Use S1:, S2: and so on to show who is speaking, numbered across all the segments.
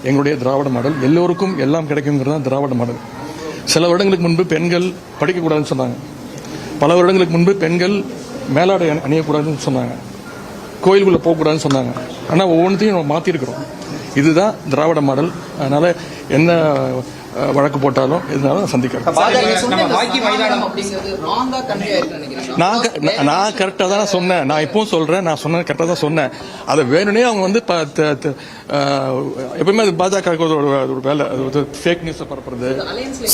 S1: எங்களுடைய திராவிட மாடல். எல்லோருக்கும் எல்லாம் கிடைக்குங்கிறது தான் திராவிட மாடல். சில வருடங்களுக்கு முன்பு பெண்கள் படிக்கக்கூடாதுன்னு சொன்னாங்க. பல வருடங்களுக்கு முன்பு பெண்கள் மேலாடை அணியக்கூடாதுன்னு சொன்னாங்க. கோயிலுக்குள்ளே போகக்கூடாதுன்னு சொன்னாங்க. ஆனால் ஒவ்வொன்றையும் நம்ம மாற்றிருக்கிறோம். இதுதான் திராவிட மாடல். அதனால் என்ன வழக்கு போட்டாலும் இதனால சந்திக்கிறேன். நான் கரெக்டாக தான் சொன்னேன். நான் இப்பவும் சொல்கிறேன், நான் சொன்னது கரெக்டாக தான் சொன்னேன். அதை வேணும்னே அவங்க வந்து எப்பவுமே பாஜக வேலை ஃபேக் நியூஸை பரப்புறது.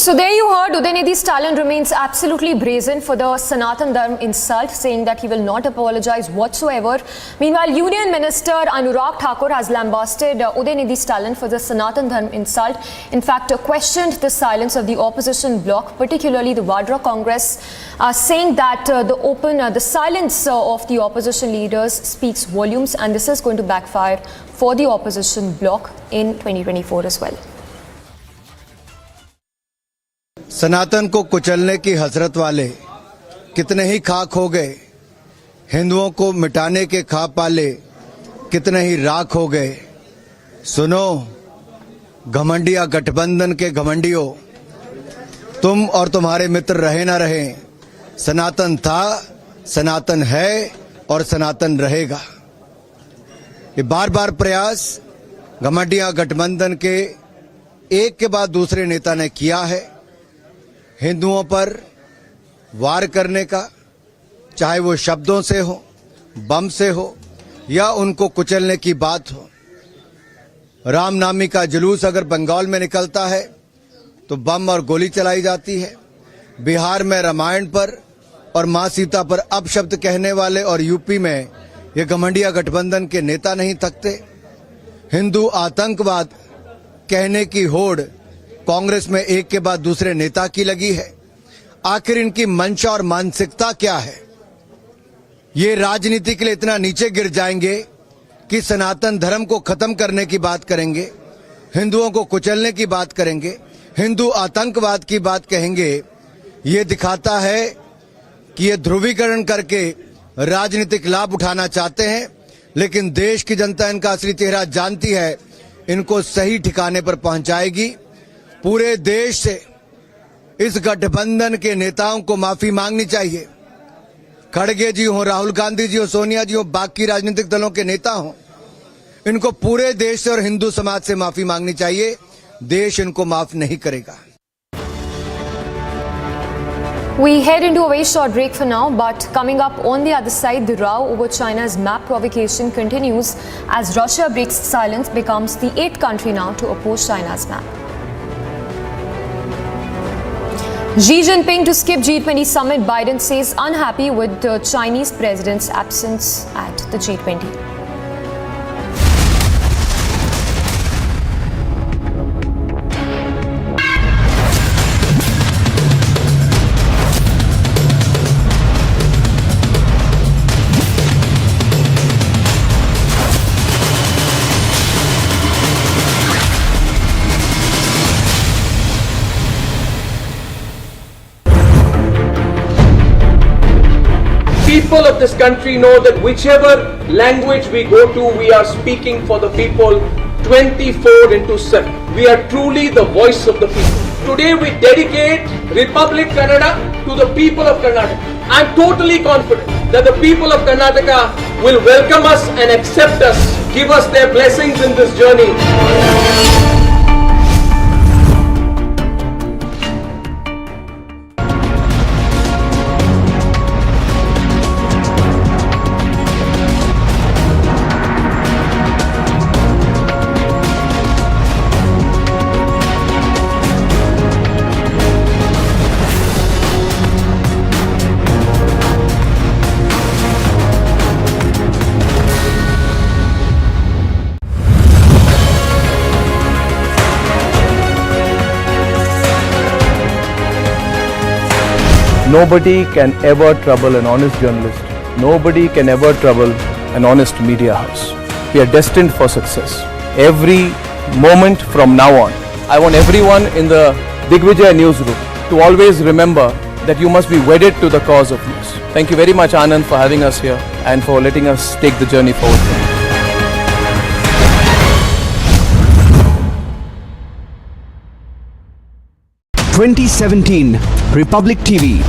S2: So there you heard Udhayanidhi. Stalin remains absolutely brazen for the Sanatan Dharma insult, saying that he will not apologize whatsoever. Meanwhile, Union Minister Anurag Thakur has lambasted Udhayanidhi Stalin for the Sanatan Dharma insult. In fact, questioned the silence of the opposition bloc, particularly the Vadra Congress, saying that the silence of the opposition leaders speaks volumes, and this is going to backfire for the opposition bloc in 2024 as well.
S3: सनातन को कुचलने की हसरत वाले कितने ही खाक हो गए, हिंदुओं को मिटाने के ख्वाब पाले कितने ही राख हो गए। सुनो घमंडिया गठबंधन के घमंडियों, तुम और तुम्हारे मित्र रहे ना रहे, सनातन था, सनातन है और सनातन रहेगा। ये बार बार प्रयास घमंडिया गठबंधन के एक के बाद दूसरे नेता ने किया है हिंदुओं पर वार करने का, चाहे वो शब्दों से हो, बम से हो या उनको कुचलने की बात हो। रामनामी का जुलूस अगर बंगाल में निकलता है तो बम और गोली चलाई जाती है। बिहार में रामायण पर और मां सीता पर अपशब्द कहने वाले और यूपी में ये घमंडिया गठबंधन के नेता नहीं थकते। हिंदू आतंकवाद कहने की होड़ कांग्रेस में एक के बाद दूसरे नेता की लगी है। आखिर इनकी मंशा और मानसिकता क्या है? ये राजनीति के लिए इतना नीचे गिर जाएंगे कि सनातन धर्म को खत्म करने की बात करेंगे, हिंदुओं को कुचलने की बात करेंगे, हिंदू आतंकवाद की बात कहेंगे। ये दिखाता है कि ये ध्रुवीकरण करके राजनीतिक लाभ उठाना चाहते हैं, लेकिन देश की जनता इनका असली चेहरा जानती है, इनको सही ठिकाने पर पहुंचाएगी। पूरे देश से इस गठबंधन के नेताओं को माफी मांगनी चाहिए। खड़गे जी हो, राहुल गांधी जी हो, सोनिया जी हो, बाकी राजनीतिक दलों के नेता हो, इनको पूरे देश से और हिंदू समाज से माफी मांगनी चाहिए। देश इनको माफ नहीं करेगा।
S2: We head into a very short break for now, but coming up on the other side, the row over China's map provocation continues as Russia breaks silence, becomes the 8th country now to oppose China's map. Xi Jinping to skip G20 summit, Biden says unhappy with the Chinese president's absence at the G20.
S4: People of this country know that whichever language we go to, we are speaking for the people 24/7. We are truly the voice of the people. Today we dedicate Republic Kannada to the people of Karnataka. I am totally confident that the people of Karnataka will welcome us and accept us, give us their blessings in this journey.
S5: Nobody can ever trouble an honest journalist. Nobody can ever trouble an honest media house. We are destined for success. Every moment from now on, I want everyone in the Digvijay newsroom to always remember that you must be wedded to the cause of news. Thank you very much, Anand, for having us here and for letting us take the journey forward.
S6: 2017 Republic TV.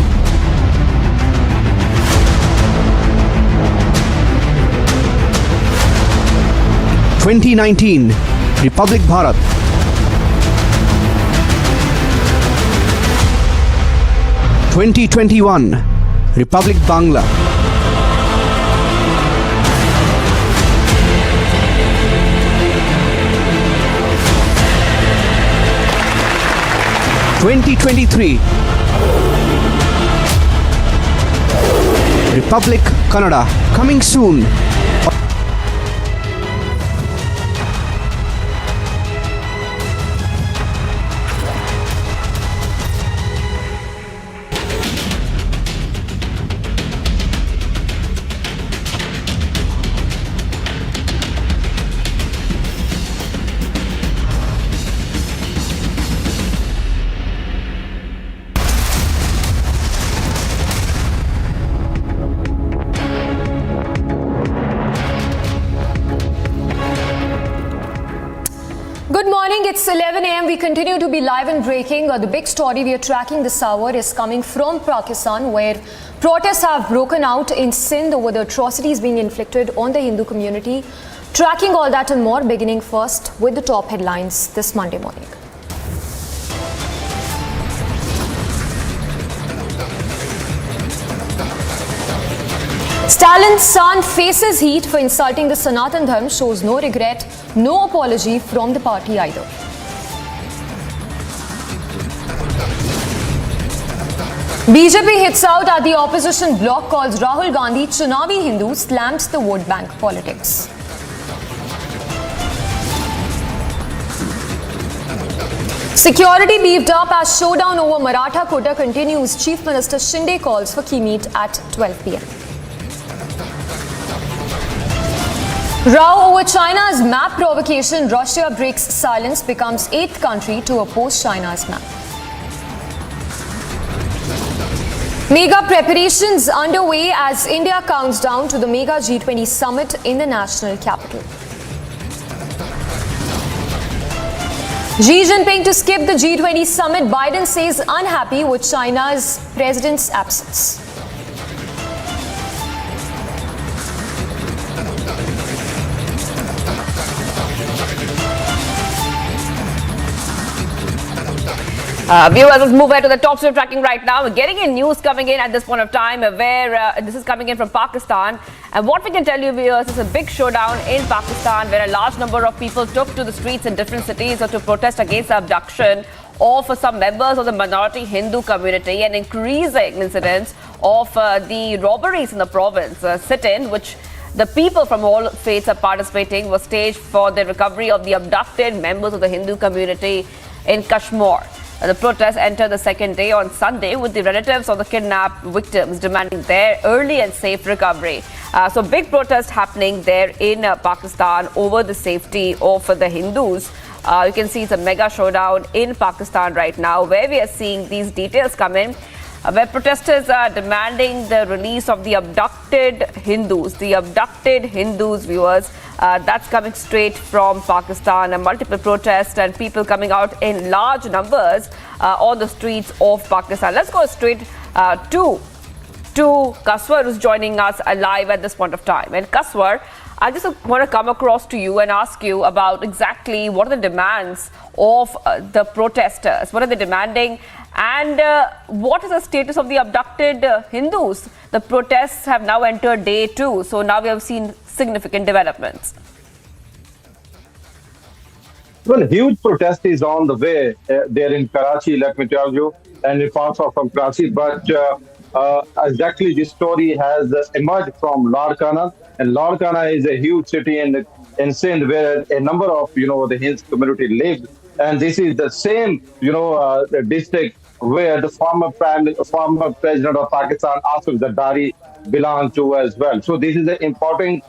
S6: 2019 Republic Bharat. 2021 Republic Bangla. 2023 Republic Kannada, coming soon.
S2: Good morning, it's 11 a.m. We continue to be live and breaking. The big story we are tracking this hour is coming from Pakistan, where protests have broken out in Sindh over the atrocities being inflicted on the Hindu community. Tracking all that and more, beginning first with the top headlines this Monday morning. Stalin's son faces heat for insulting the Sanatan Dharma, shows no regret, no apology from the party either. BJP hits out at the opposition bloc, calls Rahul Gandhi Chunavi Hindu, slams the vote bank politics. Security beefed up as showdown over Maratha quota continues. Chief Minister Shinde calls for key meet at 12 p.m. Row over China's map provocation. Russia breaks silence, becomes 8th country to oppose China's map. Mega preparations underway as India counts down to the mega G20 summit in the national capital. Xi Jinping to skip the G20 summit. Biden says unhappy with China's president's absence.
S7: Viewers, let's move ahead to the top story tracking right now. We're getting in news coming in at this point of time where this is coming in from Pakistan. And what we can tell you, viewers, is a big showdown in Pakistan where a large number of people took to the streets in different cities to protest against the abduction of some members of the minority Hindu community and increasing incidents of the robberies in the province. Sit-in, which the people from all faiths are participating, was staged for the recovery of the abducted members of the Hindu community in Kashmir. The protests entered the second day on Sunday with the relatives of the kidnapped victims demanding their early and safe recovery. So big protest happening there in Pakistan over the safety of the Hindus. You can see it's a mega showdown in Pakistan right now where we are seeing these details come in. Where protesters are demanding the release of the abducted Hindus. The abducted Hindus, viewers, that's coming straight from Pakistan. Multiple protests and people coming out in large numbers on the streets of Pakistan. Let's go straight to Kaswar, who's joining us live at this point of time. And Kaswar, I just want to come across to you and ask you about exactly what are the demands of the protesters. What are they demanding? And what is the status of the abducted Hindus? The protests have now entered day 2. So now we have seen significant developments.
S8: Well, huge protest is on the way there in Karachi, let me tell you, and in parts of Karachi. But exactly this story has emerged from Larkana. And Larkana is a huge city in Sindh where a number of, the Hindu community lives. And this is the same, the district where the former president of Pakistan, Asif Zardari, belonged to as well. So this is an important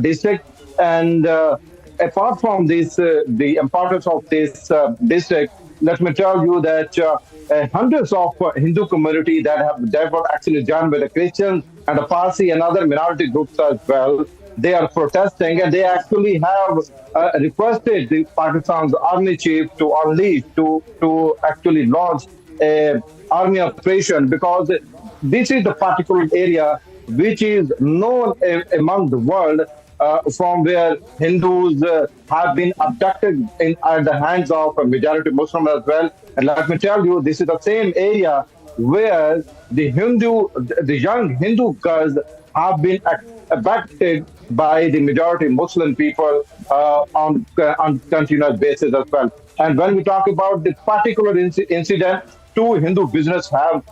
S8: district. And apart from this, the importance of this district, let me tell you that hundreds of Hindu community that were actually joined with the Christians and the Parsi and other minority groups as well. They are protesting, and they actually have requested the Pakistan's army chief to unleash, to actually launch army operation, because this is the particular area which is known among the world, from where Hindus have been abducted at the hands of a majority Muslim as well. And let me tell you, this is the same area where the young Hindu girls have been abducted by the majority Muslim people on continuous basis as well. And when we talk about the particular incident, two Hindu businessmen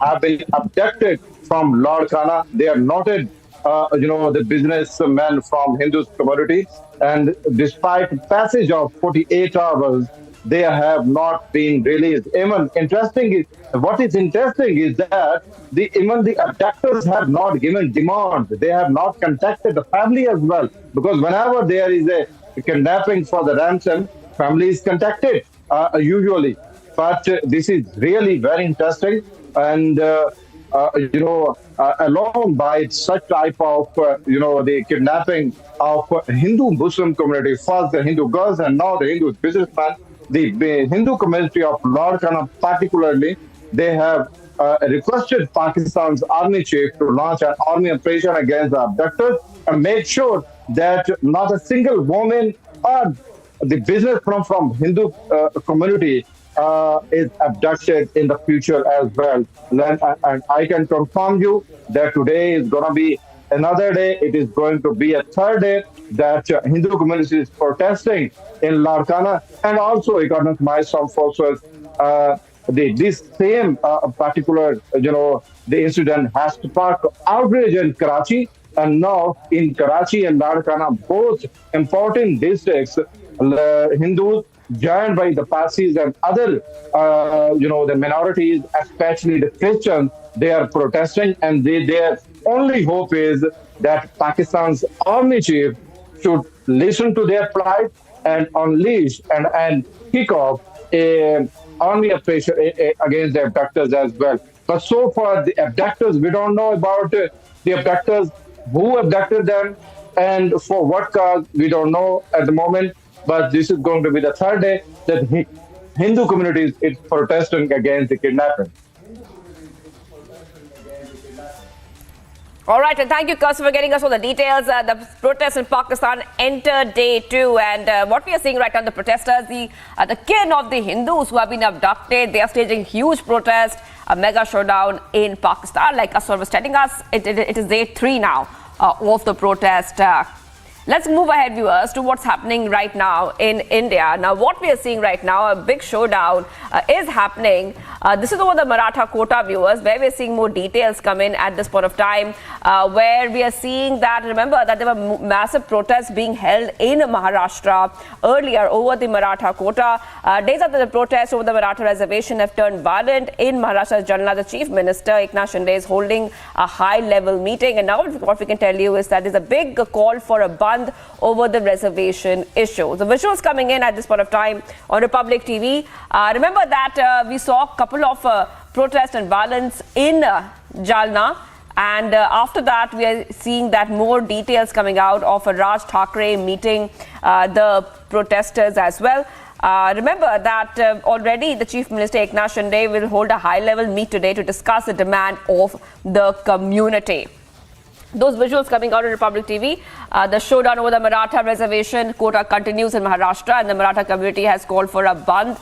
S8: have been abducted from Lord Kana. They are noted, the businessmen from Hindu community, and despite passage of 48 hours, they have not been released. What is interesting is that even the abductors have not given demand. They have not contacted the family as well, because whenever there is a kidnapping for the ransom, family is contacted usually. But this is really very interesting, and along by such type of the kidnapping of Hindu Muslim community, first the Hindu girls and now the Hindu businessmen, the Hindu community of Lord Kana particularly, they have requested Pakistan's army chief to launch an army operation against the abductors and make sure that not a single woman or the businessman from Hindu community is abducted in the future as well. And I can confirm you that today is going to be another day. It is going to be a third day that Hindu community is protesting in Larkana, and also economic milestone forces. This same particular, the incident has sparked outrage in Karachi, and now in Karachi and Larkana, both important districts, Hindus joined by the Parsis and other, the minorities, especially the Christians, they are protesting, and their only hope is that Pakistan's army chief should listen to their plight and unleash and kick off a army operation against the abductors as well. But so far, the abductors, we don't know about the abductors, who abducted them, and for what cause, we don't know at the moment. But this is going to be the third day that Hindu communities is protesting against the kidnapping.
S7: All right, and thank you, Kaustav, for getting us all the details. The protests in Pakistan enter day 2, and what we are seeing right now, the protesters, the kin of the Hindus who have been abducted, they are staging huge protest, a mega showdown in Pakistan. Like Kaustav was telling us, it is day 3 now of the protest. Let's move ahead, viewers, to what's happening right now in India. Now, what we are seeing right now, a big showdown is happening. This is over the Maratha quota, viewers, where we're seeing more details come in at this point of time, where we are seeing that, remember, that there were massive protests being held in Maharashtra earlier over the Maratha quota. Days after the protests over the Maratha reservation have turned violent in Maharashtra's Jalna, the Chief Minister, Eknath Shinde, is holding a high-level meeting. And now what we can tell you is that there's a big call for a band over the reservation issue. The visuals coming in at this point of time on Republic TV. Remember that we saw a couple of protests and violence in Jalna, and after that we are seeing that more details coming out of a Raj Thackeray meeting the protesters as well. Remember that already the Chief Minister Eknath Shinde will hold a high-level meet today to discuss the demand of the community. Those visuals coming out on Republic TV. The showdown over the Maratha reservation quota continues in Maharashtra, and the Maratha community has called for a bandh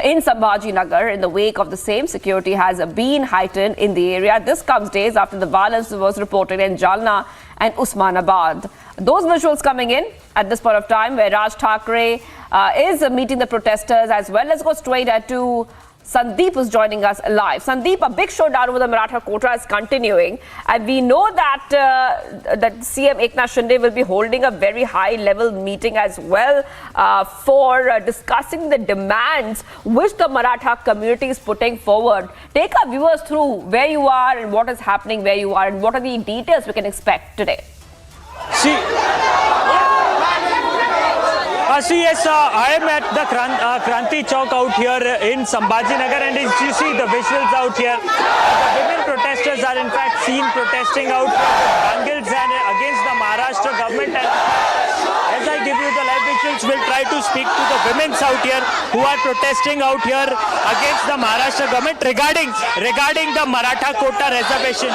S7: in Sambhajinagar. In the wake of the same, security has been heightened in the area. This comes days after the violence was reported in Jalna and Usmanabad. Those visuals coming in at this point of time, where Raj Thackeray is meeting the protesters as well. Let's go straight to Sandeep is joining us live. Sandeep, a big showdown over the Maratha quota is continuing, and we know that that CM Eknath Shinde will be holding a very high-level meeting as well for discussing the demands which the Maratha community is putting forward. Take our viewers through where you are and what is happening where you are, and what are the details we can expect today.
S9: Yes, I am at the Kranti Chowk out here in Sambhajinagar, and as you see the visuals out here, the women protesters are in fact seen protesting out here with bangles and against the Maharashtra government. And as I give you the live visuals will try to speak to the women out here who are protesting out here against the Maharashtra government regarding the Maratha quota reservation.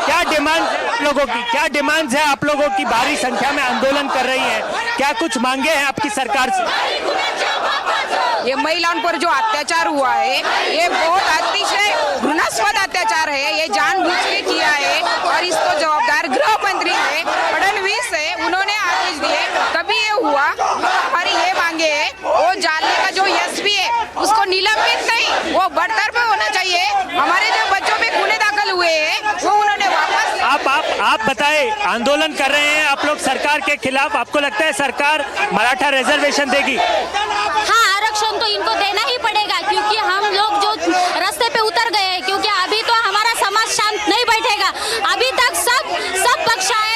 S9: क्या demand है आप लोगों की? क्या demands है आप लोगों की? भारी संख्या में आंदोलन कर रही हैं, क्या कुछ मांगे हैं आपकी सरकार से?
S10: ये महिलाओं पर जो अत्याचार हुआ है ये बहुत अतिशय घृणास्पद अत्याचार है, ये जानबूझ के किया है और इसको जवाबदार गृह मंत्री है, फडणवीस है, उन्होंने आदेश दिए तभी ये हुआ। और ये मांगे है वो जालने का जो एसपी है उसको निलंबित नहीं, वो बरतरफ होना चाहिए। हमारे जो बच्चों पे खून दाखिल हुए हैं वो उन्होंने वापस।
S9: आप बताएं, आंदोलन कर रहे हैं आप लोग सरकार के खिलाफ, आपको लगता है सरकार मराठा रिजर्वेशन देगी?
S11: हाँ, आरक्षण तो इनको देना ही पड़ेगा क्योंकि हम लोग जो रास्ते पे उतर गए हैं, क्योंकि अभी तो हमारा समाज शांत नहीं बैठेगा। अभी तक सब पक्ष आए,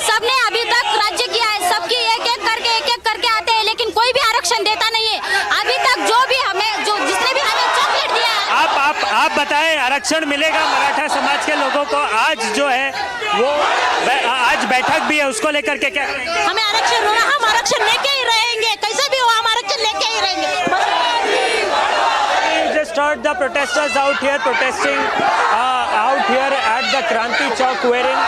S11: सबने अभी तक राज्य किया है, सबकी एक एक करके आते हैं, लेकिन कोई भी आरक्षण देता नहीं है। अभी तक जिसने भी हमें चॉकलेट दिया है।
S9: आप बताएं, आरक्षण मिलेगा मराठा समाज के लोगों को? आज जो है वो आज बैठक भी है, उसको लेकर के क्या
S11: हमें आरक्षण होना, हम आरक्षण लेके ही रहेंगे, कैसे भी हो हम आरक्षण लेके ही रहेंगे।
S9: Just heard the protesters out here protesting out here at the Kranti Chowk, wherein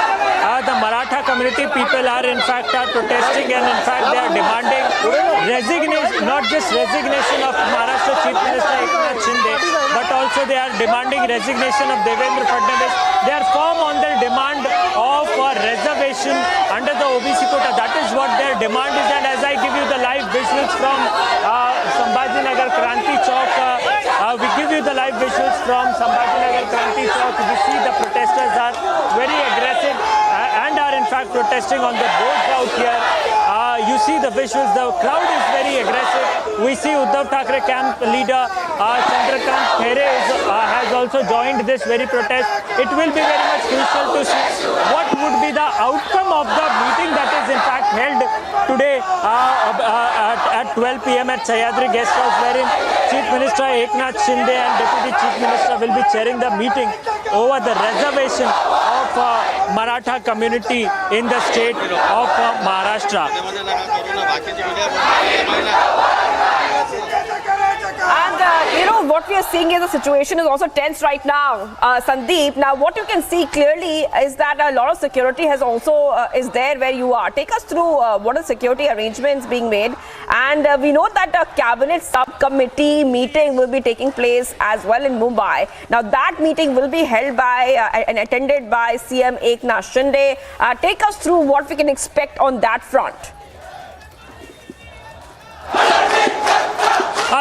S9: the Maratha community people are in fact protesting, and in fact they are demanding resignation, not just resignation of Maharashtra Chief Minister Eknath Shinde, but also they are demanding resignation of Devendra Fadnavis. They are firm on their demand of reservation under the OBC quota. That is what their demand is, and as I give you the live visuals from Sambhajinagar Kranti Chowk, we give you the live visuals from Sambhajinagar Kranti Chowk. We see the protesters are very aggressive and are in fact protesting on the boards out here. You see the visuals, the crowd is very aggressive. We see Uddhav Thackeray camp leader Chandrakant Khere has also joined this very protest. It will be very much crucial to see what would be the outcome of the meeting that is in fact held today at 12 p.m. at Sahyadri Guest House, wherein Chief Minister Eknath Shinde and Deputy Chief Minister will be chairing the meeting over the reservation of Maratha community in the state of Maharashtra.
S7: And what we are seeing is the situation is also tense right now, Sandeep. Now, what you can see clearly is that a lot of security has also is there where you are. Take us through what are security arrangements being made, and we know that a cabinet subcommittee meeting will be taking place as well in Mumbai. Now, that meeting will be held by and attended by CM Eknath Shinde. Take us through what we can expect on that front.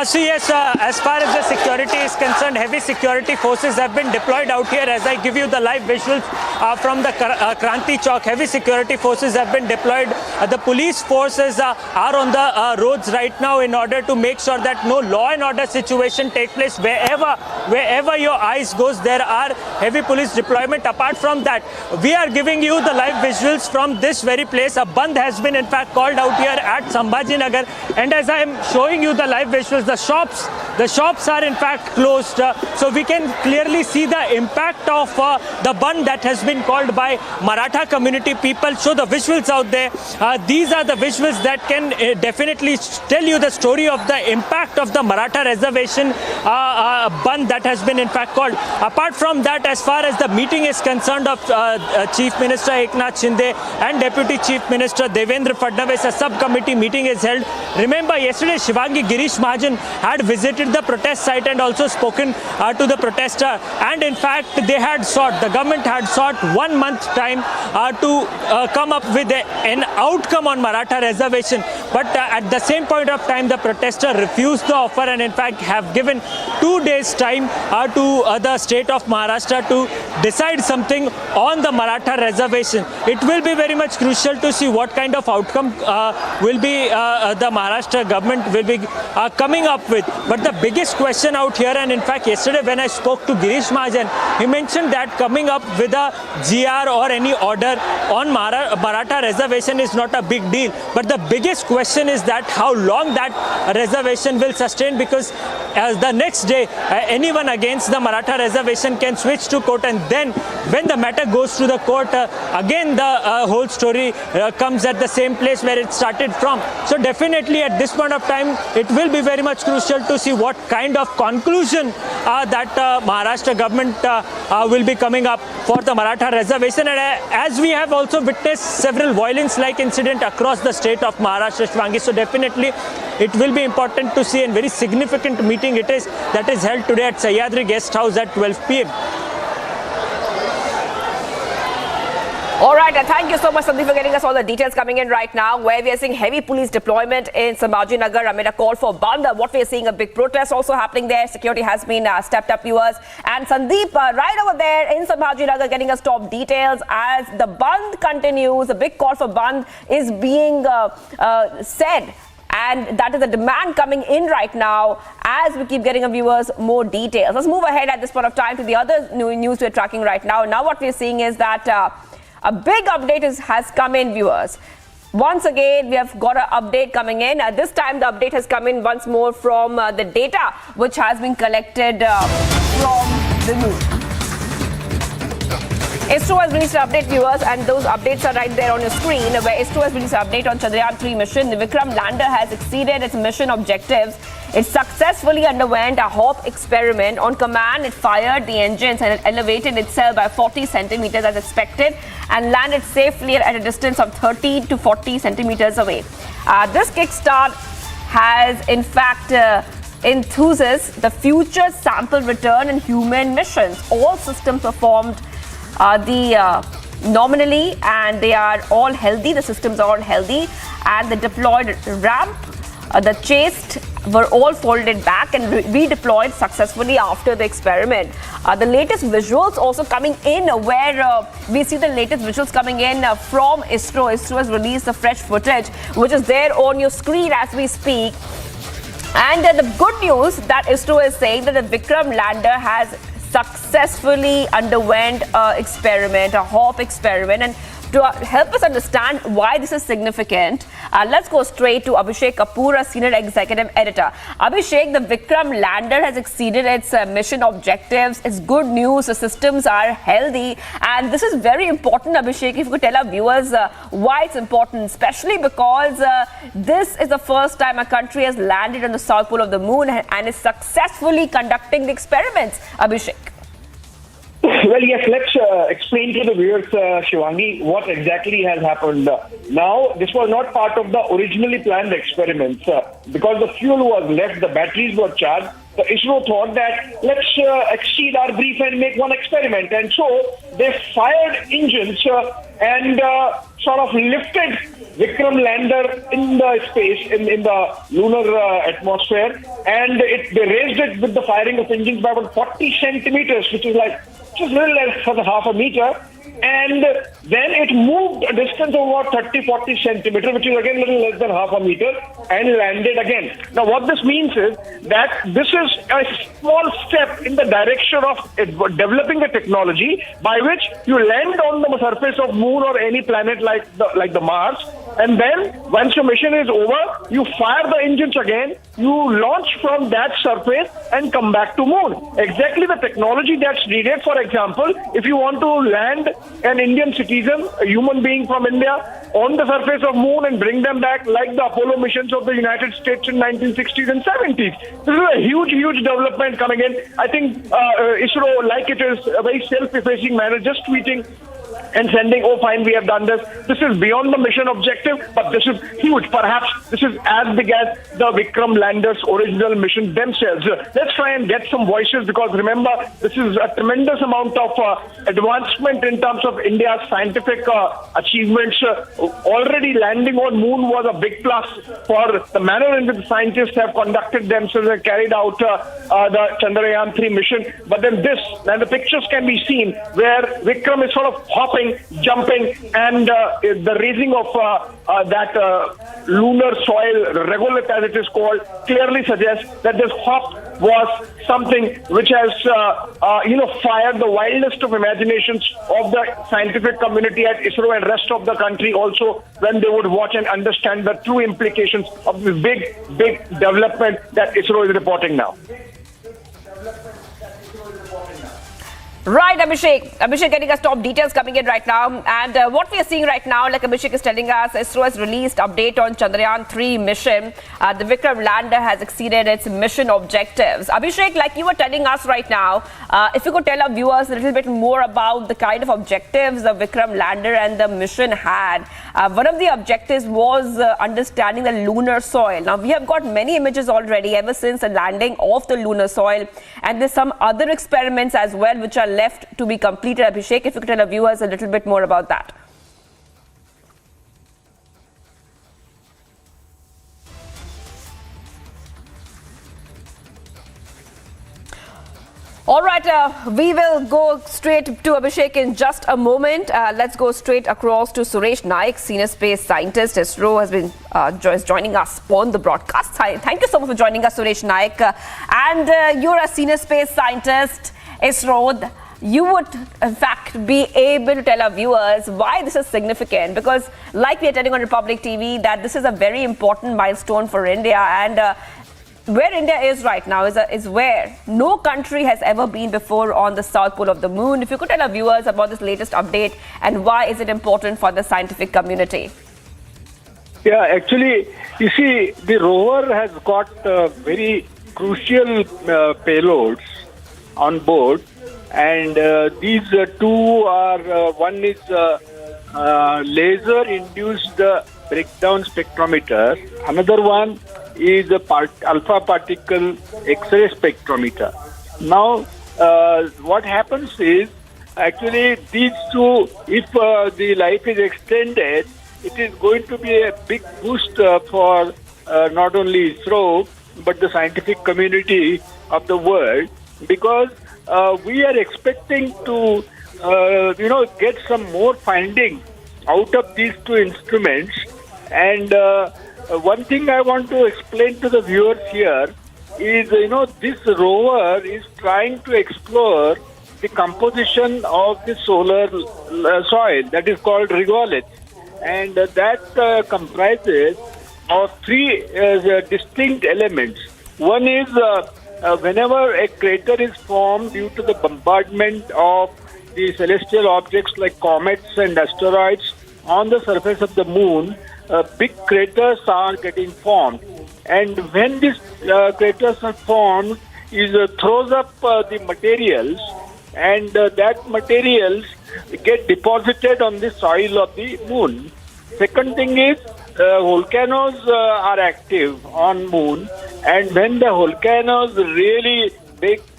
S9: So yes, as far as the security is concerned, heavy security forces have been deployed out here. As I give you the live visuals from the Kranti Chowk, heavy security forces have been deployed. The police forces are on the roads right now in order to make sure that no law and order situation take place. Wherever your eyes goes, there are heavy police deployment. Apart from that, we are giving you the live visuals from this very place. A bandh has been in fact called out here at Sambhajinagar, and as I am showing you the live visuals, the shops are in fact closed, so we can clearly see the impact of the bandh that has been called by Maratha community people. Show the visuals out there. These are the visuals that can definitely tell you the story of the impact of the Maratha reservation bandh that has been in fact called. Apart from that, as far as the meeting is concerned of Chief Minister Eknath Shinde and Deputy Chief Minister Devendra Fadnavis, a subcommittee meeting is held. Remember, yesterday Shivangi Girish Mahajan had visited the protest site and also spoken to the protester, and in fact the government had sought 1 month time to come up with an outcome on Maratha reservation, but at the same point of time the protester refused the offer and in fact have given 2 days time to the state of Maharashtra to decide something on the Maratha reservation. It will be very much crucial to see what kind of outcome will be the Maharashtra government will be coming up with. But the biggest question out here, and in fact yesterday when I spoke to Girish Mahajan, he mentioned that coming up with a GR or any order on Maratha reservation is not a big deal. But the biggest question is that how long that reservation will sustain, because the next day anyone against the Maratha reservation can switch to quota, and then when the matter matter goes to the court, again the whole story comes at the same place where it started from. So definitely at this point of time, it will be very much crucial to see what kind of conclusion that Maharashtra government will be coming up for the Maratha reservation. And as we have also witnessed several violence-like incidents across the state of Maharashtra, Shvangi, so definitely it will be important to see, and very significant meeting it is that is held today at Sahyadri Guest House at 12 p.m.
S7: All right, thank you so much, Sandeep, for getting us all the details coming in right now, where we are seeing heavy police deployment in Sambhajinagar amid a call for Bandh. What we are seeing, a big protest also happening there. Security has been stepped up, viewers. And Sandeep, right over there in Sambhajinagar, getting us top details as the Bandh continues. A big call for Bandh is being said. And that is the demand coming in right now as we keep getting our viewers more details. Let's move ahead at this point of time to the other news we're tracking right now. Now what we're seeing is that a big update has come in, viewers. Once again, we have got an update coming in. This time the update has come in once more from the data which has been collected from the moon. ISRO has released an update, viewers, and those updates are right there on your screen, where ISRO has released an update on Chandrayaan-3 mission. The Vikram Lander has exceeded its mission objectives. It successfully underwent a hop experiment. On command, it fired the engines and it elevated itself by 40 centimeters as expected and landed safely at a distance of 30 to 40 centimeters away. This kickstart has, in fact, enthuses the future sample return and human missions. All systems performed nominally, and they are all healthy. The systems are all healthy, and the deployed ramp, the chased, were all folded back and redeployed successfully after the experiment. The latest visuals also coming in, where we see the latest visuals coming in from ISRO. ISRO has released the fresh footage, which is there on your screen as we speak. And the good news that ISRO is saying that the Vikram Lander has successfully underwent an experiment, a hop experiment. And to help us understand why this is significant, let's go straight to Abhishek Kapoor, a senior executive editor. Abhishek, the Vikram Lander has exceeded its mission objectives. It's good news. The systems are healthy. And this is very important, Abhishek. If you could tell our viewers why it's important, especially because this is the first time a country has landed on the south pole of the moon and is successfully conducting the experiments, Abhishek.
S12: Well, yes, let's explain to the viewers, Shivangi, what exactly has happened. Now, this was not part of the originally planned experiments. Because the fuel was left, the batteries were charged, the ISRO thought that let's exceed our brief and make one experiment. And so they fired engines and sort of lifted Vikram Lander in the space, in the lunar atmosphere. And they raised it with the firing of engines by about 40 centimeters, which is just a little less than half a meter, and then it moved a distance of about 30-40 centimeters, which is again a little less than half a meter, and landed again. Now what this means is that this is a small step in the direction of developing a technology by which you land on the surface of moon or any planet like the Mars, and then once your mission is over, you fire the engines again, you launch from that surface and come back to moon. Exactly the technology that's needed. For example, if you want to land an Indian citizen, a human being from India, on the surface of moon and bring them back like the Apollo missions of the United States in 1960s and 70s. This is a huge development coming in. I think ISRO, like it is, a very self-effacing manner, just tweeting and sending, oh fine, we have done this. This is beyond the mission objective, but this is huge. Perhaps this is as big as the Vikram Lander's original mission themselves. Let's try and get some voices, because remember, this is a tremendous amount of advancement in terms of India's scientific achievements. Already landing on moon was a big plus for the manner in which scientists have conducted themselves and carried out the Chandrayaan-3 mission. But then the pictures can be seen where Vikram is sort of hopping, jumping, and the raising of that lunar soil, regolith as it is called, clearly suggests that this hop was something which has fired the wildest of imaginations of the scientific community at ISRO and rest of the country also, when they would watch and understand the true implications of this big development that ISRO is reporting now.
S7: Right, Abhishek. Abhishek getting us top details coming in right now. And what we are seeing right now, like Abhishek is telling us, ISRO has released update on Chandrayaan-3 mission. The Vikram Lander has exceeded its mission objectives. Abhishek, like you were telling us right now, if you could tell our viewers a little bit more about the kind of objectives the Vikram Lander and the mission had. One of the objectives was understanding the lunar soil. Now, we have got many images already ever since the landing of the lunar soil. And there's some other experiments as well which are left to be completed. Abhishek, if you could tell our viewers a little bit more about that. All right, we will go straight to Abhishek in just a moment. Let's go straight across to Suresh Naik, senior space scientist. ISRO has been joining us on the broadcast. Thank you so much for joining us, Suresh Naik. And you're a senior space scientist, ISRO. You would, in fact, be able to tell our viewers why this is significant, because like we are telling on Republic TV that this is a very important milestone for India, and where India is right now is where no country has ever been before, on the south pole of the moon. If you could tell our viewers about this latest update and why is it important for the scientific community?
S13: Yeah, actually, you see, the rover has got very crucial payloads on board. And these two are, one is laser-induced breakdown spectrometer. Another one is a alpha particle X-ray spectrometer. Now, what happens is, actually, these two, if the life is extended, it is going to be a big boost for not only ISRO, but the scientific community of the world, because we are expecting to, get some more findings out of these two instruments. And one thing I want to explain to the viewers here is, this rover is trying to explore the composition of the solar soil that is called regolith. And that comprises of three distinct elements. One is whenever a crater is formed due to the bombardment of the celestial objects like comets and asteroids on the surface of the moon, big craters are getting formed. And when these craters are formed, it throws up the materials, and that materials get deposited on the soil of the moon. Second thing is, volcanoes are active on moon, and when the volcanoes really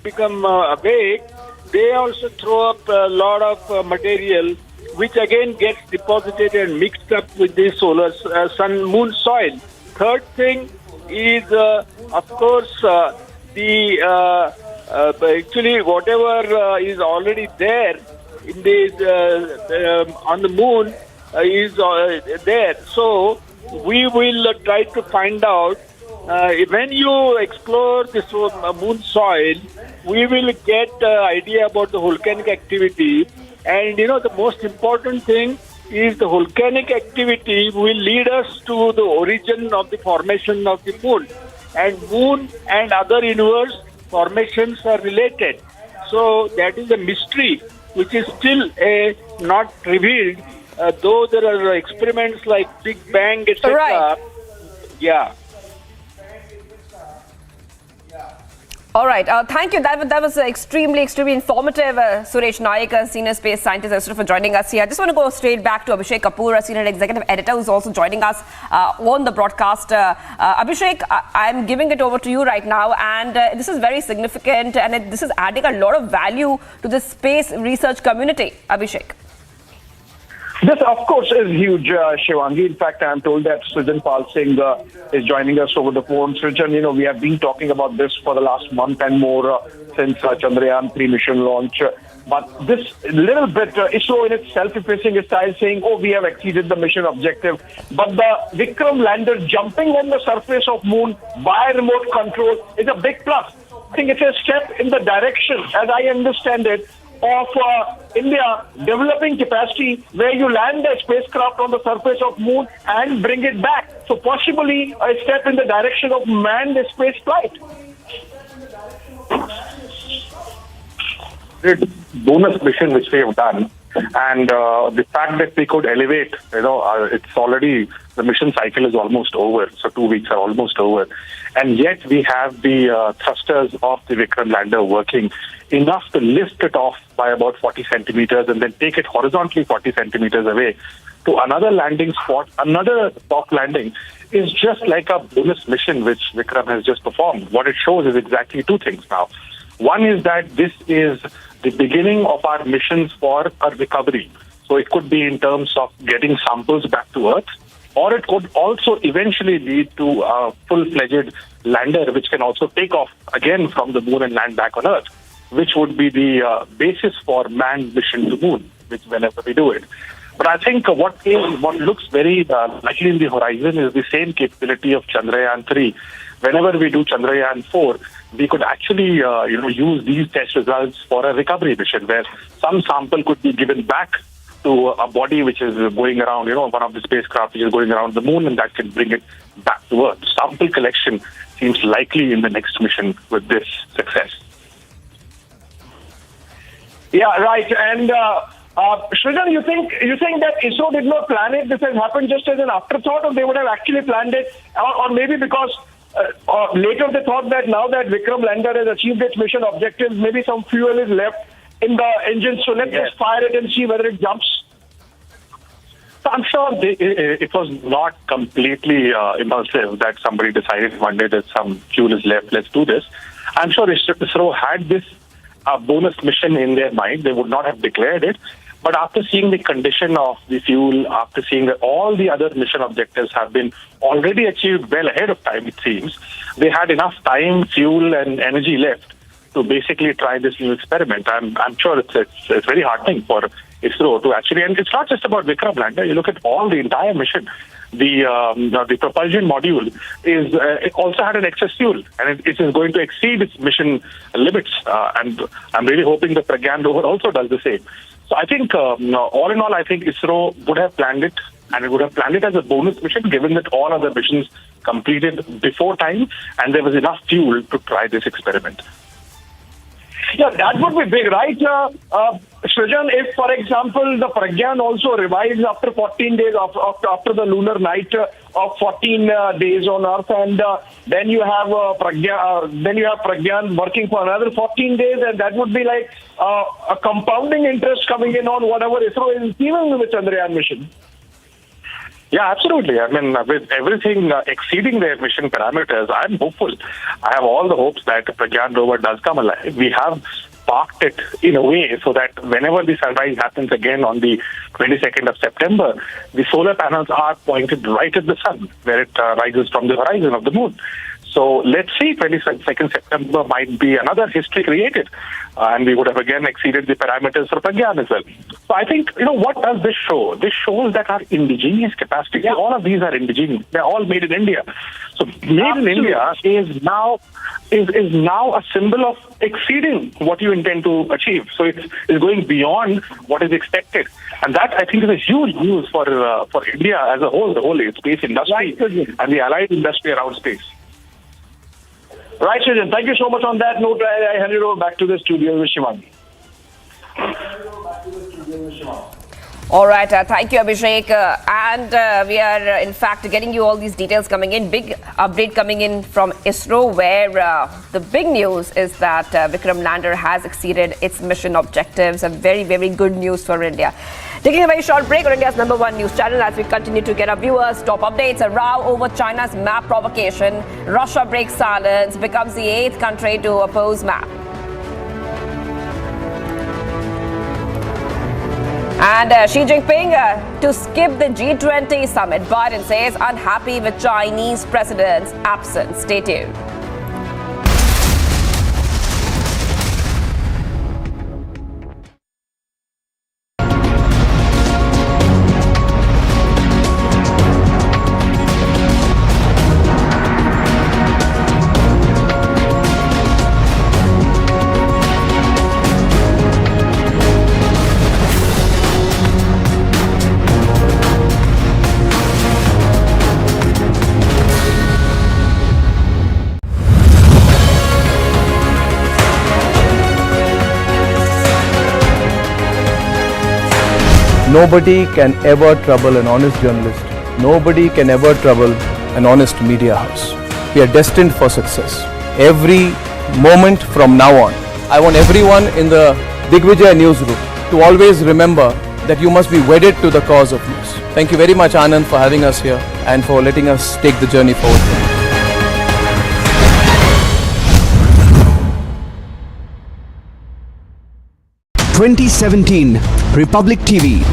S13: become awake, they also throw up a lot of material, which again gets deposited and mixed up with the solar sun-moon soil. Third thing is, of course, actually whatever is already there in the on the moon is there. So we will try to find out. When you explore this moon soil, we will get an idea about the volcanic activity. And the most important thing is the volcanic activity will lead us to the origin of the formation of the moon. And moon and other universe formations are related. So that is a mystery which is still not revealed, though there are experiments like Big Bang, etc.
S7: Right.
S13: Yeah.
S7: All right. Thank you. That was extremely informative. Suresh Naik, a senior space scientist, for joining us here. I just want to go straight back to Abhishek Kapoor, a senior executive editor, who's also joining us on the broadcast. Abhishek, I'm giving it over to you right now, and this is very significant, and this is adding a lot of value to the space research community. Abhishek.
S12: This, of course, is huge, Shivangi. In fact, I'm told that Srijan Pal Singh is joining us over the phone. Srijan, we have been talking about this for the last month and more since Chandrayaan-3 mission launch. But this little bit, ISRO in its self-effacing style saying, we have exceeded the mission objective. But the Vikram Lander jumping on the surface of moon by remote control is a big plus. I think it's a step in the direction, as I understand it, of India developing capacity where you land a spacecraft on the surface of moon and bring it back. So possibly a step in the direction of manned space flight.
S8: bonus mission which we have done, and the fact that we could elevate, it's already, the mission cycle is almost over, so 2 weeks are almost over, and yet we have the thrusters of the Vikram Lander working enough to lift it off by about 40 centimeters and then take it horizontally 40 centimeters away to another landing spot, another soft landing, is just like a bonus mission which Vikram has just performed. What it shows is exactly two things now. One is that this is the beginning of our missions for a recovery. So it could be in terms of getting samples back to Earth, or it could also eventually lead to a full-fledged lander which can also take off again from the moon and land back on Earth, which would be the basis for manned mission to moon, which whenever we do it. But I think what looks very likely in the horizon is the same capability of Chandrayaan-3. Whenever we do Chandrayaan-4, we could actually use these test results for a recovery mission where some sample could be given back to a body which is going around, one of the spacecraft which is going around the moon, and that can bring it back to Earth. Sample collection seems likely in the next mission with this success.
S12: Yeah, right. And Srijan, you think that ISRO did not plan it? This has happened just as an afterthought, or they would have actually planned it, or maybe because later they thought that now that Vikram Lander has achieved its mission objectives, maybe some fuel is left in the engine, so let's just fire it and see whether it jumps.
S8: So I'm sure it was not completely impulsive that somebody decided one day that some fuel is left, let's do this. I'm sure ISRO had this bonus mission in their mind. They would not have declared it. But after seeing the condition of the fuel, after seeing that all the other mission objectives have been already achieved well ahead of time, it seems, they had enough time, fuel and energy left to basically try this new experiment. I'm sure it's very heartening for ISRO to actually, and it's not just about Vikram Lander. You look at all the entire mission. The propulsion module is it also had an excess fuel, and it is going to exceed its mission limits. And I'm really hoping the Pragyan rover also does the same. So I think, all in all, I think ISRO would have planned it, and it would have planned it as a bonus mission, given that all other missions completed before time, and there was enough fuel to try this experiment.
S12: Yeah, that would be big, right? Srijan, if, for example, the Pragyan also revives after 14 days, after the lunar night of 14 days on Earth, and then you have Pragyan working for another 14 days, and that would be like a compounding interest coming in on whatever ISRO is achieving with the Chandrayaan mission.
S8: Yeah, absolutely. I mean, with everything exceeding their mission parameters, I'm hopeful. I have all the hopes that the Pragyan rover does come alive. We have parked it in a way so that whenever the sunrise happens again on the 22nd of September, the solar panels are pointed right at the sun, where it rises from the horizon of the moon. So let's see, 22nd September might be another history created. And we would have again exceeded the parameters for Pragyan as well. So I think, what does this show? This shows that our indigenous capacity, all of these are indigenous. They're all made in India. So made in India is now a symbol of exceeding what you intend to achieve. So it's going beyond what is expected. And that, I think, is a huge news for India as a whole, the whole space industry and the allied industry around space.
S12: Right, Srijan. Thank you so much on that note. I hand it over back to the studio with Shivangi.
S7: All right, thank you, Abhishek. And we are, in fact, getting you all these details coming in. Big update coming in from ISRO, where the big news is that Vikram Lander has exceeded its mission objectives. A very, very good news for India. Taking a very short break on India's #1 news channel as we continue to get our viewers top updates. A row over China's map provocation. Russia breaks silence, becomes the 8th country to oppose map. And Xi Jinping to skip the G20 summit. Biden says unhappy with Chinese president's absence. Stay tuned.
S5: Nobody can ever trouble an honest journalist. Nobody can ever trouble an honest media house. We are destined for success. Every moment from now on, I want everyone in the Digvijay newsroom to always remember that you must be wedded to the cause of news. Thank you very much, Anand, for having us here and for letting us take the journey forward.
S6: 2017 Republic TV.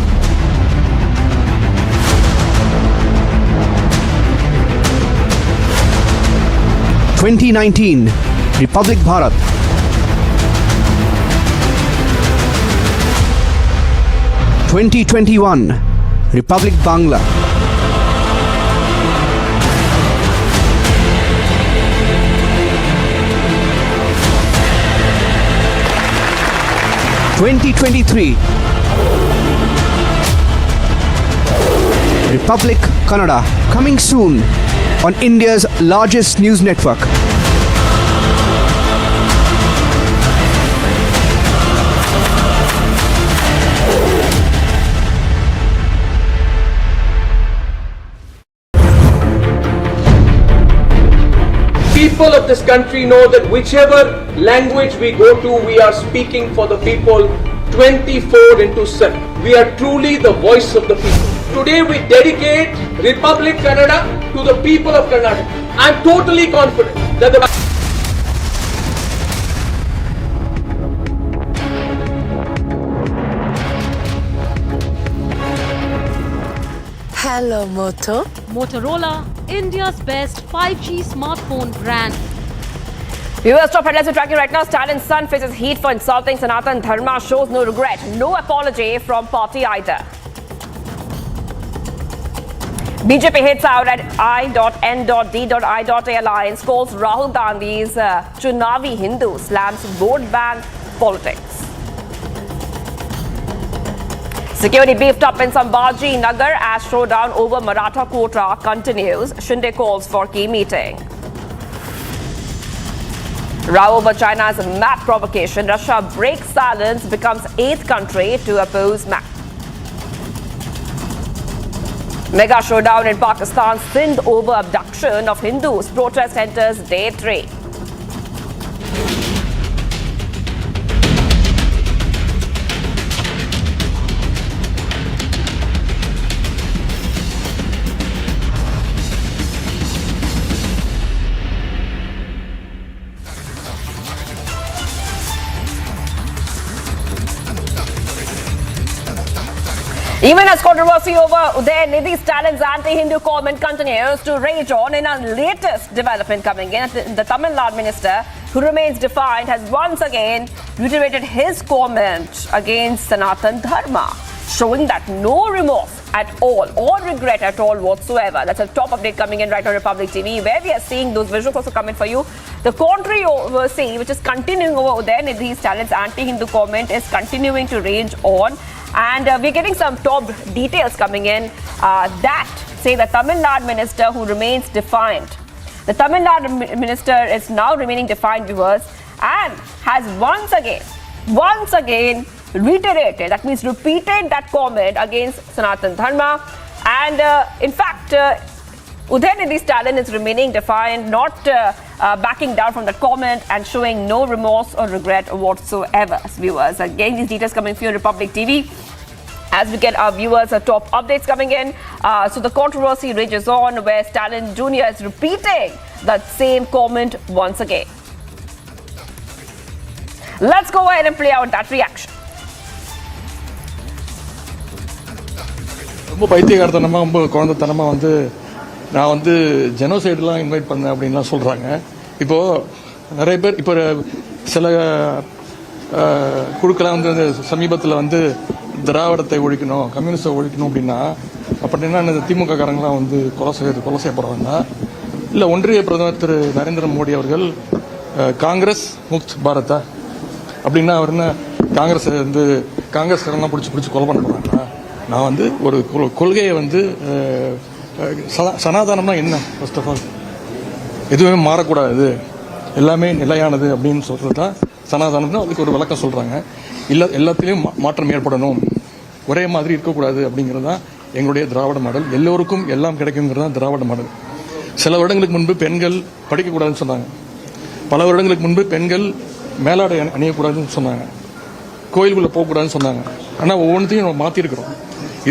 S6: 2019 Republic Bharat. 2021 Republic Bangla. 2023 Republic Kannada, coming soon on India's largest news network.
S4: People of this country know that whichever language we go to, we are speaking for the people 24/7. We are truly the voice of the people. Today we dedicate Republic Kannada to the people of Karnataka. I am totally confident that the
S14: Hello Moto.
S15: Motorola, India's best 5G smartphone brand.
S7: Viewers, top headlines we're tracking right now. Stalin's son faces heat for insulting Sanatan Dharma, shows no regret. No apology from party either. BJP hits out at I.N.D.I.A alliance, calls Rahul Gandhi's Chunavi Hindu, slams vote bank politics. Security beefed up in Sambhaji Nagar as showdown over Maratha quota continues. Shinde calls for key meeting. Row over China's map provocation. Russia breaks silence, becomes 8th country to oppose map. Mega showdown in Pakistan. Sindh over abduction of Hindus. Protest enters day 3. Even as controversy over Udhayanidhi Stalin's anti-Hindu comment continues to rage on, in a latest development coming in, the Tamil Nadu minister, who remains defiant, has once again reiterated his comment against Sanatan Dharma, showing that no remorse at all or regret at all whatsoever. That's a top update coming in right on Republic TV, where we are seeing those visuals also coming for you. The controversy, which is continuing over Udhayanidhi Stalin's anti-Hindu comment, is continuing to rage on. And we're getting some top details coming in that say the Tamil Nadu minister who remains defiant. The Tamil Nadu minister is now remaining defiant, viewers, and has once again reiterated, that means repeated that comment against Sanatan Dharma. And in fact, Udhayanidhi Stalin is remaining defiant, not backing down from that comment and showing no remorse or regret whatsoever. Viewers, again, these details coming for you on Republic TV as we get our viewers' top updates coming in. So the controversy rages on, where Stalin Jr. is repeating that same comment once again. Let's go ahead and play out that reaction.
S1: ரொம்ப பைத்தியகாரத்தனமாக ரொம்ப குழந்தைத்தனமாக வந்து நான் வந்து ஜெனோசைடெலாம் invite பண்ணேன் அப்படின்லாம் சொல்கிறாங்க. இப்போது நிறைய பேர் இப்போ சில குழுக்கெல்லாம் வந்து சமீபத்தில் வந்து திராவிடத்தை ஒழிக்கணும், கம்யூனிஸ்டை ஒழிக்கணும் அப்படின்னா, அப்படின்னா இந்த திமுக காரங்களாம் வந்து கொலை செய்யப்படுறாங்க. இல்லை ஒன்றிய பிரதமர் திரு நரேந்திர மோடி அவர்கள் காங்கிரஸ் முக்த் பாரதா அப்படின்னா அவர் என்ன காங்கிரஸ் வந்து காங்கிரஸ்காரங்களாம் பிடிச்சி கொலை பண்ண போகிறாங்களா? நான் வந்து ஒரு கொள்கையை வந்து சனாதனம்னா என்ன, ஃபர்ஸ்ட் ஆஃப் ஆல் எதுவுமே மாறக்கூடாது, எல்லாமே நிலையானது அப்படின்னு சொல்கிறது தான் சனாதனம்னு அதுக்கு ஒரு விளக்கம் சொல்கிறாங்க. எல்லாத்துலேயும் மாற்றம் ஏற்படணும் ஒரே மாதிரி இருக்கக்கூடாது அப்படிங்கிறது தான் எங்களுடைய திராவிட மாடல். எல்லோருக்கும் எல்லாம் கிடைக்குங்கிறது தான் திராவிட மாடல். சில வருடங்களுக்கு முன்பு பெண்கள் படிக்கக்கூடாதுன்னு சொன்னாங்க. பல வருடங்களுக்கு முன்பு பெண்கள் மேலாடை அணியக்கூடாதுன்னு சொன்னாங்க. கோயிலுக்குள்ளே போகக்கூடாதுன்னு சொன்னாங்க. ஆனால் ஒவ்வொன்றையும் நம்ம மாற்றிருக்கிறோம்.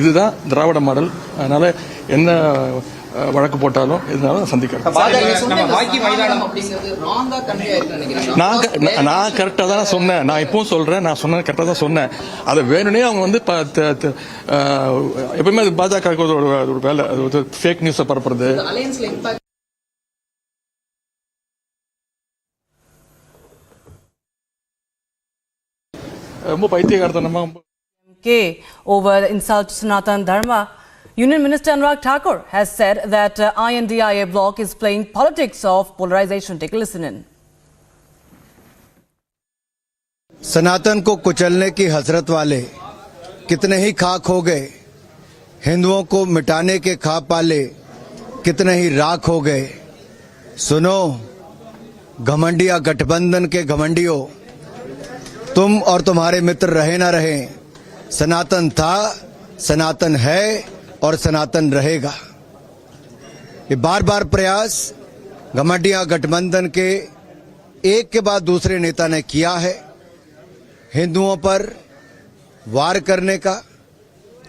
S1: இதுதான் திராவிட மாடல். அதனால் என்ன வழக்கு போட்டாலும் எதுனாலும் சந்திக்கிறோம். நான் கரெக்டாக தான் சொன்னேன். நான் இப்பவும் சொல்கிறேன், நான் சொன்ன கரெக்டாக தான் சொன்னேன். அதை வேணும்னே அவங்க வந்து எப்பவுமே அது பாஜக ஒரு வேலை, அது ஃபேக் நியூஸை பரப்புறது. ரொம்ப பைத்தியகாரத்தனமா
S15: over the insult to Sanatan Dharma. Union Minister Anurag Thakur has said that INDIA bloc is playing politics of polarization. Take a listen in.
S3: सनातन को कुचलने की हसरत वाले कितने ही खाक हो गए, हिंदुओं को मिटाने के ख्वाब पाले कितने ही राख हो गए. सुनो घमंडिया गठबंधन के घमंडियों, तुम और तुम्हारे मित्र रहे ना रहे, सनातन था, सनातन है और सनातन रहेगा. ये बार बार प्रयास घमंडिया गठबंधन के एक के बाद दूसरे नेता ने किया है हिंदुओं पर वार करने का,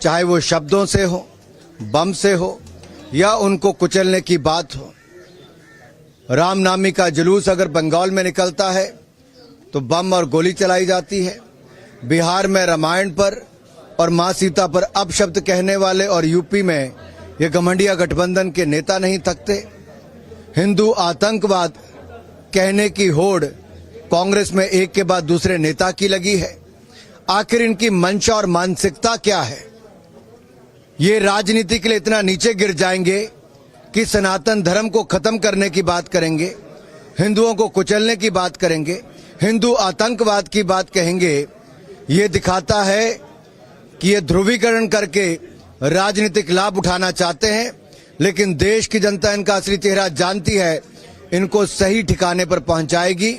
S3: चाहे वो शब्दों से हो, बम से हो या उनको कुचलने की बात हो. रामनामी का जुलूस अगर बंगाल में निकलता है तो बम और गोली चलाई जाती है. बिहार में रामायण पर और मां सीता पर अपशब्द कहने वाले और यूपी में ये घमंडिया गठबंधन के नेता नहीं थकते. हिंदू आतंकवाद कहने की होड़ कांग्रेस में एक के बाद दूसरे नेता की लगी है. आखिर इनकी मंशा और मानसिकता क्या है? ये राजनीति के लिए इतना नीचे गिर जाएंगे कि सनातन धर्म को खत्म करने की बात करेंगे, हिंदुओं को कुचलने की बात करेंगे, हिंदू आतंकवाद की बात कहेंगे. ये दिखाता है कि ये ध्रुवीकरण करके राजनीतिक लाभ उठाना चाहते हैं, लेकिन देश की जनता इनका असली चेहरा जानती है, इनको सही ठिकाने पर पहुंचाएगी.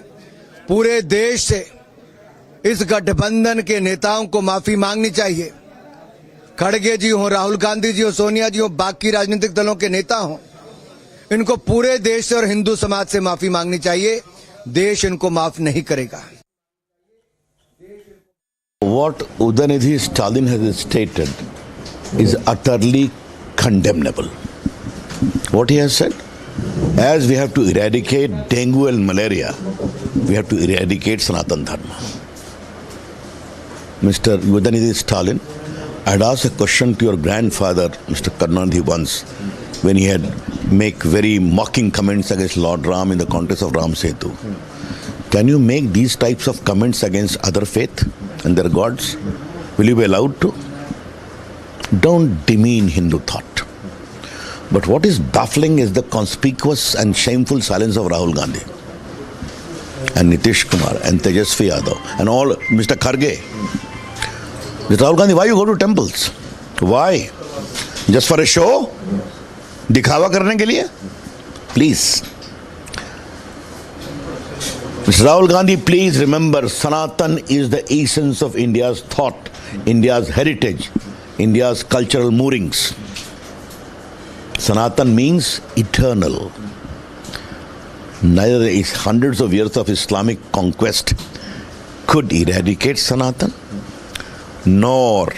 S3: पूरे देश से इस गठबंधन के नेताओं को माफी मांगनी चाहिए. खड़गे जी हो, राहुल गांधी जी हो, सोनिया जी हो, बाकी राजनीतिक दलों के नेता हो, इनको पूरे देश से और हिंदू समाज से माफी मांगनी चाहिए. देश इनको माफ नहीं करेगा.
S16: What Udhayanidhi Stalin has stated is utterly condemnable. What he has said, as we have to eradicate dengue and malaria, we have to eradicate Sanatan Dharma. Mr. Udhayanidhi Stalin, I had asked a question to your grandfather, Mr. Karnataka, once, when he had make very mocking comments against Lord Ram in the context of Ram Setu. Can you make these types of comments against other faith and their gods? Will you be allowed to? Don't demean Hindu thought. But what is baffling is the conspicuous and shameful silence of Rahul Gandhi and Nitish Kumar and Tejasvi Yadav and all, Mr. Kharge. Mr. Rahul Gandhi, why you go to temples? Why? Just for a show? दिखावा करने के लिए? Please. Mr. Rahul Gandhi, please remember, Sanatan is the essence of India's thought, India's heritage, India's cultural moorings. Sanatan means eternal. Neither the hundreds of years of Islamic conquest could eradicate Sanatan, nor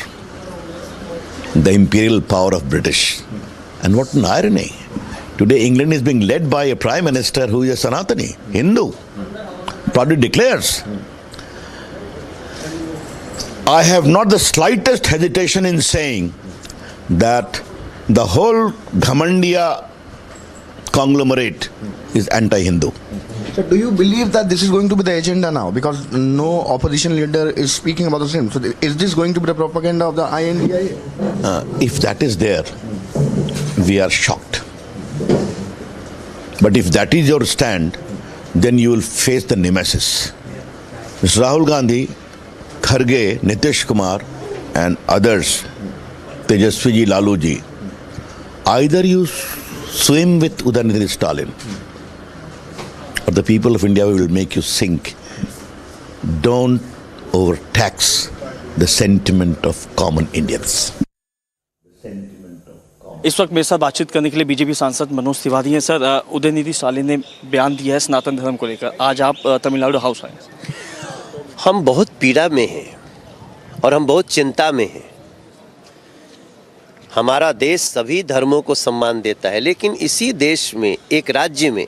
S16: the imperial power of British. And what an irony. Today England is being led by a Prime Minister who is a Sanatani, Hindu. Proudly declares. I have not the slightest hesitation in saying that the whole Ghamandiya conglomerate is anti-Hindu.
S6: So do you believe that this is going to be the agenda now? Because no opposition leader is speaking about the same. So is this going to be the propaganda of the INDIA?
S16: If that is there, we are shocked. But if that is your stand, then you will face the nemesis. Mr. Rahul Gandhi, Kharge, Nitish Kumar and others, Tejasvi ji, Lalu ji, either you swim with Udhayanidhi Stalin or the people of India will make you sink. Don't overtax the sentiment of common Indians.
S17: इस वक्त मेरे साथ बातचीत करने के लिए BJP सांसद मनोज तिवारी हैं। सर, उदयनिधि स्टालिन ने बयान दिया है सनातन धर्म को लेकर। आज आप तमिलनाडु हाउस आए।
S18: हम बहुत पीड़ा में हैं और हम बहुत चिंता में हैं। हमारा देश सभी धर्मों को सम्मान देता है, लेकिन इसी देश में एक राज्य में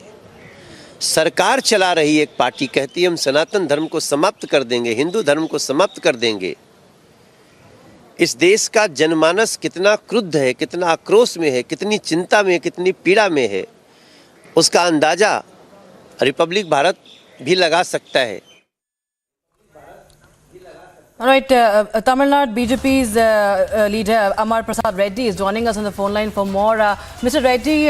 S18: सरकार चला रही एक पार्टी कहती है हम सनातन धर्म को समाप्त कर देंगे, हिंदू धर्म को समाप्त कर देंगे। इस देश का जनमानस कितना क्रुद्ध है, कितना आक्रोश में है, कितनी चिंता में है, कितनी पीड़ा में है, उसका अंदाजा रिपब्लिक भारत भी लगा सकता है।
S15: All right, Tamil Nadu BJP's leader Amar Prasad Reddy is joining us on the phone line for more. Mr. Reddy,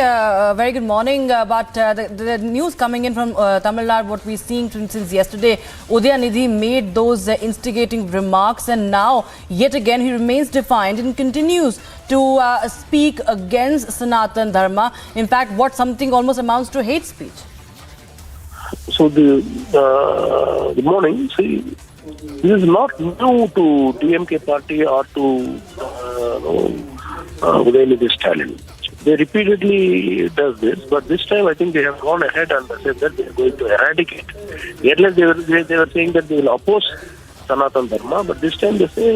S15: very good morning. But the news coming in from Tamil Nadu, what we're seeing since yesterday, Udhayanidhi made those instigating remarks, and now yet again he remains defiant and continues to speak against Sanatan Dharma. In fact, what something almost amounts to hate speech.
S19: So good morning. See, this is not new to DMK party or to Udhayanidhi Stalin. They repeatedly does this, but this time I think they have gone ahead and said that they are going to eradicate. Earlier they were saying that they will oppose Sanatan Dharma, but this time they say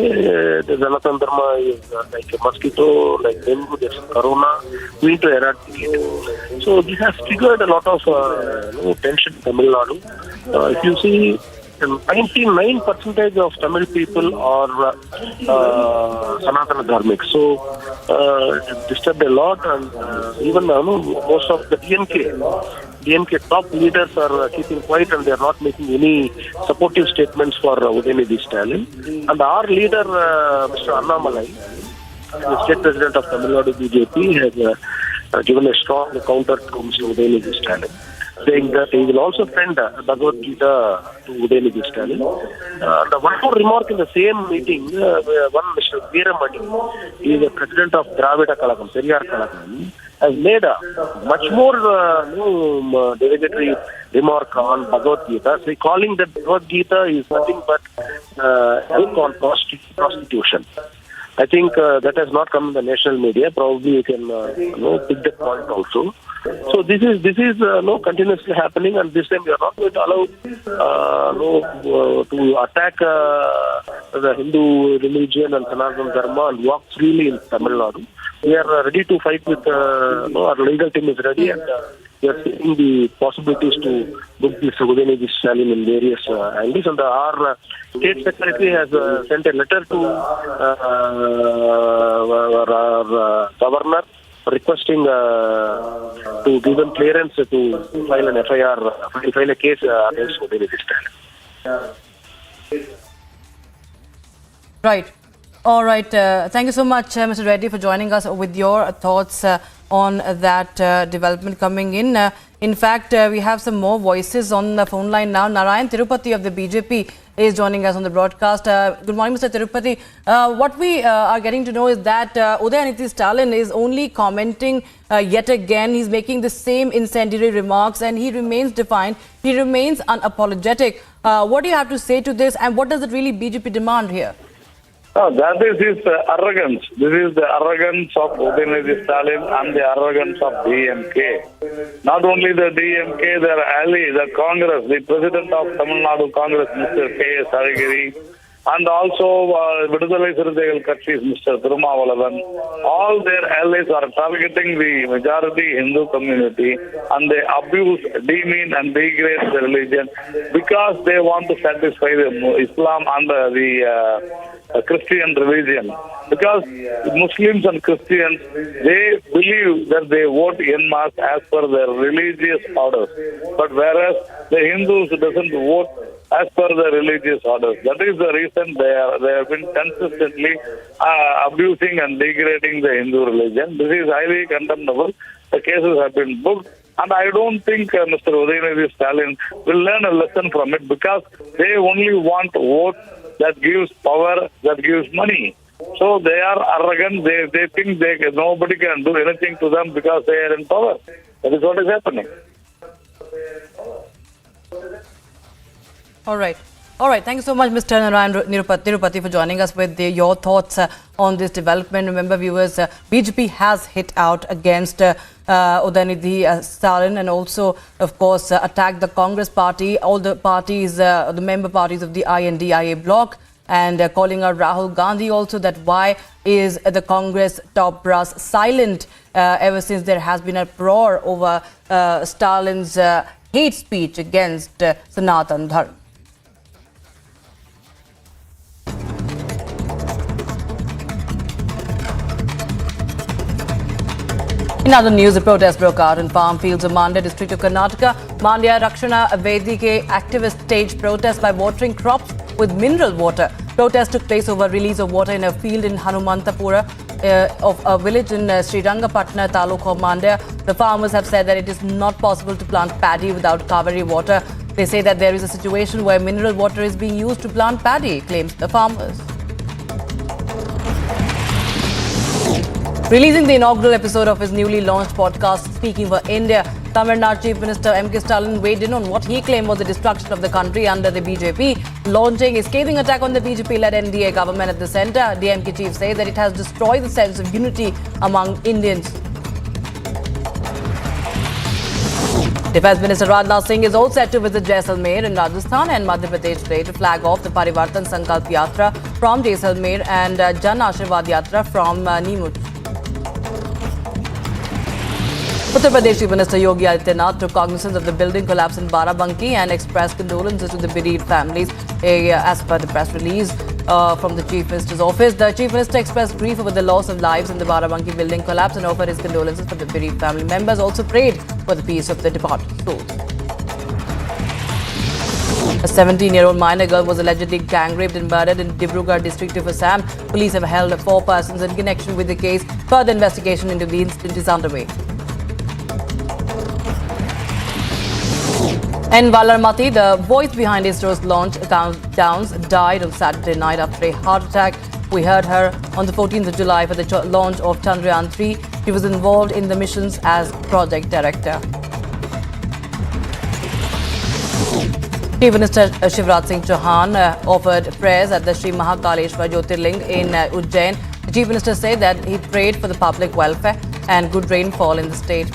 S19: the Sanatan Dharma is like a mosquito, like dengue, there's corona, we need to eradicate it. So this has triggered a lot of tension in Tamil Nadu. If you see, 99% of Tamil people are Sanatana Dharmic. So it disturbed a lot, and even most of the DMK top leaders are keeping quiet and they are not making any supportive statements for Udhayanidhi Stalin. And our leader, Mr. Annamalai, the state president of Tamil Nadu BJP, has given a strong counter to Mr. Udhayanidhi Stalin, saying that he will also send Bhagavad Gita to Udhayanidhi Stalin. And one more remark in the same meeting, one Mr. Veeramani, he is the president of Dravida Kalagam, Periyar Kalagam, has made a much more derogatory remark on Bhagavad Gita, so calling that Bhagavad Gita is nothing but help on prostitution. I think that has not come in the national media. Probably you can pick that point also. So this is continuously happening, and this time we are not going to allow to attack the Hindu religion and Sanatana Dharma and walk freely in Tamil Nadu. We are ready to fight with our legal team is ready, and we are seeing the possibilities to book this Udhayanidhi Stalin in various angles. And our state secretary has sent a letter to our governor requesting to give them clearance to file an FIR, file a case against Udhayanidhi Stalin.
S15: Right. All right. Thank you so much, Mr. Reddy, for joining us with your thoughts on that development coming in. In fact, we have some more voices on the phone line now. Narayan Tirupati of the BJP is joining us on the broadcast. Good morning, Mr. Tirupati. What we are getting to know is that Udhayanidhi Stalin is only commenting yet again. He's making the same incendiary remarks and he remains defiant. He remains unapologetic. What do you have to say to this, and what does it really BJP demand here?
S20: That is his arrogance. This is the arrogance of Udhayanidhi Stalin and the arrogance of DMK. Not only the DMK, their ally, the Congress, the president of Tamil Nadu Congress, Mr. K.S. Arigiri, and also Vidudalai Siruthaigal Katchis, Mr. Thirumavalavan. All their allies are targeting the majority Hindu community, and they abuse, demean and degrade the religion because they want to satisfy the Islam and the Christian religion. Because Muslims and Christians, they believe that they vote en masse as per their religious orders. But whereas the Hindus doesn't vote as per the religious orders. That is the reason they have been consistently abusing and degrading the Hindu religion. This is highly condemnable. The cases have been booked. And I don't think Mr. Udhayanidhi Stalin will learn a lesson from it, because they only want vote that gives power, that gives money. So they are arrogant. They think nobody can do anything to them because they are in power. That is what is happening.
S15: All right. All right, thank you so much, Mr. Narayan Nirupati, for joining us with your thoughts on this development. Remember, viewers, BJP has hit out against Udhayanidhi Stalin and also, of course, attacked the Congress party, all the parties, the member parties of the INDIA bloc, and calling out Rahul Gandhi also that why is the Congress top brass silent ever since there has been a uproar over Stalin's hate speech against Sanatan Dharma. In other news, a protest broke out in farm fields of Mandya district of Karnataka. Mandya Rakshana Vedike activists staged protests by watering crops with mineral water. Protest took place over release of water in a field in Hanumantapura of a village in Srirangapatna Taluk of Mandya. The farmers have said that it is not possible to plant paddy without Kaveri water. They say that there is a situation where mineral water is being used to plant paddy, claims the farmers. Releasing the inaugural episode of his newly launched podcast, Speaking for India, Tamil Nadu Chief Minister M.K. Stalin weighed in on what he claimed was the destruction of the country under the BJP, launching a scathing attack on the BJP-led NDA government at the centre. DMK chief says that it has destroyed the sense of unity among Indians. Defence Minister Rajnath Singh is all set to visit Jaisalmer in Rajasthan and Madhya Pradesh today to flag off the Parivartan Sankalp Yatra from Jaisalmer and Jan Ashirwad Yatra from Nimut. Uttar Pradesh Chief Minister Yogi Adityanath took cognizance of the building collapse in Barabanki and expressed condolences to the bereaved families. As per the press release from the Chief Minister's office, the Chief Minister expressed grief over the loss of lives in the Barabanki building collapse and offered his condolences for the bereaved family members. Also prayed for the peace of the departed souls. A 17-year-old minor girl was allegedly gang-raped and murdered in Dibrugarh district of Assam. Police have held 4 persons in connection with the case. Further investigation into the incident is underway. In Valarmati, the voice behind ISRO's launch countdowns died on Saturday night after a heart attack. We heard her on the 14th of July for the launch of Chandrayaan 3. She was involved in the missions as project director. Chief Minister Shivraj Singh Chauhan offered prayers at the Sri Mahakaleshwar Jyotirling in Ujjain. The Chief Minister said that he prayed for the public welfare and good rainfall in the state.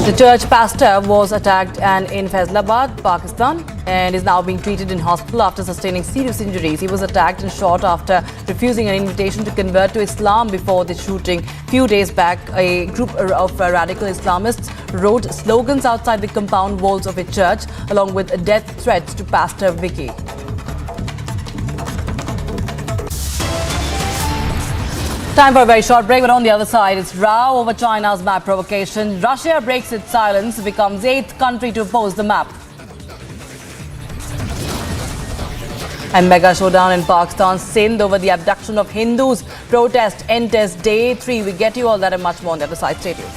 S15: The church pastor was attacked in Faisalabad, Pakistan, and is now being treated in hospital after sustaining serious injuries. He was attacked and shot after refusing an invitation to convert to Islam before the shooting. Few days back, a group of radical Islamists wrote slogans outside the compound walls of a church, along with death threats to Pastor Vicky. Time for a very short break, but on the other side, it's row over China's map provocation. Russia breaks its silence, becomes 8th country to oppose the map. And mega showdown in Pakistan, Sindh over the abduction of Hindus. Protest enters day 3. We get you all that and much more on the other side. Stay tuned.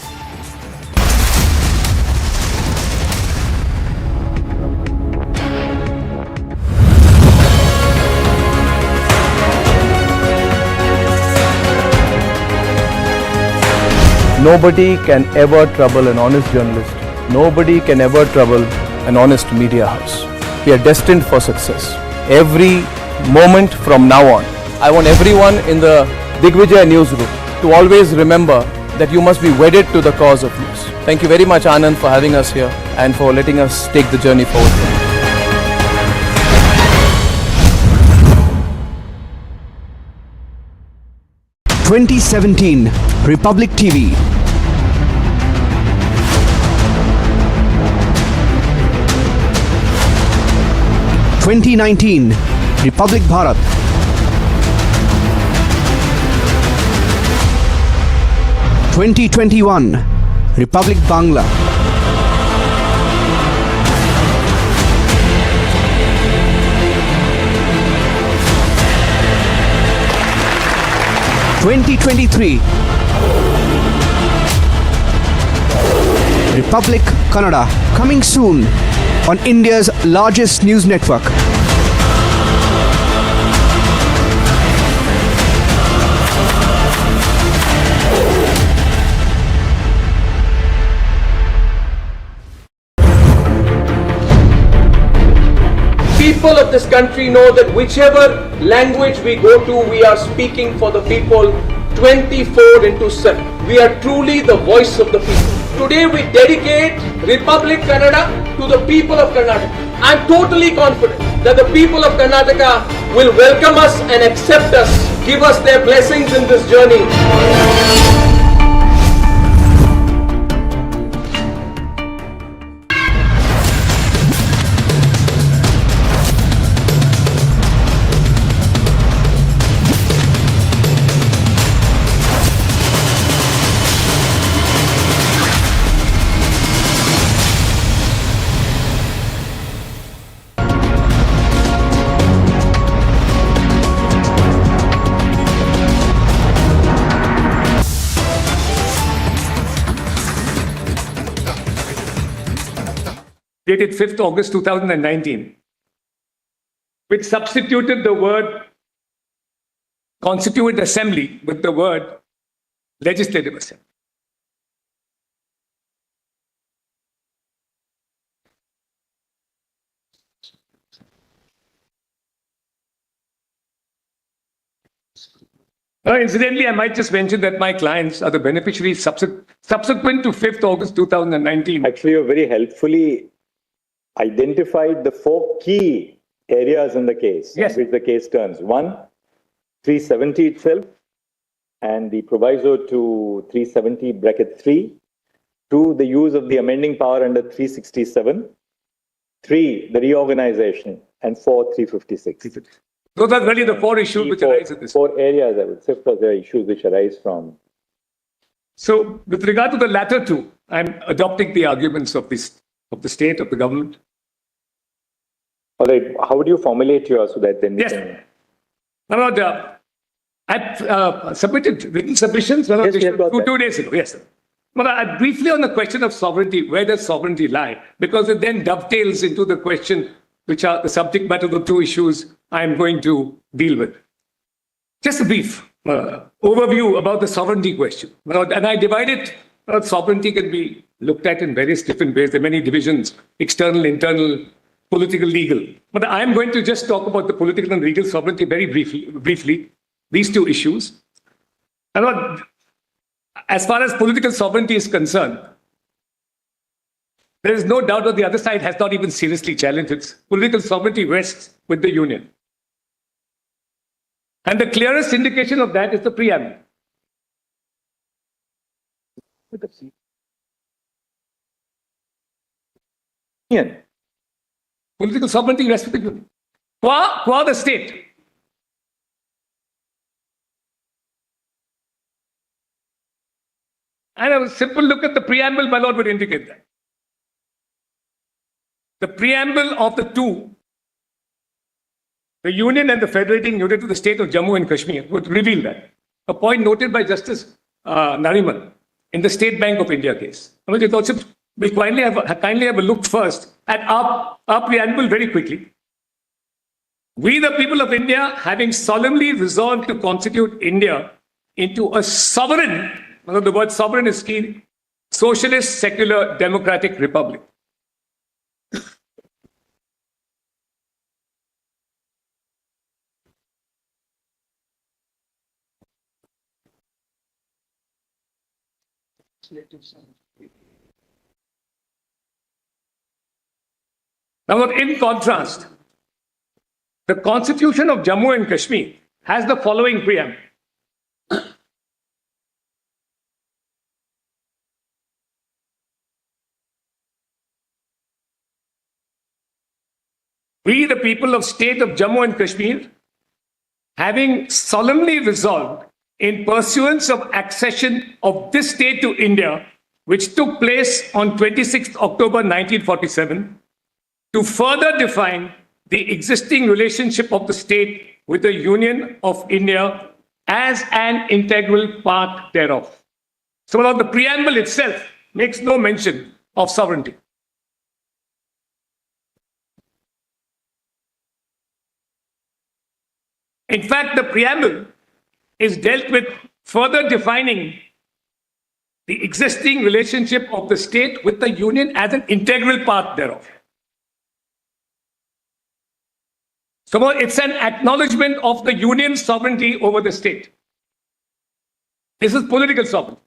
S5: Nobody can ever trouble an honest journalist. Nobody can ever trouble an honest media house. We are destined for success. Every moment from now on, I want everyone in the Digvijay newsroom to always remember that you must be wedded to the cause of news. Thank you very much, Anand, for having us here and for letting us take the journey forward.
S21: 2017 Republic TV. 2019 Republic Bharat. 2021 Republic Bangla. 2023 Republic Kannada, coming soon on India's largest news network.
S4: people of this country know that whichever language we go to, we are speaking for the people 24/7. We are truly the voice of the people. Today we dedicate Republic Kannada to the people of Karnataka. I am totally confident that the people of Karnataka will welcome us and accept us, give us their blessings in this journey.
S2: Dated 5th August 2019, which substituted the word Constituent Assembly with the word Legislative Assembly. Incidentally, I might just mention that my clients are the beneficiaries subsequent to 5th August 2019.
S22: Actually, you very helpfully identified the 4 key areas in the case,
S2: yes,
S22: which the case turns. 1, 370 itself, and the proviso to 370(3). 2, the use of the amending power under 367. 3, the reorganization. And 4, 356.
S2: Those are really the 4 issues which arise in this.
S22: 4 areas, I would say, for the issues which arise from.
S2: So, with regard to the latter 2, I'm adopting the arguments of the state, of the government.
S22: All right. How would you formulate yours so that then we
S2: yes.
S22: can...
S2: I've submitted written submissions 2 days ago. Yes. But briefly on the question of sovereignty, where does sovereignty lie? Because it then dovetails into the question, which are the subject matter of the 2 issues I'm going to deal with. Just a brief overview about the sovereignty question. And I divide it. Sovereignty can be looked at in various different ways. There are many divisions: external, internal, political, legal. But I'm going to just talk about the political and legal sovereignty very briefly, these 2 issues. And as far as political sovereignty is concerned, there is no doubt that the other side has not even seriously challenged it. Political sovereignty rests with the Union. And the clearest indication of that is the preamble. Union. Political sovereignty rests with the Union. Qua the state. And a simple look at the preamble, my lord, would indicate that. The preamble of the 2, the Union and the federating unit of the state of Jammu and Kashmir, would reveal that. A point noted by Justice Nariman in the State Bank of India case. I mean, we'll kindly have a look first at our preamble very quickly. We, the people of India, having solemnly resolved to constitute India into a sovereign, the word sovereign is key, socialist, secular, democratic republic. Now, in contrast, the Constitution of Jammu and Kashmir has the following preamble. We, the people of state of Jammu and Kashmir, having solemnly resolved in pursuance of accession of this state to India, which took place on 26th October 1947, to further define the existing relationship of the state with the Union of India as an integral part thereof. So now the preamble itself makes no mention of sovereignty. In fact, the preamble is dealt with further defining the existing relationship of the state with the Union as an integral part thereof. So it's an acknowledgement of the union's sovereignty over the state. This is political sovereignty.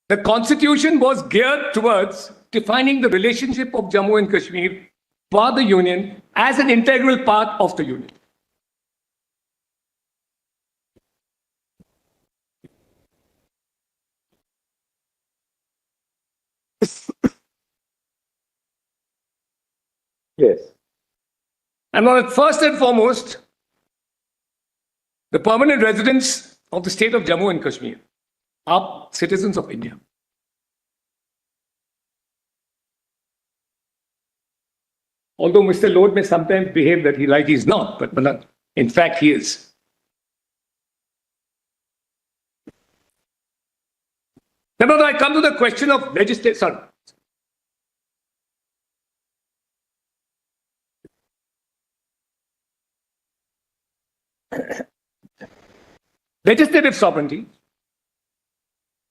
S2: The constitution was geared towards defining the relationship of Jammu and Kashmir for the union as an integral part of the union.
S22: Yes.
S2: And first and foremost, the permanent residents of the state of Jammu and Kashmir are citizens of India. Although Mr. Lord may sometimes behave that he's not, but in fact he is. Now I come to the question of legislation. Legislative sovereignty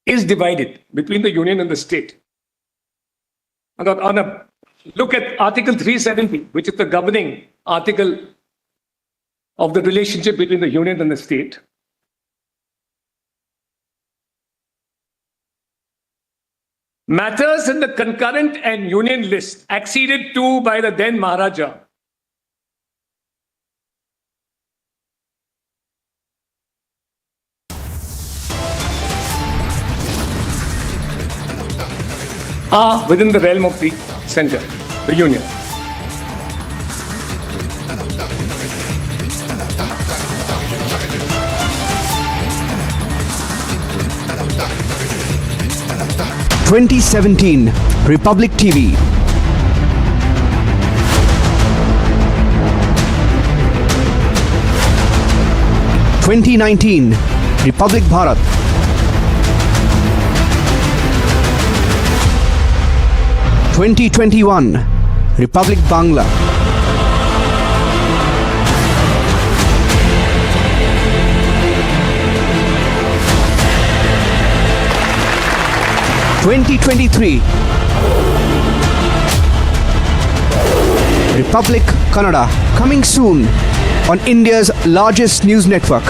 S2: is divided between the union and the state. On a look at Article 370, which is the governing article of the relationship between the union and the state. Matters in the concurrent and union list acceded to by the then Maharaja are within the realm of the center, the union.
S21: (2017) Republic TV. (2019) Republic Bharat. 2021 Republic Bangla. 2023 Republic Kannada, coming soon on India's largest news network.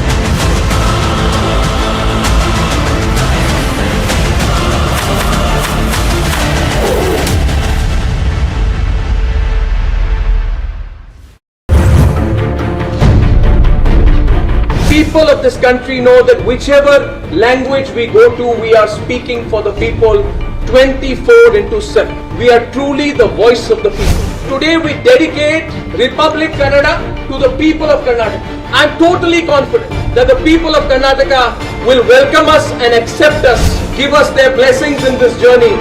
S4: People of this country know that whichever language we go to, we are speaking for the people 24/7. We are truly the voice of the people. Today we dedicate Republic Kannada to the people of Karnataka. I am totally confident that the people of Karnataka will welcome us and accept us, give us their blessings in this journey.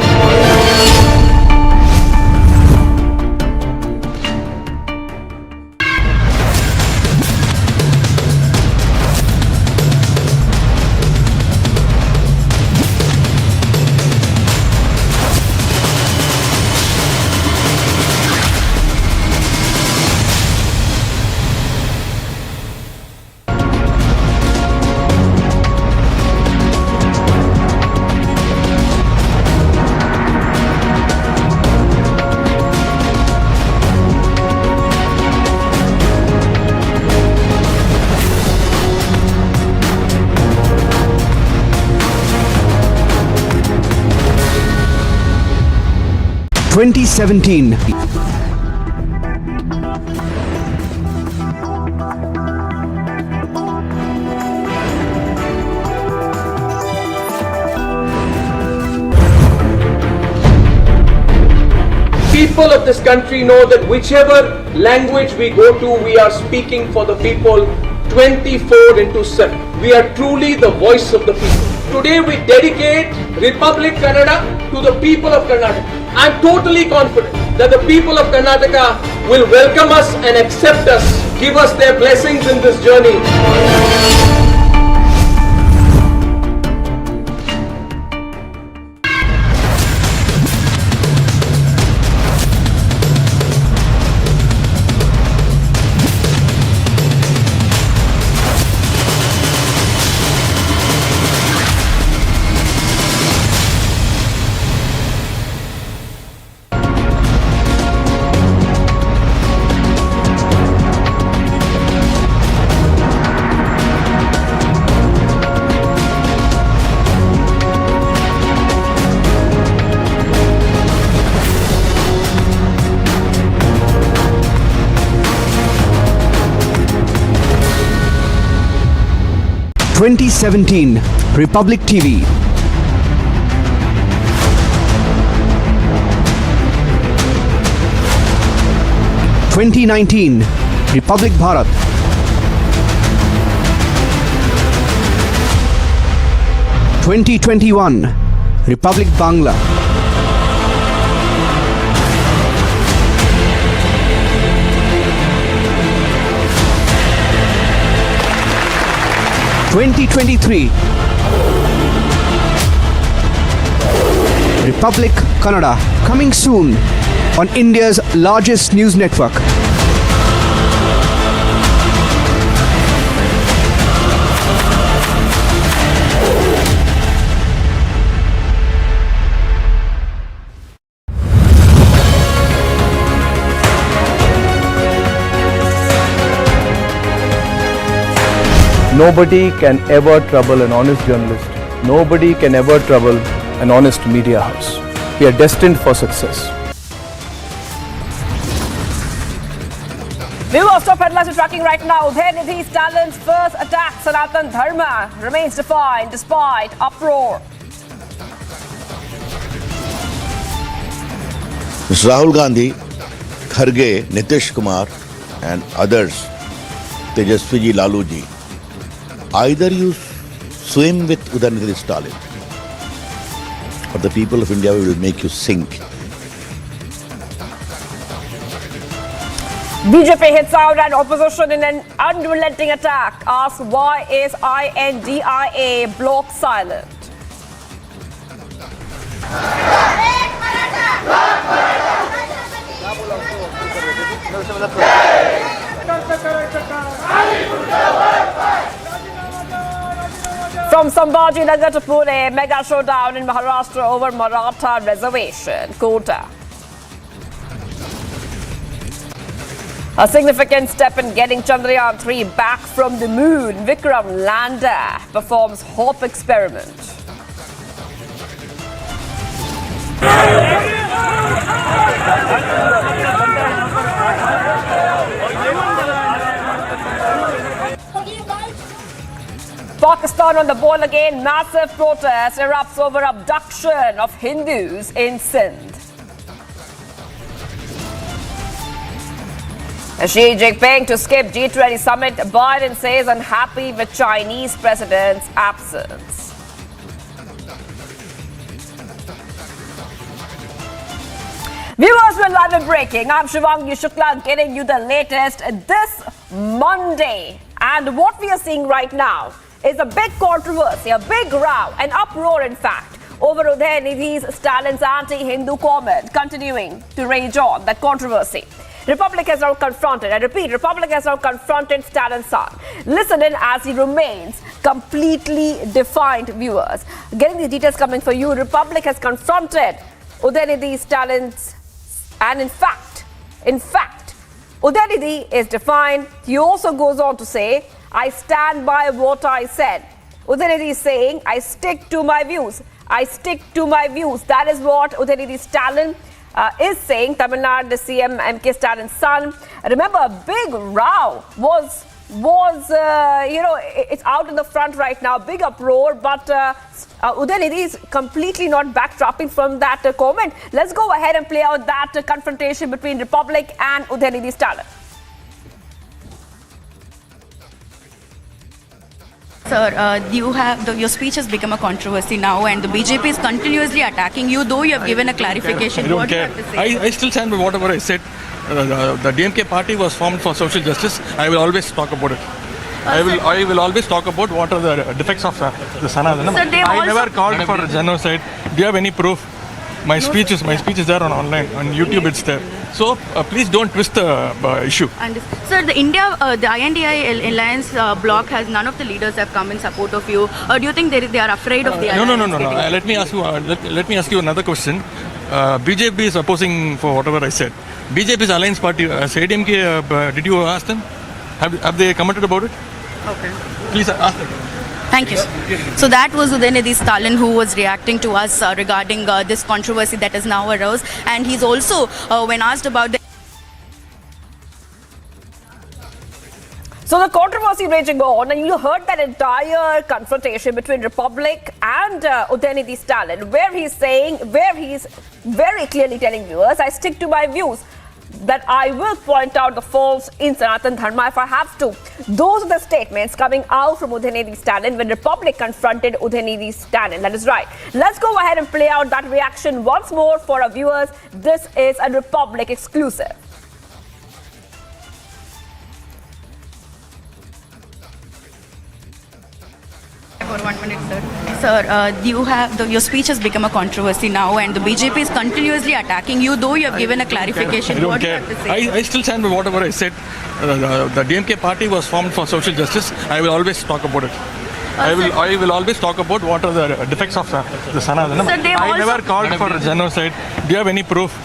S21: 2017
S4: People of this country know that whichever language we go to, we are speaking for the people 24/7. We are truly the voice of the people. Today we dedicate Republic Kannada to the people of Karnataka. I am totally confident that the people of Karnataka will welcome us and accept us, give us their blessings in this journey.
S21: 2017 Republic TV. 2019 Republic Bharat. 2021 Republic Bangla. 2023 Republic Kannada, coming soon on India's largest news network.
S5: Nobody can ever trouble an honest journalist. Nobody can ever trouble an honest media house. We are destined for success.
S7: Viewers, top headlines are tracking right now. Udhayanidhi Stalin's first attack, Sanatan Dharma, remains defiant despite uproar.
S16: Mr. Rahul Gandhi, Kharge, Nitish Kumar and others, Tejaswiji Laluji, either you swim with Udhayanidhi Stalin or the people of India will make you sink.
S7: BJP hits out at opposition in an unrelenting attack. Asks why is INDIA block silent? From Sambhaji Nagar to Pune, mega showdown in Maharashtra over Maratha reservation, quota. A significant step in getting Chandrayaan 3 back from the moon. Vikram Lander performs hop experiment. Pakistan on the ball again. Massive protest erupts over abduction of Hindus in Sindh. Xi Jinping to skip G20 summit. Biden says unhappy with Chinese president's absence. Viewers, we're live and breaking. I'm Shivangi Shukla getting you the latest this Monday. And what we are seeing right now is a big controversy, a big row, an uproar in fact, over Udhayanidhi's Stalin's anti-Hindu comment continuing to rage on, that controversy. Republic has now confronted, I repeat, Republic has now confronted Stalin's son. Listen in as he remains completely defiant, viewers. Getting the details coming for you, Republic has confronted Udhayanidhi Stalin's, and in fact, Udhayanidhi is defiant. He also goes on to say, I stand by what I said. Udhayanidhi is saying, I stick to my views. I stick to my views. That is what Udhayanidhi Stalin is saying. Tamil Nadu CM MK Stalin's son. Remember, a big row was it's out in the front right now. Big uproar, but Udhayanidhi is completely not backtrapping from that comment. Let's go ahead and play out that confrontation between Republic and Udhayanidhi Stalin.
S10: Sir, your speech has become a controversy now, and the BJP is continuously attacking you, though you have given a clarification.
S1: I don't care. I still stand by whatever I said. The DMK party was formed for social justice. I will always talk about it. I will always talk about what are the defects of the Sanatana Dharma. I never called for genocide. Do you have any proof? My speech is there on online, on YouTube it's there. So please don't twist the issue.
S10: And sir, the INDI alliance bloc has none of the leaders have come in support of you. Or do you think they are afraid of the alliance?
S1: No. Let me ask you another question. BJP is opposing for whatever I said. BJP's alliance party, ADMK, did you ask them? Have they commented about it?
S10: Okay.
S1: Please ask them.
S10: Thank you. So that was Udhayanidhi Stalin who was reacting to us regarding this controversy that has now arose. And he's also, when asked about the
S7: So the controversy raging on, and you heard that entire confrontation between Republic and Udhayanidhi Stalin, where he's very clearly telling viewers, I stick to my views, that I will point out the faults in Sanatan Dharma if I have to. Those are the statements coming out from Udhayanidhi Stalin when Republic confronted Udhayanidhi Stalin. That is right. Let's go ahead and play out that reaction once more for our viewers. This is a Republic exclusive.
S10: For 1 minute, sir. Sir, you have your speech has become a controversy now, and the BJP is continuously attacking you. Though you have given a clarification,
S1: I don't
S10: what
S1: care.
S10: do you have to say?
S1: I still stand by whatever I said. The DMK party was formed for social justice. I will always talk about it. I will always talk about what are the defects of the Sanatana. I never called for genocide. Do you have any proof?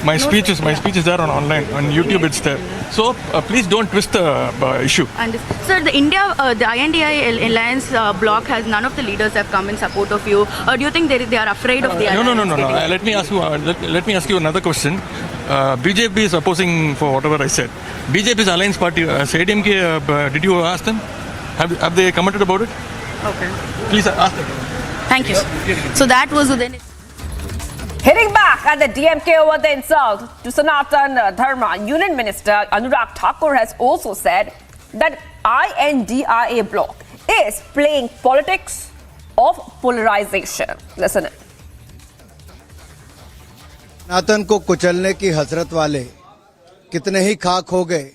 S1: My speech is there on online on YouTube. It's there. So please don't twist the issue.
S10: And sir, the INDI alliance bloc has none of the leaders have come in support of you. Do you think they are afraid of the alliance?
S1: No. Let me ask you another question. BJP is opposing for whatever I said. BJP's alliance party, ADMK, did you ask them? Have they commented about it?
S10: Okay.
S1: Please ask them.
S10: Thank you. So that was then.
S7: Hitting back at the DMK over the insult to Sanatan Dharma, Union Minister Anurag Thakur has also said that INDIA bloc is playing politics of polarization. Listen in.
S3: सनातन को कुचलने की हसरत वाले कितने ही खाक हो गए,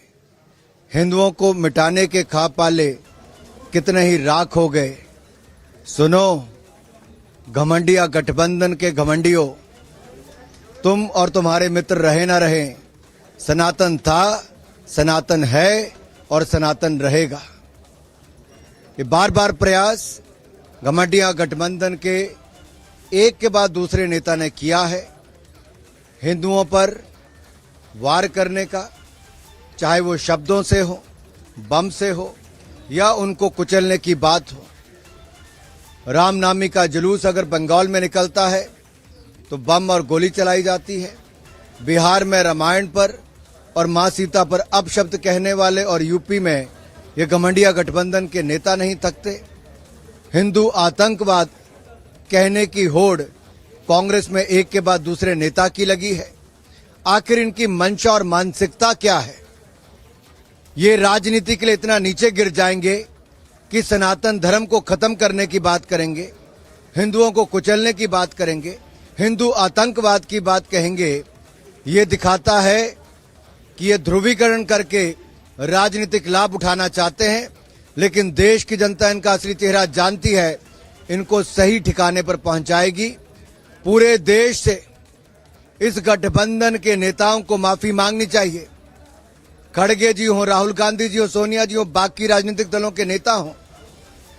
S3: हिंदुओं को मिटाने के ख्वाब पाले कितने ही राख हो गए। सुनो घमंडिया गठबंधन के घमंडियों, तुम और तुम्हारे मित्र रहे ना रहे, सनातन था, सनातन है और सनातन रहेगा। ये बार बार प्रयास घमंडिया गठबंधन के एक के बाद दूसरे नेता ने किया है हिंदुओं पर वार करने का, चाहे वो शब्दों से हो, बम से हो या उनको कुचलने की बात हो। रामनामी का जुलूस अगर बंगाल में निकलता है तो बम और गोली चलाई जाती है। बिहार में रामायण पर और मां सीता पर अपशब्द कहने वाले और यूपी में ये घमंडिया गठबंधन के नेता नहीं थकते। हिंदू आतंकवाद कहने की होड़ कांग्रेस में एक के बाद दूसरे नेता की लगी है। आखिर इनकी मंशा और मानसिकता क्या है? ये राजनीति के लिए इतना नीचे गिर जाएंगे कि सनातन धर्म को खत्म करने की बात करेंगे, हिंदुओं को कुचलने की बात करेंगे, हिंदू आतंकवाद की बात कहेंगे। ये दिखाता है कि ये ध्रुवीकरण करके राजनीतिक लाभ उठाना चाहते हैं, लेकिन देश की जनता इनका असली चेहरा जानती है, इनको सही ठिकाने पर पहुंचाएगी। पूरे देश से इस गठबंधन के नेताओं को माफी मांगनी चाहिए। खड़गे जी हो, राहुल गांधी जी हो, सोनिया जी हो, बाकी राजनीतिक दलों के नेता हो,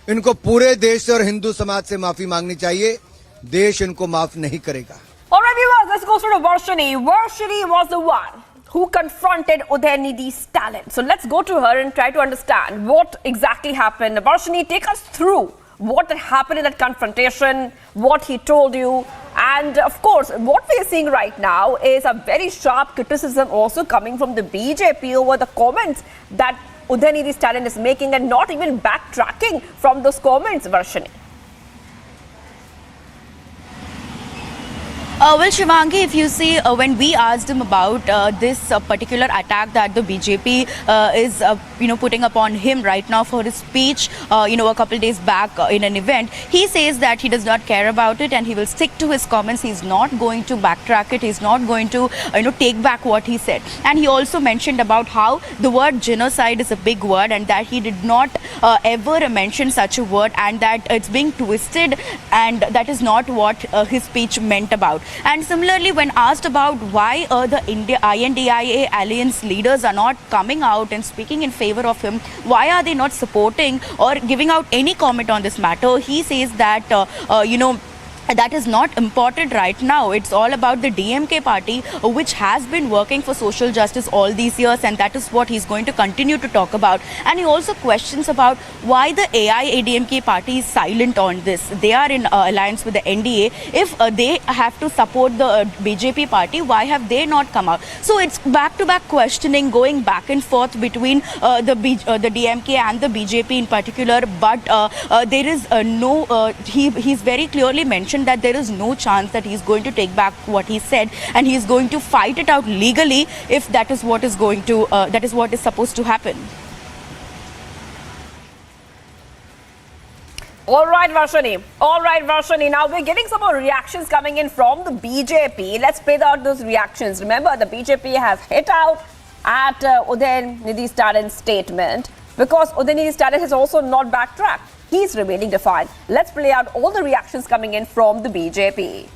S3: इनको पूरे देश से और हिंदू समाज से माफी मांगनी चाहिए। देश इनको माफ नहीं करेगा।
S7: All right, viewers, let's go to Varshini. Varshini was the one who confronted Udhayanidhi Stalin. So let's go to her and try to understand what exactly happened. Varshini, take us through what happened in that confrontation, what he told you, and of course, what we are seeing right now is a very sharp criticism also coming from the BJP over the comments that Udhayanidhi Stalin is making and not even backtracking from those comments, Varshini.
S10: Well, Shivangi, if you see, when we asked him about this particular attack that the BJP is, putting upon him right now for his speech, a couple days back in an event, he says that he does not care about it and he will stick to his comments. He's not going to backtrack it. He's not going to, take back what he said. And he also mentioned about how the word genocide is a big word and that he did not ever mention such a word and that it's being twisted and that is not what his speech meant about. And similarly, when asked about why the INDIA alliance leaders are not coming out and speaking in favor of him, why are they not supporting or giving out any comment on this matter, he says that, that is not important right now. It's all about the DMK party, which has been working for social justice all these years, and that is what he's going to continue to talk about. And he also questions about why the AIADMK party is silent on this. They are in alliance with the NDA. If they have to support the BJP party, why have they not come out? So it's back-to-back questioning, going back and forth between the DMK and the BJP in particular. But there is he's very clearly mentioned that there is no chance that he's going to take back what he said, and he's going to fight it out legally if that is what is going to that is what is supposed to happen.
S7: All right, Varshini. All right, Varshini. Now we're getting some more reactions coming in from the BJP. Let's play out those reactions. Remember, the BJP has hit out at Udhayanidhi Stalin's statement because Udhayanidhi Stalin has also not backtracked. He's remaining defiant. Let's play out all the reactions coming in from the BJP.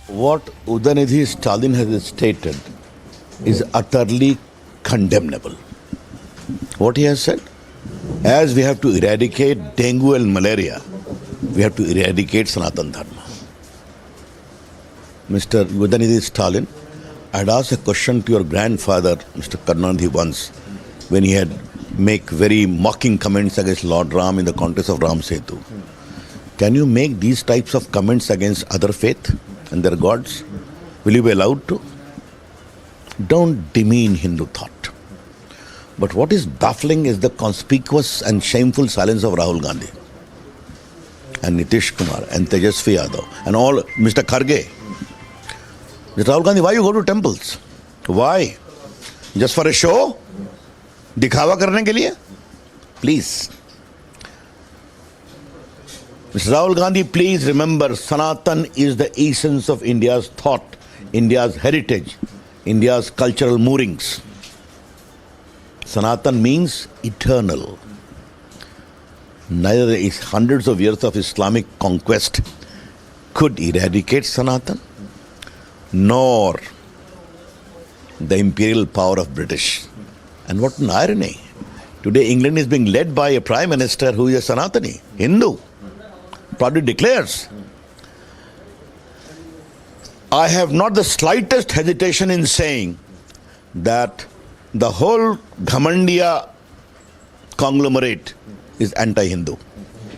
S16: What Udhayanidhi Stalin has stated is utterly condemnable. What he has said, as we have to eradicate dengue and malaria, we have to eradicate Sanatan Dharma. Mr. Udhayanidhi Stalin, I had asked a question to your grandfather, Mr. Karnataka, once, when he had make very mocking comments against Lord Ram in the context of Ram Setu. Can you make these types of comments against other faith and their gods? Will you be allowed to? Don't demean Hindu thought. But what is baffling is the conspicuous and shameful silence of Rahul Gandhi and Nitish Kumar and Tejasvi Yadav and all, Mr. Kharge. Mr. Rahul Gandhi, why you go to temples? Why? Just for a show? दिखावा करने के लिए? Please. Mr. Rahul Gandhi, please remember, Sanatan is the essence of India's thought, India's heritage, India's cultural moorings. Sanatan means eternal. Neither the hundreds of years of Islamic conquest could eradicate Sanatan, nor the imperial power of British. And what an irony. Today England is being led by a Prime Minister who is a Sanatani, Hindu. Proudly declares. I have not the slightest hesitation in saying that the whole Ghamandiya conglomerate is anti-Hindu.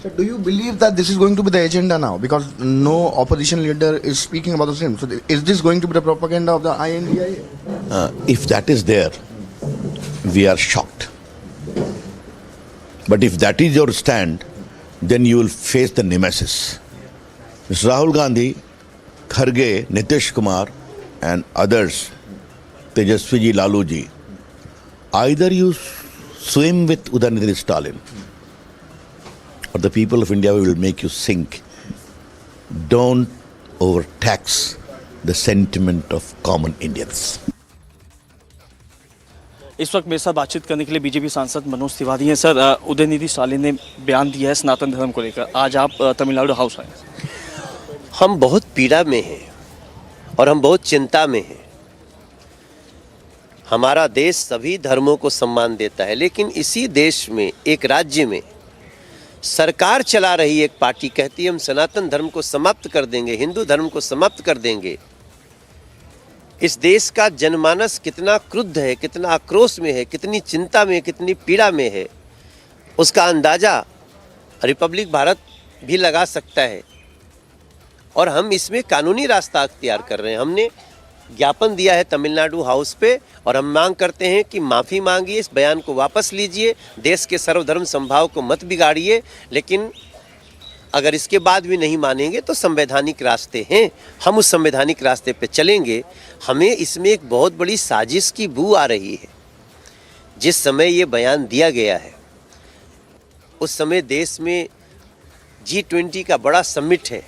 S6: So do you believe that this is going to be the agenda now? Because no opposition leader is speaking about the same. So is this going to be the propaganda of the INDIA?
S16: If that is there, we are shocked. But if that is your stand, then you will face the nemesis. Mr. Rahul Gandhi, Kharge, Nitish Kumar and others, Tejasvi ji, Lalu ji, either you swim with Udhayanidhi Stalin or the people of India will make you sink. Don't overtax the sentiment of common Indians.
S17: इस वक्त मेरे साथ बातचीत करने के लिए BJP सांसद मनोज तिवारी हैं। सर, उदयनिधि स्टालिन ने बयान दिया है सनातन धर्म को लेकर। आज आप तमिलनाडु हाउस आए।
S18: हम बहुत पीड़ा में हैं और हम बहुत चिंता में हैं। हमारा देश सभी धर्मों को सम्मान देता है, लेकिन इसी देश में एक राज्य में सरकार चला रही एक पार्टी कहती है हम सनातन धर्म को समाप्त कर देंगे, हिंदू धर्म को समाप्त कर देंगे। इस देश का जनमानस कितना क्रुद्ध है, कितना आक्रोश में है, कितनी चिंता में, कितनी पीड़ा में है, उसका अंदाज़ा रिपब्लिक भारत भी लगा सकता है। और हम इसमें कानूनी रास्ता अख्तियार कर रहे हैं। हमने ज्ञापन दिया है तमिलनाडु हाउस पे और हम मांग करते हैं कि माफ़ी मांगिए, इस बयान को वापस लीजिए, देश के सर्वधर्म समभाव को मत बिगाड़िए। लेकिन अगर इसके बाद भी नहीं मानेंगे तो संवैधानिक रास्ते हैं, हम उस संवैधानिक रास्ते पे चलेंगे। हमें इसमें एक बहुत बड़ी साजिश की बू आ रही है। जिस समय ये बयान दिया गया है उस समय देश में G20 का बड़ा समिट है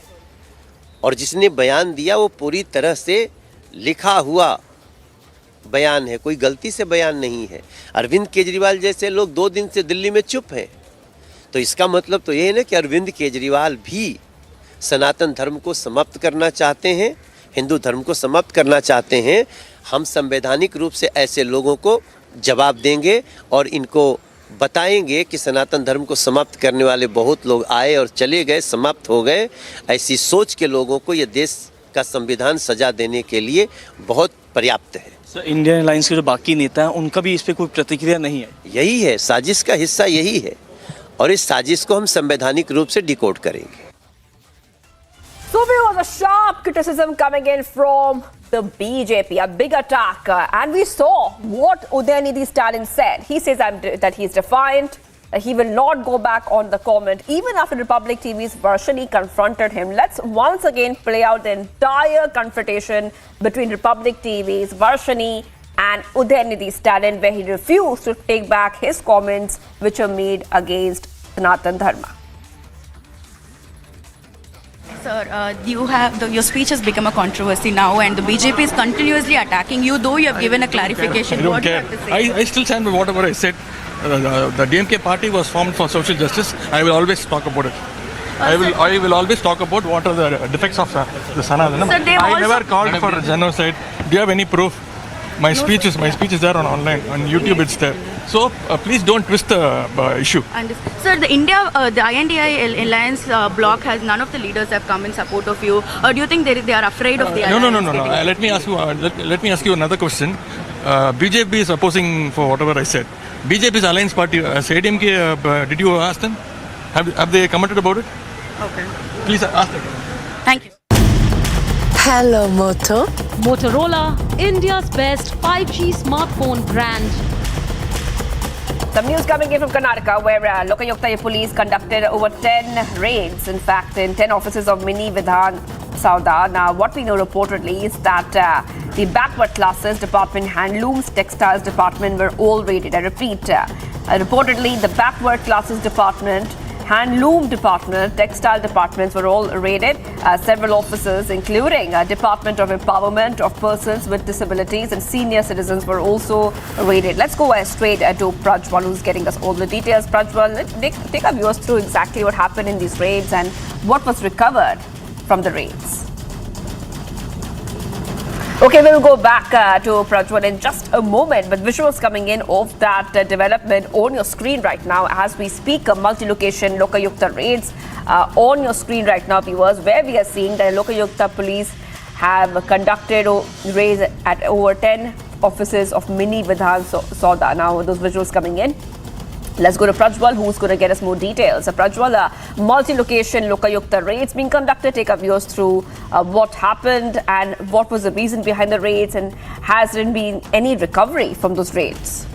S18: और जिसने बयान दिया वो पूरी तरह से लिखा हुआ बयान है, कोई गलती से बयान नहीं है। अरविंद केजरीवाल जैसे लोग 2 दिन से दिल्ली में चुप हैं, तो इसका मतलब तो ये है ना कि अरविंद केजरीवाल भी सनातन धर्म को समाप्त करना चाहते हैं, हिंदू धर्म को समाप्त करना चाहते हैं। हम संवैधानिक रूप से ऐसे लोगों को जवाब देंगे और इनको बताएंगे कि सनातन धर्म को समाप्त करने वाले बहुत लोग आए और चले गए, समाप्त हो गए। ऐसी सोच के लोगों को ये देश का संविधान सजा देने के लिए बहुत पर्याप्त है।
S17: सर, इंडियन अलायंस के जो बाकी नेता हैं उनका भी इस पर कोई प्रतिक्रिया नहीं है?
S18: यही है, साजिश का हिस्सा यही है और इस साजिश को हम संवैधानिक रूप से डिकोड करेंगे।
S7: So there was a sharp criticism coming in from the BJP, a big attack. And we saw what Udhayanidhi Stalin said. He says that he's defiant, that he will not go back on the comment. Even after Republic TV's Varshini confronted him. Let's once again play out the entire confrontation between Republic TV's Varshini and Udhayanidhi Stalin, where he refused to take back his comments which were made against Sanatan Dharma.
S10: Sir, your speech has become a controversy now, and the BJP is continuously attacking you, though you have given a clarification.
S1: I don't
S10: what do you
S1: care.
S10: have to say?
S1: I still stand by whatever I said. The DMK party was formed for social justice. I will always talk about it. I will always talk about what are the defects of the Sanatana. I never called for genocide. Do you have any proof? My speech is there on online, on YouTube it's there. So please don't twist the issue.
S10: Sir, the INDI alliance bloc has none of the leaders have come in support of you. Or do you think they are afraid of the alliance?
S1: No. Let me ask you another question. BJP is opposing for whatever I said. BJP's alliance party, ADMK, did you ask them? Have they commented about it?
S10: Okay.
S1: Please ask them.
S10: Thank you.
S14: Hello, Moto.
S9: Motorola, India's best 5G smartphone brand.
S7: Some news coming in from Karnataka, where Lokayukta police conducted over 10 raids, in fact, in 10 offices of Mini Vidhan Sauda. Now, what we know reportedly is that the backward classes department, handlooms, textiles department were all raided. I repeat, reportedly the backward classes department, handloom department, textile departments were all raided. Several offices, including Department of Empowerment of Persons with Disabilities and Senior Citizens, were also raided. Let's go straight to Prajwal, who's getting us all the details. Prajwal, let's take our viewers through exactly what happened in these raids and what was recovered from the raids. Okay, we'll go back to Prajwal in just a moment, but visuals coming in of that development on your screen right now as we speak. Multi-location Lokayukta raids on your screen right now, viewers, where we are seeing that Lokayukta police have conducted raids at over 10 offices of Mini Vidhan Sauda. Now, those visuals coming in. Let's go to Prajwal, who's going to get us more details. Prajwal, multi-location Lokayukta raids being conducted. Take our viewers through what happened and what was the reason behind the raids, and has there been any recovery from those raids?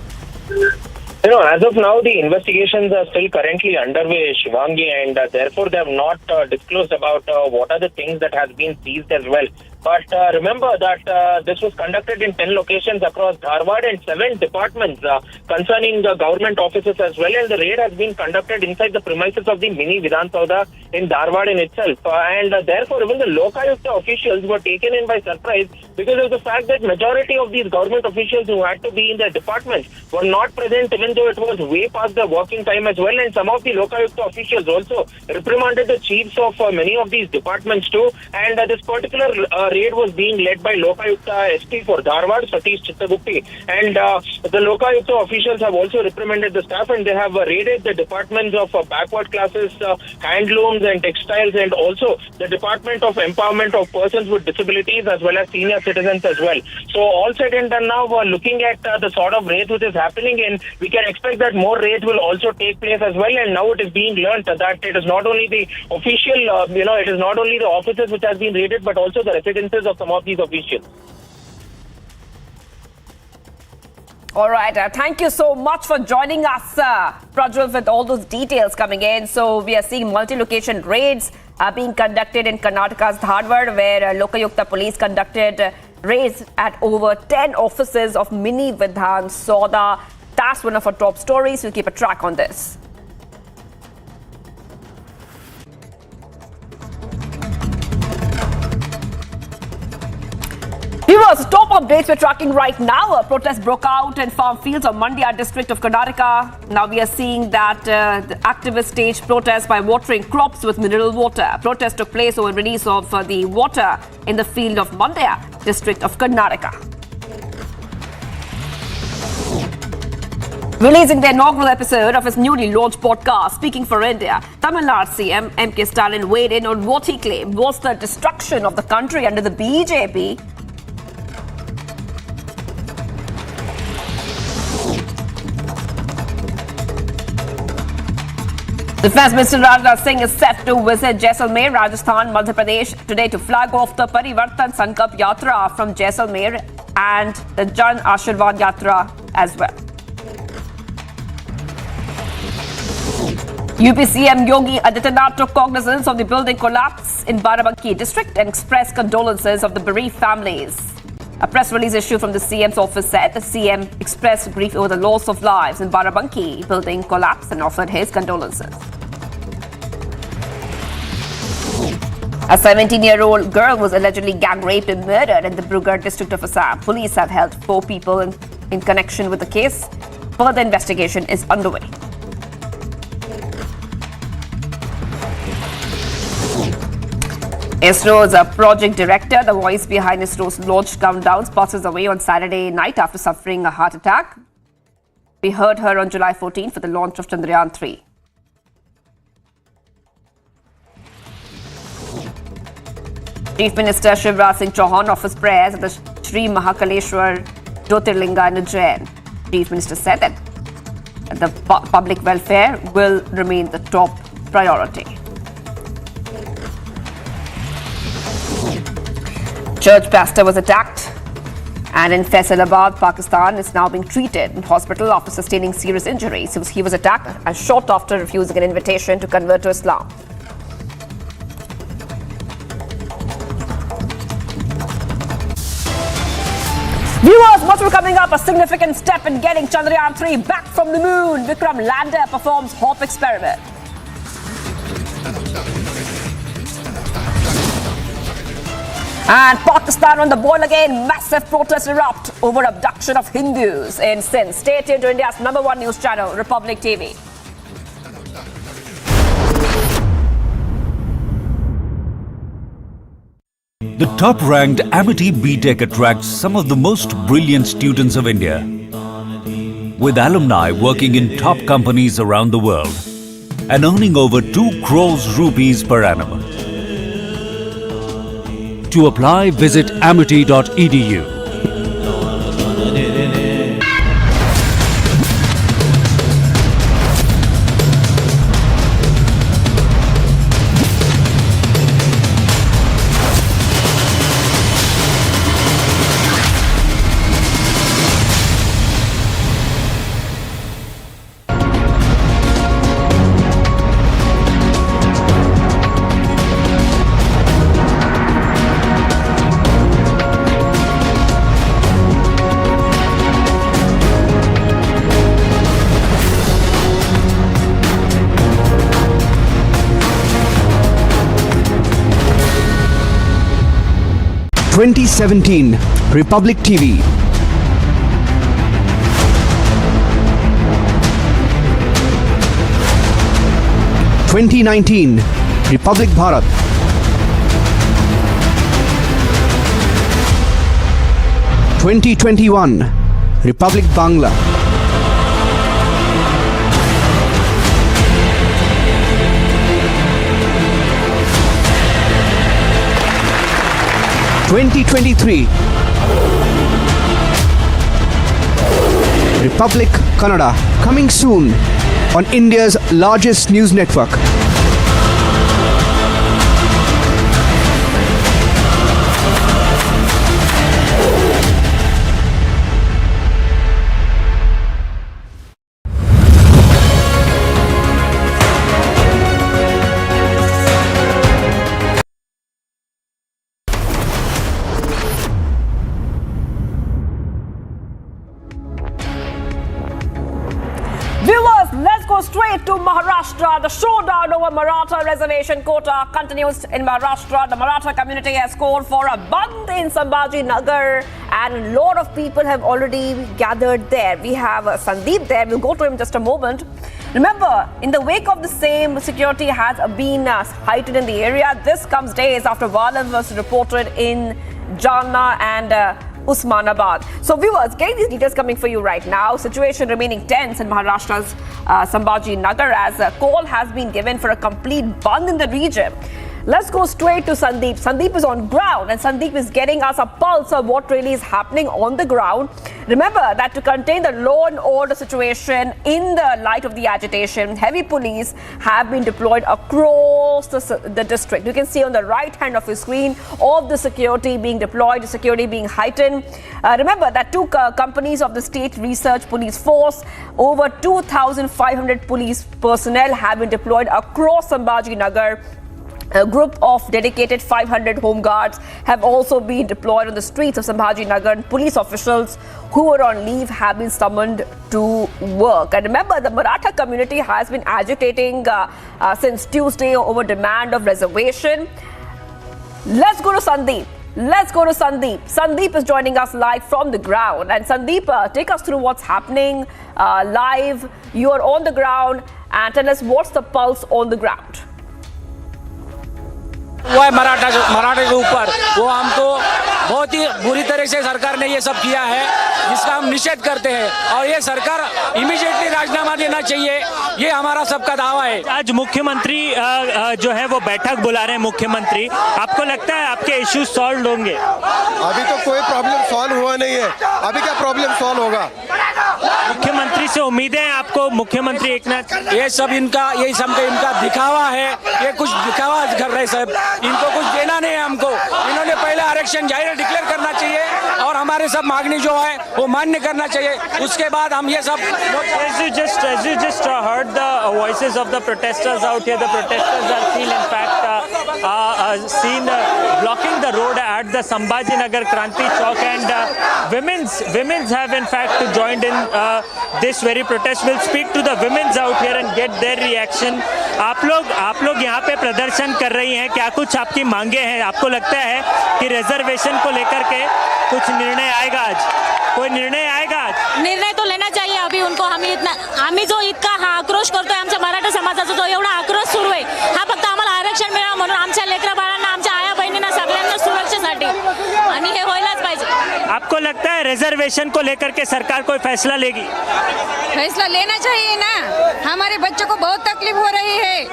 S11: As of now, the investigations are still currently underway, Shivangi, and therefore they have not disclosed about what are the things that has been seized as well. But remember that this was conducted in 10 locations across Dharwad and 7 departments concerning the government offices as well. And the raid has been conducted inside the premises of the Mini Vidhan Sauda in Dharwad in itself. And therefore, even the Lokayukta officials were taken in by surprise because of the fact that majority of these government officials who had to be in their departments were not present, even though it was way past the working time as well. And some of the Lokayukta officials also reprimanded the chiefs of many of these departments too. And this particular raid was being led by Lokayukta SP for Dharwad, Satish Chittagupti. And the Lokayukta officials have also reprimanded the staff, and they have raided the departments of backward classes, handlooms and textiles, and also the Department of Empowerment of Persons with Disabilities as well as Senior Citizens as well. So all said and done now, we're looking at the sort of raids which is happening, and we can expect that more raids will also take place as well. And now it is being learnt that it is not only the official, it is not only the offices which has been raided, but also the residences of some of these officials.
S7: All right. Thank you so much for joining us, Prajwal, with all those details coming in. So we are seeing multi-location raids being conducted in Karnataka's Dharwad, where Lokayukta police conducted raids at over 10 offices of Mini Vidhan Sauda. That's one of our top stories. We'll keep a track on this. Viewers, top updates we're tracking right now. A protest broke out in farm fields of Mandya district of Karnataka. Now we are seeing that the activists staged protests by watering crops with mineral water. Protest took place over release of the water in the field of Mandya district of Karnataka. Releasing the inaugural episode of his newly launched podcast, Speaking for India, Tamil Nadu CM M.K. Stalin weighed in on what he claimed was the destruction of the country under the BJP. Defence Minister Rajnath Singh is set to visit Jaisalmer, Rajasthan, Madhya Pradesh today to flag off the Parivartan Sankalp Yatra from Jaisalmer and the Jan Ashirwad Yatra as well. UP CM Yogi Adityanath took cognizance of the building collapse in Barabanki district and expressed condolences of the bereaved families. A press release issued from the CM's office said the CM expressed grief over the loss of lives in Barabanki building collapse and offered his condolences. A 17-year-old girl was allegedly gang raped and murdered in the Brugar district of Assam. Police have held 4 people in connection with the case. Further investigation is underway. ISRO's project director, the voice behind ISRO's launch countdowns, passes away on Saturday night after suffering a heart attack. We heard her on July 14 for the launch of Chandrayaan 3. Chief Minister Shivraj Singh Chauhan offers prayers at the Sri Mahakaleshwar Jyotirlinga in Ujjain. Chief Minister said that the public welfare will remain the top priority. Church pastor was attacked and in Faisalabad, Pakistan is now being treated in hospital after sustaining serious injuries. He was attacked and shot after refusing an invitation to convert to Islam. Viewers, what's coming up? A significant step in getting Chandrayaan 3 back from the moon. Vikram Lander performs hop experiment. And Pakistan on the ball again. Massive protests erupt over abduction of Hindus in Sindh. Stay tuned to India's #1 news channel, Republic TV.
S8: The top-ranked Amity B.Tech attracts some of the most brilliant students of India, with alumni working in top companies around the world and earning over 2 crores rupees per annum. To apply, visit amity.edu.
S21: (2017) Republic TV. 2019 Republic Bharat. 2021 Republic Bangla. 2023 Republic Kannada, coming soon on India's largest news network.
S7: Let's go straight to Maharashtra. The showdown over Maratha reservation quota continues in Maharashtra. The Maratha community has called for a bandh in Sambhaji Nagar and a lot of people have already gathered there. We have Sandeep there. We'll go to him in just a moment. Remember, in the wake of the same, security has been heightened in the area. This comes days after violence was reported in Jalna and Usmanabad. So viewers, getting these details coming for you right now. Situation remaining tense in Maharashtra's Sambhaji Nagar as a call has been given for a complete ban in the region. Let's go straight to Sandeep. Sandeep is on ground and Sandeep is getting us a pulse of what really is happening on the ground. Remember that to contain the law and order situation in the light of the agitation, heavy police have been deployed across the district. You can see on the right hand of your screen all the security being deployed, the security being heightened. Remember that two companies of the state research police force, over 2,500 police personnel have been deployed across Sambhaji Nagar. A group of dedicated 500 home guards have also been deployed on the streets of Sambhaji Nagar. Police officials who were on leave have been summoned to work. And remember, the Maratha community has been agitating since Tuesday over demand of reservation. Let's go to Sandeep. Sandeep is joining us live from the ground. And Sandeep, take us through what's happening live. You are on the ground and tell us what's the pulse on the ground.
S12: हुआ है मराठा के ऊपर, वो हमको बहुत ही बुरी तरह से सरकार ने ये सब किया है, जिसका हम निषेध करते हैं और ये सरकार इमीडिएटली राजीनामा देना चाहिए, ये हमारा सबका दावा है।
S13: आज मुख्यमंत्री जो है वो बैठक बुला रहे हैं मुख्यमंत्री, आपको लगता है आपके इश्यूज सॉल्व होंगे?
S23: अभी तो कोई प्रॉब्लम सॉल्व हुआ नहीं है, अभी क्या प्रॉब्लम सॉल्व होगा?
S13: मुख्यमंत्री से उम्मीदें हैं आपको? मुख्यमंत्री एकनाथ,
S12: ये सब इनका दिखावा है, ये कुछ दिखावा कर रहे सब, इनको कुछ देना नहीं है हमको। इन्होंने पहले आरक्षण जाहिर डिक्लेयर करना चाहिए और हमारे सब मांगनी जो है वो मान्य करना चाहिए, उसके बाद हम ये सब।
S13: As you just heard the voices of the protesters out here, the protesters are seen in fact seen blocking the road at the Sambhaji Nagar Kranti Chowk, and women's have in fact joined in this very protest. We'll speak to the women's out here and get their reaction. आप लोग यहाँ पे प्रदर्शन कर रही हैं, क्या कुछ आपकी मांगे हैं? आपको लगता है कि रिजर्वेशन को लेकर के कुछ निर्णय आएगा आज? कोई निर्णय आएगा आज?
S24: निर्णय तो लेना चाहिए अभी उनको. आम्ही जो इतका आक्रोश करतोय, आमच्या मराठा समाजाचा जो एवढा आक्रोश सुरू आहे, हा फक्त आम्हाला आरक्षण मिळावं म्हणून, आमच्या लेकरा बाळांना, आमच्या आया बहिणींना, सगळ्यांना सुरक्षेसाठी, आणि हे व्हायलाच पाहिजे.
S13: आपको लगता है रिजर्वेशन को लेकर के सरकार कोई फैसला लेगी?
S24: फैसला लेना चाहिए ना, हमारे बच्चों को बहुत तकलीफ हो रही है.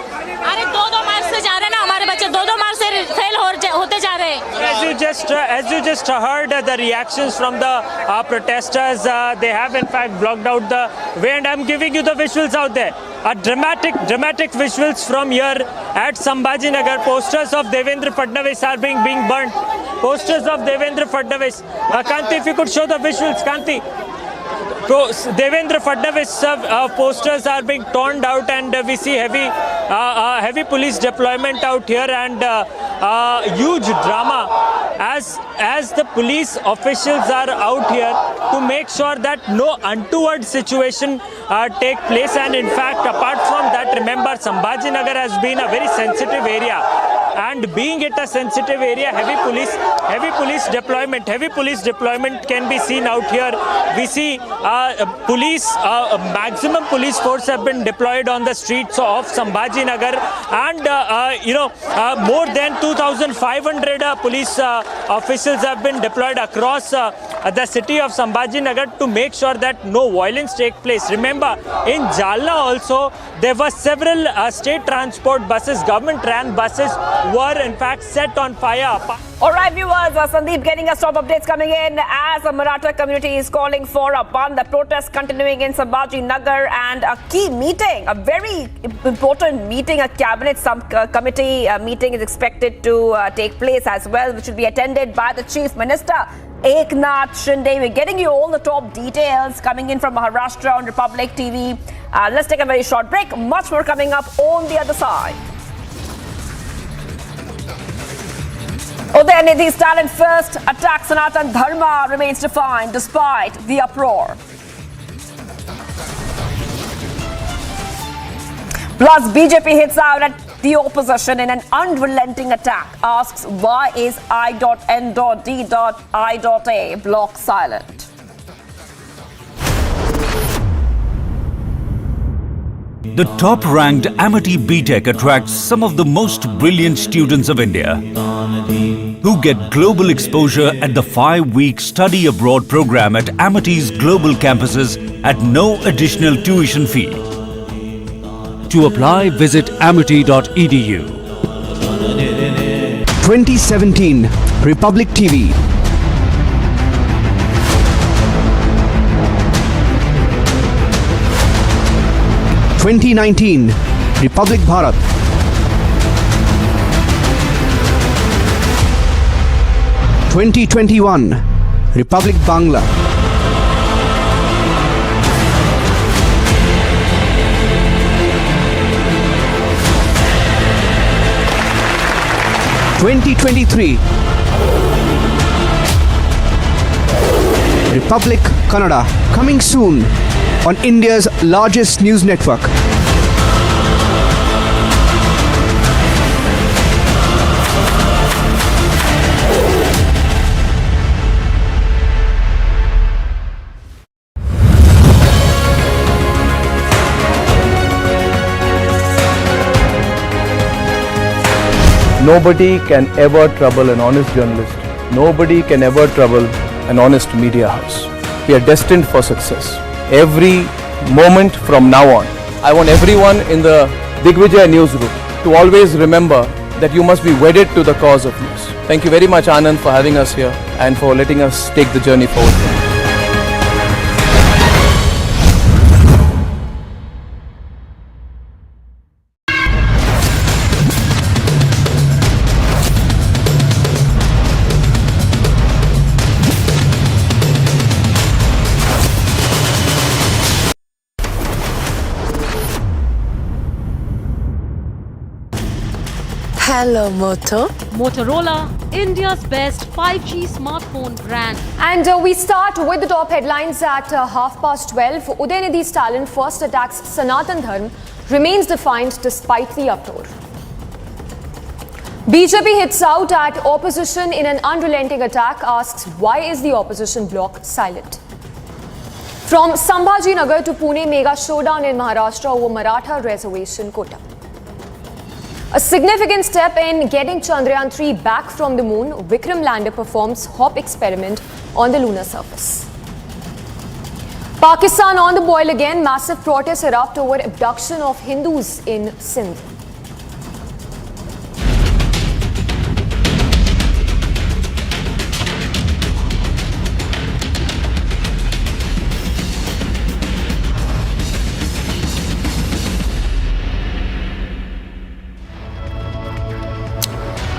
S24: अरे 2-2 मार्च से जा रहे हैं ना हमारे बच्चे, 2-2 मार्च से फेल होते जा रहे हैं.
S13: As you just heard the reactions from the protesters, they have in fact blocked out the way, and I'm giving you the visuals out there. A dramatic visuals from here at Sambhaji Nagar. Posters of Devendra Fadnavis are being burnt. Posters of Devendra Fadnavis. Kanti, if you could show the visuals, Kanti. Devendra Fadnavis posters are being torn out, and we see heavy police deployment out here, and huge drama as the police officials are out here to make sure that no untoward situation take place. And in fact, apart from that, remember, Sambhaji Nagar has been a very sensitive area, and being it a sensitive area, heavy police deployment can be seen out here. We see maximum police force have been deployed on the streets of Sambhaji Nagar, and more than 2,500 police officials have been deployed across the city of Sambhaji Nagar to make sure that no violence take place. Remember, in Jalna also there were several state transport buses, government ran buses, were in fact set on fire.
S7: All right, viewers, Sandeep getting us top updates coming in as the Maratha community is calling for a ban. The protests continuing in Sambhaji Nagar, and a key meeting, a very important meeting, a cabinet committee meeting is expected to take place as well, which will be attended by the Chief Minister Eknath Shinde. We're getting you all the top details coming in from Maharashtra on Republic TV. Let's take a very short break. Much more coming up on the other side. Udhayanidhi, Stalin first attack Sanatan Dharma remains defiant despite the uproar. Plus, BJP hits out at the opposition in an unrelenting attack, asks why is I.N.D.I.A block silent.
S8: The top-ranked Amity BTech attracts some of the most brilliant students of India. who get global exposure at the 5-week study abroad program at Amity's global campuses at no additional tuition fee. To apply, visit amity.edu.
S21: 2017 Republic TV. 2019 Republic Bharat. 2021 Republic Bangla. 2023 Republic Kannada, coming soon on India's largest news network.
S5: Nobody can ever trouble an honest journalist. Nobody can ever trouble an honest media house. We are destined for success. Every moment from now on, I want everyone in the Digvijay newsroom to always remember that you must be wedded to the cause of news. Thank you very much, Anand, for having us here and for letting us take the journey forward.
S14: Hello, Moto.
S9: Motorola, India's best 5G smartphone brand.
S7: And we start with the top headlines at 12:30. Udhayanidhi Stalin first attacks Sanatan Dharma, remains defiant despite the uproar. BJP hits out at opposition in an unrelenting attack, asks why is the opposition bloc silent? From Sambhaji Nagar to Pune, mega showdown in Maharashtra over Maratha reservation quota. A significant step in getting Chandrayaan 3 back from the moon, Vikram Lander performs hop experiment on the lunar surface. Pakistan on the boil again, massive protests erupt over abduction of Hindus in Sindh.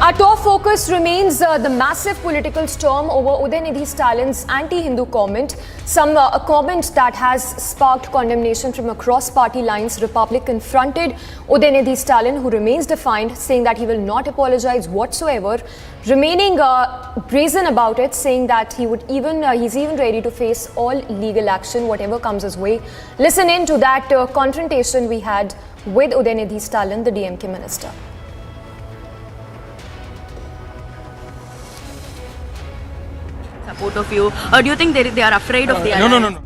S7: Our top focus remains the massive political storm over Udhayanidhi Stalin's anti-Hindu comment, a comment that has sparked condemnation from across party lines. Republic confronted Udhayanidhi Stalin, who remains defiant, saying that he will not apologize whatsoever, remaining brazen about it, saying that he's even ready to face all legal action, whatever comes his way. Listen in to that confrontation we had with Udhayanidhi Stalin, the DMK minister.
S10: Support of you, or do you think they are afraid of the alliance? No.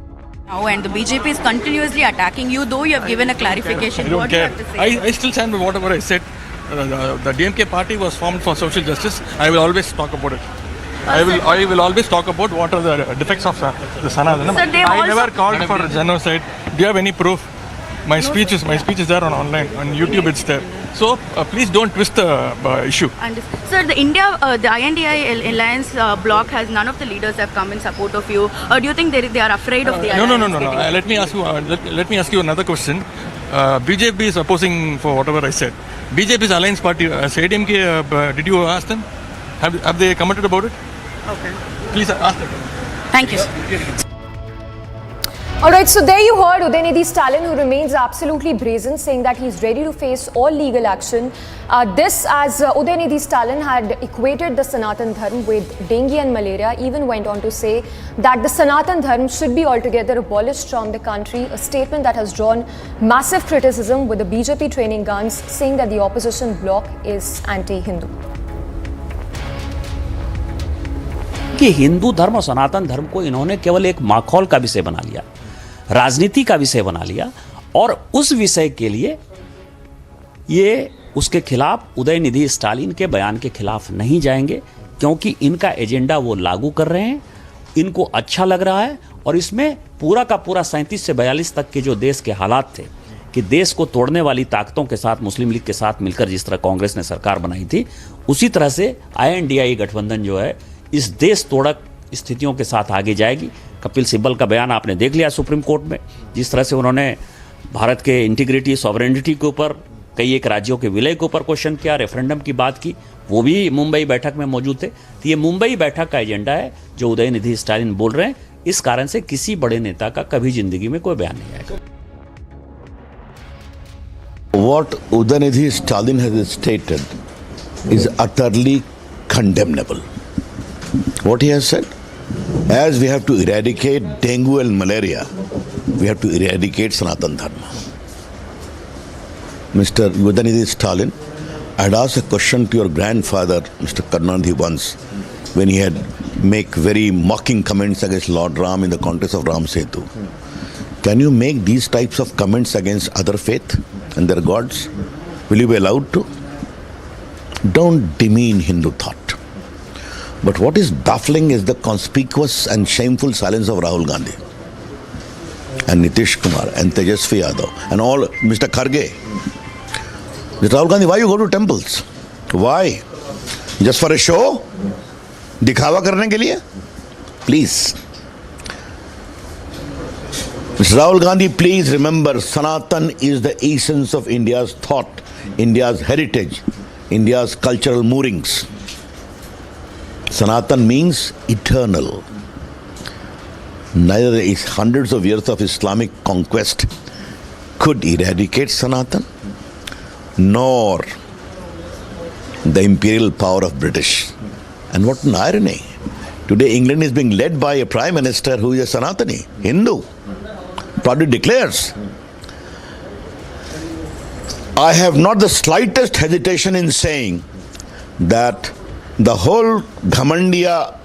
S10: Now, and the BJP is continuously attacking you, though you have given a clarification.
S1: I don't care. I still stand by whatever I said. The DMK party was formed for social justice. I will always talk about it. I will always talk about what are the defects of the Sanatana Dharma. I never called for genocide. Do you have any proof? My speech is there online on YouTube. It's there. So please don't twist the issue.
S10: Sir, the INDI alliance bloc has none of the leaders have come in support of you. Or do you think they are afraid of the alliance?
S1: No. Let me ask you another question. BJP is opposing for whatever I said. BJP's alliance party, ADMK, did you ask them? Have they commented about it?
S10: Okay.
S1: Please ask them.
S10: Thank you.
S7: Alright, so there you heard Udhayanidhi Stalin, who remains absolutely brazen, saying that he's ready to face all legal action. This as Udhayanidhi Stalin had equated the Sanatan Dharma with dengue and malaria, even went on to say that the Sanatan Dharma should be altogether abolished from the country, a statement that has drawn massive criticism, with the BJP training guns saying that the opposition bloc is anti-Hindu.
S15: कि हिंदू धर्म और सनातन धर्म को इन्होंने केवल एक माखौल का विषय बना लिया, राजनीति का विषय बना लिया, और उस विषय के लिए ये उसके खिलाफ उदयनिधि स्टालिन के बयान के खिलाफ नहीं जाएंगे, क्योंकि इनका एजेंडा वो लागू कर रहे हैं, इनको अच्छा लग रहा है। और इसमें पूरा का पूरा 37 से 42 तक के जो देश के हालात थे कि देश को तोड़ने वाली ताकतों के साथ, मुस्लिम लीग के साथ मिलकर जिस तरह कांग्रेस ने सरकार बनाई थी, उसी तरह से INDI गठबंधन जो है इस देश तोड़क स्थितियों के साथ आगे जाएगी। कपिल सिब्बल का बयान आपने देख लिया सुप्रीम कोर्ट में, जिस तरह से उन्होंने भारत के इंटीग्रिटी, सॉवरेनिटी के ऊपर, कई एक राज्यों के विलय के ऊपर क्वेश्चन किया, रेफरेंडम की बात की, वो भी मुंबई बैठक में मौजूद थे। तो ये मुंबई बैठक का एजेंडा है जो उदयनिधि स्टालिन बोल रहे हैं। इस कारण से किसी बड़े नेता का कभी जिंदगी में कोई बयान नहीं आएगा।
S16: What Udhayanidhi Stalin has stated is utterly condemnable. What he has said, as we have to eradicate dengue and malaria, we have to eradicate Sanatan Dharma. Mr. Udhayanidhi Stalin, I had asked a question to your grandfather, Mr. Karnataka, once, when he had make very mocking comments against Lord Ram in the context of Ram Setu. Can you make these types of comments against other faith and their gods? Will you be allowed to? Don't demean Hindu thought. But what is baffling is the conspicuous and shameful silence of Rahul Gandhi and Nitish Kumar and Tejasvi Yadav and all, Mr. Kharge. Mr. Rahul Gandhi, why you go to temples? Why? Just for a show? दिखावा करने के लिए? Please. Mr. Rahul Gandhi, please remember, Sanatan is the essence of India's thought, India's heritage, India's cultural moorings. Sanatan means eternal. Neither the hundreds of years of Islamic conquest could eradicate Sanatan, nor the imperial power of British. And what an irony. Today England is being led by a Prime Minister who is a Sanatani, Hindu. Proudly declares. I have not the slightest hesitation in saying that the whole Ghamandiya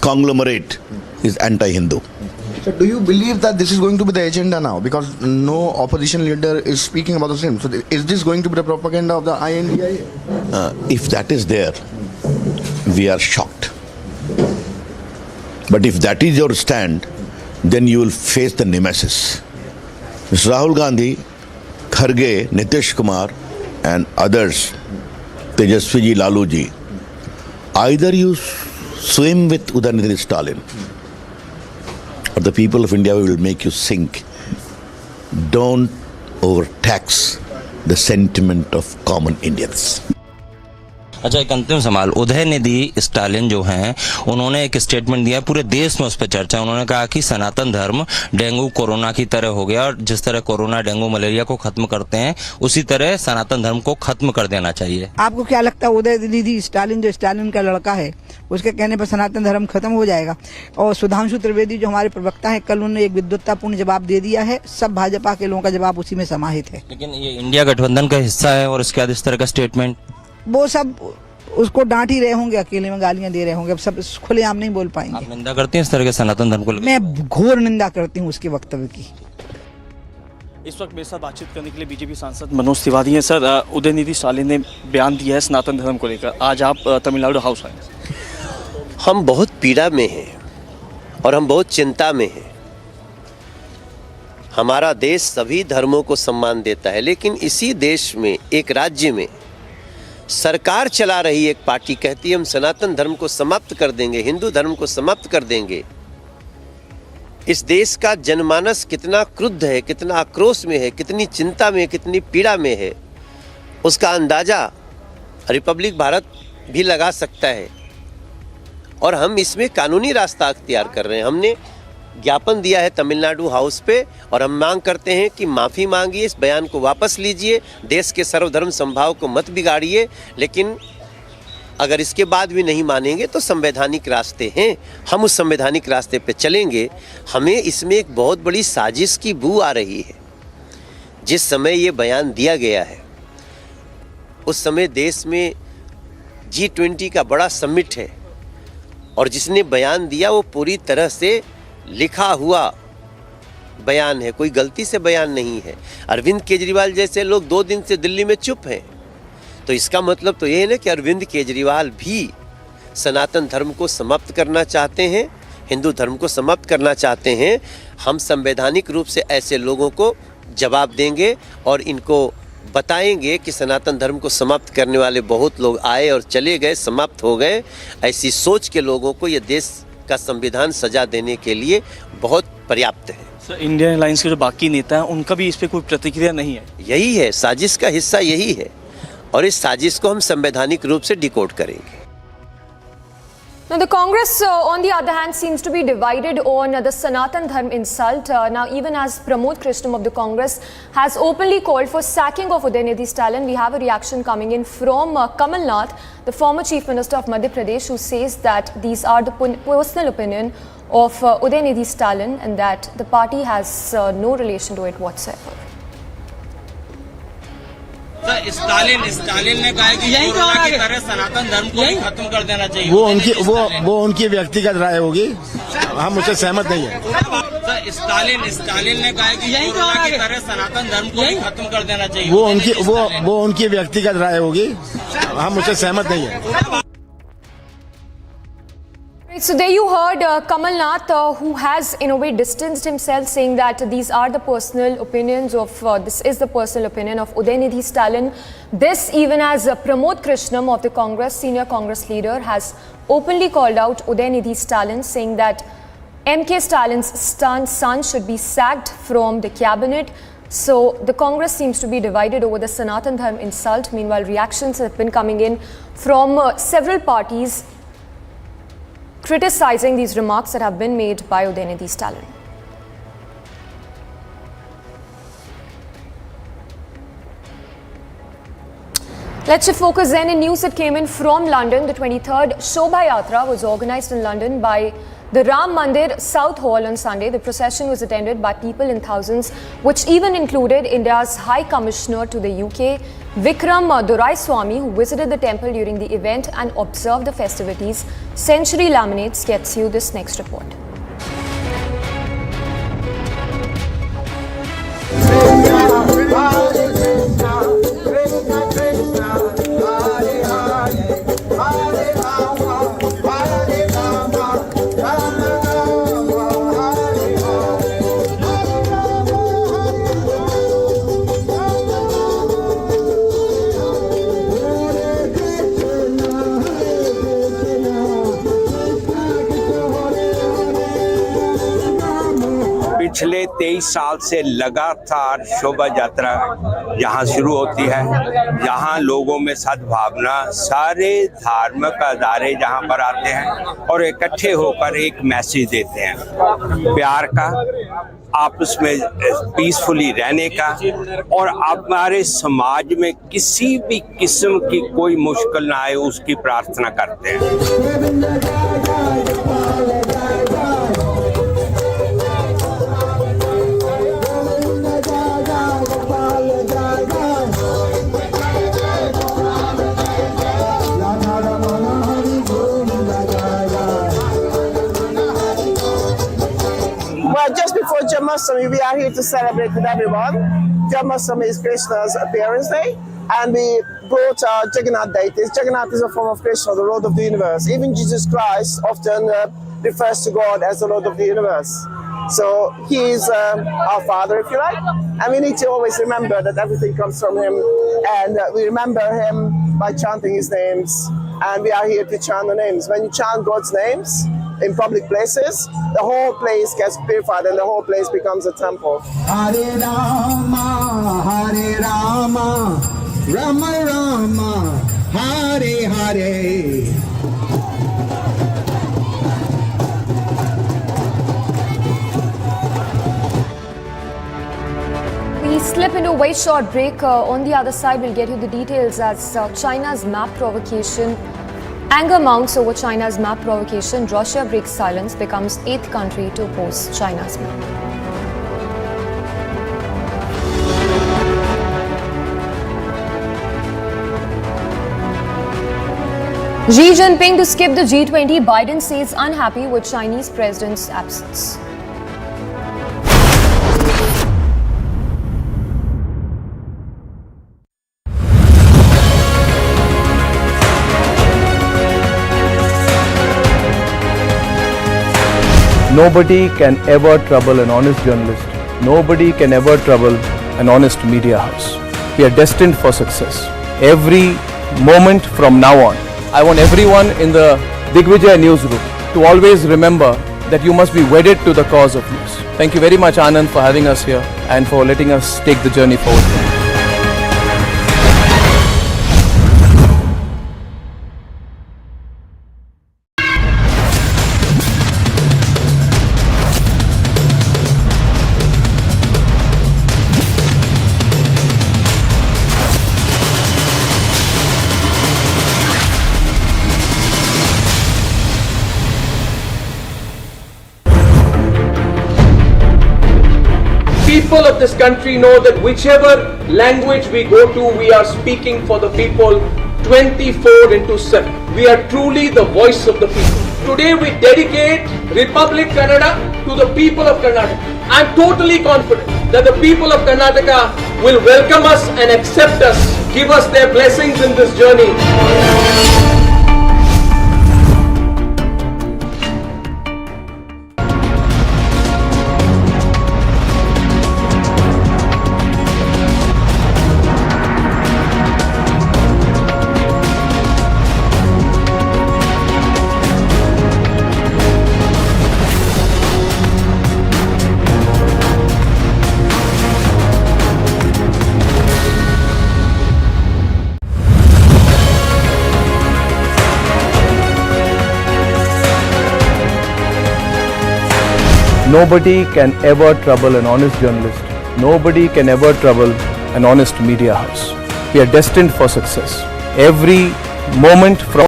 S16: conglomerate is anti-Hindu.
S6: So do you believe that this is going to be the agenda now? Because no opposition leader is speaking about the same. So is this going to be the propaganda of the INDI?
S16: If that is there, we are shocked. But if that is your stand, then you will face the nemesis. Mr. Rahul Gandhi, Kharge, Nitish Kumar and others, Tejasvi ji, Lalu ji, either you swim with Udhayanidhi Stalin or the people of India will make you sink. Don't overtax the sentiment of common Indians.
S2: अच्छा, एक अंतिम सवाल। उदयनिधि स्टालिन जो हैं, उन्होंने एक statement दिया, पूरे देश में उस पर चर्चा। उन्होंने कहा कि सनातन धर्म डेंगू कोरोना की तरह हो गया और जिस तरह कोरोना डेंगू मलेरिया को खत्म करते हैं उसी तरह सनातन धर्म को खत्म कर देना चाहिए।
S19: आपको क्या लगता है उदयनिधि स्टालिन जो स्टालिन का लड़का है उसके कहने पर सनातन धर्म खत्म हो जाएगा? और सुधांशु त्रिवेदी जो हमारे प्रवक्ता है, कल उन्होंने एक विद्वत्तापूर्ण जवाब दे दिया है। सब भाजपा के लोगों का जवाब उसी में समाहित है।
S2: लेकिन ये इंडिया गठबंधन का हिस्सा है और इसके बाद इस तरह का स्टेटमेंट,
S19: वो सब उसको डांट ही रहे होंगे, अकेले में गालियां दे रहे होंगे। अब सब खुलेआम नहीं बोल पाएंगे।
S2: आप निंदा करती हैं इस तरह के सनातन धर्म को?
S19: मैं घोर निंदा करती हूँ उसके वक्तव्य की।
S17: इस वक्त मेरे साथ बातचीत करने के लिए बीजेपी सांसद मनोज तिवारी हैं। सर, उदयनिधि स्टालिन ने बयान दिया है सनातन धर्म को लेकर। आज आप तमिलनाडु हाउस आए।
S18: हम बहुत पीड़ा में हैं और हम बहुत चिंता में हैं। हमारा देश सभी धर्मों को सम्मान देता है, लेकिन इसी देश में, एक राज्य में सरकार चला रही एक पार्टी कहती है हम सनातन धर्म को समाप्त कर देंगे, हिंदू धर्म को समाप्त कर देंगे। इस देश का जनमानस कितना क्रुद्ध है, कितना आक्रोश में है, कितनी चिंता में, कितनी पीड़ा में है, उसका अंदाजा रिपब्लिक भारत भी लगा सकता है। और हम इसमें कानूनी रास्ता अख्तियार कर रहे हैं। हमने ज्ञापन दिया है तमिलनाडु हाउस पे और हम मांग करते हैं कि माफ़ी मांगिए, इस बयान को वापस लीजिए, देश के सर्वधर्म समभाव को मत बिगाड़िए। लेकिन अगर इसके बाद भी नहीं मानेंगे तो संवैधानिक रास्ते हैं, हम उस संवैधानिक रास्ते पे चलेंगे। हमें इसमें एक बहुत बड़ी साजिश की बू आ रही है। जिस समय ये बयान दिया गया है उस समय देश में G20 का बड़ा समिट है और जिसने बयान दिया वो पूरी तरह से लिखा हुआ बयान है, कोई गलती से बयान नहीं है। अरविंद केजरीवाल जैसे लोग 2 दिन से दिल्ली में चुप हैं, तो इसका मतलब तो ये है ना कि अरविंद केजरीवाल भी सनातन धर्म को समाप्त करना चाहते हैं, हिंदू धर्म को समाप्त करना चाहते हैं। हम संवैधानिक रूप से ऐसे लोगों को जवाब देंगे और इनको बताएंगे कि सनातन धर्म को समाप्त करने वाले बहुत लोग आए और चले गए, समाप्त हो गए। ऐसी सोच के लोगों को ये देश का संविधान सजा देने के लिए बहुत पर्याप्त है।
S17: सर, इंडियन अलायंस के जो बाकी नेता हैं उनका भी इस पर कोई प्रतिक्रिया नहीं है?
S18: यही है, साजिश का हिस्सा यही है और इस साजिश को हम संवैधानिक रूप से डिकोड करेंगे।
S3: Now, the Congress, on the other hand, seems to be divided on the Sanatan Dharma insult. Now, even as Pramod Krishnam of the Congress has openly called for sacking of Udhayanidhi Stalin, we have a reaction coming in from Kamal Nath, the former Chief Minister of Madhya Pradesh, who says that these are the personal opinion of Udhayanidhi Stalin and that the party has no relation to it whatsoever.
S2: Stalin ने कहा है कि corona की तरह सनातन धर्म को ही खत्म कर देना चाहिए।
S23: वो उनकी व्यक्तिगत राय होगी, हम उससे सहमत नहीं है।
S2: स्टालिन ने कहा है कि कोरोना की तरह सनातन धर्म को ही खत्म कर देना चाहिए।
S23: वो उनकी व्यक्तिगत राय होगी, हम उससे सहमत नहीं है।
S3: So there you heard Kamal Nath, who has in a way distanced himself, saying that these are the personal opinions of, this is the personal opinion of Udhayanidhi Stalin. This even as Pramod Krishnam of the Congress, senior Congress leader, has openly called out Udhayanidhi Stalin, saying that MK Stalin's son should be sacked from the cabinet. So the Congress seems to be divided over the Sanatan Dharma insult. Meanwhile, reactions have been coming in from several parties criticizing these remarks that have been made by Udhayanidhi Stalin. Let's shift focus then in news that came in from London. The 23rd Shobha Yatra was organised in London by the Ram Mandir South Hall on Sunday. The procession was attended by people in thousands, which even included India's High Commissioner to the UK, Vikram Lander, who visited the temple during the event and observed the festivities. Century Laminates gets you this next report.
S4: पिछले 23 साल से लगातार शोभा यात्रा यहाँ शुरू होती है। यहाँ लोगों में सद्भावना, सारे धार्मिक अदारे जहाँ पर आते हैं और इकट्ठे होकर एक मैसेज देते हैं, प्यार का, आपस में पीसफुली रहने का, और हमारे समाज में किसी भी किस्म की कोई मुश्किल ना आए उसकी प्रार्थना करते हैं।
S20: Just before Janmashtami, we are here to celebrate with everyone. Janmashtami is Krishna's appearance day, and we brought Jagannath deities. Jagannath is a form of Krishna, the Lord of the universe. Even Jesus Christ often refers to God as the Lord of the universe. So he is our Father, if you like, and we need to always remember that everything comes from him, and we remember him by chanting his names, and we are here to chant the names. When you chant God's names in public places, the whole place gets purified and the whole place becomes a temple.
S22: Hare Rama, Rama Rama, Hare Hare.
S3: We slip into a very short break. On the other side, we'll get you the details as China's map provocation. Anger mounts over China's map provocation. Russia breaks silence, becomes 8th country to oppose China's map. Xi Jinping to skip the G20. Biden says unhappy with Chinese president's absence.
S5: Nobody can ever trouble an honest journalist. Nobody can ever trouble an honest media house. We are destined for success. Every moment from now on, I want everyone in the Digvijay newsroom to always remember that you must be wedded to the cause of news. Thank you very much, Anand, for having us here and for letting us take the journey forward.
S11: People of this country know that whichever language we go to, we are speaking for the people 24/7. We are truly the voice of the people. Today we dedicate Republic Kannada to the people of Karnataka. I am totally confident that the people of Karnataka will welcome us and accept us, give us their blessings in this journey.
S5: Nobody can ever trouble an honest journalist. Nobody can ever trouble an honest media house. We are destined for success. Every moment from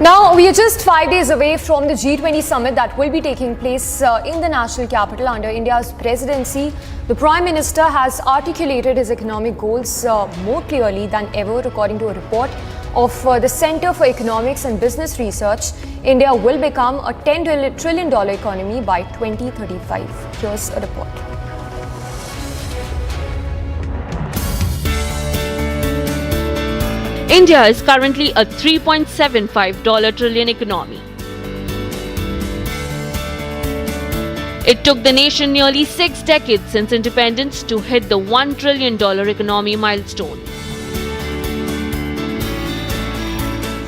S3: Now, we are just 5 days away from the G20 summit that will be taking place in the national capital under India's presidency. The Prime Minister has articulated his economic goals more clearly than ever, according to a report of the Center for Economics and Business Research. India will become a $10 trillion economy by 2035. Here's a report.
S9: India is currently a $3.75 trillion economy. It took the nation nearly 6 decades since independence to hit the $1 trillion economy milestone.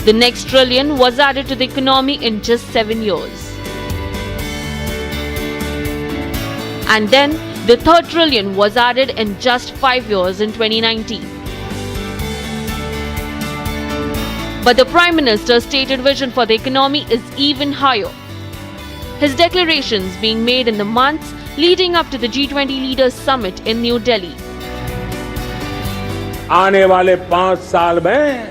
S9: The next trillion was added to the economy in just 7 years. And then the third trillion was added in just 5 years in 2019. But the Prime Minister's stated vision for the economy is even higher. His declarations being made in the months leading up to the G20 Leaders Summit in New Delhi.
S12: आने वाले 5 साल में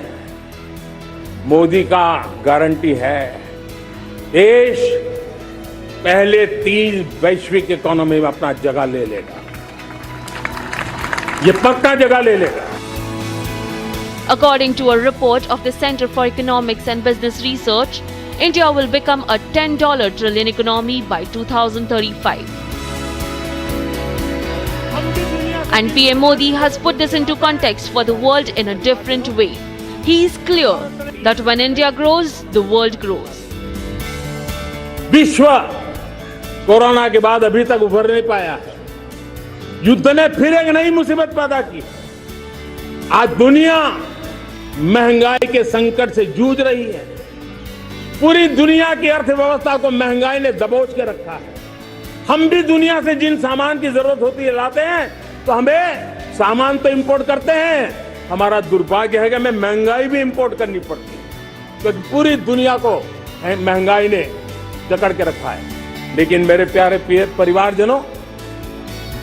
S12: मोदी का guarantee है देश पहले 3 वैश्विक economy में अपना जगह ले लेगा, ये पक्का जगह ले लेगा.
S9: According to a report of the Center for Economics and Business Research, India will become a $10 trillion economy by 2035. And PM Modi has put this into context for the world in a different way. He is clear that when India grows, the world grows.
S12: विश्व corona के बाद अभी तक उभर नहीं पाया है. युद्ध ने फिर एक नई मुसीबत पैदा की. आज दुनिया महंगाई के संकट से जूझ रही है. पूरी दुनिया की अर्थव्यवस्था को महंगाई ने दबोच के रखा है. हम भी दुनिया से जिन सामान की जरूरत होती है लाते हैं, तो हमें सामान तो इंपोर्ट करते हैं. हमारा दुर्भाग्य है कि हमें महंगाई भी इंपोर्ट करनी पड़ती है, क्योंकि पूरी दुनिया को महंगाई ने जकड़ के रखा है. लेकिन मेरे प्यारे परिवारजनों,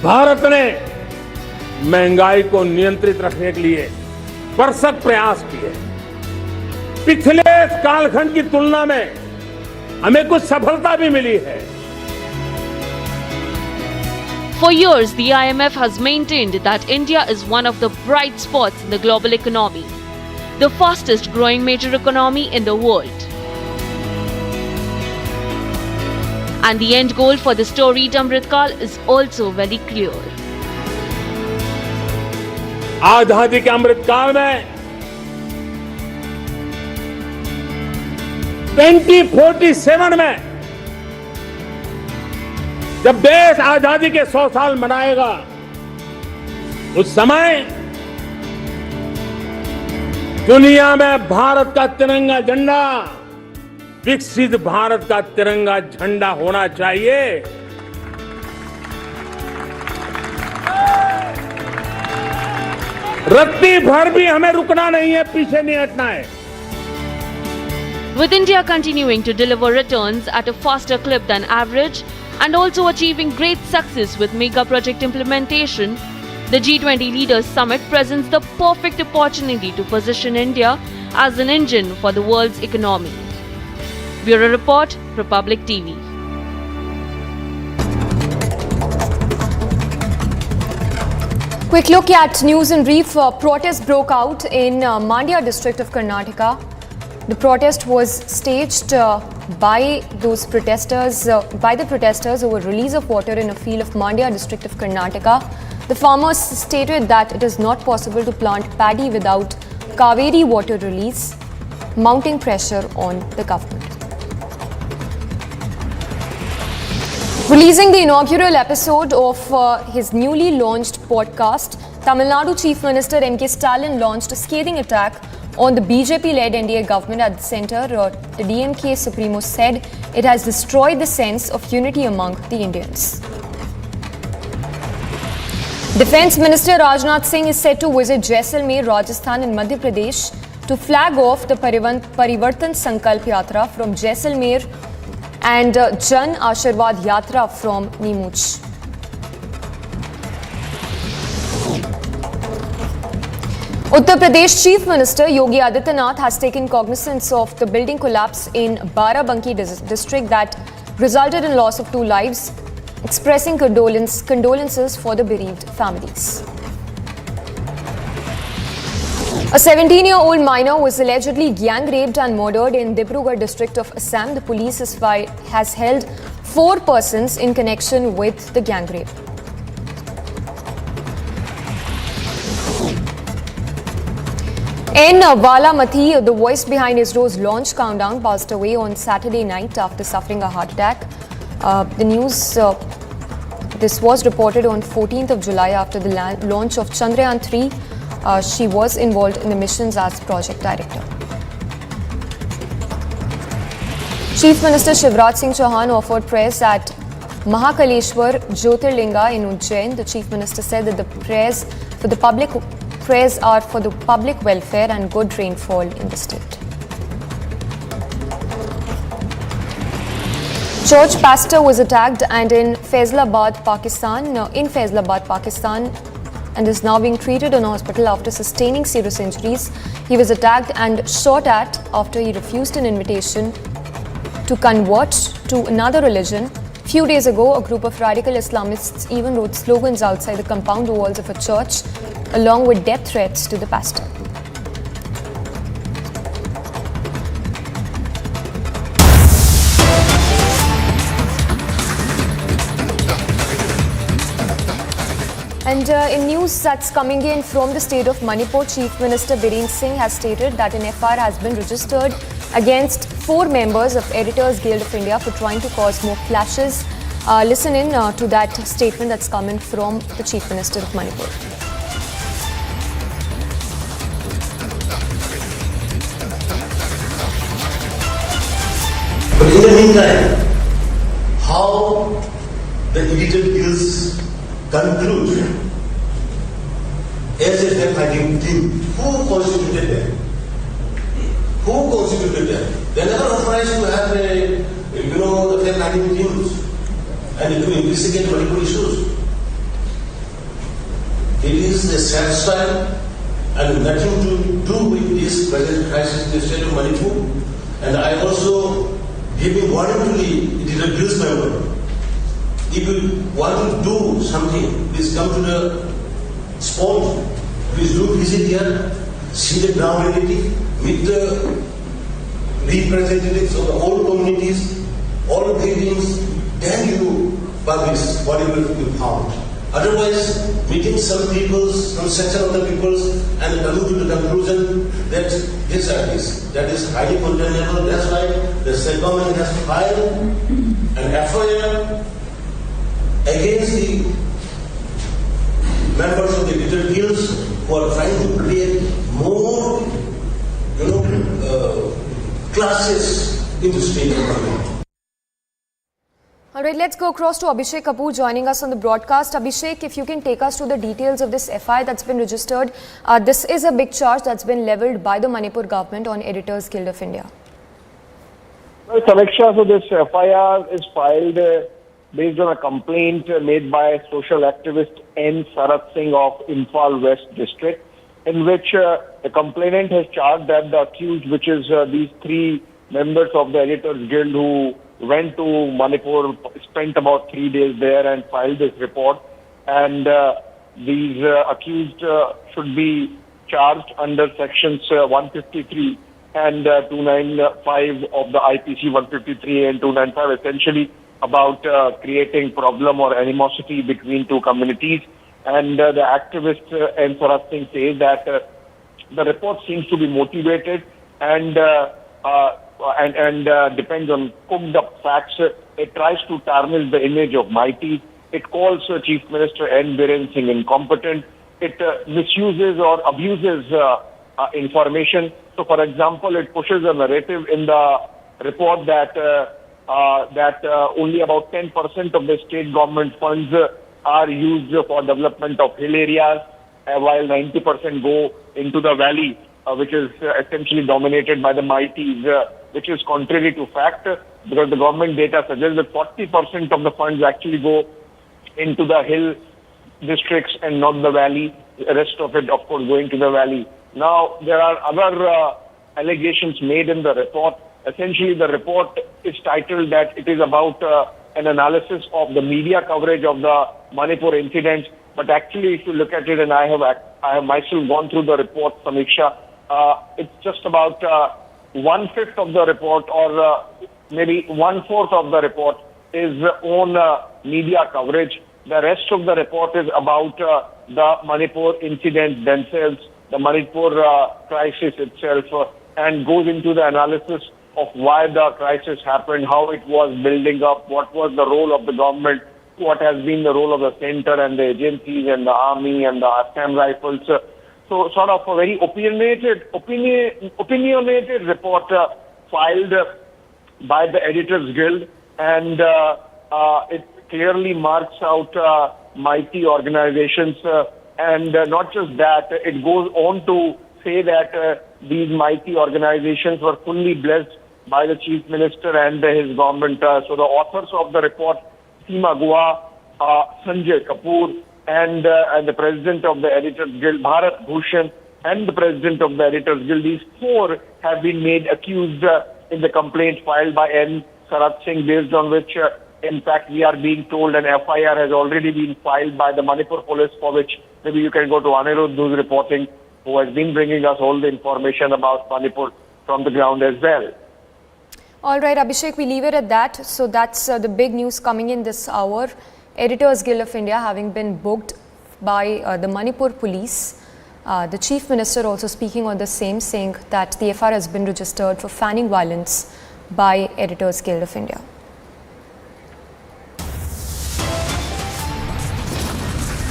S12: भारत ने महंगाई को नियंत्रित रखने के लिए भरसक प्रयास किए. पिछले कालखंड की तुलना में हमें कुछ सफलता भी मिली है.
S9: For years, the IMF has maintained that India is one of the bright spots in the global economy, the fastest growing major economy in the world. And the end goal for the storied Amrit Kaal is also very clear.
S12: आजादी के अमृत काल में 2047 में जब देश आजादी के 100 साल मनाएगा, उस समय दुनिया में भारत का तिरंगा झंडा विकसित भारत का तिरंगा झंडा होना चाहिए। रत्ती भर भी हमें रुकना नहीं है, पीछे नहीं हटना है।
S9: With India continuing to deliver returns at a faster clip than average and also achieving great success with mega project implementation, the G20 Leaders Summit presents the perfect opportunity to position India as an engine for the world's economy. Bureau Report, Republic TV.
S3: Quick look at news in brief. Protest broke out in Mandya district of Karnataka. The protest was staged by the protesters over release of water in a field of Mandya district of Karnataka. The farmers stated that it is not possible to plant paddy without Kaveri water release, mounting pressure on the government. Releasing the inaugural episode of his newly launched podcast, Tamil Nadu Chief Minister M.K. Stalin launched a scathing attack on the BJP-led NDA government at the centre. The DMK Supremo said it has destroyed the sense of unity among the Indians. Defence Minister Rajnath Singh is set to visit Jaisalmer, Rajasthan and Madhya Pradesh to flag off the Parivartan Sankalp Yatra from Jaisalmer and Jan Ashirwad Yatra from Neemuch. Uttar Pradesh Chief Minister Yogi Adityanath has taken cognizance of the building collapse in Barabanki district that resulted in loss of 2 lives, expressing condolences for the bereaved families. A 17-year-old minor was allegedly gang raped and murdered in Dibrugarh district of Assam. The police has held 4 persons in connection with the gang rape. In Valamathi, the voice behind ISRO's launch countdown passed away on Saturday night after suffering a heart attack. This was reported on 14th of July after the launch of Chandrayaan 3. She was involved in the missions as project director. Chief Minister Shivraj Singh Chauhan offered prayers at Mahakaleshwar Jyotirlinga in Ujjain. The Chief Minister said that the prayers are for the public welfare and good rainfall in the state. Church pastor was attacked and in Faisalabad, Pakistan, and is now being treated in hospital after sustaining serious injuries. He was attacked and shot at after he refused an invitation to convert to another religion. Few days ago, a group of radical Islamists even wrote slogans outside the compound walls of a church, along with death threats to the pastor. And in news that's coming in from the state of Manipur, Chief Minister Biren Singh has stated that an FIR has been registered against 4 members of Editors Guild of India for trying to cause more clashes. Listen in to that statement that's coming from the Chief Minister of Manipur.
S8: But in the meantime, how the editor guilds conclude as a fact-finding team, who constituted them? Who constituted them? They never authorized to have the fact-finding teams and to investigate multiple issues. It is a sad style and nothing to do with this present crisis in the state of Manipur. And I also giving warning to the editor guilds member. If you want to do something, please come to the spot. Please do visit here, see the ground reality, meet the representatives of the all communities, all buildings, then you publish whatever you found. Otherwise, meeting some peoples, some section of the peoples, and coming to the conclusion that that is highly condemnable. That's why the state government has filed an FIR against the members of the digital guilds who are trying to create more, classes in the state government.
S3: All right, let's go across to Abhishek Kapoor joining us on the broadcast. Abhishek, if you can take us to the details of this FIR that's been registered. This is a big charge that's been levelled by the Manipur government on Editors Guild of India.
S13: Well, Samiksha, so this FIR is filed based on a complaint made by social activist N. Sarat Singh of Imphal West District, in which the complainant has charged that the accused, which is these three members of the Editors Guild who went to Manipur, spent about 3 days there and filed this report. And these accused should be charged under sections 153 and 295 of the IPC 153 and 295, essentially about creating problem or animosity between two communities. And the activist N. Sarat Singh says that the report seems to be motivated and depends on cooked up facts. It tries to tarnish the image of mighty. It calls Chief Minister N. Biren Singh incompetent. It misuses or abuses information. So, for example, it pushes a narrative in the report that only about 10% of the state government funds are used for development of hill areas, while 90% go into the valley, which is essentially dominated by the mighties, which is contrary to fact, because the government data suggests that 40% of the funds actually go into the hill districts and not the valley. The rest of it, of course, going to the valley. Now, there are other allegations made in the report. Essentially, the report is titled that it is about an analysis of the media coverage of the Manipur incident. But actually, if you look at it, and I have myself gone through the report, Samiksha, it's just about 1/5 of the report, or maybe 1/4 of the report is on media coverage. The rest of the report is about the Manipur incident themselves, the Manipur crisis itself, and goes into the analysis of why the crisis happened, how it was building up, what was the role of the government, what has been the role of the center and the agencies and the army and the Assam Rifles. So sort of a very opinionated report filed by the Editors Guild, and it clearly marks out mighty organizations. And not just that, it goes on to say that these mighty organizations were fully blessed by the Chief Minister and his government. So the authors of the report, Seema Guha, Sanjay Kapoor, and the President of the Editors Guild, Bharat Bhushan, and the President of the Editors Guild, these four have been made accused in the complaint filed by N. Sarat Singh, based on which, in fact, we are being told an FIR has already been filed by the Manipur police, for which maybe you can go to Anirudh, who's reporting, who has been bringing us all the information about Manipur from the ground as well.
S3: All right, Abhishek, we leave it at that. So that's the big news coming in this hour. Editors Guild of India having been booked by the Manipur police. The Chief Minister also speaking on the same, saying that the FIR has been registered for fanning violence by Editors Guild of India.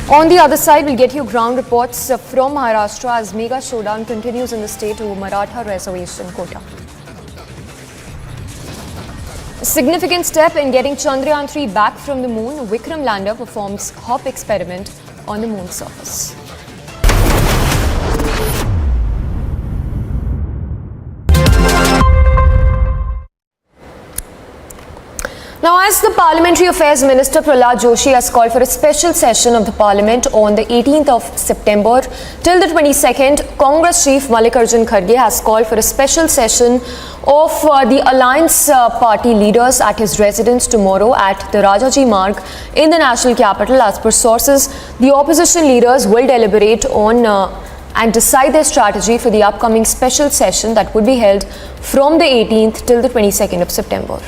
S3: On the other side, we'll get you ground reports from Maharashtra as mega showdown continues in the state over Maratha reservation quota. A significant step in getting Chandrayaan 3 back from the moon, Vikram Lander performs hop experiment on the moon's surface. Now, as the Parliamentary Affairs Minister Prahlad Joshi has called for a special session of the Parliament on the 18th of September till the 22nd, Congress Chief Mallikarjun Kharge has called for a special session of the Alliance Party leaders at his residence tomorrow at the Rajaji Marg in the national capital. As per sources, the opposition leaders will deliberate on and decide their strategy for the upcoming special session that would be held from the 18th till the 22nd of September.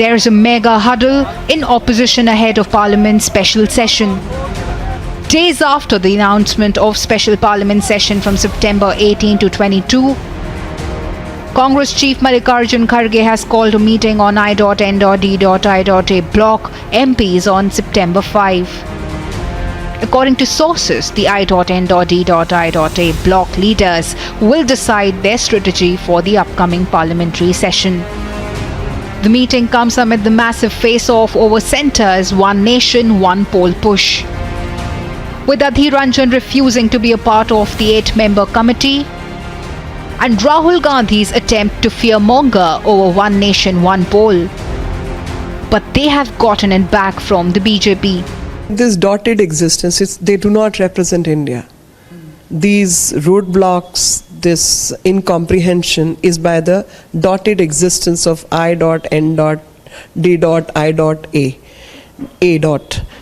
S1: There is a mega huddle in opposition ahead of Parliament's special session. Days after the announcement of special Parliament session from September 18 to 22, Congress Chief Mallikarjun Kharge has called a meeting on I.N.D.I.A bloc MPs on September 5. According to sources, the I.N.D.I.A bloc leaders will decide their strategy for the upcoming parliamentary session. The meeting comes amid the massive face-off over centre's One Nation, One Poll push. With Adhir Ranjan refusing to be a part of the 8-member committee, and Rahul Gandhi's attempt to fearmonger over One Nation, One Poll. But they have gotten it back from the BJP.
S14: This dotted existence, they do not represent India. These roadblocks, this incomprehension is by the dotted existence of I.N.D.I.A.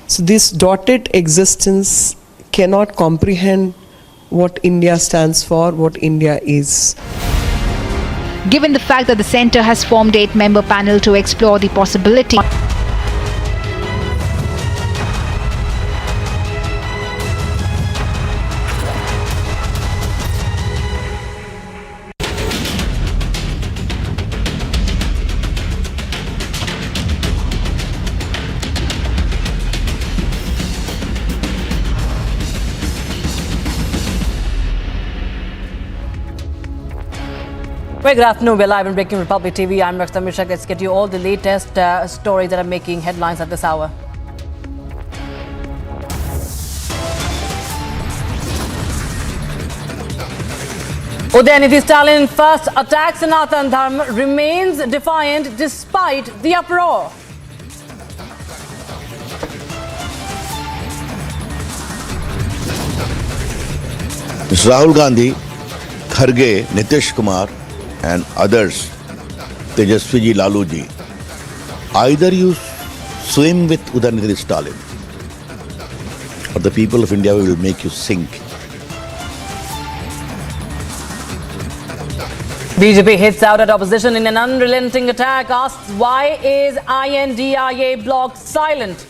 S14: So this dotted existence cannot comprehend what India stands for, what India is.
S1: Given the fact that the centre has formed 8-member panel to explore the possibility
S21: Very good afternoon. We're live in Breaking Republic TV. I'm Raksha Mishra. Let's get you all the latest stories that are making headlines at this hour. Udhayanidhi Stalin first attacks Sanatan Dharma, remains defiant despite the uproar.
S16: Mr. Rahul Gandhi, Kharge, Nitish Kumar and others, Tejaswiji Laluji, either you swim with Udhayanidhi Stalin or the people of India will make you sink.
S21: BJP hits out at opposition in an unrelenting attack, asks why is I.N.D.I.A. bloc silent?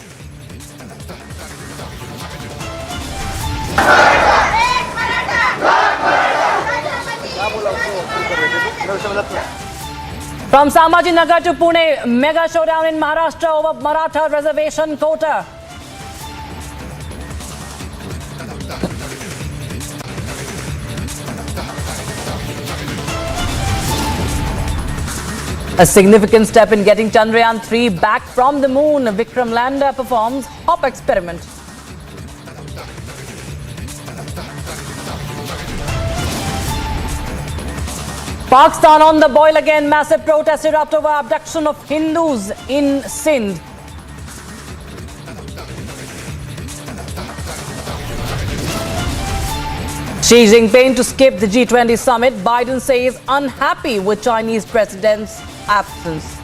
S21: From Sambhajinagar to Pune, mega showdown in Maharashtra over Maratha reservation quota. A significant step in getting Chandrayaan 3 back from the moon. Vikram Lander performs hop experiment. Pakistan on the boil again. Massive protest erupt over abduction of Hindus in Sindh. Xi Jinping to skip the G20 summit. Biden says unhappy with Chinese president's absence.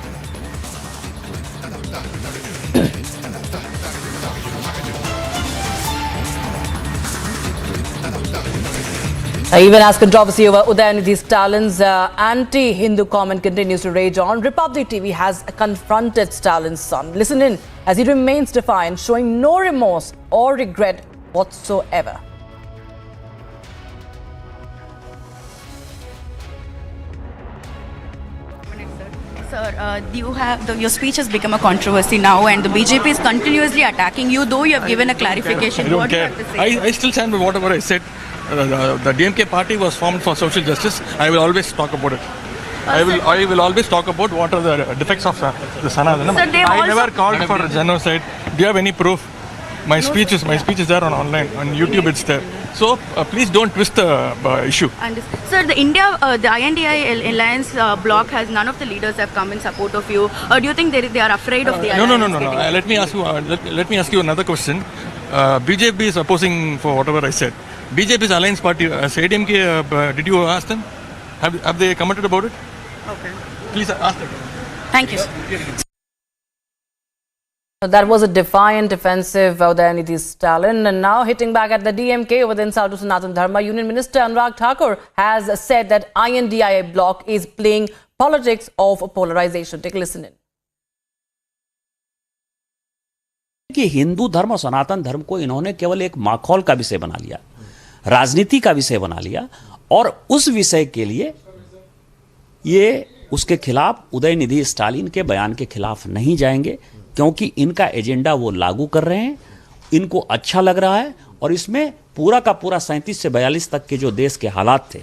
S21: Even as controversy over Udhayanidhi Stalin's anti-Hindu comment continues to rage on, Republic TV has confronted Stalin's son. Listen in as he remains defiant, showing no remorse or regret whatsoever.
S10: Sir, you have your speech has become a controversy now, and the BJP is continuously attacking you. Though you have given a clarification,
S24: I don't
S10: what do you
S24: care.
S10: have to say?
S24: I still stand by whatever I said. The DMK party was formed for social justice. I will always talk about it. I will always talk about what are the defects of the Sanatana Dharma. I never called for genocide. Do you have any proof? My speech is there on online on YouTube. It's there. So please don't twist the issue.
S10: Sir, the I.N.D.I.A. alliance bloc has none of the leaders have come in support of you. Or do you think they are afraid of the alliance?
S24: No. Let me ask you another question. BJP is opposing for whatever I said. BJP's alliance party, ADMK, did you ask them? Have they commented about it?
S10: Okay.
S24: Please ask them.
S10: Thank you.
S21: That was a defiant, defensive Udhayanidhi Stalin, and now hitting back at the DMK over the insult to Sanatan Dharma. Union Minister Anurag Thakur has said that I.N.D.I.A. bloc is playing politics of polarization. Take a listen in.
S6: कि हिंदू धर्म और सनातन धर्म को इन्होंने केवल एक माखौल का विषय बना लिया, राजनीति का विषय बना लिया, और उस विषय के लिए ये उसके खिलाफ उदयनिधि स्टालिन के बयान के खिलाफ नहीं जाएंगे, क्योंकि इनका एजेंडा वो लागू कर रहे हैं, इनको अच्छा लग रहा है। और इसमें पूरा का पूरा 37 से 42 तक के जो देश के हालात थे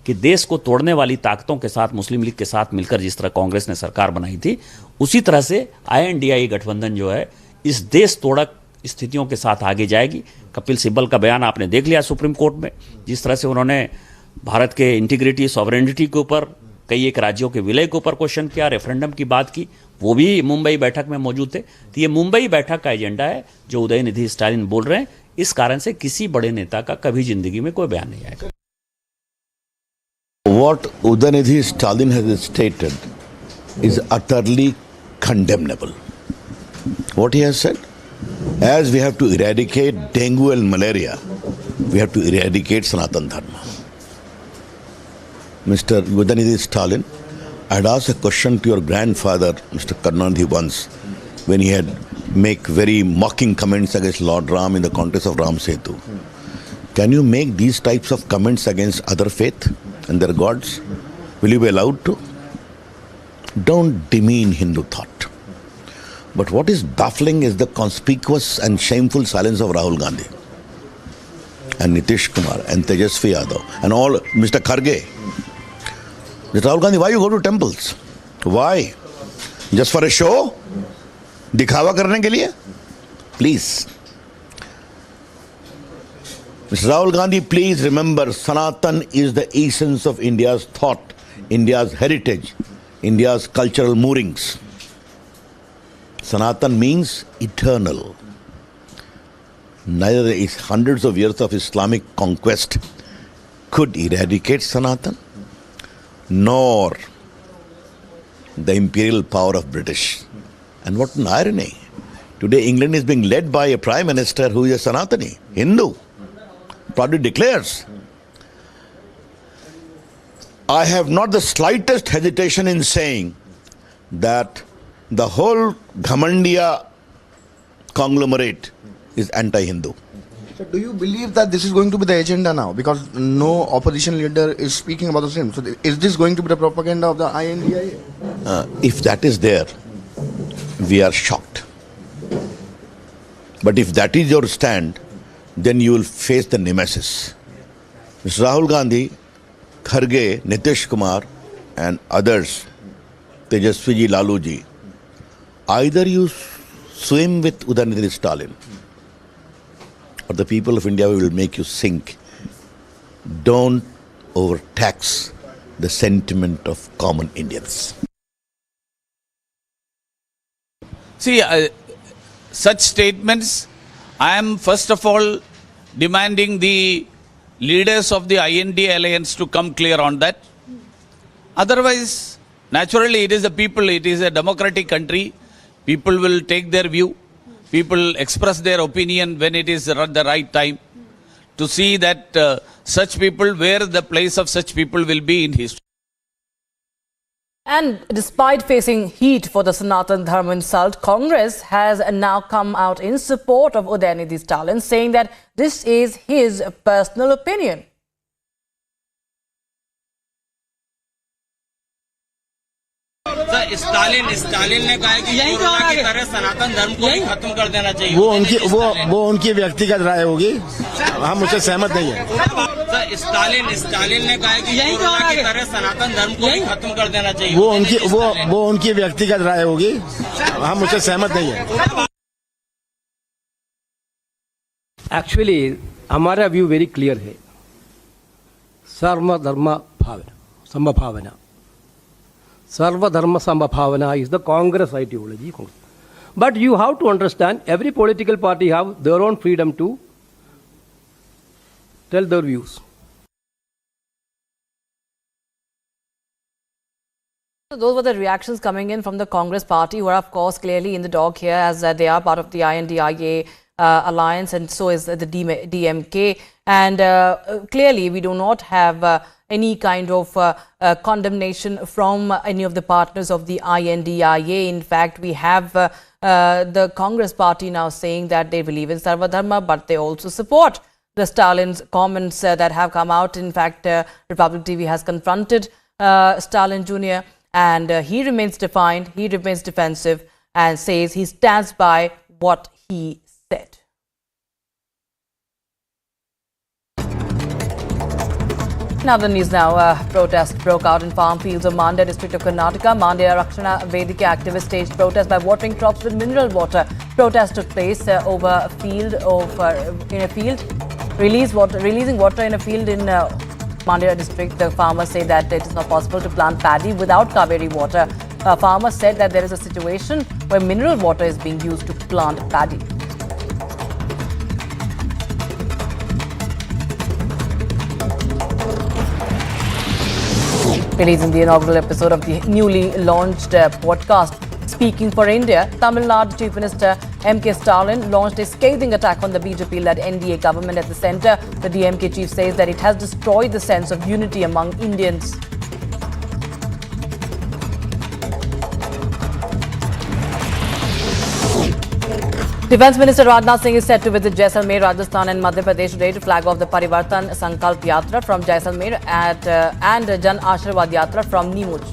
S6: कि देश को तोड़ने वाली ताकतों के साथ, मुस्लिम लीग के साथ मिलकर जिस तरह कांग्रेस ने सरकार बनाई थी, उसी तरह से INDI गठबंधन जो है इस देश तोड़क स्थितियों के साथ आगे जाएगी। कपिल सिब्बल का बयान आपने देख लिया सुप्रीम कोर्ट में, जिस तरह से उन्होंने भारत के इंटीग्रिटी, सॉवरेनिटी के ऊपर, कई एक राज्यों के विलय के ऊपर क्वेश्चन किया, रेफरेंडम की बात की, वो भी मुंबई बैठक में मौजूद थे। तो ये मुंबई बैठक का एजेंडा है जो उदयनिधि स्टालिन बोल रहे हैं। इस कारण से किसी बड़े नेता का कभी जिंदगी में कोई बयान नहीं आएगा।
S16: What Udhayanidhi Stalin has stated is utterly condemnable. What he has said, as we have to eradicate dengue and malaria, we have to eradicate Sanatan Dharma. Mr. Udhayanidhi Stalin, I had asked a question to your grandfather, Mr. Karnataka, once, when he had make very mocking comments against Lord Ram in the context of Ram Setu. Can you make these types of comments against other faith and their gods? Will you be allowed to? Don't demean Hindu thought. But what is baffling is the conspicuous and shameful silence of Rahul Gandhi and Nitish Kumar and Tejasvi Yadav and all, Mr. Kharge. Mr. Rahul Gandhi, why you go to temples? Why? Just for a show? दिखावा करने के लिए? Please. Mr. Rahul Gandhi, please remember, Sanatan is the essence of India's thought, India's heritage, India's cultural moorings. Sanatan means eternal. Neither the hundreds of years of Islamic conquest could eradicate Sanatan, nor the imperial power of British. And what an irony. Today England is being led by a Prime Minister who is a Sanatani, Hindu. Proudly declares. I have not the slightest hesitation in saying that the whole Ghamandiya conglomerate is anti-Hindu.
S7: So do you believe that this is going to be the agenda now? Because no opposition leader is speaking about the same. So is this going to be the propaganda of the INDIA?
S16: If that is there, we are shocked. But if that is your stand, then you will face the nemesis. Mr. Rahul Gandhi, Kharge, Nitish Kumar and others, Tejasvi ji, Lalu ji, either you swim with Udhayanidhi Stalin or the people of India will make you sink. Don't overtax the sentiment of common Indians.
S15: See, such statements, I am first of all demanding the leaders of the INDA alliance to come clear on that. Otherwise, naturally it is the people, it is a democratic country. People will take their view. People express their opinion when it is at the right time. To see that such people, where the place of such people will be in history.
S21: And despite facing heat for the Sanatan Dharma insult, Congress has now come out in support of Udhayanidhi Stalin, saying that this is his personal opinion.
S2: Stalin ने कहा है कि corona की तरह सनातन धर्म को भी खत्म कर देना चाहिए।
S7: वो उनकी व्यक्तिगत राय होगी, हम उससे सहमत नहीं है।
S2: स्टालिन ने कहा है कि कोरोना की तरह सनातन धर्म को भी खत्म कर देना चाहिए।
S7: वो उनकी व्यक्तिगत राय होगी, हम उससे सहमत नहीं है।
S19: एक्चुअली हमारा व्यू वेरी क्लियर है, सर्व धर्म समभावना. Sarva Dharma Sambhavana is the Congress ideology. But you have to understand, every political party have their own freedom to tell their views.
S21: So those were the reactions coming in from the Congress party, who are of course clearly in the dog here, as they are part of the INDIA alliance, and so is the DMK. And clearly we do not have any kind of condemnation from any of the partners of the INDIA. In fact, we have the Congress party now saying that they believe in Sarva Dharma, but they also support the Stalin's comments that have come out. In fact, Republic TV has confronted Stalin Jr. and he remains defiant, he remains defensive and says he stands by what he said. Now the news now. Protest broke out in farm fields of Mandya district of Karnataka. Mandya Rakshana Vedike activists staged protest by watering crops with mineral water. Protest took place over a field in a field. Releasing water in a field in Mandya district. The farmers say that it is not possible to plant paddy without Kaveri water. Farmers said that there is a situation where mineral water is being used to plant paddy. Releasing the inaugural episode of the newly launched podcast Speaking for India, Tamil Nadu Chief Minister M.K. Stalin launched a scathing attack on the BJP-led NDA government at the centre. The DMK chief says that it has destroyed the sense of unity among Indians. Defence Minister Rajnath Singh is set to visit Jaisalmer, Rajasthan and Madhya Pradesh today to flag off the Parivartan Sankalp Yatra from Jaisalmer and Jan Ashirwad Yatra from Neemuch.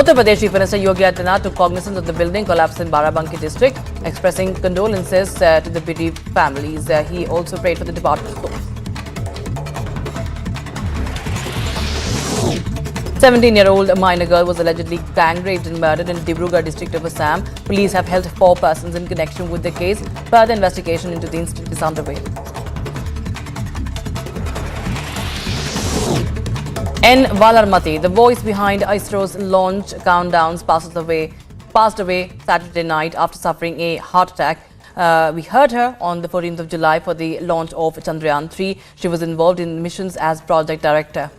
S21: Uttar Pradesh Chief Minister Yogi Adityanath took cognizance of the building collapse in Barabanki district, expressing condolences to the bereaved families. He also prayed for the departed souls. 17-year-old minor girl was allegedly gang raped and murdered in Dibrugarh district of Assam. Police have held 4 persons in connection with the case. Further investigation into the incident is underway. N. Valarmati, the voice behind ISRO's launch countdowns, passed away Saturday night after suffering a heart attack. We heard her on the 14th of July for the launch of Chandrayaan 3. She was involved in missions as project director.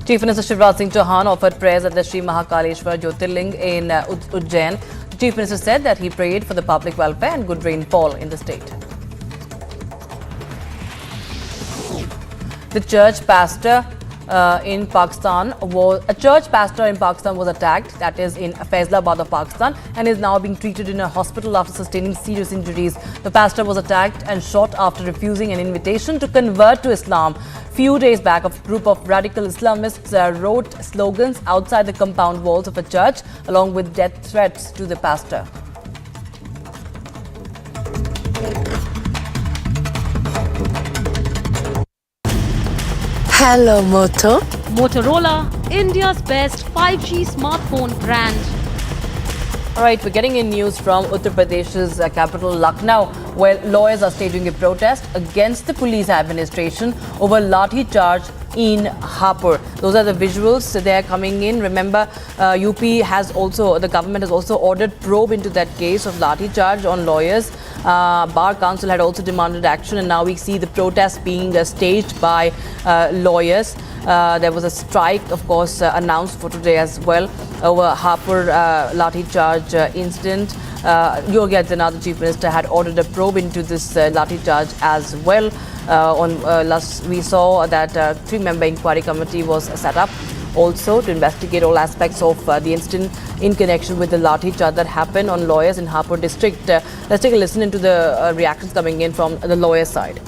S21: Chief Minister Shivraj Singh Chauhan offered prayers at the Sri Mahakaleshwar Jyotirling in Ujjain. The Chief Minister said that he prayed for the public welfare and good rainfall in the state. The church pastor in Pakistan was attacked, that is in Faisalabad of Pakistan, and is now being treated in a hospital after sustaining serious injuries. The pastor was attacked and shot after refusing an invitation to convert to Islam. Few days back, a group of radical Islamists wrote slogans outside the compound walls of a church along with death threats to the pastor.
S4: Hello, Moto.
S9: Motorola, India's best 5G smartphone brand.
S21: All right, we're getting in news from Uttar Pradesh's capital Lucknow, where lawyers are staging a protest against the police administration over lathi charge in Hapur. Those are the visuals. They are coming in. Remember, the government has also ordered probe into that case of lathi charge on lawyers. Bar Council had also demanded action, and now we see the protest being staged by lawyers. There was a strike, of course, announced for today as well over Hapur lathi charge incident. Yogi Adityanath, the Chief Minister, had ordered a probe into this lathi charge as well. We saw that a 3-member inquiry committee was set up also to investigate all aspects of the incident in connection with the lathi charge that happened on lawyers in Hapur district. Let's take a listen into the reactions coming in from the lawyer side.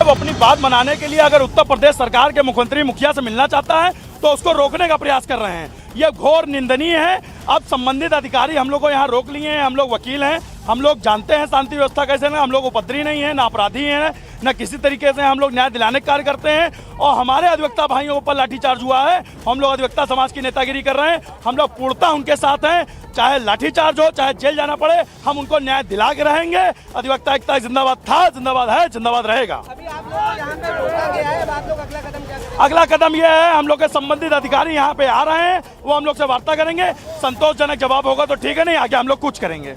S17: अब अपनी बात मनाने के लिए अगर उत्तर प्रदेश सरकार के मुख्यमंत्री मुखिया से मिलना चाहता है तो उसको रोकने का प्रयास कर रहे हैं। यह घोर निंदनीय है। अब संबंधित अधिकारी हम लोग को यहाँ रोक लिए हैं। हम लोग वकील हैं, हम लोग जानते हैं शांति व्यवस्था कैसे है। हम लोग उपद्रवी नहीं है, ना अपराधी हैं, न किसी तरीके से हम लोग न्याय दिलाने का कार्य करते हैं। और हमारे अधिवक्ता भाइयों पर लाठीचार्ज हुआ है। हम लोग अधिवक्ता समाज की नेतागिरी कर रहे हैं। हम लोग पूर्णतः उनके साथ हैं, चाहे लाठीचार्ज हो, चाहे जेल जाना पड़े, हम उनको न्याय दिला के रहेंगे। अधिवक्ता एकता जिंदाबाद था, जिंदाबाद है, जिंदाबाद रहेगा। अगला कदम यह है, हम लोग के संबंधित अधिकारी यहाँ पे आ रहे हैं, वो हम लोग से वार्ता करेंगे। संतोषजनक जवाब होगा तो ठीक है, नहीं आगे हम लोग कुछ करेंगे।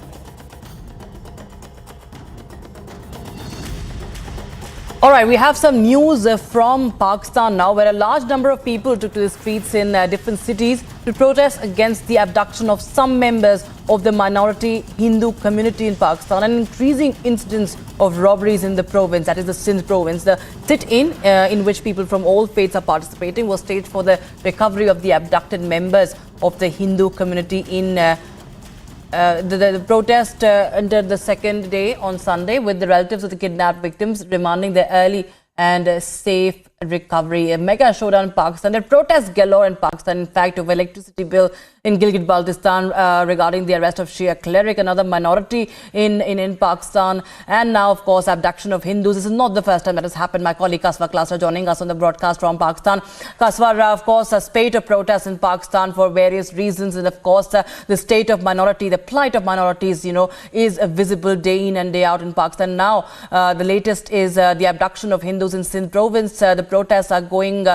S21: All right, we have some news from Pakistan now, where a large number of people took to the streets in different cities to protest against the abduction of some members of the minority Hindu community in Pakistan and increasing incidents of robberies in the province, that is the Sindh province. The sit-in which people from all faiths are participating was staged for the recovery of the abducted members of the Hindu community in the protest entered the second day on Sunday, with the relatives of the kidnapped victims demanding their early and safe recovery. A mega showdown in Pakistan. There are protests galore in Pakistan, in fact, over electricity bill in Gilgit-Baltistan regarding the arrest of Shia cleric, another minority in Pakistan, and now, of course, abduction of Hindus. This is not the first time that has happened. My colleague Kaswa Klasra joining us on the broadcast from Pakistan. Kaswa, of course, a spate of protests in Pakistan for various reasons, and of course, the state of minority, the plight of minorities, is visible day in and day out in Pakistan. Now, the latest is the abduction of Hindus in Sindh province. The protests are going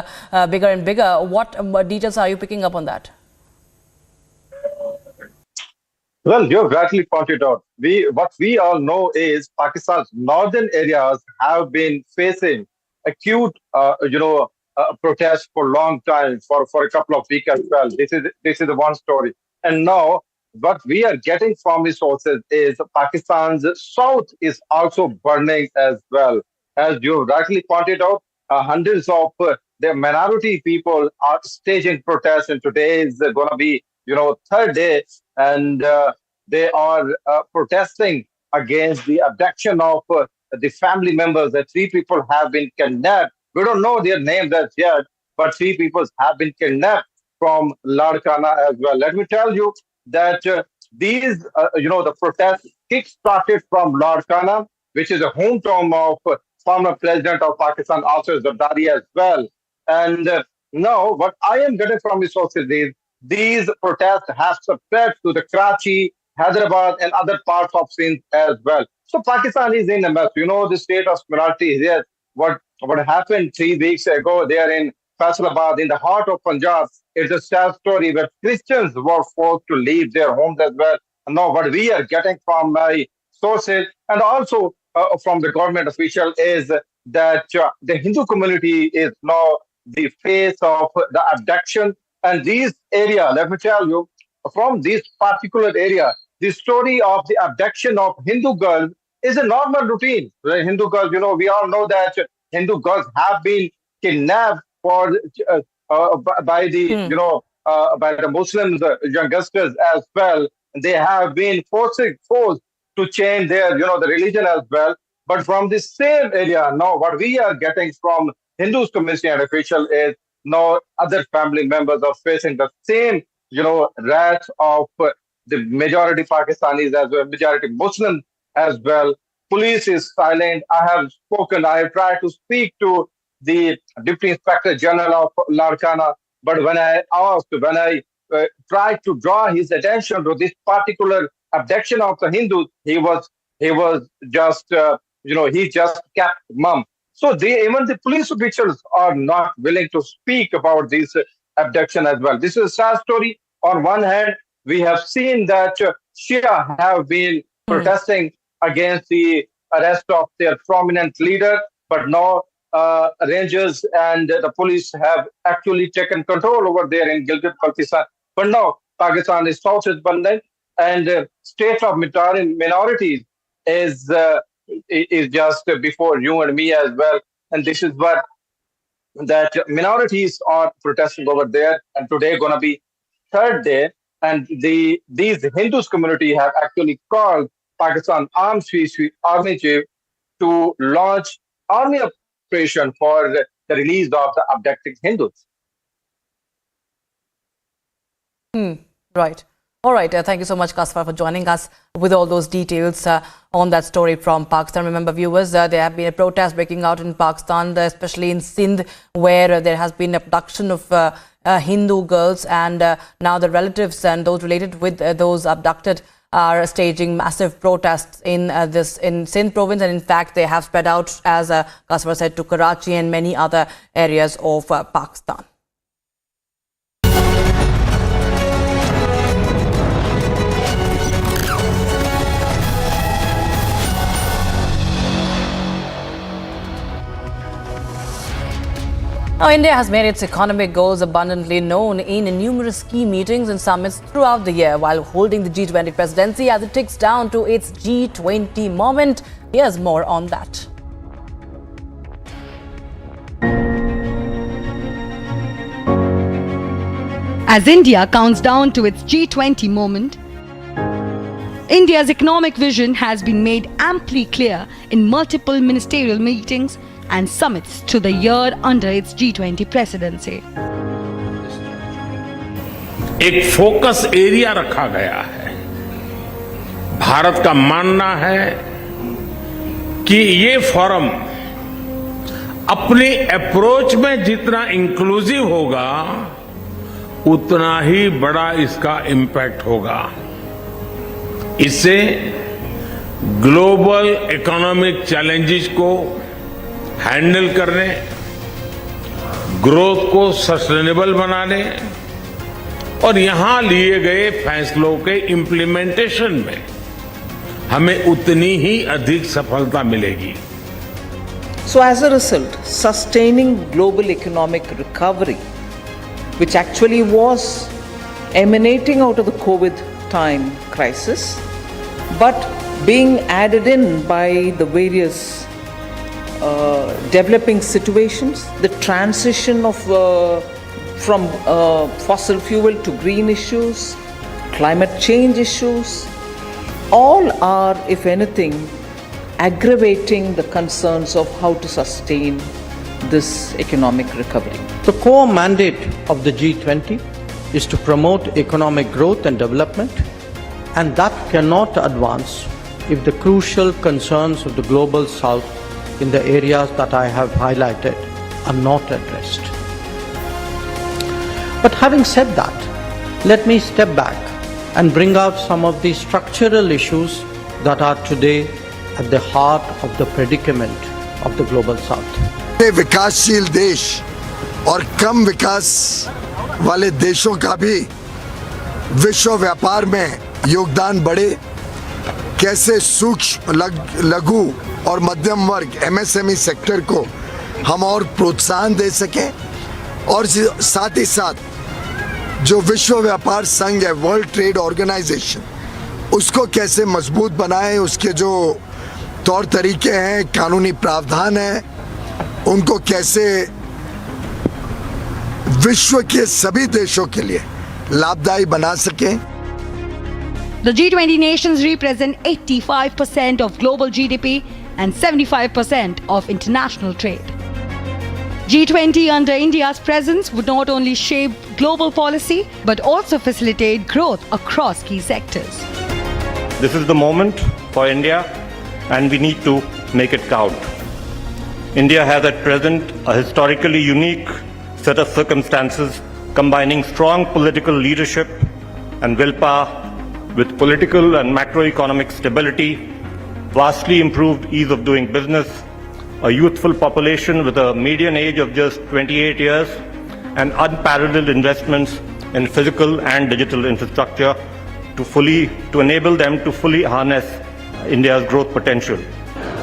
S21: bigger and bigger. What details are you picking up on that?
S4: Well, you've rightly pointed out. What we all know is Pakistan's northern areas have been facing acute, protests for a long time, for a couple of weeks as well. This is the one story. And now, what we are getting from the sources is Pakistan's south is also burning as well. As you rightly pointed out, hundreds of the minority people are staging protests, and today is going to be, third day, and they are protesting against the abduction of the family members. That 3 people have been kidnapped. We don't know their names as yet, but 3 people have been kidnapped from Larkana as well. Let me tell you that these, the protests kick-started from Larkana, which is a hometown of former president of Pakistan, also Zardari as well. And now what I am getting from the sources is these protests have spread to the Karachi, Hyderabad and other parts of Sindh as well. So Pakistan is in a mess. The state of minority here. What happened 3 weeks ago there in Faisalabad, in the heart of Punjab, is a sad story where Christians were forced to leave their homes as well. And now what we are getting from my sources and also from the government official is that the Hindu community is now the face of the abduction. And these area, let me tell you, from this particular area, the story of the abduction of Hindu girls is a normal routine. The Hindu girls, we all know that Hindu girls have been kidnapped by the by the Muslims, youngsters as well. They have been forced to change their, the religion as well. But from the same area, now what we are getting from Hindus community and official is now other family members are facing the same, wrath of the majority Pakistanis as well, majority Muslims as well. Police is silent. I have tried to speak to the Deputy Inspector General of Larkana, but when I tried to draw his attention to this particular abduction of the Hindus, he was just, he just kept mum. So even the police officials are not willing to speak about this abduction as well. This is a sad story. On one hand, we have seen that Shia have been protesting against the arrest of their prominent leader, but now rangers and the police have actually taken control over there in Gilgit-Baltistan. But now Pakistan is south is burning, and state of minorities is just before you and me as well. And this is what that minorities are protesting over there. And today going to be third day. And these Hindus community have actually called Pakistan Army Chief to launch army operation for the release of the abducted Hindus.
S21: Right. All right. Thank you so much, Kasfar, for joining us with all those details on that story from Pakistan. Remember, viewers, there have been a protest breaking out in Pakistan, especially in Sindh, where there has been abduction of Hindu girls, and now the relatives and those related with those abducted are staging massive protests in Sindh province, and in fact they have spread out, as Kasfar said, to Karachi and many other areas of Pakistan. Now, India has made its economic goals abundantly known in numerous key meetings and summits throughout the year while holding the G20 presidency as it ticks down to its G20 moment. Here's more on that.
S1: As India counts down to its G20 moment, India's economic vision has been made amply clear in multiple ministerial meetings and summits to the year under its G20 presidency.
S12: एक focus area रखा गया है। भारत का मानना है कि ये forum अपनी अप्रोच में जितना इंक्लूसिव होगा उतना ही बड़ा इसका इम्पैक्ट होगा। इससे ग्लोबल इकोनॉमिक चैलेंजेस को हैंडल करने, ग्रोथ को सस्टेनेबल बनाने और यहां लिए गए फैसलों के इम्प्लीमेंटेशन में हमें उतनी ही अधिक सफलता मिलेगी।
S18: So as a result, sustaining global economic recovery, which actually was emanating out of the COVID time crisis, but being added in by the various developing situations, the transition of from fossil fuel to green issues, climate change issues, all are, if anything, aggravating the concerns of how to sustain this economic recovery.
S19: The core mandate of the G20 is to promote economic growth and development, and that cannot advance if the crucial concerns of the global south in the areas that I have highlighted are not addressed. But having said that, let me step back and bring out some of the structural issues that are today at the heart of the predicament of the global south.
S20: विकासशील देश और कम विकास वाले देशों का भी विश्व व्यापार में योगदान बढ़े, कैसे सूक्ष्म लघु और मध्यम वर्ग MSME सेक्टर को हम और प्रोत्साहन दे सकें, और साथ ही साथ जो विश्व व्यापार संघ है, वर्ल्ड ट्रेड ऑर्गेनाइजेशन, उसको कैसे मजबूत बनाएं, उसके जो तौर तरीके हैं, कानूनी प्रावधान हैं, उनको कैसे विश्व के सभी देशों के लिए लाभदायी बना सकें।
S1: The G20 nations represent 85% of global GDP and 75% of international trade. G20 under India's presence would not only shape global policy but also facilitate growth across key sectors.
S22: This is the moment for India, and we need to make it count. India has at present a historically unique set of circumstances combining strong political leadership and willpower with political and macroeconomic stability, vastly improved ease of doing business, a youthful population with a median age of just 28 years, and unparalleled investments in physical and digital infrastructure to enable them to fully harness India's growth potential.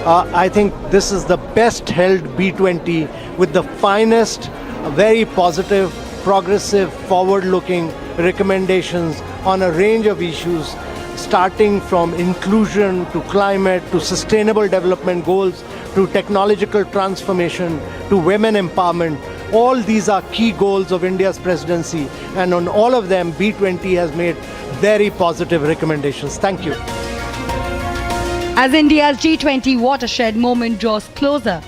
S19: I think this is the best held B20 with the finest, very positive, progressive, forward-looking recommendations on a range of issues, starting from inclusion to climate to sustainable development goals to technological transformation to women empowerment. All these are key goals of India's presidency, and on all of them B20 has made very positive recommendations. Thank you.
S1: As India's G20 watershed moment draws closer,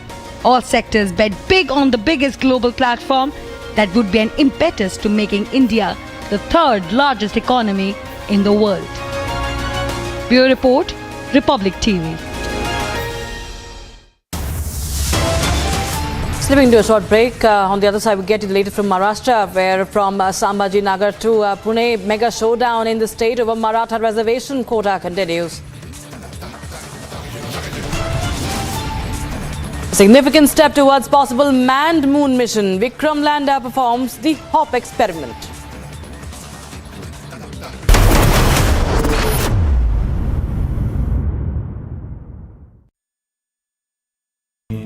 S1: all sectors bet big on the biggest global platform that would be an impetus to making India the third largest economy in the world. Bureau Report, Republic TV.
S21: Slipping to a short break. On the other side, we get to the latest from Maharashtra, where from Sambhaji Nagar to Pune, mega showdown in the state over Maratha reservation quota continues. A significant step towards possible manned moon mission. Vikram Lander performs the hop experiment.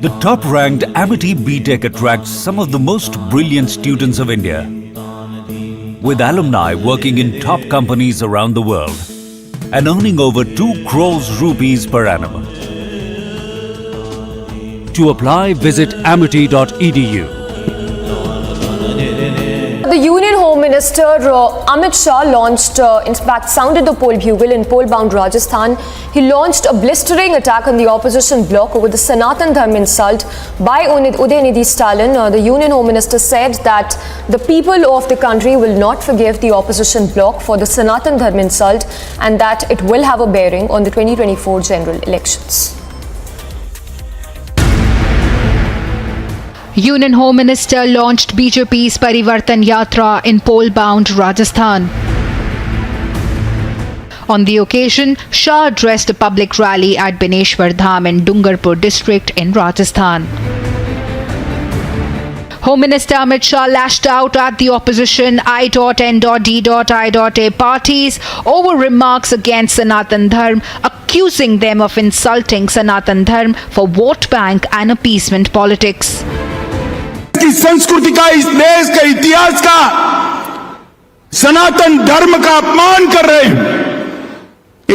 S5: The top-ranked Amity B.Tech attracts some of the most brilliant students of India, with alumni working in top companies around the world and earning over 2 crores rupees per annum. To apply, visit amity.edu.
S3: The Union Home Minister Amit Shah launched, in fact, sounded the poll bugle in poll-bound Rajasthan. He launched a blistering attack on the opposition bloc over the Sanatan Dharma insult by Udhayanidhi Stalin. The Union Home Minister said that the people of the country will not forgive the opposition bloc for the Sanatan Dharma insult and that it will have a bearing on the 2024 general elections.
S1: Union Home Minister launched BJP's Parivartan Yatra in poll-bound Rajasthan. On the occasion, Shah addressed a public rally at Bineshwar Dham in Dungarpur district in Rajasthan. Home Minister Amit Shah lashed out at the opposition I.N.D.I.A parties over remarks against Sanatan Dharma, accusing them of insulting Sanatan Dharma for vote bank and appeasement politics.
S12: की संस्कृति का, इस देश के इतिहास का, सनातन धर्म का अपमान कर रहे हैं।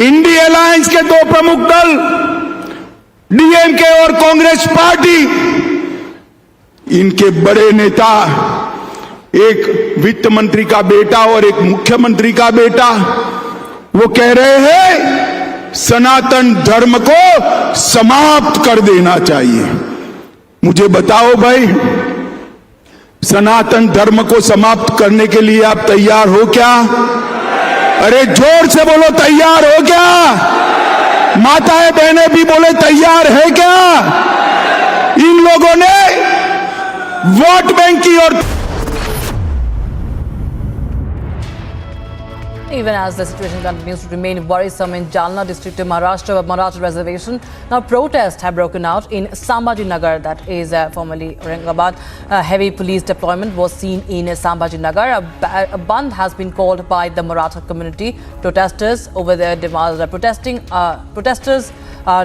S12: इंडी अलायंस के 2 प्रमुख दल डीएमके और कांग्रेस पार्टी, इनके बड़े नेता, एक वित्त मंत्री का बेटा और एक मुख्यमंत्री का बेटा, वो कह रहे हैं सनातन धर्म को समाप्त कर देना चाहिए। मुझे बताओ भाई, सनातन धर्म को समाप्त करने के लिए आप तैयार हो क्या? अरे जोर से बोलो, तैयार हो क्या? माताएं बहनें भी बोले तैयार है क्या? इन लोगों ने वोट बैंक की और
S21: Even as the situation continues to remain worrisome in Jalna district of Maharashtra Maratha reservation, now protests have broken out in Sambhaji Nagar, that is formerly Aurangabad. Heavy police deployment was seen in Sambhaji Nagar. A bandh has been called by the Maratha community. Protesters over there protesters are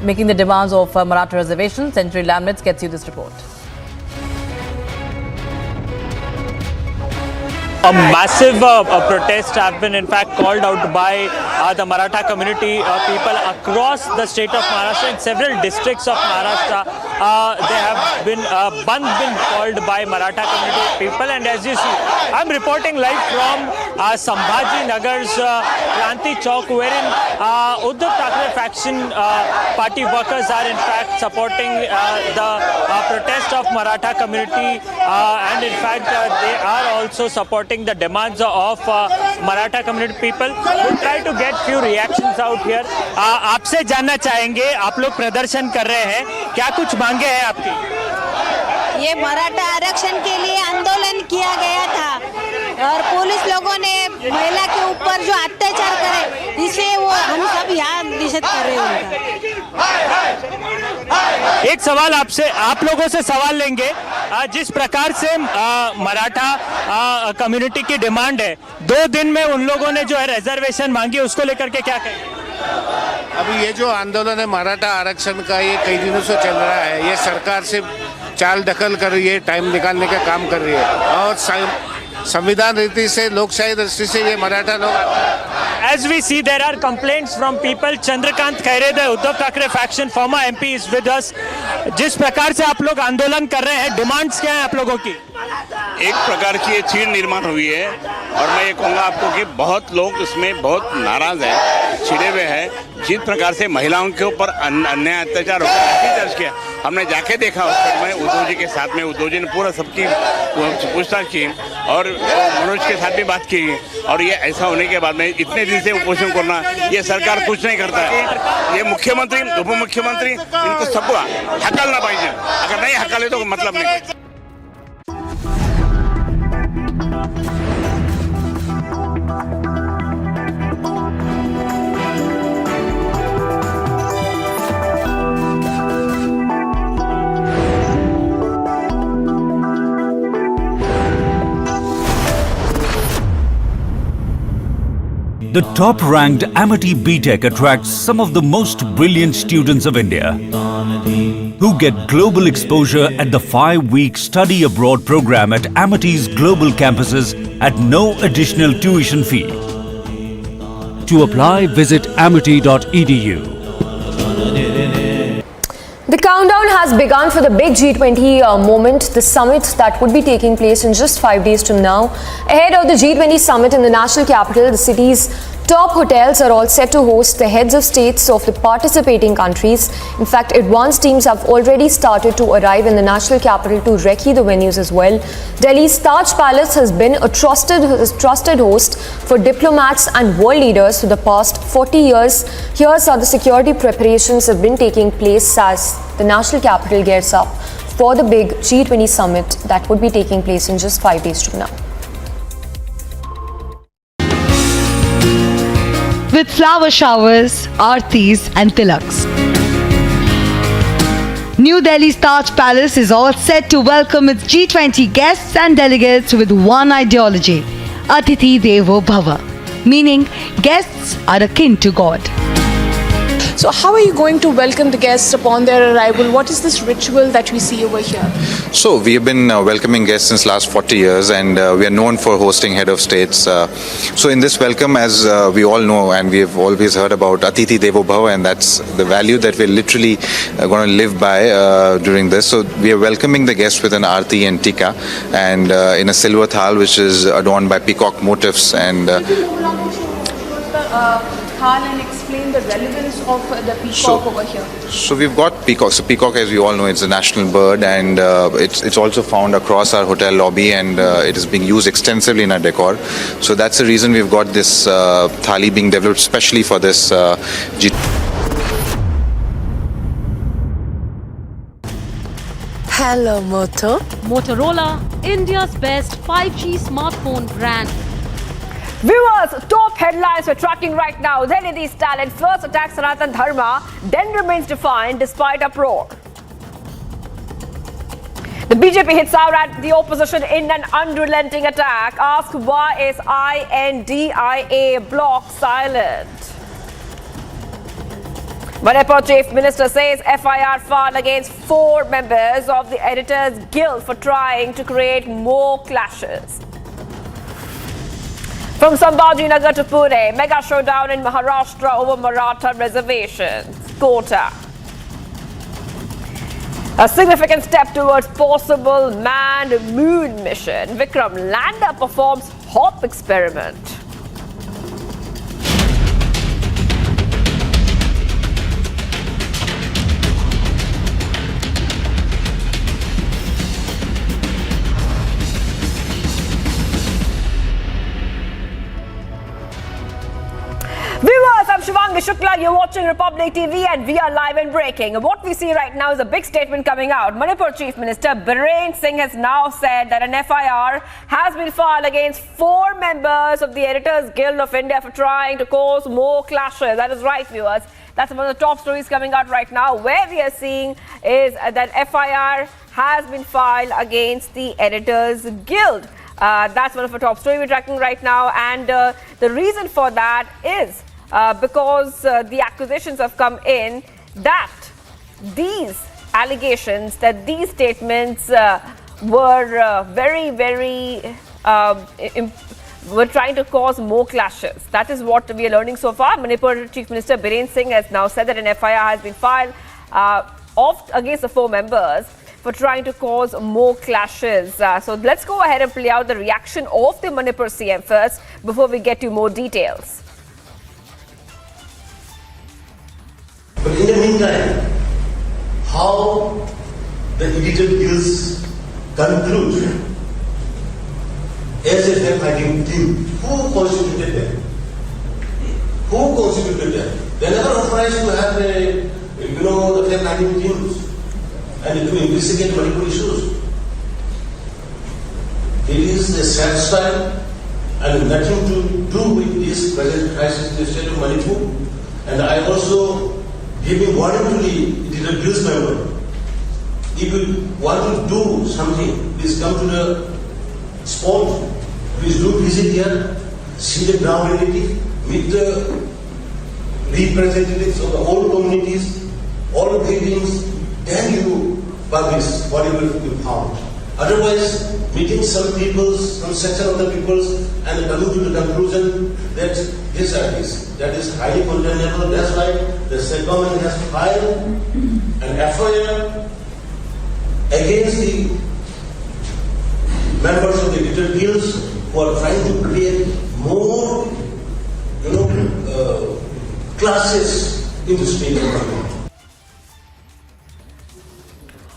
S21: making the demands of Maratha reservation. Century Laminates gets you this report.
S8: A massive protest have been in fact called out by the Maratha community, people across the state of Maharashtra in several districts of Maharashtra. They have been called by Maratha community people, and as you see, I'm reporting live from Sambhaji Nagar's Kranti Chowk, wherein Uddhav Thackeray faction party workers are in fact supporting the protest of Maratha community, and in fact they are also supporting the demands of Maratha community people. We'll try to get few reactions out here. आपसे जानना चाहेंगे, आप लोग प्रदर्शन कर रहे हैं, क्या कुछ मांगे हैं आपकी?
S11: ये मराठा आरक्षण के लिए आंदोलन किया गया था और पुलिस लोगों ने महिला के ऊपर जो अत्याचार करे, इसे वो हम सब यहाँ निषेध कर रहे हैं उनका।
S8: एक सवाल आपसे, आप लोगों से सवाल लेंगे, जिस प्रकार से मराठा कम्युनिटी की डिमांड है, 2 दिन में उन लोगों ने जो है रिजर्वेशन मांगी, उसको लेकर के क्या कहें?
S23: अभी ये जो आंदोलन है मराठा आरक्षण का, ये कई दिनों से चल रहा है। ये सरकार से चाल दखल कर रही है, टाइम निकालने का काम कर रही है और संविधान रीति से, लोकशाही दृष्टि से ये मराठा लोग।
S8: As we see, there are complaints from people. Chandrakant Khaired, the Uddhav Thackeray faction former MP is with us. जिस प्रकार से आप लोग आंदोलन कर रहे हैं, डिमांड्स क्या हैं आप लोगों की?
S25: एक प्रकार की ये चीड़ निर्माण हुई है और मैं ये कहूँगा आपको कि बहुत लोग इसमें बहुत नाराज हैं, छिड़े हुए हैं। जिस प्रकार से महिलाओं के ऊपर अन्याय अत्याचार होकर एफआईआर दर्ज किया, हमने जाके देखा उस पर, मैं उद्धव जी के साथ में, उद्धव जी ने पूरा सबकी पूछताछ की और मनोज के साथ भी बात की, और ये ऐसा होने के बाद में इतने दिन से उपोषण करना, ये सरकार कुछ नहीं करता है। ये मुख्यमंत्री, उप मुख्यमंत्री, इनको सबको हकलना पाहिजे, अगर नहीं हकले तो मतलब नहीं।
S5: The top-ranked Amity B.Tech attracts some of the most brilliant students of India, who get global exposure at the 5-week study abroad program at Amity's global campuses at no additional tuition fee. To apply, visit amity.edu.
S3: The countdown has begun for the big G20 moment, the summit that would be taking place in just 5 days from now. Ahead of the G20 summit in the national capital, the city's top hotels are all set to host the heads of states of the participating countries. In fact, advanced teams have already started to arrive in the national capital to recce the venues as well. Delhi's Taj Palace has been a trusted host for diplomats and world leaders for the past 40 years. Here's how the security preparations have been taking place as the national capital gears up for the big G20 summit that would be taking place in just 5 days from now.
S1: With flower showers, aartis and tilaks. New Delhi's Taj Palace is all set to welcome its G20 guests and delegates with one ideology, Atithi Devo Bhava, meaning guests are akin to God.
S6: So how are you going to welcome the guests upon their arrival? What is this ritual that we see over here?
S10: So we have been welcoming guests since last 40 years and we are known for hosting head of states. So in this welcome, as we all know and we have always heard about Atithi Devo Bhava, and that's the value that we're literally going to live by during this. So we are welcoming the guests with an arti and tika and in a silver thal which is adorned by peacock motifs. And
S6: and explain the relevance of the peacock over here.
S10: So we've got peacock. So peacock, as we all know, it's a national bird, and it's also found across our hotel lobby, and it is being used extensively in our decor. So that's the reason we've got this thali being developed specially for this
S6: Hello, Moto.
S9: Motorola, India's best 5G smartphone brand.
S3: Viewers, top headlines we're tracking right now. Udhayanidhi Stalin first attacks Sanatan Dharma, then remains defiant despite uproar. The BJP hits out at the opposition in an unrelenting attack. Ask why is INDIA bloc silent? Manipur Chief Minister says FIR filed against 4 members of the Editors Guild for trying to create more clashes. From Sambhajinagar to Pune, mega showdown in Maharashtra over Maratha reservations, quota. A significant step towards possible manned moon mission. Vikram Lander performs hop experiment. Viewers, I'm Shivangi Shukla. You're watching Republic TV and we are live and breaking. What we see right now is a big statement coming out. Manipur Chief Minister Biren Singh has now said that an FIR has been filed against 4 members of the Editors Guild of India for trying to cause more clashes. That is right, viewers. That's one of the top stories coming out right now. Where we are seeing is that FIR has been filed against the Editors Guild. That's one of the top stories we're tracking right now. And the reason for that is because the accusations have come in that these allegations, that these statements were were trying to cause more clashes. That is what we are learning so far. Manipur Chief Minister Biren Singh has now said that an FIR has been filed against the 4 members for trying to cause more clashes. So let's go ahead and play out the reaction of the Manipur CM first before we get to more details.
S13: But in the meantime, how the editor guilds conclude as a fact-finding team, who constituted them? Who constituted them? They never authorized to have the fact-finding teams and to investigate multiple issues. It is a sad style and nothing to do with this present crisis in the state of Manipur. And I also giving warning to the editor guilds member. If you want to do something, please come to the spot. Please do visit here, see the ground reality, meet the representatives of the whole communities, all readings, then you publish whatever you found. Otherwise, meeting some peoples, some section of the peoples, and coming to the conclusion that this or this, that is highly condemnable. That's why the state government has filed an FIR against the members of the digital guilds who are trying to create more, classes in the state of government.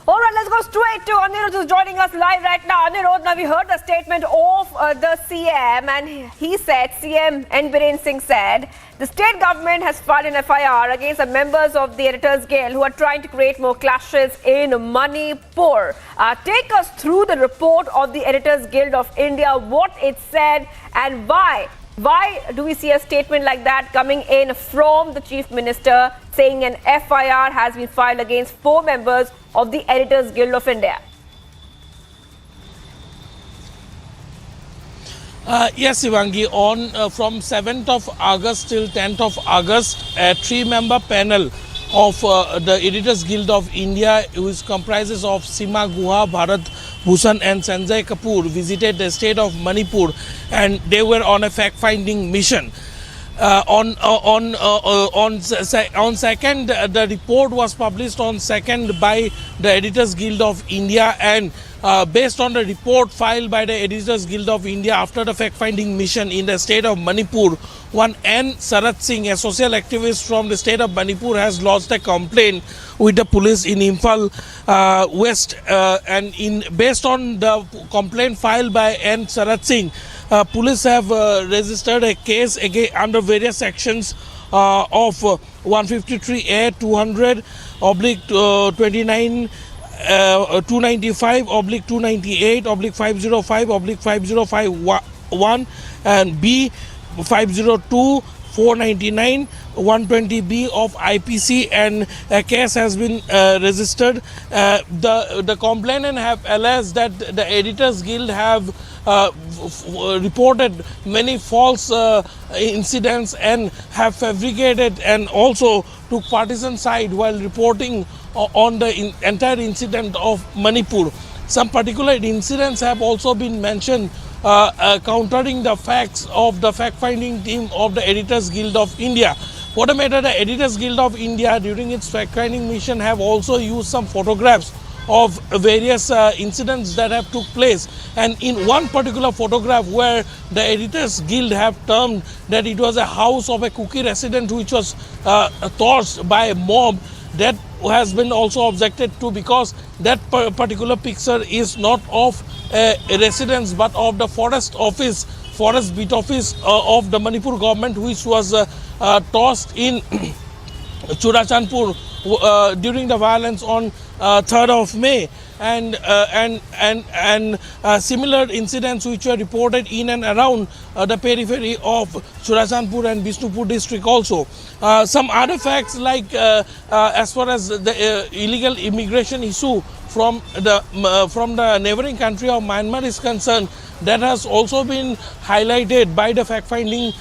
S3: All right, let's go straight to Anirudh, who's joining us live right now. Anirudh, now we heard the statement of the CM, and he said, CM N. Biren Singh said, the state government has filed an FIR against the members of the Editors Guild who are trying to create more clashes in Manipur. Take us through the report of the Editors Guild of India, what it said, and why. Why do we see a statement like that coming in from the Chief Minister saying an FIR has been filed against 4 members of the Editors Guild of India?
S17: Yes, Shivangi, from 7th of August till 10th of August, a 3-member panel of the Editors Guild of India, which comprises of Sima Guha, Bharat Bhushan and Sanjay Kapoor, visited the state of Manipur, and they were on a fact-finding mission. On 2nd, the report was published on 2nd by the Editors Guild of India, and based on the report filed by the Editors Guild of India after the fact-finding mission in the state of Manipur, one N. Sarat Singh, a social activist from the state of Manipur, has lodged a complaint with the police in Imphal West, and based on the complaint filed by N. Sarat Singh, police have registered a case again under various sections of 153A, 200, /29, 295, /298, /505, /5051, and B, 502, 499, 120B of IPC, and a case has been registered. The complainant have alleged that the Editors Guild have reported many false incidents and have fabricated and also took partisan side while reporting on the entire incident of Manipur. Some particular incidents have also been mentioned countering the facts of the fact-finding team of the Editors Guild of India. For the matter, the Editors Guild of India during its fact-finding mission have also used some photographs of various incidents that have took place, and in one particular photograph where the Editors Guild have termed that it was a house of a Kuki resident which was torched by a mob, that has been also objected to because that particular picture is not of a residence but of the forest beat office of the Manipur government, which was tossed in Churachandpur during the violence on 3rd of May, and similar incidents which were reported in and around the periphery of Churachandpur and Bishnupur district also. Some other facts like as far as the illegal immigration issue from the neighboring country of Myanmar is concerned, that has also been highlighted by the fact-finding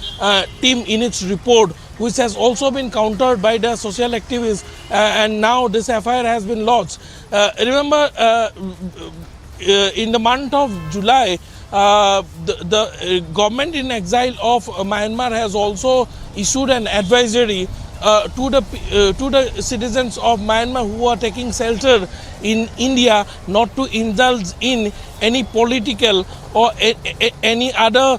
S17: team in its report, which has also been countered by the social activists, and now this FIR has been lodged. Remember, in the month of July, the government in exile of Myanmar has also issued an advisory to the citizens of Myanmar who are taking shelter in India not to indulge in any political or any other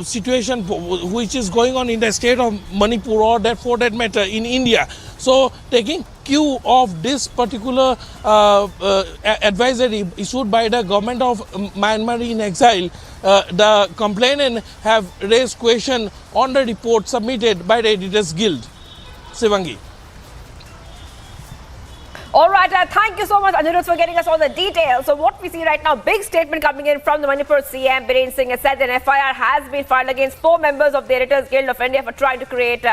S17: situation which is going on in the state of Manipur or that for that matter in India. So taking cue of this particular advisory issued by the government of Myanmar in exile, the complainant have raised question on the report submitted by the Editors Guild. Shivangi.
S3: All right, thank you so much, Anirudh, for getting us all the details. So what we see right now, big statement coming in from the Manipur CM, Biren Singh, has said an FIR has been filed against 4 members of the Editors Guild of India for trying to create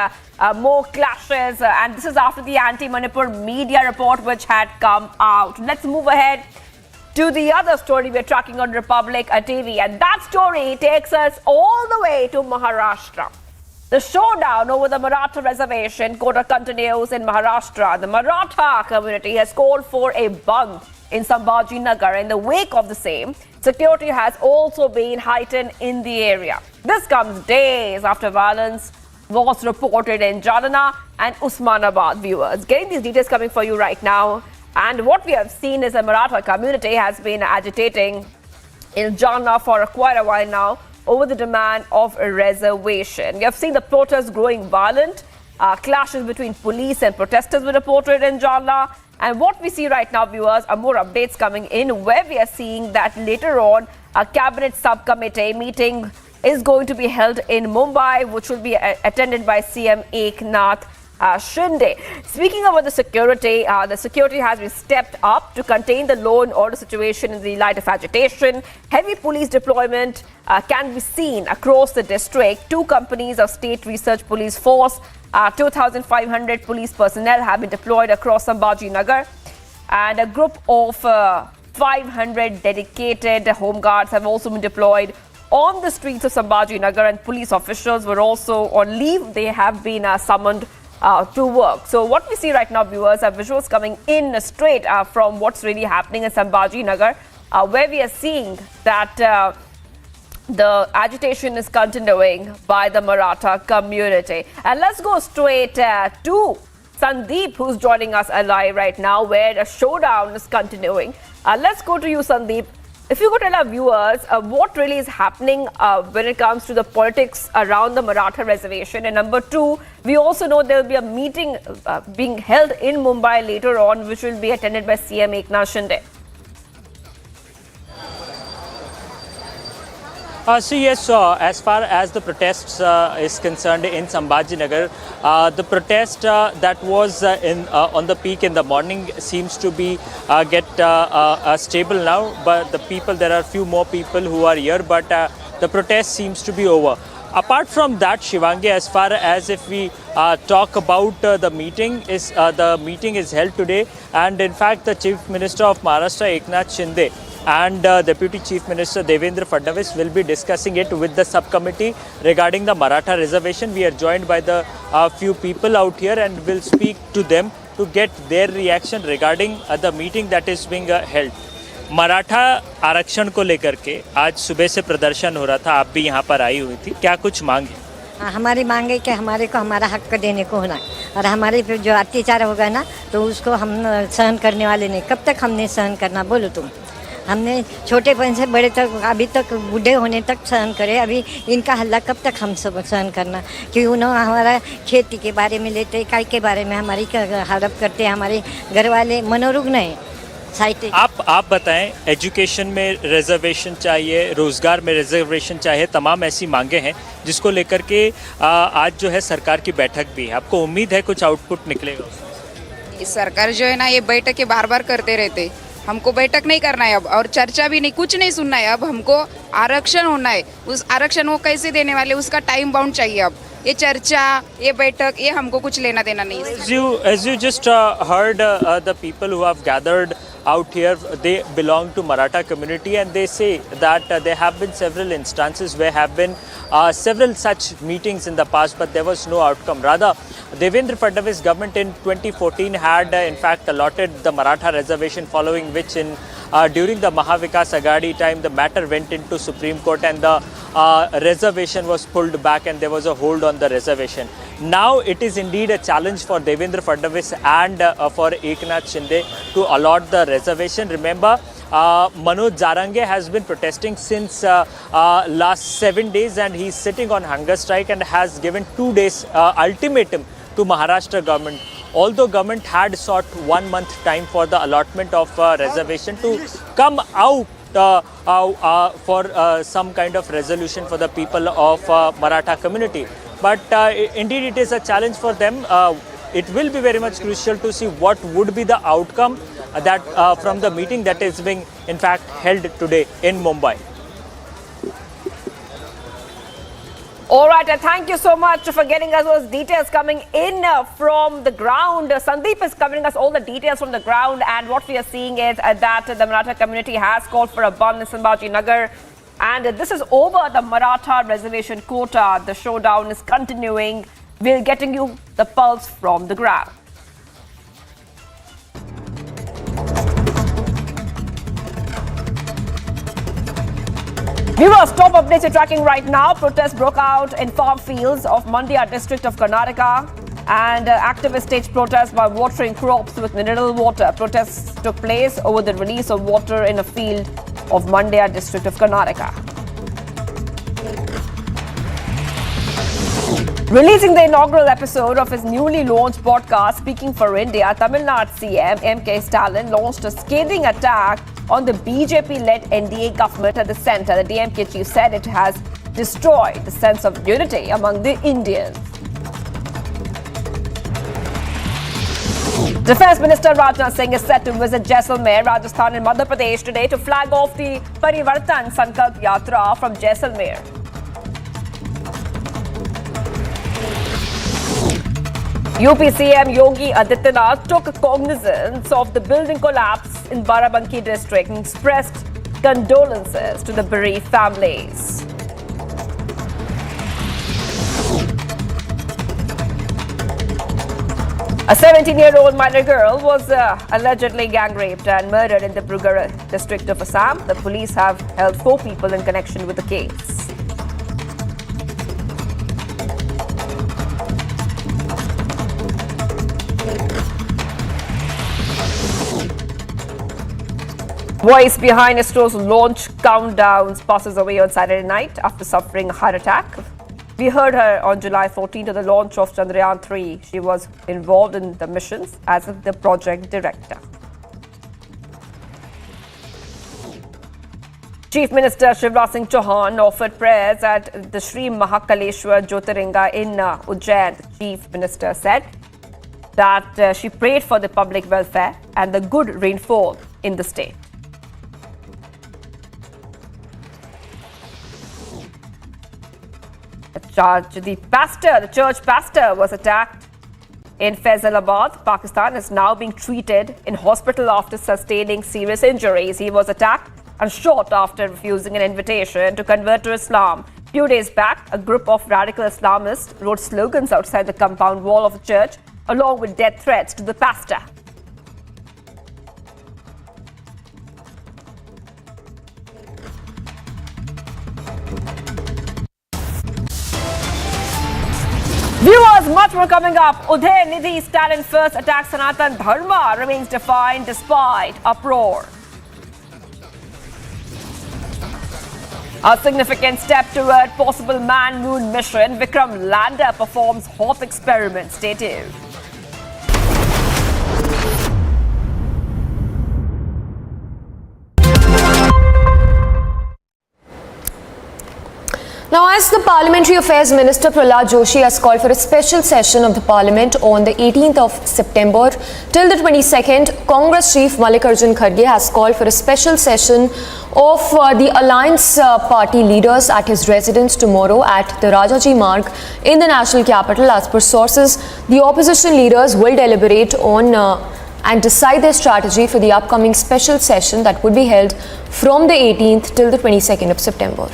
S3: more clashes. And this is after the anti-Manipur media report which had come out. Let's move ahead to the other story we're tracking on Republic TV. And that story takes us all the way to Maharashtra.
S2: The showdown over the Maratha reservation quota continues in Maharashtra. The Maratha community has called for a band in Sambhaji Nagar. In the wake of the same, security has also been heightened in the area. This comes days after violence was reported in Jalna and Usmanabad. Viewers, getting these details coming for you right now. And what we have seen is the Maratha community has been agitating in Jalna for quite a while now over the demand of a reservation. We have seen the protests growing violent. Clashes between police and protesters were reported in Jalna. And what we see right now, viewers, are more updates coming in where we are seeing that later on a cabinet subcommittee meeting is going to be held in Mumbai, which will be attended by CM Eknath Shinde. Speaking about the security has been stepped up to contain the law and order situation in the light of agitation. Heavy police deployment can be seen across the district. 2 companies of State Research Police Force, 2,500 police personnel have been deployed across Sambhaji Nagar, and a group of 500 dedicated home guards have also been deployed on the streets of Sambhaji Nagar, and police officials were also on leave. They have been summoned to work. So what we see right now, viewers, are visuals coming in straight from what's really happening in Sambhaji Nagar, where we are seeing that the agitation is continuing by the Maratha community. And let's go straight to Sandeep, who's joining us live right now, where a showdown is continuing. Let's go to you, Sandeep. If you could tell our viewers what really is happening when it comes to the politics around the Maratha reservation. And number 2, we also know there will be a meeting being held in Mumbai later on, which will be attended by CM Eknath Shinde.
S8: So yes, as far as the protests is concerned in Sambhaji Nagar, the protest that was on the peak in the morning seems to be stable now. But there are few more people who are here, but the protest seems to be over. Apart from that, Shivangi, as far as if we talk about the meeting is held today, and in fact the Chief Minister of Maharashtra Eknath Shinde and Deputy Chief Minister Devendra Fadnavis will be discussing it with the subcommittee regarding the Maratha reservation. We are joined by the few people out here and will speak to them to get their reaction regarding the meeting that is being held. Maratha आरक्षण को लेकर के आज सुबह से प्रदर्शन हो रहा था, आप भी यहाँ पर आई हुई थी, क्या कुछ मांग है?
S14: हमारी मांग है कि हमारे को हमारा हक देने को होना है, और हमारे पे जो अत्याचार होगा ना तो उसको हम सहन करने वाले नहीं। कब तक हमने सहन करना, बोलो तुम? हमने छोटेपन से बड़े तक, अभी तक बूढ़े होने तक सहन करे, अभी इनका हल्ला कब तक हम सब सहन करना? कि उन्होंने हमारा खेती के बारे में लेते, काय के बारे में हमारी हड़प करते, हमारे घर वाले मनोरुग्ण है।
S8: आप बताएं, एजुकेशन में रिजर्वेशन चाहिए, रोजगार में रिजर्वेशन चाहिए, तमाम ऐसी मांगे हैं जिसको लेकर के आज जो है सरकार की बैठक भी है। आपको उम्मीद है कुछ आउटपुट निकलेगा?
S15: सरकार जो है ना ये बैठकें बार बार करते रहते, हमको बैठक नहीं करना है अब, और चर्चा भी नहीं, कुछ नहीं सुनना है अब, हमको आरक्षण होना है। उस आरक्षण वो कैसे देने वाले, उसका टाइम बाउंड चाहिए। अब ये चर्चा, ये बैठक, ये हमको कुछ लेना देना नहीं है।
S8: As you just heard the people who have gathered out here, they belong to Maratha community, and they say that there have been several instances where have been several such meetings in the past, but there was no outcome. Rather, Devendra Fadnavis government in 2014 had in fact allotted the Maratha reservation, following which during the Mahavikas Aghadi time the matter went into Supreme Court and the reservation was pulled back and there was a hold on the reservation. Now it is indeed a challenge for Devendra Fadnavis and for Eknath Shinde to allot the reservation. Remember, Manoj Zarange has been protesting since last 7 days, and he is sitting on hunger strike and has given 2 days ultimatum to Maharashtra government. Although government had sought 1 month time for the allotment of reservation to come out for some kind of resolution for the people of Maratha community. But indeed it is a challenge for them. It will be very much crucial to see what would be the outcome that from the meeting that is being in fact held today in Mumbai.
S2: All right, and thank you so much for getting us those details coming in from the ground. Sandeep is covering us all the details from the ground, and what we are seeing is that the Maratha community has called for a ban in Sambhaji Nagar, And this is over the Maratha reservation quota. The showdown is continuing. We're getting you the pulse from the ground. Viewers, top updates you're tracking right now. Protests broke out in farm fields of Mandya district of Karnataka. And activists staged protests by watering crops with mineral water. Protests took place over the release of water in a field of Mandya district of Karnataka. Releasing the inaugural episode of his newly launched podcast, Speaking for India, Tamil Nadu CM M.K. Stalin launched a scathing attack on the BJP-led NDA government at the centre. The DMK chief said it has destroyed the sense of unity among the Indians. Defence Minister Rajnath Singh is set to visit Jaisalmer, Rajasthan and Madhya Pradesh today to flag off the Parivartan Sankalp Yatra from Jaisalmer. UP CM Yogi Adityanath took cognizance of the building collapse in Barabanki district and expressed condolences to the bereaved families. A 17-year-old minor girl was allegedly gang raped and murdered in the Brugara district of Assam. The police have held 4 people in connection with the case. Voice behind ISRO's launch countdowns passes away on Saturday night after suffering a heart attack. We heard her on July 14 to the launch of Chandrayaan 3. She was involved in the missions as the project director. Chief Minister Shivraj Singh Chauhan offered prayers at the Sri Mahakaleshwar Jyotirlinga in Ujjain. The Chief Minister said that she prayed for the public welfare and the good rainfall in the state. The church pastor was attacked in Faisalabad, Pakistan, is now being treated in hospital after sustaining serious injuries. He was attacked and shot after refusing an invitation to convert to Islam. Few days back, a group of radical Islamists wrote slogans outside the compound wall of the church, along with death threats to the pastor. Viewers, much more coming up. Udhayanidhi, Stalin first attack Sanatan Dharma remains defiant despite uproar. A significant step toward possible man-moon mission. Vikram Lander performs hop experiment. Stay tuned.
S3: Now, as the Parliamentary Affairs Minister Prahlad Joshi has called for a special session of the Parliament on the 18th of September till the 22nd, Congress Chief Mallikarjun Kharge has called for a special session of the Alliance Party leaders at his residence tomorrow at the Rajaji Marg in the national capital. As per sources, the opposition leaders will deliberate on and decide their strategy for the upcoming special session that would be held from the 18th till the 22nd of September.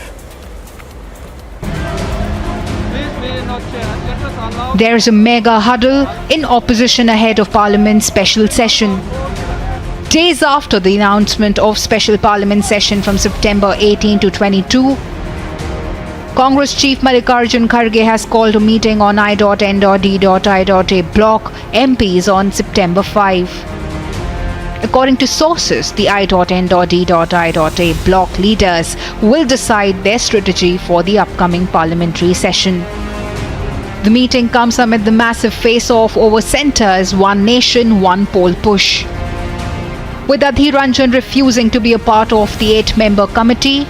S1: There is a mega huddle in opposition ahead of Parliament's special session. Days after the announcement of special Parliament session from September 18 to 22, Congress Chief Mallikarjun Kharge has called a meeting on I.N.D.I.A block MPs on September 5. According to sources, the I.N.D.I.A block leaders will decide their strategy for the upcoming parliamentary session. The meeting comes amid the massive face-off over centre's One Nation, One Poll push. With Adhir Ranjan refusing to be a part of the 8-member committee,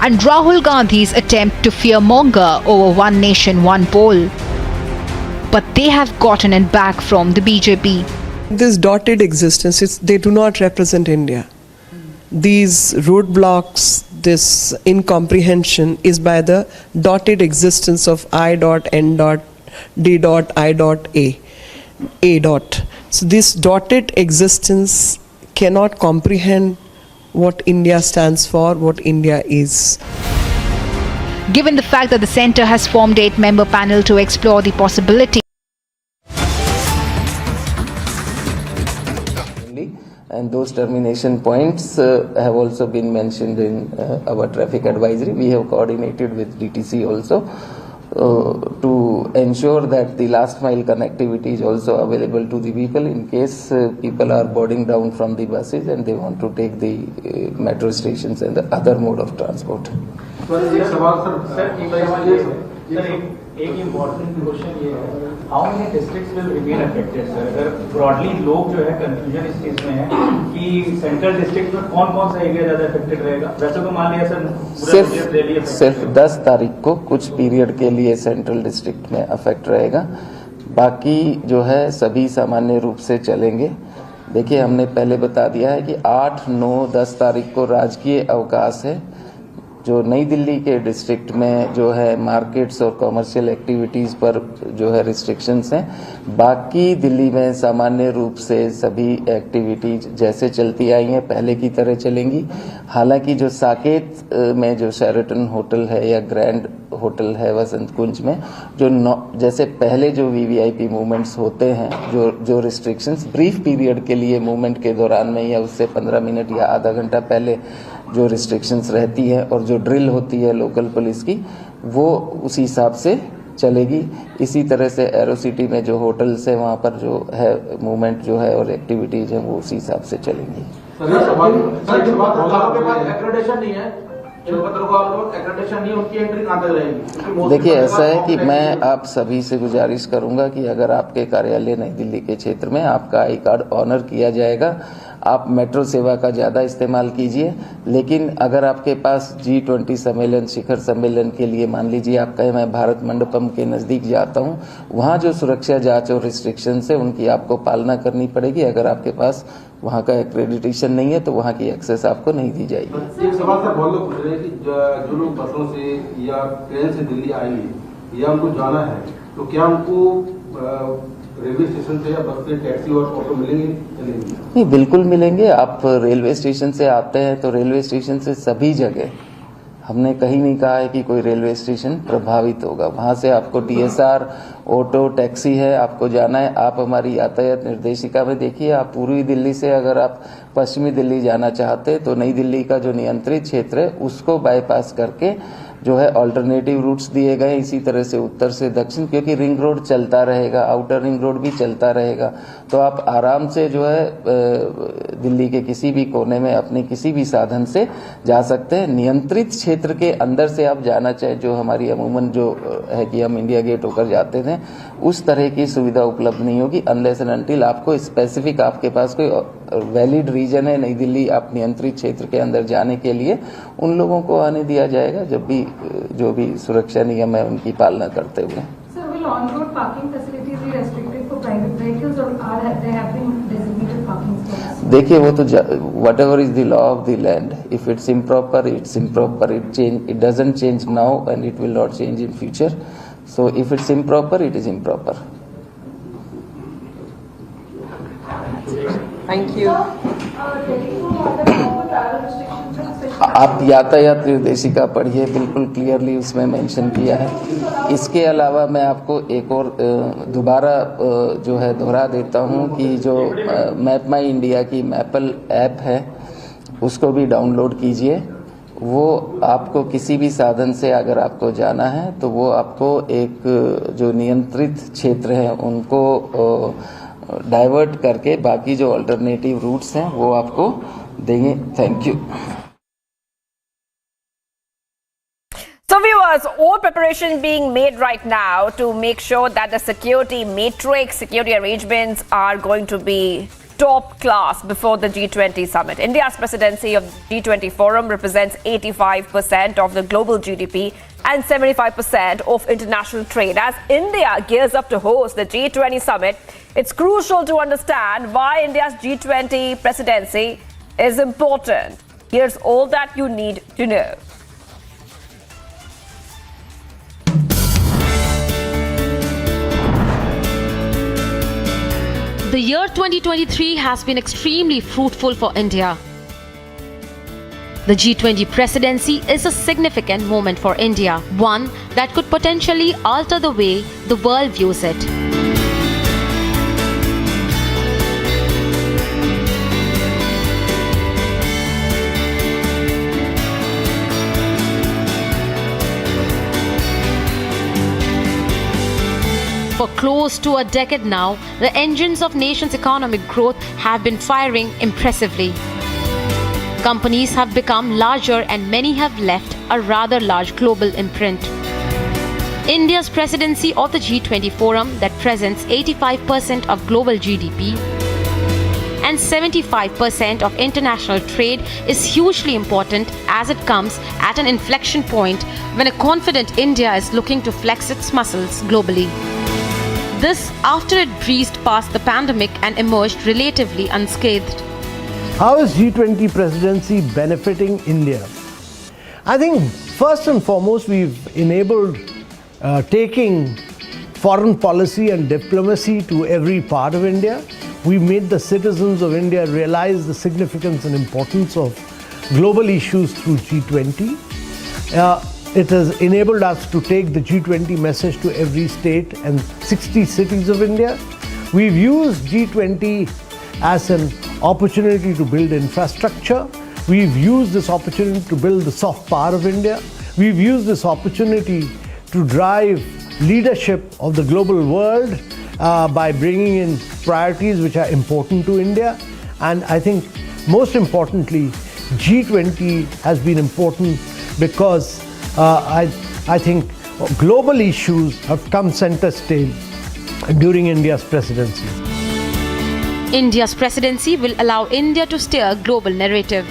S1: and Rahul Gandhi's attempt to fearmonger over One Nation, One Poll. But they have gotten it back from the BJP.
S4: This dotted existence, they do not represent India. These roadblocks, this incomprehension is by the dotted existence of I.N.D.I.A. A. So this dotted existence cannot comprehend what India stands for, what India is.
S1: Given the fact that the centre has formed 8-member panel to explore the possibility
S7: and those termination points have also been mentioned in our traffic advisory. We have coordinated with DTC also to ensure that the last mile connectivity is also available to the people in case people are boarding down from the buses and they want to take the metro stations and the other mode of transport.
S16: एक important question ये है, how many districts will remain affected sir? अगर broadly लोग जो है confusion इस चीज में है कि सेंट्रल डिस्ट्रिक्ट में कौन कौन सा एरिया ज्यादा अफेक्टेड रहेगा? वैसे तो मान लिया सर
S7: सिर्फ 10 तारीख को कुछ पीरियड के लिए सेंट्रल डिस्ट्रिक्ट में अफेक्ट रहेगा, बाकी जो है सभी सामान्य रूप से चलेंगे। देखिए, हमने पहले बता दिया है कि 8, 9, 10 तारीख को राजकीय अवकाश है। जो नई दिल्ली के डिस्ट्रिक्ट में जो है मार्केट्स और कमर्शियल एक्टिविटीज़ पर जो है रिस्ट्रिक्शंस हैं, बाकी दिल्ली में सामान्य रूप से सभी एक्टिविटीज जैसे चलती आई हैं पहले की तरह चलेंगी। हालांकि जो साकेत में जो शेरेटन होटल है या ग्रैंड होटल है वसंत कुंज में, जो जैसे पहले जो वीवीआईपी मूवमेंट्स होते हैं, जो रिस्ट्रिक्शंस ब्रीफ पीरियड के लिए मूवमेंट के दौरान में या उससे 15 मिनट या आधा घंटा पहले जो रिस्ट्रिक्शंस रहती है और जो ड्रिल होती है लोकल पुलिस की, वो उसी हिसाब से चलेगी। इसी तरह से एरो सिटी में जो होटल्स है वहाँ पर जो है मूवमेंट जो है और एक्टिविटीज है वो उसी हिसाब से चलेंगी। देखिए, ऐसा है कि मैं आप सभी से गुजारिश करूंगा कि अगर आपके कार्यालय नई दिल्ली के क्षेत्र में आपका आई कार्ड ऑनर किया जाएगा, आप मेट्रो सेवा का ज़्यादा इस्तेमाल कीजिए। लेकिन अगर आपके पास G20 सम्मेलन, शिखर सम्मेलन के लिए मान लीजिए आप कहें मैं भारत मंडपम के नज़दीक जाता हूँ, वहाँ जो सुरक्षा जांच और रिस्ट्रिक्शंस है उनकी आपको पालना करनी पड़ेगी। अगर आपके पास वहाँ का एक्रेडिटेशन नहीं है तो वहाँ की एक्सेस आपको नहीं दी जाएगी।
S18: एक सवाल सर बहुत लोग पूछ रहे हैं कि जो लोग बसों से या ट्रेन से दिल्ली आएंगे या उनको जाना है, तो क्या उनको रेलवे स्टेशन से या बस से टैक्सी और ऑटो मिलेंगे या नहीं?
S7: बिल्कुल मिलेंगे। आप रेलवे स्टेशन से आते हैं तो रेलवे स्टेशन से सभी जगह, हमने कहीं नहीं कहा है कि कोई रेलवे स्टेशन प्रभावित होगा। वहाँ से आपको TSR, ऑटो, टैक्सी है, आपको जाना है। आप हमारी यातायात निर्देशिका में देखिए, आप पूर्वी दिल्ली से अगर आप पश्चिमी दिल्ली जाना चाहते हैं तो नई दिल्ली का जो नियंत्रित क्षेत्र है उसको बाईपास करके जो है अल्टरनेटिव रूट्स दिए गए। इसी तरह से उत्तर से दक्षिण, क्योंकि रिंग रोड चलता रहेगा, आउटर रिंग रोड भी चलता रहेगा, तो आप आराम से जो है दिल्ली के किसी भी कोने में अपने किसी भी साधन से जा सकते हैं। नियंत्रित क्षेत्र के अंदर से आप जाना चाहे, जो हमारी अमूमन जो है कि हम इंडिया गेट होकर जाते थे, उस तरह की सुविधा उपलब्ध नहीं होगी अनलेस एंड अनटिल आपको स्पेसिफिक आपके पास कोई वैलिड रीजन है नई दिल्ली आप नियंत्रित क्षेत्र के अंदर जाने के लिए। उन लोगों को आने दिया जाएगा जब भी जो भी सुरक्षा नियम है उनकी पालना करते हुए। देखिए, वो तो what ever is the law of the land, if it's improper it's improper, it doesn't change now and it will not change in future. So if it's improper it is improper.
S6: Thank you.
S7: आप यातायात निर्देशिका पढ़िए, बिल्कुल clearly उसमें mention किया है। इसके अलावा मैं आपको एक और दोबारा जो है दोहरा देता हूं कि जो मैप माई इंडिया की मैपल ऐप है उसको भी डाउनलोड कीजिए। वो आपको किसी भी साधन से अगर आपको जाना है तो वो आपको एक जो नियंत्रित क्षेत्र है उनको डाइवर्ट करके बाकी जो अल्टरनेटिव रूट्स हैं वो आपको देंगे। Thank you.
S2: So viewers, all preparation being made right now to make sure that the security matrix, security arrangements are going to be top class before the G20 summit. India's presidency of G20 forum represents 85% of the global GDP and 75% of international trade. As India gears up to host the G20 summit, it's crucial to understand why India's G20 presidency is important. Here's all that you need to know.
S9: The year 2023 has been extremely fruitful for India.
S12: The G20 presidency is a significant moment for India, one that could potentially alter the way the world views it. For close to a decade now, the engines of nation's economic growth have been firing impressively. Companies have become larger and many have left a rather large global imprint. India's presidency of the G20 forum that presents 85% of global GDP and 75% of international trade is hugely important as it comes at an inflection point when a confident India is looking to flex its muscles globally. This after it breezed past the pandemic and emerged relatively unscathed.
S19: How is G20 presidency benefiting India? I think first and foremost we've enabled taking foreign policy and diplomacy to every part of India. We've made the citizens of India realize the significance and importance of global issues through G20. It has enabled us to take the G20 message to every state and 60 cities of India. We've used G20 as an opportunity to build infrastructure. We've used this opportunity to build the soft power of India. We've used this opportunity to drive leadership of the global world by bringing in priorities which are important to India. And I think most importantly, G20 has been important because I think global issues have come center stage during India's presidency.
S12: India's presidency will allow India to steer a global narrative.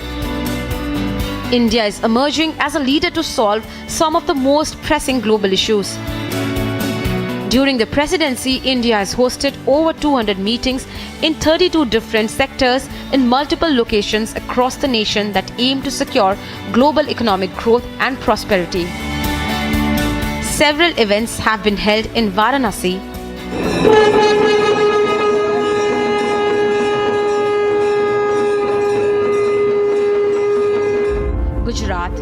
S12: India is emerging as a leader to solve some of the most pressing global issues. During the presidency, India has hosted over 200 meetings in 32 different sectors in multiple locations across the nation that aim to secure global economic growth and prosperity. Several events have been held in Varanasi, Gujarat,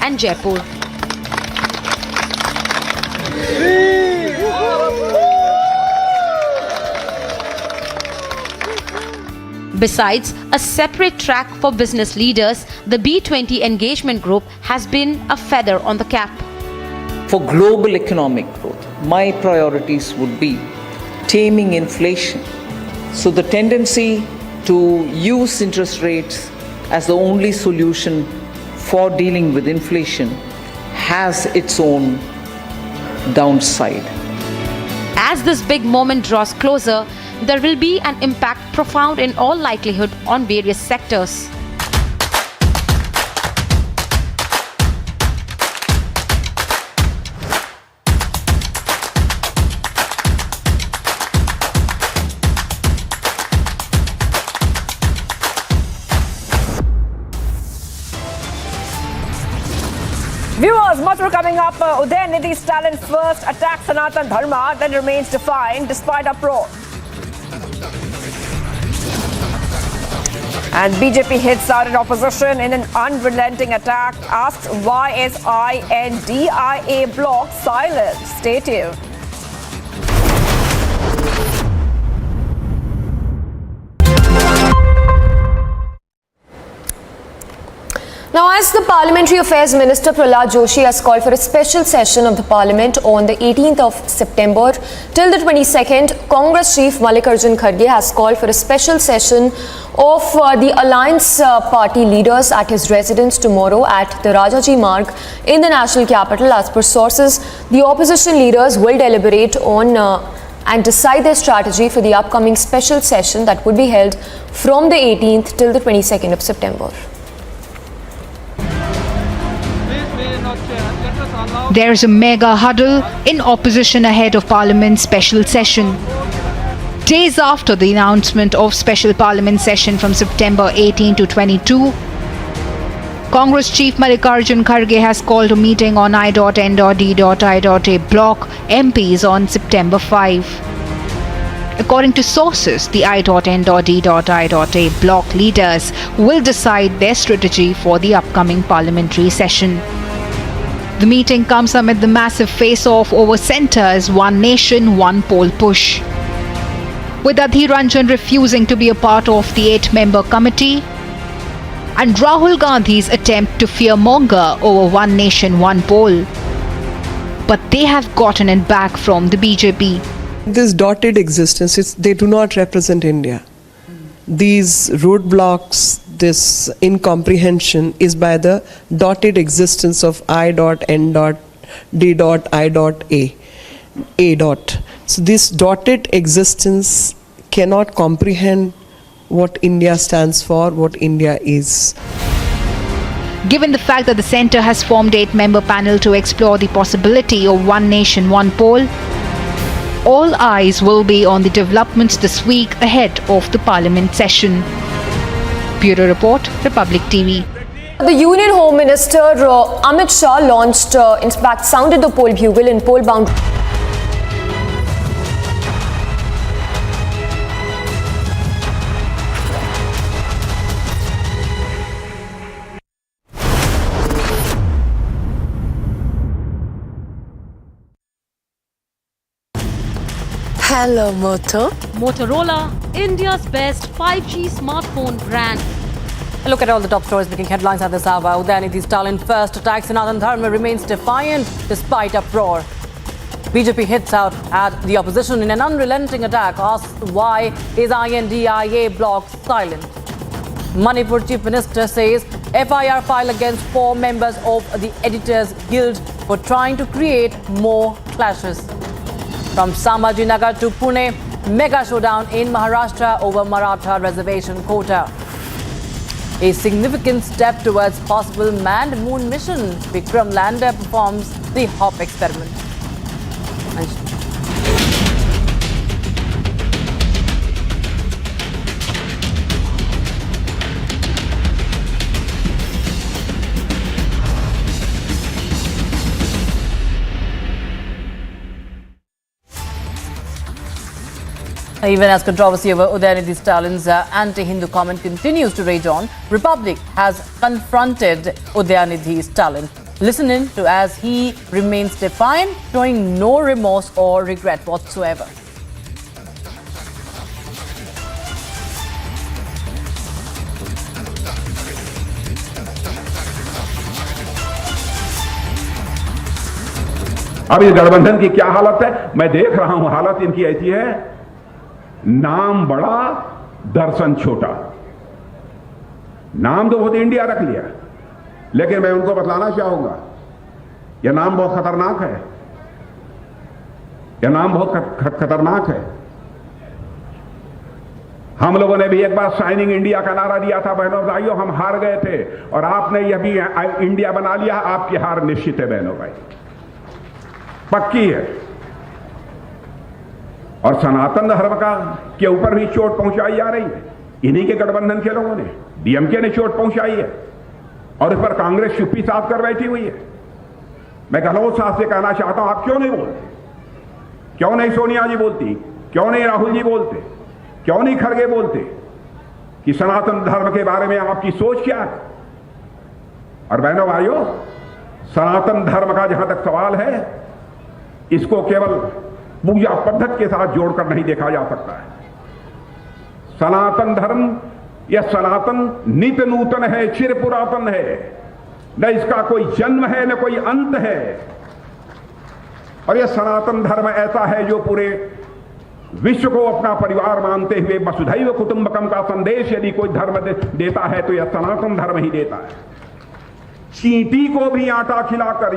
S12: and Jaipur. Besides a separate track for business leaders, the B20 engagement group has been a feather on the cap.
S20: For global economic growth, my priorities would be taming inflation. So the tendency to use interest rates as the only solution for dealing with inflation has its own downside.
S12: As this big moment draws closer, there will be an impact profound in all likelihood on various sectors.
S2: Viewers, much more coming up. Udhayanidhi Stalin first attacks Sanatan Dharma, then remains defiant despite uproar. And BJP hits out at opposition in an unrelenting attack, asks why is INDIA bloc silent? Stay tuned.
S3: Now, as the Parliamentary Affairs Minister Prahlad Joshi has called for a special session of the Parliament on the 18th of September till the 22nd, Congress Chief Mallikarjun Kharge has called for a special session of the Alliance Party leaders at his residence tomorrow at the Rajaji Marg in the national capital. As per sources, the opposition leaders will deliberate on and decide their strategy for the upcoming special session that would be held from the 18th till the 22nd of September.
S1: There is a mega huddle in opposition ahead of Parliament's special session. Days after the announcement of special Parliament session from September 18 to 22, Congress Chief Mallikarjun Kharge has called a meeting on I.N.D.I.A bloc MPs on September 5. According to sources, the I.N.D.I.A bloc leaders will decide their strategy for the upcoming parliamentary session. The meeting comes amid the massive face-off over centre's One Nation, One Poll push. With Adhir Ranjan refusing to be a part of the 8-member committee, and Rahul Gandhi's attempt to fearmonger over One Nation, One Poll. But they have gotten it back from the BJP.
S4: This dotted existence, they do not represent India. These roadblocks, this incomprehension is by the dotted existence of I.N.D.I.A. So this dotted existence cannot comprehend what India stands for, what India is.
S1: Given the fact that the centre has formed 8-member panel to explore the possibility of One Nation, One Poll, all eyes will be on the developments this week ahead of the Parliament session. Bureau Report, Republic TV.
S3: The Union Home Minister Amit Shah launched, in fact, sounded the poll bugle in poll-bound.
S11: Hello, Moto.
S9: Motorola, India's best 5G smartphone brand.
S21: Look at all the top stories making headlines at this hour. Udhayanidhi Stalin first attack Sanatan Dharma remains defiant despite uproar. BJP hits out at the opposition in an unrelenting attack, asks why is INDIA bloc silent. Manipur Chief Minister says FIR filed against 4 members of the Editors Guild for trying to create more clashes. From Sambhajinagar to Pune, mega showdown in Maharashtra over Maratha reservation quota. A significant step towards possible manned moon mission. Vikram Lander performs the hop experiment. Even as controversy over Udhayanidhi Stalin's anti-Hindu comment continues to rage on, Republic has confronted Udhayanidhi Stalin. Listen in to as he remains defiant, showing no remorse or regret whatsoever.
S22: अब इस गठबंधन की क्या हालत है? मैं देख रहा हूं हालत इनकी ऐसी है, नाम बड़ा दर्शन छोटा। नाम तो बहुत इंडिया रख लिया, लेकिन मैं उनको बतलाना चाहूंगा यह नाम बहुत खतरनाक है, यह नाम बहुत खतरनाक है। हम लोगों ने भी एक बार शाइनिंग इंडिया का नारा दिया था बहनों भाइयों, हम हार गए थे और आपने यह भी इंडिया बना लिया, आपकी हार निश्चित है बहनों भाई, पक्की है। और सनातन धर्म का के ऊपर भी चोट पहुंचाई जा रही है, इन्हीं के गठबंधन के लोगों ने, डीएमके ने चोट पहुंचाई है और इस पर कांग्रेस चुप्पी साध कर बैठी हुई है। मैं गहलोत साहब से कहना चाहता हूं, आप क्यों नहीं बोलते? क्यों नहीं सोनिया जी बोलती? क्यों नहीं राहुल जी बोलते? क्यों नहीं खड़गे बोलते कि सनातन धर्म के बारे में आपकी सोच क्या है? और बहनों भाइयों, सनातन धर्म का जहां तक सवाल है, इसको केवल पूजा पद्धति के साथ जोड़कर नहीं देखा जा सकता है। सनातन धर्म यह सनातन नित्य नूतन है, चिर पुरातन है, न इसका कोई जन्म है न कोई अंत है। और यह सनातन धर्म ऐसा है जो पूरे विश्व को अपना परिवार मानते हुए वसुधैव कुटुंबकम का संदेश यदि कोई धर्म देता है तो यह सनातन धर्म ही देता है। चींटी को भी आटा खिलाकर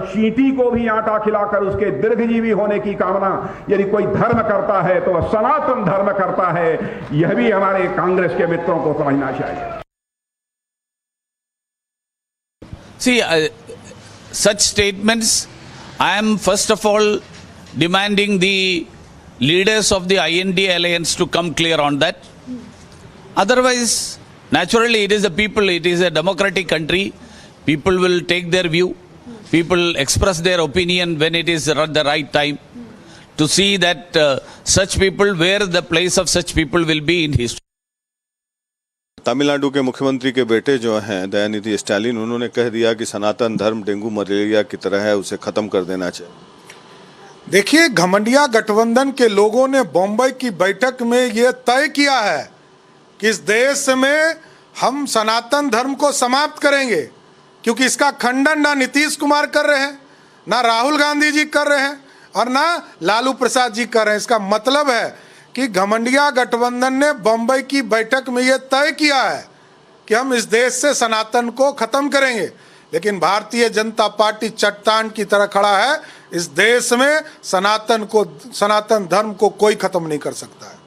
S22: उसके दीर्घजीवी होने की कामना यदि कोई धर्म करता है तो वह सनातन धर्म करता है। यह भी हमारे कांग्रेस के मित्रों को समझना चाहिए।
S23: See, such statements
S5: I am first of all demanding the leaders of the IND alliance to come clear on that. Otherwise, naturally, it is the people, it is a democratic country. People will take their view. People express their opinion when it is at the right time. To see that such people, where the place of such people will be in history.
S10: Tamil Nadu के मुख्यमंत्री के बेटे जो हैं Dayanidhi Stalin, उन्होंने कह दिया कि सनातन धर्म डेंगू मलेरिया की तरह है, उसे खत्म कर देना चाहिए।
S23: देखिए, घमंडिया गठबंधन के लोगों ने बम्बई की बैठक में ये तय किया है कि इस देश में हम सनातन धर्म को समाप्त करेंगे, क्योंकि इसका खंडन ना नीतीश कुमार कर रहे हैं, ना राहुल गांधी जी कर रहे हैं और ना लालू प्रसाद जी कर रहे हैं। इसका मतलब है कि घमंडिया गठबंधन ने बम्बई की बैठक में ये तय किया है कि हम इस देश से सनातन को खत्म करेंगे, लेकिन भारतीय जनता पार्टी चट्टान की तरह खड़ा है। इस देश में सनातन धर्म को कोई खत्म नहीं कर सकता है।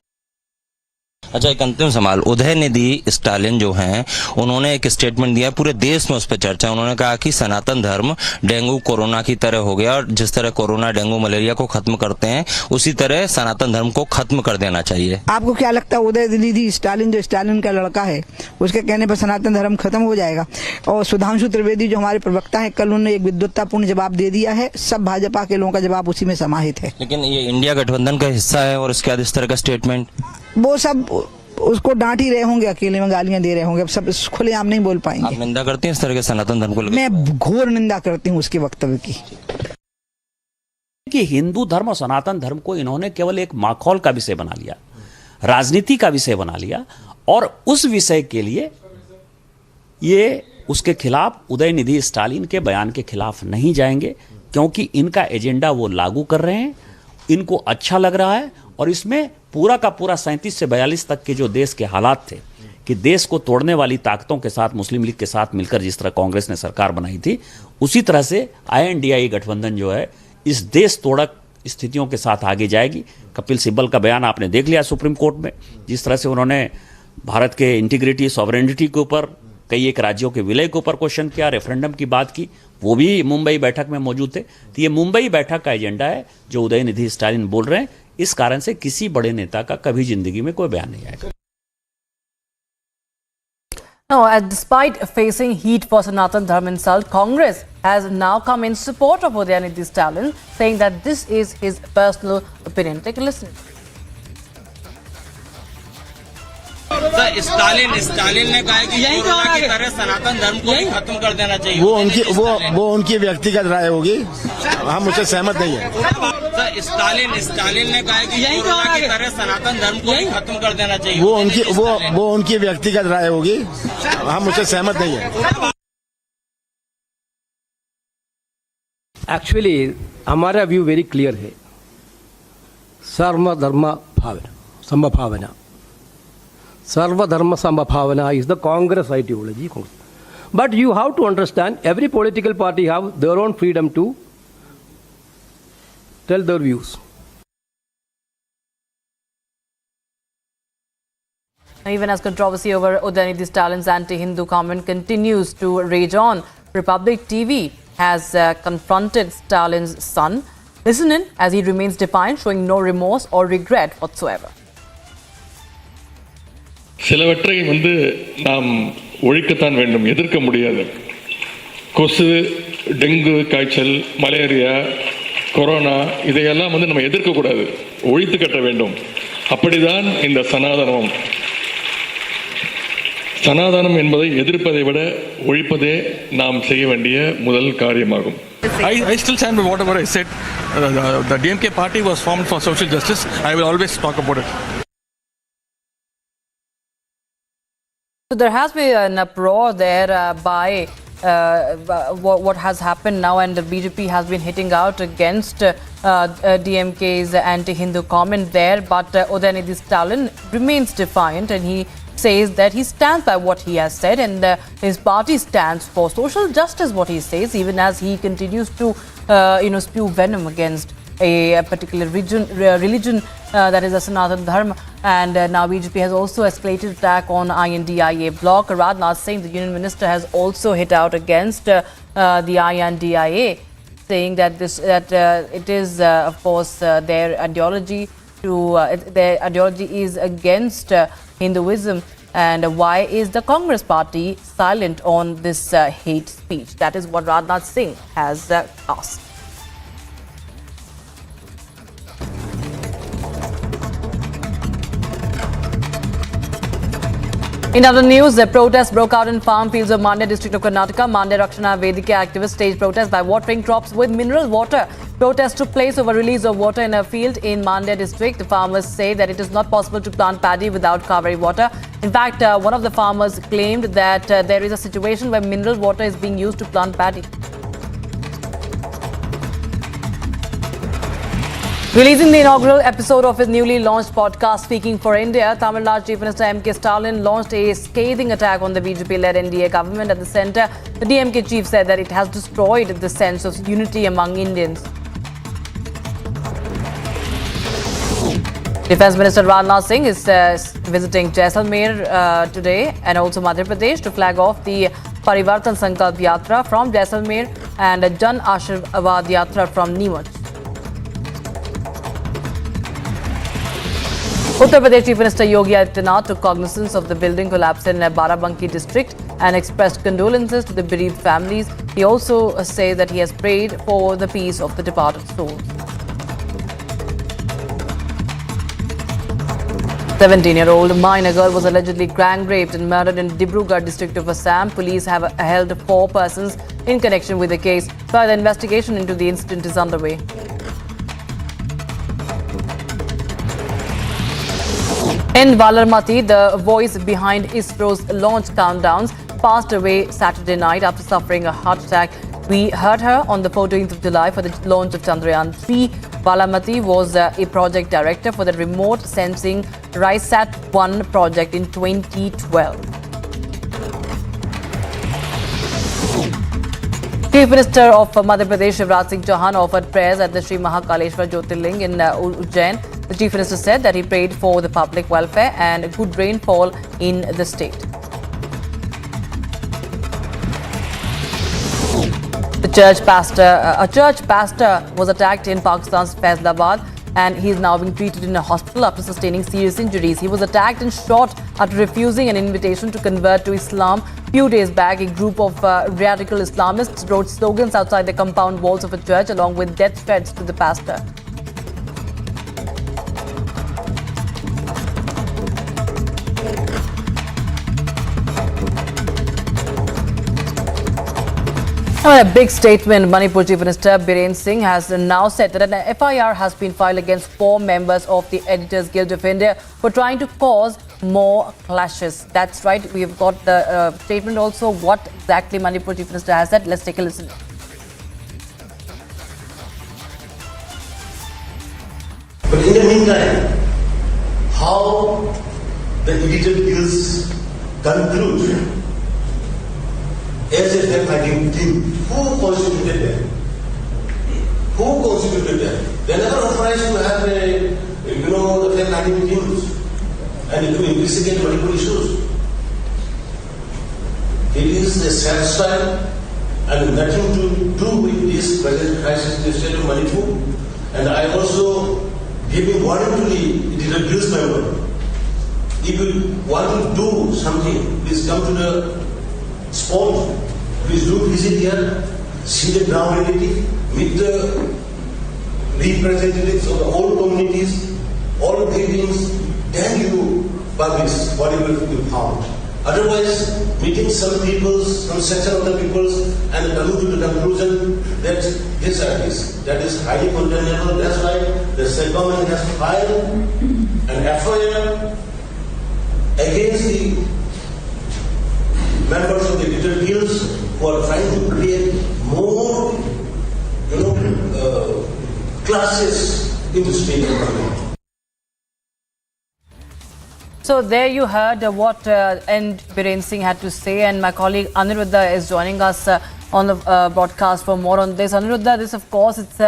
S24: अच्छा, एक अंतिम सवाल। उदयनिधि स्टालिन जो हैं, उन्होंने एक स्टेटमेंट दिया, पूरे देश में उस पर चर्चा। उन्होंने कहा कि सनातन धर्म डेंगू कोरोना की तरह हो गया और जिस तरह कोरोना डेंगू मलेरिया को खत्म करते हैं, उसी तरह सनातन धर्म को खत्म कर देना चाहिए।
S25: आपको क्या लगता है उदयनिधि स्टालिन जो स्टालिन का लड़का है, उसके कहने पर सनातन धर्म खत्म हो जाएगा? और सुधांशु त्रिवेदी जो हमारे प्रवक्ता है, कल उन्होंने एक विद्वत्तापूर्ण जवाब दे दिया है। सब भाजपा के लोगों का जवाब उसी में समाहित है।
S24: लेकिन ये इंडिया गठबंधन का हिस्सा है और इसके बाद इस तरह का स्टेटमेंट,
S25: वो सब उसको डांट ही रहे होंगे, अकेले में गालियां दे रहे होंगे। अब सब खुलेआम नहीं बोल पाएंगे।
S24: आप निंदा करती हैं इस तरह के सनातन धर्म को?
S25: मैं घोर निंदा करती हूँ उसके वक्तव्य की।
S26: कि हिंदू धर्म और सनातन धर्म को इन्होंने केवल एक माखौल का विषय बना लिया, राजनीति का विषय बना लिया, और उस विषय के लिए ये उसके खिलाफ, उदयनिधि स्टालिन के बयान के खिलाफ नहीं जाएंगे, क्योंकि इनका एजेंडा वो लागू कर रहे हैं, इनको अच्छा लग रहा है। और इसमें पूरा का पूरा 37 से 42 तक के जो देश के हालात थे कि देश को तोड़ने वाली ताकतों के साथ, मुस्लिम लीग के साथ मिलकर जिस तरह कांग्रेस ने सरकार बनाई थी, उसी तरह से INDI गठबंधन जो है इस देश तोड़क स्थितियों के साथ आगे जाएगी। कपिल सिब्बल का बयान आपने देख लिया सुप्रीम कोर्ट में, जिस तरह से उन्होंने भारत के इंटीग्रिटी, सॉवरेनिटी के ऊपर, कई एक राज्यों के विलय के ऊपर क्वेश्चन किया, रेफरेंडम की बात की, वो भी मुंबई बैठक में मौजूद थे। तो ये मुंबई बैठक का एजेंडा है जो उदयनिधि स्टालिन बोल रहे हैं। इस कारण से किसी बड़े नेता का कभी जिंदगी में कोई बयान नहीं आएगा।
S21: Now, despite facing heat for Sanatan Dharma insult, Congress has now come in support of Udhayanidhi Stalin, saying that this is his personal opinion. Take a listen.
S5: Sir, Stalin ने कहा है कि कोरोना की तरह सनातन धर्म को ही खत्म कर देना चाहिए।
S27: वो उनकी व्यक्तिगत राय होगी, हम उससे सहमत नहीं है।
S5: सर, स्टालिन ने कहा है कि कोरोना की तरह सनातन धर्म को ही खत्म कर देना चाहिए।
S27: वो उनकी व्यक्तिगत राय होगी, हम उससे सहमत नहीं है।
S28: एक्चुअली हमारा व्यू वेरी क्लियर है। सर्वधर्म समभावना, Sarvadharma Sambhavana is the Congress ideology. But you have to understand, every political party have their own freedom to tell their views.
S21: Even as controversy over Udhayanidhi Stalin's anti-Hindu comment continues to rage on, Republic TV has confronted Stalin's son. Listen in as he remains defiant, showing no remorse or regret whatsoever.
S29: சிலவற்றை நாம் ஒழிக்கத்தான் வேண்டும், எதிர்க்க முடியாது. கொசு, dengue காய்ச்சல், malaria, corona, இதையெல்லாம் நம்ம எதிர்க்கக்கூடாது, ஒழித்து கட்ட வேண்டும். அப்படிதான் இந்த சனாதனம். சனாதனம் என்பதை எதிர்ப்பதை விட ஒழிப்பதே நாம் செய்ய வேண்டிய முதல் காரியமாகும்.
S30: I still stand by whatever I said. The DMK party was formed for social justice. I will always talk about it.
S21: So there has been an uproar there by what has happened now, and the BJP has been hitting out against DMK's anti-Hindu comment there. But Udhayanidhi Stalin remains defiant, and he says that he stands by what he has said, and his party stands for social justice, what he says, even as he continues to spew venom against a particular religion that is the Sanatan Dharma. And now BJP has also escalated attack on INDIA bloc. Rajnath Singh, the union minister, has also hit out against the INDIA. saying that it is, of course, their ideology their ideology is against Hinduism. And why is the Congress party silent on this hate speech? That is what Rajnath Singh has asked. In other news, the protests broke out in farm fields of Mandya district of Karnataka. Mandya Rakshana Vedika activists staged protests by watering crops with mineral water. Protests took place over release of water in a field in Mandya district. The farmers say that it is not possible to plant paddy without Kaveri water. In fact, one of the farmers claimed that there is a situation where mineral water is being used to plant paddy. Releasing the inaugural episode of his newly launched podcast, Speaking for India, Tamil Nadu Chief Minister M.K. Stalin launched a scathing attack on the BJP-led NDA government at the centre. The DMK chief said that it has destroyed the sense of unity among Indians. Defence Minister Rajnath Singh is visiting Jaisalmer today and also Madhya Pradesh to flag off the Parivartan Sankalp Yatra from Jaisalmer and Jan Ashirwad Yatra from Neemuch. Uttar Pradesh Chief Minister Yogi Adityanath took cognizance of the building collapse in Barabanki district and expressed condolences to the bereaved families. He also said that he has prayed for the peace of the departed souls. 17-year-old minor girl was allegedly gang raped and murdered in Dibrugarh district of Assam. Police have held 4 persons in connection with the case. Further investigation into the incident is underway. In Valarmati, the voice behind ISRO's launch countdowns, passed away Saturday night after suffering a heart attack. We heard her on the 14th of July for the launch of Chandrayaan 3. Valarmati was a project director for the remote sensing RISAT-1 project in 2012. Chief Minister of Madhya Pradesh Shivraj Singh Chauhan offered prayers at the Sri Mahakaleshwar Jyotirling in Ujjain. The Chief Minister said that he prayed for the public welfare and good rainfall in the state. A church pastor was attacked in Pakistan's Faisalabad and he is now being treated in a hospital after sustaining serious injuries. He was attacked and shot after refusing an invitation to convert to Islam. Few days back, a group of radical Islamists wrote slogans outside the compound walls of a church along with death threats to the pastor. A big statement. Manipur Chief Minister Biren Singh has now said that an FIR has been filed against 4 members of the Editors Guild of India for trying to cause more clashes. That's right. We've got the statement also. What exactly Manipur Chief Minister has said? Let's take a listen.
S6: But in the meantime, how the Editor Guilds conclude as a fact-finding team, who constituted them? Who constituted them? They never authorized to have the fact-finding teams and to investigate multiple issues. It is a sad style and nothing to do with this present crisis in the state of Manipur. And I also giving warning to the Editor Guild member. If you want to do something, please come to the spot. Please do visit here, see the ground reality, meet the representatives of the all communities, all buildings, then you publish whatever you found. Otherwise, meeting some peoples, some section of the peoples, and coming to the conclusion that this or this, that is highly condemnable. That's why the state government has filed an FIR against the members of the Editor Guilds who are trying to create more, classes in the state government.
S21: So there you heard what N. Biren Singh had to say, and my colleague Aniruddha is joining us on the broadcast for more on this. Aniruddha, this of course it's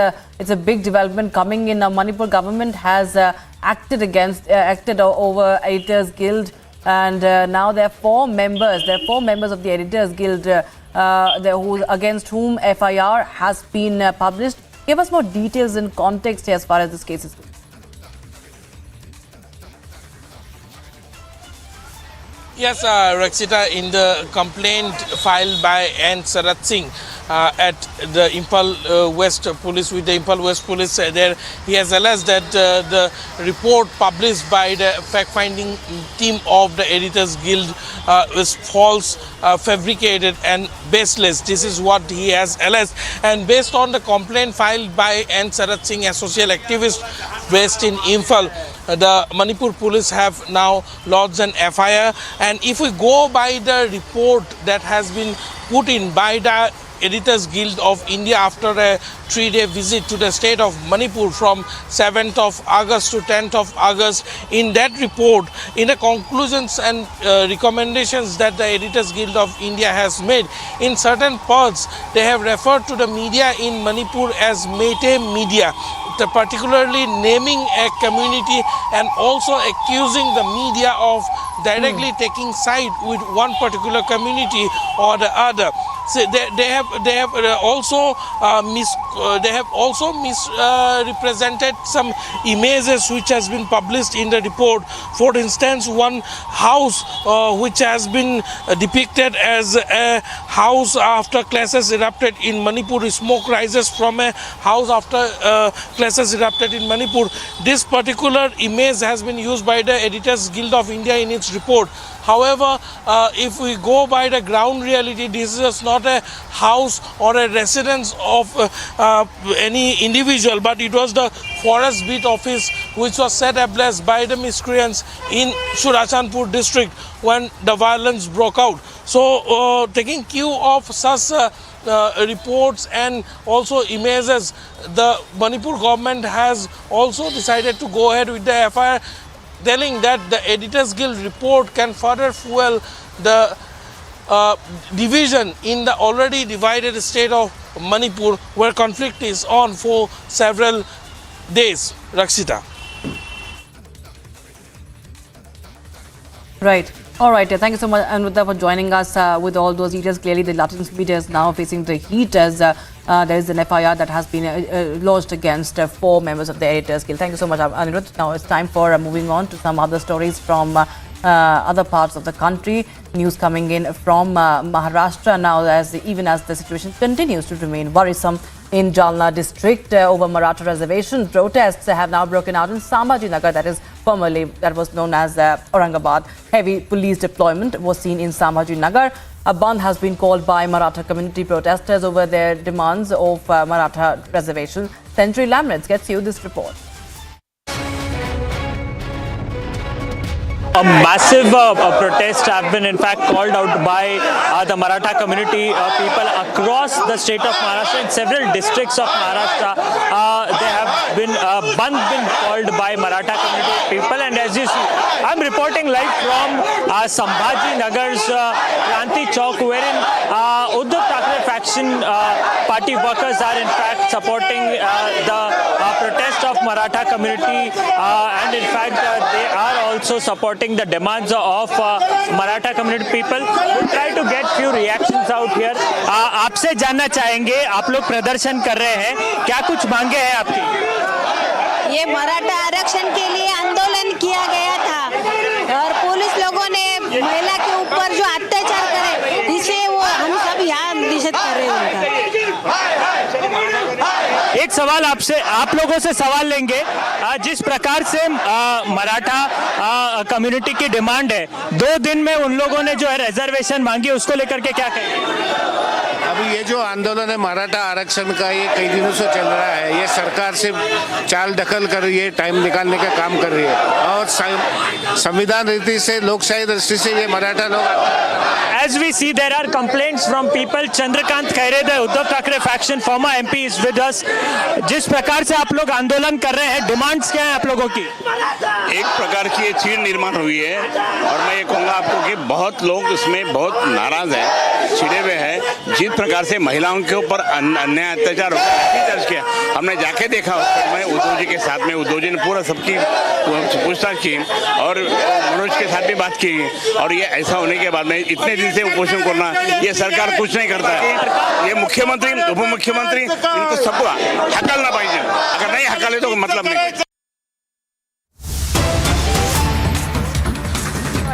S21: a big development coming in. Manipur government has acted over Editors Guild. And now there are 4 members. There are 4 members of the Editors Guild against whom FIR has been published. Give us more details and context as far as this case is concerned.
S7: Yes, Rakshita, in the complaint filed by N. Sarat Singh at the Impal West Police, with the Impal West Police, there he has alleged that the report published by the fact-finding team of the Editors Guild is false, fabricated and baseless. This is what he has alleged. And based on the complaint filed by N. Sarat Singh, a social activist based in Imphal, the Manipur police have now lodged an FIR. And if we go by the report that has been put in by the Editors Guild of India after a 3-day visit to the state of Manipur from 7th of August to 10th of August, in that report, in the conclusions and recommendations that the Editors Guild of India has made, in certain parts they have referred to the media in Manipur as Meitei media, particularly naming a community and also accusing the media of directly taking side with one particular community or the other. So they have also misrepresented some images which has been published in the report. For instance, one house which has been depicted as a house after clashes erupted in Manipur. Smoke rises from a house after clashes erupted in Manipur. This particular image has been used by the Editors Guild of India in its report. However, if we go by the ground reality, this is not a house or a residence of any individual, but it was the forest beat office which was set ablaze by the miscreants in Churachandpur district when the violence broke out. So, taking cue of such reports and also images, the Manipur government has also decided to go ahead with the FIR, telling that the Editors Guild report can further fuel the division in the already divided state of Manipur, where conflict is on for several days. Rakshita.
S21: Right. All right. Thank you so much, Anvita, for joining us with all those details. Clearly, the Latin media is now facing the heat as there is an FIR that has been lodged against 4 members of the Editors Guild. Thank you so much, Anirudh. Now it's time for moving on to some other stories from other parts of the country. News coming in from Maharashtra now, even as the situation continues to remain worrisome in Jalna district over Maratha reservation. Protests have now broken out in Sambhajinagar, that was known as Aurangabad. Heavy police deployment was seen in Sambhajinagar. A bandh has been called by Maratha community protesters over their demands of Maratha reservation. Century Lamrets gets you this report.
S8: A massive protest have been in fact called out by the Maratha community people across the state of Maharashtra. In several districts of Maharashtra, there have been bandh been called by Maratha community people. And as you see, I'm reporting live from Sambhaji Nagar's Kranti Chowk, wherein Uddhav Thackeray faction party workers are in fact supporting the protest of Maratha community, and in fact they are also supporting the demands of Maratha community people. We'll try to get few reactions out here. आपसे जानना चाहेंगे, आप लोग प्रदर्शन कर रहे हैं, क्या कुछ मांगे हैं आपकी?
S13: ये मराठा आरक्षण के लिए आंदोलन किया गया था और पुलिस लोगों ने महिला के ऊपर जो अत्याचार करे, इसे वो हम सब यहाँ निषेध कर रहे हैं उनका।
S8: एक सवाल आपसे, आप लोगों से सवाल लेंगे, जिस प्रकार से मराठा कम्युनिटी की डिमांड है, 2 दिन में उन लोगों ने जो है रिजर्वेशन मांगी, उसको लेकर के क्या कहेंगे?
S27: अभी ये जो आंदोलन है मराठा आरक्षण का, ये कई दिनों से चल रहा है। ये सरकार से चाल दखल कर रही है, टाइम निकालने का काम कर रही है, और संविधान रीति से, लोकशाही दृष्टि से ये मराठा लोग।
S8: As we see, there are complaints from people. Chandrakant Khaire, the Uddhav Thackeray faction former MP is with us. जिस प्रकार से आप लोग आंदोलन कर रहे हैं, डिमांड्स क्या है आप लोगों की?
S14: एक प्रकार की चीड़ निर्माण हुई है और मैं ये कहूँगा आपको कि बहुत लोग इसमें बहुत नाराज हैं छिड़े हुए हैं। जिस प्रकार से महिलाओं के ऊपर अन्याय अत्याचार दर्ज किया, हमने जाके देखा। मैं उद्धव जी के साथ में, उद्धव जी ने पूरा सबकी पूछताछ की और मनोज के साथ भी बात की। और ये ऐसा होने के बाद में इतने दिन से उपोषण करना, ये सरकार कुछ नहीं करता है। ये मुख्यमंत्री, उप मुख्यमंत्री, इनको सबको हकलना पाहिजे। अगर नहीं हकले तो मतलब नहीं।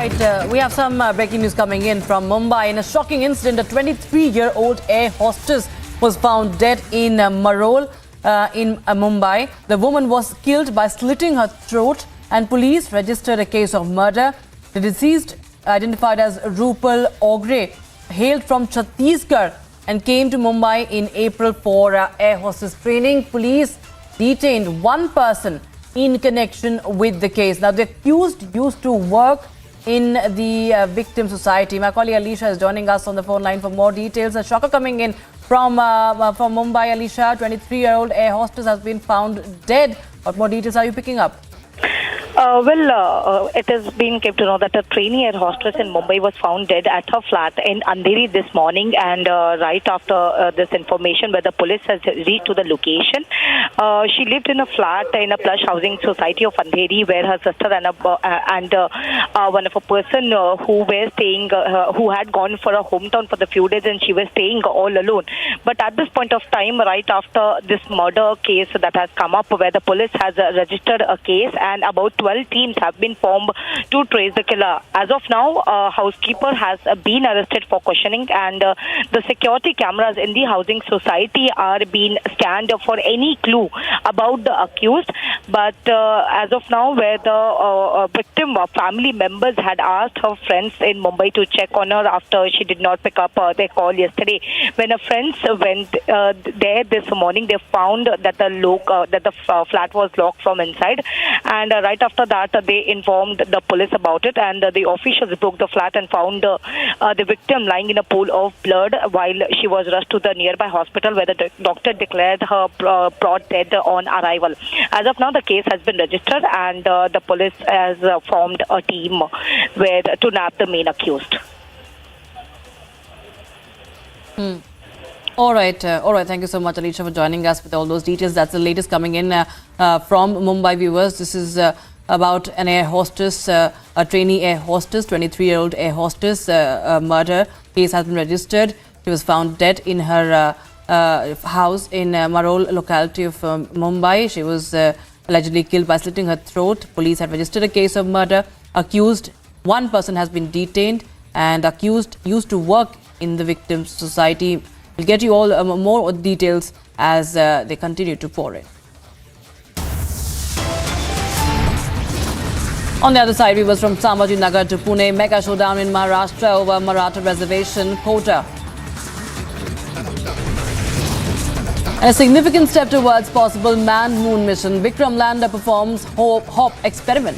S21: Right, we have some breaking news coming in from Mumbai. In a shocking incident, a 23-year-old air hostess was found dead in Marol in Mumbai. The woman was killed by slitting her throat, and police registered a case of murder. The deceased, identified as Rupal Ogre, hailed from Chhattisgarh and came to Mumbai in April for air hostess training. Police detained one person in connection with the case. Now, the accused used to work in the victim society. My colleague Alicia is joining us on the phone line for more details. A shocker coming in from Mumbai. Alicia, 23-year-old air hostess has been found dead. What more details are you picking up?
S1: It has been kept to know that a trainee air hostess in Mumbai was found dead at her flat in Andheri this morning, and right after this information, where the police has reached to the location, she lived in a flat in a plush housing society of Andheri, where her sister and one of a person who were staying, who had gone for a hometown for the few days, and she was staying all alone. But at this point of time, right after this murder case that has come up, where the police has registered a case, and about 12 teams have been formed to trace the killer. As of now, a housekeeper has been arrested for questioning, and the security cameras in the housing society are being scanned for any clue about the accused. But as of now, where the victim family members had asked her friends in Mumbai to check on her after she did not pick up their call yesterday. When her friends went there this morning, they found that the flat was locked from inside, and right after that, they informed the police about it, and the officials broke the flat and found the victim lying in a pool of blood while she was rushed to the nearby hospital, where the doctor declared her brought dead on arrival. As of now, the case has been registered, and the police has formed a team to nab the main accused.
S21: All right. Thank you so much, Alicia, for joining us with all those details. That's the latest coming in from Mumbai, viewers. This is about an air hostess, a trainee air hostess, 23-year-old air hostess. Murder case has been registered. She was found dead in her house in Marol locality of Mumbai. She was allegedly killed by slitting her throat. Police have registered a case of murder. One person has been detained, and accused used to work in the victim's society. We'll get you all more details as they continue to pour in. On the other side, we was from Sambhaji Nagar to Pune. Mega showdown in Maharashtra over Maratha reservation quota. A significant step towards possible man-moon mission. Vikram Lander performs hop experiment.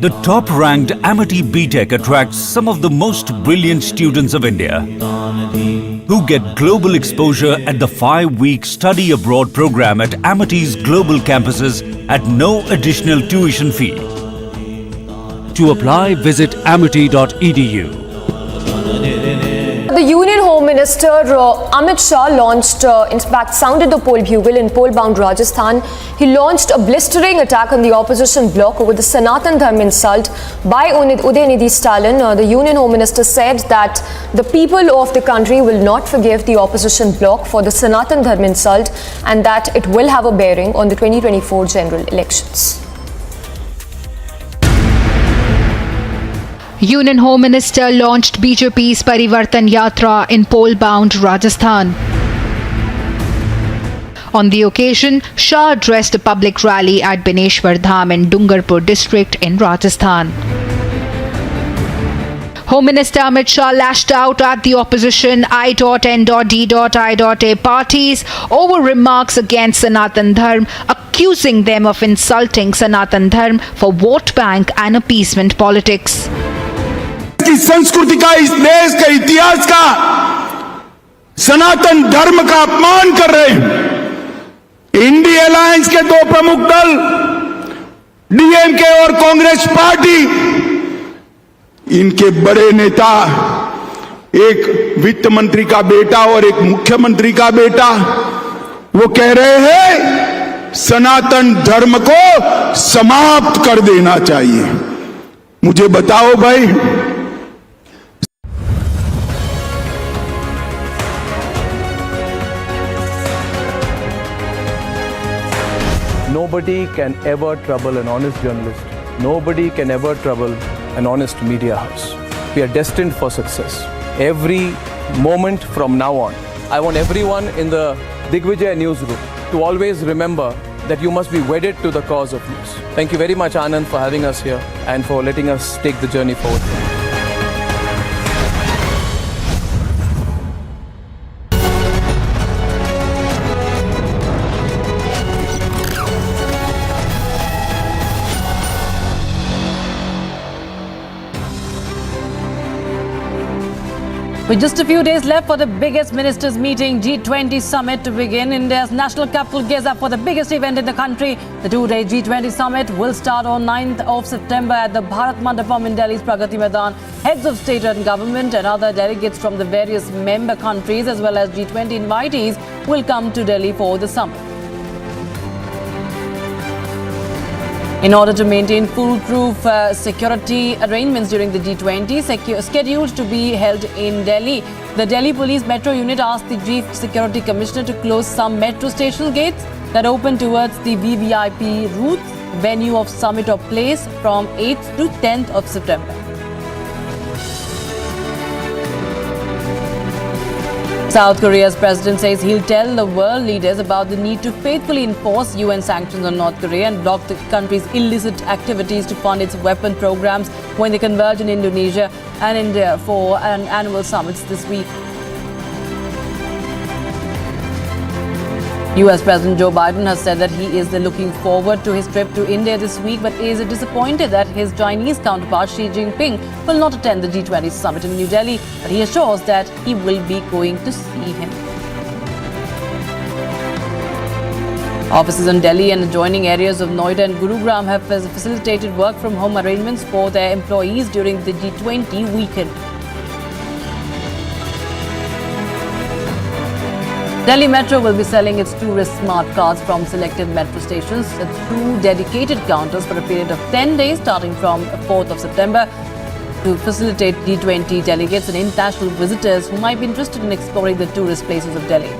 S2: The top-ranked Amity BTech attracts some of the most brilliant students of India who get global exposure at the 5-week study abroad program at Amity's global campuses at no additional tuition fee. To apply, visit amity.edu.
S3: The Union Home Minister Amit Shah launched, in fact, sounded the poll bugle in poll-bound Rajasthan. He launched a blistering attack on the opposition bloc over the Sanatan Dharma insult by Udhayanidhi Stalin. The Union Home Minister said that the people of the country will not forgive the opposition bloc for the Sanatan Dharma insult, and that it will have a bearing on the 2024 general elections.
S4: Union Home Minister launched BJP's Parivartan Yatra in poll-bound Rajasthan. On the occasion, Shah addressed a public rally at Bineshwar Dham in Dungarpur district in Rajasthan. Home Minister Amit Shah lashed out at the opposition I.N.D.I.A parties over remarks against Sanatan Dharma, accusing them of insulting Sanatan Dharma for vote bank and appeasement politics.
S12: की संस्कृति का, इस देश के इतिहास का, सनातन धर्म का अपमान कर रहे हैं। इंडी अलायंस के दो प्रमुख दल डीएमके और कांग्रेस पार्टी, इनके बड़े नेता, एक वित्त मंत्री का बेटा और एक मुख्यमंत्री का बेटा, वो कह रहे हैं सनातन धर्म को समाप्त कर देना चाहिए। मुझे बताओ भाई,
S28: Nobody can ever trouble an honest journalist. Nobody can ever trouble an honest media house. We are destined for success. Every moment from now on, I want everyone in the Digvijay newsroom to always remember that you must be wedded to the cause of news. Thank you very much, Anand, for having us here and for letting us take the journey forward.
S21: With just a few days left for the biggest ministers' meeting, G20 summit to begin, India's national capital gears up for the biggest event in the country. The two-day G20 summit will start on 9th of September at the Bharat Mandapam in Delhi's Pragati Maidan. Heads of state and government and other delegates from the various member countries as well as G20 invitees will come to Delhi for the summit. In order to maintain foolproof security arrangements during the G20 scheduled to be held in Delhi, the Delhi Police Metro Unit asked the Chief Security Commissioner to close some metro station gates that open towards the VVIP route venue of summit of place from 8th to 10th of September. South Korea's president says he'll tell the world leaders about the need to faithfully enforce UN sanctions on North Korea and block the country's illicit activities to fund its weapon programs when they converge in Indonesia and India for an annual summits this week. US President Joe Biden has said that he is looking forward to his trip to India this week, but is disappointed that his Chinese counterpart Xi Jinping will not attend the G20 summit in New Delhi, but he assures that he will be going to see him. Offices in Delhi and adjoining areas of Noida and Gurugram have facilitated work from home arrangements for their employees during the G20 weekend. Delhi Metro will be selling its tourist smart cards from selected metro stations through dedicated counters for a period of 10 days starting from 4th of September to facilitate G20 delegates and international visitors who might be interested in exploring the tourist places of Delhi.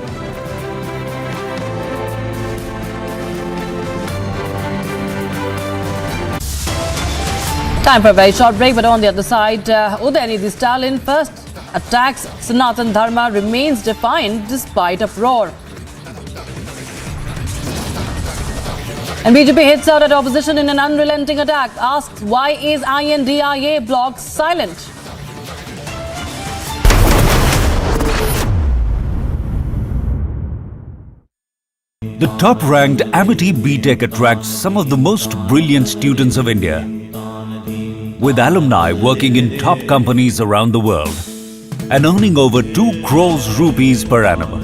S21: Time for a very short break, but on the other side, Udhayanidhi Stalin first attacks Sanatan Dharma, remains defiant despite uproar. And BJP hits out at opposition in an unrelenting attack, asks why is INDIA bloc silent?
S2: The top-ranked Amity BTech attracts some of the most brilliant students of India, with alumni working in top companies around the world and earning over 2 crores rupees per annum.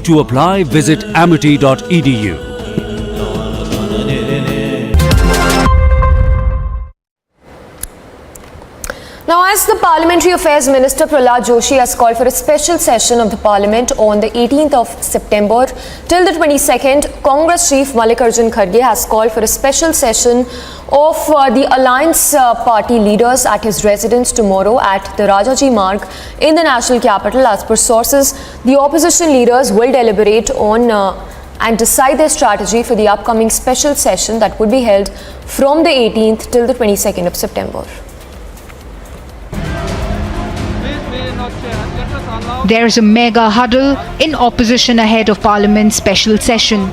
S2: To apply, visit amity.edu.
S3: Now, as the Parliamentary Affairs Minister Prahlad Joshi has called for a special session of the Parliament on the 18th of September till the 22nd, Congress Chief Mallikarjun Kharge has called for a special session of the Alliance Party leaders at his residence tomorrow at the Rajaji Marg in the national capital. As per sources, the opposition leaders will deliberate on and decide their strategy for the upcoming special session that would be held from the 18th till the 22nd of September.
S4: There is a mega huddle in opposition ahead of Parliament's special session.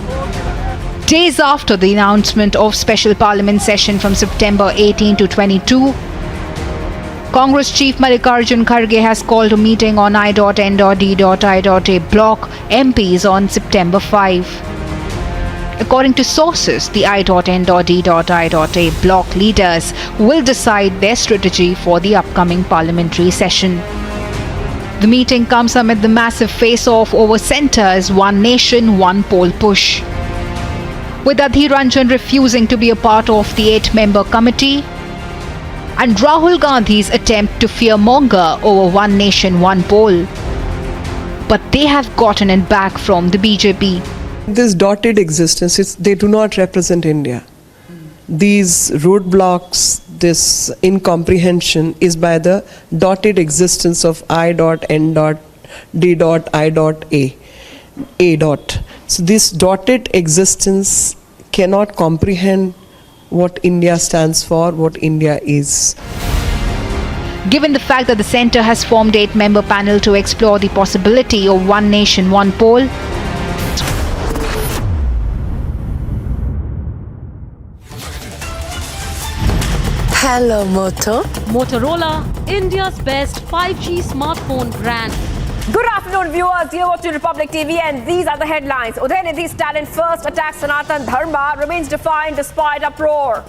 S4: Days after the announcement of special Parliament session from September 18 to 22, Congress Chief Mallikarjun Kharge has called a meeting on I.N.D.I.A bloc MPs on September 5. According to sources, the I.N.D.I.A bloc leaders will decide their strategy for the upcoming parliamentary session. The meeting comes amid the massive face-off over centre's One Nation, One Poll push. with Adhir Ranjan refusing to be a part of the 8-member committee, and Rahul Gandhi's attempt to fearmonger over one nation, one poll. But they have gotten it back from the BJP.
S9: This dotted existence, they do not represent India. These roadblocks, this incomprehension is by the dotted existence of I dot, N dot, D dot, I dot, A dot. So this dotted existence cannot comprehend what India stands for, what India is.
S4: Given the fact that the centre has formed 8-member panel to explore the possibility of one nation, one poll,
S10: Hello, Moto.
S11: Motorola, India's best 5G smartphone brand.
S15: Good afternoon, viewers. You're watching Republic TV, and these are the headlines. Udhayanidhi Stalin first attacks Sanatan Dharma, remains defiant despite uproar.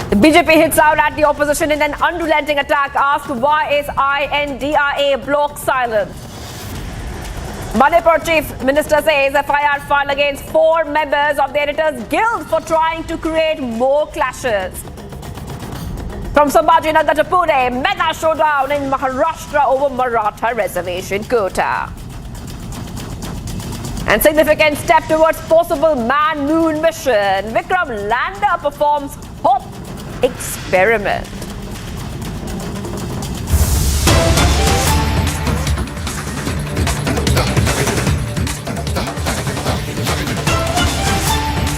S15: The BJP hits out at the opposition in an unrelenting attack. Asked why is INDRA block silent. Manipur Chief Minister says FIR filed against 4 members of the Editors Guild for trying to create more clashes. From Sambhajinagar to Pune, mega showdown in Maharashtra over Maratha reservation quota. And significant step towards possible man-moon mission. Vikram Lander performs Hope experiment.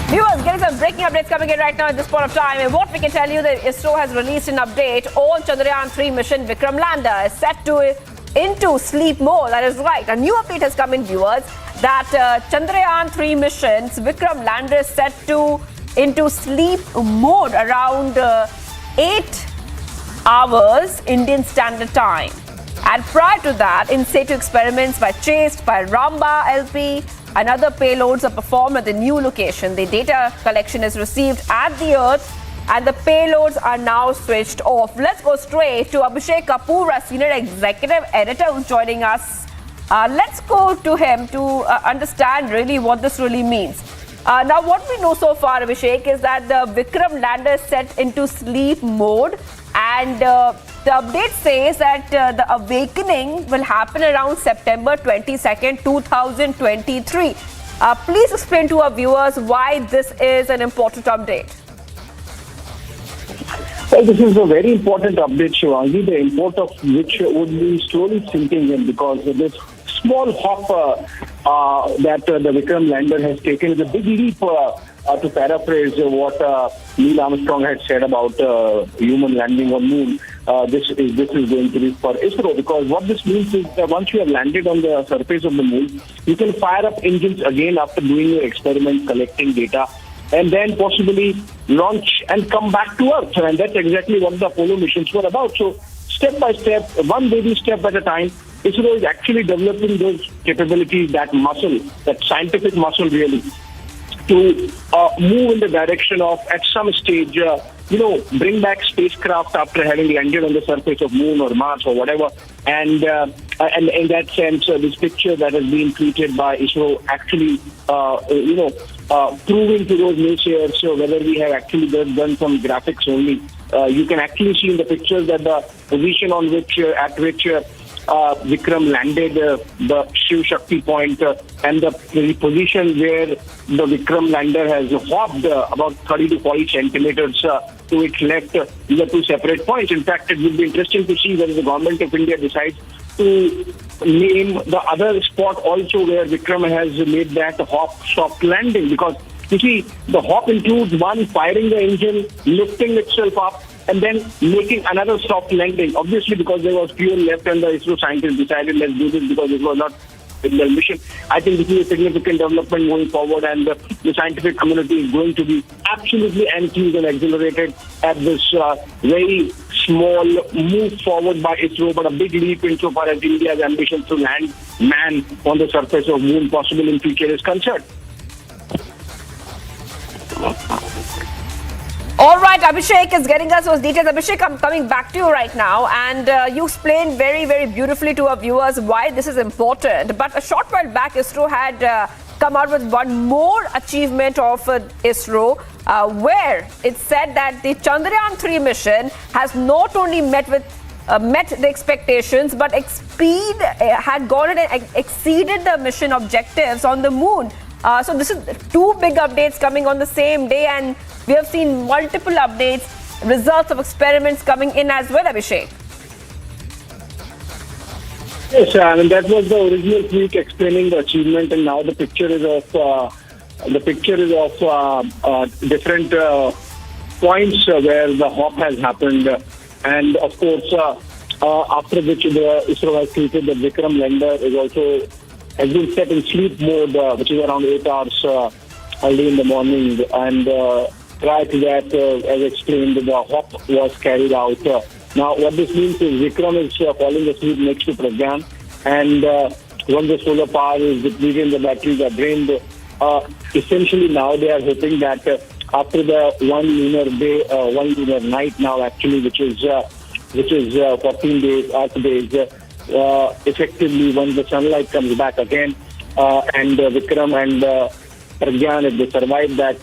S15: Viewers, getting some breaking updates coming in right now at this point of time. And what we can tell you, that ISRO has released an update on Chandrayaan-3 mission. Vikram Lander is set to into sleep mode. That is right. A new update has come in, viewers, that Chandrayaan-3 missions, Vikram Lander is set to into sleep mode around 8 hours Indian Standard Time. And prior to that, in situ experiments were chased by Ramba LP and other payloads are performed at the new location. The data collection is received at the Earth and the payloads are now switched off. Let's go straight to Abhishek Kapoor, a senior executive editor who's joining us. Let's go to him to understand really what this really means. Now, what we know so far, Abhishek, is that the Vikram Lander is set into sleep mode, and the update says that the awakening will happen around September 22nd, 2023. Please explain to our viewers why this is an important update.
S16: Well, this is a very important update, Shivangi, the import of which would be slowly sinking in, because this small hop that the Vikram Lander has taken is a big leap, to paraphrase what Neil Armstrong had said about human landing on moon. This is going to be for ISRO, because what this means is that once you have landed on the surface of the moon, you can fire up engines again after doing your experiment, collecting data, and then possibly launch and come back to Earth. And that's exactly what the Apollo missions were about. So step by step, one baby step at a time, ISRO is actually developing those capabilities, that muscle, that scientific muscle really, to move in the direction of, at some stage, bring back spacecraft after having landed on the surface of Moon or Mars or whatever. And in that sense, this picture that has been tweeted by ISRO actually, proving to those naysayers whether we have actually done some graphics only. You can actually see in the pictures that the position on which, at which Vikram landed, the Shiv Shakti point, and the position where the Vikram Lander has hopped about 30 to 40 centimeters to its left. These are 2 separate points. In fact, it would be interesting to see whether the government of India decides to name the other spot also where Vikram has made that hop soft landing, because you see, the hop includes one, firing the engine, lifting itself up, and then making another soft landing. Obviously, because there was fuel left and the ISRO scientists decided, let's do this because it was not in their mission. I think this is a significant development going forward, and the scientific community is going to be absolutely enthused and exhilarated at this very small move forward by ISRO, but a big leap insofar as India's ambition to land man on the surface of moon possible in future is concerned.
S15: All right, Abhishek is getting us those details. Abhishek, I'm coming back to you right now, and you explained very, very beautifully to our viewers why this is important. But a short while back, ISRO had come out with one more achievement of ISRO, where it said that the Chandrayaan 3 mission has not only met the expectations, but had gone and exceeded the mission objectives on the moon. So this is two big updates coming on the same day, and we have seen multiple updates, results of experiments coming in as well, Abhishek.
S16: Yes, I mean that was the original tweet explaining the achievement, and now the picture is of different points where the hop has happened, and of course after which the ISRO has tweeted that Vikram Lander has been set in sleep mode, which is around 8 hours early in the morning, and prior to that, as explained, the hop was carried out. Now, what this means is Vikram is falling asleep next to Pragyan, and once the solar power is depleted, the batteries are drained. Essentially, now they are hoping that after the one lunar night now, actually, which is 14 days, Earth days, effectively, once the sunlight comes back again, and Vikram and Pragyan, if they survive that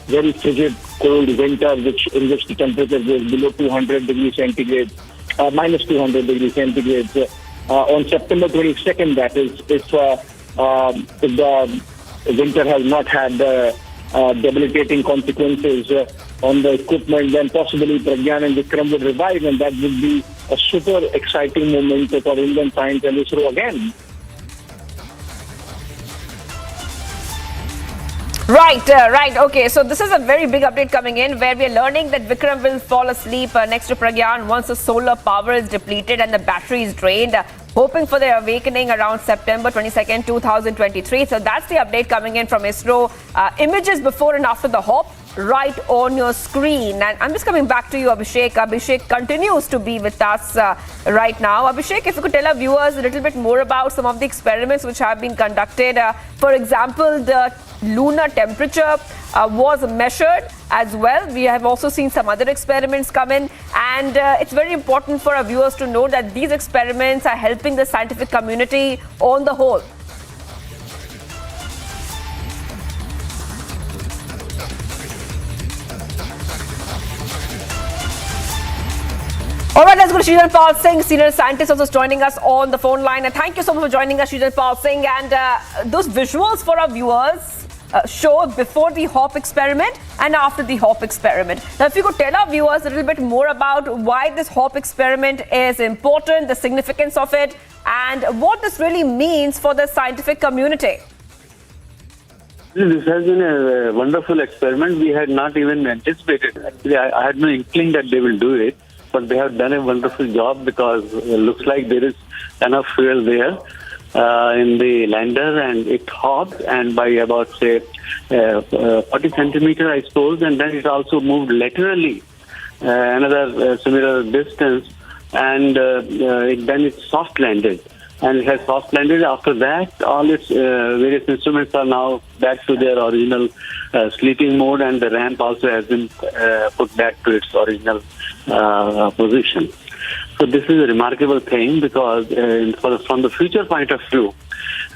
S16: very frigid, cold winter, in which the temperature goes below 200 degrees centigrade, minus 200 degrees centigrade, on September 22nd, that is, if the winter has not had debilitating consequences on the equipment, then possibly Pragyan and Vikram would revive, and that would be a super exciting moment for Indian science and ISRO again.
S15: Right. Okay, so this is a very big update coming in where we are learning that Vikram will fall asleep next to Pragyan once the solar power is depleted and the battery is drained, hoping for their awakening around September 22nd, 2023. So that's the update coming in from ISRO. Images before and after the hop right on your screen. And I'm just coming back to you, Abhishek. Abhishek continues to be with us right now. Abhishek, if you could tell our viewers a little bit more about some of the experiments which have been conducted. For example, the lunar temperature was measured as well. We have also seen some other experiments come in, and it's very important for our viewers to know that these experiments are helping the scientific community on the whole. All right, let's go to Shrijalpal Singh, senior scientist, also joining us on the phone line. And thank you so much for joining us, Shrijalpal Singh. And those visuals for our viewers show before the hop experiment and after the hop experiment. Now, if you could tell our viewers a little bit more about why this hop experiment is important, the significance of it, and what this really means for the scientific community.
S5: This has been a wonderful experiment. We had not even anticipated. Actually, I had no inkling that they will do it. But they have done a wonderful job because it looks like there is enough fuel there in the lander, and it hopped, and by about, say, 40 centimeters, I suppose, and then it also moved laterally another similar distance, and then it soft landed. And it has soft landed. After that, all its various instruments are now back to their original sleeping mode, and the ramp also has been put back to its original position. So this is a remarkable thing because from the future point of view,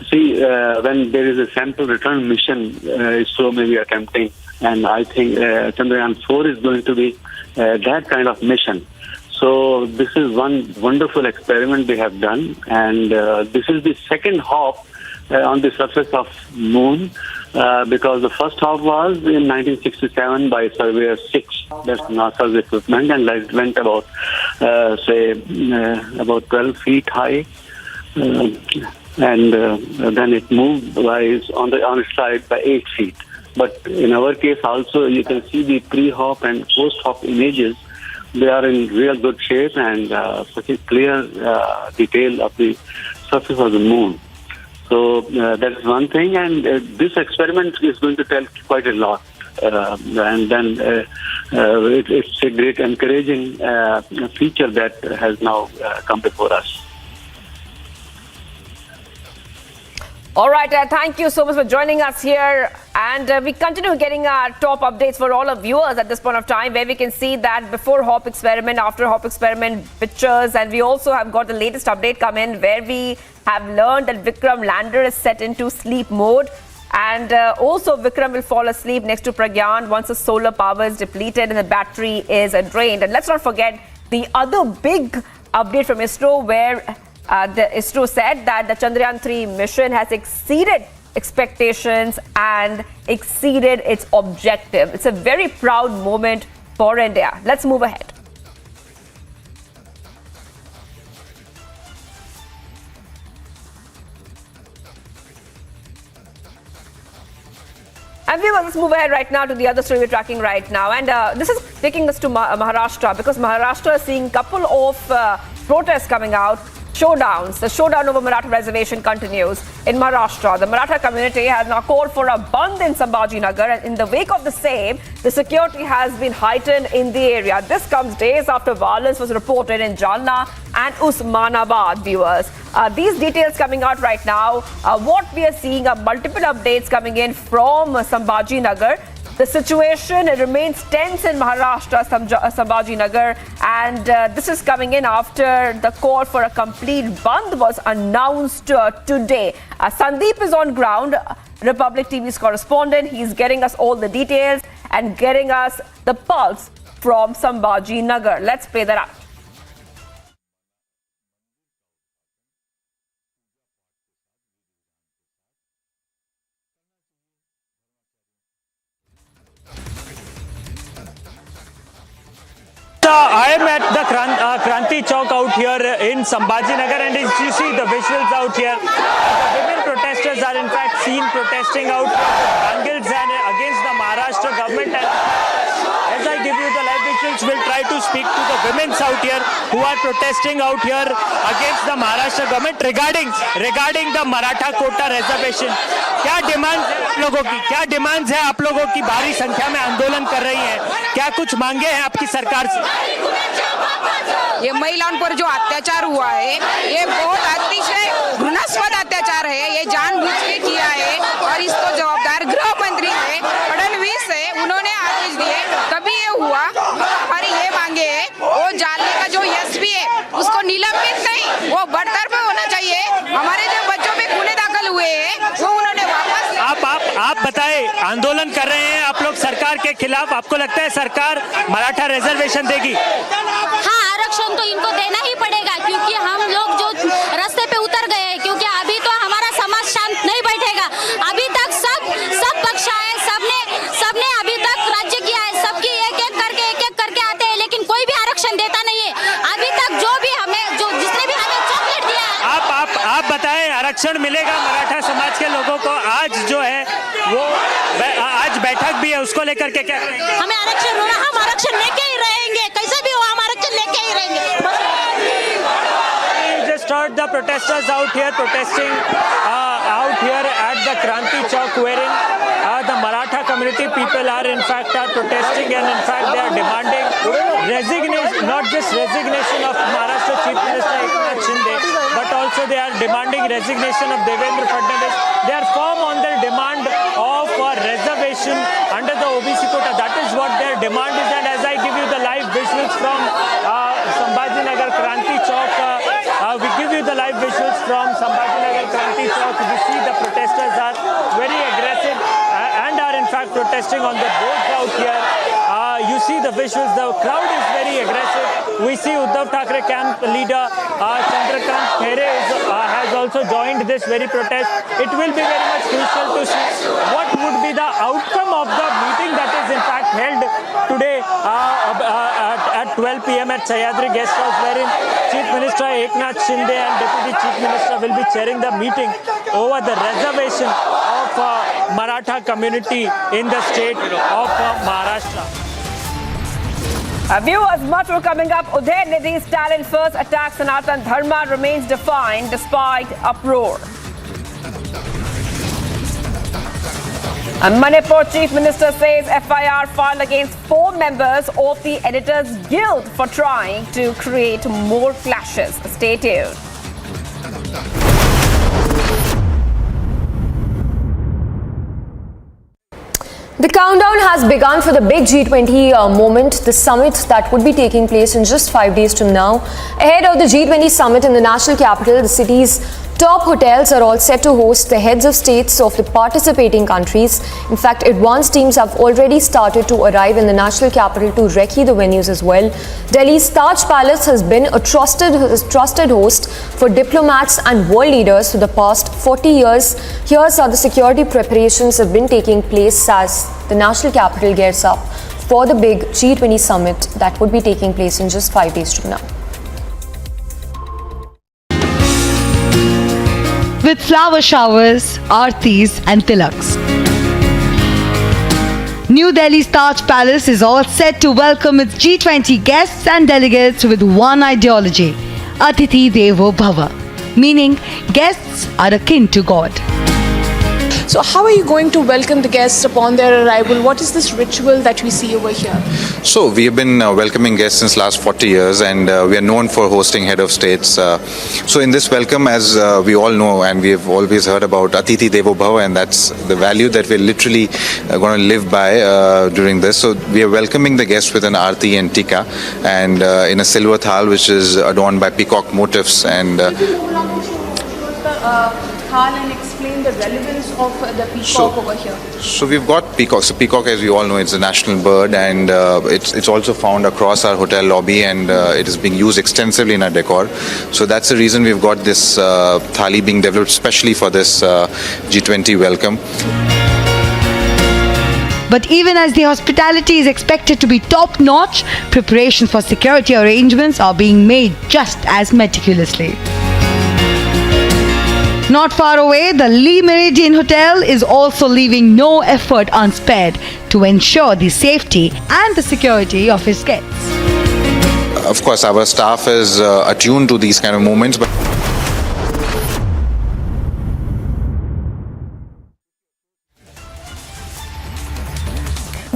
S5: see, when there is a sample return mission, ISRO may be attempting, and I think Chandrayaan 4 is going to be that kind of mission. So this is one wonderful experiment they have done, and this is the second hop on the surface of Moon, because the first hop was in 1967 by Surveyor 6. That's NASA's equipment, and it went about, about 12 feet high, and then it moved on its side by 8 feet. But in our case also, you can see the pre-hop and post-hop images. They are in real good shape and such a clear detail of the surface of the Moon. So that is one thing, and this experiment is going to tell quite a lot. And then it's a great encouraging feature that has now come before us.
S15: All right, thank you so much for joining us here. And we continue getting our top updates for all our viewers at this point of time, where we can see that before hop experiment, after hop experiment pictures. And we also have got the latest update come in where we have learned that Vikram Lander is set into sleep mode. And also Vikram will fall asleep next to Pragyan once the solar power is depleted and the battery is drained. And let's not forget the other big update from ISRO, where the ISRO said that the Chandrayaan 3 mission has exceeded expectations and exceeded its objective. It's a very proud moment for India. Let's move ahead. And viewers, let's move ahead right now to the other story we're tracking right now. And this is taking us to Maharashtra, because Maharashtra is seeing a couple of protests coming out. Showdowns. The showdown over Maratha reservation continues in Maharashtra. The Maratha community has now called for a bandh in Sambhajinagar, and in the wake of the same, the security has been heightened in the area. This comes days after violence was reported in Jalna and Usmanabad, viewers. These details coming out right now. What we are seeing are multiple updates coming in from Sambhajinagar. The situation remains tense in Maharashtra, Sambhajinagar, and this is coming in after the call for a complete bandh was announced today. Sandeep is on ground, Republic TV's correspondent. He's getting us all the details and getting us the pulse from Sambhajinagar. Let's play that out.
S8: I am at the Kranti Chowk out here in Sambhajinagar, and as you see the visuals out here, the women protesters are in fact seen protesting out bangles and against the Maharashtra government. And as I give you the live visuals, we'll try to speak to the women out here who are protesting out here against the Maharashtra government regarding the Maratha quota reservation. क्या demands है आप लोगों की भारी संख्या में आंदोलन कर रही हैं? क्या कुछ मांगे हैं आपकी सरकार से?
S17: ये महिलाओं पर जो अत्याचार हुआ है, ये बहुत अतिशय घृणास्पद अत्याचार है। ये जानबूझ के किया है और इसको जवाबदार गृह मंत्री है, फडणवीस है। उन्होंने आदेश दिए तभी ये हुआ। हमारी ये मांगे है, वो जालने का जो एसपी है उसको निलंबित नहीं, वो बर्तरफ होना चाहिए। हमारे जो बच्चों पे खून दाखिल हुए हैं वो उन्होंने वापस।
S8: आप बताएं, आंदोलन कर रहे हैं आप लोग सरकार के खिलाफ। आपको लगता है सरकार मराठा रिजर्वेशन देगी?
S18: हाँ, आरक्षण तो इनको देना ही पड़ेगा, क्योंकि हम लोग जो रास्ते पे उतर गए हैं, क्योंकि अभी तो हमारा समाज शांत नहीं बैठेगा। अभी तक सब पक्ष आए, सबने अभी तक राज्य किया है, सबकी एक एक करके आते हैं, लेकिन कोई भी आरक्षण देता नहीं है। अभी तक जिसने भी हमें चॉकलेट दिया है।
S8: आप बताएं, आरक्षण मिलेगा मराठा समाज के लोगों को? आज जो है वो आज बैठक भी है, उसको लेकर के क्या करेंगे?
S18: हमें आरक्षण होना, हम आरक्षण लेके ही रहेंगे, कैसे भी हो हम आरक्षण लेके ही रहेंगे।
S8: Just heard the protesters out here protesting out here at the Kranti Chowk, wherein the Maratha community people are protesting, and in fact they are demanding resignation, not just resignation of Maharashtra Chief Minister Eknath Shinde, but also they are demanding resignation of Devendra Fadnavis. They are firm on their demand of reservation under the OBC quota. That is what their demand is, and as I give you the live visuals from Sambhajinagar Kranti Chowk, we give you the live visuals from Sambhajinagar Kranti Chowk. We see the protesters are very aggressive and are in fact protesting on the boards out here. You see the visuals, the crowd is very aggressive. We see Uddhav Thackeray camp leader Chandrakant Khere has also joined this very protest. It will be very much crucial to see what would be the outcome of the meeting that is in fact held today at 12 p.m. at Sahyadri Guest House, wherein Chief Minister Eknath Shinde and Deputy Chief Minister will be chairing the meeting over the reservation of Maratha community in the state of Maharashtra.
S15: Viewers, much more coming up. Udhayanidhi Stalin first attack Sanatan Dharma remains defiant despite uproar. Manipur Chief Minister says FIR filed against 4 members of the Editors Guild for trying to create more clashes. Stay tuned.
S3: The countdown has begun for the big G20 moment, the summit that would be taking place in just 5 days from now. Ahead of the G20 summit in the national capital, the city's Top hotels are all set to host the heads of states of the participating countries. In fact, advanced teams have already started to arrive in the national capital to recce the venues as well. Delhi's Taj Palace has been a trusted host for diplomats and world leaders for the past 40 years. Here's how the security preparations have been taking place as the national capital gears up for the big G20 summit that would be taking place in just 5 days from now.
S4: With flower showers, aartis and tilaks. New Delhi's Taj Palace is all set to welcome its G20 guests and delegates with one ideology, Atithi Devo Bhava, meaning guests are akin to God.
S6: So how are you going to welcome the guests upon their arrival? What is this ritual that we see over here?
S19: So we have been welcoming guests since last 40 years and we are known for hosting head of states. So in this welcome, as we all know and we have always heard about Atithi Devo Bhava, and that's the value that we're literally going to live by during this. So we are welcoming the guests with an aarti and tikka and in a silver thal which is adorned by peacock motifs. And
S6: and explain the relevance of the peacock over here.
S19: So we've got peacock. So peacock, as we all know, it's a national bird, and it's also found across our hotel lobby, and it is being used extensively in our decor. So that's the reason we've got this thali being developed specially for this G20 welcome.
S4: But even as the hospitality is expected to be top-notch, preparations for security arrangements are being made just as meticulously. Not far away, the Lee Meridian Hotel is also leaving no effort unspared to ensure the safety and the security of its guests.
S19: Of course, our staff is attuned to these kind of moments. But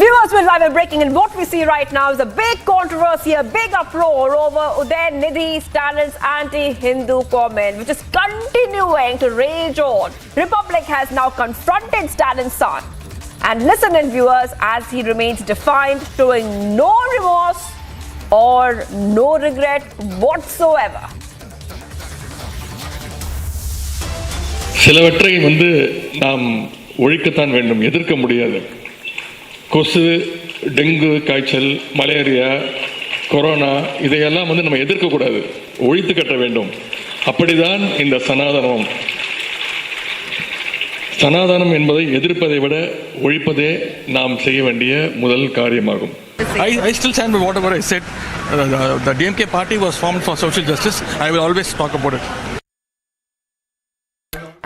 S15: Viewers, we're live and breaking, and what we see right now is a big controversy, a big uproar over Udhayanidhi Stalin's anti-Hindu comment, which is continuing to rage on. Republic has now confronted Stalin's son. And listen in, viewers, as he remains defiant, showing no remorse or no regret whatsoever.
S20: சிலவற்றை நாம் ஒழிக்கத்தான் வேண்டும், எதிர்க்க முடியாது. கொசு, dengue காய்ச்சல், malaria, corona இதையெல்லாம் நம்ம எதிர்க்கக்கூடாது, ஒழித்து கட்ட வேண்டும். அப்படிதான் இந்த சனாதனம். சனாதனம் என்பதை எதிர்ப்பதை விட ஒழிப்பதே நாம் செய்ய வேண்டிய முதல் காரியமாகும். I still stand by whatever I said. The DMK party was formed for social justice. I will always talk about it.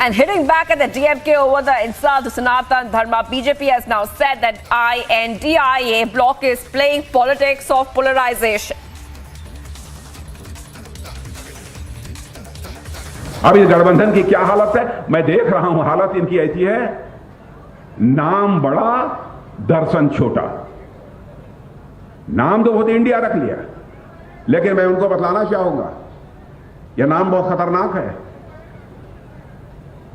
S15: And hitting back at the DMK over the insult to Sanatan Dharma, BJP has now said that INDIA bloc is playing politics of polarization.
S12: अब इस गठबंधन की क्या हालत है? मैं देख रहा हूं, हालत इनकी ऐसी है, नाम बड़ा दर्शन छोटा. नाम तो बहुत इंडिया रख लिया, लेकिन मैं उनको बतलाना चाहूंगा, यह नाम बहुत खतरनाक है.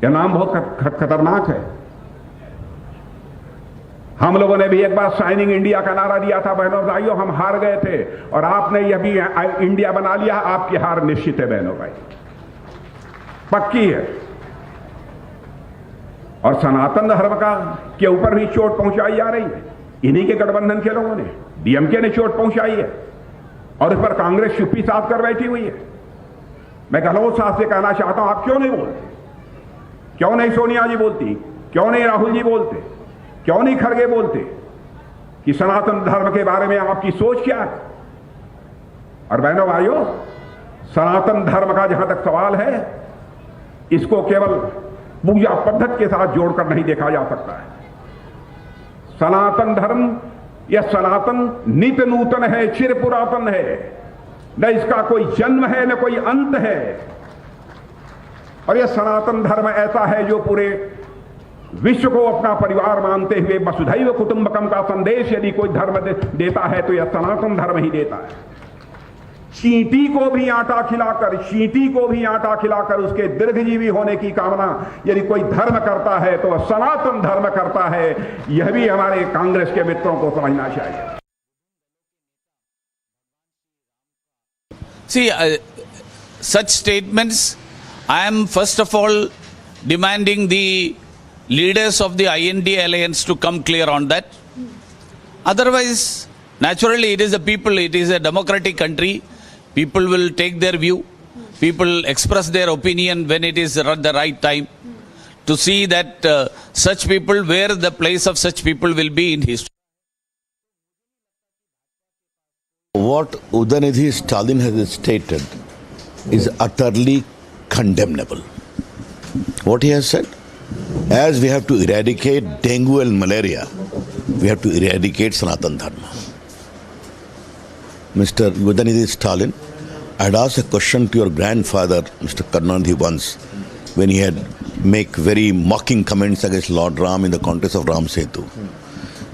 S12: यह नाम बहुत खतरनाक है. हम लोगों ने भी एक बार शाइनिंग इंडिया का नारा दिया था, बहनों भाइयों, हम हार गए थे, और आपने यह भी इंडिया बना लिया. आपकी हार निश्चित है बहनों भाई, पक्की है. और सनातन धर्म का के ऊपर भी चोट पहुंचाई जा रही है. इन्हीं के गठबंधन के लोगों ने, डीएमके ने चोट पहुंचाई है, और इस पर कांग्रेस चुप्पी साध कर बैठी हुई है. मैं गहलोत साहब से कहना चाहता हूं, आप क्यों नहीं बोलते? क्यों नहीं सोनिया जी बोलती? क्यों नहीं राहुल जी बोलते? क्यों नहीं खड़गे बोलते कि सनातन धर्म के बारे में आपकी सोच क्या है? और बहनों भाइयों, सनातन धर्म का जहां तक सवाल है, इसको केवल पूजा पद्धति के साथ जोड़कर नहीं देखा जा सकता है. सनातन धर्म, यह सनातन नित्य नूतन है, चिर पुरातन है. न इसका कोई जन्म है, न कोई अंत है. और यह सनातन धर्म ऐसा है जो पूरे विश्व को अपना परिवार मानते हुए वसुधैव कुटुंबकम का संदेश यदि कोई धर्म देता है तो यह सनातन धर्म ही देता है. चींटी को भी आटा खिलाकर उसके दीर्घजीवी होने की कामना यदि कोई धर्म करता है तो वह सनातन धर्म करता है. यह भी हमारे कांग्रेस के मित्रों को समझना चाहिए.
S22: See, such statements
S7: I am first of all demanding the leaders of the IND alliance to come clear on that. Otherwise, naturally, it is the people, it is a democratic country. People will take their view. People express their opinion when it is at the right time. To see that such people, where the place of such people will be in history.
S13: What Udhayanidhi Stalin has stated is utterly condemnable. What he has said, as we have to eradicate dengue and malaria, we have to eradicate Sanatan Dharma. Mr. Udhayanidhi Stalin, I had asked a question to your grandfather, Mr. Karnataka, once, when he had make very mocking comments against Lord Ram in the context of Ram Setu.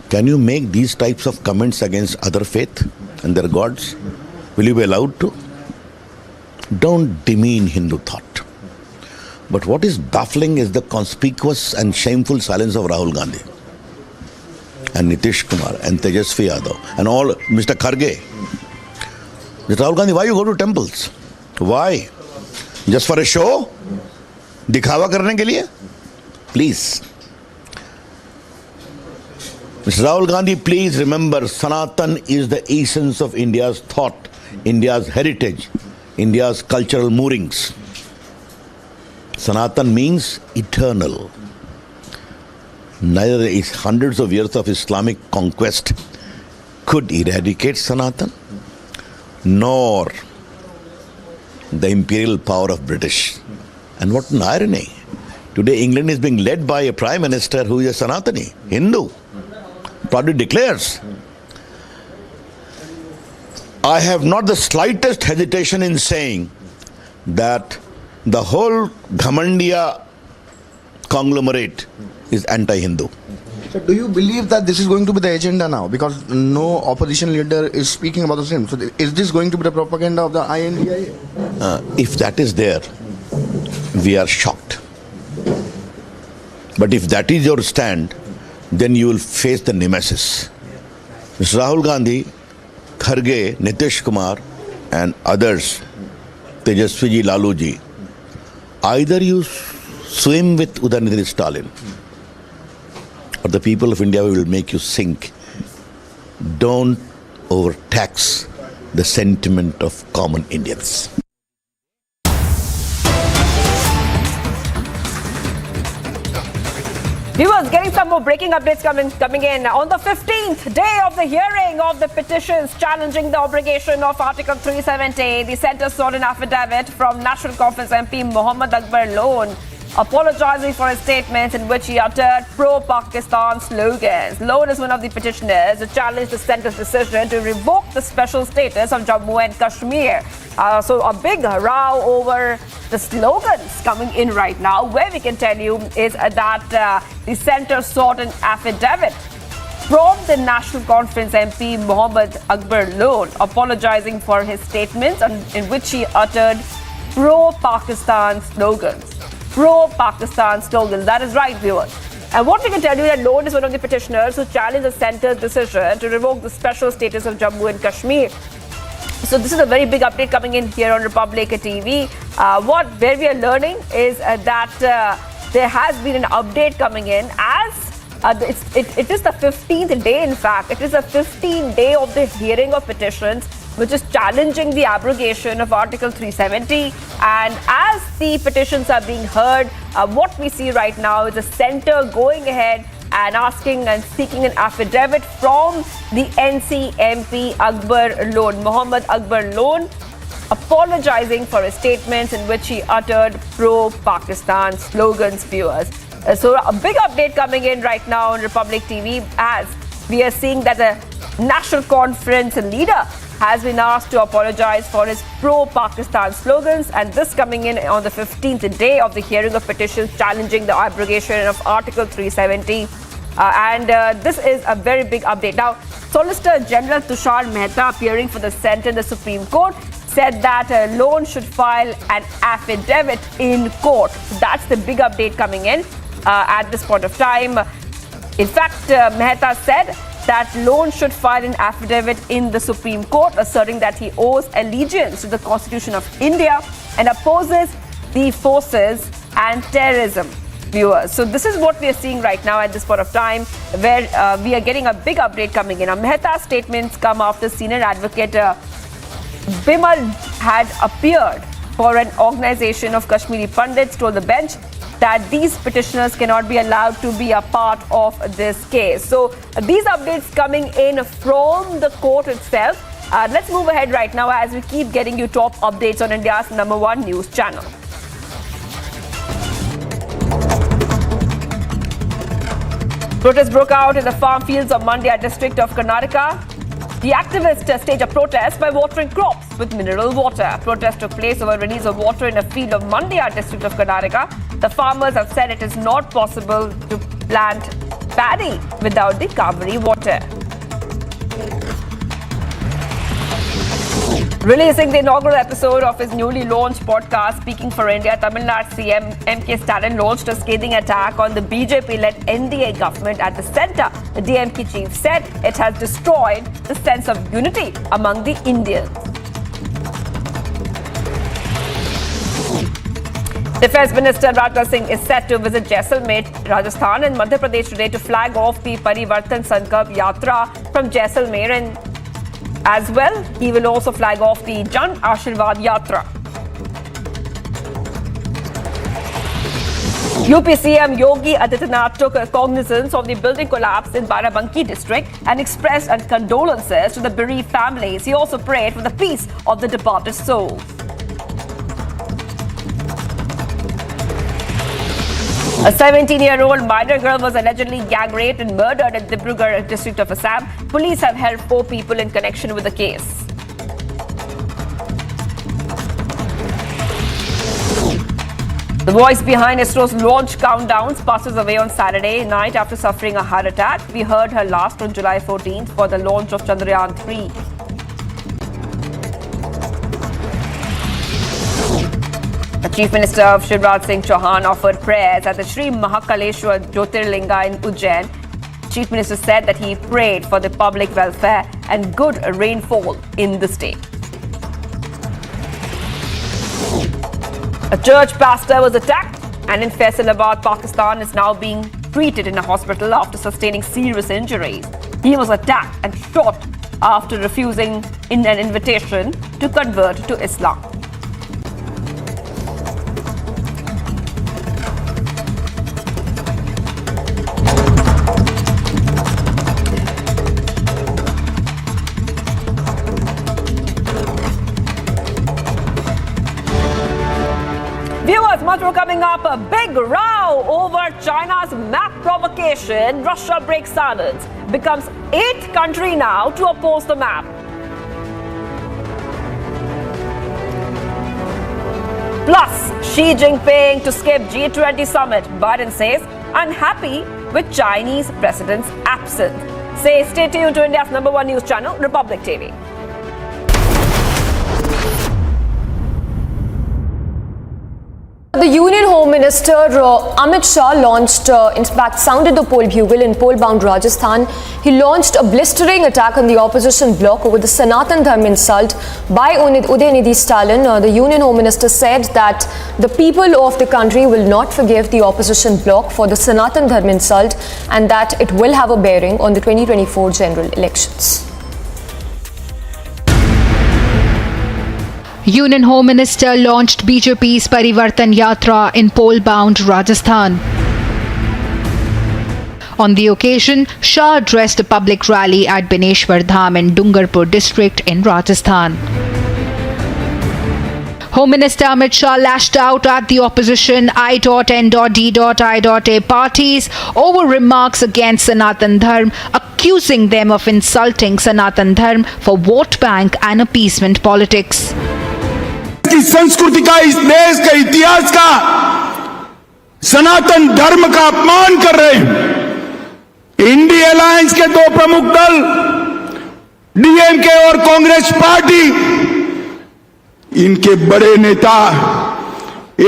S13: Can you make these types of comments against other faith and their gods? Will you be allowed to? Don't demean Hindu thought. But what is baffling is the conspicuous and shameful silence of Rahul Gandhi and Nitish Kumar and Tejasvi Yadav and all, Mr. Kharge. Mr. Rahul Gandhi, why you go to temples? Why? Just for a show? दिखावा करने के लिए? Please. Mr. Rahul Gandhi, please remember, Sanatan is the essence of India's thought, India's heritage, India's cultural moorings. Sanatan means eternal. Neither is hundreds of years of Islamic conquest could eradicate Sanatan, nor the imperial power of British. And what an irony. Today England is being led by a Prime Minister who is a Sanatani, Hindu. Proudly declares. I have not the slightest hesitation in saying that the whole Ghamandiya conglomerate is anti-Hindu.
S22: So do you believe that this is going to be the agenda now? Because no opposition leader is speaking about the same. So is this going to be the propaganda of the INDIA?
S13: If that is there, we are shocked. But if that is your stand, then you will face the nemesis. Mr. Rahul Gandhi, Kharge, Nitish Kumar and others, Tejaswiji, Laluji, either you swim with Udhayanidhi Stalin or the people of India will make you sink. Don't overtax the sentiment of common Indians.
S15: Viewers, getting some more breaking updates coming in. On the 15th day of the hearing of the petitions challenging the abrogation of Article 370, the centre sought an affidavit from National Conference MP Mohammad Akbar Lone, apologising for his statements in which he uttered pro-Pakistan slogans. Lone is one of the petitioners who challenged the centre's decision to revoke the special status of Jammu and Kashmir. So a big row over the slogans coming in right now. Where we can tell you is that the centre sought an affidavit from the National Conference MP Mohammad Akbar Lone, apologising for his statements in which he uttered pro-Pakistan slogans. Pro-Pakistan slogans. That is right, viewers. And what we can tell you that Lone is one of the petitioners who challenged the centre's decision to revoke the special status of Jammu and Kashmir. So this is a very big update coming in here on Republic TV. Where we are learning is that there has been an update coming in as it is the 15th day, in fact. It is the 15th day of the hearing of petitions, which is challenging the abrogation of Article 370. And as the petitions are being heard, what we see right now is the centre going ahead and asking and seeking an affidavit from the NC MP Akbar Lone, Mohammad Akbar Lone, apologising for his statements in which he uttered pro-Pakistan slogans, viewers. So a big update coming in right now on Republic TV as we are seeing that the National Conference leader has been asked to apologise for his pro-Pakistan slogans, and this coming in on the 15th day of the hearing of petitions challenging the abrogation of Article 370. This is a very big update. Now, Solicitor General Tushar Mehta, appearing for the centre in the Supreme Court, said that Lone should file an affidavit in court. That's the big update coming in at this point of time. In fact, Mehta said that Lone should file an affidavit in the Supreme Court asserting that he owes allegiance to the Constitution of India and opposes the forces and terrorism. Viewers. So this is what we are seeing right now at this point of time, where we are getting a big update coming in. Mehta's statements come after senior advocate Bimal had appeared for an organization of Kashmiri Pandits, told the bench that these petitioners cannot be allowed to be a part of this case. So these updates coming in from the court itself. Let's move ahead right now as we keep getting you top updates on India's #1 news channel. Protests broke out in the farm fields of Mandya district of Karnataka. The activists staged a protest by watering crops with mineral water. Protest took place over release of water in a field of Mandya district of Karnataka. The farmers have said it is not possible to plant paddy without the Kaveri water. Releasing the inaugural episode of his newly launched podcast, Speaking for India, Tamil Nadu CM M.K. Stalin launched a scathing attack on the BJP-led NDA government at the centre. The DMK chief said it has destroyed the sense of unity among the Indians. Defence Minister Rajnath Singh is set to visit Jaisalmer, Rajasthan and Madhya Pradesh today to flag off the Parivartan Sankalp Yatra from Jaisalmer, and as well, he will also flag off the Jan Ashirwad Yatra. UP CM Yogi Adityanath took cognizance of the building collapse in Barabanki district and expressed condolences to the bereaved families. He also prayed for the peace of the departed souls. A 17-year-old minor girl was allegedly gang raped and murdered in Dibrugarh district of Assam. Police have held 4 people in connection with the case. The voice behind ISRO's launch countdowns passes away on Saturday night after suffering a heart attack. We heard her last on July 14th for the launch of Chandrayaan 3. The Chief Minister of Shivraj Singh Chauhan offered prayers at the Sri Mahakaleshwar Jyotirlinga in Ujjain. Chief Minister said that he prayed for the public welfare and good rainfall in the state. A church pastor was attacked and in Faisalabad, Pakistan is now being treated in a hospital after sustaining serious injuries. He was attacked and shot after refusing an invitation to convert to Islam. Much more coming up. A big row over China's map provocation. Russia breaks silence. Becomes 8th country now to oppose the map. Plus, Xi Jinping to skip G20 summit. Biden says unhappy with Chinese president's absence. Stay tuned to India's #1 news channel, Republic TV.
S3: The Union Home Minister Amit Shah launched, in fact, sounded the poll bugle in poll-bound Rajasthan. He launched a blistering attack on the opposition bloc over the Sanatan Dharma insult by Udhayanidhi Stalin. The Union Home Minister said that the people of the country will not forgive the opposition bloc for the Sanatan Dharma insult and that it will have a bearing on the 2024 general elections.
S4: Union Home Minister launched BJP's Parivartan Yatra in poll-bound Rajasthan. On the occasion, Shah addressed a public rally at Bineshwar Dham in Dungarpur district in Rajasthan. Home Minister Amit Shah lashed out at the opposition I.N.D.I.A parties over remarks against Sanatan Dharma, accusing them of insulting Sanatan Dharma for vote bank and appeasement politics.
S12: की संस्कृति का, इस देश के इतिहास का, सनातन धर्म का अपमान कर रहे हैं। इंडी अलायंस के 2 प्रमुख दल डीएमके और कांग्रेस पार्टी, इनके बड़े नेता,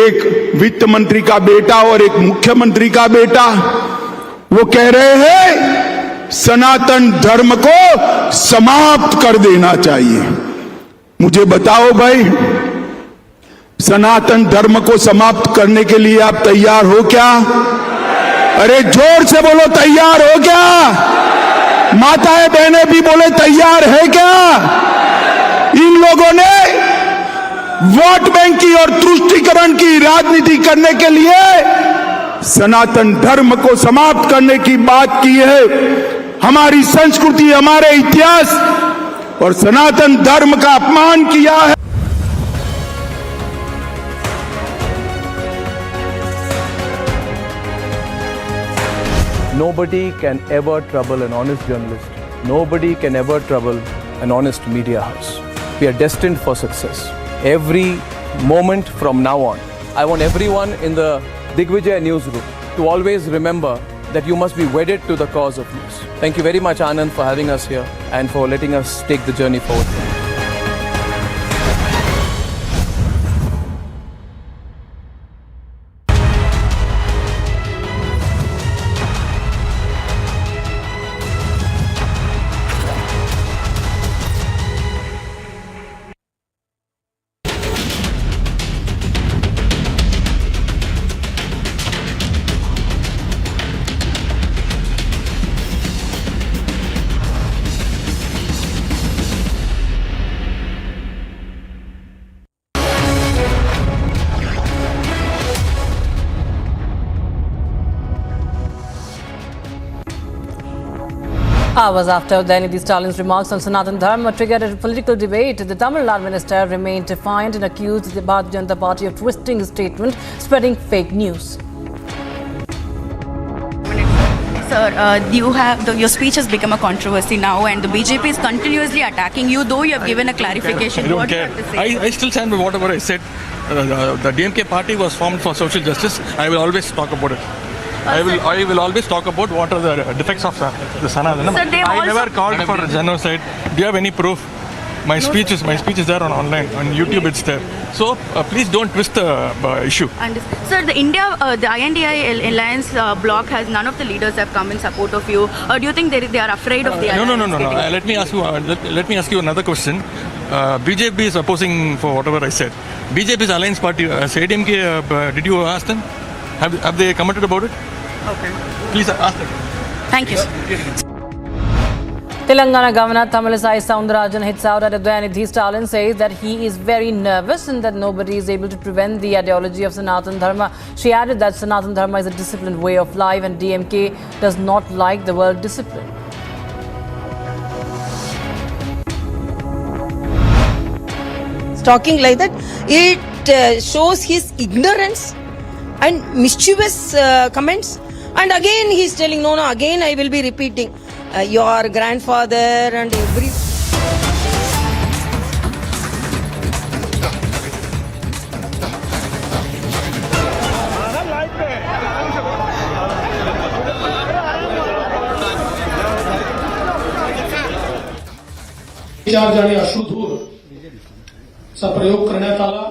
S12: एक वित्त मंत्री का बेटा और एक मुख्यमंत्री का बेटा, वो कह रहे हैं सनातन धर्म को समाप्त कर देना चाहिए। मुझे बताओ भाई, सनातन धर्म को समाप्त करने के लिए आप तैयार हो क्या? अरे जोर से बोलो, तैयार हो क्या? माताएं बहनें भी बोले तैयार है क्या? इन लोगों ने वोट बैंक की और तुष्टीकरण की राजनीति करने के लिए सनातन धर्म को समाप्त करने की बात की है। हमारी संस्कृति, हमारे इतिहास और सनातन धर्म का अपमान किया है।
S1: Nobody can ever trouble an honest journalist. Nobody can ever trouble an honest media house. We are destined for success. Every moment from now on, I want everyone in the Digvijay newsroom to always remember that you must be wedded to the cause of news. Thank you very much, Anand, for having us here and for letting us take the journey forward.
S21: Hours after Udhayanidhi Stalin's remarks on Sanatan Dharma triggered a political debate, the Tamil Nadu minister remained defiant and accused the Bharatiya Janata Party of twisting his statement, spreading fake news.
S14: Sir, your speech has become a controversy now, and the BJP is continuously attacking you, though you have given a clarification.
S20: I don't
S14: what
S20: care.
S14: Do you have to say?
S20: I still stand by whatever I said. The DMK party was formed for social justice. I will always talk about it. I will always talk about what are the defects of the Sanatana Dharma. I never called for genocide. Do you have any proof? My speech is there online on YouTube. It's there. So please don't twist the issue.
S14: Sir, the INDI alliance bloc has none of the leaders have come in support of you. Do you think they are afraid of the alliance?
S20: No. Let me ask you another question. BJP is opposing for whatever I said. BJP's alliance party, ADMK, did you ask them? Have they commented about it?
S14: Okay.
S20: Please ask them.
S14: Thank you.
S21: Telangana Governor Tamilisai Soundarajan hits out at Udhayanidhi. Stalin says that he is very nervous and that nobody is able to prevent the ideology of Sanatan Dharma. She added that Sanatan Dharma is a disciplined way of life and DMK does not like the word discipline.
S23: Talking like that, it shows his ignorance and mischievous comments. And again he is telling, no, again I will be repeating. Your grandfather and every...
S24: charge आणि अश्रुधूर चा प्रयोग करण्यात आला.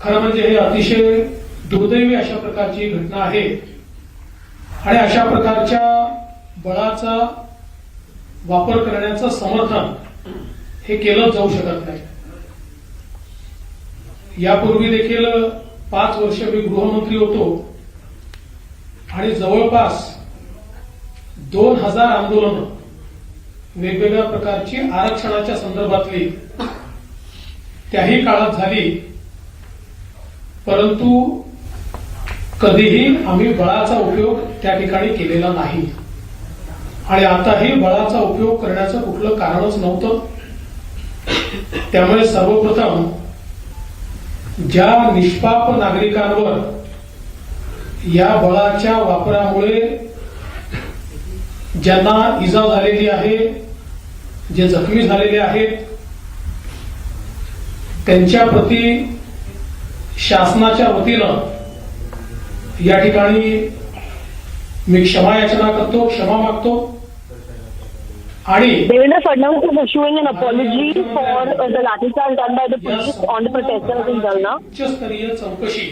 S24: खरं म्हणजे हे अतिशय दुर्दैवी अशा प्रकारची घटना आहे आणि अशा प्रकारच्या बळाचा वापर करण्याचं समर्थन हे केलं जाऊ शकत नाही. यापूर्वी देखील 5 वर्ष मी गृहमंत्री होतो आणि जवळपास 2000 आंदोलनं वेगवेगळ्या प्रकारची आरक्षणाच्या संदर्भातली त्याही काळात झाली, परंतु कधीही आम्ही बळाचा उपयोग त्या ठिकाणी केलेला नाही आणि आताही बळाचा उपयोग करण्याचं कुठलं कारणच नव्हतं. त्यामुळे सर्वप्रथम ज्या निष्पाप नागरिकांवर या बळाच्या वापरामुळे ज्यांना इजा झालेली आहे, जे जखमी झालेले आहेत, त्यांच्या प्रती शासनाच्या वतीनं या ठिकाणी मी क्षमा याचना करतो, क्षमा मागतो. आणि
S25: Devendra Fadnavis is issuing an apology for the lathicharge done by the police on the protesters in Jalna.
S24: उच्चस्तरीय चौकशी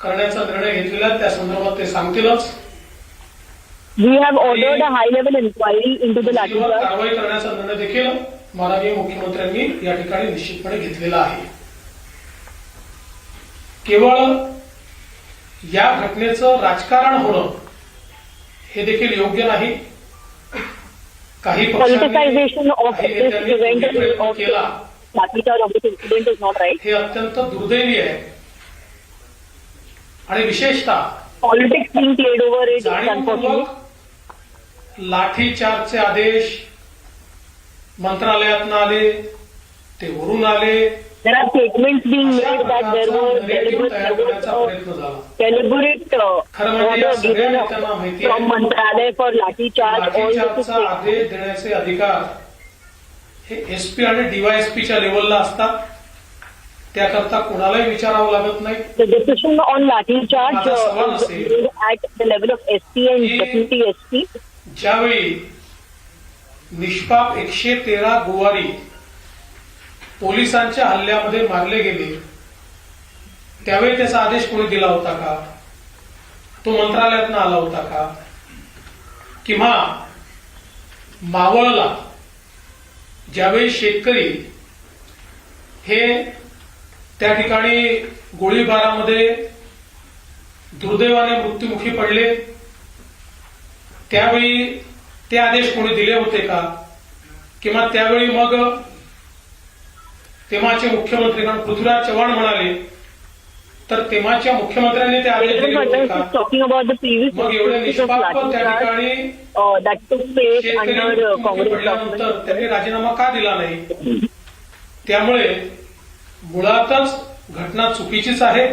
S24: करण्याचा निर्णय घेतलेला त्या संदर्भात ते सांगतीलच.
S25: We have ordered a high-level inquiry into the lathicharge.
S24: कारवाई करण्याचा निर्णय देखील माननीय मुख्यमंत्र्यांनी या ठिकाणी निश्चितपणे घेतलेला आहे. केवळ या घटनेचं राजकारण होणं हे देखील योग्य नाही. काही
S25: Politicization of this event
S24: केला
S25: of this incident is not right.
S24: हे अत्यंत दुर्दैवी आहे आणि विशेषतः
S25: Politics being played over it is unfortunate.
S24: लाठीचार्जचे आदेश मंत्रालयातून आले, ते वरून आले.
S25: There are statements being made that there were deliberate orders given from Mantralaya for lathi charge.
S24: लाठीचार्जचा आदेश देण्याचे अधिकार हे एसपी आणि डीवायएसपीच्या लेवलला असतात. त्याकरता कोणालाही विचारावं लागत नाही.
S25: The decision on lathi charge is made at the level of SP and deputy SP.
S24: ज्यावेळी निष्पाप 113 गोवारी पोलिसांच्या हल्ल्यामध्ये मारले गेले त्यावेळी त्याचा आदेश कोणी दिला होता का? तो मंत्रालयातून आला होता का? किंवा मावळला ज्यावेळी शेतकरी हे त्या ठिकाणी गोळीबारामध्ये दुर्दैवाने मृत्युमुखी पडले त्यावेळी ते आदेश कोणी दिले होते का? किंवा त्यावेळी मग तेव्हाचे मुख्यमंत्री पृथ्वीराज चव्हाण म्हणाले तर तेव्हाच्या मुख्यमंत्र्यांनी ते आदेश दिले होते का? मग एवढे निष्पाप त्या ठिकाणी पडल्यानंतर त्यांनी राजीनामा का दिला नाही? त्यामुळे मुळातच घटना चुकीचीच आहे,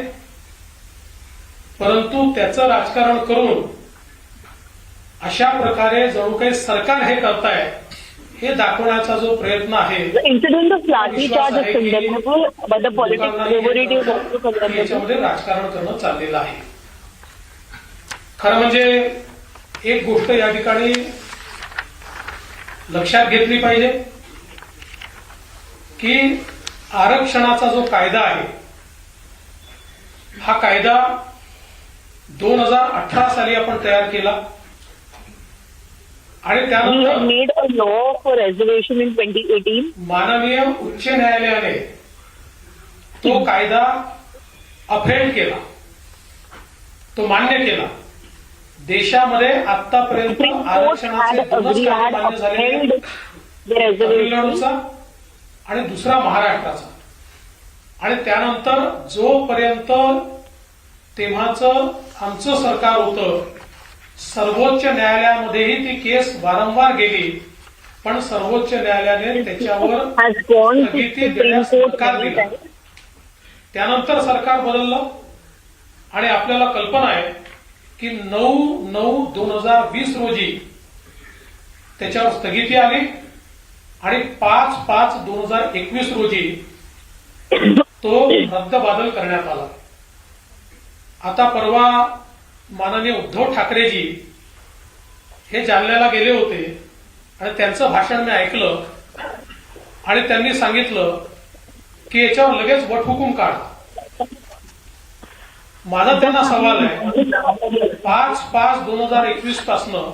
S24: परंतु त्याचं राजकारण करून अशा प्रकारे जणू काही सरकार हे करताय हे दाखवण्याचा जो प्रयत्न आहे
S25: incident of lathi charge is condemnable, but the politics over it is also condemnable.
S24: याच्यामध्ये राजकारण करणं चाललेलं आहे. खरं म्हणजे एक गोष्ट या ठिकाणी लक्षात घेतली पाहिजे की आरक्षणाचा जो कायदा आहे हा कायदा 2018 साली आपण तयार केला आणि त्यानंतर
S25: made a law for reservation in 2018.
S24: माननीय उच्च न्यायालयाने तो कायदा अफेंड केला, तो मान्य केला. देशामध्ये आतापर्यंत आरक्षणाचे दोनच कायदे मान्य झालेले, तमिळनाडूचा आणि दुसरा महाराष्ट्राचा. आणि त्यानंतर जोपर्यंत तेव्हाचं आमचं सरकार होतं सर्वोच्च न्यायालयामध्येही ती केस वारंवार गेली, पण सर्वोच्च न्यायालयाने त्याच्यावर स्थगिती देण्यास नकार दिला. त्यानंतर सरकार बदललं आणि आपल्याला कल्पना आहे की 9/9/2020 रोजी त्याच्यावर स्थगिती आली आणि 5/5/2021 रोजी तो रद्दबादल करण्यात आला. आता परवा माननीय उद्धव ठाकरेजी हे जालन्याला गेले होते आणि त्यांचं भाषण मी ऐकलं आणि त्यांनी सांगितलं की याच्यावर लगेच वटहुकूम काढा. माझा त्यांना सवाल आहे 5/5/2021 पासनं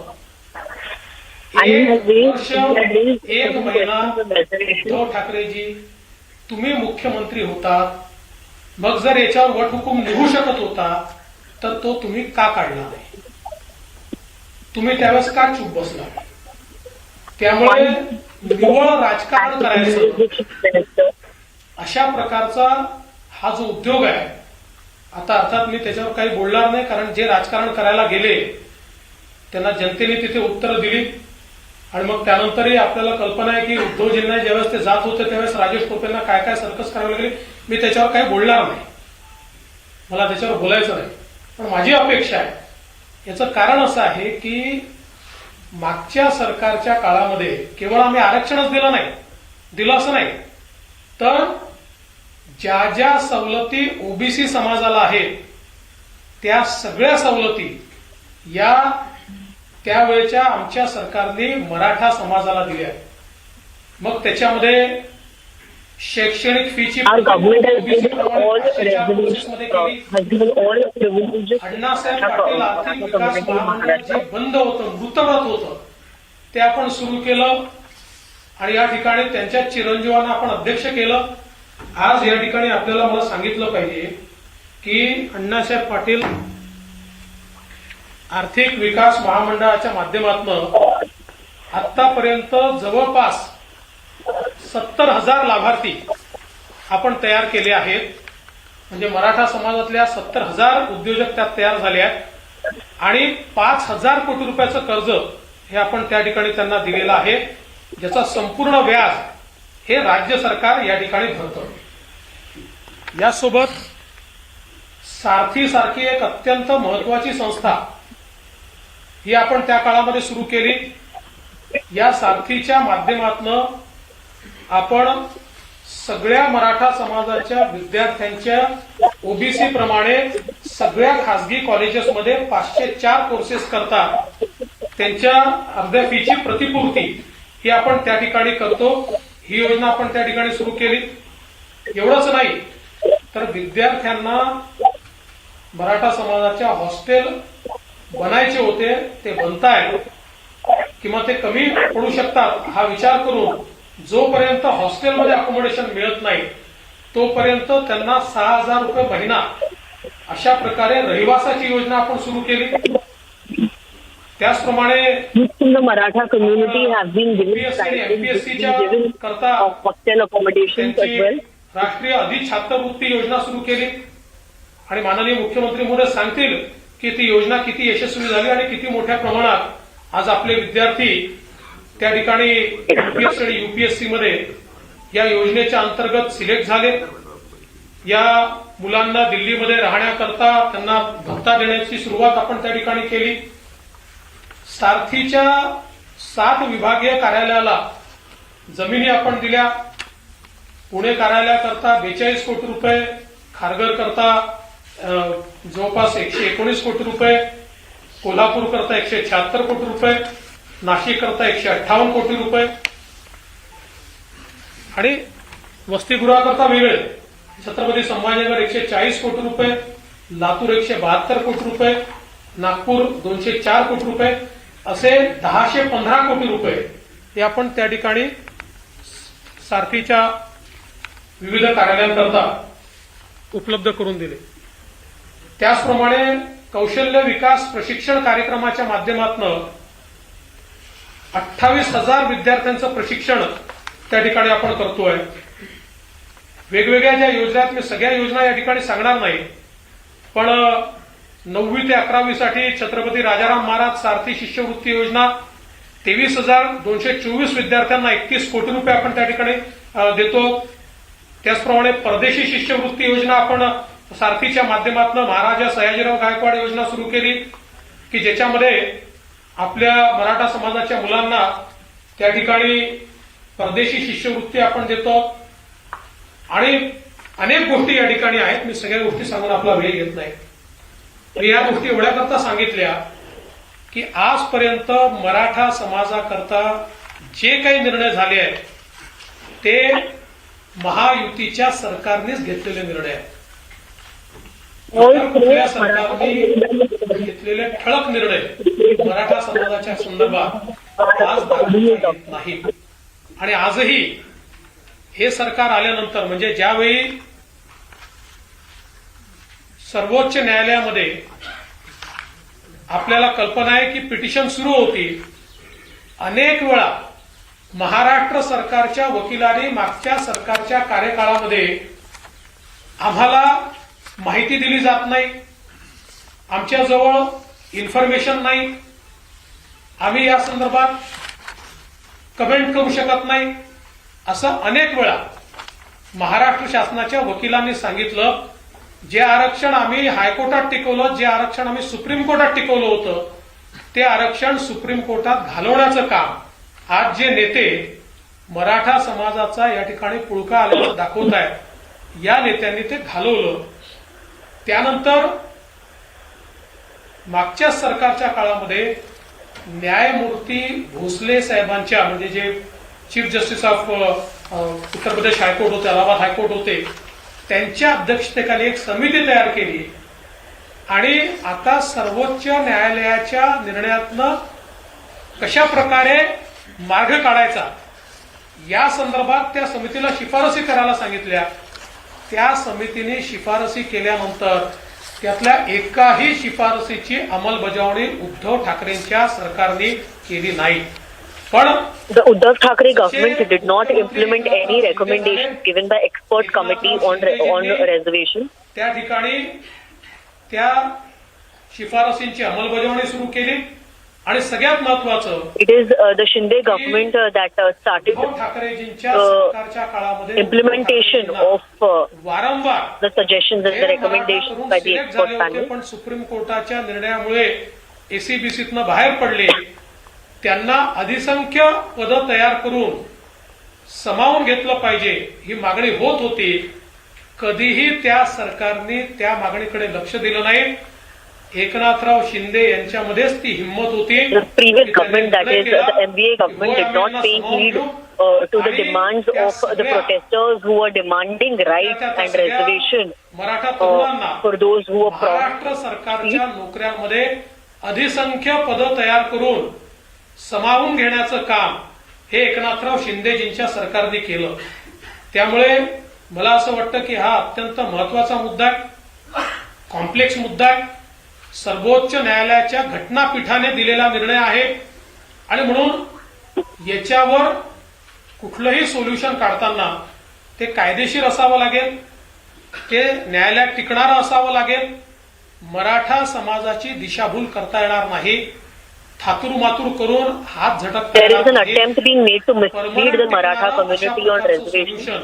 S24: 1 वर्ष 1 महिना उद्धव ठाकरेजी तुम्ही मुख्यमंत्री होतात, मग जर याच्यावर वटहुकूम निघू शकत होता तर तो तुम्ही का काढला नाही? तुम्ही त्यावेळेस का चूप बसला? त्यामुळे निव्वळ राजकारण करायचं अशा प्रकारचा हा जो उद्योग आहे. आता अर्थात मी त्याच्यावर काही बोलणार नाही, कारण जे राजकारण करायला गेले त्यांना जनतेने तिथे उत्तरं दिली आणि मग त्यानंतरही आपल्याला कल्पना आहे की उद्धवजींना ज्यावेळेस ते जात होते त्यावेळेस राजेश टोपेंना काय काय सर्कस करावी लागली. मी त्याच्यावर काही बोलणार नाही, मला त्याच्यावर बोलायचं नाही. पण माझी अपेक्षा आहे, याचं कारण असं आहे की मागच्या सरकारच्या काळामध्ये केवळ आम्ही आरक्षणच दिलं असं नाही, तर ज्या ज्या सवलती ओबीसी समाजाला आहेत त्या सगळ्या सवलती या त्यावेळेच्या आमच्या सरकारने मराठा समाजाला दिल्या. मग त्याच्यामध्ये शैक्षणिक फीची अण्णासाहेब पाटील आर्थिक विकास महामंडळ जे बंद होतं, मृतव्रत होतं, ते आपण सुरू केलं आणि या ठिकाणी त्यांच्या चिरंजीवांना आपण अध्यक्ष केलं. आज या ठिकाणी आपल्याला मला सांगितलं पाहिजे की अण्णासाहेब पाटील आर्थिक विकास महामंडळाच्या माध्यमातून आतापर्यंत जवळपास 70,000 लाभार्थी आपण तयार केले आहेत. म्हणजे मराठा समाजातल्या 70,000 उद्योजक त्यात तयार झाले आहेत आणि 5,000 कोटी रुपयाचं कर्ज हे आपण त्या ठिकाणी त्यांना दिलेलं आहे, ज्याचा संपूर्ण व्याज हे राज्य सरकार या ठिकाणी भरतं. यासोबत सारथी सारखी एक अत्यंत महत्वाची संस्था ही आपण त्या काळामध्ये सुरू केली. या सारथीच्या माध्यमातून आपण सगळ्या मराठा समाजाच्या विद्यार्थ्यांच्या ओबीसी प्रमाणे सगळ्या खासगी कॉलेजेसमध्ये 504 कोर्सेस करता त्यांच्या अर्ध्या फीची प्रतिपूर्ती ही आपण त्या ठिकाणी करतो. ही योजना आपण त्या ठिकाणी सुरू केली. एवढंच नाही तर विद्यार्थ्यांना मराठा समाजाच्या हॉस्टेल बनायचे होते, ते बनतायत किंवा ते कमी पडू शकतात हा विचार करून जोपर्यंत हॉस्टेलमध्ये अकोमोडेशन मिळत नाही तोपर्यंत त्यांना 6,000 रुपये महिना अशा प्रकारे रहिवासाची योजना आपण सुरू केली. त्याचप्रमाणे
S25: Maratha community have been given
S24: एमपीएससीच्या करता
S25: हॉस्टेल अकोमोडेशन
S24: राष्ट्रीय अधिछात्रवृत्ती योजना सुरू केली आणि माननीय मुख्यमंत्री महोदय सांगतील की ती योजना किती यशस्वी झाली आणि किती मोठ्या प्रमाणात आज आपले विद्यार्थी त्या ठिकाणी एमपीएससी आणि यूपीएससी मध्ये या योजनेच्या अंतर्गत सिलेक्ट झाले. या मुलांना दिल्लीमध्ये राहण्याकरता त्यांना भत्ता देण्याची सुरुवात आपण त्या ठिकाणी केली. सारथीच्या 7 विभागीय कार्यालयाला जमिनी आपण दिल्या. पुणे कार्यालयाकरता 42 कोटी रुपये, खारघर करता जवळपास 119 कोटी रुपये, कोल्हापूर करता 176 कोटी रुपये, नाशिक करता 158 कोटी रुपये आणि वसतिगृहाकरता वेगळे छत्रपती संभाजीनगर 140 कोटी रुपये, लातूर 172 कोटी रुपये, नागपूर 204 कोटी रुपये असे 1015 कोटी रुपये हे आपण त्या ठिकाणी सारथीच्या विविध कार्यालयांकरता उपलब्ध करून दिले. त्याचप्रमाणे कौशल्य विकास प्रशिक्षण कार्यक्रमाच्या माध्यमातून 28,000 विद्यार्थ्यांचं प्रशिक्षण त्या ठिकाणी आपण करतोय. वेगवेगळ्या ज्या योजना आहेत, मी सगळ्या योजना या ठिकाणी सांगणार नाही, पण 9वी ते 11वी साठी छत्रपती राजाराम महाराज सारथी शिष्यवृत्ती योजना 23,224 विद्यार्थ्यांना 31 कोटी रुपये आपण त्या ठिकाणी देतो. त्याचप्रमाणे परदेशी शिष्यवृत्ती योजना आपण सारथीच्या माध्यमातून महाराजा सयाजीराव गायकवाड योजना सुरू केली की ज्याच्यामध्ये आपल्या मराठा समाजाच्या मुलांना त्या ठिकाणी परदेशी शिष्यवृत्ती आपण देतो आणि अनेक गोष्टी या ठिकाणी आहेत. मी सगळ्या गोष्टी सांगून आपला वेळ घेत नाही. मी या गोष्टी एवढ्याकरता सांगितल्या की आजपर्यंत मराठा समाजाकरता जे काही निर्णय झाले आहेत ते महायुतीच्या सरकारनेच घेतलेले निर्णय आहेत. कुठल्या सरकारने घेतलेले ठळक निर्णय मराठा समाजाच्या संदर्भात आज दाखवता येत नाही. आणि आजही हे सरकार आल्यानंतर म्हणजे ज्यावेळी सर्वोच्च न्यायालयामध्ये आपल्याला कल्पना आहे की पिटिशन सुरू होती, अनेक वेळा महाराष्ट्र सरकारच्या वकिलांनी मागच्या सरकारच्या कार्यकाळामध्ये आम्हाला माहिती दिली जात नाही, आमच्याजवळ इन्फॉर्मेशन नाही, आम्ही या संदर्भात कमेंट करू शकत नाही, असं अनेक वेळा महाराष्ट्र शासनाच्या वकिलांनी सांगितलं. जे आरक्षण आम्ही हायकोर्टात टिकवलं, जे आरक्षण आम्ही सुप्रीम कोर्टात टिकवलं होतं ते आरक्षण सुप्रीम कोर्टात घालवण्याचं काम आज जे नेते मराठा समाजाचा या ठिकाणी पुळका आल्याचं दाखवत आहेत, या नेत्यांनी ते घालवलं. त्यानंतर मागच्या सरकारच्या काळामध्ये न्यायमूर्ती भोसले साहेबांच्या म्हणजे जे chief justice of Uttar Pradesh high court होते, अलाहाबाद हायकोर्ट होते, त्यांच्या अध्यक्षतेखाली एक समिती तयार केली आणि आता सर्वोच्च न्यायालयाच्या निर्णयातनं कशा प्रकारे मार्ग काढायचा या संदर्भात त्या समितीला शिफारसी करायला सांगितल्या. त्या समितीने शिफारसी केल्यानंतर त्यातल्या एकाही शिफारसीची अंमलबजावणी उद्धव ठाकरेंच्या सरकारने केली नाही. पण
S25: The Uddhav Thackeray government did not implement any recommendations given by expert committee on reservation.
S24: त्या ठिकाणी त्या शिफारसींची अंमलबजावणी सुरू केली आणि सगळ्यात महत्त्वाचं
S25: It is the Shinde government that started
S24: ठाकरेजींच्या सरकारच्या काळामध्ये
S25: implementation of
S24: वारंवार
S25: the suggestions and the recommendations by the expert panel.
S24: पण सुप्रीम कोर्टाच्या निर्णयामुळे एसीबीसीतनं बाहेर पडले. त्यांना अधिसंख्य पद तयार करून समावून घेतलं पाहिजे ही मागणी होत होती. कधीही त्या सरकारने त्या मागणीकडे लक्ष दिलं नाही. एकनाथराव शिंदे यांच्यामध्येच ती हिंमत होती.
S25: The previous government, that is the MBA government, did not pay heed to the demands of the protesters who were demanding rights and reservation for those who were
S24: Maharashtra सरकारच्या नोकऱ्यांमध्ये अधिसंख्य पद तयार करून समावून घेण्याचं काम हे एकनाथराव शिंदेजींच्या सरकारने केलं. त्यामुळे मला असं वाटतं की हा अत्यंत महत्वाचा मुद्दा आहे, कॉम्प्लेक्स मुद्दा आहे. सर्वोच्च न्यायालयाच्या घटनापीठाने दिलेला निर्णय आहे आणि म्हणून याच्यावर कुठलंही सोल्युशन काढताना ते कायदेशीर असावं लागेल, ते न्यायालयात टिकणारं असावं लागेल. मराठा समाजाची दिशाभूल करता येणार नाही. थातूर मातूर करून हात झटकता
S25: There is an attempt being made to mislead the Maratha community on reservation.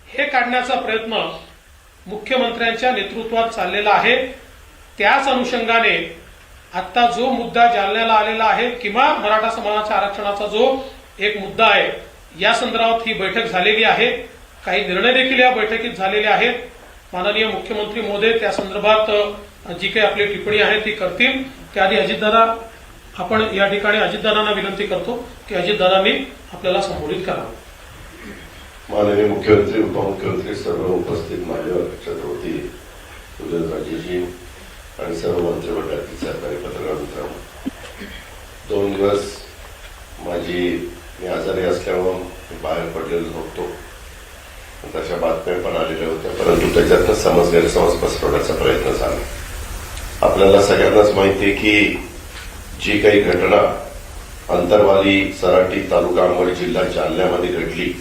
S24: हे काढण्याचा प्रयत्न मुख्यमंत्र्यांच्या नेतृत्वात चाललेला आहे. त्याच अनुषंगाने आता जो मुद्दा जालन्याला आलेला आहे किंवा मराठा समाजाच्या आरक्षणाचा जो एक मुद्दा आहे या संदर्भात ही बैठक झालेली आहे. काही निर्णय देखील या बैठकीत झालेले आहेत. माननीय मुख्यमंत्री महोदय त्या संदर्भात जी काही आपली टिप्पणी आहे ती करतील. त्याआधी अजितदादा, आपण या ठिकाणी अजितदादांना विनंती करतो की अजितदादांनी आपल्याला संबोधित करावं.
S2: माननीय मुख्यमंत्री, उपमुख्यमंत्री, सर्व उपस्थित मान्यवर, छत्रपती उदयनराजेजी आणि सर्व मंत्रिमंडळातील सहकारी पत्रकार मित्रांनो, 2 दिवस मी आजारी असल्यामुळे बाहेर पडलेलो होतो. तशा बातम्या पण आलेल्या होत्या, परंतु त्याच्यातनं गैरसमज पसरवण्याचा प्रयत्न झाला. आपल्याला सगळ्यांनाच माहिती आहे की जी काही घटना अंतरवाली सराटी तालुका अंबड जिल्हा जालन्यामध्ये घडली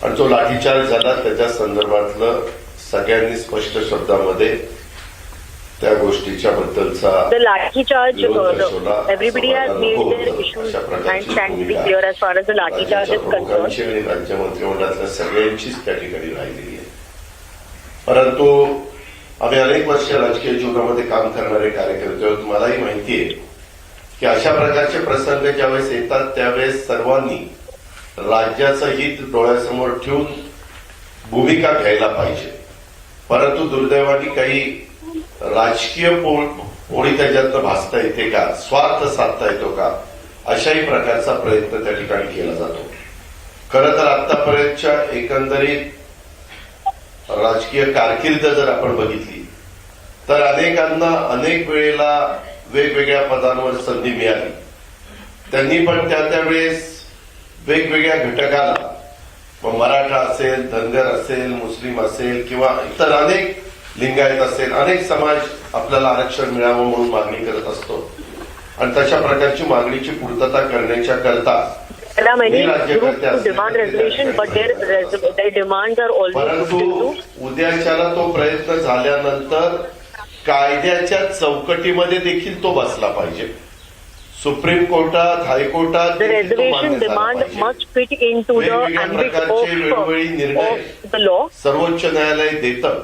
S2: आणि जो लाठीचार्ज झाला त्याच्या संदर्भातलं सगळ्यांनी स्पष्ट शब्दामध्ये त्या गोष्टीच्या बद्दलचा
S25: The lathi charge, everybody has made their issues and stand to be clear as far as the lathi charge is concerned.
S2: आणि राज्य मंत्रिमंडळातल्या सगळ्यांचीच त्या ठिकाणी राहिलेली आहे. परंतु आम्ही अनेक वर्ष राजकीय जीवनामध्ये काम करणारे कार्यकर्ते आहोत. मलाही माहिती आहे की अशा प्रकारचे प्रसंग ज्यावेळेस येतात त्यावेळेस सर्वांनी राज्याचं हित डोळ्यासमोर ठेवून भूमिका घ्यायला पाहिजे. परंतु दुर्दैवाने काही राजकीय पोळी त्याच्यातनं भासता येते का, स्वार्थ साधता येतो का, अशाही प्रकारचा प्रयत्न त्या ठिकाणी केला जातो. खरं तर आतापर्यंतच्या एकंदरीत राजकीय कारकीर्द जर आपण बघितली तर अनेकांना अनेक वेळेला वेगवेगळ्या पदांवर संधी मिळाली. त्यांनी पण त्यावेळेस वेगवेगळ्या घटकाला, मग मराठा असेल, धनगर असेल, मुस्लिम असेल किंवा इतर अनेक लिंगायत असेल, अनेक समाज आपल्याला आरक्षण मिळावं म्हणून मागणी करत असतो आणि तशा प्रकारची मागणीची पूर्तता करण्याच्या करता परंतु उद्याच्याला तो प्रयत्न झाल्यानंतर कायद्याच्या चौकटीमध्ये देखील तो बसला पाहिजे. सुप्रीम कोर्टात, हायकोर्टात प्रकारचे वेळोवेळी निर्णय सर्वोच्च न्यायालय देतं,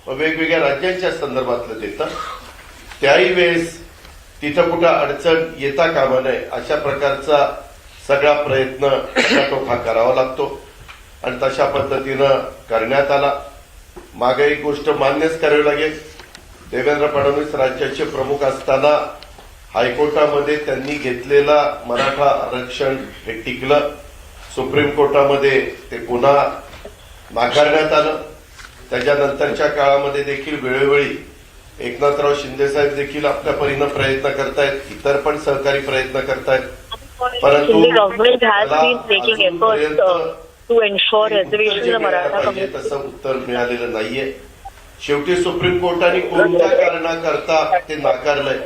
S2: वेगवेगळ्या राज्यांच्या संदर्भातलं देतं. त्याही वेळेस तिथं कुठं अडचण येता कामा नये अशा प्रकारचा सगळा प्रयत्न टोका करावा लागतो आणि तशा पद्धतीनं करण्यात आला. मागे एक गोष्ट मान्यच करावी लागेल, देवेंद्र फडणवीस राज्याचे प्रमुख असताना हायकोर्टामध्ये त्यांनी घेतलेला मराठा आरक्षण हे टिकलं. सुप्रीम कोर्टामध्ये ते पुन्हा नाकारण्यात आलं. त्याच्यानंतरच्या काळामध्ये देखील वेळोवेळी एकनाथराव शिंदेसाहेब देखील आपल्या परीनं प्रयत्न करतायत, इतर पण सहकारी प्रयत्न करतायत. परंतु
S25: the government has been making efforts to ensure reservation in the Maratha community.
S2: तसं उत्तर मिळालेलं नाहीये. शेवटी सुप्रीम कोर्टाने कोणत्या कारणाकरता ते नाकारलंय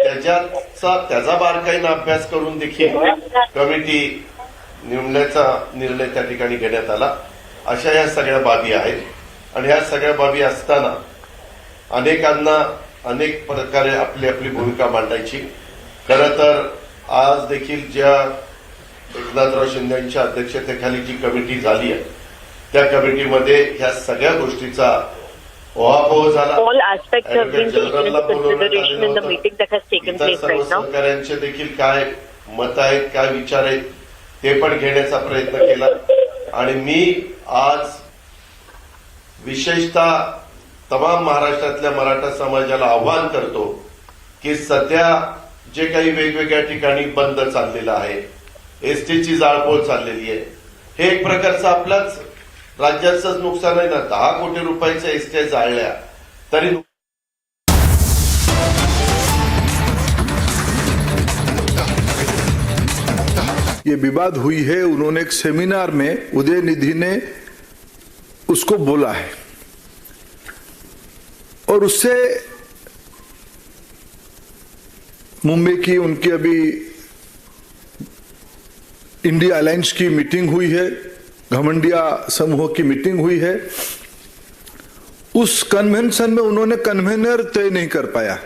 S2: त्याचा बारकाईनं अभ्यास करून देखील कमिटी नेमण्याचा निर्णय त्या ठिकाणी घेण्यात आला. अशा या सगळ्या बाबी आहेत आणि ह्या सगळ्या बाबी असताना अनेकांना अनेक प्रकारे आपली आपली भूमिका मांडायची. खरं तर आज देखील ज्या एकनाथराव शिंदेच्या अध्यक्षतेखाली जी कमिटी झाली आहे त्या कमिटीमध्ये ह्या सगळ्या गोष्टीचा ओहापोह झाला.
S25: All aspects have been taken into consideration in the meeting that has taken place right now.
S2: सहकाऱ्यांचे देखील काय मत आहेत, काय विचार आहेत ते पण घेण्याचा प्रयत्न केला आणि मी आज विशेषतः तमाम महाराष्ट्रातल्या मराठा समाजाला आव्हान करतो की सध्या जे काही वेगवेगळ्या ठिकाणी बंद चाललेला आहे, एसटीची जाळपोळ चाललेली आहे, हे एक प्रकारचं आपल्याच राज्याचंच नुकसान आहे ना. 10 कोटी रुपयाच्या एसटी जाळल्या तरी
S5: ये विवाद हुई है. उन्होंने एक सेमिनार में उदयनिधि ने उसको बोला है और उससे मुंबई की उनकी अभी इंडिया अलायंस की मीटिंग हुई है, घमंडिया समूह की मीटिंग हुई है. उस कन्वेंशन में उन्होंने कन्वेनर तय नहीं कर पाया,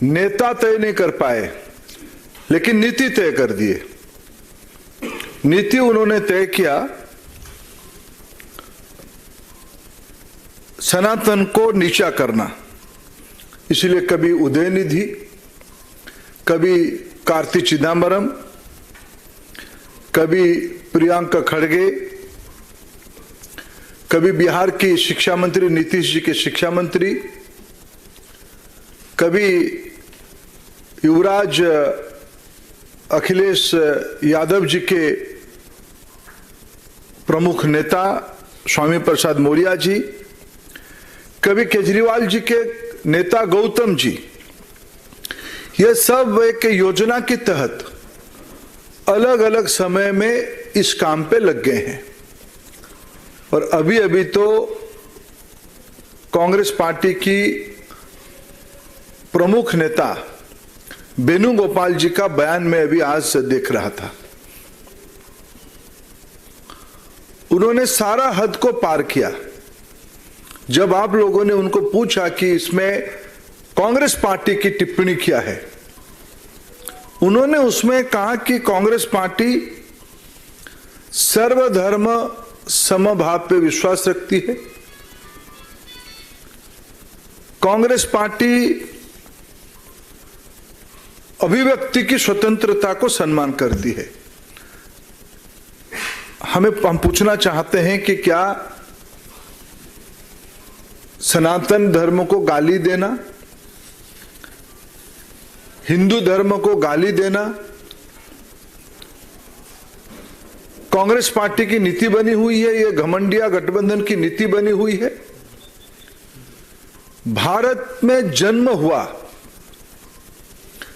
S5: नेता तय नहीं कर पाए, लेकिन नीति तय कर दिए. नीति उन्होंने तय किया सनातन को नीचा करना. इसलिए कभी उदयनिधि, कभी कार्ति चिदम्बरम, कभी प्रियंका खड़गे, कभी बिहार की शिक्षा मंत्री नीतीश जी के शिक्षा मंत्री, कभी युवराज अखिलेश यादव जी के प्रमुख नेता स्वामी प्रसाद मौर्य जी, कभी केजरीवाल जी के नेता गौतम जी, ये सब एक योजना के तहत अलग अलग समय में इस काम पे लग गए हैं. और अभी अभी तो कांग्रेस पार्टी की प्रमुख नेता वेणुगोपाल जी का बयान मैं अभी आज से देख रहा था. उन्होंने सारा हद को पार किया. जब आप लोगों ने उनको पूछा कि इसमें कांग्रेस पार्टी की टिप्पणी क्या है, उन्होंने उसमें कहा कि कांग्रेस पार्टी सर्वधर्म समभाव पे विश्वास रखती है. कांग्रेस पार्टी अभिव्यक्ति की स्वतंत्रता को सम्मान करती है. हम पूछना चाहते हैं कि क्या सनातन धर्म को गाली देना, हिंदू धर्म को गाली देना कांग्रेस पार्टी की नीति बनी हुई है? ये घमंडिया गठबंधन की नीति बनी हुई है? भारत में जन्म हुआ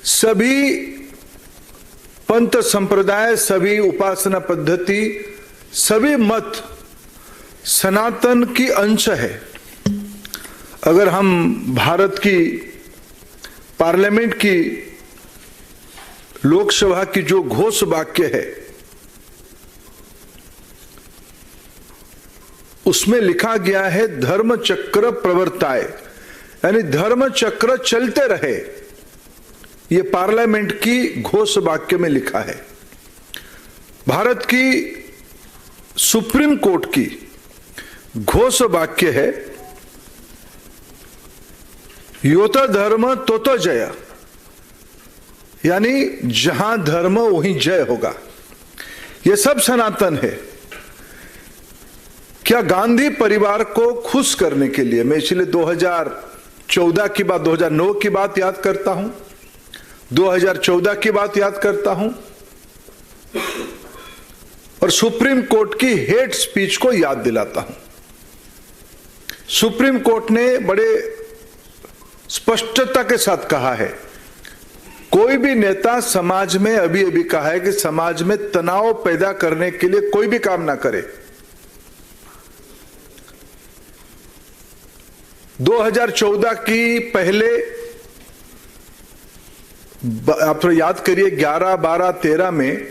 S5: सभी पंथ संप्रदाय, सभी उपासना पद्धति, सभी मत सनातन की अंश है. अगर हम भारत की पार्लियामेंट की लोकसभा की जो घोष वाक्य है उसमें लिखा गया है धर्म चक्र प्रवर्ताए, यानी धर्म चक्र चलते रहे. ये पार्लियामेंट की घोष वाक्य में लिखा है. भारत की सुप्रीम कोर्ट की घोष वाक्य है योत धर्म तोतो जय, यानी जहां धर्म वहीं जय होगा. यह सब सनातन है. क्या गांधी परिवार को खुश करने के लिए, मैं इसलिए 2014 की बात, 2009 की बात याद करता हूं, 2014 की बात याद करता हूं और सुप्रीम कोर्ट की हेट स्पीच को याद दिलाता हूं. सुप्रीम कोर्ट ने बड़े स्पष्टता के साथ कहा है कोई भी नेता समाज में अभी अभी कहा है कि समाज में तनाव पैदा करने के लिए कोई भी काम ना करे। 2014 की पहले आप याद करिए 11, 12, 13 में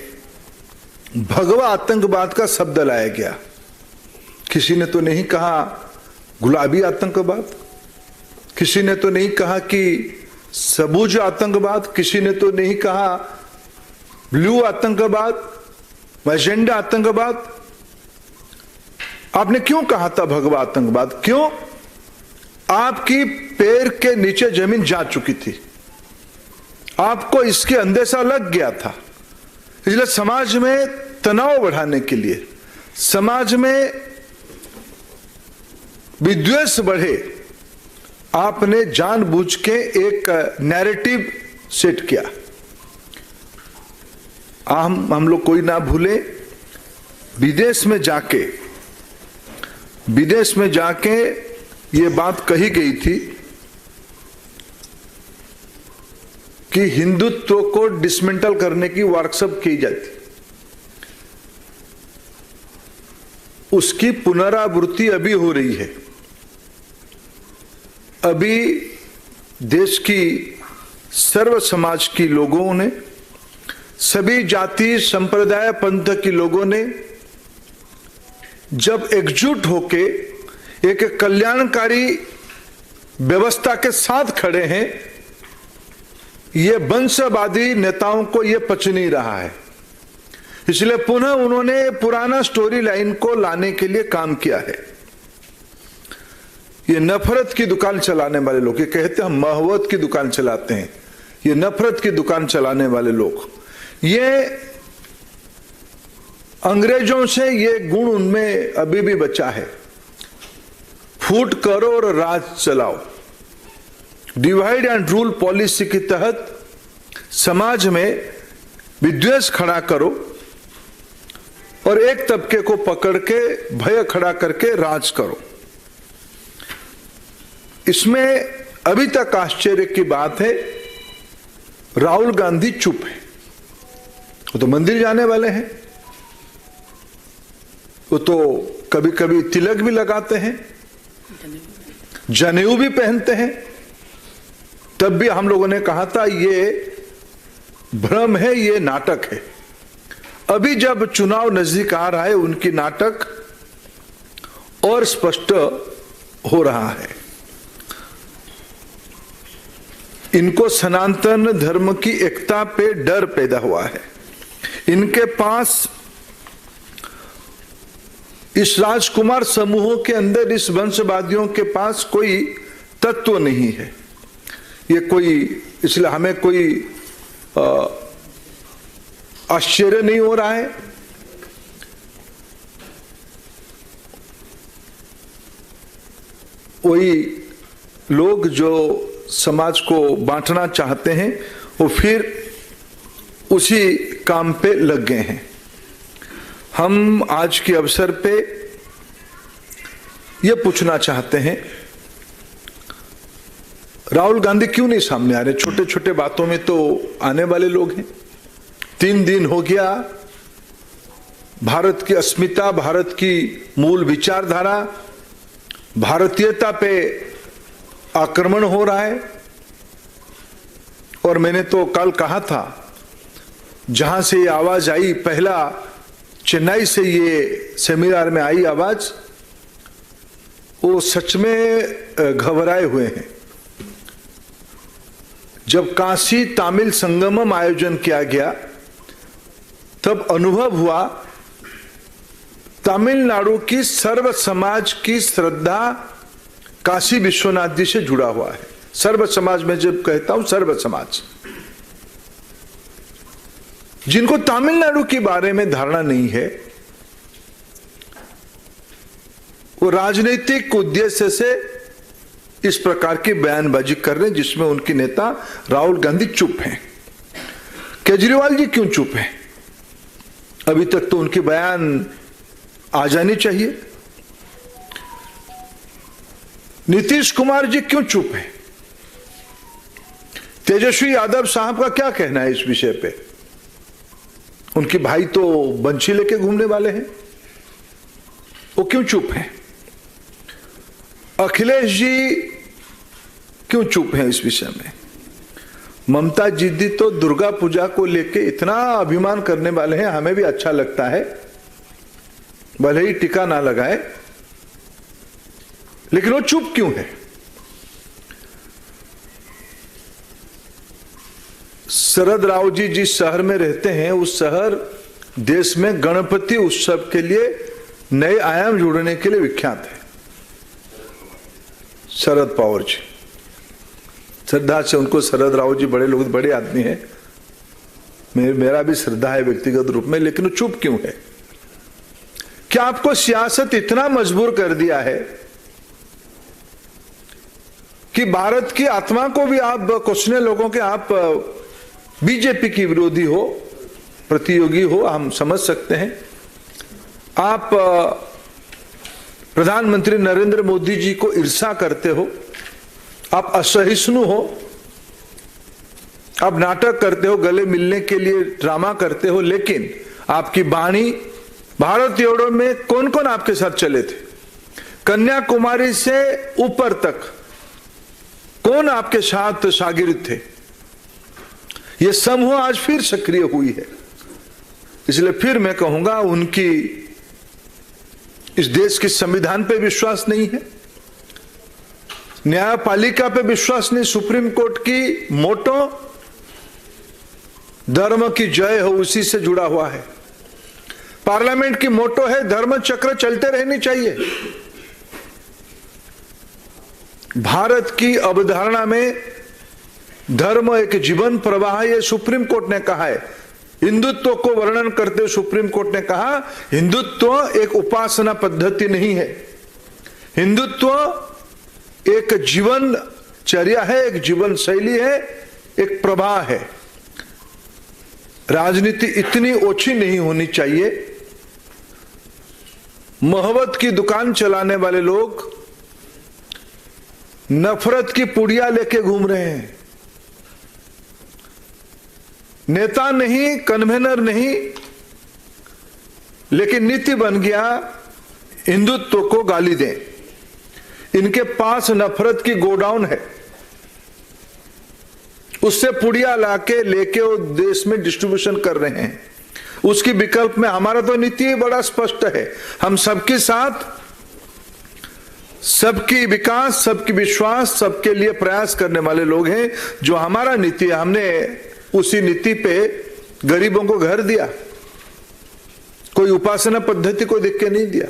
S5: भगवा आतंकवाद का शब्द लाया गया। किसी ने तो नहीं कहा गुलाबी आतंकवाद, किसी ने तो नहीं कहा कि सबूज आतंकवाद, किसी ने तो नहीं कहा ब्लू आतंकवाद, मैजेंडा आतंकवाद। आपने क्यों कहा था भगवा आतंकवाद? क्यों? आपकी पैर के नीचे जमीन जा चुकी थी, आपको इसके अंदेशा लग गया था। इसलिए समाज में तनाव बढ़ाने के लिए, समाज में विद्वेष बढ़े, आपने जानबूझ के एक नैरेटिव सेट किया। हम लोग कोई ना भूले, विदेश में जाके ये बात कही गई थी कि हिंदुत्व को डिसमेंटल करने की वर्कशॉप की जाती, उसकी पुनरावृत्ति अभी हो रही है। अभी देश की सर्व समाज की लोगों ने, सभी जाति संप्रदाय पंथ के लोगों ने जब एकजुट होके एक कल्याणकारी व्यवस्था के साथ खड़े हैं, ये वंशवादी नेताओं को ये पच नहीं रहा है। इसलिए पुनः उन्होंने पुराना स्टोरी लाइन को लाने के लिए काम किया है। ये नफरत की दुकान चलाने वाले लोग, ये कहते हैं हम मोहब्बत की दुकान चलाते हैं, ये नफरत की दुकान चलाने वाले लोग, ये अंग्रेजों से ये गुण उनमें अभी भी बचा है। फूट करो और राज चलाओ, डिवाइड एंड रूल पॉलिसी के तहत समाज में विद्वेष खड़ा करो और एक तबके को पकड़ के भय खड़ा करके राज करो। इसमें अभी तक आश्चर्य की बात है, राहुल गांधी चुप है। वो तो मंदिर जाने वाले हैं, वो तो कभी कभी तिलक भी लगाते हैं, जनेऊ भी पहनते हैं। तब भी हम लोगों ने कहा था ये भ्रम है, ये नाटक है। अभी जब चुनाव नजदीक आ रहा है, उनकी नाटक और स्पष्ट हो रहा है। इनको सनातन धर्म की एकता पे डर पैदा हुआ है। इनके पास इस राजकुमार समूहों के अंदर, इस वंशवादियों के पास कोई तत्व नहीं है। ये कोई, इसलिए हमें कोई आश्चर्य नहीं हो रहा है। वही लोग जो समाज को बांटना चाहते हैं, वो फिर उसी काम पे लग गए हैं। हम आज के अवसर पे ये पूछना चाहते हैं, राहुल गांधी क्यों नहीं सामने आ रहे? छोटे छोटे बातों में तो आने वाले लोग हैं। 3 दिन हो गया, भारत की अस्मिता, भारत की मूल विचारधारा, भारतीयता पे आक्रमण हो रहा है। और मैंने तो कल कहा था, जहां से ये आवाज आई, पहला चेन्नई से ये सेमिनार में आई आवाज, वो सच में घबराए हुए हैं। जब काशी तमिल संगमम आयोजन किया गया, तब अनुभव हुआ तमिलनाडु की सर्व समाज की श्रद्धा काशी विश्वनाथ जी से जुड़ा हुआ है। सर्व समाज में जब कहता हूं, सर्व समाज, जिनको तमिलनाडु के बारे में धारणा नहीं है, वो राजनीतिक उद्देश्य से इस प्रकार की बयानबाजी कर रहे हैं, जिसमें उनके नेता राहुल गांधी चुप हैं। केजरीवाल जी क्यों चुप हैं? अभी तक तो उनके बयान आ जानी चाहिए। नीतीश कुमार जी क्यों चुप हैं? तेजस्वी यादव साहब का क्या कहना है इस विषय पे? उनके भाई तो बंशी लेके घूमने वाले हैं, वो क्यों चुप हैं? अखिलेश जी क्यों चुप हैं इस विषय में? ममता दीदी तो दुर्गा पूजा को लेके इतना अभिमान करने वाले हैं, हमें भी अच्छा लगता है, भले ही टीका ना लगाए, लेकिन वो चुप क्यों है? शरद राव जी जिस शहर में रहते हैं, उस शहर देश में गणपति उत्सव के लिए नए आयाम जोड़ने के लिए विख्यात है। शरद पवार जी, श्रद्धा से उनको शरद राव जी बड़े लोग, बड़े आदमी हैं, मेरा भी श्रद्धा है व्यक्तिगत रूप में, लेकिन वो चुप क्यों है? क्या आपको सियासत इतना मजबूर कर दिया है कि भारत की आत्मा को भी आप कोसने लोगों के, आप बीजेपी की विरोधी हो, प्रतियोगी हो, हम समझ सकते हैं। आप प्रधानमंत्री नरेंद्र मोदी जी को ईर्ष्या करते हो, आप असहिष्णु हो, आप नाटक करते हो, गले मिलने के लिए ड्रामा करते हो, लेकिन आपकी वाणी भारत जोड़ो में कौन कौन आपके साथ चले थे? कन्याकुमारी से ऊपर तक कौन आपके साथ शागिर्द थे? ये समूह आज फिर सक्रिय हुई है। इसलिए फिर मैं कहूंगा, उनकी इस देश के संविधान पे विश्वास नहीं है, न्यायपालिका पे विश्वास नहीं, सुप्रीम कोर्ट की मोटो धर्म की जय हो, उसी से जुड़ा हुआ है। पार्लियामेंट की मोटो है धर्म चक्र चलते रहनी चाहिए। भारत की अवधारणा में धर्म एक जीवन प्रवाह है, ये सुप्रीम कोर्ट ने कहा है। हिंदुत्व को वर्णन करते हुए सुप्रीम कोर्ट ने कहा, हिंदुत्व एक उपासना पद्धति नहीं है, हिंदुत्व एक जीवनचर्या है, एक जीवन शैली है, एक प्रवाह है। राजनीति इतनी ओछी नहीं होनी चाहिए। मोहब्बत की दुकान चलाने वाले लोग नफरत की पुड़िया लेके घूम रहे हैं। नेता नहीं, कन्वेनर नहीं, लेकिन नीति बन गया हिंदुत्व को गाली दें। इनके पास नफरत की गोडाउन है, उससे पुड़िया लाके लेके वो देश में डिस्ट्रीब्यूशन कर रहे हैं। उसकी विकल्प में हमारा तो नीति बड़ा स्पष्ट है, हम सबके साथ, सबकी विकास, सबकी विश्वास, सबके लिए प्रयास करने वाले लोग हैं। जो हमारा नीति है, हमने उसी नीति पे गरीबों को घर दिया, कोई उपासना पद्धति को देख के नहीं दिया।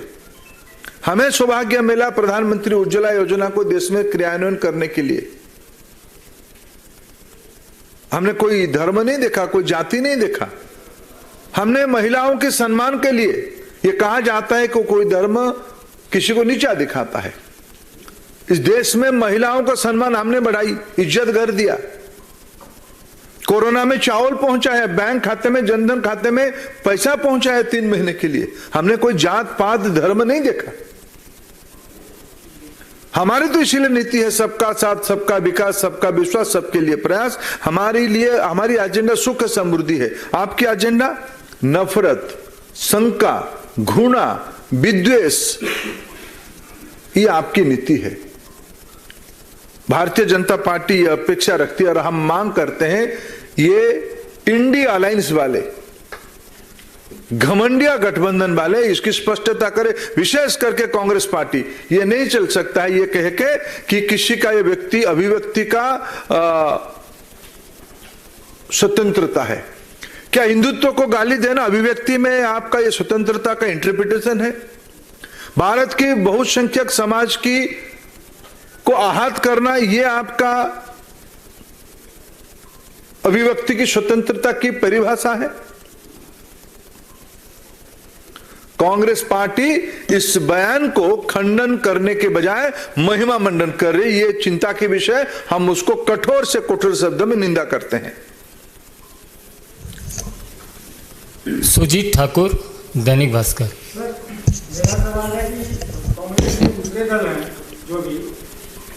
S5: हमें सौभाग्य मिला प्रधानमंत्री उज्ज्वला योजना को देश में क्रियान्वयन करने के लिए। हमने कोई धर्म नहीं देखा, कोई जाति नहीं देखा, हमने महिलाओं के सम्मान के लिए, ये कहा जाता है कि कोई धर्म किसी को नीचा दिखाता है, इस देश में महिलाओं का सम्मान हमने बढ़ाई, इज्जत कर दिया। कोरोना में चावल पहुंचाया, बैंक खाते में, जनधन खाते में पैसा पहुंचाया 3 महीने के लिए। हमने कोई जात पात धर्म नहीं देखा। हमारी तो इसीलिए नीति है सबका साथ, सबका विकास, सबका विश्वास, सबके लिए प्रयास। हमारे लिए हमारी एजेंडा सुख समृद्धि है। आपकी एजेंडा नफरत, शंका, घृणा, विद्वेष, ये आपकी नीति है। भारतीय जनता पार्टी ये अपेक्षा रखती है और हम मांग करते हैं, ये इंडिया अलायंस वाले, घमंडिया गठबंधन वाले इसकी स्पष्टता करे, विशेष करके कांग्रेस पार्टी। ये नहीं चल सकता है ये कह के कि किसी का ये व्यक्ति अभिव्यक्ति का स्वतंत्रता है। क्या हिंदुत्व को गाली देना अभिव्यक्ति में आपका ये स्वतंत्रता का इंटरप्रिटेशन है? भारत की बहुसंख्यक समाज की को आहत करना ये आपका अभिव्यक्ति की स्वतंत्रता की परिभाषा है? कांग्रेस पार्टी इस बयान को खंडन करने के बजाय महिमा मंडन कर रही, ये चिंता के विषय। हम उसको कठोर से कठोर शब्दों में निंदा करते हैं।
S9: सुजीत ठाकुर, दैनिक भास्कर।
S24: मेरा सवाल है कि कांग्रेस के दूसरे दल हैं जो भी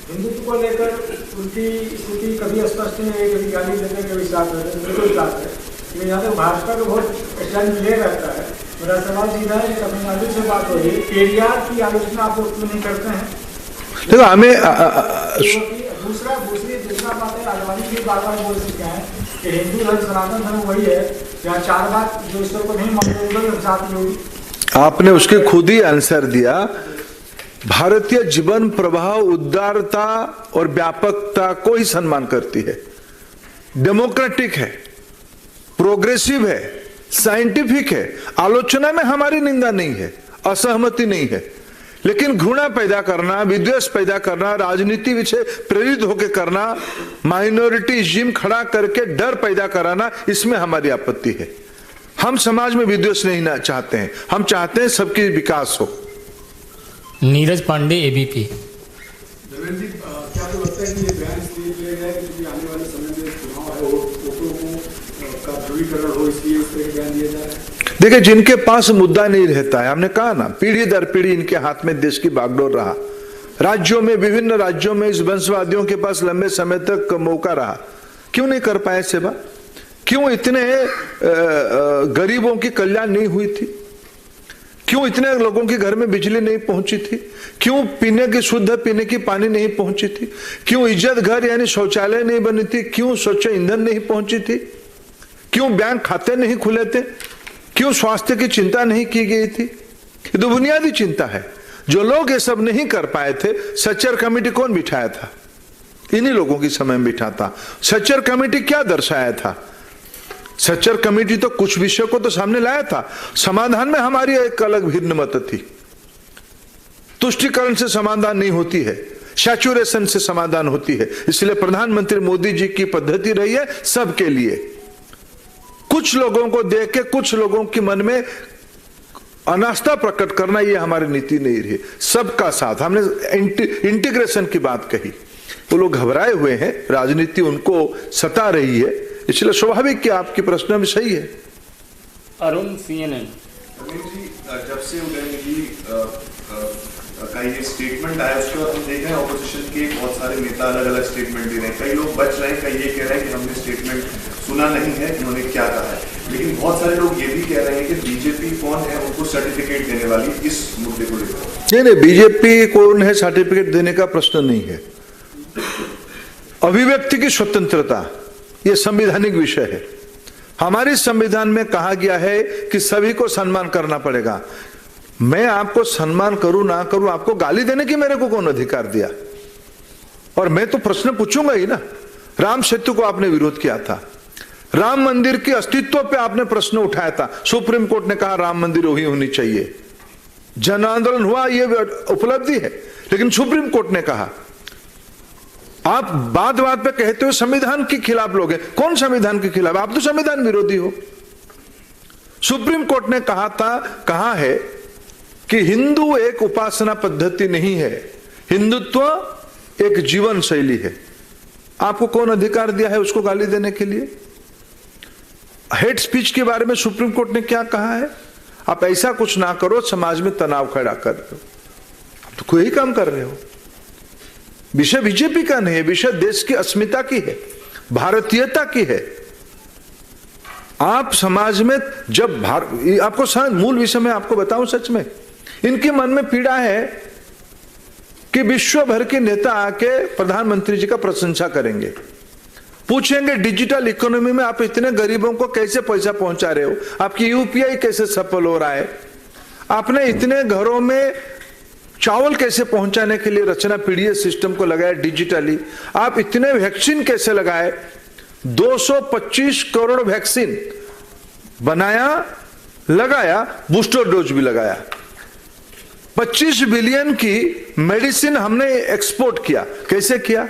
S24: हिंदुत्व को लेकर उनकी स्थिति कभी स्पष्ट नहीं है, कभी गाली देने कभी साथ रहते, बिल्कुल साथ है। लेकिन यहाँ तक भाजपा को बहुत स्टैंड क्लियर रहता है। मेरा सवाल सीधा है कि तमिलनाडु से बात हो रही है, पेरियार की आलोचना आप लोग क्यों नहीं करते हैं?
S5: देखो हमें
S24: दूसरा बात है, आडवाणी भी बार बार बोल चुके हैं कि हिंदू धर्म सनातन धर्म वही है, यहाँ 4 बात जो ईश्वर को नहीं मानते साथ होगी।
S5: आपने उसके खुद ही आंसर दिया। भारतीय जीवन प्रवाह उदारता और व्यापकता को ही सम्मान करती है, डेमोक्रेटिक है, प्रोग्रेसिव है, साइंटिफिक है। आलोचना में हमारी निंदा नहीं है, असहमति नहीं है, लेकिन घृणा पैदा करना, विद्वेष पैदा करना, राजनीति विषय प्रेरित होकर करना, माइनॉरिटीज़म खड़ा करके डर पैदा कराना, इसमें हमारी आपत्ति है। हम समाज में विद्वेष नहीं चाहते हैं, हम चाहते हैं सबकी विकास हो।
S9: नीरज पांडे, एबीपी।
S24: देवेंद्र जी, क्या तो लगता है कि ये बयान इसलिए लिया गया है कि आने वाले समय में चुनाव है, वोटों का ध्रुवीकरण हो, इसलिए इस तरह के बयान दिया जा रहा है?
S5: देखिए, जिनके पास मुद्दा नहीं रहता है, हमने कहा ना, पीढ़ी दर पीढ़ी इनके हाथ में देश की बागडोर रहा। राज्यों में, विभिन्न राज्यों में इस वंशवादियों के पास लंबे समय तक मौका रहा, क्यों नहीं कर पाए सेवा? क्यों इतने गरीबों की कल्याण नहीं हुई थी? क्यों इतने लोगों के घर में बिजली नहीं पहुंची थी? क्यों पीने की शुद्ध पीने की पानी नहीं पहुंची थी? क्यों इज्जत घर यानी शौचालय नहीं बनी थी? क्यों स्वच्छ ईंधन नहीं पहुंची थी? क्यों बैंक खाते नहीं खुले थे? क्यों स्वास्थ्य की चिंता नहीं की गई थी? ये तो बुनियादी चिंता है। जो लोग ये सब नहीं कर पाए थे, सच्चर कमेटी कौन बिठाया था? इन्हीं लोगों की समय में बिठा था। सच्चर कमेटी क्या दर्शाया था? सच्चर कमेटी तो कुछ विषय को तो सामने लाया था, समाधान में हमारी एक अलग भिन्न मत थी। तुष्टिकरण से समाधान नहीं होती है, सैचुरेशन से समाधान होती है। इसलिए प्रधानमंत्री मोदी जी की पद्धति रही है सबके लिए। कुछ लोगों को देख के कुछ लोगों के मन में अनास्था प्रकट करना, ये हमारी नीति नहीं रही। सबका साथ, हमने इंटीग्रेशन की बात कही। वो लोग घबराए हुए हैं, राजनीति उनको सता रही है, इसलिए स्वाभाविक कि आपकी प्रश्न भी सही है।
S9: अरुण, CNN।
S10: जब से उदयनिधि का ये स्टेटमेंट आया, उसके बाद हम देख रहे हैं ऑपोजिशन के बहुत सारे नेता अलग अलग स्टेटमेंट दे रहे हैं। कई लोग बच रहे हैं, कई ये कह रहे हैं कि हमने स्टेटमेंट सुना नहीं है कि उन्होंने क्या कहा है, लेकिन बहुत सारे लोग ये भी कह रहे हैं कि बीजेपी कौन है उनको सर्टिफिकेट देने वाली, इस मुद्दे को लेकर।
S5: नहीं, बीजेपी कौन है सर्टिफिकेट देने का प्रश्न नहीं है। अभिव्यक्ति की स्वतंत्रता ये संवैधानिक विषय है। हमारे संविधान में कहा गया है कि सभी को सम्मान करना पड़ेगा। मैं आपको सम्मान करूं ना करूं, आपको गाली देने की मेरे को कौन अधिकार दिया? और मैं तो प्रश्न पूछूंगा ही ना। राम सेतु को आपने विरोध किया था, राम मंदिर के अस्तित्व पे आपने प्रश्न उठाया था, सुप्रीम कोर्ट ने कहा राम मंदिर वही होनी चाहिए। जन आंदोलन हुआ, ये उपलब्धि है, लेकिन सुप्रीम कोर्ट ने कहा। आप बात बात पे कहते हो संविधान के खिलाफ लोग हैं। कौन संविधान के खिलाफ? आप तो संविधान विरोधी हो। सुप्रीम कोर्ट ने कहा है कि हिंदू एक उपासना पद्धति नहीं है, हिंदुत्व एक जीवन शैली है। आपको कौन अधिकार दिया है उसको गाली देने के लिए? हेट स्पीच के बारे में सुप्रीम कोर्ट ने क्या कहा है? आप ऐसा कुछ ना करो, समाज में तनाव खड़ा कर रहे हो। आप तो कोई काम कर रहे हो। विषय बीजेपी का नहीं है, विषय देश की अस्मिता की है, भारतीयता की है। आप समाज में जब आपको मूल विषय में आपको बताऊं, सच में इनके मन में पीड़ा है कि विश्व भर के नेता आके प्रधानमंत्री जी का प्रशंसा करेंगे, पूछेंगे डिजिटल इकोनॉमी में आप इतने गरीबों को कैसे पैसा पहुंचा रहे हो, आपकी यूपीआई कैसे सफल हो रहा है, आपने इतने घरों में चावल कैसे पहुंचाने के लिए रचना पीढ़ी सिस्टम को लगाया डिजिटली, आप इतने वैक्सीन कैसे लगाए, 225 करोड़ वैक्सीन बनाया, लगाया, बूस्टर डोज भी लगाया, 25 बिलियन की मेडिसिन हमने एक्सपोर्ट किया। कैसे किया?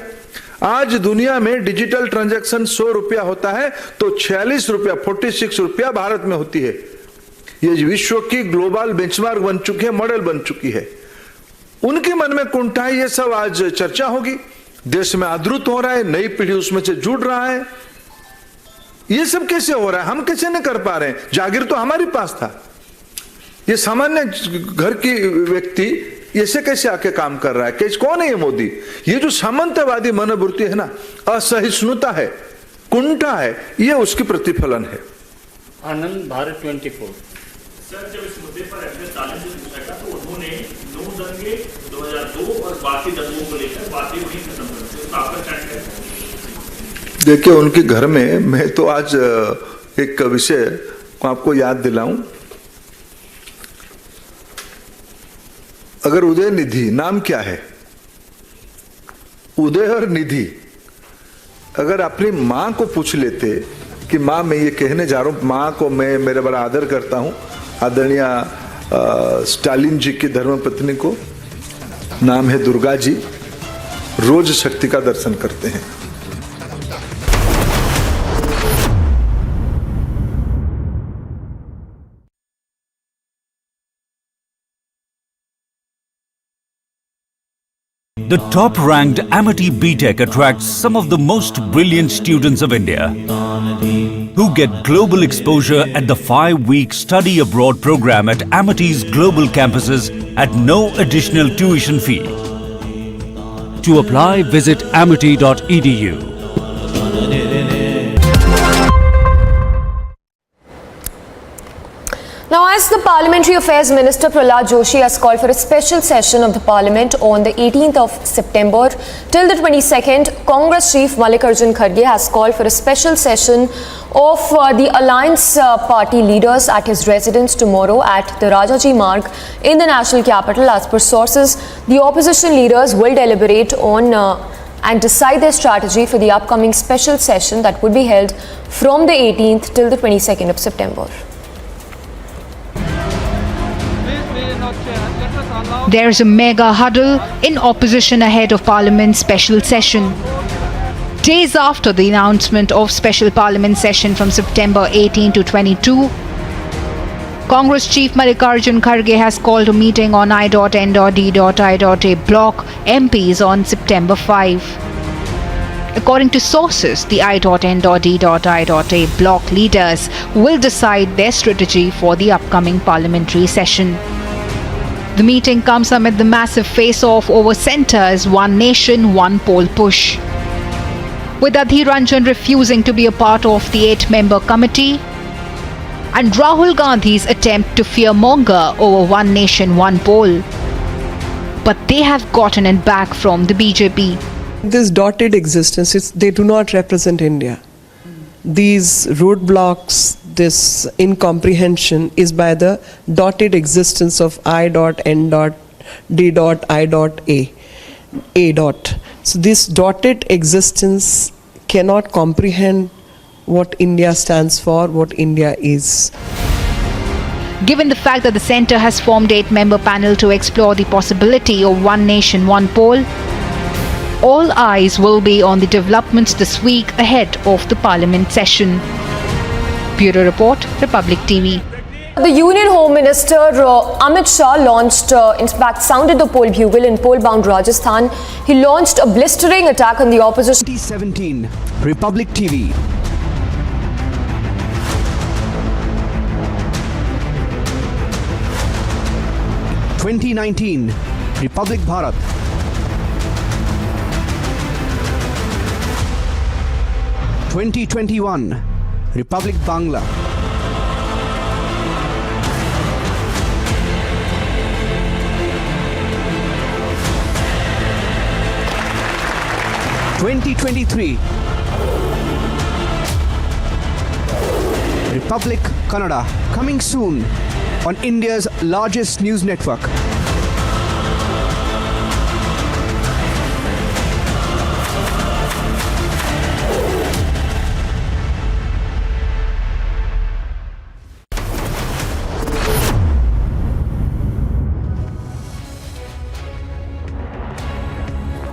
S5: आज दुनिया में डिजिटल ट्रांजैक्शन 100 रुपया होता है तो 46 रुपया 46 रुपया भारत में होती है। ये विश्व की ग्लोबल बेंचमार्क बन चुकी है, मॉडल बन चुकी है। उनके मन में कुंठा है, ये सब आज चर्चा होगी, देश में आदृत हो रहा है, नई पीढ़ी उसमें से जुड़ रहा है। ये सब कैसे हो रहा है? हम कैसे नहीं कर पा रहे हैं? जागीर तो हमारे पास था। ये सामान्य घर की व्यक्ति ऐसे कैसे आके काम कर रहा है? कैसे, कौन है ये मोदी? ये जो सामंतवादी मनोवृत्ति है ना, असहिष्णुता है, कुंठा है, ये उसकी प्रतिफलन है।
S9: आनंद भारत 24।
S8: सर, जब इस मुद्दे पर एमएलए स्टालिन से पूछा था तो उन्होंने 9 दंगे 2002 और बाकी दंगों को लेकर बातें वहीं खत्म कर दी। तो आपका स्टैंड क्या है?
S5: देखिए, उनके घर में मैं तो आज एक विषय को आपको याद दिलाऊं। अगर उदयनिधि नाम क्या है, उदय और निधि, अगर अपनी मां को पूछ लेते कि मां मैं ये कहने जा रहा हूं, मां को मैं मेरा बड़ा आदर करता हूं, आदरणीय स्टालिन जी की धर्मपत्नी को, नाम है दुर्गा जी, रोज शक्ति का दर्शन करते हैं।
S11: The top-ranked Amity BTech attracts some of the most brilliant students of India who get global exposure at the 5-week study abroad program at Amity's global campuses at no additional tuition fee. To apply, visit amity.edu.
S3: Now, as the Parliamentary Affairs Minister Prahlad Joshi has called for a special session of the Parliament on the 18th of September till the 22nd, Congress Chief Mallikarjun Kharge has called for a special session of the Alliance Party leaders at his residence tomorrow at the Rajaji Marg in the national capital. As per sources, the opposition leaders will deliberate on and decide their strategy for the upcoming special session that would be held from the 18th till the 22nd of September.
S4: There is a mega huddle in opposition ahead of Parliament's special session. Days after the announcement of special Parliament session from September 18 to 22, Congress Chief Mallikarjun Kharge has called a meeting on I.N.D.I.A block MPs on September 5. According to sources, the I.N.D.I.A block leaders will decide their strategy for the upcoming parliamentary session. The meeting comes amid the massive face-off over centre's One Nation, One Poll push. With Adhir Ranjan refusing to be a part of the 8-member committee, and Rahul Gandhi's attempt to fearmonger over One Nation, One Poll. But they have gotten it back from the BJP.
S16: This dotted existence, they do not represent India. These roadblocks, this incomprehension is by the dotted existence of I.N.D.I.A. So this dotted existence cannot comprehend what India stands for, what India is.
S4: Given the fact that the centre has formed 8-member panel to explore the possibility of One Nation, One Poll, all eyes will be on the developments this week ahead of the Parliament session. Bureau Report, Republic TV.
S3: The Union Home Minister Amit Shah launched, in fact, sounded the poll bugle in poll-bound Rajasthan. He launched a blistering attack on the opposition.
S17: 2017, Republic TV. (2019) Republic Bharat. 2021 Republic Bangla. 2023 Republic Kannada, coming soon on India's largest news network.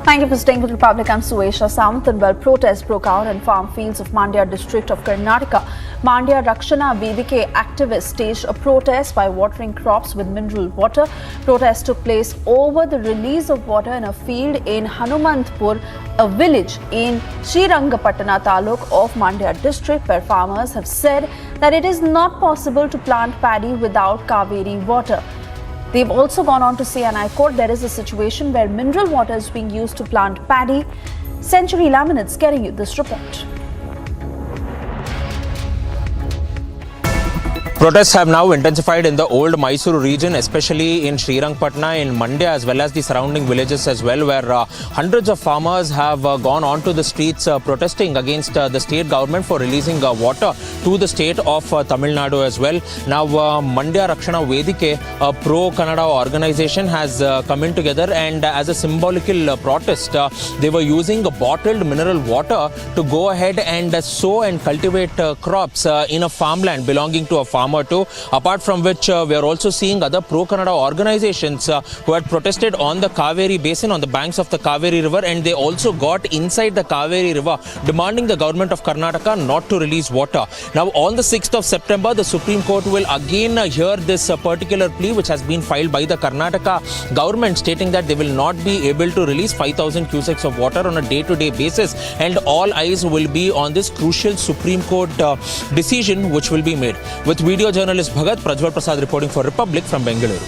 S18: Thank you for staying with Republic. I'm Suesha Samant. Well, protests broke out in farm fields of Mandya district of Karnataka. Mandya Rakshana Vedike activists staged a protest by watering crops with mineral water. Protests took place over the release of water in a field in Hanumantpur, a village in Srirangapatna Taluk of Mandya district, where farmers have said that it is not possible to plant paddy without Kaveri water. They've also gone on to say, and I quote, there is a situation where mineral water is being used to plant paddy. Century Laminates getting you this report.
S6: Protests have now intensified in the old Mysuru region, especially in Srirangpatna, in Mandya, as well as the surrounding villages as well, where hundreds of farmers have gone onto the streets protesting against the state government for releasing water to the state of Tamil Nadu as well. Now, Mandya Rakshana Vedike, a pro-Kannada organization, has come in together, and as a symbolical protest, they were using bottled mineral water to go ahead and sow and cultivate crops in a farmland belonging to a farmer too. Apart from which, we are also seeing other pro-Kannada organizations who had protested on the Kaveri basin, on the banks of the Kaveri river, and they also got inside the Kaveri river, demanding the government of Karnataka not to release water. Now, on the 6th of September, the Supreme Court will again hear this particular plea, which has been filed by the Karnataka government, stating that they will not be able to release 5,000 cusecs of water on a day-to-day basis, and all eyes will be on this crucial Supreme Court decision which will be made. With video journalist Bhagat Prajwal Prasad reporting for Republic from Bengaluru.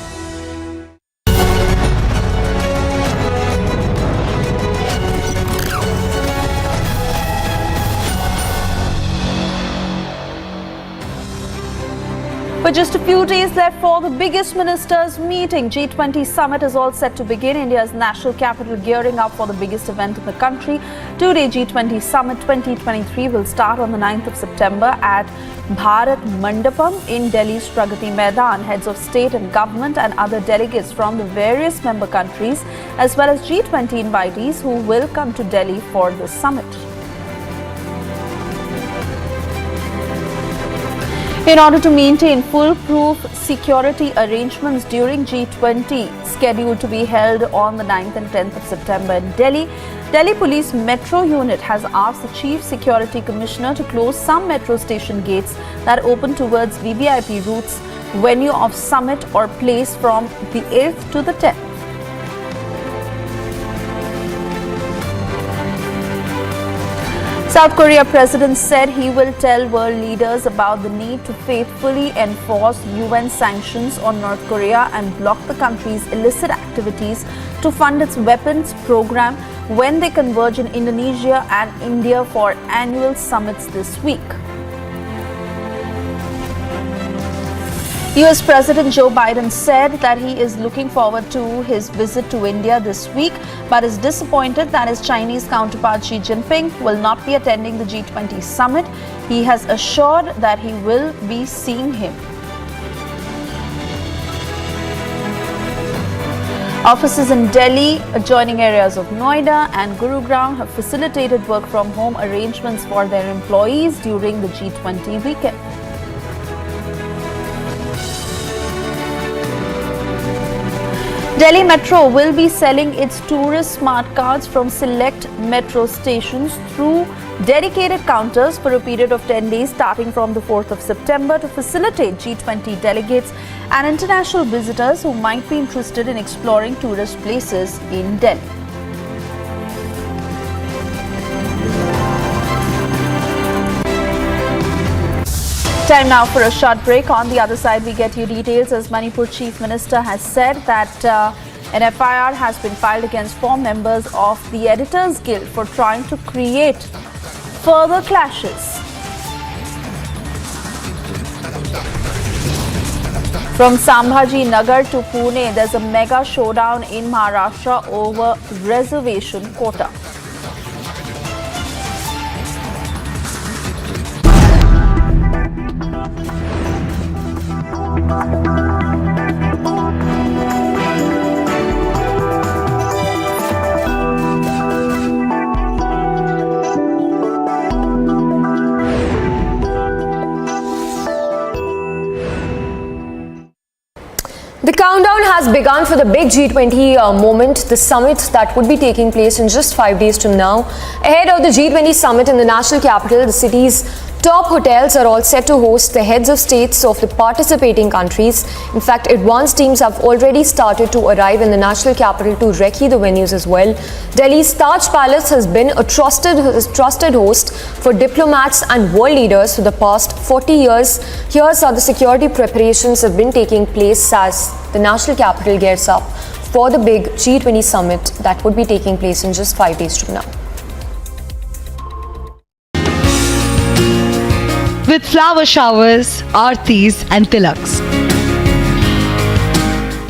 S18: With just a few days left for the biggest ministers' meeting, G20 summit is all set to begin. India's national capital gearing up for the biggest event in the country. Two-day G20 summit 2023 will start on the 9th of September at Bharat Mandapam in Delhi's Pragati Maidan. Heads of state and government and other delegates from the various member countries, as well as G20 invitees who will come to Delhi for the summit. In order to maintain foolproof security arrangements during G20, scheduled to be held on the 9th and 10th of September in Delhi, Delhi Police Metro Unit has asked the Chief Security Commissioner to close some metro station gates that open towards VVIP routes, venue of summit or place from the 8th to the 10th. South Korea president said he will tell world leaders about the need to faithfully enforce UN sanctions on North Korea and block the country's illicit activities to fund its weapons program when they converge in Indonesia and India for annual summits this week. US President Joe Biden said that he is looking forward to his visit to India this week, but is disappointed that his Chinese counterpart Xi Jinping will not be attending the G20 summit. He has assured that he will be seeing him. Offices in Delhi, adjoining areas of Noida and Gurugram have facilitated work from home arrangements for their employees during the G20 weekend. Delhi Metro will be selling its tourist smart cards from select metro stations through dedicated counters for a period of 10 days starting from the 4th of September to facilitate G20 delegates and international visitors who might be interested in exploring tourist places in Delhi. Time now for a short break. On the other side, we get you details as Manipur Chief Minister has said that an FIR has been filed against 4 members of the Editors Guild for trying to create further clashes. From Sambhaji Nagar to Pune, there's a mega showdown in Maharashtra over reservation quota.
S3: The countdown has begun for the big G20 moment, the summit that would be taking place in just 5 days from now. Ahead of the G20 summit in the national capital, the city's Top hotels are all set to host the heads of states of the participating countries. In fact, advanced teams have already started to arrive in the national capital to recce the venues as well. Delhi's Taj Palace has been a trusted host for diplomats and world leaders for the past 40 years. Here's how the security preparations have been taking place as the national capital gears up for the big G20 summit that would be taking place in just 5 days from now.
S4: With flower showers, aartis and tilaks.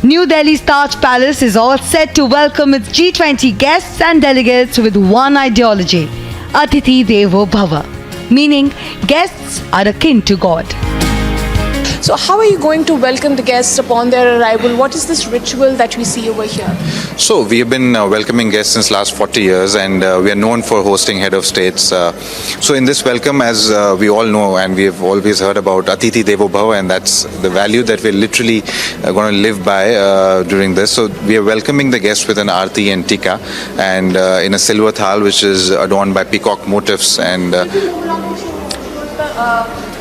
S4: New Delhi's Taj Palace is all set to welcome its G20 guests and delegates with one ideology, Atithi Devo Bhava, meaning guests are akin to God.
S7: So how are you going to welcome the guests upon their arrival? What is this ritual that we see over here?
S13: So we have been welcoming guests since last 40 years and we are known for hosting head of states. So in this welcome, as we all know and we have always heard about Atithi Devo Bhava, and that's the value that we're literally going to live by during this. So we are welcoming the guests with an aarti and tika and in a silver thal which is adorned by peacock motifs. And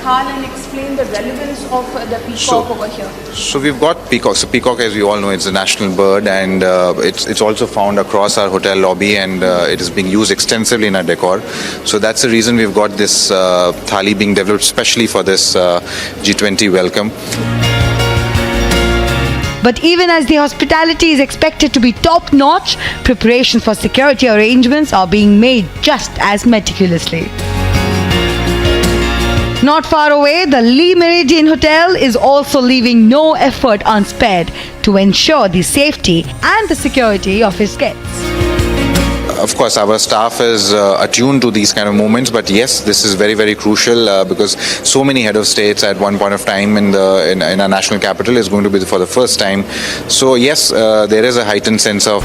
S7: and explain the relevance of the peacock over here.
S13: So we've got peacock. So peacock, as we all know, it's a national bird, and it's also found across our hotel lobby, and it is being used extensively in our decor. So that's the reason we've got this thali being developed specially for this G20 welcome.
S4: But even as the hospitality is expected to be top-notch, preparations for security arrangements are being made just as meticulously. Not far away, the Lee Meridian Hotel is also leaving no effort unspared to ensure the safety and the security of its guests.
S13: Of course, our staff is attuned to these kind of moments, but yes, this is very, very crucial because so many head of states at one point of time in our national capital is going to be for the first time. So yes, there is a heightened sense of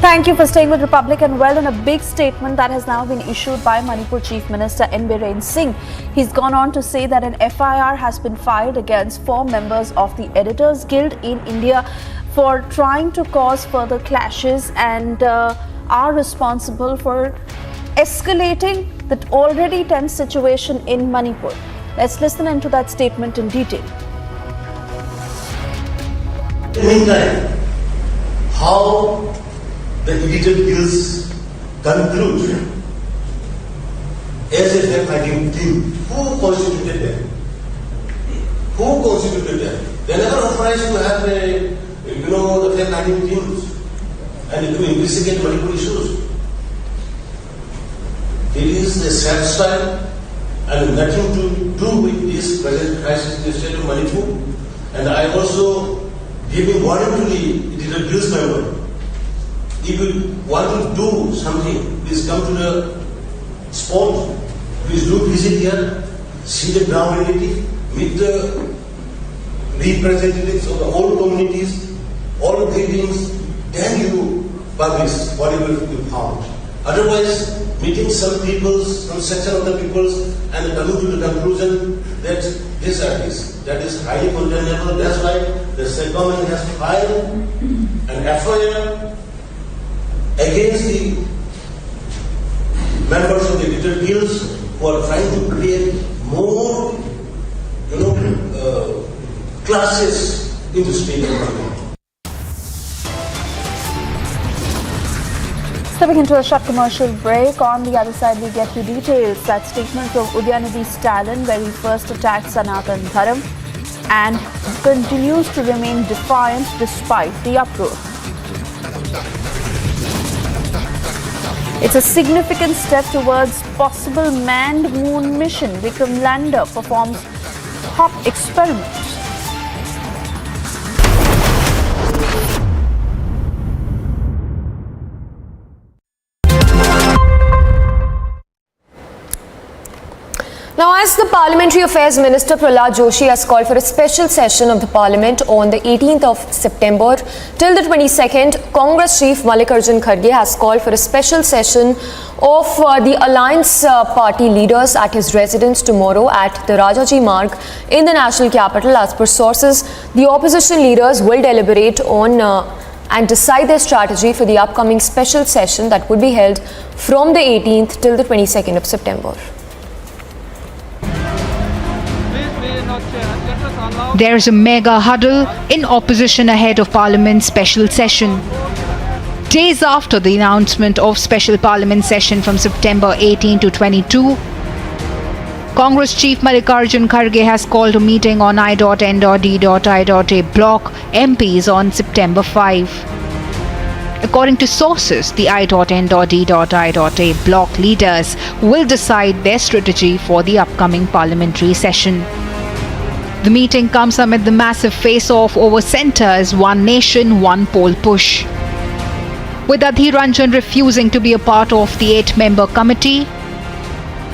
S18: Thank you for staying with Republic, and well, in a big statement that has now been issued by Manipur Chief Minister N. Biren Singh, he's gone on to say that an FIR has been filed against 4 members of the Editors Guild in India for trying to cause further clashes and are responsible for escalating the already tense situation in Manipur. Let's listen into that statement in detail.
S15: In the meantime, how the editor guilds conclude as a fact-finding team. Who constituted them? Who constituted them? They never authorized to have the fact-finding teams and to investigate multiple issues. It is a sad style and nothing to do with this present crisis in the state of Manipur. And I also giving warning to the editor guilds member. If you want to do something, please come to the spot. Please do visit here, see the ground reality, meet the representatives of the old communities, all buildings, then you publish whatever you found. Otherwise, meeting some peoples, some section of the peoples, and coming to the conclusion that this or this, that is highly condemnable. That's why the state government has filed an FIR against the members of the editor guilds who are trying to create more, classes in the state of Manipur.
S18: Stepping into a short commercial break, on the other side we get you details. That statement from Udhayanidhi Stalin, where he first attacked Sanatan Dharma and continues to remain defiant despite the uproar. It's a significant step towards possible manned moon mission. Vikram Lander performs hop experiments.
S3: Now, as the Parliamentary Affairs Minister Prahlad Joshi has called for a special session of the Parliament on the 18th of September till the 22nd. Congress Chief Mallikarjun Kharge has called for a special session of the Alliance Party leaders at his residence tomorrow at the Rajaji Marg in the national capital. As per sources, the opposition leaders will deliberate on and decide their strategy for the upcoming special session that would be held from the 18th till the 22nd of September.
S4: There is a mega huddle in opposition ahead of Parliament's special session. Days after the announcement of special Parliament session from September 18 to 22, Congress Chief Mallikarjun Kharge has called a meeting on I.N.D.I.A block MPs on September 5. According to sources, the I.N.D.I.A block leaders will decide their strategy for the upcoming parliamentary session. The meeting comes amid the massive face-off over centre's One Nation, One Poll push. With Adhir Ranjan refusing to be a part of the 8-member committee,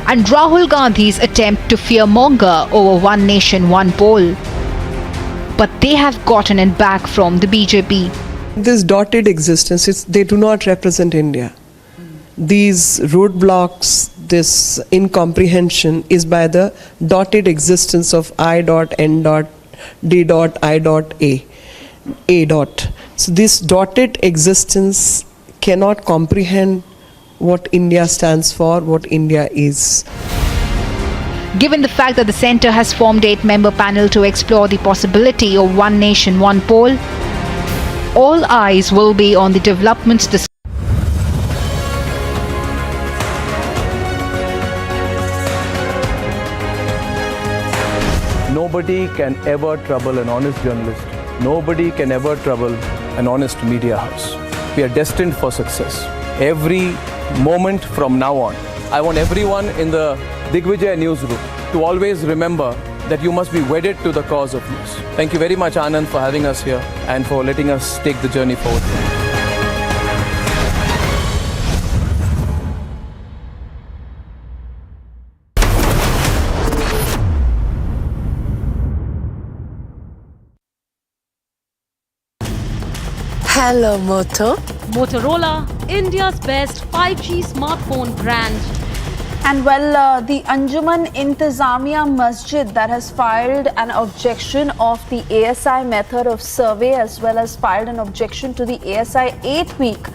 S4: and Rahul Gandhi's attempt to fearmonger over One Nation, One Poll. But they have gotten it back from the BJP.
S16: This dotted existence, they do not represent India. These roadblocks, this incomprehension is by the dotted existence of I.N.D.I.A. So this dotted existence cannot comprehend what India stands for, what India is.
S4: Given the fact that the centre has formed 8-member panel to explore the possibility of One Nation, One Poll, all eyes will be on the developments this
S1: Nobody can ever trouble an honest journalist. Nobody can ever trouble an honest media house. We are destined for success. Every moment from now on, I want everyone in the Digvijay newsroom to always remember that you must be wedded to the cause of news. Thank you very much, Anand, for having us here and for letting us take the journey forward.
S7: Hello, Moto.
S12: Motorola, India's best 5G smartphone brand.
S18: And well, the Anjuman Intizamiya Masjid that has filed an objection of the ASI method of survey as well as filed an objection to the ASI 8-week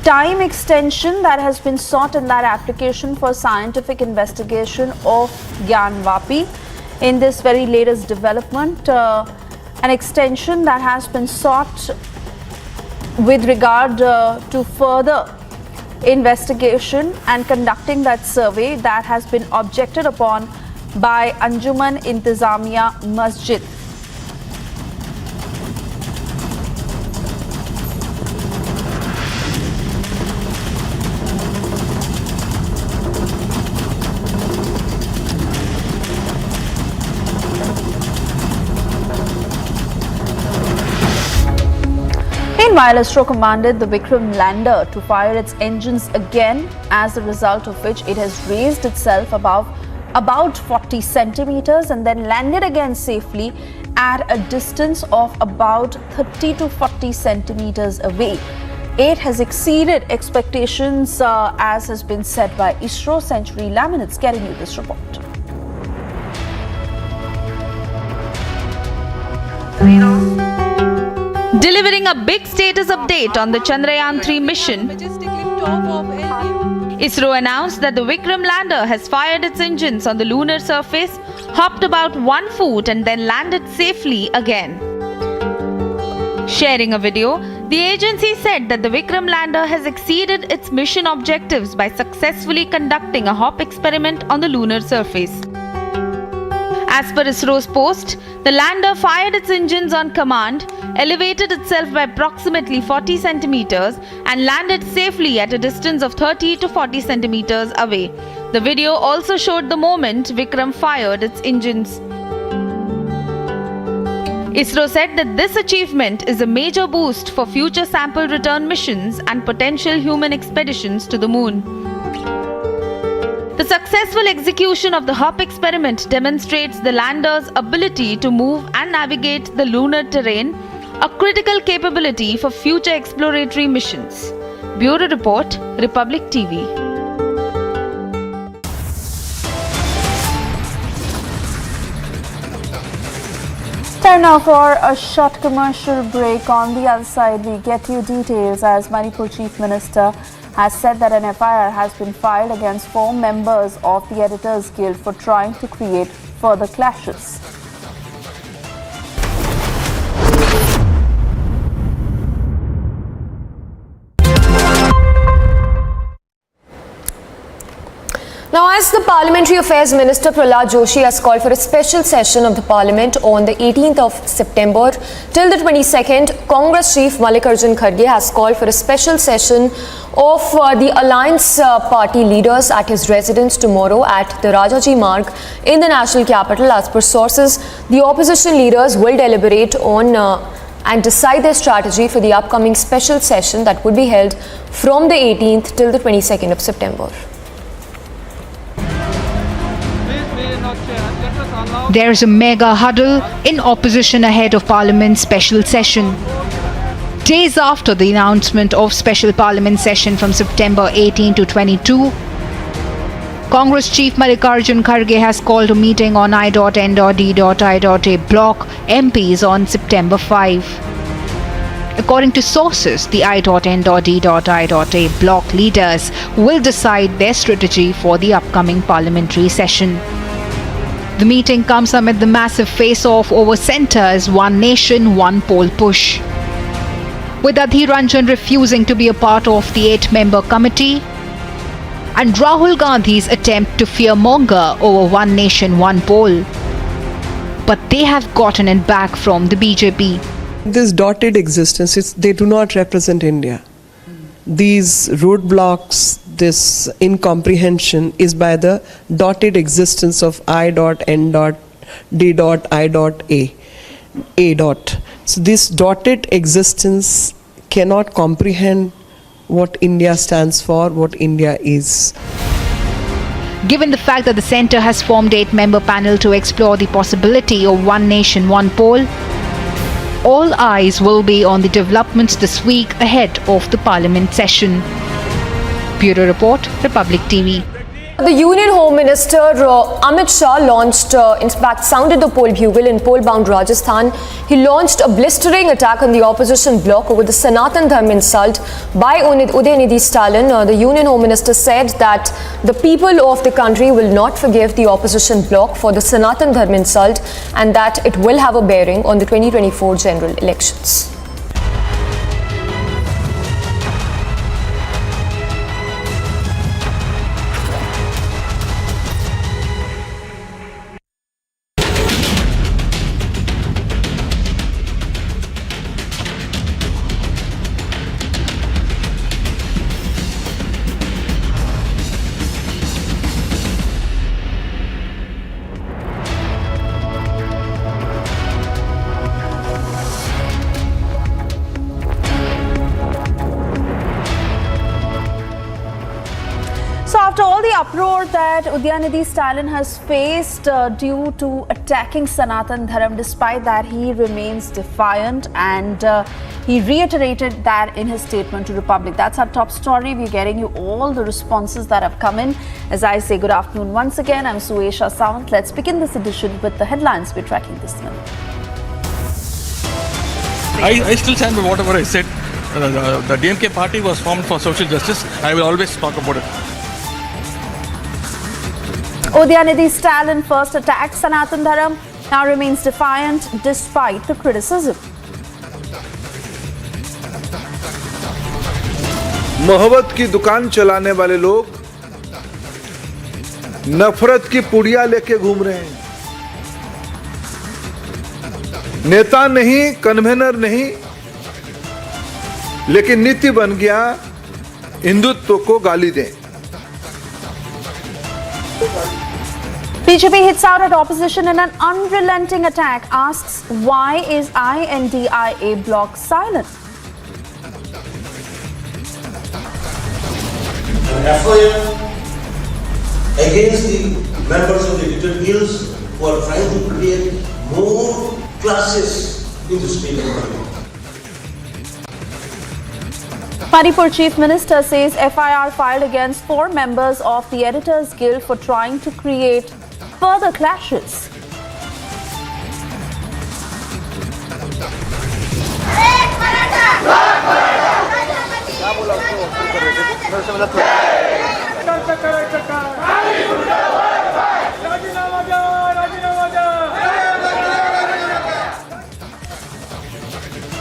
S18: time extension that has been sought in that application for scientific investigation of Gyanvapi. In this very latest development, an extension that has been sought with regard to further investigation and conducting that survey that has been objected upon by Anjuman Intizamiya Masjid. Meanwhile, ISRO commanded the Vikram Lander to fire its engines again, as a result of which it has raised itself above about 40 centimeters and then landed again safely at a distance of about 30 to 40 centimeters away. It has exceeded expectations, as has been said by ISRO. Century Laminates getting you this report.
S19: Delivering a big status update on the Chandrayaan-3 mission, ISRO announced that the Vikram Lander has fired its engines on the lunar surface, hopped about 1 foot and then landed safely again. Sharing a video, the agency said that the Vikram Lander has exceeded its mission objectives by successfully conducting a hop experiment on the lunar surface. As per ISRO's post, the lander fired its engines on command, elevated itself by approximately 40 centimeters and landed safely at a distance of 30 to 40 centimeters away. The video also showed the moment Vikram fired its engines. ISRO said that this achievement is a major boost for future sample return missions and potential human expeditions to the moon. The successful execution of the HOP experiment demonstrates the lander's ability to move and navigate the lunar terrain, a critical capability for future exploratory missions. Bureau Report, Republic TV.
S18: Time now for a short commercial break. On the other side, we get you details as Manipur Chief Minister has said that an FIR has been filed against 4 members of the Editors Guild for trying to create further clashes.
S3: Now, as the Parliamentary Affairs Minister Prahlad Joshi has called for a special session of the Parliament on the 18th of September till the 22nd, Congress Chief Mallikarjun Kharge has called for a special session of the Alliance Party leaders at his residence tomorrow at the Rajaji Marg in the national capital. As per sources, the opposition leaders will deliberate on and decide their strategy for the upcoming special session that would be held from the 18th till the 22nd of September.
S4: There is a mega huddle in opposition ahead of Parliament's special session. Days after the announcement of special Parliament session from September 18 to 22, Congress Chief Mallikarjun Kharge has called a meeting on I.N.D.I.A block MPs on September 5. According to sources, the I.N.D.I.A block leaders will decide their strategy for the upcoming parliamentary session. The meeting comes amid the massive face-off over centre's One Nation, One Poll push. With Adhir Ranjan refusing to be a part of the 8-member committee, and Rahul Gandhi's attempt to fearmonger over One Nation, One Poll. But they have gotten it back from the BJP.
S16: This dotted existence, they do not represent India. These roadblocks, this incomprehension is by the dotted existence of I.N.D.I.A. So this dotted existence cannot comprehend what India stands for, what India is.
S4: Given the fact that the centre has formed 8-member panel to explore the possibility of One Nation, One Poll, all eyes will be on the developments this week ahead of the Parliament session. Bureau Report, Republic TV.
S3: The Union Home Minister Amit Shah launched, in fact, sounded the poll bugle in poll-bound Rajasthan. He launched a blistering attack on the opposition bloc over the Sanatan Dharma insult by Udhayanidhi Stalin. The Union Home Minister said that the people of the country will not forgive the opposition bloc for the Sanatan Dharma insult and that it will have a bearing on the 2024 general elections.
S18: After all the uproar that Udhayanidhi Stalin has faced due to attacking Sanatan Dharma, despite that he remains defiant and he reiterated that in his statement to Republic. That's our top story. We're getting you all the responses that have come in. As I say good afternoon once again, I'm Suesha Sawant. Let's begin this edition with the headlines we're tracking this minute.
S14: I still stand by whatever I said. The DMK party was formed for social justice. I will always talk about it.
S18: Udhayanidhi Stalin first attacked Sanatan Dharma, now remains defiant despite the criticism.
S5: मोहब्बत की दुकान चलाने वाले लोग नफरत की पुड़िया लेके घूम रहे हैं। नेता नहीं, कन्वेनर नहीं, लेकिन नीति बन गया हिंदुत्व को गाली दें।
S18: BJP hits out at opposition in an unrelenting attack, asks why is INDIA bloc silent?
S15: An FIR against the members of the editor guilds who are trying to create more classes in the state of Manipur.
S18: Manipur Chief Minister says FIR filed against 4 members of the Editors Guild for trying to create further clashes.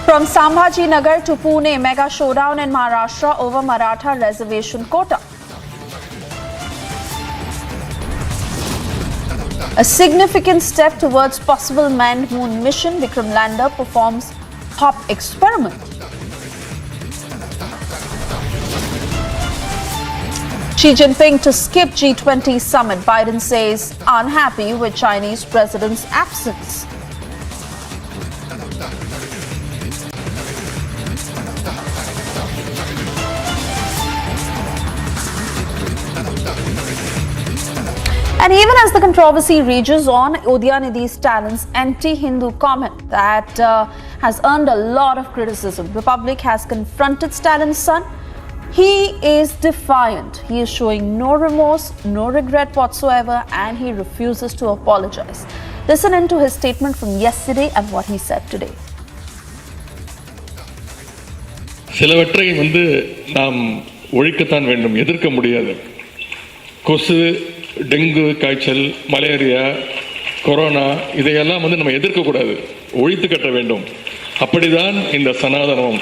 S18: From Sambhaji Nagar to Pune, mega showdown in Maharashtra over Maratha reservation quota. A significant step towards possible manned moon mission, Vikram Lander performs hop experiment. Xi Jinping to skip G20 summit, Biden says unhappy with Chinese president's absence. And even as the controversy rages on, Udhayanidhi Stalin's anti-Hindu comment that has earned a lot of criticism. Republic has confronted Stalin's son. He is defiant. He is showing no remorse, no regret whatsoever, and he refuses to apologize. Listen into his statement from yesterday and what he said today.
S14: சிலவற்றை நாம் ஒழிக்கத்தான் வேண்டும், எதிர்க்க முடியாது. கொசு, dengue காய்ச்சல், malaria, corona இதையெல்லாம் நம்ம எதிர்க்க கூடாது, ஒழித்து கட்ட வேண்டும். அப்படிதான் இந்த சனாதனம்.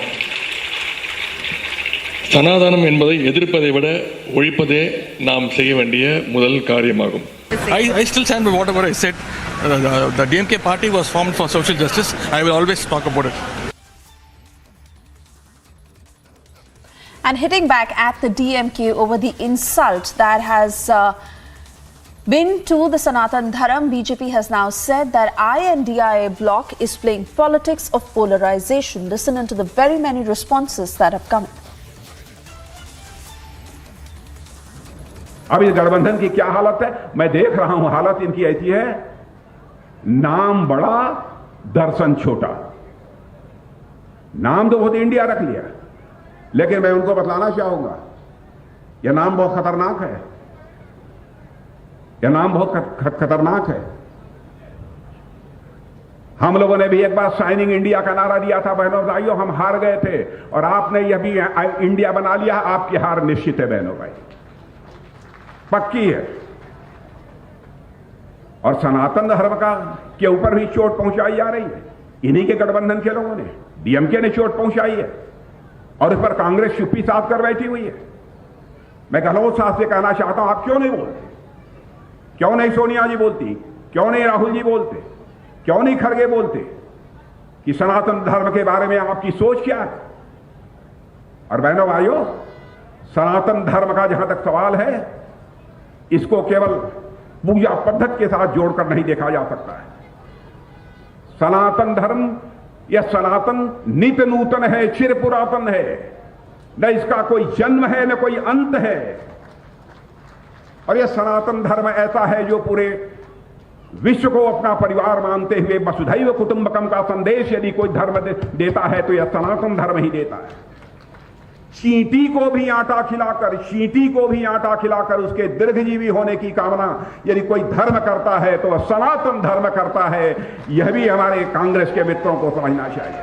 S14: சனாதனம் என்பதை எதிர்ப்பதை விட ஒழிப்பதே நாம் செய்ய வேண்டிய முதல் காரியமாகும். I still stand by whatever I said. The DMK party was formed for social justice. I will always talk about it.
S18: And hitting back at the DMK over the insult that has been to the Sanatan Dharma, BJP has now said that INDIA bloc is playing politics of polarization. Listen into the very many responses that have come.
S20: अब इस गठबंधन की क्या हालत है, मैं देख रहा हूं. हालत इनकी ऐसी है, नाम बड़ा दर्शन छोटा. नाम तो बहुत इंडिया रख लिया, लेकिन मैं उनको बतलाना चाहूंगा यह नाम बहुत खतरनाक है. यह नाम बहुत खतरनाक है. हम लोगों ने भी एक बार शाइनिंग इंडिया का नारा दिया था. बहनों भाइयों, हम हार गए थे और आपने यह भी इंडिया बना लिया. आपकी हार निश्चित है बहनों भाई, पक्की है. और सनातन धर्म का के ऊपर भी चोट पहुंचाई जा रही है. इन्हीं के गठबंधन के लोगों ने, डीएमके ने चोट पहुंचाई है और इस पर कांग्रेस चुप्पी साध कर बैठी हुई है. मैं गहलोत साहब से कहना चाहता हूं, आप क्यों नहीं बोलते? क्यों नहीं सोनिया जी बोलती? क्यों नहीं राहुल जी बोलते? क्यों नहीं खड़गे बोलते कि सनातन धर्म के बारे में आपकी सोच क्या है? और बहनों भाइयों, सनातन धर्म का जहां तक सवाल है, इसको केवल पूजा पद्धति के साथ जोड़कर नहीं देखा जा सकता है. सनातन धर्म यह सनातन नित्य नूतन है, चिर पुरातन है. न इसका कोई जन्म है, न कोई अंत है. और यह सनातन धर्म ऐसा है जो पूरे विश्व को अपना परिवार मानते हुए वसुधैव कुटुंबकम का संदेश यदि कोई धर्म देता है तो यह सनातन धर्म ही देता है. चींटी को भी आटा खिलाकर उसके दीर्घजीवी होने की कामना यदि कोई धर्म करता है तो वह सनातन धर्म करता है. यह भी हमारे कांग्रेस के मित्रों को समझना चाहिए.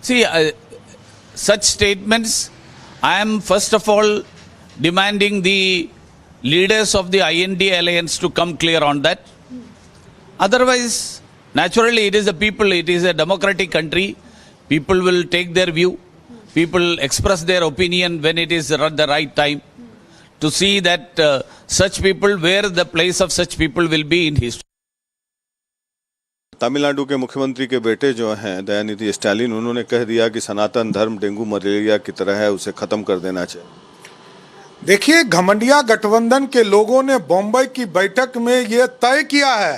S9: See, such statements, I am first of all demanding the leaders of the INDA alliance to come clear on that. Otherwise, naturally, it is the people, it is a democratic country. People will take their view. People express their opinion when it is the right time. To see that such people, where the place of such people will be in history.
S10: Tamil Nadu के मुख्यमंत्री के बेटे जो हैं Dayanidhi Stalin, उन्होंने कह दिया कि सनातन धर्म डेंगू मलेरिया की तरह है, उसे खत्म कर देना चाहिए.
S21: देखिए, घमंडिया गठबंधन के लोगों ने बॉम्बे की बैठक में यह तय किया है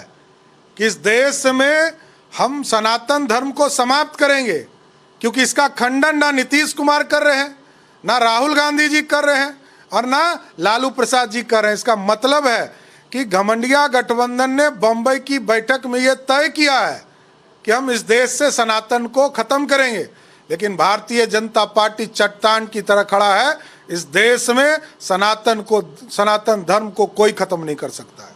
S21: कि इस देश में हम सनातन धर्म को समाप्त करेंगे, क्योंकि इसका खंडन ना नीतीश कुमार कर रहे हैं, ना राहुल गांधी जी कर रहे हैं और ना लालू प्रसाद जी कर रहे हैं। इसका मतलब है कि घमंडिया गठबंधन ने बम्बई की बैठक में यह तय किया है कि हम इस देश से सनातन को खत्म करेंगे, लेकिन भारतीय जनता पार्टी चट्टान की तरह खड़ा है। इस देश में सनातन धर्म को कोई खत्म नहीं कर सकता है।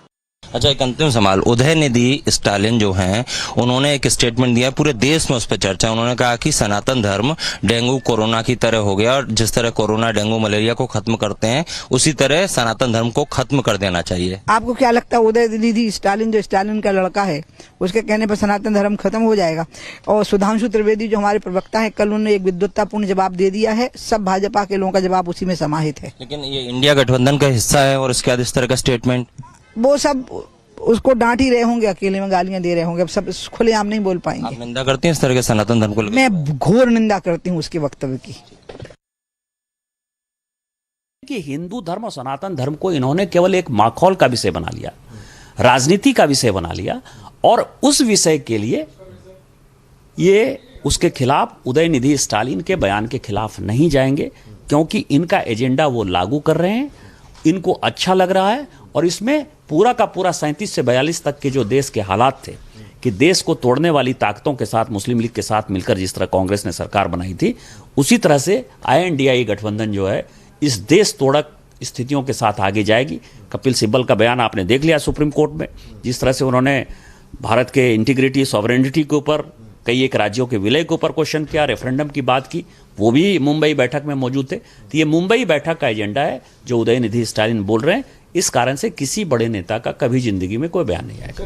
S2: अच्छा, एक अंतिम सवाल। उदयनिधि स्टालिन जो हैं, उन्होंने एक स्टेटमेंट दिया, पूरे देश में उस पर चर्चा। उन्होंने कहा कि सनातन धर्म डेंगू कोरोना की तरह हो गया और जिस तरह कोरोना डेंगू मलेरिया को खत्म करते हैं उसी तरह सनातन धर्म को खत्म कर देना चाहिए।
S22: आपको क्या लगता है उदयनिधि स्टालिन जो स्टालिन का लड़का है उसके कहने पर सनातन धर्म खत्म हो जाएगा? और सुधांशु त्रिवेदी जो हमारे प्रवक्ता है, कल उन्होंने एक विद्वत्तापूर्ण जवाब दे दिया है। सब भाजपा के लोगों का जवाब उसी में समाहित है।
S2: लेकिन ये इंडिया गठबंधन का हिस्सा है और इसके बाद इस तरह का स्टेटमेंट,
S22: वो सब उसको डांट ही रहे होंगे, अकेले में गालियां दे रहे होंगे। अब सब खुलेआम नहीं बोल पाएंगे।
S2: आप निंदा करती हैं इस तरह के सनातन धर्म को?
S22: मैं घोर निंदा करती हूँ उसके वक्तव्य की।
S23: कि हिंदू धर्म और सनातन धर्म को इन्होंने केवल एक माखौल का विषय बना लिया, राजनीति का विषय बना लिया, और उस विषय के लिए ये उसके खिलाफ उदयनिधि स्टालिन के बयान के खिलाफ नहीं जाएंगे, क्योंकि इनका एजेंडा वो लागू कर रहे हैं, इनको अच्छा लग रहा है। और इसमें पूरा का पूरा 37 से 42 तक के जो देश के हालात थे कि देश को तोड़ने वाली ताकतों के साथ, मुस्लिम लीग के साथ मिलकर जिस तरह कांग्रेस ने सरकार बनाई थी, उसी तरह से INDI गठबंधन जो है इस देश तोड़क स्थितियों के साथ आगे जाएगी। कपिल सिब्बल का बयान आपने देख लिया सुप्रीम कोर्ट में, जिस तरह से उन्होंने भारत के इंटीग्रिटी, सॉवरेनिटी के ऊपर, कई एक राज्यों के विलय के ऊपर क्वेश्चन किया, रेफरेंडम की बात की, वो भी मुंबई बैठक में मौजूद थे। तो ये मुंबई बैठक का एजेंडा है जो उदयनिधि स्टालिन बोल रहे हैं। इस कारण से किसी बड़े नेता का कभी जिंदगी में कोई बयान नहीं आएगा।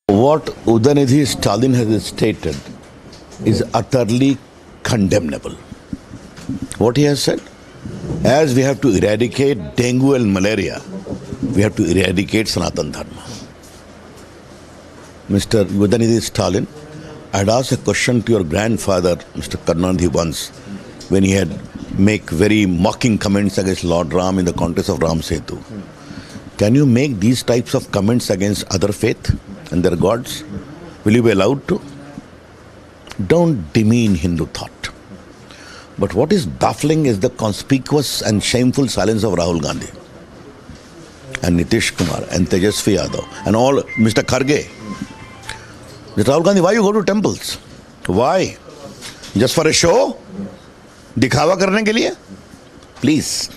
S24: What Udhayanidhi Stalin has stated is utterly condemnable. What he has said, as we have to eradicate dengue and malaria, we have to eradicate Sanatan Dharma. Mr. Udhayanidhi Stalin, I had asked a question to your grandfather, Mr. Karnataka, once, when he had make very mocking comments against Lord Ram in the context of Ram Setu. Can you make these types of comments against other faith and their gods? Will you be allowed to? Don't demean Hindu thought. But what is baffling is the conspicuous and shameful silence of Rahul Gandhi and Nitish Kumar and Tejasvi Yadav and all, Mr. Kharge. Mr. Rahul Gandhi, why you go to temples? Why? Just for a show? दिखावा करने के लिए? Please.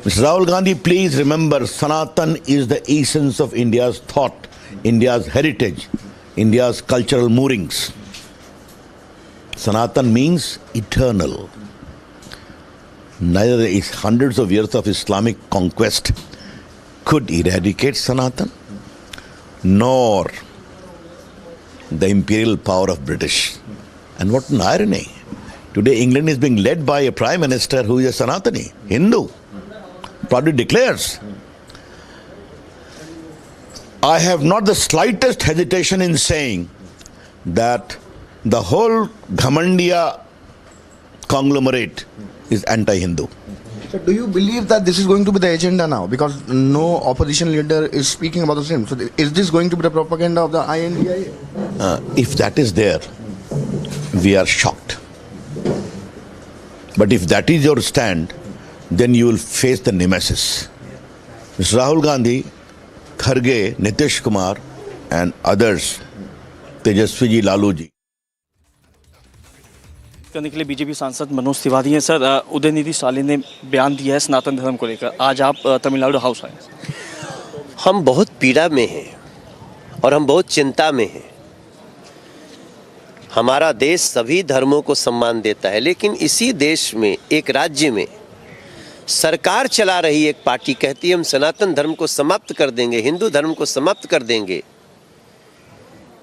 S24: Mr. Rahul Gandhi, please remember, Sanatan is the essence of India's thought, India's heritage, India's cultural moorings. Sanatan means eternal. Neither the hundreds of years of Islamic conquest could eradicate Sanatan, nor the imperial power of British. And what an irony. Today England is being led by a Prime Minister who is a Sanatani, Hindu. Proudly declares. I have not the slightest hesitation in saying that the whole Ghamandiya conglomerate is anti-Hindu.
S17: So do you believe that this is going to be the agenda now? Because no opposition leader is speaking about the same. So is this going to be the propaganda of the INDI?
S24: If that is there, we are shocked. But if that is your stand, then you will face the nemesis. Mr. Rahul Gandhi, Kharge, Nitish Kumar and others, Tejasvi ji, Lalu ji.
S25: करने के लिए BJP सांसद मनोज तिवारी हैं। Sir, Udhayanidhi Stalin ने बयान दिया है सनातन धर्म को लेकर। आज आप तमिलनाडु हाउस आए।
S26: हम बहुत पीड़ा में हैं और हम बहुत चिंता में हैं। हमारा देश सभी धर्मों को सम्मान देता है, लेकिन इसी देश में, एक राज्य में सरकार चला रही एक पार्टी कहती है हम सनातन धर्म को समाप्त कर देंगे, हिंदू धर्म को समाप्त कर देंगे।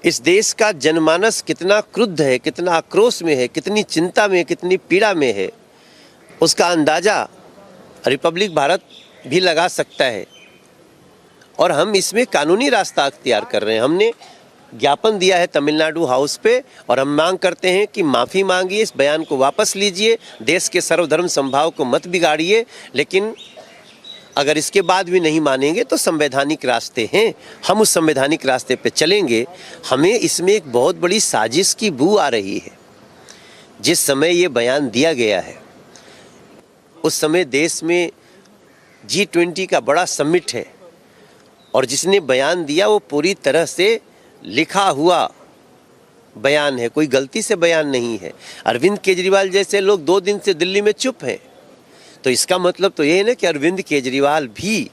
S26: इस देश का जनमानस कितना क्रुद्ध है, कितना आक्रोश में है, कितनी चिंता में, कितनी पीड़ा में है, उसका अंदाज़ा रिपब्लिक भारत भी लगा सकता है। और हम इसमें कानूनी रास्ता अख्तियार कर रहे हैं। हमने ज्ञापन दिया है तमिलनाडु हाउस पे और हम मांग करते हैं कि माफ़ी मांगिए, इस बयान को वापस लीजिए, देश के सर्वधर्म समभाव को मत बिगाड़िए। लेकिन अगर इसके बाद भी नहीं मानेंगे तो संवैधानिक रास्ते हैं, हम उस संवैधानिक रास्ते पे चलेंगे। हमें इसमें एक बहुत बड़ी साजिश की बू आ रही है। जिस समय ये बयान दिया गया है उस समय देश में G20 का बड़ा समिट है और जिसने बयान दिया वो पूरी तरह से लिखा हुआ बयान है, कोई गलती से बयान नहीं है। अरविंद केजरीवाल जैसे लोग 2 दिन से दिल्ली में चुप हैं, तो इसका मतलब तो ये है ना कि अरविंद केजरीवाल भी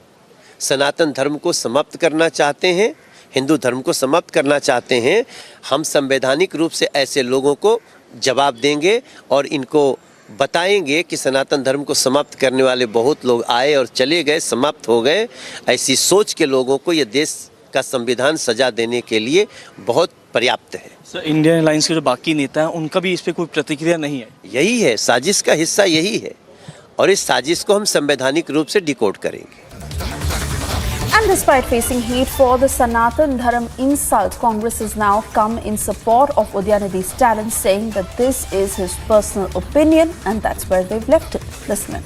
S26: सनातन धर्म को समाप्त करना चाहते हैं, हिंदू धर्म को समाप्त करना चाहते हैं। हम संवैधानिक रूप से ऐसे लोगों को जवाब देंगे और इनको बताएंगे कि सनातन धर्म को समाप्त करने वाले बहुत लोग आए और चले गए, समाप्त हो गए। ऐसी सोच के लोगों को ये देश का संविधान सजा देने के लिए बहुत पर्याप्त है।
S25: सर, इंडियन अलायंस के जो बाकी नेता हैं उनका भी इस पे कोई प्रतिक्रिया नहीं है?
S26: यही है, साजिश का हिस्सा यही है और इस साजिश को हम संवैधानिक रूप से डिकोड करेंगे।
S18: And despite facing heat for the Sanatan Dharma insult, Congress has now come in support of Udhayanidhi Stalin, saying that this is his personal opinion and that's where they've left it. Listen in.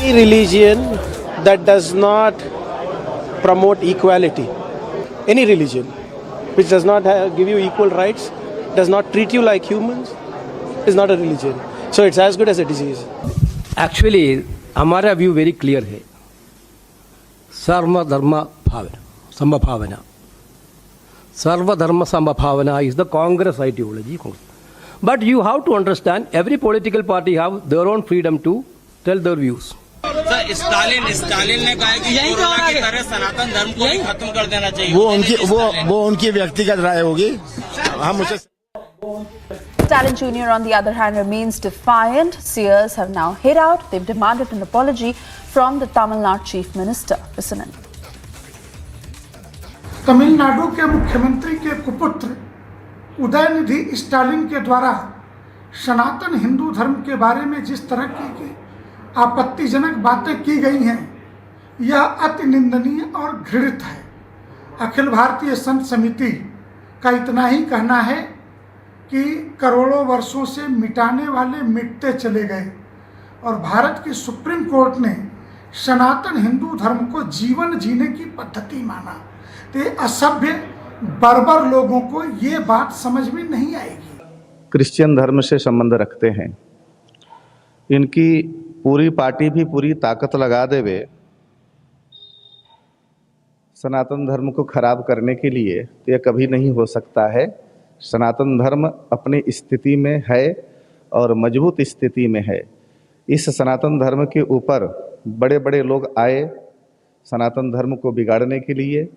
S1: Any religion that does not promote equality, any religion which does not give you equal rights, does not treat you like humans, is not a religion. So it's as good as a disease.
S6: Actually, हमारा view very clear है। सर्वधर्म समभावना, सर्वधर्म समभावना is the Congress ideology. But you have to understand every political party have their own freedom to tell their views.
S2: Stalin ने कहा कि corona की तरह सनातन धर्म को ही खत्म कर देना चाहिए।
S1: वो उनकी व्यक्तिगत राय होगी, हम उसे।
S18: Stalin Jr. on the other hand remains defiant. Seers have now hit out. They've demanded an apology from the Tamil Nadu Chief Minister. Listen in.
S21: Tamil Nadu के मुख्यमंत्री के कुपुत्र उदयनिधि स्टालिन के द्वारा सनातन हिंदू धर्म के बारे में जिस तरह की आपत्तिजनक बातें की गई हैं, यह अति निंदनीय और घृणित है। अखिल भारतीय संत समिति का इतना ही कहना है कि करोड़ों वर्षों से मिटाने वाले मिटते चले गए और भारत की सुप्रीम कोर्ट ने सनातन हिंदू धर्म को जीवन जीने की पद्धति माना। तो ये असभ्य बर्बर लोगों को ये बात समझ में नहीं आएगी।
S7: क्रिश्चियन धर्म से संबंध रखते हैं, इनकी पूरी पार्टी भी पूरी ताकत लगा देवे सनातन धर्म को खराब करने के लिए, तो यह कभी नहीं हो सकता है। सनातन धर्म अपनी स्थिति में है और मजबूत स्थिति में है। इस सनातन धर्म के ऊपर बड़े बड़े लोग आए सनातन धर्म को बिगाड़ने के लिए,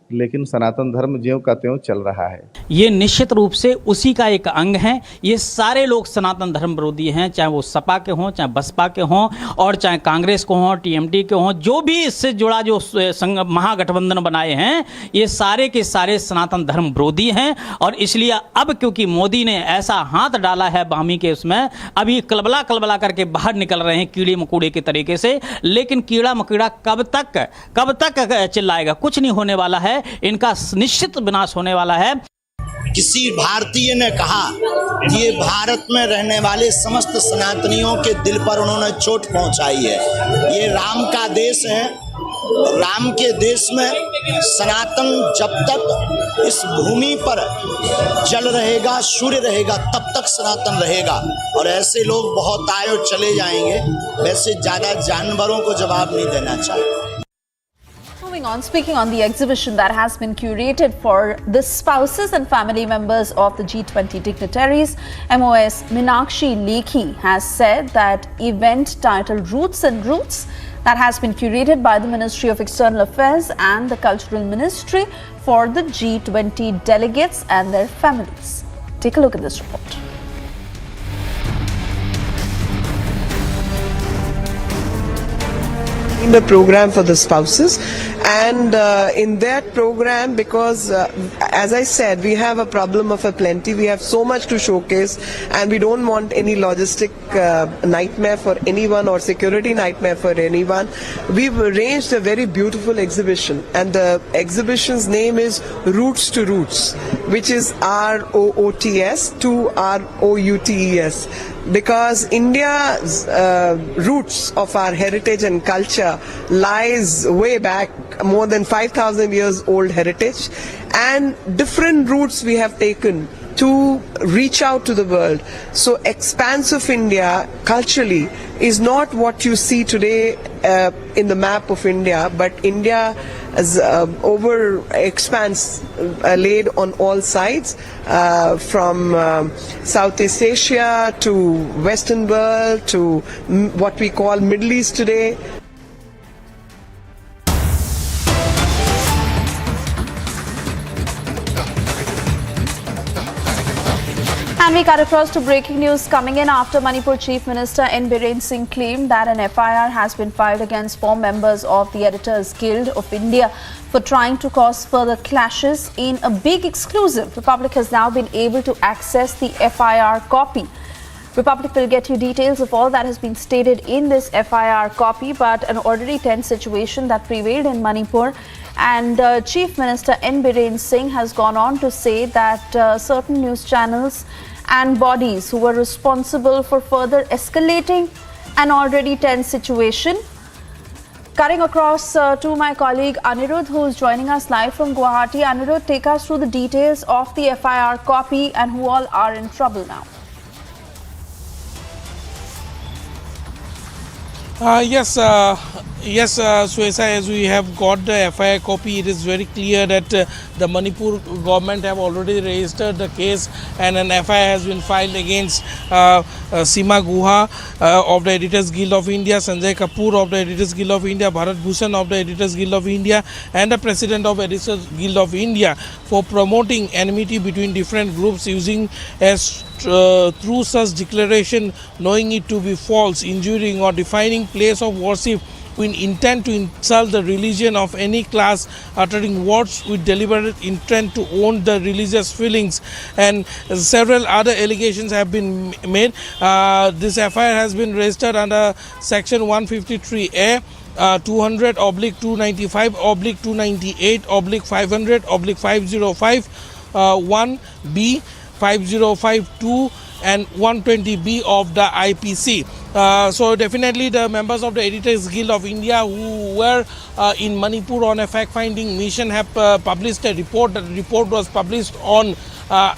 S7: लेकिन सनातन धर्म ज्यों का त्यों चल रहा है।
S8: ये निश्चित रूप से उसी का एक अंग है। ये सारे लोग सनातन धर्म विरोधी हैं, चाहे वो सपा के हों, चाहे बसपा के हों, और चाहे कांग्रेस को हों, टीएमटी के हों, जो भी इससे जुड़ा जो महागठबंधन बनाए हैं, ये सारे के सारे सनातन धर्म विरोधी हैं। और इसलिए अब क्योंकि मोदी ने ऐसा हाथ डाला है बामी के उसमें, अभी कलबला करके बाहर निकल रहे हैं कीड़े मकोड़े के तरीके से। लेकिन कीड़ा मकोड़ा कब तक चिल्लाएगा? कुछ नहीं होने वाला है, इनका निश्चित विनाश होने वाला है।
S11: किसी भारतीय ने कहा कि ये भारत में रहने वाले समस्त सनातनियों के दिल पर उन्होंने चोट पहुंचाई है। ये राम का देश है, राम के देश में सनातन जब तक इस भूमि पर जल रहेगा, सूर्य रहेगा, तब तक सनातन रहेगा। और ऐसे लोग बहुत आए और चले जाएंगे, वैसे ज्यादा जानवरों को जवाब नहीं देना चाहिए।
S18: Moving on, speaking on the exhibition that has been curated for the spouses and family members of the G20 dignitaries, MOS Meenakshi Lekhi has said that event titled Roots and Roots that has been curated by the Ministry of External Affairs and the Cultural Ministry for the G20 delegates and their families. Take a look at this report.
S16: In the program for the spouses, and in that program, because as I said, we have a problem of a plenty, we have so much to showcase and we don't want any logistic nightmare for anyone or security nightmare for anyone. We've arranged a very beautiful exhibition, and the exhibition's name is Roots to Roots, which is ROOTS to ROUTES, because India's roots of our heritage and culture lies way back, more than 5,000 years old heritage, and different routes we have taken to reach out to the world. So expanse of India culturally is not what you see today in the map of India, but India as over expanse laid on all sides, from Southeast Asia to Western world to what we call Middle East today.
S18: And we cut across to breaking news coming in after Manipur Chief Minister N. Biren Singh claimed that an FIR has been filed against 4 members of the Editors Guild of India for trying to cause further clashes. In a big exclusive, Republic has now been able to access the FIR copy. Republic will get you details of all that has been stated in this FIR copy, but an already tense situation that prevailed in Manipur. And Chief Minister N. Biren Singh has gone on to say that certain news channels and bodies who were responsible for further escalating an already tense situation. Cutting across to my colleague Anirudh, who is joining us live from Guwahati. Anirudh, take us through the details of the FIR copy and who all are in trouble now.
S3: Yes, Swesa, as we have got the FIR copy, it is very clear that the Manipur government have already registered the case and an FIR has been filed against Seema Guha of the Editors Guild of India, Sanjay Kapoor of the Editors Guild of India, Bharat Bhushan of the Editors Guild of India and the President of Editors Guild of India for promoting enmity between different groups using as through such declaration knowing it to be false, injuring or defining place of worship with intent to insult the religion of any class, uttering words with deliberate intent to own the religious feelings, and several other allegations have been made. This FIR has been registered under section 153A, 200/295/298/500/505, 1B, 5052 and 120B of the IPC. So definitely the members of the Editors Guild of India who were in Manipur on a fact-finding mission have published a report. The report was published on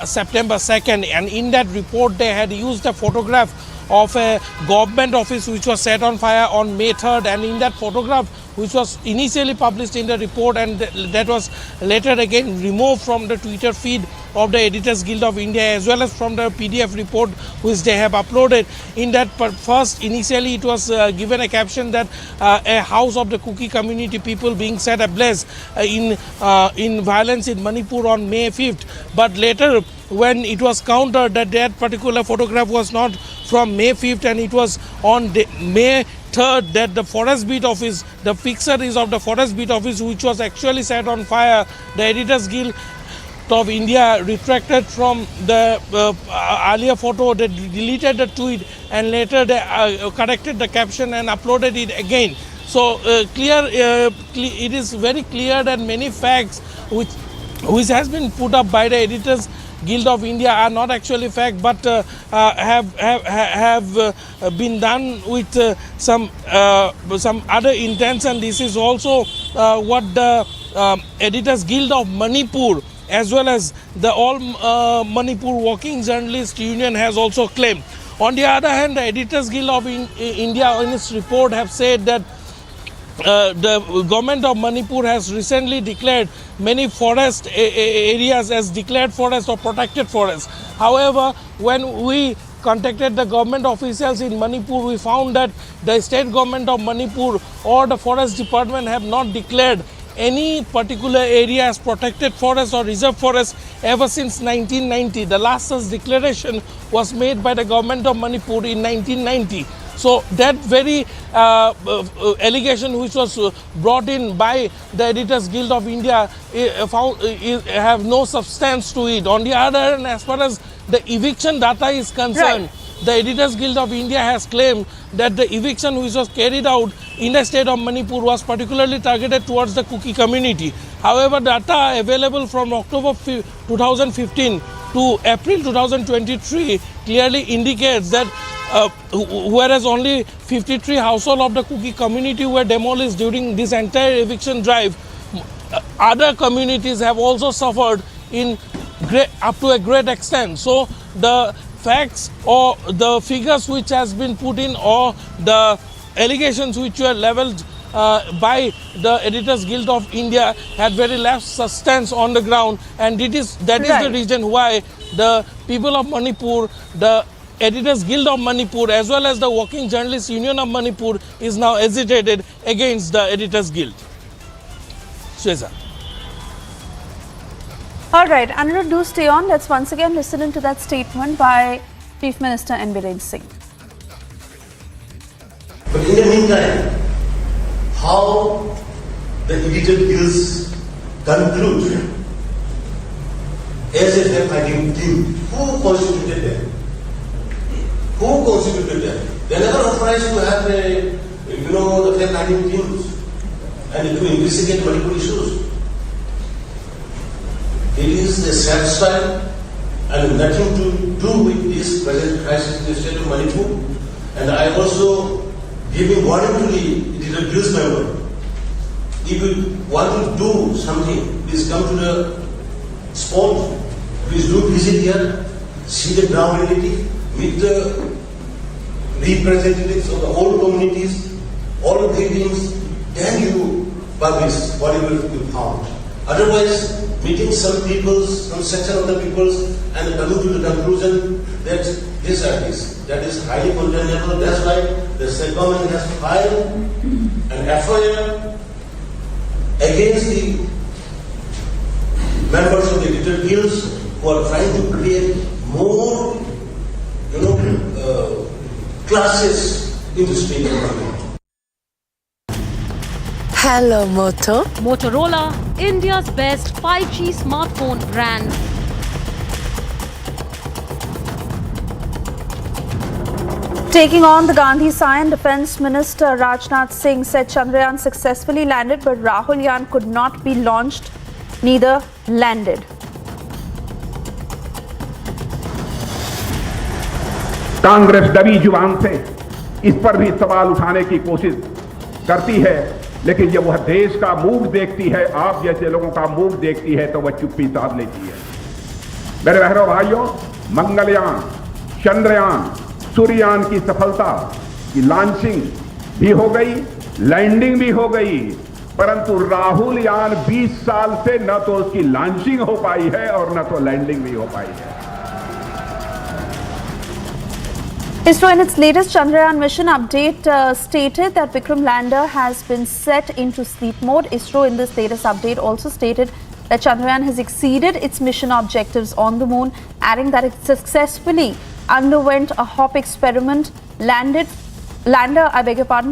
S3: September 2nd, and in that report they had used a photograph of a government office which was set on fire on May 3rd, and in that photograph, which was initially published in the report and that was later again removed from the Twitter feed of the Editors Guild of India, as well as from the PDF report which they have uploaded. In that first, initially it was given a caption that a house of the Kuki community people being set ablaze in violence in Manipur on May 5th. But later, when it was countered that that particular photograph was not from May 5th and it was on May 3rd, that the forest beat office, the picture is of the forest beat office which was actually set on fire. The Editors Guild of India retracted from the earlier photo, they deleted the tweet and later they corrected the caption and uploaded it again. So it is very clear that many facts which has been put up by the Editors Guild of India are not actually fact, but have been done with some other intention. This is also what the Editors Guild of Manipur, as well as the All Manipur Working Journalists Union, has also claimed. On the other hand, the Editors Guild of India in its report have said that the government of Manipur has recently declared many forest areas as declared forest or protected forest. However, when we contacted the government officials in Manipur, we found that the state government of Manipur or the forest department have not declared any particular area as protected forest or reserve forest ever since 1990. The last such declaration was made by the government of Manipur in 1990. So that very allegation which was brought in by the Editors Guild of India have no substance to it. On the other hand, as far as the eviction data is concerned, the Editors Guild of India has claimed that the eviction which was carried out in the state of Manipur was particularly targeted towards the Kuki community. However, data available from October 2015 to April 2023 clearly indicates that whereas only 53 households of the Kuki community were demolished during this entire eviction drive, other communities have also suffered in up to a great extent. So the facts or the figures which has been put in or the allegations which were leveled by the Editors Guild of India had very less substance on the ground, and that is the reason why the people of Manipur, the Editors Guild of Manipur as well as the Working Journalists Union of Manipur is now agitated against the Editors Guild. Shweza.
S18: All right, Anirudh, do stay on. Let's once again listen into that statement by Chief Minister N. Biren Singh.
S4: But in the meantime, how the editor guilds conclude as a fact-finding team, who constituted them? Who constituted them? They never authorized to have the fact-finding teams and to investigate multiple issues. It is a sad style and nothing to do with this present crisis in the state of Manipur. And I also giving warning to the editor guild member. If you want to do something, please come to the spot. Please do visit here, see the ground reality, meet the representatives of the whole communities, all the things, then you publish whatever you found. Otherwise, meeting some peoples, some section of the peoples, and coming to the conclusion that this or this, that is highly condemnable. That's why the state government has filed an FIR against the members of the editor guilds who are trying to create more, classes in the state government.
S5: Hello Moto. Motorola, India's best 5G smartphone brand.
S18: Taking on the Gandhi sign, Defence Minister Rajnath Singh said Chandrayaan successfully landed, but Rahul Yaan could not be launched, neither landed.
S20: Congress दबी जुबान से इस पर भी सवाल उठाने की कोशिश करती है, लेकिन जब वह देश का मूड देखती है, आप जैसे लोगों का मूड देखती है, तो वह चुप्पी साध लेती है। मेरे बहनों भाइयों, मंगलयान, चंद्रयान, सूर्ययान की सफलता की लॉन्चिंग भी हो गई, लैंडिंग भी हो गई, परंतु राहुल यान 20 साल से न तो उसकी लॉन्चिंग हो पाई है और न तो लैंडिंग भी हो पाई है।
S18: ISRO in its latest Chandrayaan mission update stated that Vikram Lander has been set into sleep mode. ISRO in this latest update also stated that Chandrayaan has exceeded its mission objectives on the moon, adding that it successfully underwent a hop experiment, Lander,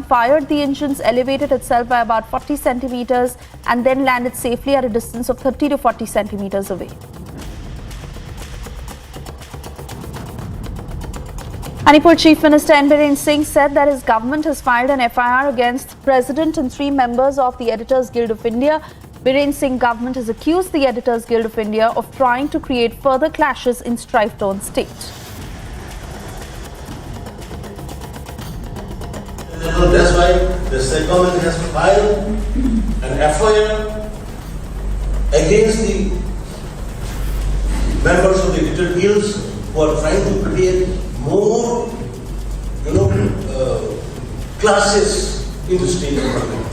S18: fired the engines, elevated itself by about 40 centimeters and then landed safely at a distance of 30 to 40 centimeters away. Manipur Chief Minister N. Biren Singh said that his government has filed an FIR against the President and 3 members of the Editors Guild of India. Biren Singh government has accused the Editors Guild of India of trying to create further clashes in strife-torn state.
S4: That's why the state government has filed an FIR against the members of the editor guilds who are trying to create more, classes in the state government.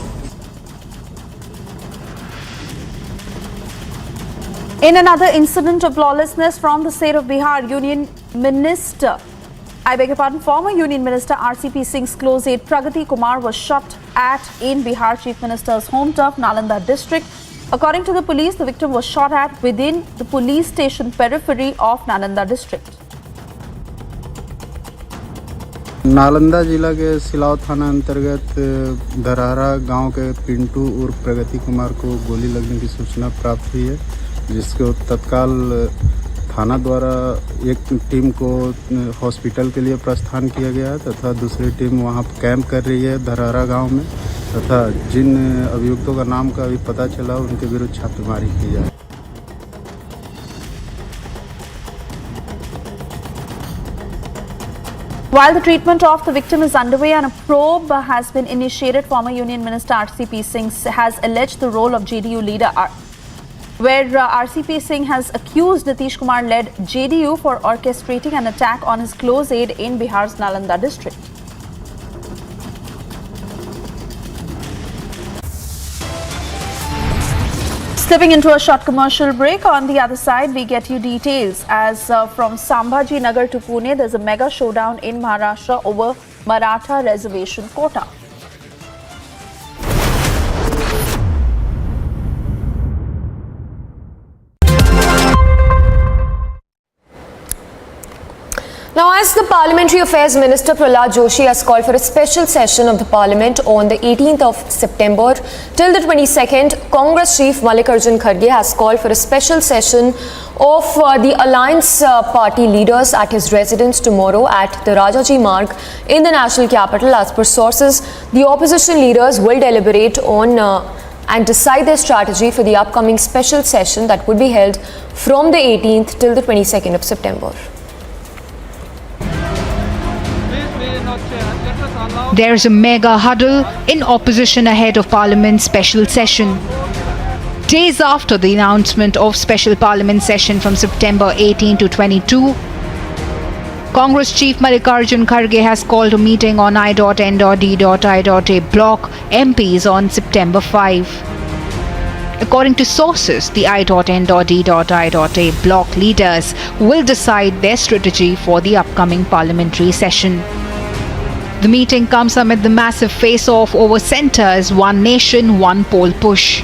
S18: In another incident of lawlessness from the state of Bihar, former Union Minister RCP Singh's close aide Pragati Kumar was shot at in Bihar Chief Minister's home turf, Nalanda district. According to the police, the victim was shot at within the police station periphery of Nalanda district.
S12: Nalanda जिला के सिलाव थाना अंतर्गत दरहरा गांव के पिंटू और प्रगति कुमार को गोली लगने की सूचना प्राप्त हुई है, जिसको तत्काल थाना द्वारा एक टीम को हॉस्पिटल के लिए प्रस्थान किया गया है तथा दूसरी टीम वहां कैंप कर रही है दरहरा गांव में तथा जिन अभियुक्तों का नाम का अभी पता चला उनके विरुद्ध छापेमारी की जाए।
S18: While the treatment of the victim is underway and a probe has been initiated, former Union Minister RCP Singh has alleged the role of JDU leader where RCP Singh has accused Nitish Kumar-led JDU for orchestrating an attack on his close aide in Bihar's Nalanda district. Stepping into a short commercial break, on the other side we get you details as from Sambhaji Nagar to Pune there's a mega showdown in Maharashtra over Maratha reservation quota.
S9: Now, as the Parliamentary Affairs Minister Prahlad Joshi has called for a special session of the Parliament on the 18th of September till the 22nd, Congress Chief Mallikarjun Kharge has called for a special session of the Alliance Party leaders at his residence tomorrow at the Rajaji Marg in the national capital. As per sources, the opposition leaders will deliberate on and decide their strategy for the upcoming special session that would be held from the 18th till the 22nd of September.
S10: There is a mega huddle in opposition ahead of Parliament's special session. Days after the announcement of special Parliament session from September 18 to 22, Congress Chief Mallikarjun Kharge has called a meeting on I.N.D.I.A block MPs on September 5. According to sources, the I.N.D.I.A block leaders will decide their strategy for the upcoming parliamentary session. The meeting comes amid the massive face-off over centre's One Nation, One Poll push.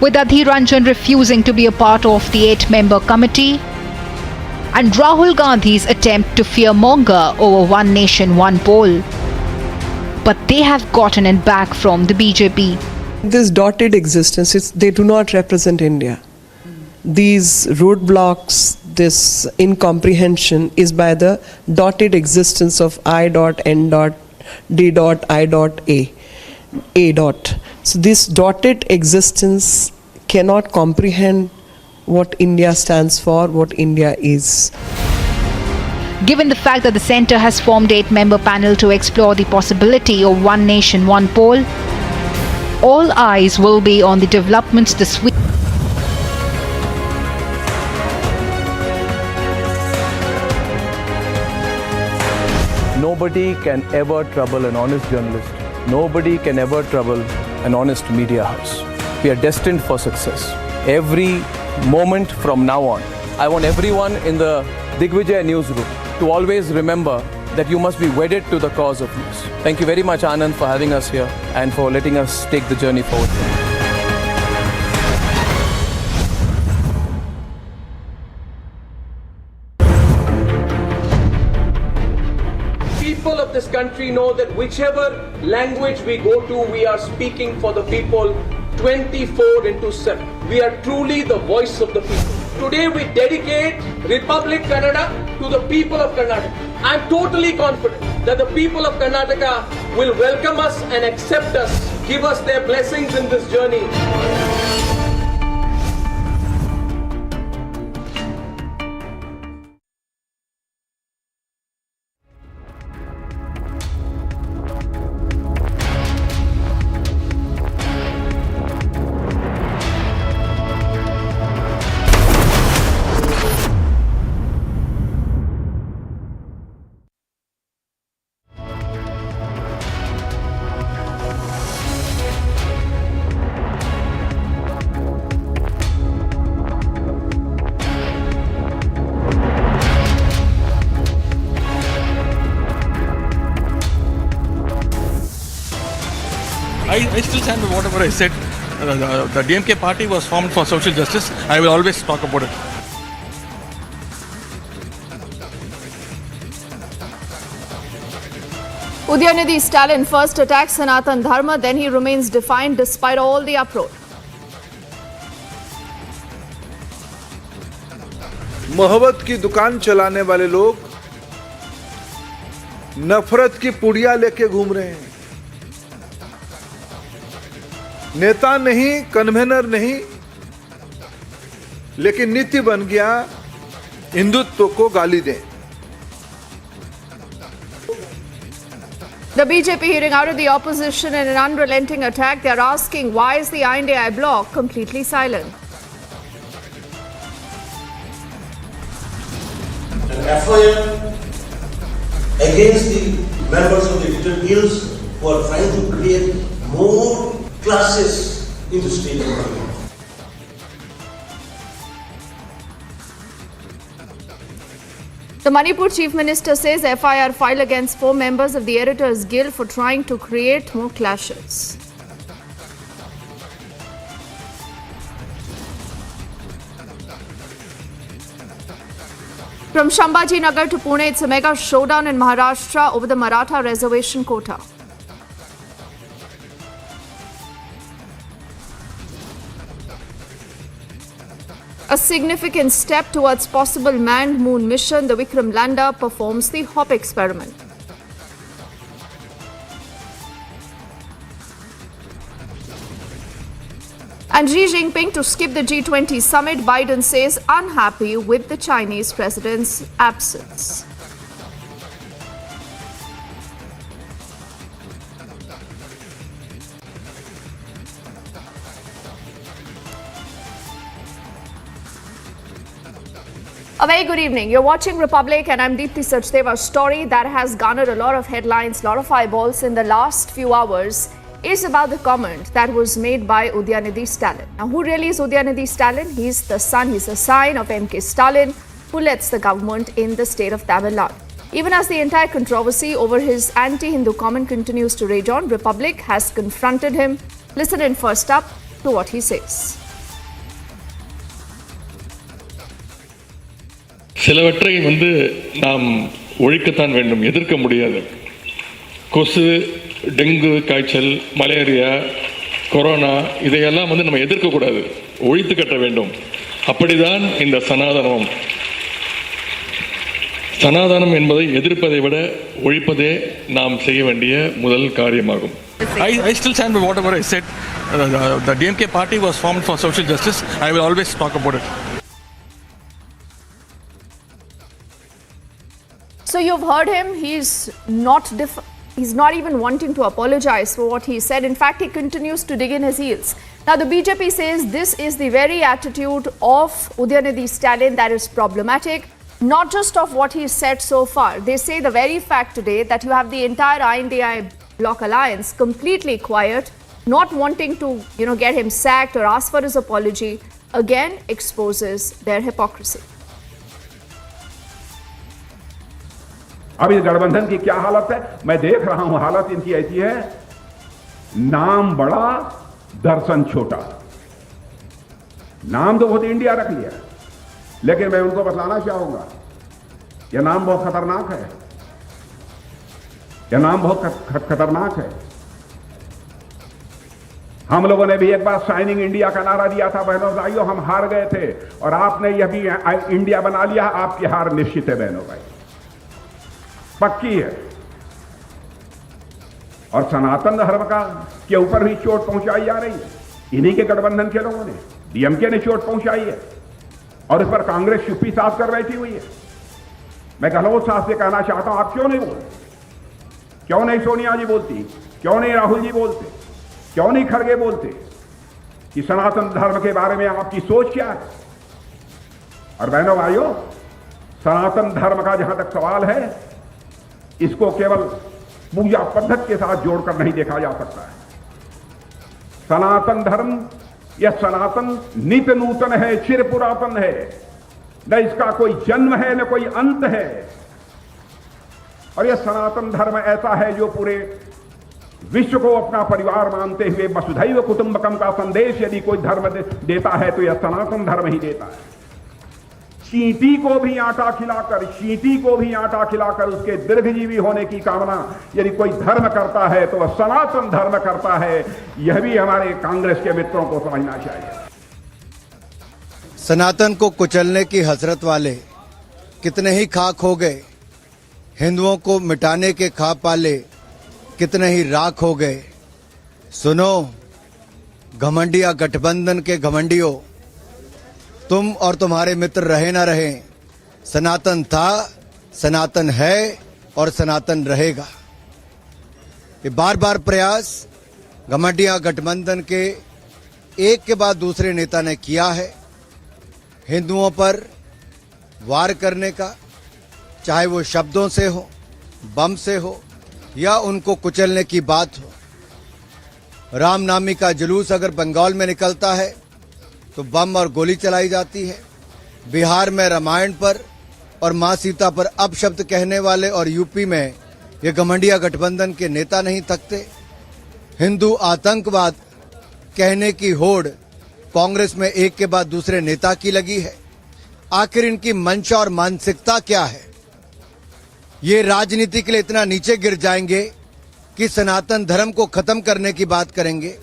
S10: With Adhir Ranjan refusing to be a part of the 8-member committee, and Rahul Gandhi's attempt to fearmonger over One Nation, One Poll. But they have gotten it back from the BJP.
S16: This dotted existence, they do not represent India. These roadblocks, this incomprehension is by the dotted existence of I.N.D.I.A. So this dotted existence cannot comprehend what India stands for, what India is.
S10: Given the fact that the centre has formed 8-member panel to explore the possibility of One Nation, One Poll, all eyes will be on the developments this week.
S13: Nobody can ever trouble an honest journalist. Nobody can ever trouble an honest media house. We are destined for success. Every moment from now on, I want everyone in the Digvijay newsroom to always remember that you must be wedded to the cause of news. Thank you very much, Anand, for having us here and for letting us take the journey forward.
S14: People of this country know that whichever language we go to, we are speaking for the people 24/7. We are truly the voice of the people. Today we dedicate Republic Kannada to the people of Karnataka. I am totally confident that the people of Karnataka will welcome us and accept us, give us their blessings in this journey.
S15: I still stand by whatever I said. The DMK party was formed for social justice. I will always talk about it.
S18: Udhayanidhi Stalin first attacks Sanatan Dharma, then he remains defiant despite all the uproar.
S19: मोहब्बत की दुकान चलाने वाले लोग नफरत की पुड़िया लेके घूम रहे हैं। नेता नहीं, कन्वेनर नहीं, लेकिन नीति बन गया हिंदुत्व को गाली दें।
S18: The BJP hearing out of the opposition in an unrelenting attack. They are asking why is the I.N.D.I.A bloc completely silent?
S4: an FIR against the members of the editor guilds who are trying to create more classes in the state economy.
S18: The Manipur Chief Minister says FIR filed against 4 members of the Editors Guild for trying to create more clashes. From Shambhaji Nagar to Pune, it's a mega showdown in Maharashtra over the Maratha reservation quota. A significant step towards possible manned moon mission, the Vikram Lander performs the hop experiment. And Xi Jinping to skip the G20 summit, Biden says unhappy with the Chinese president's absence. A very good evening. You're watching Republic and I'm Deepthi Sachdeva. A story that has garnered a lot of headlines, a lot of eyeballs in the last few hours is about the comment that was made by Udhayanidhi Stalin. Now, who really is Udhayanidhi Stalin? He's the son, he's a sign of MK Stalin, who leads the government in the state of Tamil Nadu. Even as the entire controversy over his anti-Hindu comment continues to rage on, Republic has confronted him. Listen in first up to what he says.
S17: சிலவற்றை நாம் ஒழிக்கத்தான் வேண்டும், எதிர்க்க முடியாது. கொசு, dengue காய்ச்சல், malaria, corona இதையெல்லாம் நம்ம எதிர்க்கக்கூடாது, ஒழித்து கட்ட வேண்டும். அப்படிதான் இந்த சனாதனம். சனாதனம் என்பதை எதிர்ப்பதை விட ஒழிப்பதே நாம் செய்ய வேண்டிய முதல் காரியமாகும்.
S15: I still stand by whatever I said. The DMK party was formed for social justice. I will always talk about it.
S18: So you've heard him. He's not even wanting to apologize for what he said. In fact, he continues to dig in his heels. Now, the BJP says this is the very attitude of Udhayanidhi Stalin that is problematic, not just of what he said so far. They say the very fact today that you have the entire INDI bloc alliance completely quiet, not wanting to, get him sacked or ask for his apology, again exposes their hypocrisy.
S20: अब इस गठबंधन की क्या हालत है? मैं देख रहा हूं, हालत इनकी ऐसी है, नाम बड़ा दर्शन छोटा। नाम तो बहुत इंडिया रख लिया, लेकिन मैं उनको बतलाना चाहूंगा, यह नाम बहुत खतरनाक है, यह नाम बहुत खतरनाक है। हम लोगों ने भी एक बार शाइनिंग इंडिया का नारा दिया था, बहनों भाइयों, हम हार गए थे और आपने यह भी इंडिया बना लिया, आपकी हार निश्चित है बहनों भाई, पक्की है। और सनातन धर्म के ऊपर भी चोट पहुंचाई जा रही है, इन्हीं के गठबंधन के लोगों ने, डीएमके ने चोट पहुंचाई है और इस पर कांग्रेस चुप्पी साफ कर बैठी हुई है। मैं गहलोत साहब से कहना चाहता हूं, आप क्यों नहीं बोलते? क्यों नहीं सोनिया जी बोलती? क्यों नहीं राहुल जी बोलते? क्यों नहीं खड़गे बोलते कि सनातन धर्म के बारे में आपकी सोच क्या है? और बहनों भाइयों, सनातन धर्म का जहां तक सवाल है, इसको केवल पूजा पद्धति के साथ जोड़कर नहीं देखा जा सकता है। सनातन धर्म, यह सनातन नित्य नूतन है, चिर पुरातन है, न इसका कोई जन्म है न कोई अंत है। और यह सनातन धर्म ऐसा है जो पूरे विश्व को अपना परिवार मानते हुए वसुधैव कुटुंबकम का संदेश यदि कोई धर्म देता है तो यह सनातन धर्म ही देता है। चींटी को भी आटा खिलाकर उसके दीर्घजीवी होने की कामना यदि कोई धर्म करता है तो वह सनातन धर्म करता है। यह भी हमारे कांग्रेस के मित्रों को समझना चाहिए।
S22: सनातन को कुचलने की हसरत वाले कितने ही खाक हो गए, हिंदुओं को मिटाने के ख्वाब पाले कितने ही राख हो गए। सुनो घमंडिया गठबंधन के घमंडियों, तुम और तुम्हारे मित्र रहे ना रहे, सनातन था, सनातन है और सनातन रहेगा। ये बार बार प्रयास घमंडिया गठबंधन के एक के बाद दूसरे नेता ने किया है, हिंदुओं पर वार करने का, चाहे वो शब्दों से हो, बम से हो या उनको कुचलने की बात हो। रामनामी का जुलूस अगर बंगाल में निकलता है तो बम और गोली चलाई जाती है। बिहार में रामायण पर और मां सीता पर अपशब्द कहने वाले और यूपी में ये घमंडिया गठबंधन के नेता नहीं थकते। हिंदू आतंकवाद कहने की होड़ कांग्रेस में एक के बाद दूसरे नेता की लगी है। आखिर इनकी मंशा और मानसिकता क्या है? ये राजनीति के लिए इतना नीचे गिर जाएंगे कि सनातन धर्म को खत्म करने की बात करेंगे,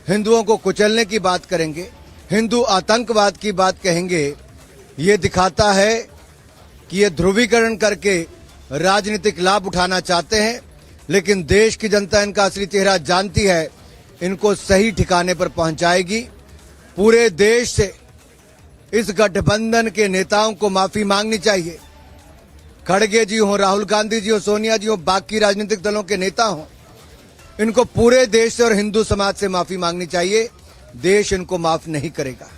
S22: हिंदुओं को कुचलने की बात करेंगे, हिंदू आतंकवाद की बात कहेंगे। ये दिखाता है कि ये ध्रुवीकरण करके राजनीतिक लाभ उठाना चाहते हैं, लेकिन देश की जनता इनका असली चेहरा जानती है, इनको सही ठिकाने पर पहुंचाएगी। पूरे देश से इस गठबंधन के नेताओं को माफी मांगनी चाहिए। खड़गे जी हो, राहुल गांधी जी हो, सोनिया जी हो, बाकी राजनीतिक दलों के नेता हो, इनको पूरे देश से और हिंदू समाज से माफी मांगनी चाहिए। देश इनको माफ नहीं करेगा।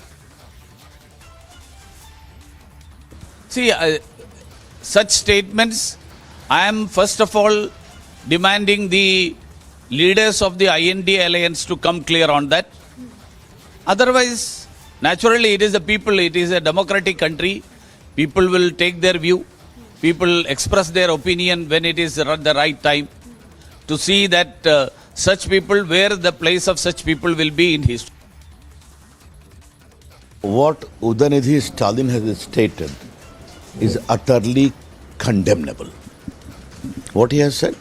S2: See, such statements, I am first of all demanding the leaders of the IND alliance to come clear on that. Otherwise, naturally, it is the people, it is a democratic country. People will take their view. People express their opinion when it is the right time. To see that such people, where the place of such people will be in history.
S6: What Udhayanidhi Stalin has stated is utterly condemnable. What he has said,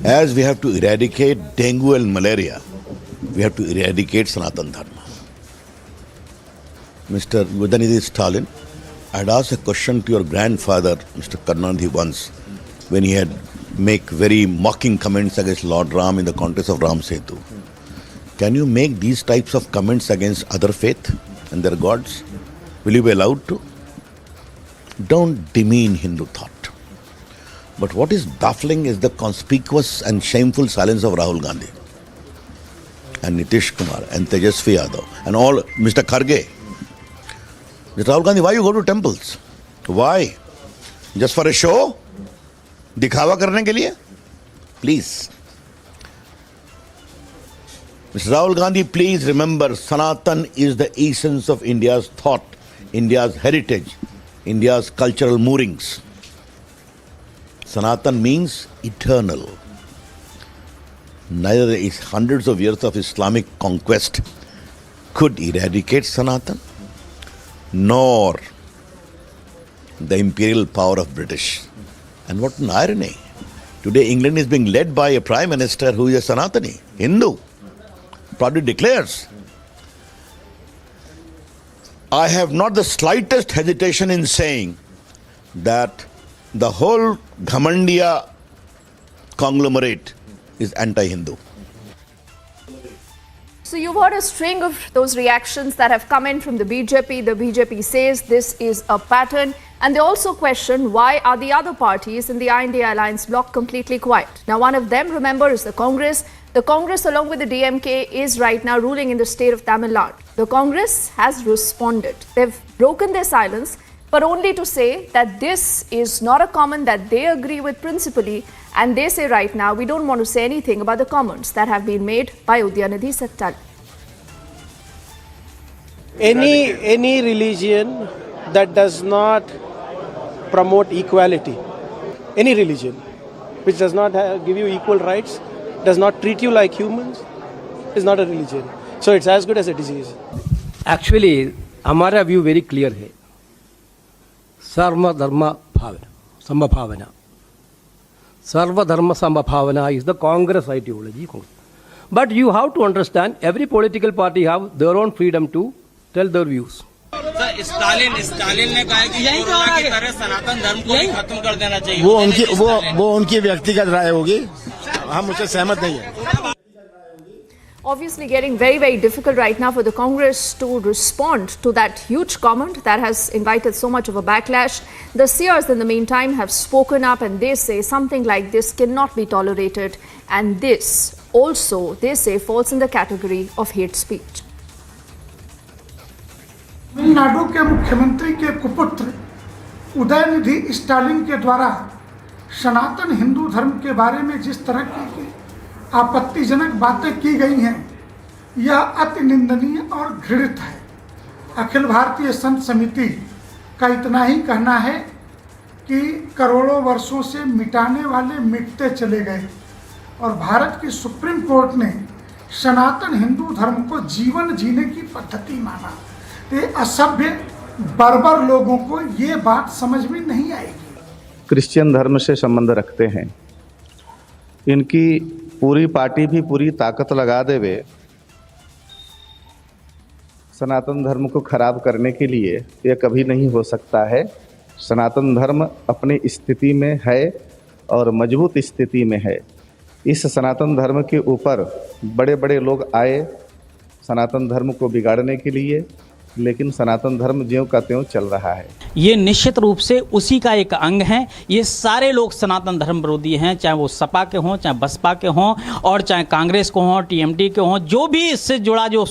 S6: as we have to eradicate dengue and malaria, we have to eradicate Sanatan Dharma. Mr. Udhayanidhi Stalin, I had asked a question to your grandfather, Mr. Karnataka, once, when he had make very mocking comments against Lord Ram in the context of Ram Setu. Can you make these types of comments against other faith and their gods? Will you be allowed to? Don't demean Hindu thought. But what is baffling is the conspicuous and shameful silence of Rahul Gandhi and Nitish Kumar and Tejasvi Yadav and all, Mr. Kharge. Mr. Rahul Gandhi, why you go to temples? Why? Just for a show? दिखावा करने के लिए? Please. Mr. Rahul Gandhi, please remember, Sanatan is the essence of India's thought, India's heritage, India's cultural moorings. Sanatan means eternal. Neither is hundreds of years of Islamic conquest could eradicate Sanatan, nor the imperial power of British. And what an irony. Today England is being led by a Prime Minister who is a Sanatani, Hindu. Proudly declares. I have not the slightest hesitation in saying that the whole Ghamandiya conglomerate is anti-Hindu.
S18: So you've heard a string of those reactions that have come in from the BJP. The BJP says this is a pattern, and they also question why are the other parties in the IND alliance bloc completely quiet. Now, one of them, remember, is the Congress. The Congress, along with the DMK, is right now ruling in the state of Tamil Nadu. The Congress has responded. They've broken their silence, but only to say that this is not a comment that they agree with principally, and they say right now, we don't want to say anything about the comments that have been made by Udhayanidhi Stalin.
S1: Any religion that does not promote equality, any religion which does not give you equal rights, does not treat you like humans, is not a religion. So it's as good as a disease.
S23: Actually, हमारा view very clear है. सर्वधर्म भावना, समभावना. Sarvadharma Sambhavana is the Congress ideology. But you have to understand, every political party have their own freedom to tell their views.
S24: Stalin ने कहा कि corona की तरह सनातन धर्म को भी खत्म कर देना चाहिए.
S25: वो उनकी व्यक्तिगत राय होगी, हम उससे सहमत नहीं हैं.
S18: Obviously getting very, very difficult right now for the Congress to respond to that huge comment that has invited so much of a backlash. The seers in the meantime have spoken up, and they say something like this cannot be tolerated, and this also, they say, falls in the category of hate speech.
S26: Tamil Nadu के मुख्यमंत्री के कुपुत्र
S3: उदयनिधि स्टालिन के द्वारा सनातन हिंदू धर्म के बारे में जिस तरह की आपत्तिजनक बातें की गई हैं, यह अति निंदनीय और घृणित है। अखिल भारतीय संत समिति का इतना ही कहना है कि करोड़ों वर्षों से मिटाने वाले मिटते चले गए और भारत की सुप्रीम कोर्ट ने सनातन हिंदू धर्म को जीवन जीने की पद्धति माना। तो असभ्य बर्बर लोगों को ये बात समझ में नहीं आएगी।
S7: क्रिश्चियन धर्म से संबंध रखते हैं, इनकी पूरी पार्टी भी पूरी ताकत लगा देवे सनातन धर्म को खराब करने के लिए, यह कभी नहीं हो सकता है। सनातन धर्म अपनी स्थिति में है और मजबूत स्थिति में है। इस सनातन धर्म के ऊपर बड़े बड़े लोग आए सनातन धर्म को बिगाड़ने के लिए, लेकिन सनातन धर्म ज्यों का त्यों चल रहा है।
S8: ये निश्चित रूप से उसी का एक अंग है। ये सारे लोग सनातन धर्म विरोधी हैं, चाहे वो सपा के हों, चाहे बसपा के हों, और चाहे कांग्रेस को हों, टीएमटी के हों, जो भी इससे जुड़ा जो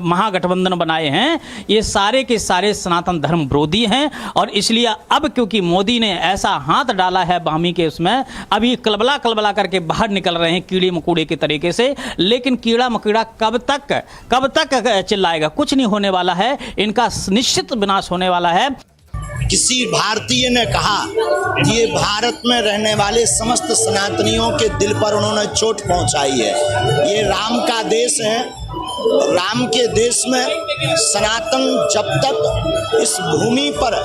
S8: महागठबंधन बनाए हैं, ये सारे के सारे सनातन धर्म विरोधी हैं। और इसलिए अब क्योंकि मोदी ने ऐसा हाथ डाला है बामी के उसमें, अभी कलबला करके बाहर निकल रहे हैं कीड़े मकोड़े के तरीके से। लेकिन कीड़ा मकोड़ा कब तक चिल्लाएगा? कुछ नहीं होने वाला है, इनका निश्चित विनाश होने वाला है।
S11: किसी भारतीय ने कहा कि ये भारत में रहने वाले समस्त सनातनियों के दिल पर उन्होंने चोट पहुंचाई है। ये राम का देश है, राम के देश में सनातन जब तक इस भूमि पर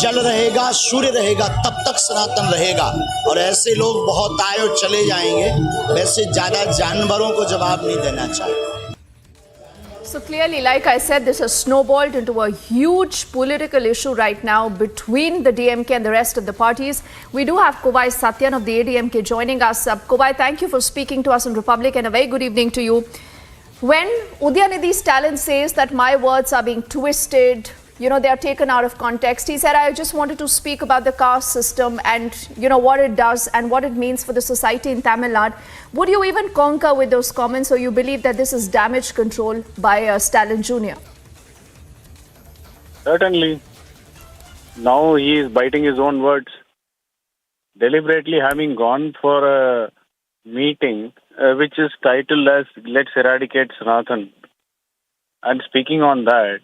S11: जल रहेगा, सूर्य रहेगा, तब तक सनातन रहेगा। और ऐसे लोग बहुत आए और चले जाएंगे, वैसे ज़्यादा जानवरों को जवाब नहीं देना चाहिए।
S18: So clearly, like I said, this has snowballed into a huge political issue right now between the DMK and the rest of the parties. We do have Kovai Satyan of the ADMK joining us. Kovai, thank you for speaking to us in Republic, and a very good evening to you. When Udhayanidhi Stalin says that my words are being twisted, they are taken out of context, he said, I just wanted to speak about the caste system and, what it does and what it means for the society in Tamil Nadu. Would you even concur with those comments, or you believe that this is damage control by Stalin Jr.?
S21: Certainly. Now he is biting his own words. Deliberately having gone for a meeting which is titled as Let's Eradicate Sanatan, and speaking on that,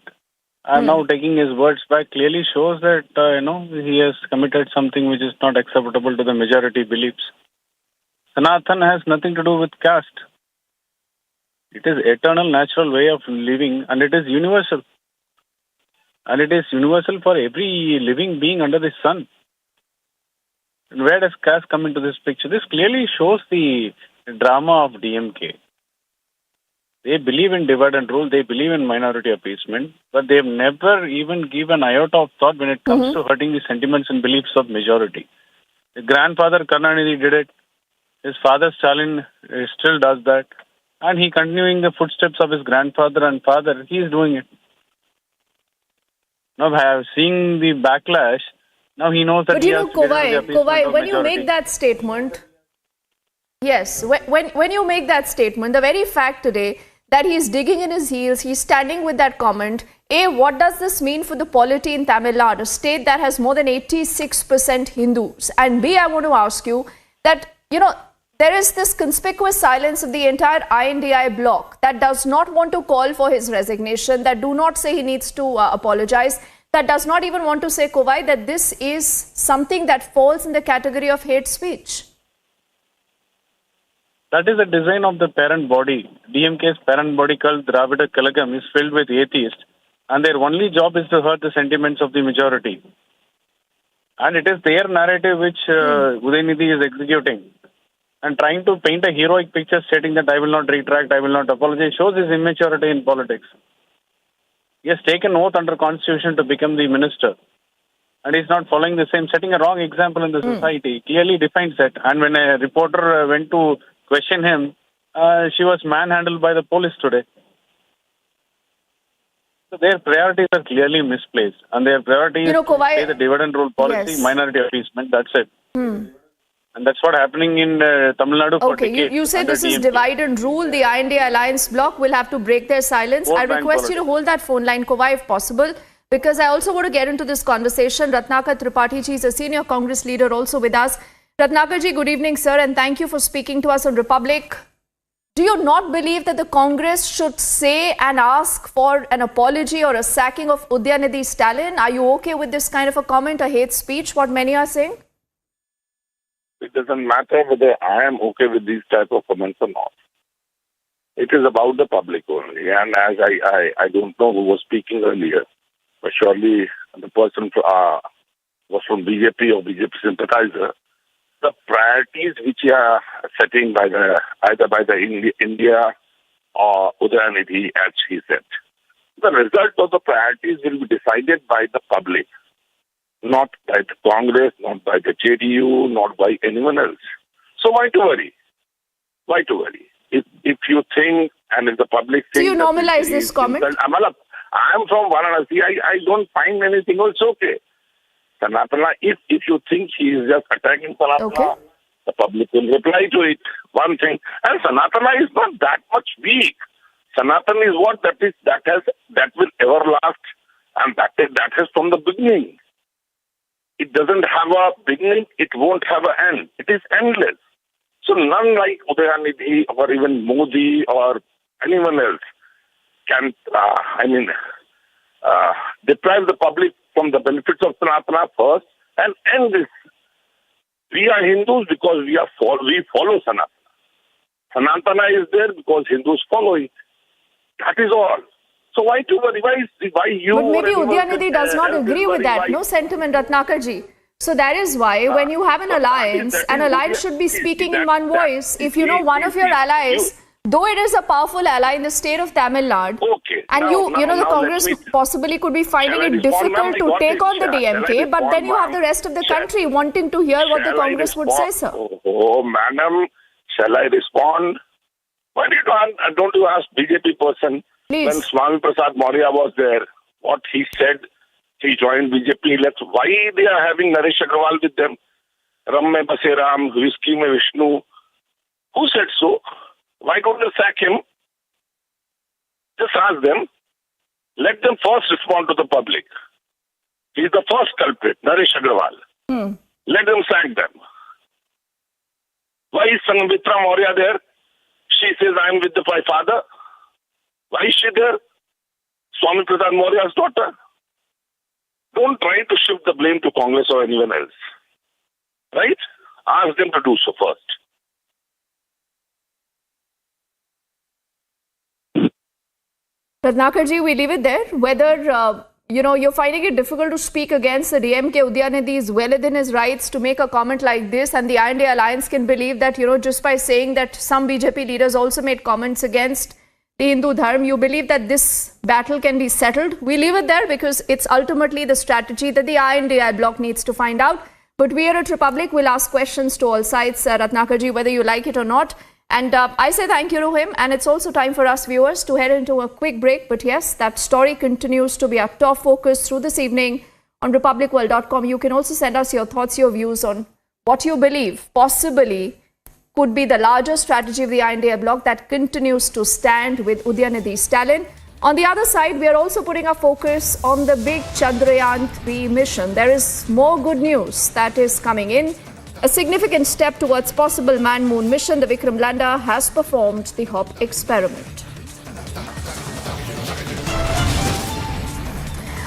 S21: and now taking his words back, clearly shows that, he has committed something which is not acceptable to the majority beliefs. Sanatan has nothing to do with caste. It is eternal, natural way of living, and it is universal. And it is universal for every living being under the sun. And where does caste come into this picture? This clearly shows the drama of DMK. They believe in divide and rule, they believe in minority appeasement, but they have never even given an iota of thought when it comes to hurting the sentiments and beliefs of majority. His grandfather Karnataka did it, his father Stalin still does that, and he continuing the footsteps of his grandfather and father, he is doing it. Now, seeing the backlash, now he knows that
S18: but
S21: he has to get rid of the appeasement
S18: Kovai,
S21: of
S18: when you
S21: majority.
S18: make that statement, yes, when you make that statement, the very fact today that he's digging in his heels, he's standing with that comment. A, what does this mean for the polity in Tamil Nadu, a state that has more than 86% Hindus? And B, I want to ask you that, there is this conspicuous silence of the entire INDI bloc that does not want to call for his resignation, that do not say he needs to apologize, that does not even want to say, Kovai, that this is something that falls in the category of hate speech.
S21: That is the design of the parent body. DMK's parent body called Dravida Kalagam is filled with atheists, and their only job is to hurt the sentiments of the majority. And it is their narrative which Udhayanidhi is executing, and trying to paint a heroic picture stating that I will not retract, I will not apologize, shows his immaturity in politics. He has taken oath under constitution to become the minister, and he's not following the same, setting a wrong example in the society. Clearly defines that. And when a reporter went to question him, she was manhandled by the police today. So their priorities are clearly misplaced, and their priorities is to pay the divide and rule policy, minority appeasement, that's it. And that's what happening in Tamil Nadu for decades.
S18: You say this is divide and rule. The INDI alliance bloc will have to break their silence. I request you to hold that phone line, Kovai, if possible, because I also want to get into this conversation. Ratnakar Tripathi ji is a senior Congress leader also with us. Ratnakar ji, good evening, sir, and thank you for speaking to us on Republic. Do you not believe that the Congress should say and ask for an apology or a sacking of Udhayanidhi Stalin? Are you okay with this kind of a comment, a hate speech, what many are saying?
S5: It doesn't matter whether I am okay with these type of comments or not. It is about the public only. And as I don't know who was speaking earlier, but surely the person was from BJP or BJP sympathizer. The priorities which are setting by either by the India or Udhayanidhi, as he said, the result of the priorities will be decided by the public, not by the Congress, not by the JDU, not by anyone else. So why to worry? Why to worry? If you think and if the public thinks...
S18: Do you normalize this comment?
S5: I am from Varanasi. I don't find anything else okay. Sanatana, if you think he is just attacking Sanatana, the public will reply to it. One thing. And Sanatana is not that much weak. Sanatana is what that will everlast, and that has from the beginning. It doesn't have a beginning, it won't have an end. It is endless. So none like Udhayanidhi or even Modi or anyone else can, deprive the public from the benefits of Sanatana first and end this. We are Hindus because we follow Sanatana. Sanatana is there because Hindus follow it. That is all. So why to worry? Why you?
S18: But maybe Udhayanidhi does not agree with that. No sentiment, Ratnakar ji. So that is why when you have an alliance should be speaking in one voice. If you know one of your allies, though it is a powerful ally in the state of Tamil Nadu, and the Congress possibly could be finding it difficult to take on the DMK, but then you have the rest of the country wanting to hear what the Congress would say, sir.
S5: Oh, madam, shall I respond? Why don't you ask BJP person?
S18: Please.
S5: When Swami Prasad Maurya was there, what he said, he joined BJP. Why they are having Naresh Agrawal with them? Ram mein base Ram, whiskey mein Vishnu. Who said so? Why don't they sack him? Just ask them. Let them first respond to the public. He is the first culprit, Naresh Agrawal. Let them sack them. Why is Sanvitra Maurya there? She says, I am with my father. Why is she there? Swami Prasad Maurya's daughter. Don't try to shift the blame to Congress or anyone else. Right? Ask them to do so first.
S18: Ratnakar ji, we leave it there. Whether, you're finding it difficult to speak against the DMK, Udhayanidhi is well within his rights to make a comment like this, and the INDA alliance can believe that, just by saying that some BJP leaders also made comments against the Hindu Dharma, you believe that this battle can be settled. We leave it there because it's ultimately the strategy that the INDA bloc needs to find out. But we are at Republic. We'll ask questions to all sides, Ratnakar ji, whether you like it or not. And I say thank you to him. And it's also time for us viewers to head into a quick break. But yes, that story continues to be our top focus through this evening on republicworld.com. You can also send us your thoughts, your views on what you believe possibly could be the larger strategy of the INDA bloc that continues to stand with Udhayanidhi Stalin. On the other side, we are also putting our focus on the big Chandrayaan 3 mission. There is more good news that is coming in. A significant step towards possible man-moon mission. The Vikram Lander has performed the hop experiment.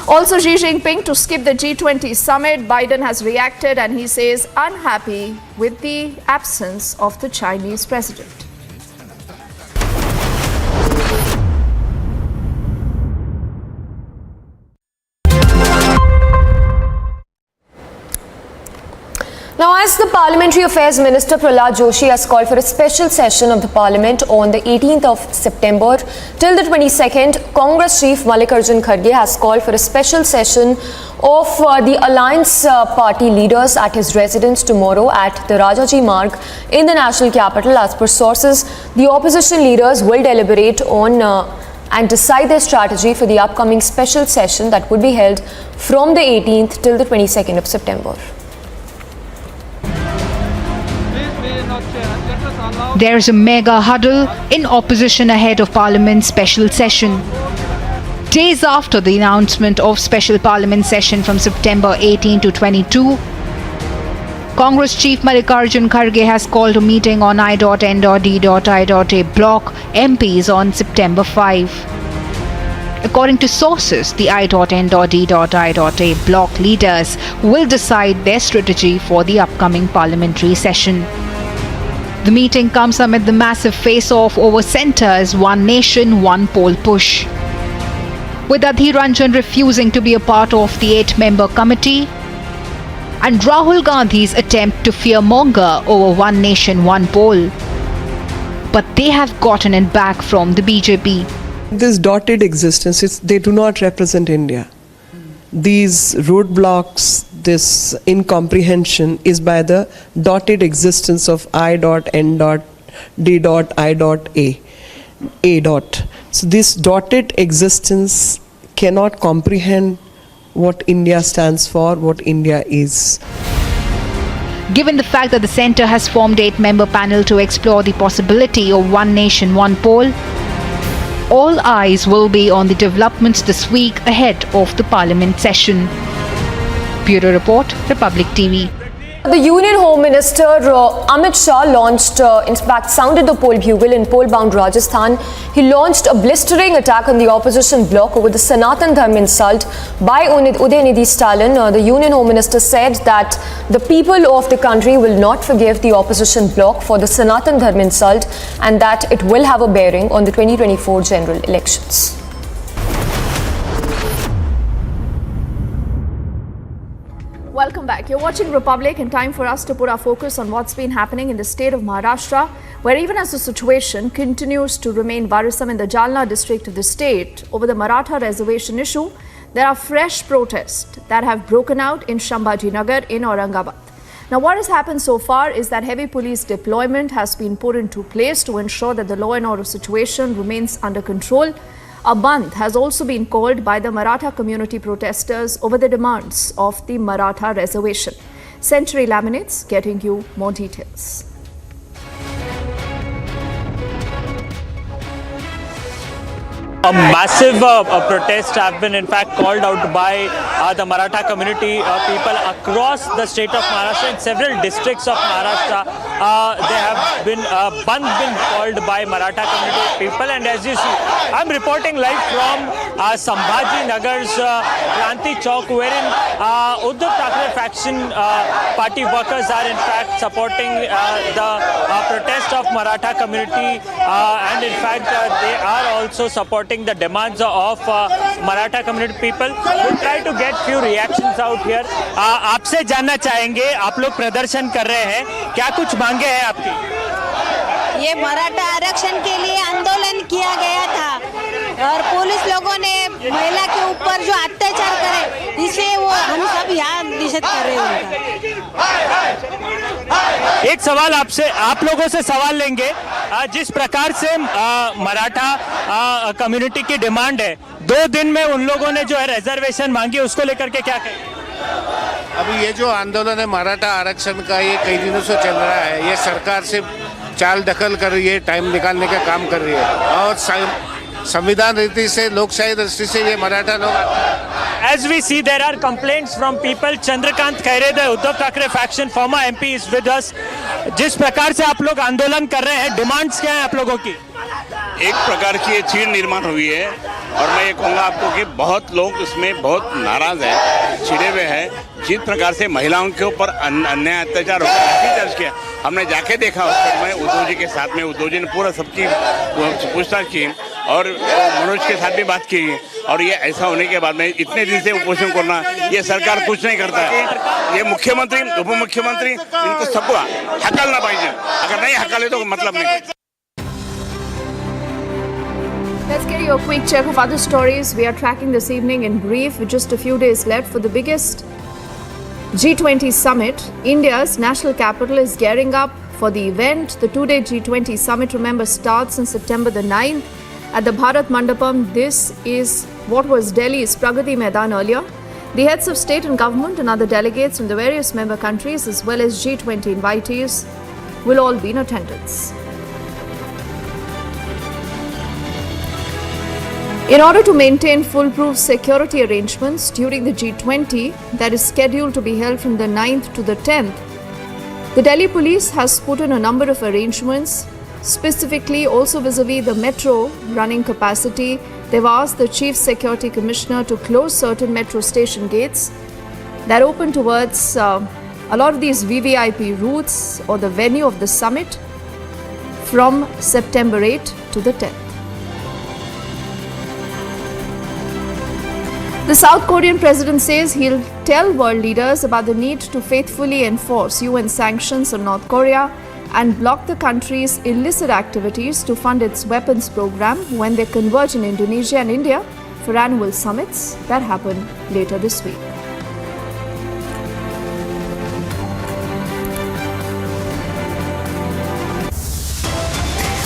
S18: Also, Xi Jinping to skip the G20 summit. Biden has reacted and he says unhappy with the absence of the Chinese president.
S9: Now, as the Parliamentary Affairs Minister Prahlad Joshi has called for a special session of the Parliament on the 18th of September till the 22nd, Congress Chief Mallikarjun Kharge has called for a special session of the Alliance Party leaders at his residence tomorrow at the Rajaji Marg in the national capital. As per sources, the opposition leaders will deliberate on and decide their strategy for the upcoming special session that would be held from the 18th till the 22nd of September.
S10: There is a mega huddle in opposition ahead of Parliament's special session. Days after the announcement of special parliament session from September 18 to 22, Congress Chief Mallikarjun Kharge has called a meeting on I.N.D.I.A block MPs on September 5. According to sources, the I.N.D.I.A block leaders will decide their strategy for the upcoming parliamentary session. The meeting comes amid the massive face-off over centre's One Nation, One Poll push. With Adhir Ranjan refusing to be a part of the 8-member committee, and Rahul Gandhi's attempt to fearmonger over One Nation, One Poll. But they have gotten it back from the BJP.
S12: This dotted existence, they do not represent India. These roadblocks, this incomprehension is by the dotted existence of I.N.D.I.A. So this dotted existence cannot comprehend what India stands for, what India is.
S10: Given the fact that the centre has formed 8-member panel to explore the possibility of One Nation, One Poll, all eyes will be on the developments this week ahead of the Parliament session. Bureau Report, Republic TV.
S9: The Union Home Minister Amit Shah launched, in fact, sounded the poll bugle in poll-bound Rajasthan. He launched a blistering attack on the opposition bloc over the Sanatan Dharma insult by Udhayanidhi Stalin. The Union Home Minister said that the people of the country will not forgive the opposition bloc for the Sanatan Dharma insult and that it will have a bearing on the 2024 general elections.
S18: Welcome back. You're watching Republic, and time for us to put our focus on what's been happening in the state of Maharashtra, where even as the situation continues to remain worrisome in the Jalna district of the state over the Maratha reservation issue, there are fresh protests that have broken out in Shambhaji Nagar in Aurangabad. Now, what has happened so far is that heavy police deployment has been put into place to ensure that the law and order situation remains under control. A bandh has also been called by the Maratha community protesters over the demands of the Maratha reservation. Century Laminates getting you more details.
S13: A massive protest have been in fact called out by the Maratha community people across the state of Maharashtra. In several districts of Maharashtra, there have been bandh been called by Maratha community people, and as you see, I'm reporting live from Sambhaji Nagar's Kranti Chowk, wherein Uddhav Thackeray faction party workers are in fact supporting the protest of Maratha community, and in fact they are also supporting the demands of Maratha community people. We'll try to get few reactions out here. आपसे जानना चाहेंगे, आप लोग प्रदर्शन कर रहे हैं, क्या कुछ मांगे हैं आपकी?
S14: ये मराठा आरक्षण के लिए आंदोलन किया गया था और पुलिस लोगों ने महिला के ऊपर जो अत्याचार करे, इसे वो हम सब यहाँ निषेध कर रहे हैं उनका।
S13: एक सवाल आपसे, आप लोगों से सवाल लेंगे, जिस प्रकार से मराठा कम्युनिटी की डिमांड है, 2 दिन में उन लोगों ने जो है रिजर्वेशन मांगी, उसको लेकर के क्या कहें?
S16: अभी ये जो आंदोलन है मराठा आरक्षण का, ये कई दिनों से चल रहा है। ये सरकार से चाल दखल कर रही है, टाइम निकालने का काम कर रही है, और संविधान रीति से, लोकशाही दृष्टि से ये मराठा लोग।
S13: As we see, there are complaints from people. Chandrakant Khairy, the Uddhav Thackeray faction former MP is with us. जिस प्रकार से आप लोग आंदोलन कर रहे हैं, डिमांड्स क्या हैं आप लोगों की?
S26: एक प्रकार की ये चीड़ निर्माण हुई है, और मैं ये कहूँगा आपको कि बहुत लोग इसमें बहुत नाराज हैं, छिड़े हुए हैं। जिस प्रकार से महिलाओं के ऊपर अन्याय अत्याचार होकर दर्ज किया, हमने जाके देखा उस पर। मैं उद्धव जी के साथ में, उद्धव जी ने पूरा सबकी पूछताछ की और मनोज के साथ भी बात की, और ये ऐसा होने के बाद में इतने दिन से उपोषण करना, ये सरकार कुछ नहीं करता है। ये मुख्यमंत्री, उप मुख्यमंत्री, इनको सबको हकलना पाहिजे, अगर नहीं हकले तो मतलब नहीं।
S18: Let's get you a quick check of other stories we are tracking this evening in brief. With just a few days left for the biggest G20 summit, India's national capital is gearing up for the event. The 2-day G20 summit, remember, starts on September the 9th at the Bharat Mandapam. This is what was Delhi's Pragati Maidan earlier. The heads of state and government and other delegates from the various member countries, as well as G20 invitees, will all be in attendance. In order to maintain foolproof security arrangements during the G20 that is scheduled to be held from the 9th to the 10th, the Delhi police has put in a number of arrangements, specifically also vis-a-vis the metro running capacity. They've asked the Chief Security Commissioner to close certain metro station gates that open towards a lot of these VVIP routes or the venue of the summit from September 8 to the 10th. The South Korean president says he'll tell world leaders about the need to faithfully enforce UN sanctions on North Korea and block the country's illicit activities to fund its weapons program when they converge in Indonesia and India for annual summits that happen later this week.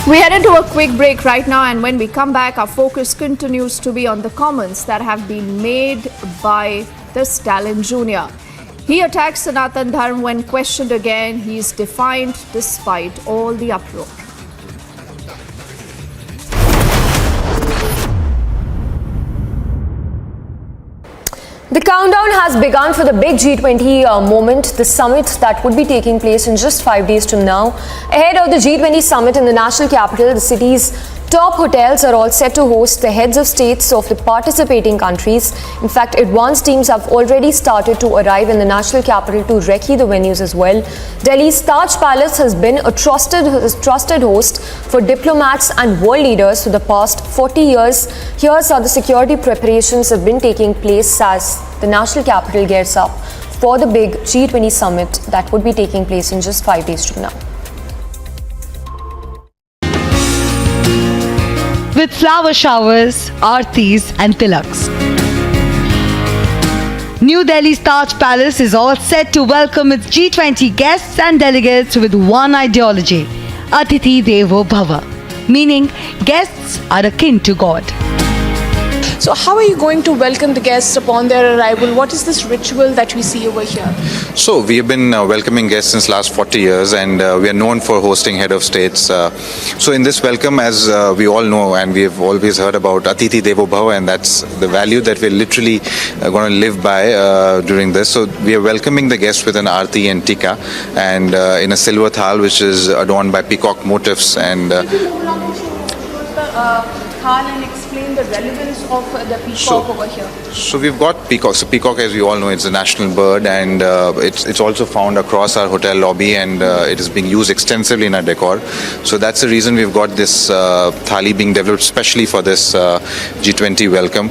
S18: We head into a quick break right now, and when we come back, our focus continues to be on the comments that have been made by the Stalin Jr. He attacks Sanatan Dharma when questioned again. He is defiant despite all the uproar.
S9: The countdown has begun for the big G20 moment, the summit that would be taking place in just 5 days from now. Ahead of the G20 summit in the national capital, the city's top hotels are all set to host the heads of states of the participating countries. In fact, advanced teams have already started to arrive in the national capital to recce the venues as well. Delhi's Taj Palace has been a trusted host for diplomats and world leaders for the past 40 years. Here's how the security preparations have been taking place as the national capital gears up for the big G20 summit that would be taking place in just 5 days from now.
S10: With flower showers, aartis and tilaks. New Delhi's Taj Palace is all set to welcome its G20 guests and delegates with one ideology, Atithi Devo Bhava, meaning guests are akin to God.
S4: So how are you going to welcome the guests upon their arrival? What is this ritual that we see over here?
S15: So we have been welcoming guests since last 40 years, and we are known for hosting head of states. So in this welcome, as we all know, and we have always heard about Atithi Devo Bhava, and that's the value that we're literally going to live by during this. So we are welcoming the guests with an arti and tika, and in a silver thal which is adorned by peacock motifs. And
S4: and explain the relevance of the peacock over here.
S15: So we've got peacock. So peacock, as we all know, it's a national bird, and it's also found across our hotel lobby, and it is being used extensively in our decor. So that's the reason we've got this thali being developed specially for this G20 welcome.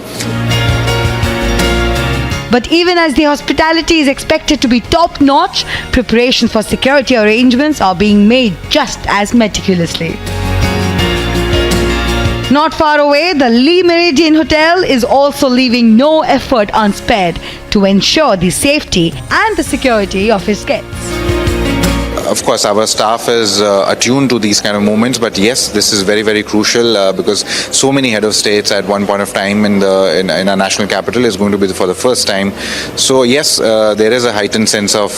S10: But even as the hospitality is expected to be top-notch, preparations for security arrangements are being made just as meticulously. Not far away, the Lee Meridian Hotel is also leaving no effort unspared to ensure the safety and the security of its guests.
S15: Of course, our staff is attuned to these kind of moments, but yes, this is very, very crucial because so many head of states at one point of time in our national capital is going to be for the first time. So yes, there is a heightened sense of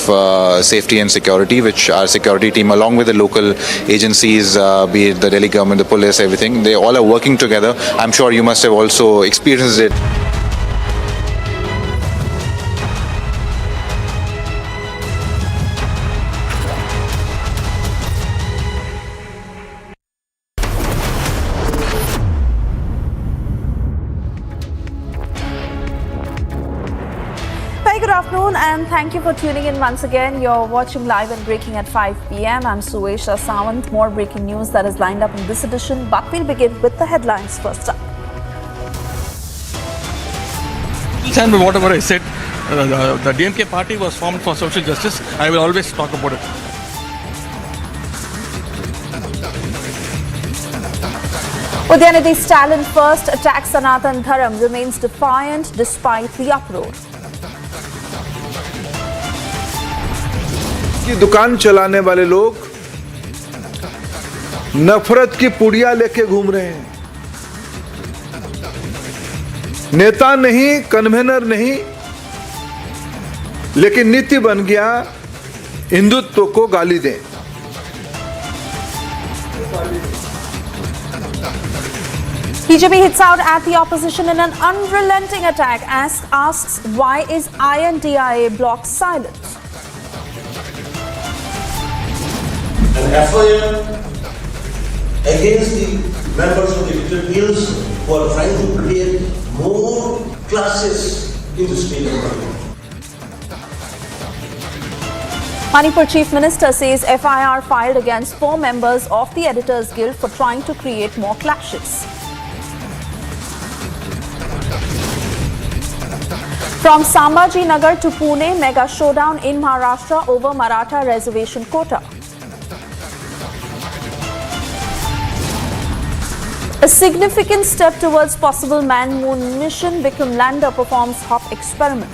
S15: safety and security, which our security team, along with the local agencies, be it the Delhi government, the police, everything, they all are working together. I'm sure you must have also experienced it.
S18: Good afternoon and thank you for tuning in once again. You're watching Live and Breaking at 5 p.m. I'm Suesha Sawant. More breaking news that is lined up in this edition, but we'll begin with the headlines first up.
S17: Stand by whatever I said. The DMK party was formed for social justice. I will always talk about it.
S18: Udhayanidhi Stalin first attacks Sanatan Dharma remains defiant despite the uproar.
S19: की दुकान चलाने वाले लोग नफरत की पुड़िया लेके घूम रहे हैं। नेता नहीं, कन्वेनर नहीं, लेकिन नीति बन गया हिंदुत्व को गाली दें।
S18: BJP hits out at the opposition in an unrelenting attack, asks why is INDIA bloc silent?
S1: An FIR against the members of the elected guilds who are trying to create more classes in the state of Manipur.
S18: Manipur Chief Minister says FIR filed against 4 members of the Editors Guild for trying to create more clashes. From Sambhaji Nagar to Pune, mega showdown in Maharashtra over Maratha reservation quota. A significant step towards possible man-moon mission, Vikram Lander performs hop experiment.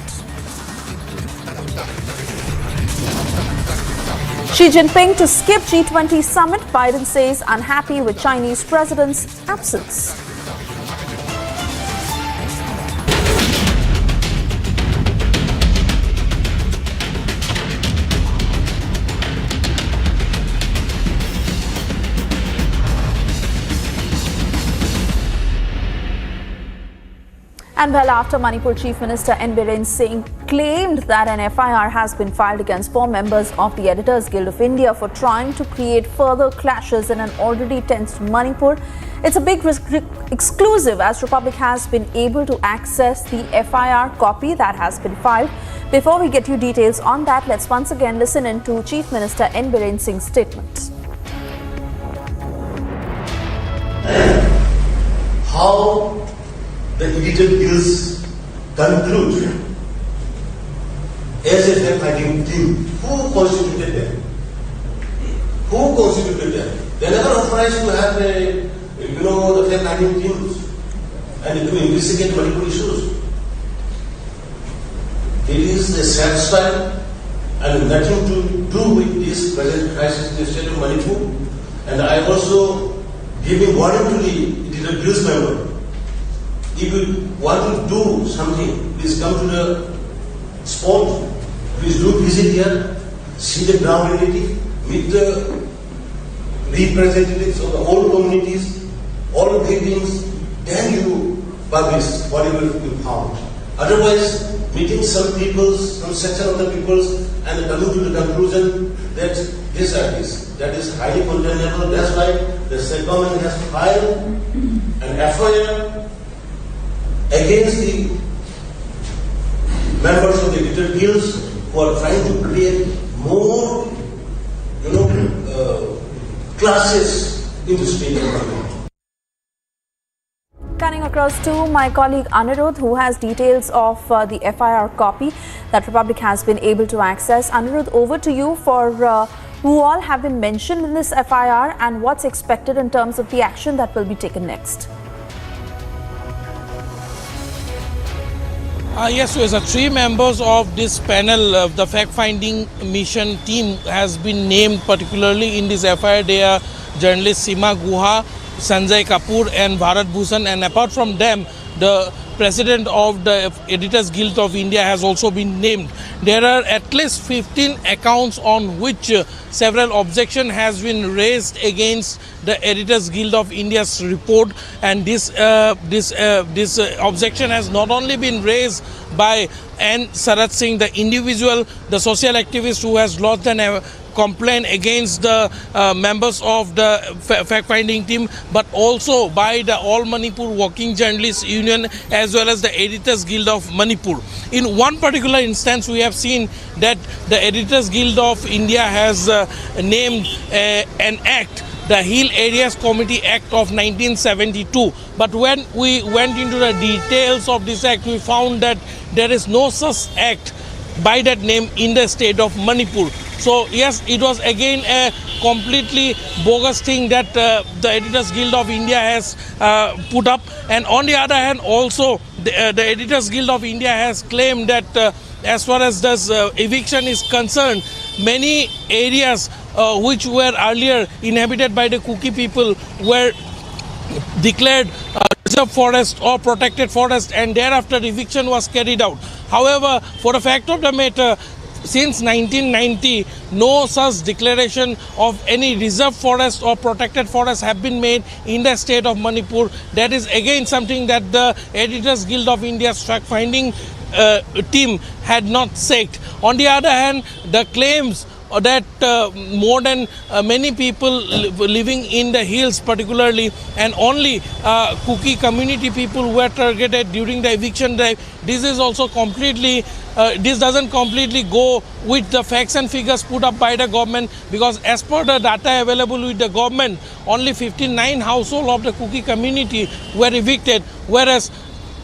S18: Xi Jinping to skip G20 summit, Biden says unhappy with Chinese president's absence. And well after Manipur Chief Minister N. Biren Singh claimed that an FIR has been filed against 4 members of the Editors Guild of India for trying to create further clashes in an already tense Manipur, it's a big exclusive as Republic has been able to access the FIR copy that has been filed. Before we get you details on that, let's once again listen in to Chief Minister N. Biren Singh's statement.
S1: How the edited guilds conclude as a fact-finding team. Who constituted them? Who constituted them? They never authorized to have the fact-finding teams and to investigate multiple issues. It is a sad style and nothing to do with this present crisis in the state of Manipur. And I also giving warning to the edited guilds member. If you want to do something, please come to the spot. Please do visit here, see the ground reality, meet the representatives of the whole communities, all the things, then you publish whatever you found. Otherwise, meeting some peoples, some section of the peoples, and coming to the conclusion that this or this, that is highly condemnable. That's why the state government has filed an FIR against the members of the editor guilds who are trying to create more, classes in the state of Manipur.
S18: Turning across to my colleague Anirudh, who has details of the FIR copy that Republic has been able to access. Anirudh, over to you for who all have been mentioned in this FIR and what's expected in terms of the action that will be taken next.
S2: Yes, so as 3 members of this panel, the fact-finding mission team has been named particularly in this FIR. They are journalists Seema Guha, Sanjay Kapoor and Bharat Bhushan, and apart from them, the president of the Editors Guild of India has also been named. There are at least 15 accounts on which several objection has been raised against the Editors Guild of India's report, and this objection has not only been raised by N. Sarat Singh, the individual, the social activist who has lodged an complaint against the members of the fact-finding team, but also by the All Manipur Working Journalists Union as well as the Editors Guild of Manipur. In one particular instance, we have seen that the Editors Guild of India has named an act, the Hill Areas Committee Act of 1972. But when we went into the details of this act, we found that there is no such act by that name in the state of Manipur. So yes, it was again a completely bogus thing that the Editors Guild of India has put up. And on the other hand, also the Editors Guild of India has claimed that as far as this eviction is concerned, many areas which were earlier inhabited by the Kuki people were declared reserve forest or protected forest, and thereafter eviction was carried out. However, for the fact of the matter, since 1990, no such declaration of any reserve forest or protected forest have been made in the state of Manipur. That is again something that the Editors Guild of India's fact-finding team had not said. On the other hand, the claims that more than many people living in the hills particularly, and only Kuki community people were targeted during the eviction drive, this is also completely this doesn't completely go with the facts and figures put up by the government, because as per the data available with the government, only 59 households of the Kuki community were evicted, whereas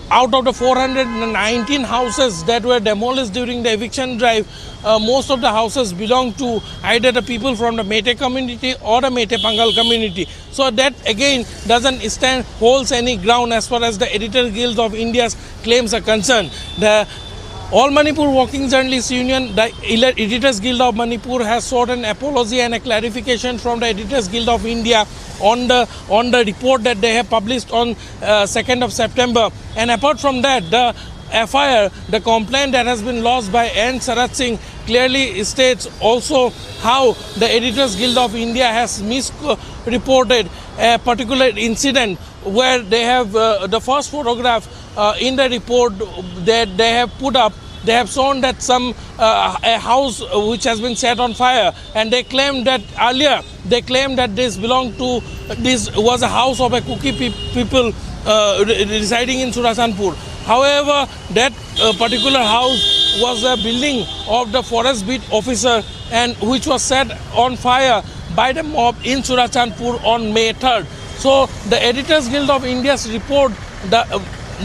S2: out of the 419 houses that were demolished during the eviction drive, most of the houses belong to either the people from the Mete community or the Mete Pangal community. So that again doesn't holds any ground as far as the Editor Guild of India's claims are concerned. The All Manipur Working Journalists Union, the Editors Guild of Manipur, has sought an apology and a clarification from the Editors Guild of India on the report that they have published on 2nd of September. And apart from that, the FIR, the complaint that has been lodged by N. Sarat Singh, clearly states also how the Editors Guild of India has misreported a particular incident where they have the first photograph in the report that they have put up. They have shown that a house which has been set on fire, and they claimed that earlier this was a house of a Kuki people residing in Surachandpur. However, that particular house was a building of the forest beat officer, and which was set on fire by the mob in Surachandpur on May 3rd. So the Editors Guild of India's report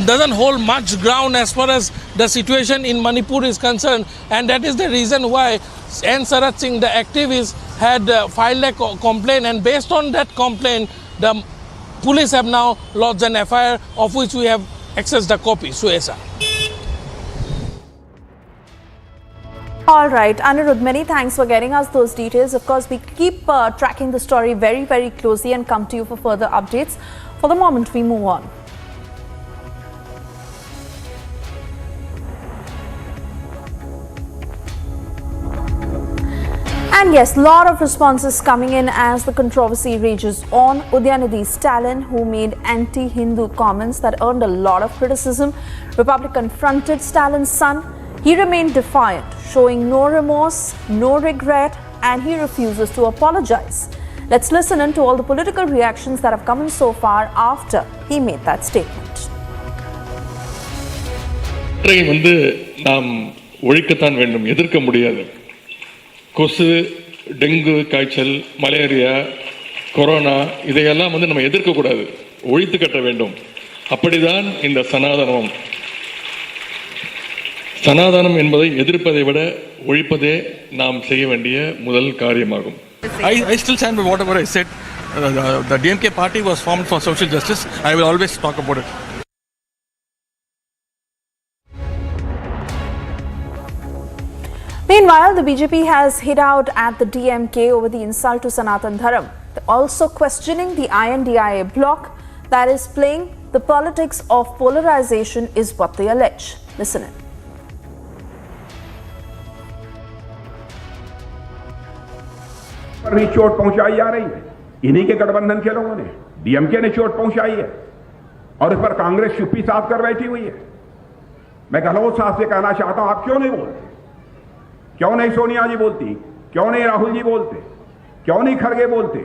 S2: doesn't hold much ground as far as the situation in Manipur is concerned, and that is the reason why N. Sarat Singh, the activist, had filed a complaint, and based on that complaint, the police have now lodged an FIR, of which we have accessed a copy. Suesa.
S18: All right, Anirudh, many thanks for getting us those details. Of course, we keep tracking the story very, very closely and come to you for further updates. For the moment, we move on. And yes, lot of responses coming in as the controversy rages on. Udhayanidhi Stalin, who made anti-Hindu comments that earned a lot of criticism. Republic confronted Stalin's son. He remained defiant, showing no remorse, no regret, and he refuses to apologize. Let's listen in to all the political reactions that have come in so far after he made that statement.
S17: கொசு, dengue காய்ச்சல், malaria, corona இதையெல்லாம் நம்ம எதிர்க்கக்கூடாது, ஒழித்து கட்ட வேண்டும். அப்படிதான் இந்த சனாதனம். சனாதனம் என்பதை எதிர்ப்பதை விட ஒழிப்பதே நாம் செய்ய வேண்டிய முதல் காரியமாகும். I still stand by whatever I said. The DMK party was formed for social justice. I will always talk about it.
S18: Meanwhile, the BJP has hit out at the DMK over the insult to Sanatan Dharma. They're also questioning the INDIA bloc that is playing the politics of polarization is what they allege. Listen in.
S6: पर भी चोट पहुंचाई जा रही है, इन्हीं के गठबंधन के लोगों ने, डीएमके ने चोट पहुंचाई है और इस पर कांग्रेस चुप्पी साध कर बैठी हुई है. मैं गहलोत साहब से कहना चाहता हूं, आप क्यों नहीं बोलते? क्यों नहीं सोनिया जी बोलती? क्यों नहीं राहुल जी बोलते? क्यों नहीं खड़गे बोलते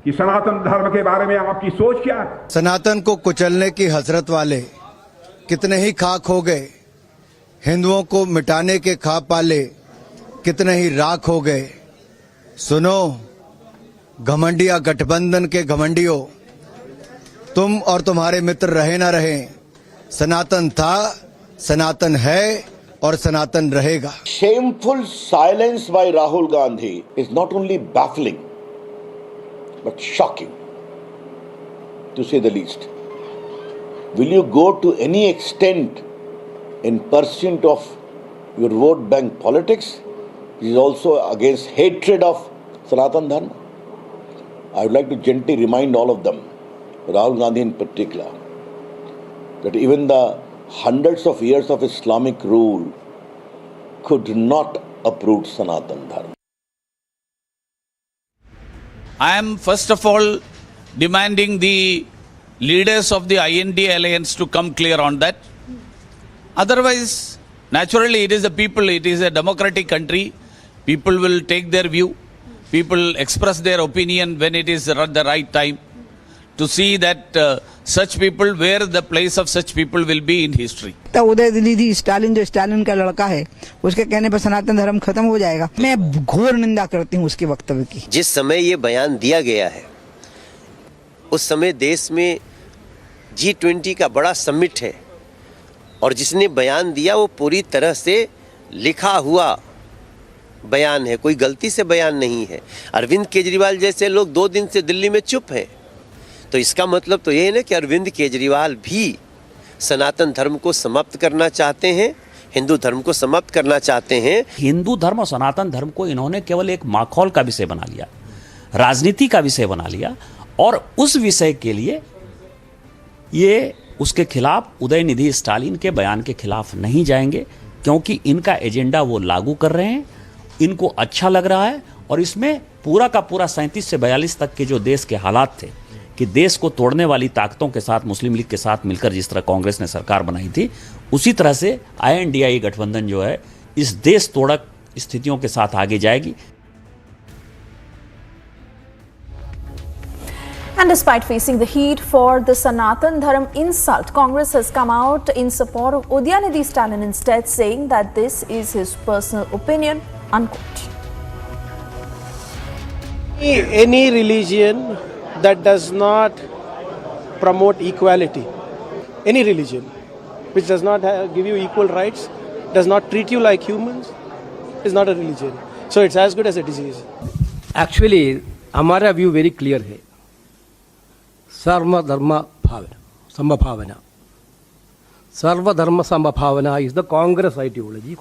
S6: कि सनातन धर्म के बारे में आपकी सोच क्या है?
S11: सनातन को कुचलने की हसरत वाले कितने ही खाक हो गए, हिंदुओं को मिटाने के ख्वाब पाले कितने ही राख हो गए. सुनो घमंडिया गठबंधन के घमंडियों, तुम और तुम्हारे मित्र रहे ना रहे, सनातन था, सनातन है और सनातन रहेगा.
S20: Shameful silence by Rahul Gandhi is not only baffling but shocking, to say the least. Will you go to any extent in pursuit of your vote bank politics, which is also against hatred of Sanatan Dharma? I would like to gently remind all of them, Rahul Gandhi in particular, that even the hundreds of years of Islamic rule could not uproot Sanatan Dharma.
S3: I am first of all demanding the leaders of the IND alliance to come clear on that. Otherwise, naturally it is the people, it is a democratic country. People will take their view. People express their opinion when it is the right time. To see that such people, where the place of such people will be in history.
S7: तो उदयनिधि स्टालिन जो Stalin का लड़का है, उसके कहने पर सनातन धर्म खत्म हो जाएगा। मैं घोर निंदा करती हूँ उसके वक्तव्य की।
S22: जिस समय ये बयान दिया गया है, उस समय देश में G20 का बड़ा समिट है और जिसने बयान दिया वो पूरी तरह से लिखा हुआ बयान है, कोई गलती से बयान नहीं है। अरविंद केजरीवाल जैसे लोग 2 दिन से दिल्ली में चुप हैं, तो इसका मतलब तो ये है ना कि अरविंद केजरीवाल भी सनातन धर्म को समाप्त करना चाहते हैं, हिंदू धर्म को समाप्त करना चाहते हैं।
S23: हिंदू धर्म और सनातन धर्म को इन्होंने केवल एक माखौल का विषय बना लिया, राजनीति का विषय बना लिया और उस विषय के लिए ये उसके खिलाफ उदयनिधि स्टालिन के बयान के खिलाफ नहीं जाएंगे, क्योंकि इनका एजेंडा वो लागू कर रहे हैं, इनको अच्छा लग रहा है और इसमें पूरा का पूरा 37 से 42 तक के जो देश के हालात थे कि देश को तोड़ने वाली ताकतों के साथ मुस्लिम लीग के साथ मिलकर जिस तरह कांग्रेस ने सरकार बनाई थी, उसी तरह से INDI गठबंधन जो है इस देश तोड़क स्थितियों के साथ आगे जाएगी।
S18: And despite facing the heat for the Sanatan Dharma insult, Congress has come out in support of Udhayanidhi Stalin, instead saying that this is his personal opinion, unquote.
S24: Any religion that does not promote equality, any religion which does not give you equal rights, does not treat you like humans, is not a religion. So it's as good as a disease.
S25: Actually, हमारा view very clear है. Sarva Dharma Bhavana, Sambhavana. Sarva Dharma Sambhavana is the Congress ideology.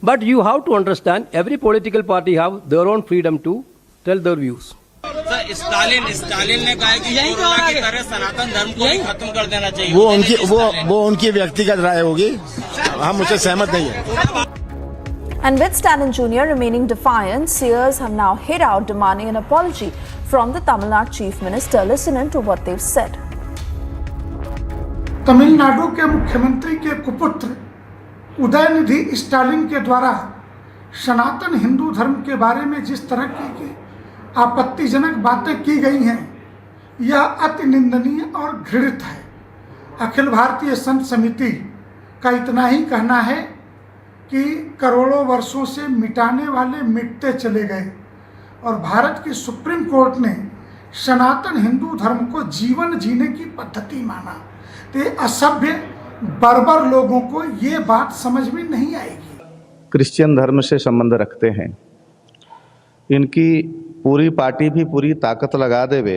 S25: But you have to understand, every political party have their own freedom to tell their views.
S27: Stalin ने कहा कि corona की तरह सनातन धर्म को ही खत्म कर देना चाहिए।
S28: वो उनकी व्यक्तिगत राय होगी, हम उससे सहमत नहीं हैं।
S18: And with Stalin Jr. remaining defiant, seers have now hit out demanding an apology from the Tamil Nadu Chief Minister. Listen in to what they've said.
S29: Tamil Nadu के मुख्यमंत्री के कुपुत्र उदयनिधि स्टालिन के द्वारा सनातन हिंदू धर्म के बारे में जिस तरह की आपत्तिजनक बातें की गई हैं, यह अति निंदनीय और घृणित है। अखिल भारतीय संत समिति का इतना ही कहना है कि करोड़ों वर्षों से मिटाने वाले मिटते चले गए और भारत की सुप्रीम कोर्ट ने सनातन हिंदू धर्म को जीवन जीने की पद्धति माना, तो असभ्य बर्बर लोगों को ये बात समझ में नहीं आएगी।
S30: क्रिश्चियन धर्म से संबंध रखते हैं, इनकी पूरी पार्टी भी पूरी ताकत लगा देवे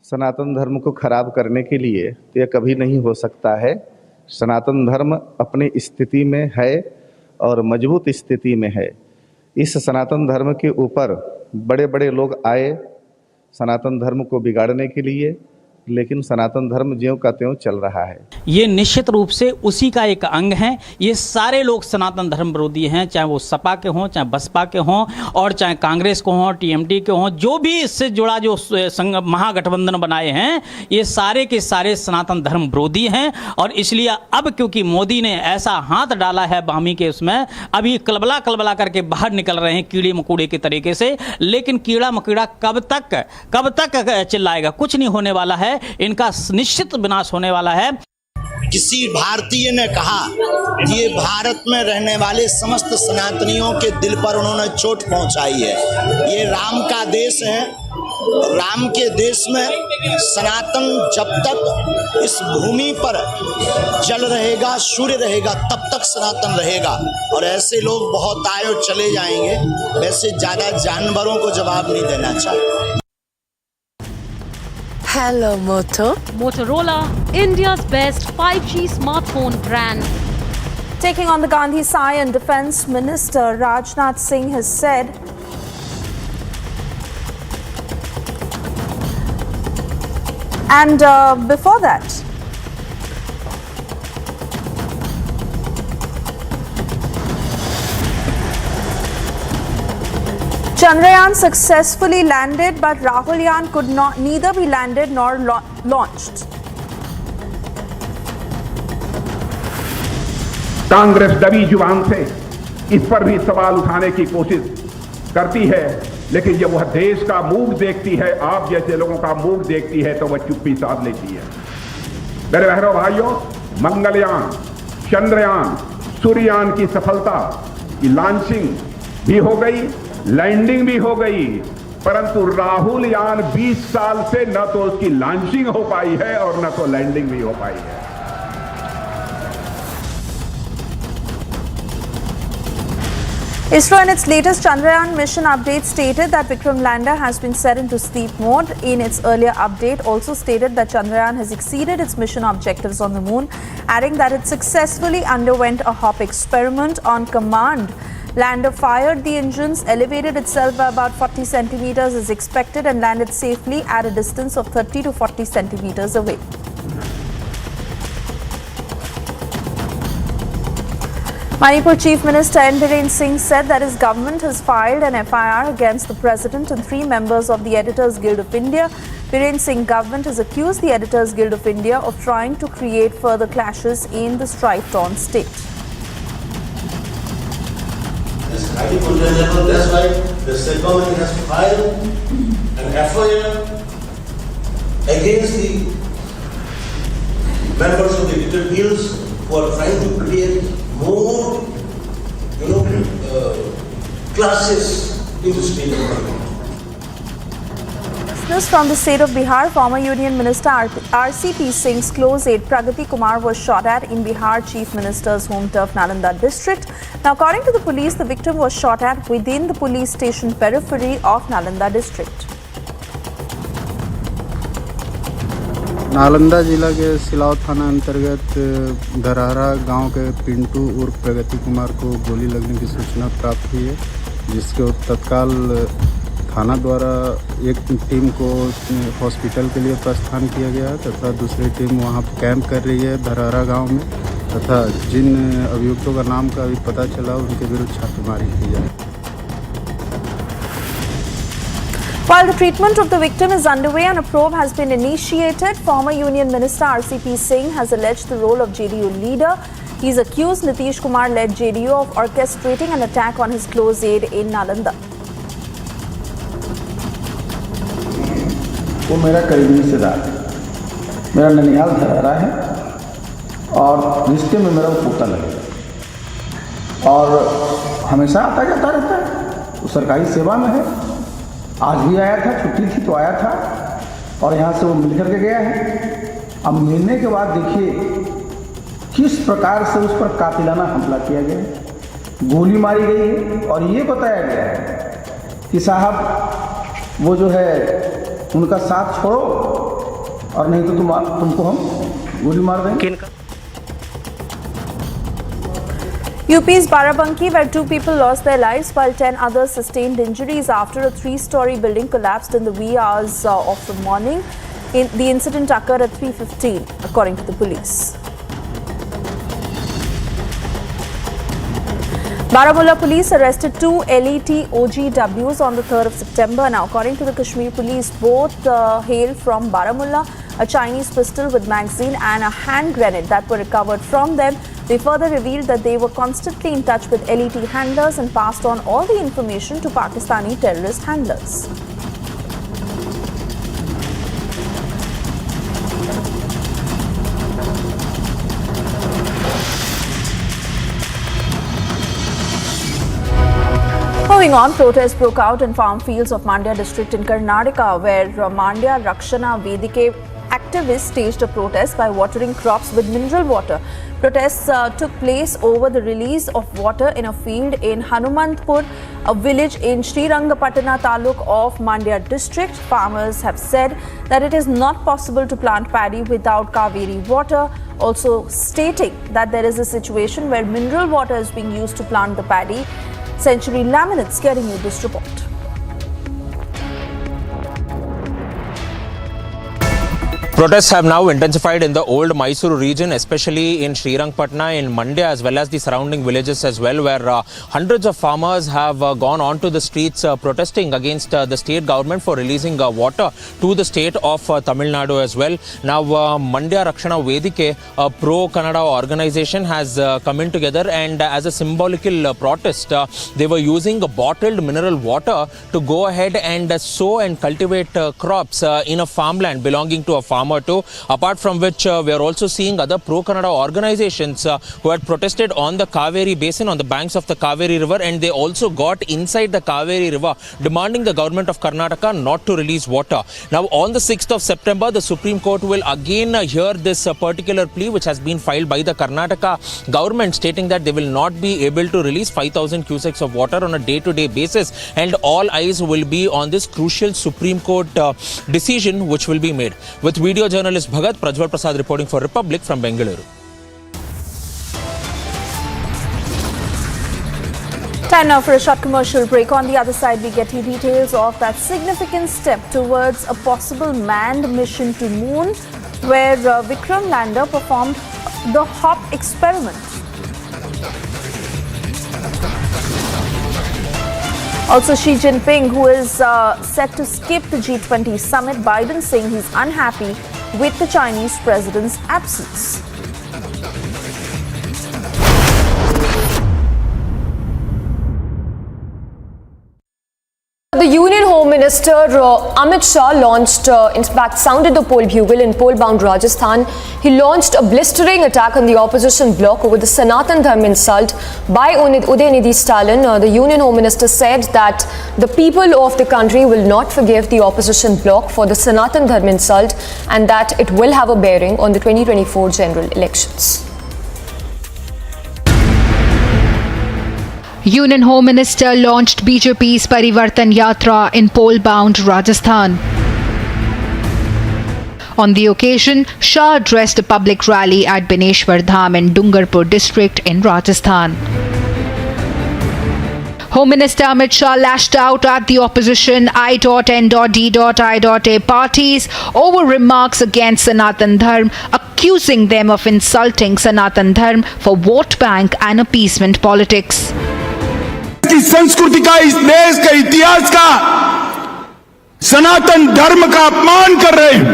S30: सनातन धर्म को खराब करने के लिए, तो यह कभी नहीं हो सकता है। सनातन धर्म अपनी स्थिति में है और मजबूत स्थिति में है। इस सनातन धर्म के ऊपर बड़े बड़े लोग आए सनातन धर्म को बिगाड़ने के लिए, लेकिन सनातन धर्म ज्यों का त्यों चल रहा है।
S8: ये निश्चित रूप से उसी का एक अंग है। ये सारे लोग सनातन धर्म विरोधी हैं, चाहे वो सपा के हों, चाहे बसपा के हों और चाहे कांग्रेस को हों, TMT के हों, जो भी इससे जुड़ा जो महागठबंधन बनाए हैं, ये सारे के सारे सनातन धर्म विरोधी हैं। और इसलिए अब क्योंकि मोदी ने ऐसा हाथ डाला है बामी के उसमें, अभी कलबला कलबला करके बाहर निकल रहे हैं कीड़े मकोड़े के तरीके से। लेकिन कीड़ा मकोड़ा कब तक चिल्लाएगा? कुछ नहीं होने वाला है, इनका निश्चित विनाश होने वाला है।
S11: किसी भारतीय ने कहा कि ये भारत में रहने वाले समस्त सनातनियों के दिल पर उन्होंने चोट पहुंचाई है। ये राम का देश है, राम के देश में सनातन जब तक इस भूमि पर जल रहेगा, सूर्य रहेगा, तब तक सनातन रहेगा। और ऐसे लोग बहुत आए और चले जाएंगे, वैसे ज्यादा जानवरों को जवाब नहीं देना चाहिए।
S31: Hello Moto.
S32: Motorola, India's best 5G smartphone brand.
S18: Taking on the Gandhi side, Defence Minister Rajnath Singh has said before that, Chandrayaan successfully landed, but Rahulyan could neither be landed nor launched.
S6: Congress दबी जुबान से इस पर भी सवाल उठाने की कोशिश करती है, लेकिन जब वह देश का मुंह देखती है, आप जैसे लोगों का मुंह देखती है, तो वह चुप्पी साध लेती है। मेरे बहनों भाइयों, मंगलयान, चंद्रयान, सूर्ययान की सफलता की लॉन्चिंग भी हो गई, लैंडिंग भी हो गई, परंतु राहुल यान 20 साल से न तो उसकी लॉन्चिंग हो पाई है और न तो लैंडिंग भी हो पाई है।
S18: ISRO in its latest Chandrayaan mission update stated that Vikram Lander has been set into sleep mode. In its earlier update also stated that Chandrayaan has exceeded its mission objectives on the moon, adding that it successfully underwent a hop experiment on command. Lander fired the engines, elevated itself by about 40 centimeters as expected, and landed safely at a distance of 30 to 40 centimeters away. Manipur Chief Minister N. Singh said that his government has filed an FIR against the President and 3 members of the Editors Guild of India. Biren Singh government has accused the Editors Guild of India of trying to create further clashes in the strife-torn state.
S1: That's why the state government has filed an FIR against the members of the editor guilds who are trying to create more, classes in the state government.
S18: From the state of Bihar, former Union Minister RCP Singh's close aide Pragati Kumar was shot at in Bihar Chief Minister's home turf Nalanda district. Now, according to the police, the victim was shot at within the police station periphery of Nalanda district.
S4: Nalanda जिला के सिलाव थाना अंतर्गत दरहरा गांव के पिंटू उर्फ प्रगति कुमार को गोली लगने की सूचना प्राप्त हुई है, जिसके तत्काल थाना द्वारा एक टीम को हॉस्पिटल के लिए प्रस्थान किया गया है तथा दूसरी टीम वहां कैंप कर रही है दरहरा गांव में, तथा जिन अभियुक्तों का नाम का अभी पता चला उनके विरुद्ध छापेमारी की जाए।
S18: While the treatment of the victim is underway and a probe has been initiated, former Union Minister RCP Singh has alleged the role of JDU leader. He's accused Nitish Kumar-led JDU of orchestrating an attack on his close aide in Nalanda.
S5: वो मेरा करीबी रिश्तेदार है, मेरा ननिहाल धरारा है और रिश्ते में मेरा पोता लगेगा और हमेशा आता जाता रहता है, वो सरकारी सेवा में है। आज भी आया था, छुट्टी थी तो आया था और यहाँ से वो मिल करके गया है। अब मिलने के बाद देखिए किस प्रकार से उस पर कातिलाना हमला किया गया है, गोली मारी गई है और ये बताया गया है कि साहब वो जो है उनका साथ छोड़ो और नहीं तो तुमको हम गोली मार देंगे।
S18: UP's Barabanki, where 2 people lost their lives while 10 others sustained injuries after a 3-story building collapsed in the wee hours of the morning. The incident occurred at 3:15, according to the police. Baramulla police arrested 2 LET OGWs on the 3rd of September. Now, according to the Kashmir police, both hail from Baramulla. A Chinese pistol with magazine and a hand grenade that were recovered from them. They further revealed that they were constantly in touch with LET handlers and passed on all the information to Pakistani terrorist handlers. Moving on, protests broke out in farm fields of Mandya district in Karnataka, where Mandya Rakshana Vedike activists staged a protest by watering crops with mineral water. Protests took place over the release of water in a field in Hanumantpur, a village in Srirangapatna taluk of Mandya district. Farmers have said that it is not possible to plant paddy without Kaveri water, also stating that there is a situation where mineral water is being used to plant the paddy. Century Laminates getting you this report.
S2: Protests have now intensified in the old Mysuru region, especially in Srirangpatna, in Mandya, as well as the surrounding villages as well, where hundreds of farmers have gone onto the streets protesting against the state government for releasing water to the state of Tamil Nadu as well. Now, Mandya Rakshana Vedike, a pro-Kannada organization, has come in together, and as a symbolical protest, they were using bottled mineral water to go ahead and sow and cultivate crops in a farmland belonging to a farmer too. Apart from which, we are also seeing other pro-Kannada organizations who had protested on the Kaveri basin, on the banks of the Kaveri river, and they also got inside the Kaveri river, demanding the government of Karnataka not to release water. Now, on the 6th of September, the Supreme Court will again hear this particular plea which has been filed by the Karnataka government, stating that they will not be able to release 5,000 cusecs of water on a day-to-day basis, and all eyes will be on this crucial Supreme Court decision which will be made. With video journalist Bhagat, Prajwal Prasad reporting for Republic from Bengaluru.
S18: Time now for a short commercial break. On the other side, we get you details of that significant step towards a possible manned mission to moon, where Vikram Lander performed the hop experiment. Also, Xi Jinping, who is set to skip the G20 summit, Biden saying he's unhappy with the Chinese president's absence.
S9: The Union Home Minister Amit Shah launched, in fact, sounded the poll bugle in poll-bound Rajasthan. He launched a blistering attack on the opposition bloc over the Sanatan Dharma insult by Udhayanidhi Stalin. The Union Home Minister said that the people of the country will not forgive the opposition bloc for the Sanatan Dharma insult, and that it will have a bearing on the 2024 general elections.
S10: Union Home Minister launched BJP's Parivartan Yatra in poll-bound Rajasthan. On the occasion, Shah addressed a public rally at Bineshwar Dham in Dungarpur district in Rajasthan. Home Minister Amit Shah lashed out at the opposition I.N.D.I.A parties over remarks against Sanatan Dharma, accusing them of insulting Sanatan Dharma for vote bank and appeasement politics.
S12: की संस्कृति का, इस देश का, इतिहास का, सनातन धर्म का अपमान कर रहे हैं।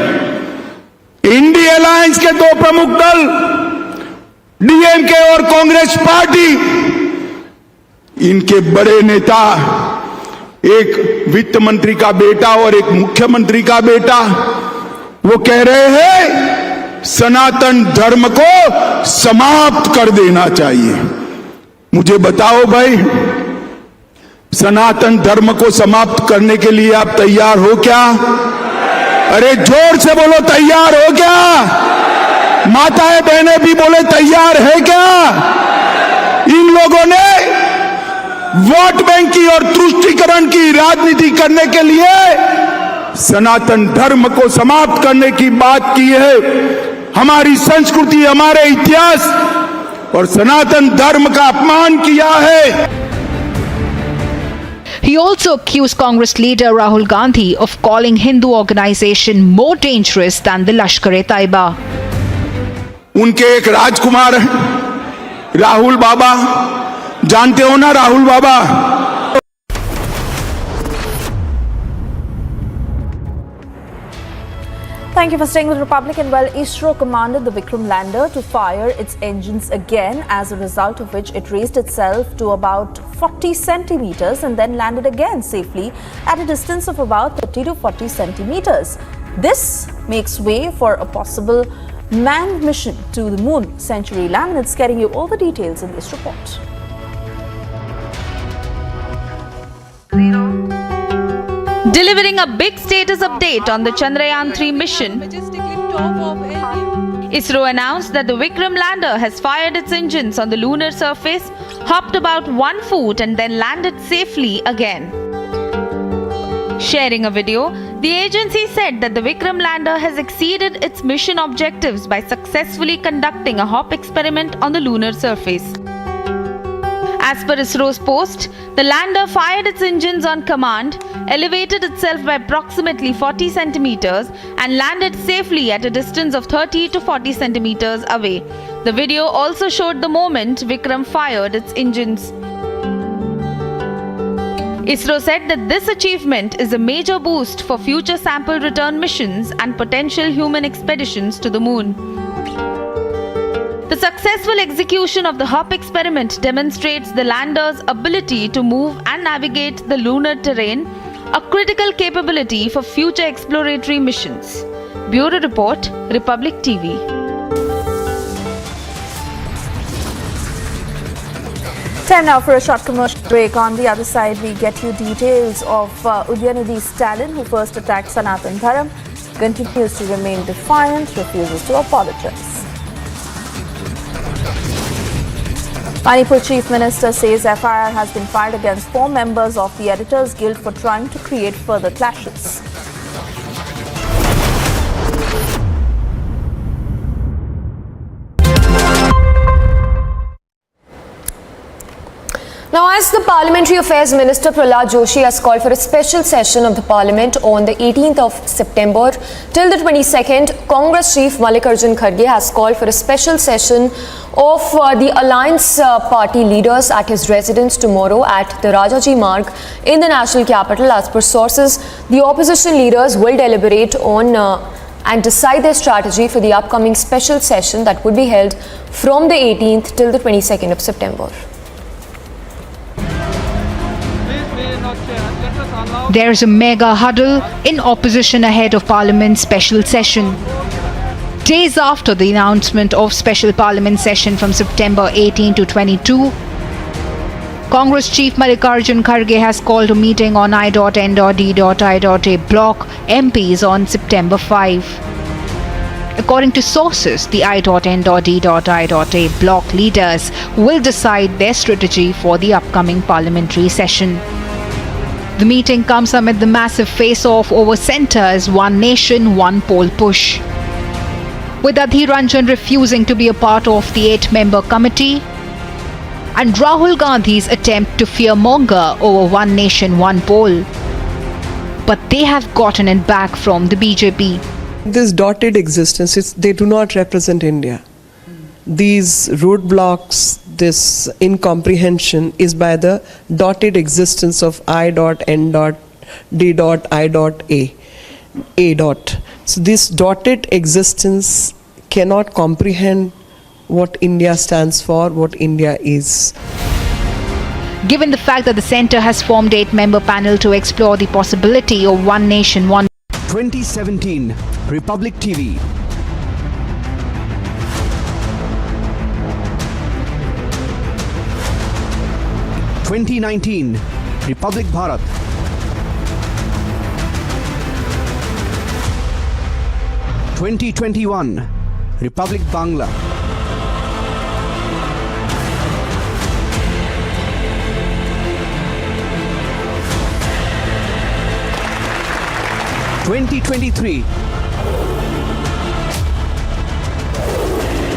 S12: इंडी अलायंस के दो प्रमुख दल डीएमके और कांग्रेस पार्टी, इनके बड़े नेता, एक वित्त मंत्री का बेटा और एक मुख्यमंत्री का बेटा, वो कह रहे हैं सनातन धर्म को समाप्त कर देना चाहिए। मुझे बताओ भाई, सनातन धर्म को समाप्त करने के लिए आप तैयार हो क्या? अरे जोर से बोलो, तैयार हो क्या? माताएं बहनें भी बोले, तैयार है क्या? इन लोगों ने वोट बैंक की और तुष्टीकरण की राजनीति करने के लिए सनातन धर्म को समाप्त करने की बात की है। हमारी संस्कृति, हमारे इतिहास और सनातन धर्म का अपमान किया है।
S10: He also accused Congress leader Rahul Gandhi of calling Hindu organization more dangerous than the Lashkar-e-Taiba.
S12: उनके एक राजकुमार राहुल बाबा, जानते हो ना राहुल बाबा?
S18: Thank you for staying with Republic. And well, ISRO commanded the Vikram Lander to fire its engines again, as a result of which it raised itself to about 40 centimeters and then landed again safely at a distance of about 30 to 40 centimeters. This makes way for a possible manned mission to the moon. Century Laminates getting you all the details in this report.
S13: Delivering a big status update on the Chandrayaan-3 mission, ISRO announced that the Vikram Lander has fired its engines on the lunar surface, hopped about 1 foot and then landed safely again. Sharing a video, the agency said that the Vikram Lander has exceeded its mission objectives by successfully conducting a hop experiment on the lunar surface. As per ISRO's post, the lander fired its engines on command, elevated itself by approximately 40 centimeters and landed safely at a distance of 30 to 40 centimeters away. The video also showed the moment Vikram fired its engines. ISRO said that this achievement is a major boost for future sample return missions and potential human expeditions to the moon. The successful execution of the HOP experiment demonstrates the lander's ability to move and navigate the lunar terrain, a critical capability for future exploratory missions. Bureau Report, Republic TV.
S18: Time now for a short commercial break. On the other side, we get you details of Udhayanidhi Stalin, who first attacked Sanatan Dharma, continues to remain defiant, refuses to apologize. Manipur Chief Minister says FIR has been filed against 4 members of the Editors Guild for trying to create further clashes.
S9: Now, as the Parliamentary Affairs Minister Prahlad Joshi has called for a special session of the Parliament on the 18th of September till the 22nd, Congress Chief Mallikarjun Kharge has called for a special session of the Alliance Party leaders at his residence tomorrow at the Rajaji Marg in the national capital. As per sources, the opposition leaders will deliberate on and decide their strategy for the upcoming special session that would be held from the 18th till the 22nd of September.
S10: There is a mega huddle in opposition ahead of Parliament's special session. Days after the announcement of special Parliament session from September 18 to 22, Congress Chief Mallikarjun Kharge has called a meeting on I.N.D.I.A block MPs on September 5. According to sources, the I.N.D.I.A block leaders will decide their strategy for the upcoming parliamentary session. The meeting comes amid the massive face-off over centre's One Nation, One Poll push. With Adhir Ranjan refusing to be a part of the 8-member committee, and Rahul Gandhi's attempt to fearmonger over One Nation, One Poll. But they have gotten it back from the BJP.
S3: This dotted existence, they do not represent India. These roadblocks, this incomprehension is by the dotted existence of I.N.D.I.A. So this dotted existence cannot comprehend what India stands for, what India is.
S10: Given the fact that the centre has formed 8-member panel to explore the possibility of One Nation, One
S7: 2017 Republic TV. (2019) Republic Bharat. (2021) Republic Bangla. (2023)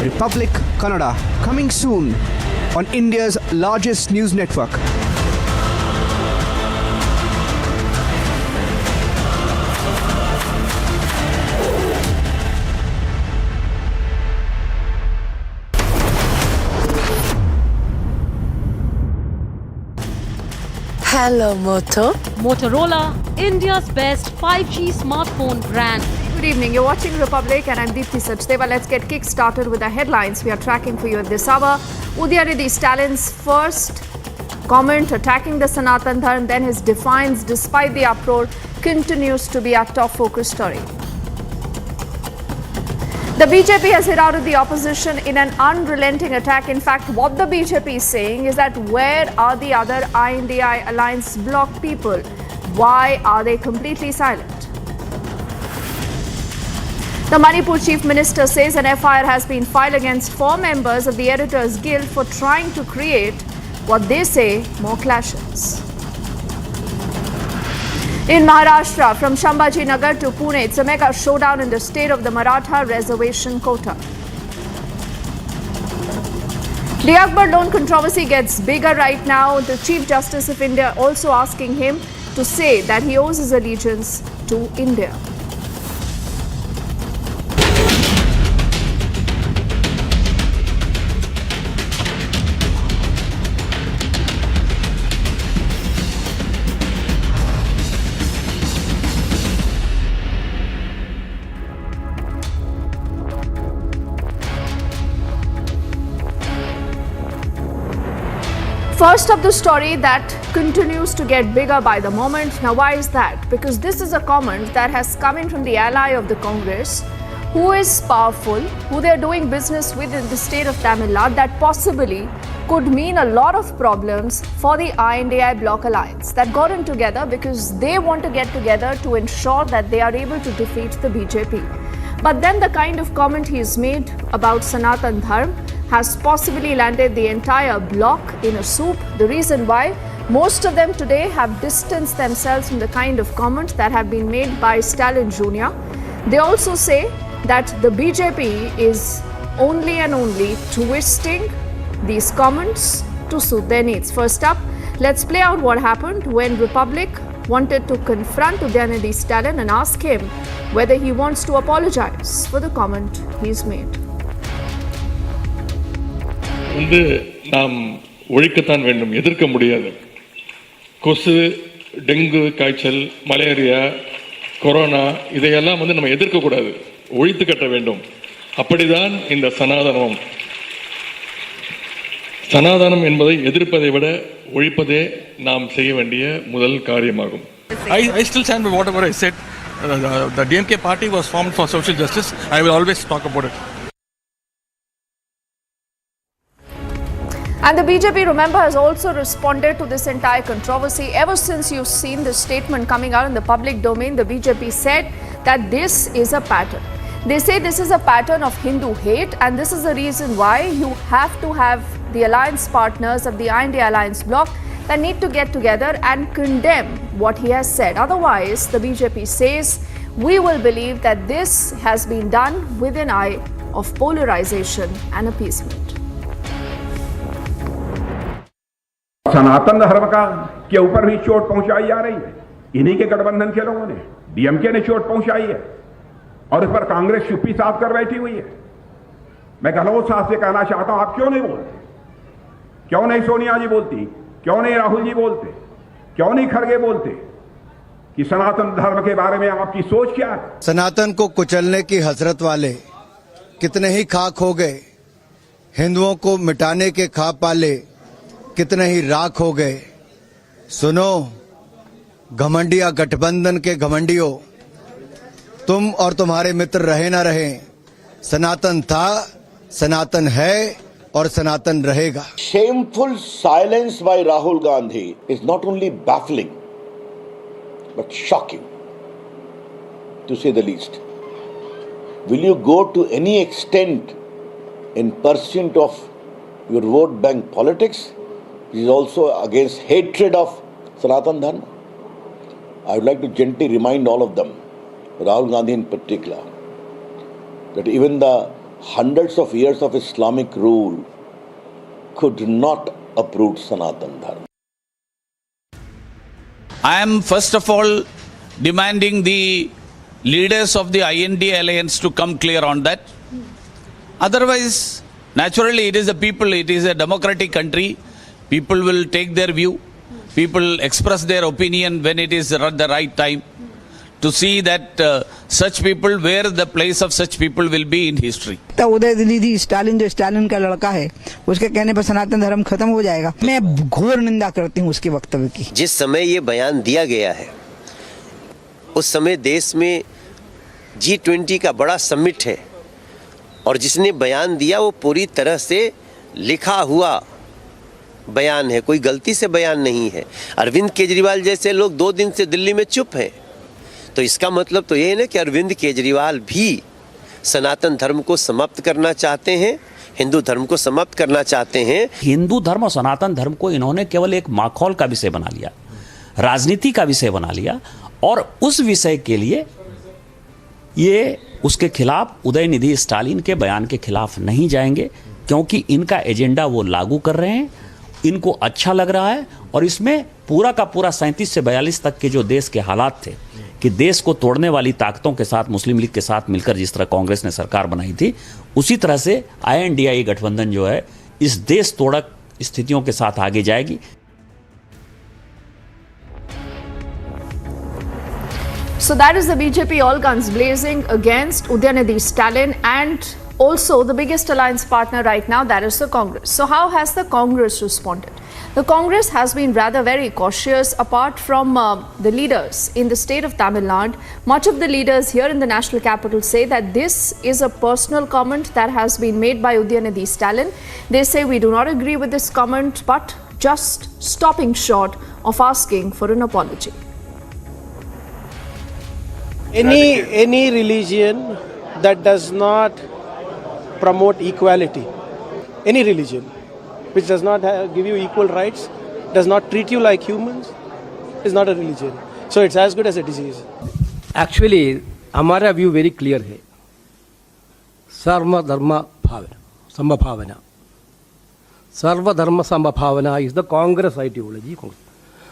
S7: Republic Kannada, coming soon on India's largest news network.
S32: Hello, Moto. Motorola, India's best 5G smartphone brand.
S18: Good evening. You're watching Republic and I'm Deepthi Sachdeva. Let's get kick-started with the headlines we are tracking for you at this hour. Udhayanidhi Stalin's first comment attacking the Sanatan Dharma, then his defiance despite the uproar, continues to be our top focus story. The BJP has hit out at the opposition in an unrelenting attack. In fact, what the BJP is saying is that where are the other I.N.D.I. alliance bloc people? Why are they completely silent? The Manipur Chief Minister says an FIR has been filed against 4 members of the Editors Guild for trying to create what they say more clashes. In Maharashtra, from Shambhaji Nagar to Pune, it's a mega showdown in the state of the Maratha reservation quota. The Akbar loan controversy gets bigger right now. The Chief Justice of India also asking him to say that he owes his allegiance to India. First up, the story that continues to get bigger by the moment. Now, why is that? Because this is a comment that has come in from the ally of the Congress, who is powerful, who they are doing business with in the state of Tamil Nadu, that possibly could mean a lot of problems for the INDI bloc alliance that got in together because they want to get together to ensure that they are able to defeat the BJP. But then the kind of comment he has made about Sanatan Dharma has possibly landed the entire bloc in a soup. The reason why most of them today have distanced themselves from the kind of comments that have been made by Stalin Jr. They also say that the BJP is only and only twisting these comments to suit their needs. First up, let's play out what happened when Republic wanted to confront Udhayanidhi Stalin and ask him whether he wants to apologize for the comment he's made.
S14: நாம் ஒழிக்கத்தான் வேண்டும், எதிர்க்க முடியாது. கொசு, dengue காய்ச்சல், malaria, corona இதையெல்லாம் நம்ம எதிர்க்கக்கூடாது, ஒழித்து கட்ட வேண்டும். அப்படிதான் இந்த சனாதனம். சனாதனம் என்பதை எதிர்ப்பதை விட ஒழிப்பதே நாம் செய்ய வேண்டிய முதல் காரியமாகும். I still stand by whatever I said. The DMK party was formed for social justice. I will always talk about it.
S18: And the BJP, remember, has also responded to this entire controversy. Ever since you've seen this statement coming out in the public domain, the BJP said that this is a pattern. They say this is a pattern of Hindu hate, and this is the reason why you have to have the alliance partners of the INDI alliance bloc that need to get together and condemn what he has said. Otherwise, the BJP says, we will believe that this has been done with an eye of polarization and appeasement.
S6: सनातन धर्म का के ऊपर भी चोट पहुंचाई जा रही है। इन्हीं के गठबंधन के लोगों ने, डीएमके ने चोट पहुंचाई है और इस पर कांग्रेस चुप्पी साध कर बैठी हुई है। मैं गहलोत साहब से कहना चाहता हूं, आप क्यों नहीं बोलते? क्यों नहीं सोनिया जी बोलती? क्यों नहीं राहुल जी बोलते? क्यों नहीं खड़गे बोलते कि सनातन धर्म के बारे में आपकी सोच क्या है?
S15: सनातन को कुचलने की हसरत वाले कितने ही खाक हो गए, हिंदुओं को मिटाने के ख्वाब पाले कितने ही राख हो गए। सुनो घमंडिया गठबंधन के घमंडियों, तुम और तुम्हारे मित्र रहे ना रहे, सनातन था, सनातन है और सनातन रहेगा।
S16: Shameful silence by Rahul Gandhi is not only baffling but shocking, to say the least. Will you go to any extent in pursuit of your vote bank politics, which is also against hatred of Sanatan Dharma? I would like to gently remind all of them, Rahul Gandhi in particular, that even the hundreds of years of Islamic rule could not uproot Sanatan Dharma.
S17: I am first of all demanding the leaders of the INDI alliance to come clear on that. Otherwise, naturally it is a people, it is a democratic country. People will take their view. People express their opinion when it is the right time. To see that such people, where the place of such people will be in history.
S19: तो उदयनिधि स्टालिन जो Stalin का लड़का है, उसके कहने पर सनातन धर्म खत्म हो जाएगा। मैं घोर निंदा करती हूँ उसके वक्तव्य की।
S20: जिस समय ये बयान दिया गया है, उस समय देश में G20 का बड़ा समिट है और जिसने बयान दिया वो पूरी तरह से लिखा हुआ बयान है, कोई गलती से बयान नहीं है। अरविंद केजरीवाल जैसे लोग 2 दिन से दिल्ली में चुप हैं, तो इसका मतलब तो ये है ना कि अरविंद केजरीवाल भी सनातन धर्म को समाप्त करना चाहते हैं, हिंदू धर्म को समाप्त करना चाहते हैं।
S21: हिंदू धर्म और सनातन धर्म को इन्होंने केवल एक माखौल का विषय बना लिया, राजनीति का विषय बना लिया और उस विषय के लिए ये उसके खिलाफ उदयनिधि स्टालिन के बयान के खिलाफ नहीं जाएंगे। क्योंकि इनका एजेंडा वो लागू कर रहे हैं, इनको अच्छा लग रहा है, और इसमें पूरा का पूरा 37 से 42 तक के जो देश के हालात थे कि देश को तोड़ने वाली ताकतों के साथ, मुस्लिम लीग के साथ मिलकर जिस तरह कांग्रेस ने सरकार बनाई थी, उसी तरह से INDI गठबंधन जो है इस देश तोड़क स्थितियों के साथ आगे जाएगी।
S18: So that is the BJP all guns blazing against Udhayanidhi Stalin and also the biggest alliance partner right now, that is the Congress. So how has the Congress responded? The Congress has been rather very cautious. Apart from the leaders in the state of Tamil Nadu, much of the leaders here in the national capital say that this is a personal comment that has been made by Udhayanidhi Stalin. They say we do not agree with this comment, but just stopping short of asking for an apology.
S8: Any religion that does not promote equality, any religion which does not give you equal rights, does not treat you like humans, is not a religion. So it's as good as a disease.
S11: Actually, हमारा view very clear है। सर्वधर्म समभावना, सर्वधर्म समभावना is the Congress ideology.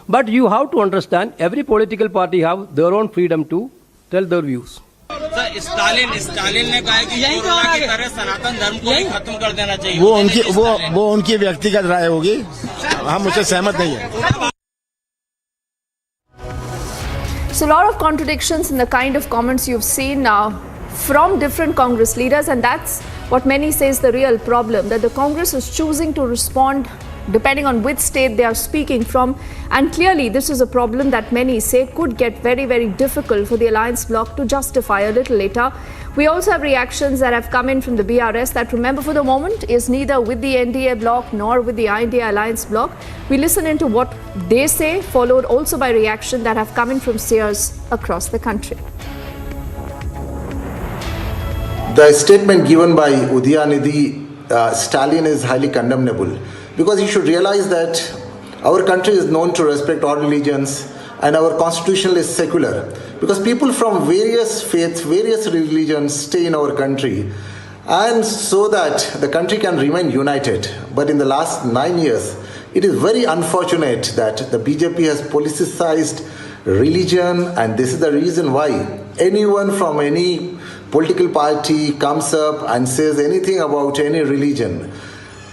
S11: But you have to understand, every political party have their own freedom to tell their views.
S22: Sir, Stalin ने कहा कि corona की तरह सनातन धर्म को भी खत्म कर देना चाहिए।
S23: वो उनकी व्यक्तिगत राय होगी, हम उससे सहमत नहीं हैं।
S18: So a lot of contradictions in the kind of comments you've seen now from different Congress leaders, and that's what many say is the real problem, that the Congress is choosing to respond depending on which state they are speaking from, and clearly this is a problem that many say could get very, very difficult for the alliance bloc to justify a little later. We also have reactions that have come in from the BRS that, remember, for the moment is neither with the NDA bloc nor with the INDA alliance bloc. We listen into what they say, followed also by reaction that have come in from seers across the country.
S24: The statement given by Udhayanidhi Stalin is highly condemnable, because you should realize that our country is known to respect all religions and our constitution is secular, because people from various faiths, various religions stay in our country, and so that the country can remain united. But in the last 9 years, it is very unfortunate that the BJP has politicized religion, and this is the reason why anyone from any political party comes up and says anything about any religion.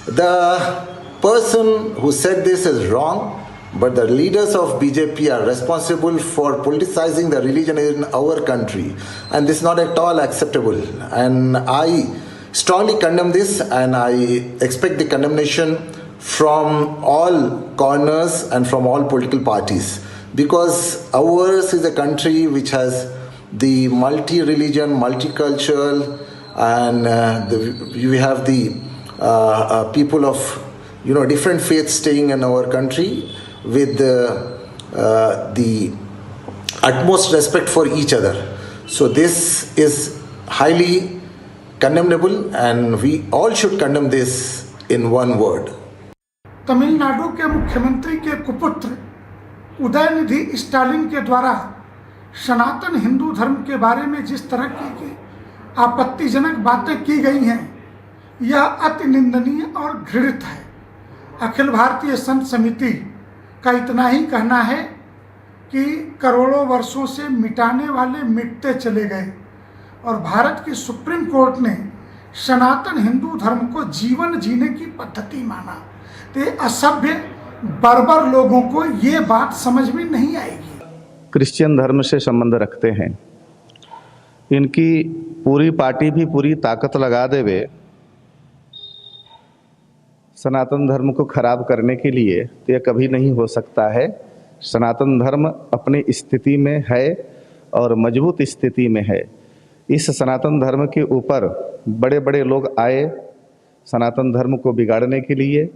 S24: The person who said this is wrong, but the leaders of BJP are responsible for politicizing the religion in our country, and this is not at all acceptable. And I strongly condemn this, and I expect the condemnation from all corners and from all political parties, because ours is a country which has the multi-religion, multicultural, and we have the people of different faiths staying in our country with the utmost respect for each other. So this is highly condemnable, and we all should condemn this in one word.
S25: Tamil Nadu के मुख्यमंत्री के कुपुत्र उदयनिधि स्टालिन के द्वारा सनातन हिंदू धर्म के बारे में जिस तरह की आपत्तिजनक बातें की गई हैं, यह अति निंदनीय और घृणित है। अखिल भारतीय संत समिति का इतना ही कहना है कि करोड़ों वर्षों से मिटाने वाले मिटते चले गए, और भारत की सुप्रीम कोर्ट ने सनातन हिंदू धर्म को जीवन जीने की पद्धति माना। तो असभ्य बर्बर लोगों को ये बात समझ में नहीं आएगी।
S4: क्रिश्चियन धर्म से संबंध रखते हैं, इनकी पूरी पार्टी भी पूरी ताकत लगा देवे सनातन धर्म को खराब करने के लिए, तो यह कभी नहीं हो सकता है। सनातन धर्म अपनी स्थिति में है और मजबूत स्थिति में है। इस सनातन धर्म के ऊपर बड़े बड़े लोग आए सनातन धर्म को बिगाड़ने के लिए,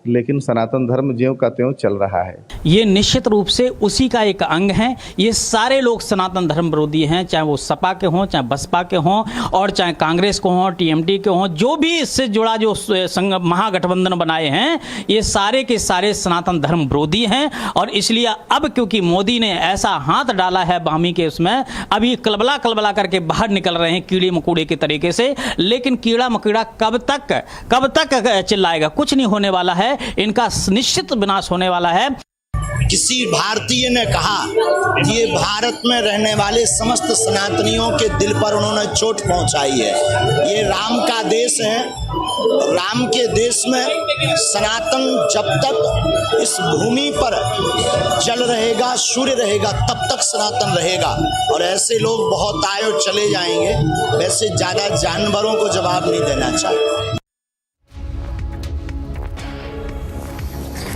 S23: लेकिन सनातन धर्म ज्यों का त्यों चल रहा है।
S1: ये निश्चित रूप से उसी का एक अंग है। ये सारे लोग सनातन धर्म विरोधी हैं, चाहे वो सपा के हों, चाहे बसपा के हों, और चाहे कांग्रेस को हों, टीएमटी के हों, जो भी इससे जुड़ा जो महागठबंधन बनाए हैं, ये सारे के सारे सनातन धर्म विरोधी हैं। और इसलिए अब क्योंकि मोदी ने ऐसा हाथ डाला है बामी के उसमें, अभी कलबला कलबला करके बाहर निकल रहे हैं कीड़े मकोड़े के तरीके से। लेकिन कीड़ा मकोड़ा कब तक चिल्लाएगा? कुछ नहीं होने वाला है, इनका निश्चित विनाश होने वाला है।
S2: किसी भारतीय ने कहा कि ये भारत में रहने वाले समस्त सनातनियों के दिल पर उन्होंने चोट पहुंचाई है। ये राम का देश है, राम के देश में सनातन जब तक इस भूमि पर जल रहेगा, सूर्य रहेगा, तब तक सनातन रहेगा। और ऐसे लोग बहुत आए और चले जाएंगे, वैसे ज़्यादा जानवरों को जवाब नहीं देना चाहिए।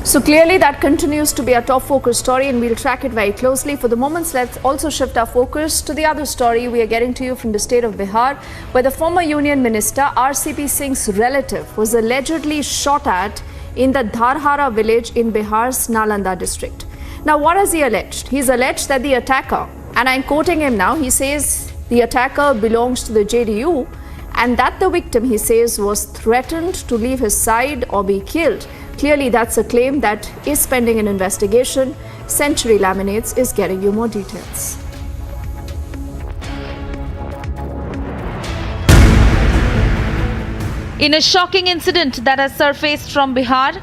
S18: So clearly that continues to be a top focus story and we'll track it very closely. For the moment, let's also shift our focus to the other story we are getting to you from the state of Bihar, where the former union minister RCP Singh's relative was allegedly shot at in the Dharhara village in Bihar's Nalanda district. Now what has he alleged? He's alleged that the attacker, and I'm quoting him now, he says the attacker belongs to the JDU and that the victim, he says, was threatened to leave his side or be killed. Clearly, that's a claim that is pending an investigation. Century Laminates is getting you more details.
S10: In a shocking incident that has surfaced from Bihar,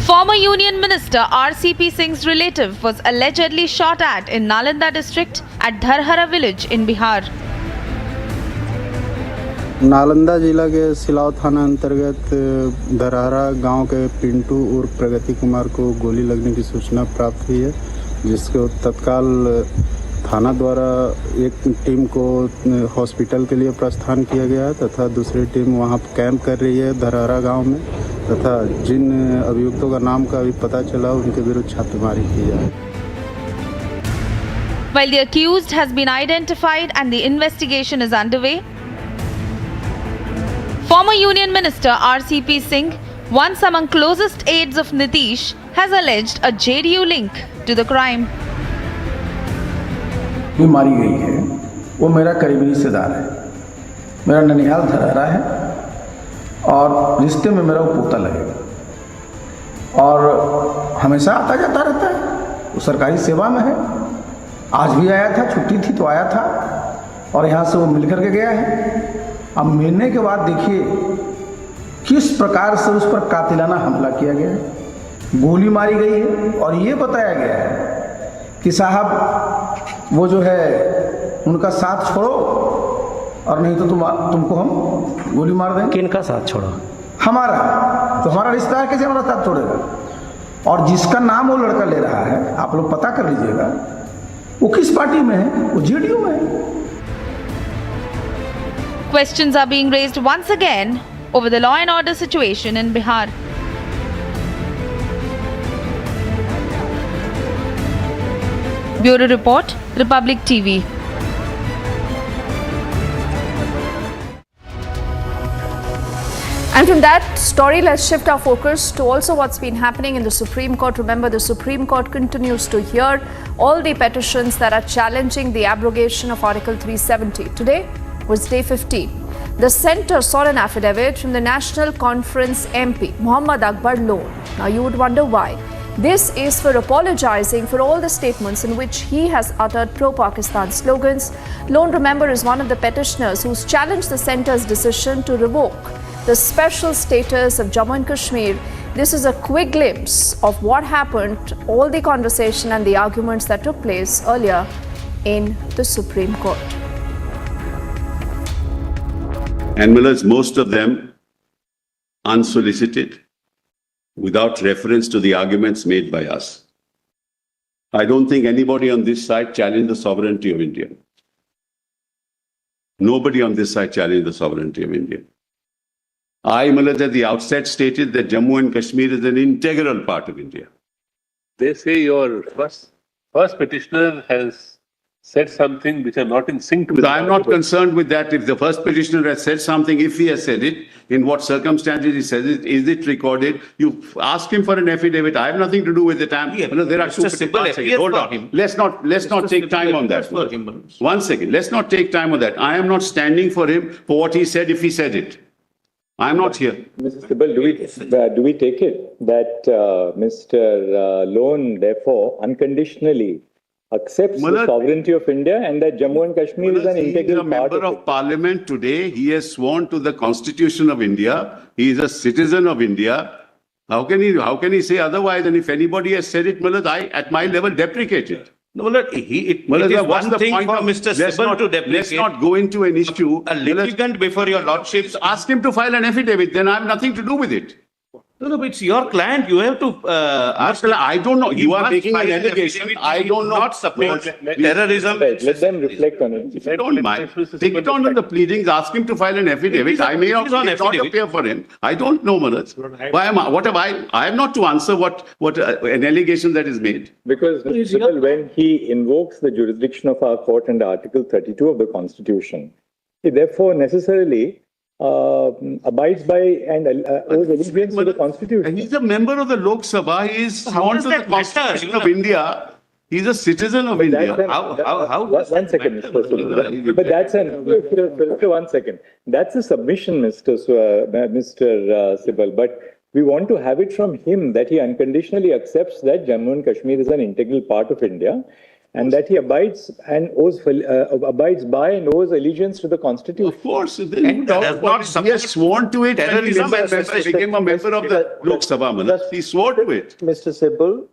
S10: former Union Minister RCP Singh's relative was allegedly shot at in Nalanda district at Dharhara village in Bihar.
S4: Nalanda जिला के सिलाव थाना अंतर्गत दरहरा गांव के पिंटू उर्फ प्रगति कुमार को गोली लगने की सूचना प्राप्त हुई है, जिसको तत्काल थाना द्वारा एक टीम को हॉस्पिटल के लिए प्रस्थान किया गया है तथा दूसरी टीम वहां कैंप कर रही है दरहरा गांव में, तथा जिन अभियुक्तों का नाम का अभी पता चला उनके विरुद्ध छापेमारी की जाए।
S10: While the accused has been identified and the investigation is underway, former Union Minister RCP Singh, once among closest aides of Nitish, has alleged a JDU link to the crime.
S5: जो मारी गई है वो मेरा करीबी रिश्तेदार है, मेरा ननिहाल धरहरा है और रिश्ते में मेरा वो पोता लगेगा और हमेशा आता जाता रहता है। वो सरकारी सेवा में है, आज भी आया था, छुट्टी थी तो आया था और यहाँ से वो मिल करके गया है। अब मिलने के बाद देखिए किस प्रकार से उस पर कातिलाना हमला किया गया है, गोली मारी गई है और ये बताया गया है कि साहब वो जो है उनका साथ छोड़ो और नहीं तो तुमको हम गोली मार देंगे।
S1: किनका साथ छोड़ो?
S5: हमारा, तो हमारा रिश्तेदार कैसे हमारा साथ छोड़ेगा? और जिसका नाम वो लड़का ले रहा है, आप लोग पता कर लीजिएगा वो किस पार्टी में है, वो जेडीयू में है।
S10: Questions are being raised once again over the law and order situation in Bihar. Bureau Report, Republic TV.
S18: And from that story, let's shift our focus to also what's been happening in the Supreme Court. Remember, the Supreme Court continues to hear all the petitions that are challenging the abrogation of Article 370. Today was day 15. The centre saw an affidavit from the National Conference MP, Muhammad Akbar Lone. Now you would wonder why. This is for apologising for all the statements in which he has uttered pro-Pakistan slogans. Lone, remember, is one of the petitioners who's challenged the centre's decision to revoke the special status of Jammu and Kashmir. This is a quick glimpse of what happened, all the conversation and the arguments that took place earlier in the Supreme Court.
S9: And most of them unsolicited, without reference to the arguments made by us. I don't think anybody on this side challenged the sovereignty of India. Nobody on this side challenged the sovereignty of India. I, at the outset, stated that Jammu and Kashmir is an integral part of India.
S12: They say your first petitioner has
S3: said something which are not in sync with...
S9: I'm not concerned with that. If the first petitioner has said something, if he has said it, in what circumstances he says it, is it recorded? You ask him for an affidavit. I have nothing to do with it. There are two petitions. Hold on. Let's not take time on that. 1 second. Let's not take time on that. I am not standing for him for what he said if he said it. I am not here.
S7: Mr. Sibal, do we take it that Mr. Lone, therefore, unconditionally accepts the sovereignty of India and that Jammu and Kashmir is an integral part of it?
S9: He is a member of Parliament today. He has sworn to the Constitution of India. He is a citizen of India. How can he say otherwise? And if anybody has said it, I, at my level, deprecate it.
S3: No, it is one thing for Mr. Sibal to deprecate.
S9: Let's not go into an issue.
S3: A litigant before your lordships.
S9: Ask him to file an affidavit. Then I have nothing to do with it.
S3: No, it's your client. You have to ask.
S9: I don't know. You are making an allegation. I don't know.
S3: Not support terrorism.
S7: Let them reflect on it.
S9: If you don't mind, take it on the pleadings. Ask him to file an affidavit. I may not appear for him. I don't know, Manoj. What have I? I am not to answer what an allegation that is made.
S7: Because when he invokes the jurisdiction of our court under Article 32 of the Constitution, he therefore necessarily abides by and owes allegiance to the Constitution.
S9: And he's a member of the Lok Sabha. He is sworn to the Constitution of India. He's a citizen of India.
S3: How?
S7: 1 second, Mr. Sibal. But that's Mr. 1 second. That's a submission, Mr. Sibal. But we want to have it from him that he unconditionally accepts that Jammu and Kashmir is an integral part of India, and that he abides by and owes allegiance to the Constitution.
S9: Of course. He has sworn to it and he became a member of the Lok Sabha. He swore to it.
S12: Mr. Sibal,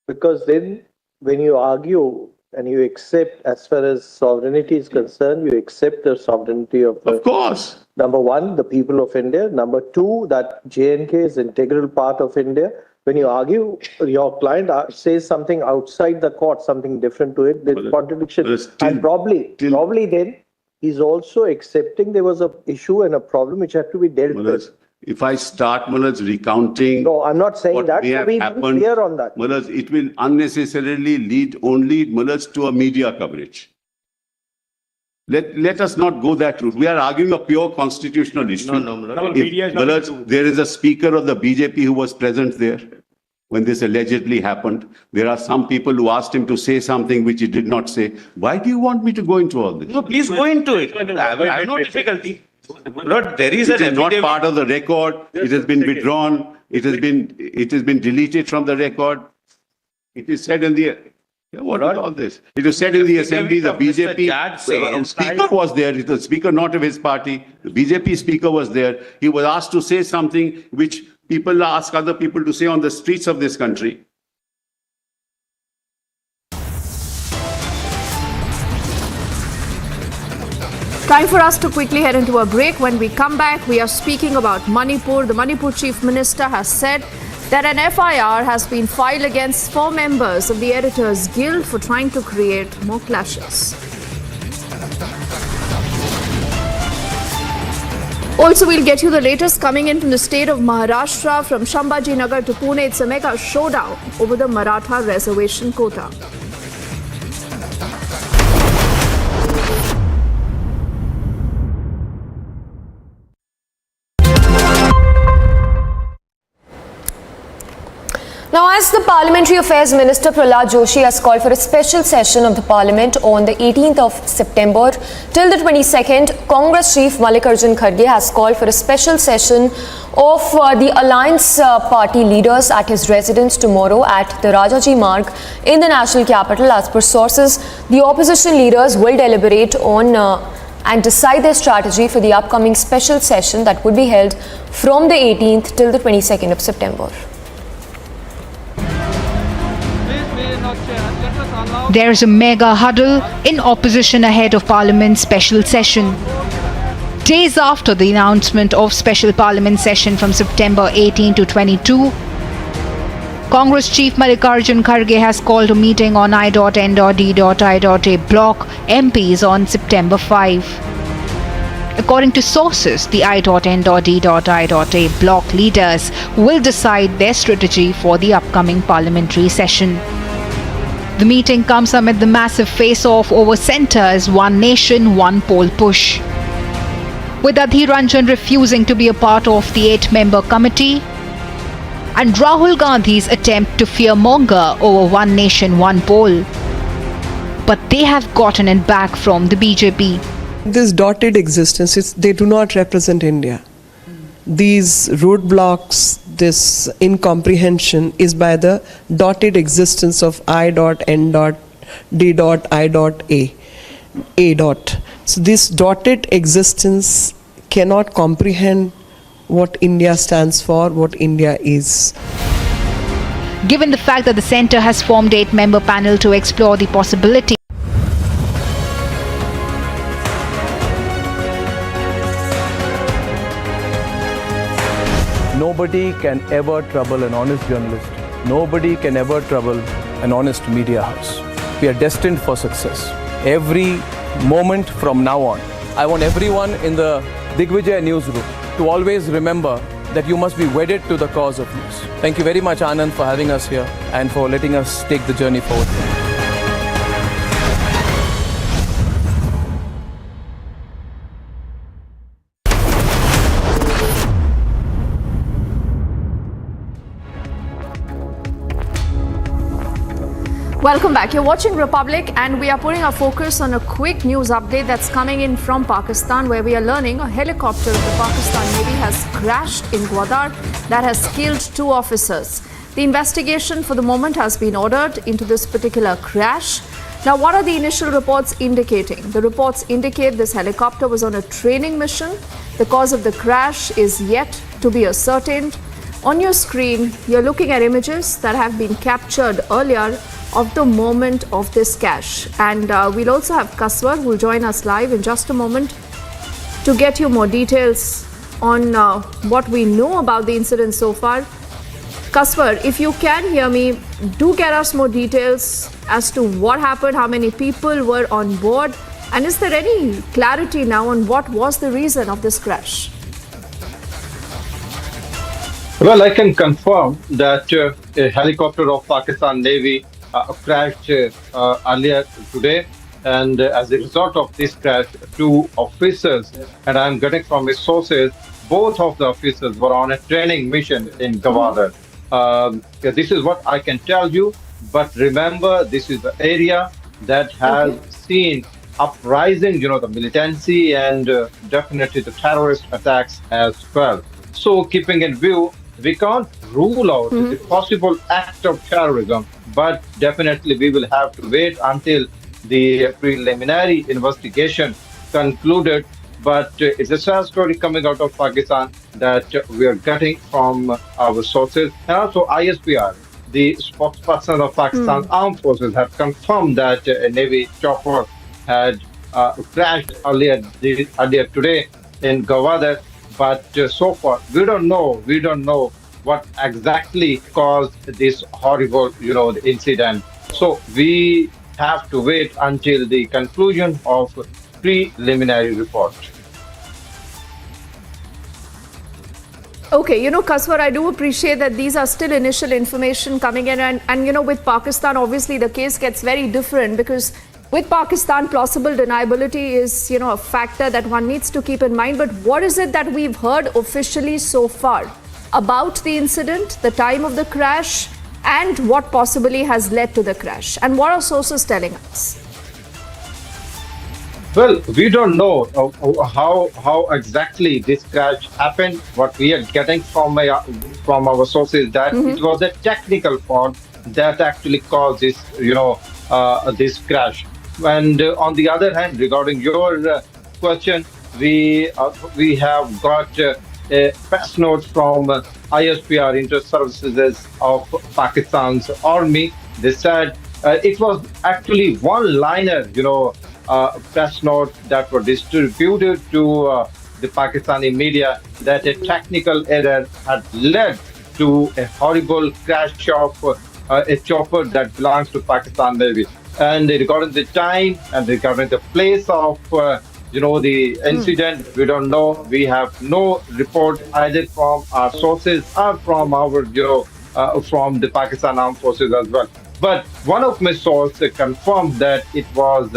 S12: because then when you argue and you accept, as far as sovereignty is concerned, you accept the sovereignty of
S9: course.
S12: Number one, the people of India. Number two, that J&K is an integral part of India. When you argue, your client says something outside the court, something different to it, there's contradiction. And probably then, he's also accepting there was an issue and a problem which had to be dealt with.
S9: If I start, recounting...
S12: No, I'm not saying that.
S9: So
S12: be clear on that.
S9: It will unnecessarily lead only, to a media coverage. Let us not go that route. We are arguing a pure constitutional issue. There is a speaker of the BJP who was present there when this allegedly happened. There are some people who asked him to say something which he did not say. Why do you want me to go into all this?
S3: No, please go into it. I have no difficulty. But there is
S9: it is not part of the record. It has been withdrawn. It has been deleted from the record. It is said in the... What is all this? It was said in the assembly, the BJP speaker was there. It was speaker not of his party. The BJP speaker was there. He was asked to say something which people ask other people to say on the streets of this country.
S18: Time for us to quickly head into a break. When we come back, we are speaking about Manipur. The Manipur Chief Minister has said that an FIR has been filed against 4 members of the Editors Guild for trying to create more clashes. Also, we'll get you the latest coming in from the state of Maharashtra. From Shambhaji Nagar to Pune, it's a mega showdown over the Maratha reservation quota.
S13: Now, as the Parliamentary Affairs Minister Prahlad Joshi has called for a special session of the Parliament on the 18th of September till the 22nd, Congress Chief Mallikarjun Kharge has called for a special session of the Alliance Party leaders at his residence tomorrow at the Rajaji Marg in the national capital. As per sources, the opposition leaders will deliberate on and decide their strategy for the upcoming special session that would be held from the 18th till the 22nd of September.
S10: There is a mega huddle in opposition ahead of Parliament's special session. Days after the announcement of special Parliament session from September 18 to 22, Congress Chief Mallikarjun Kharge has called a meeting on I.N.D.I.A block MPs on September 5. According to sources, the I.N.D.I.A block leaders will decide their strategy for the upcoming parliamentary session. The meeting comes amid the massive face-off over centre's One Nation, One Poll push. With Adhir Ranjan refusing to be a part of the 8-member committee, and Rahul Gandhi's attempt to fearmonger over One Nation, One Poll. But they have gotten it back from the BJP.
S6: This dotted existence, they do not represent India. These roadblocks, this incomprehension is by the dotted existence of I.N.D.I.A. So this dotted existence cannot comprehend what India stands for, what India is.
S10: Given the fact that the centre has formed 8-member panel to explore the possibility
S14: Nobody can ever trouble an honest journalist. Nobody can ever trouble an honest media house. We are destined for success. Every moment from now on, I want everyone in the Digvijay newsroom to always remember that you must be wedded to the cause of news. Thank you very much, Anand, for having us here and for letting us take the journey forward.
S18: Welcome back. You're watching Republic, and we are putting our focus on a quick news update that's coming in from Pakistan, where we are learning a helicopter of the Pakistan Navy has crashed in Gwadar that has killed 2 officers. The investigation for the moment has been ordered into this particular crash. Now, what are the initial reports indicating? The reports indicate this helicopter was on a training mission. The cause of the crash is yet to be ascertained. On your screen, you're looking at images that have been captured earlier of the moment of this crash. And we'll also have Kaswar, who will join us live in just a moment to get you more details on what we know about the incident so far. Kaswar, if you can hear me, do get us more details as to what happened, how many people were on board, and is there any clarity now on what was the reason of this crash?
S15: Well, I can confirm that a helicopter of Pakistan Navy crashed earlier today, and as a result of this crash, 2 officers, and I'm getting from my sources, both of the officers were on a training mission in Gwadar. This is what I can tell you, but remember, this is the area that has seen uprising, the militancy and definitely the terrorist attacks as well. So keeping in view, we can't rule out the possible act of terrorism, but definitely we will have to wait until the preliminary investigation concluded. But it's a sad story coming out of Pakistan that we are getting from our sources. And also ISPR, the spokesperson of Pakistan Armed Forces, have confirmed that a Navy chopper had crashed earlier today in Gwadar. But so far, we don't know what exactly caused this horrible, incident. So we have to wait until the conclusion of preliminary report.
S18: Okay, Kaswar, I do appreciate that these are still initial information coming in, and with Pakistan, obviously the case gets very different, because with Pakistan, plausible deniability is, a factor that one needs to keep in mind. But what is it that we've heard officially so far about the incident, the time of the crash, and what possibly has led to the crash? And what are sources telling us?
S15: Well, we don't know how exactly this crash happened. What we are getting from our sources that it was a technical fault that actually caused this, this crash. And on the other hand, regarding your question, we have got a press note from ISPR, Inter-Services of Pakistan's Army. They said it was actually one-liner, press note that were distributed to the Pakistani media, that a technical error had led to a horrible crash of a chopper that belongs to Pakistan Navy. And regarding the time and regarding the place of the incident, we don't know. We have no report either from our sources or from our from the Pakistan Armed Forces as well. But one of my sources confirmed that it was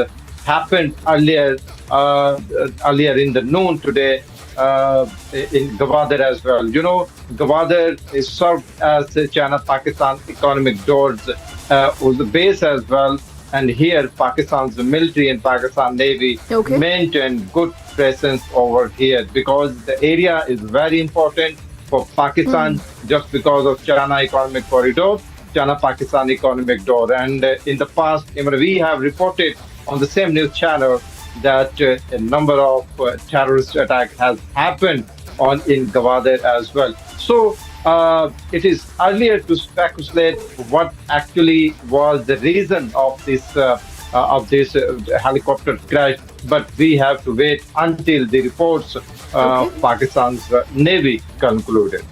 S15: happened earlier in the noon today in Gwadar as well. You know, Gwadar is served as China-Pakistan economic doors was the base as well. And here, Pakistan's military and Pakistan Navy maintain good presence over here because the area is very important for Pakistan just because of China economic corridor, China-Pakistan economic door. And in the past, even we have reported on the same news channel that a number of terrorist attacks has happened in Gwadar as well. So it is earlier to speculate what actually was the reason of this helicopter crash, but we have to wait until the reports Pakistan's Navy concluded.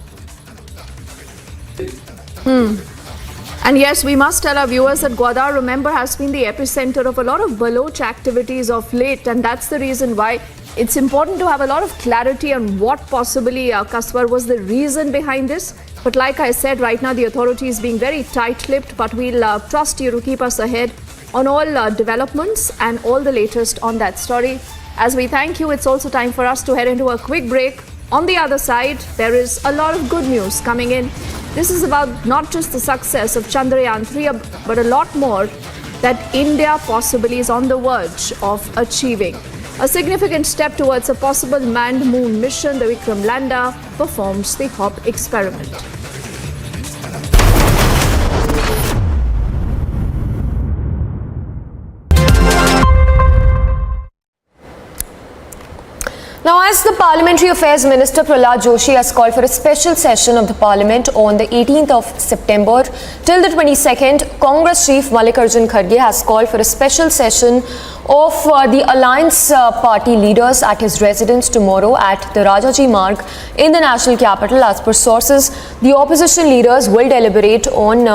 S18: And yes, we must tell our viewers that Gwadar, remember, has been the epicenter of a lot of Baloch activities of late, and that's the reason why it's important to have a lot of clarity on what possibly, Kaswar, was the reason behind this. But like I said, right now the authorities being very tight-lipped, but we'll trust you to keep us ahead on all developments and all the latest on that story. As we thank you, it's also time for us to head into a quick break. On the other side, there is a lot of good news coming in. This is about not just the success of Chandrayaan 3, but a lot more that India possibly is on the verge of achieving. A significant step towards a possible manned moon mission, the Vikram Lander performs the hop experiment.
S13: Now, as the Parliamentary Affairs Minister Prahlad Joshi has called for a special session of the Parliament on the 18th of September till the 22nd, Congress Chief Mallikarjun Kharge has called for a special session of the Alliance Party leaders at his residence tomorrow at the Rajaji Marg in the national capital. As per sources, the opposition leaders will deliberate on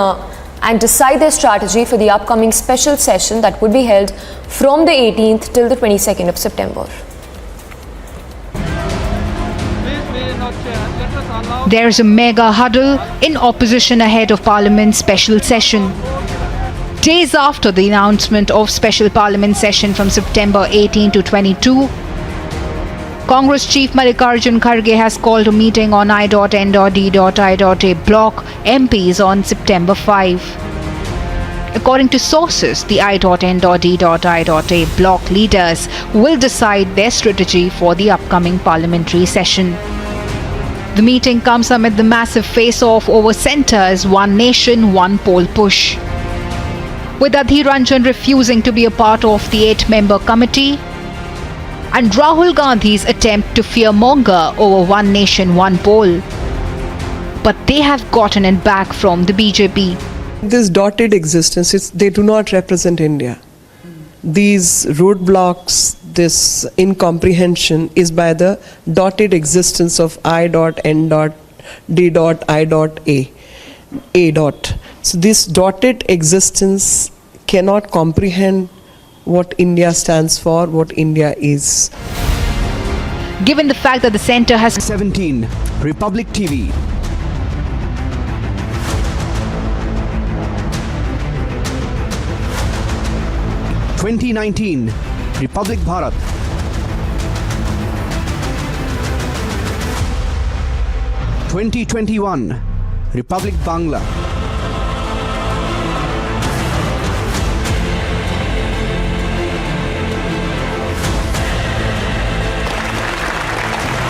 S13: and decide their strategy for the upcoming special session that would be held from the 18th till the 22nd of September.
S10: There is a mega huddle in opposition ahead of Parliament's special session. Days after the announcement of special Parliament session from September 18 to 22, Congress Chief Mallikarjun Kharge has called a meeting on I.N.D.I.A block MPs on September 5. According to sources, the I.N.D.I.A block leaders will decide their strategy for the upcoming parliamentary session. The meeting comes amid the massive face-off over centre's One Nation, One Poll push. With Adhir Ranjan refusing to be a part of the 8-member committee, and Rahul Gandhi's attempt to fearmonger over One Nation, One Poll. But they have gotten it back from the BJP.
S6: This dotted existence, they do not represent India. These roadblocks, this incomprehension is by the dotted existence of I.N.D.I.A. So this dotted existence cannot comprehend what India stands for, what India is.
S10: Given the fact that the centre has
S16: 17 Republic TV. (2019) Republic Bharat. (2021) Republic Bangla.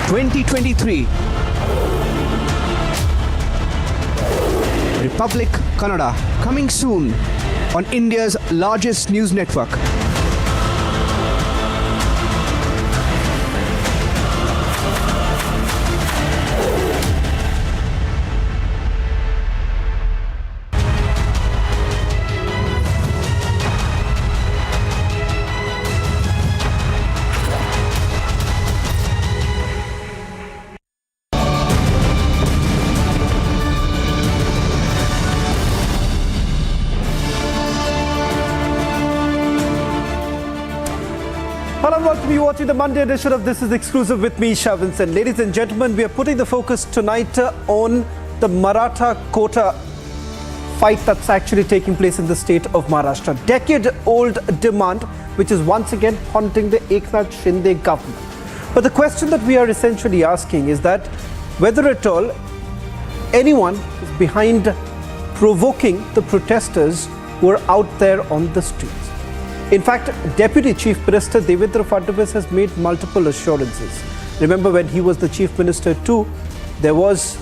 S16: (2023) Republic Kannada, coming soon on India's largest news network.
S17: Hello and welcome. You're watching the Monday edition of This Is Exclusive with me, Shah Vincent. Ladies and gentlemen, we are putting the focus tonight on the Maratha quota
S16: fight that's actually taking place in the state of Maharashtra. Decade-old demand, which is once again haunting the Eknath Shinde government. But the question that we are essentially asking is that whether at all anyone is behind provoking the protesters who are out there on the streets. In fact, Deputy Chief Minister Devendra Fadnavis has made multiple assurances. Remember, when he was the Chief Minister too, there was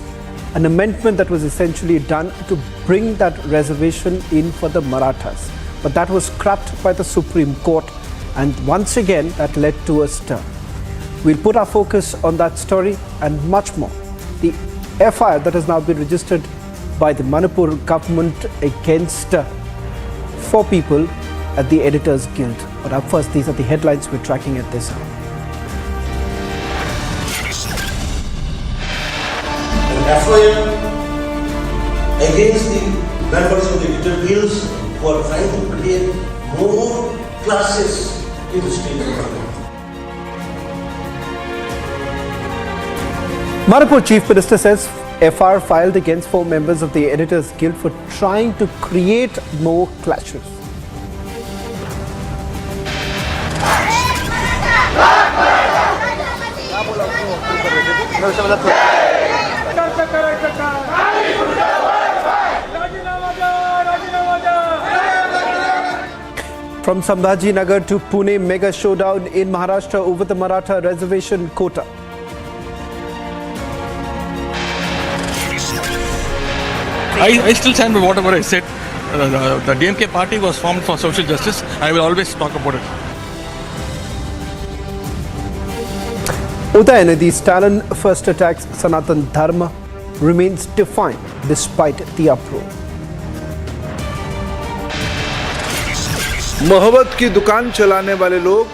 S16: an amendment that was essentially done to bring that reservation in for the Marathas. But that was scrapped by the Supreme Court, and once again that led to a stir. We'll put our focus on that story and much more. The FIR that has now been registered by the Manipur government against 4 people at the Editors Guild. But up first, these are the headlines we're tracking at this hour.
S8: An FIR against the members of the Editor Guilds who are trying to create more classes in the state of Manipur.
S16: Manipur Chief Minister says FIR filed against 4 members of the Editors Guild for trying to create more clashes. From Sambhaji Nagar to Pune, mega showdown in Maharashtra over the Maratha reservation quota.
S11: I still stand by whatever I said. The DMK party was formed for social justice. I will always talk about it.
S16: Udhayanidhi, Stalin first attacks Sanatan Dharma, remains defiant despite the uproar.
S19: मोहब्बत की दुकान चलाने वाले लोग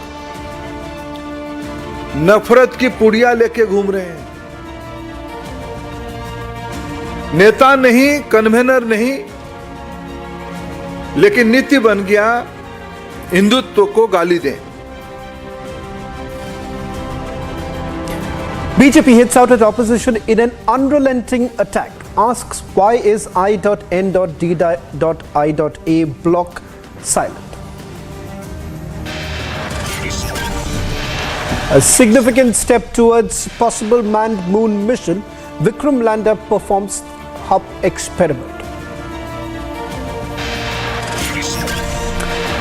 S19: नफरत की पुड़िया लेके घूम रहे हैं। नेता नहीं, कन्वेनर नहीं, लेकिन नीति बन गया हिंदुत्व को गाली दें।
S16: BJP hits out at opposition in an unrelenting attack. Asks why is I.N.D.I.A block silent? A significant step towards possible manned moon mission, Vikram Lander performs hub experiment.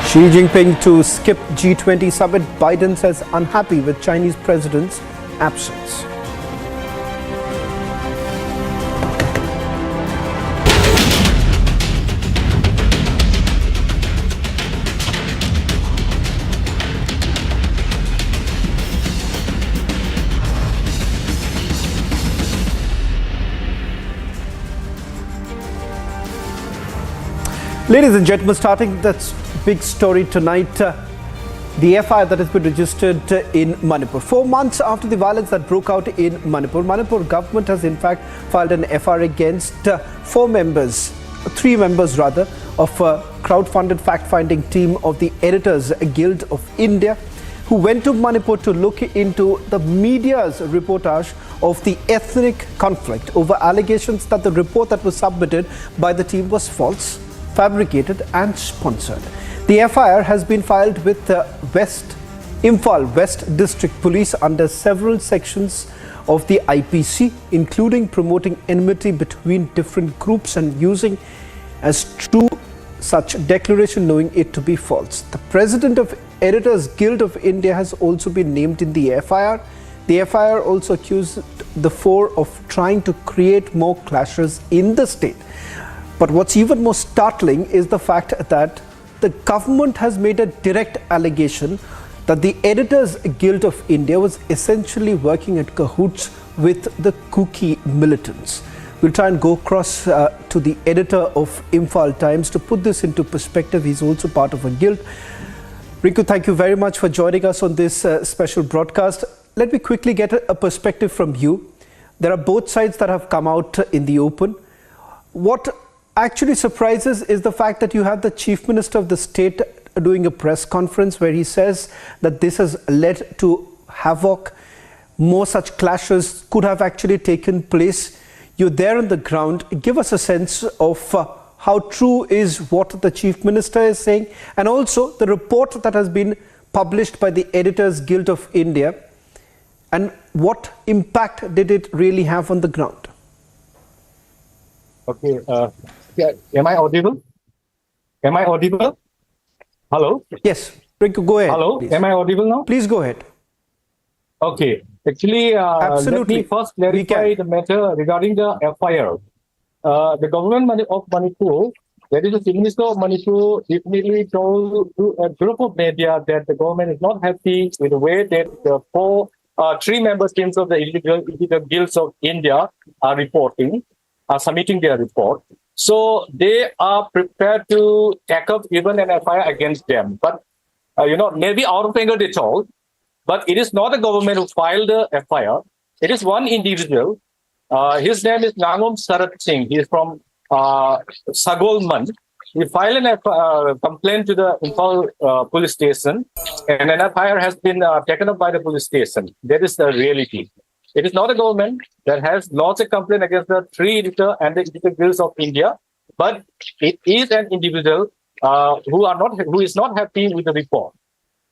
S16: Xi Jinping to skip G20 summit. Biden says unhappy with Chinese president's absence. Ladies and gentlemen, starting that big story tonight, the FIR that has been registered in Manipur. 4 months after the violence that broke out in Manipur, Manipur government has in fact filed an FIR against 3 members of a crowd-funded fact-finding team of the Editors Guild of India, who went to Manipur to look into the media's reportage of the ethnic conflict over allegations that the report that was submitted by the team was false, fabricated and sponsored. The FIR has been filed with Imphal West District Police under several sections of the IPC, including promoting enmity between different groups and using as true such declaration knowing it to be false. The president of Editors Guild of India has also been named in the FIR. The FIR also accused the 4 of trying to create more clashes in the state. But what's even more startling is the fact that the government has made a direct allegation that the Editors Guild of India was essentially working at cahoots with the Kuki militants. We'll try and go across to the editor of Imphal Times to put this into perspective. He's also part of a guild. Rinku, thank you very much for joining us on this special broadcast. Let me quickly get a perspective from you. There are both sides that have come out in the open. What actually surprises is the fact that you have the Chief Minister of the state doing a press conference where he says that this has led to havoc. More such clashes could have actually taken place. You're there on the ground. Give us a sense of how true is what the Chief Minister is saying, and also the report that has been published by the Editors Guild of India, and what impact did it really have on the ground?
S20: Okay, am I audible? Am I audible? Hello?
S16: Yes, Rinku, go ahead.
S20: Hello,
S16: please.
S20: Am I audible now?
S16: Please go ahead.
S20: Okay, actually, let me first clarify the matter regarding the FIR. The government of Manipur, that is the Chief Minister of Manipur, definitely told to a group of media that the government is not happy with the way that the three member teams of the illegal guilds of India are reporting, are submitting their report. So they are prepared to take up even an FIR against them. But, maybe out of anger they told, but it is not the government who filed the FIR. It is one individual. His name is Nangom Sarat Singh. He is from Sagolman. He filed a complaint to the Imphal police station, and an FIR has been taken up by the police station. That is the reality. It is not a government that has lodged a complaint against the three editor and the editor guilds of India, but it is an individual who is not happy with the report,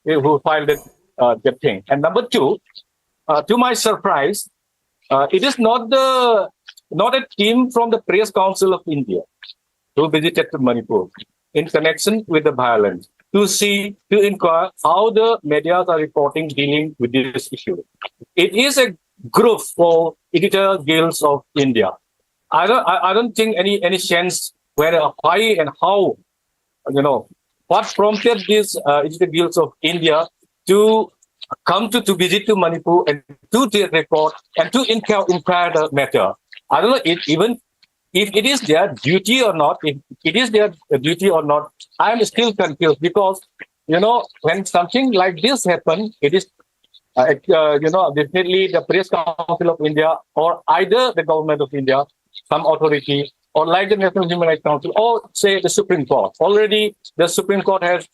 S20: who filed the thing. And number two, to my surprise, it is not a team from the Press Council of India who visited Manipur in connection with the violence to inquire how the media are reporting dealing with this issue. It is a group for editor guilds of India. I don't think any sense why and how, what prompted these editor guilds of India to come to visit to Manipur and to record and to inquire the matter. I don't know if it is their duty or not. If it is their duty or not, I am still confused because, when something like this happens, it is, definitely the Press Council of India or either the government of India, some authority, or like the National Human Rights Council, or say the Supreme Court. Already, the Supreme Court has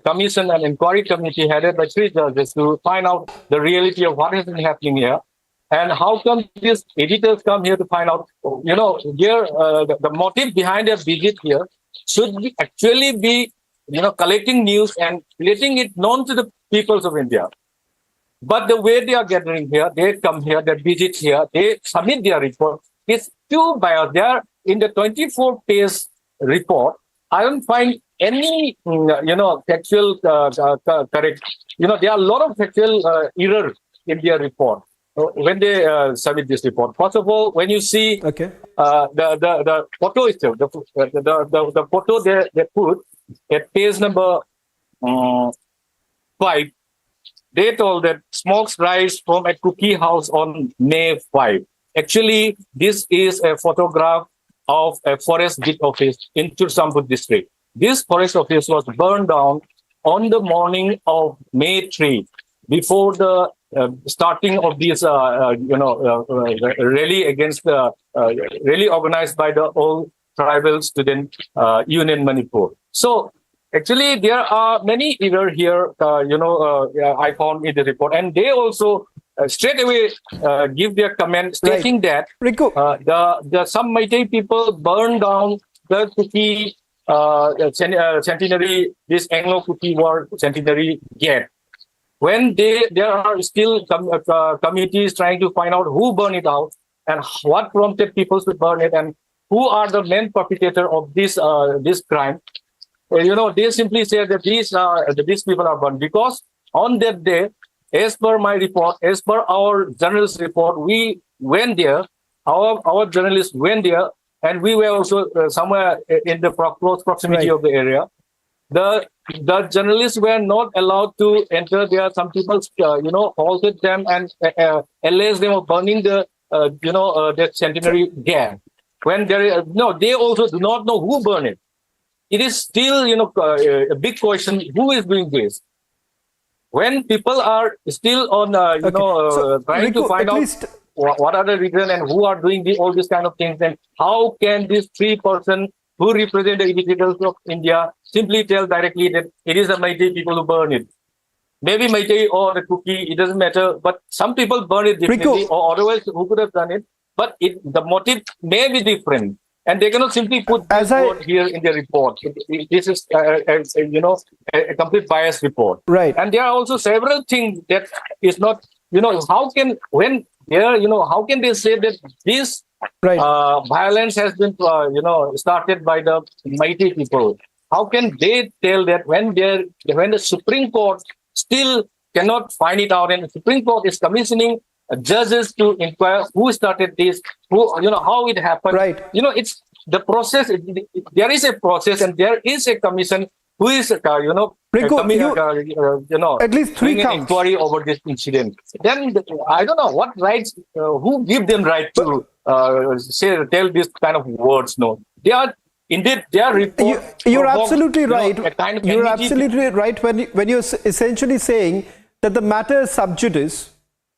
S20: commissioned an inquiry committee headed by three judges to find out the reality of what has been happening here. And how come these editors come here to find out, the motive behind their visit here should actually be, collecting news and letting it known to the peoples of India. But the way they are gathering here, they come here, they visit here, they submit their report. It's too biased. They are in the 24-page report. I don't find any, factual correct. There are a lot of factual errors in their report when they submit this report. First of all, when you see the photo itself, the photo they put at page number 5, they told that smokes rise from a cookie house on May 5. Actually, this is a photograph of a forest bit office in Chursampur district. This forest office was burned down on the morning of May 3, before the starting of this, rally against the rally organized by the All Tribal Student Union Manipur. So actually, there are many errors here. I found in the report, and they also straight away give their comment stating that the some Meitei people burned down the cookie centenary, this Anglo Cookie War centenary gate. When there are still committees trying to find out who burned it out and what prompted people to burn it and who are the main perpetrator of this crime, they simply say that these people are burned because on that day, as per my report, as per our journalist report, we went there. Our journalists went there, and we were also somewhere in the close proximity of the area. The journalists were not allowed to enter there. Some people, halted them and alleged them of burning the centenary gang. When they also do not know who burned it. It is still, a big question: who is doing this? When people are still on, trying to find out what are the reasons and who are doing all these kind of things, then how can these three persons who represent the individuals of India simply tell directly that it is the Meitei people who burn it? Maybe Meitei or the cookie, it doesn't matter. But some people burn it differently, or otherwise who could have done it. But the motive may be different. And they cannot simply put this word here in the report. This is, a complete biased report.
S16: Right.
S20: And there are also several things that is not, how can they say that this violence has been, started by the mighty people? How can they tell that when the Supreme Court still cannot find it out, and the Supreme Court is commissioning judges to inquire who started this, how it happened.
S16: Right.
S20: It's the process. There is a process, and there is a commission who is,
S16: Rinku, at least 3 counts.
S20: Inquiry over this incident. Then I don't know what rights, who give them right to tell this kind of words. No, they are. Indeed, they are
S16: You're absolutely right. You're absolutely right when you're essentially saying that the matter is sub judice.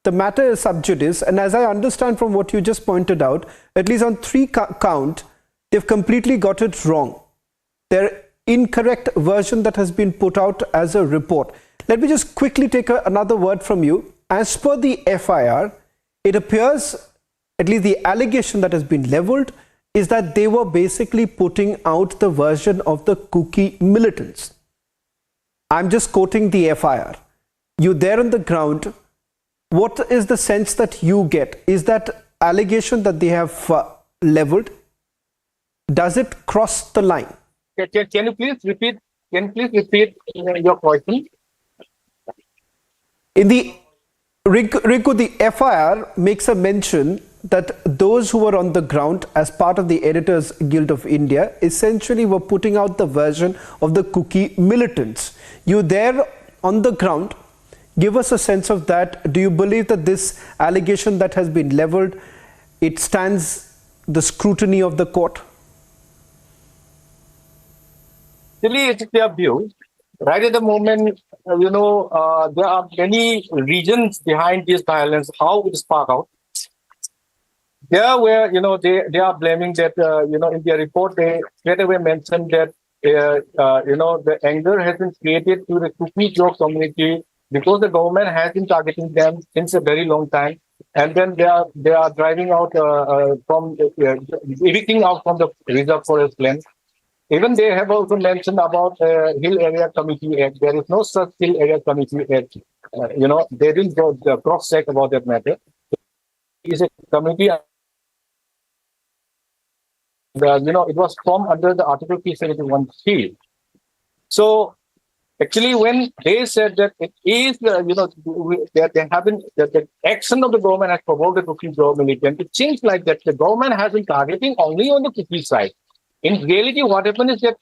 S16: The matter is sub judice, and as I understand from what you just pointed out, at least on 3 count, they've completely got it wrong. Their incorrect version that has been put out as a report. Let me just quickly take another word from you. As per the FIR, it appears, at least the allegation that has been leveled, is that they were basically putting out the version of the cookie militants. I'm just quoting the FIR. You there on the ground, what is the sense that you get? Is that allegation that they have leveled, does it cross the line?
S20: Can you please repeat? Your question?
S16: In the Rinku, the FIR makes a mention that those who were on the ground as part of the Editors Guild of India essentially were putting out the version of the cookie militants. You there on the ground, give us a sense of that. Do you believe that this allegation that has been leveled, it stands the scrutiny of the court?
S20: Really, it's their view. Right at the moment, there are many reasons behind this violence, how it sparked out. There where, they are blaming that, in their report, they straight away mentioned that, the anger has been created to the cookie job community because the government has been targeting them since a very long time. And then they are driving out evicting out from the reserve forest land. Even they have also mentioned about Hill Area Committee Act. There is no such Hill Area Committee Act. They didn't go cross-check about that matter. It is a committee. It was formed under the Article 371C. So, actually, when they said that it is, the action of the government has provoked the cookie job militant, it seems like that the government has been targeting only on the cookie side. In reality, what happened is that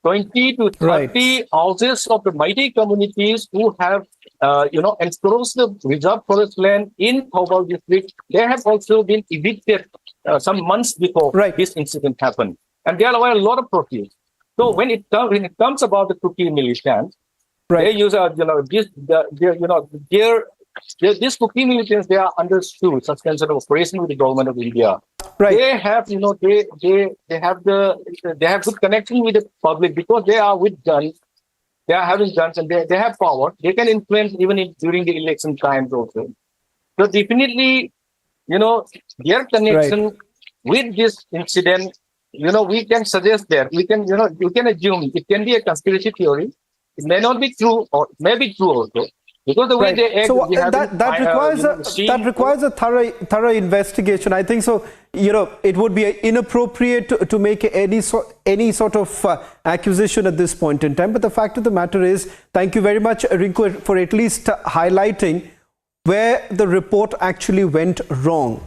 S20: 20 to 30 houses of the mighty communities who have, encroached the reserve forest land in Thobal district, they have also been evicted some months before this incident happened. And there were a lot of protests. So when it comes about the cookie militants, they use, these cookie militants, they are under suspension of operation with the government of India. They have, they have good connection with the public because they are with guns. They are having guns and they have power. They can influence even during the election times also. So definitely, their connection with this incident, we can suggest that we can, you can assume it can be a conspiracy theory. It may not be true or it may be true also. Because the way they act,
S16: so that requires a thorough investigation. I think so. It would be inappropriate to make any sort of accusation at this point in time. But the fact of the matter is, thank you very much, Rinku, for at least highlighting where the report actually went wrong,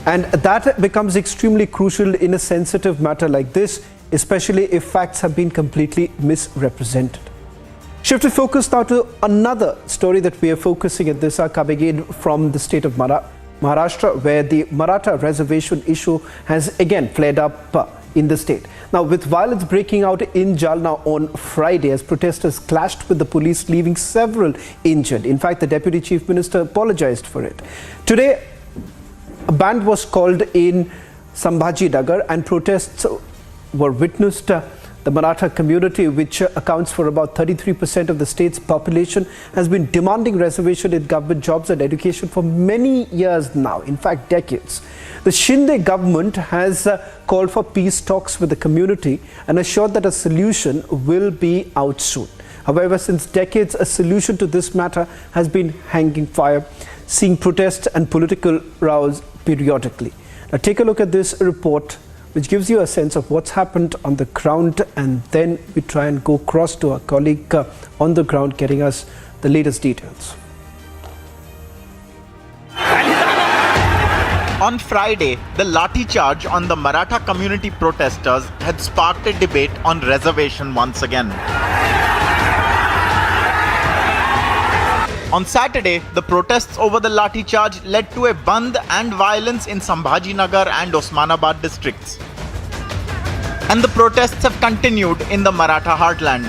S16: and that becomes extremely crucial in a sensitive matter like this, especially if facts have been completely misrepresented. Shifted focus now to another story that we are focusing at this hour, coming in from the state of Maharashtra, where the Maratha reservation issue has again flared up in the state. Now, with violence breaking out in Jalna on Friday as protesters clashed with the police, leaving several injured. In fact, the Deputy Chief Minister apologized for it. Today, a band was called in Sambhaji Nagar and protests were witnessed The Maratha community, which accounts for about 33% of the state's population, has been demanding reservation in government jobs and education for many years now, in fact decades. The Shinde government has called for peace talks with the community and assured that a solution will be out soon. However, since decades, a solution to this matter has been hanging fire, seeing protests and political rows periodically. Now take a look at this report, which gives you a sense of what's happened on the ground, and then we try and go across to our colleague on the ground getting us the latest details.
S21: On Friday, the lathi charge on the Maratha community protesters had sparked a debate on reservation once again. On Saturday, the protests over the lathi charge led to a bandh and violence in Sambhajinagar and Osmanabad districts. And the protests have continued in the Maratha heartland.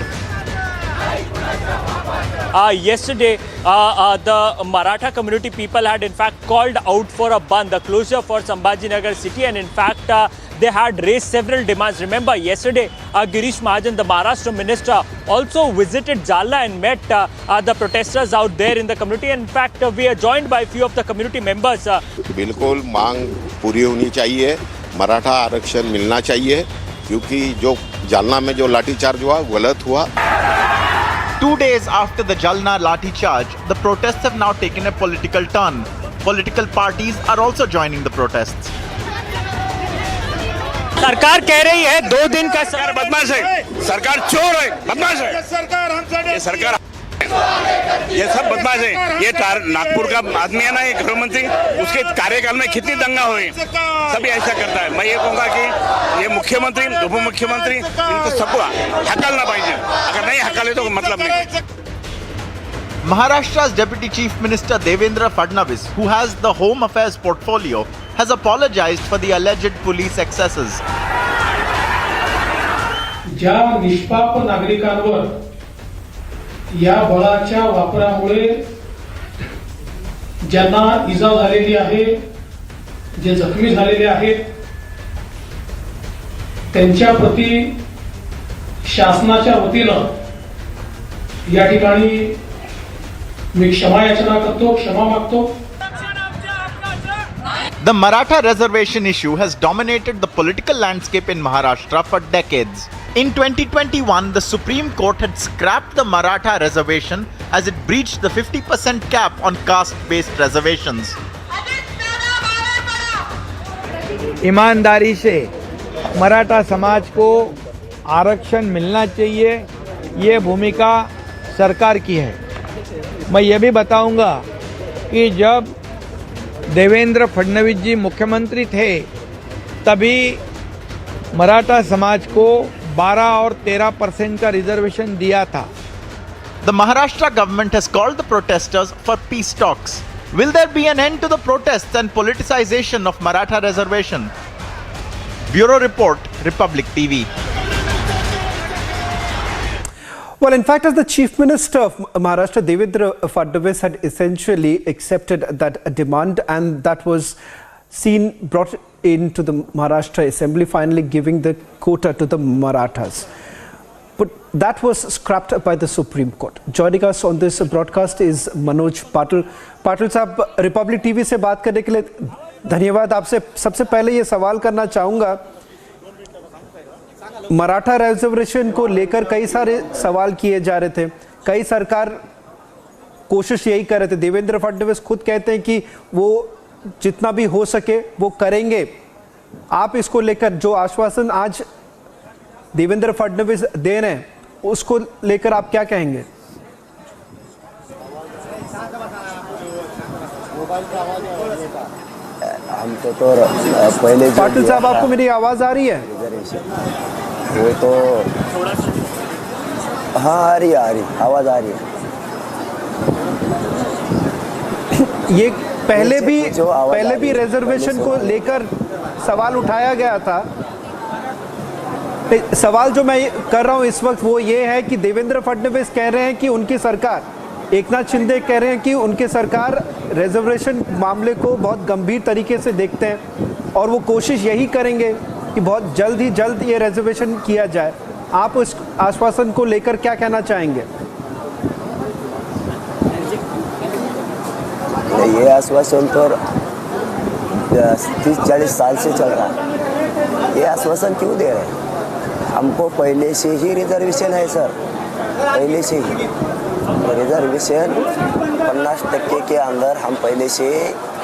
S22: Yesterday, the Maratha community people had in fact called out for a bandh, the closure for Sambhajinagar city, and in fact they had raised several demands. Remember, yesterday Girish Mahajan, the Maharashtra minister, also visited Jalna and met the protesters out there in the community. In fact, we are joined by a few of the community members.
S23: बिल्कुल मांग पूरी होनी चाहिए, मराठा आरक्षण मिलना चाहिए, क्योंकि जो जालना में जो लाठीचार्ज हुआ गलत हुआ.
S21: 2 days after the Jalna lathi charge, the protests have now taken a political turn. Political parties are also joining the protests.
S22: सरकार कह रही है 2 दिन का
S3: सरकार बदमाश है, सरकार चोर है, बदमाश है, ये सरकार ये सब बदमाश है. ये नागपुर का आदमी है ना, ये गृह मंत्री, उसके कार्यकाल में कितनी दंगा हुई, सभी ऐसा करता है. मैं ये कहूँगा कि ये मुख्यमंत्री, उप मुख्यमंत्री, इनको सबको हकलना पाहिजे. अगर नहीं हकले तो मतलब नहीं.
S21: Maharashtra's Deputy Chief Minister Devendra Fadnavis, who has the Home Affairs portfolio, has apologized for the alleged police excesses.
S24: ज्या निष्पाप नागरिकांवर या बळाच्या वापरामुळे ज्यांना इजा झालेली आहे, जे जखमी झालेले आहेत, त्यांच्या प्रती शासनाच्या वतीनं या ठिकाणी मी क्षमा याचना करतो, क्षमा मागतो.
S21: The Maratha reservation issue has dominated the political landscape in Maharashtra for decades. In 2021, the Supreme Court had scrapped the Maratha reservation as it breached the 50% cap on caste-based reservations.
S25: ईमानदारी से मराठा समाज को आरक्षण मिलना चाहिए, ये भूमिका सरकार की है. मैं ये भी बताऊंगा कि जब देवेंद्र फडणवीस जी मुख्यमंत्री थे, तभी मराठा समाज को 12 और 13% का रिजर्वेशन दिया था.
S21: The Maharashtra government has called the protesters for peace talks. Will there be an end to the protests and politicization of Maratha reservation? Bureau Report, Republic TV.
S16: Well, in fact, as the Chief Minister of Maharashtra, Devendra Fadnavis, had essentially accepted that demand, and that was brought into the Maharashtra Assembly, finally giving the quota to the Marathas. But that was scrapped by the Supreme Court. Joining us on this broadcast is Manoj Patil. Patil साहब, Republic TV से बात करने के लिए धन्यवाद. आपसे सबसे पहले ये सवाल करना चाहूँगा, मराठा रिजर्वेशन को लेकर कई सारे सवाल किए जा रहे थे, कई सरकार कोशिश यही कर रहे थे. देवेंद्र फडणवीस खुद कहते हैं कि वो जितना भी हो सके वो करेंगे. आप इसको लेकर जो आश्वासन आज देवेंद्र फडणवीस दे रहे हैं, उसको लेकर आप क्या कहेंगे?
S26: हमको तो पहले
S16: पाटिल साहब, आपको मेरी आवाज आ रही है?
S26: वो तो हाँ आ रही आवाज आ रही है.
S16: ये पहले भी रिजर्वेशन को लेकर सवाल उठाया गया था. सवाल जो मैं कर रहा हूं इस वक्त वो ये है कि देवेंद्र फडणवीस कह रहे हैं कि उनकी सरकार, एकनाथ शिंदे कह रहे हैं कि उनकी सरकार रिजर्वेशन मामले को बहुत गंभीर तरीके से देखते हैं और वो कोशिश यही करेंगे कि बहुत जल्द ही जल्द ये रिजर्वेशन किया जाए. आप उस आश्वासन को लेकर क्या कहना चाहेंगे?
S26: ये आश्वासन तो 30-40 साल से चल रहा है। ये आश्वासन क्यों दे रहे हैं? हमको पहले से ही रिजर्वेशन है सर, पहले से ही रिजर्वेशन 50% के अंदर हम पहले से,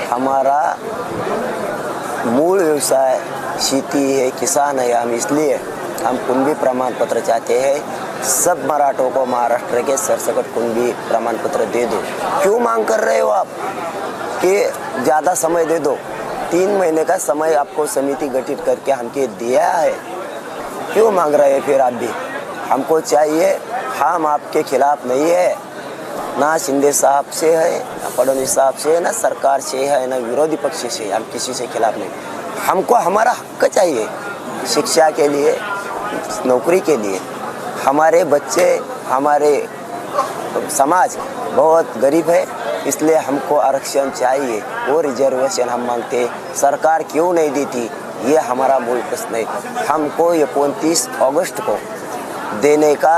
S26: हमारा मूल व्यवसाय खेती है, किसान है, हम इसलिए हम कुंभी प्रमाण पत्र चाहते हैं। सब मराठों को महाराष्ट्र के सरसकट कुंभी प्रमाण पत्र दे दो। क्यों मांग कर रहे हो आप कि ज़्यादा समय दे दो? 3 महीने का समय आपको समिति गठित करके हमके दिया है, क्यों मांग रहे हैं फिर आप भी? हमको चाहिए, हम आपके खिलाफ नहीं है, ना शिंदे साहब से है, ना फडणवीस साहब से है, ना सरकार से है, ना विरोधी पक्ष से, हम किसी से खिलाफ नहीं। हमको हमारा हक चाहिए, शिक्षा के लिए, नौकरी के लिए। हमारे बच्चे, हमारे समाज बहुत गरीब है, इसलिए हमको आरक्षण चाहिए। वो रिजर्वेशन हम मांगते, सरकार क्यों नहीं देती, ये हमारा मूल प्रश्न है। हमको ये 29 अगस्त को देने का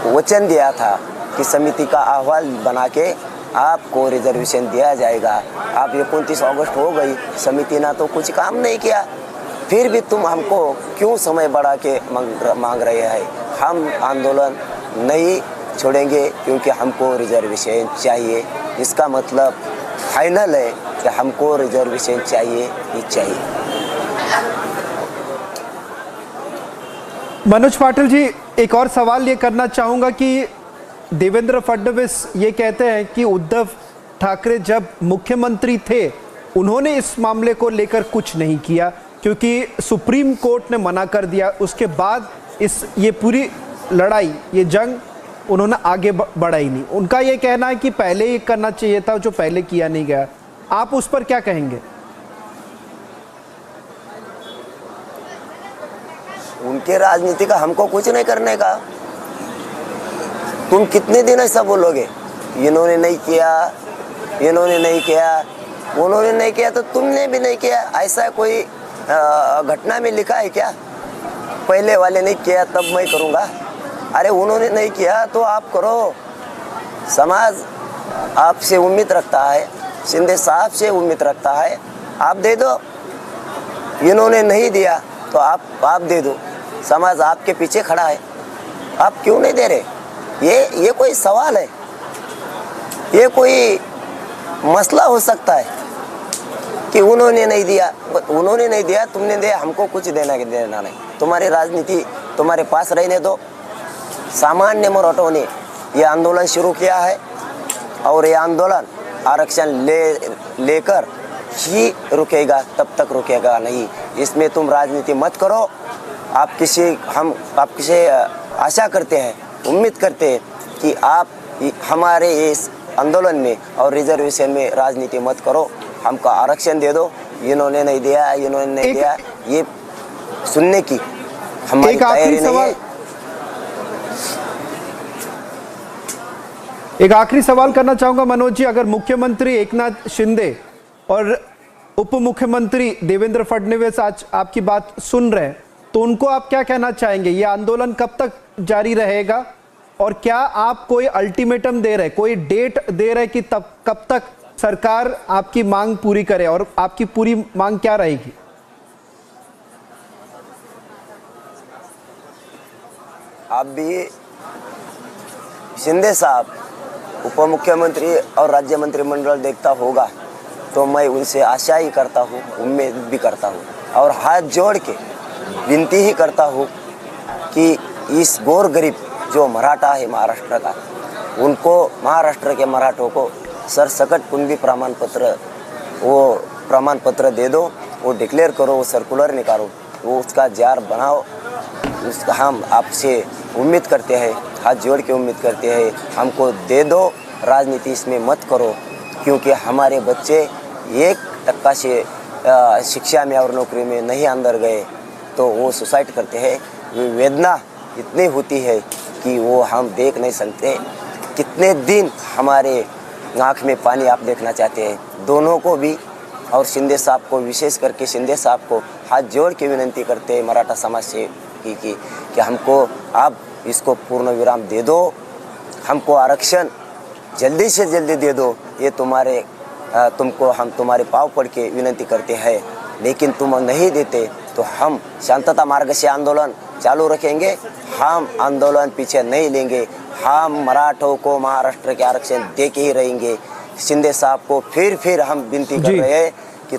S26: वचन दिया था कि समिति का अहवाल बना के आपको रिजर्वेशन दिया जाएगा। आप ये 29 अगस्त हो गई, समिति ने तो कुछ काम नहीं किया, फिर भी तुम हमको क्यों समय बढ़ा के मांग रहे हैं? हम आंदोलन नहीं छोड़ेंगे क्योंकि हमको रिजर्वेशन चाहिए। इसका मतलब फाइनल है कि हमको रिजर्वेशन चाहिए ही चाहिए।
S16: मनोज पाटिल जी, एक और सवाल ये करना चाहूँगा कि देवेंद्र फडणवीस ये कहते हैं कि उद्धव ठाकरे जब मुख्यमंत्री थे उन्होंने इस मामले को लेकर कुछ नहीं किया क्योंकि सुप्रीम कोर्ट ने मना कर दिया। उसके बाद ये पूरी लड़ाई, ये जंग उन्होंने आगे बढ़ा ही नहीं। उनका ये कहना है कि पहले ही करना चाहिए था जो पहले किया नहीं गया। आप उस पर क्या कहेंगे?
S26: उनके राजनीति का हमको कुछ नहीं करने का। तुम कितने दिन ऐसा बोलोगे, इन्होंने नहीं किया, इन्होंने नहीं किया, उन्होंने नहीं किया तो तुमने भी नहीं किया? ऐसा कोई घटना में लिखा है क्या? पहले वाले नहीं किया तब मैं करूँगा? अरे उन्होंने नहीं किया तो आप करो। समाज आपसे उम्मीद रखता है, शिंदे साहब से उम्मीद रखता है, आप दे दो। इन्होंने नहीं दिया तो आप दे दो। समाज आपके पीछे खड़ा है, आप क्यों नहीं दे रहे? ये कोई सवाल है? ये कोई मसला हो सकता है कि उन्होंने नहीं दिया, उन्होंने नहीं दिया, तुमने दिया, हमको कुछ देना नहीं। तुम्हारी राजनीति तुम्हारे पास रहने दो। सामान्य मराठों ने ये आंदोलन शुरू किया है और ये आंदोलन आरक्षण लेकर ही रुकेगा, तब तक रुकेगा नहीं। इसमें तुम राजनीति मत करो। आप किसी आशा करते हैं, उम्मीद करते हैं कि आप हमारे इस आंदोलन में और रिजर्वेशन में राजनीति मत करो, हमको आरक्षण दे दो। इन्होंने नहीं दिया, इन्होंने नहीं दिया, ये सुनने की हमारी तैयारी नहीं है।
S16: एक आखिरी सवाल करना चाहूंगा मनोज जी, अगर मुख्यमंत्री एकनाथ शिंदे और उप मुख्यमंत्री देवेंद्र फडणवीस आज आपकी बात सुन रहे हैं तो उनको आप क्या कहना चाहेंगे? ये आंदोलन कब तक जारी रहेगा और क्या आप कोई अल्टीमेटम दे रहे, कोई डेट दे रहे कि कब तक सरकार आपकी मांग पूरी करे और आपकी पूरी मांग क्या रहेगी?
S26: आप भी शिंदे साहब उप मुख्यमंत्री और राज्य मंत्रिमंडल देखता होगा तो मैं उनसे आशा ही करता हूँ, उम्मीद भी करता हूँ और हाथ जोड़ के विनती ही करता हूँ कि इस गौर गरीब जो मराठा है महाराष्ट्र का, उनको, महाराष्ट्र के मराठों को सरसकट कुंभी प्रमाण पत्र दे दो। वो डिक्लेयर करो, वो सर्कुलर निकालो, वो उसका जार बनाओ। उसका हम आपसे उम्मीद करते हैं, हाथ जोड़ के उम्मीद करते हैं, हमको दे दो। राजनीति इसमें मत करो क्योंकि हमारे बच्चे 1% से शिक्षा में और नौकरी में नहीं अंदर गए तो वो सुसाइड करते हैं। वेदना इतनी होती है कि वो हम देख नहीं सकते। कितने दिन हमारे आँख में पानी आप देखना चाहते हैं, दोनों को भी, और शिंदे साहब को, विशेष करके शिंदे साहब को हाथ जोड़ के विनती करते हैं मराठा समाज से कि हमको आप इसको पूर्ण विराम दे दो, हमको आरक्षण जल्दी से जल्दी दे दो। ये तुमको हम तुम्हारे पाँव पड़ के विनती करते हैं, लेकिन तुम नहीं देते तो हम शांतता मार्ग से आंदोलन चालू रखेंगे। हम आंदोलन पीछे नहीं लेंगे, हम मराठों को महाराष्ट्र के आरक्षण दे के ही रहेंगे। शिंदे साहब को फिर हम विनती कर रहे हैं कि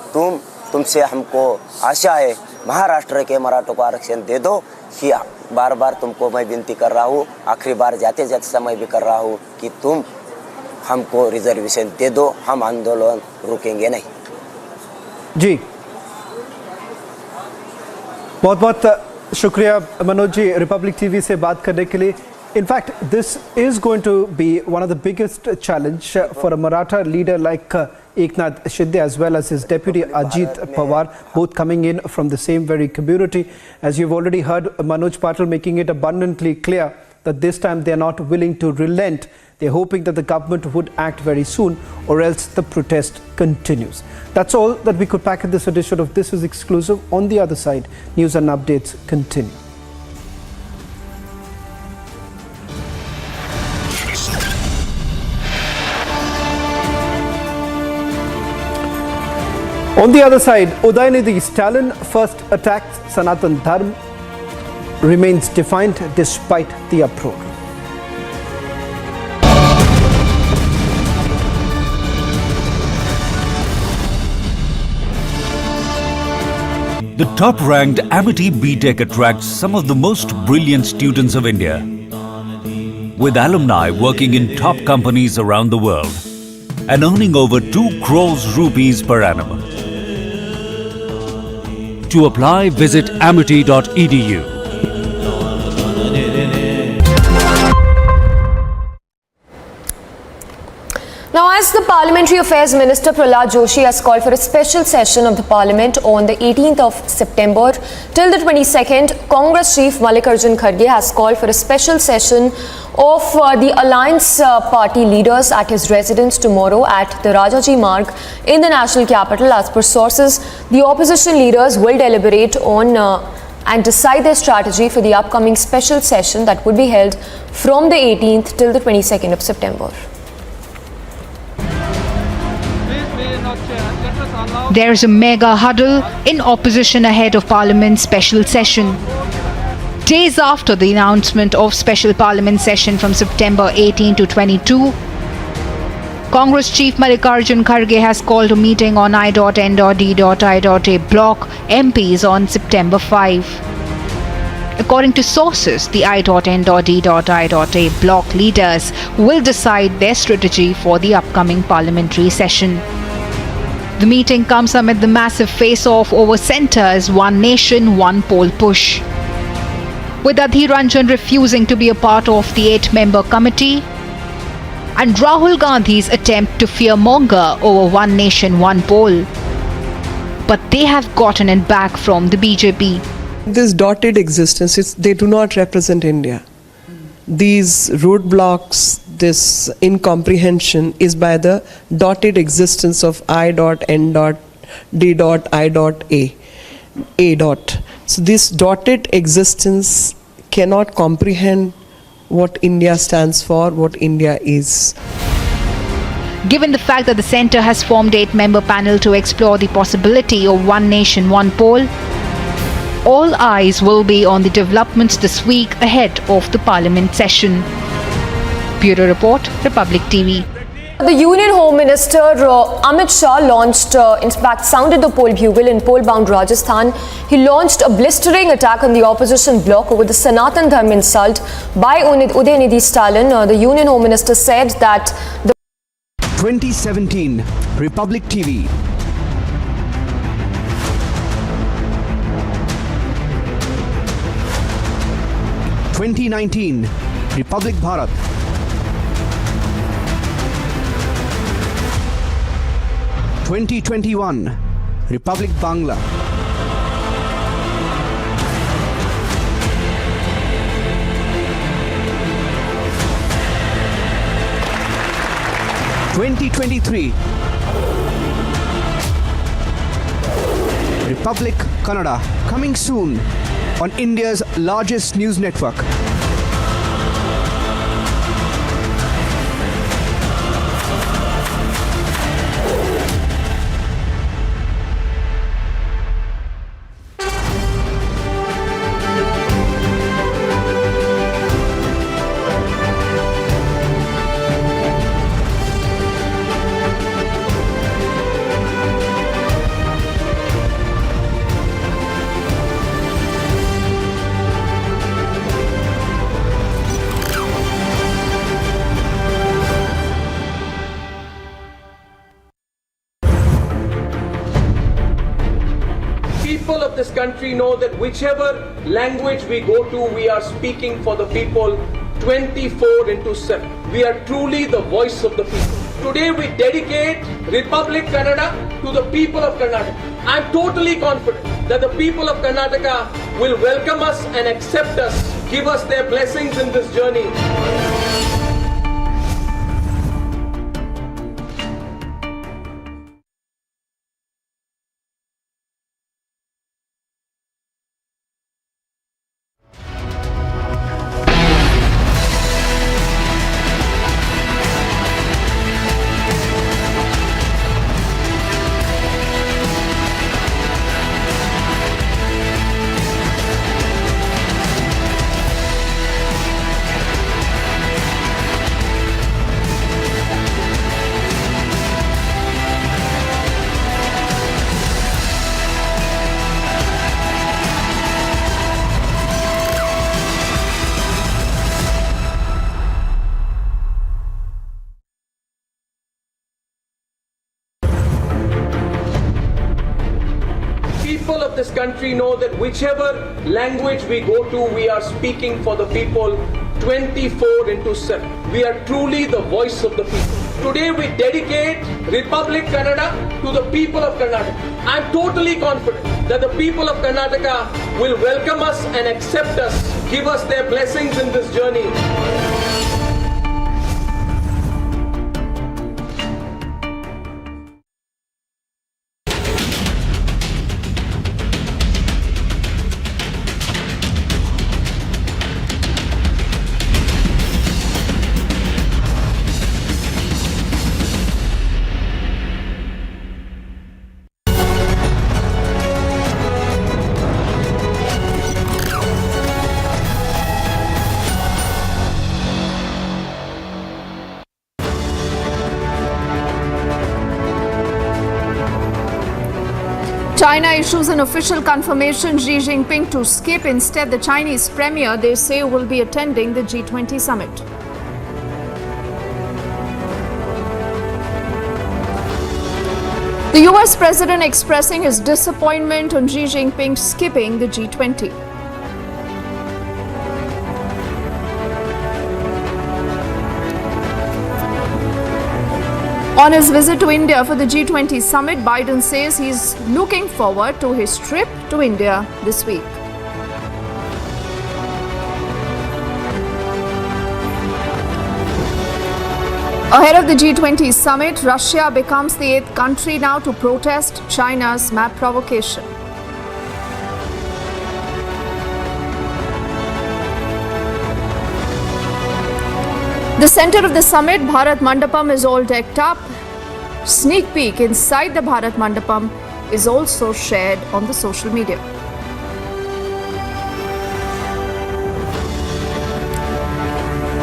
S26: तुमसे हमको आशा है महाराष्ट्र के मराठों को आरक्षण दे दो। कि बार बार तुमको मैं विनती कर रहा हूँ, आखिरी बार जाते जाते समय भी कर रहा हूँ कि तुम हमको रिजर्वेशन दे दो, हम आंदोलन रुकेंगे नहीं।
S16: जी बहुत बहुत शुक्रिया मनोज जी रिपब्लिक टीवी से बात करने के लिए। In fact, this is going to be one of the biggest challenge for a Maratha leader like Eknath Shinde as well as his deputy Ajit Pawar, both coming in from the same very community. As you've already heard Manoj Patil making it abundantly clear that this time they are not willing to relent. They're hoping that the government would act very soon or else the protest continues. That's all that we could pack in this edition of This is Exclusive. On the other side, news and updates continue. On the other side, Udhayanidhi, Stalin first attacked Sanatan Dharma, remains defiant despite the uproar.
S1: The top-ranked Amity B.Tech attracts some of the most brilliant students of India, with alumni working in top companies around the world and earning over 2 crores rupees per annum. To apply, visit amity.edu.
S13: Now, as the Parliamentary Affairs Minister Prahlad Joshi has called for a special session of the Parliament on the 18th of September till the 22nd, Congress Chief Mallikarjun Kharge has called for a special session of the Alliance Party leaders at his residence tomorrow at the Rajaji Marg in the national capital. As per sources, the opposition leaders will deliberate on and decide their strategy for the upcoming special session that would be held from the 18th till the 22nd of September.
S10: There is a mega huddle in opposition ahead of Parliament's special session. Days after the announcement of special Parliament session from September 18 to 22, Congress Chief Mallikarjun Kharge has called a meeting on I.N.D.I.A block MPs on September 5. According to sources, the I.N.D.I.A block leaders will decide their strategy for the upcoming parliamentary session. The meeting comes amid the massive face-off over centre's One Nation, One Poll push, with Adhir Ranjan refusing to be a part of the 8-member committee and Rahul Gandhi's attempt to fearmonger over One Nation, One Poll. But they have gotten it back from the BJP.
S6: This dotted existence, they do not represent India. These roadblocks, this incomprehension is by the dotted existence of I.N.D.I.A. So this dotted existence cannot comprehend what India stands for, what India is.
S10: Given the fact that the centre has formed 8-member panel to explore the possibility of One Nation, One Poll, all eyes will be on the developments this week ahead of the Parliament session. Bureau Report, Republic TV.
S13: The Union Home Minister Amit Shah sounded the poll bugle in poll-bound Rajasthan. He launched a blistering attack on the opposition bloc over the Sanatan Dharma insult by Udhayanidhi Stalin. The Union Home Minister said that the
S17: 2017 Republic TV. (2019) Republic Bharat. 2021 Republic Bangla. 2023
S16: Republic Kannada, coming soon on India's largest news network.
S2: People of this country know that whichever language we go to, we are speaking for the people 24/7. We are truly the voice of the people. Today we dedicate Republic Kannada to the people of Karnataka. I am totally confident that the people of Karnataka will welcome us and accept us, give us their blessings in this journey. People of this country know that whichever language we go to, we are speaking for the people 24/7. We are truly the voice of the people. Today we dedicate Republic Kannada to the people of Karnataka. I am totally confident that the people of Karnataka will welcome us and accept us, give us their blessings in this journey.
S18: China issues an official confirmation Xi Jinping to skip. Instead, the Chinese premier, they say, will be attending the G20 summit. The US president expressing his disappointment on Xi Jinping skipping the G20. On his visit to India for the G20 summit, Biden says he's looking forward to his trip to India this week. Ahead of the G20 summit, Russia becomes the 8th country now to protest China's map provocation. The center of the summit, Bharat Mandapam, is all decked up. Sneak peek inside the Bharat Mandapam is also shared on the social media.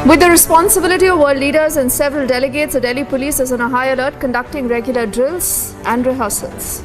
S18: With the responsibility of world leaders and several delegates, the Delhi police is on a high alert, conducting regular drills and rehearsals.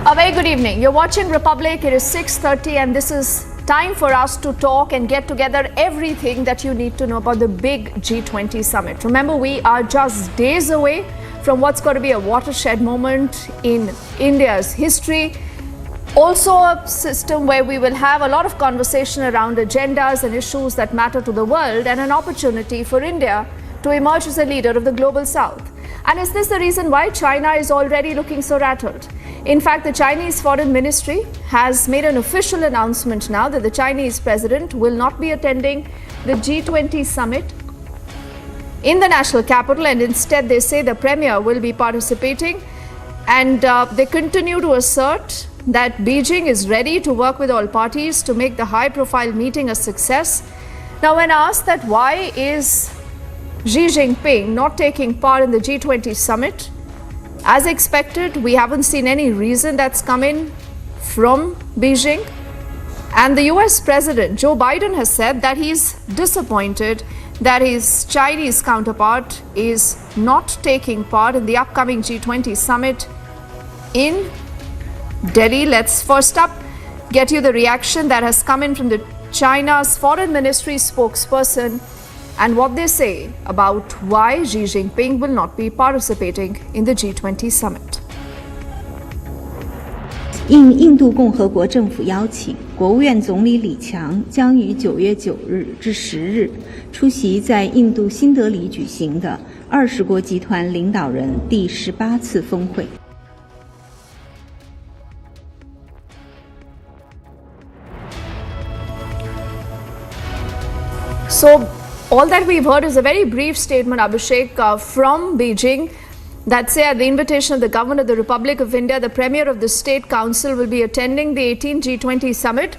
S18: A very good evening. You're watching Republic. It is 6:30 and this is time for us to talk and get together everything that you need to know about the big G20 summit. Remember, we are just days away from what's going to be a watershed moment in India's history. Also a system where we will have a lot of conversation around agendas and issues that matter to the world, and an opportunity for India to emerge as a leader of the global south. And is this the reason why China is already looking so rattled? In fact, the Chinese Foreign Ministry has made an official announcement now that the Chinese president will not be attending the G20 summit in the national capital, and instead they say the premier will be participating, and they continue to assert that Beijing is ready to work with all parties to make the high-profile meeting a success. Now, when asked that why is Xi Jinping not taking part in the G20 summit, as expected, we haven't seen any reason that's come in from Beijing. And the US President Joe Biden has said that he's disappointed that his Chinese counterpart is not taking part in the upcoming G20 summit in Delhi. Let's first up get you the reaction that has come in from the China's Foreign Ministry spokesperson and what they say about why Xi Jinping will not be participating in the G20 summit.
S4: 应印度共和国政府邀请，国务院总理李强将于9月9日至10日出席在印度新德里举行的20国集团领导人第18次峰会。
S18: So, all that we've heard is a very brief statement, Abhishek, from Beijing that say at the invitation of the Governor of the Republic of India, the Premier of the State Council will be attending the 18th G20 summit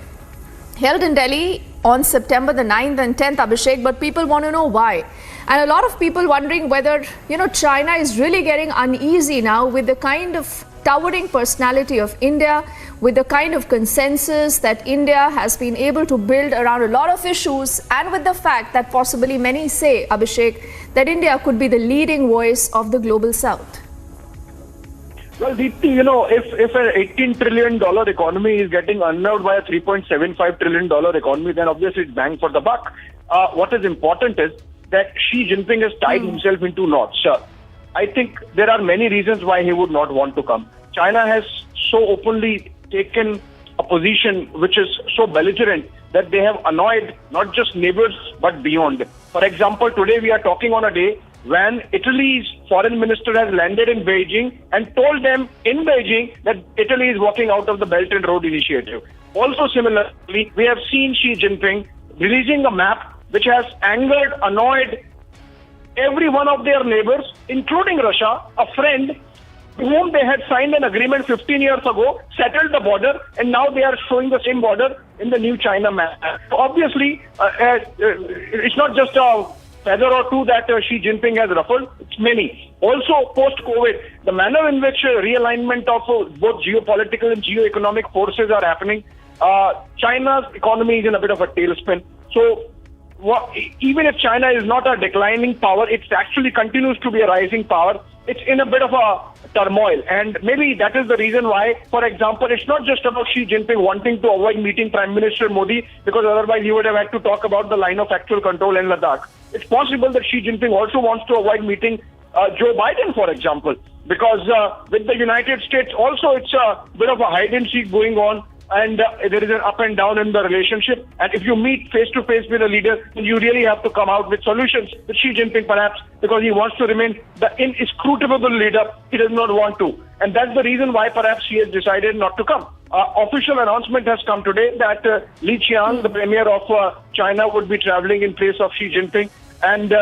S18: held in Delhi on September the 9th and 10th, Abhishek, but people want to know why. And a lot of people wondering whether, China is really getting uneasy now with the kind of towering personality of India, with the kind of consensus that India has been able to build around a lot of issues, and with the fact that possibly many say, Abhishek, that India could be the leading voice of the global south.
S5: Well, Deepthi, if an $18 trillion economy is getting unnerved by a $3.75 trillion economy, then obviously it's bang for the buck. What is important is that Xi Jinping has tied himself into knots. I think there are many reasons why he would not want to come. China has so openly taken a position which is so belligerent that they have annoyed not just neighbors but beyond. For example, today we are talking on a day when Italy's foreign minister has landed in Beijing and told them in Beijing that Italy is walking out of the Belt and Road Initiative. Also similarly, we have seen Xi Jinping releasing a map which has angered, annoyed every one of their neighbors, including Russia, a friend whom they had signed an agreement 15 years ago, settled the border, and now they are showing the same border in the new China map. So obviously, it's not just a feather or two that Xi Jinping has ruffled, it's many. Also, post-COVID, the manner in which realignment of both geopolitical and geo-economic forces are happening, China's economy is in a bit of a tailspin. So, even if China is not a declining power, it actually continues to be a rising power. It's in a bit of a turmoil, and maybe that is the reason why, for example, it's not just about Xi Jinping wanting to avoid meeting Prime Minister Modi, because otherwise he would have had to talk about the line of actual control in Ladakh. It's possible that Xi Jinping also wants to avoid meeting Joe Biden, for example, because with the United States also it's a bit of a hide and seek going on, and there is an up and down in the relationship. And if you meet face to face with a leader, you really have to come out with solutions. With Xi Jinping, perhaps because he wants to remain the inscrutable leader, he does not want to, and that's the reason why perhaps he has decided not to come. Official announcement has come today that Li Qiang, the premier of China, would be traveling in place of Xi Jinping. And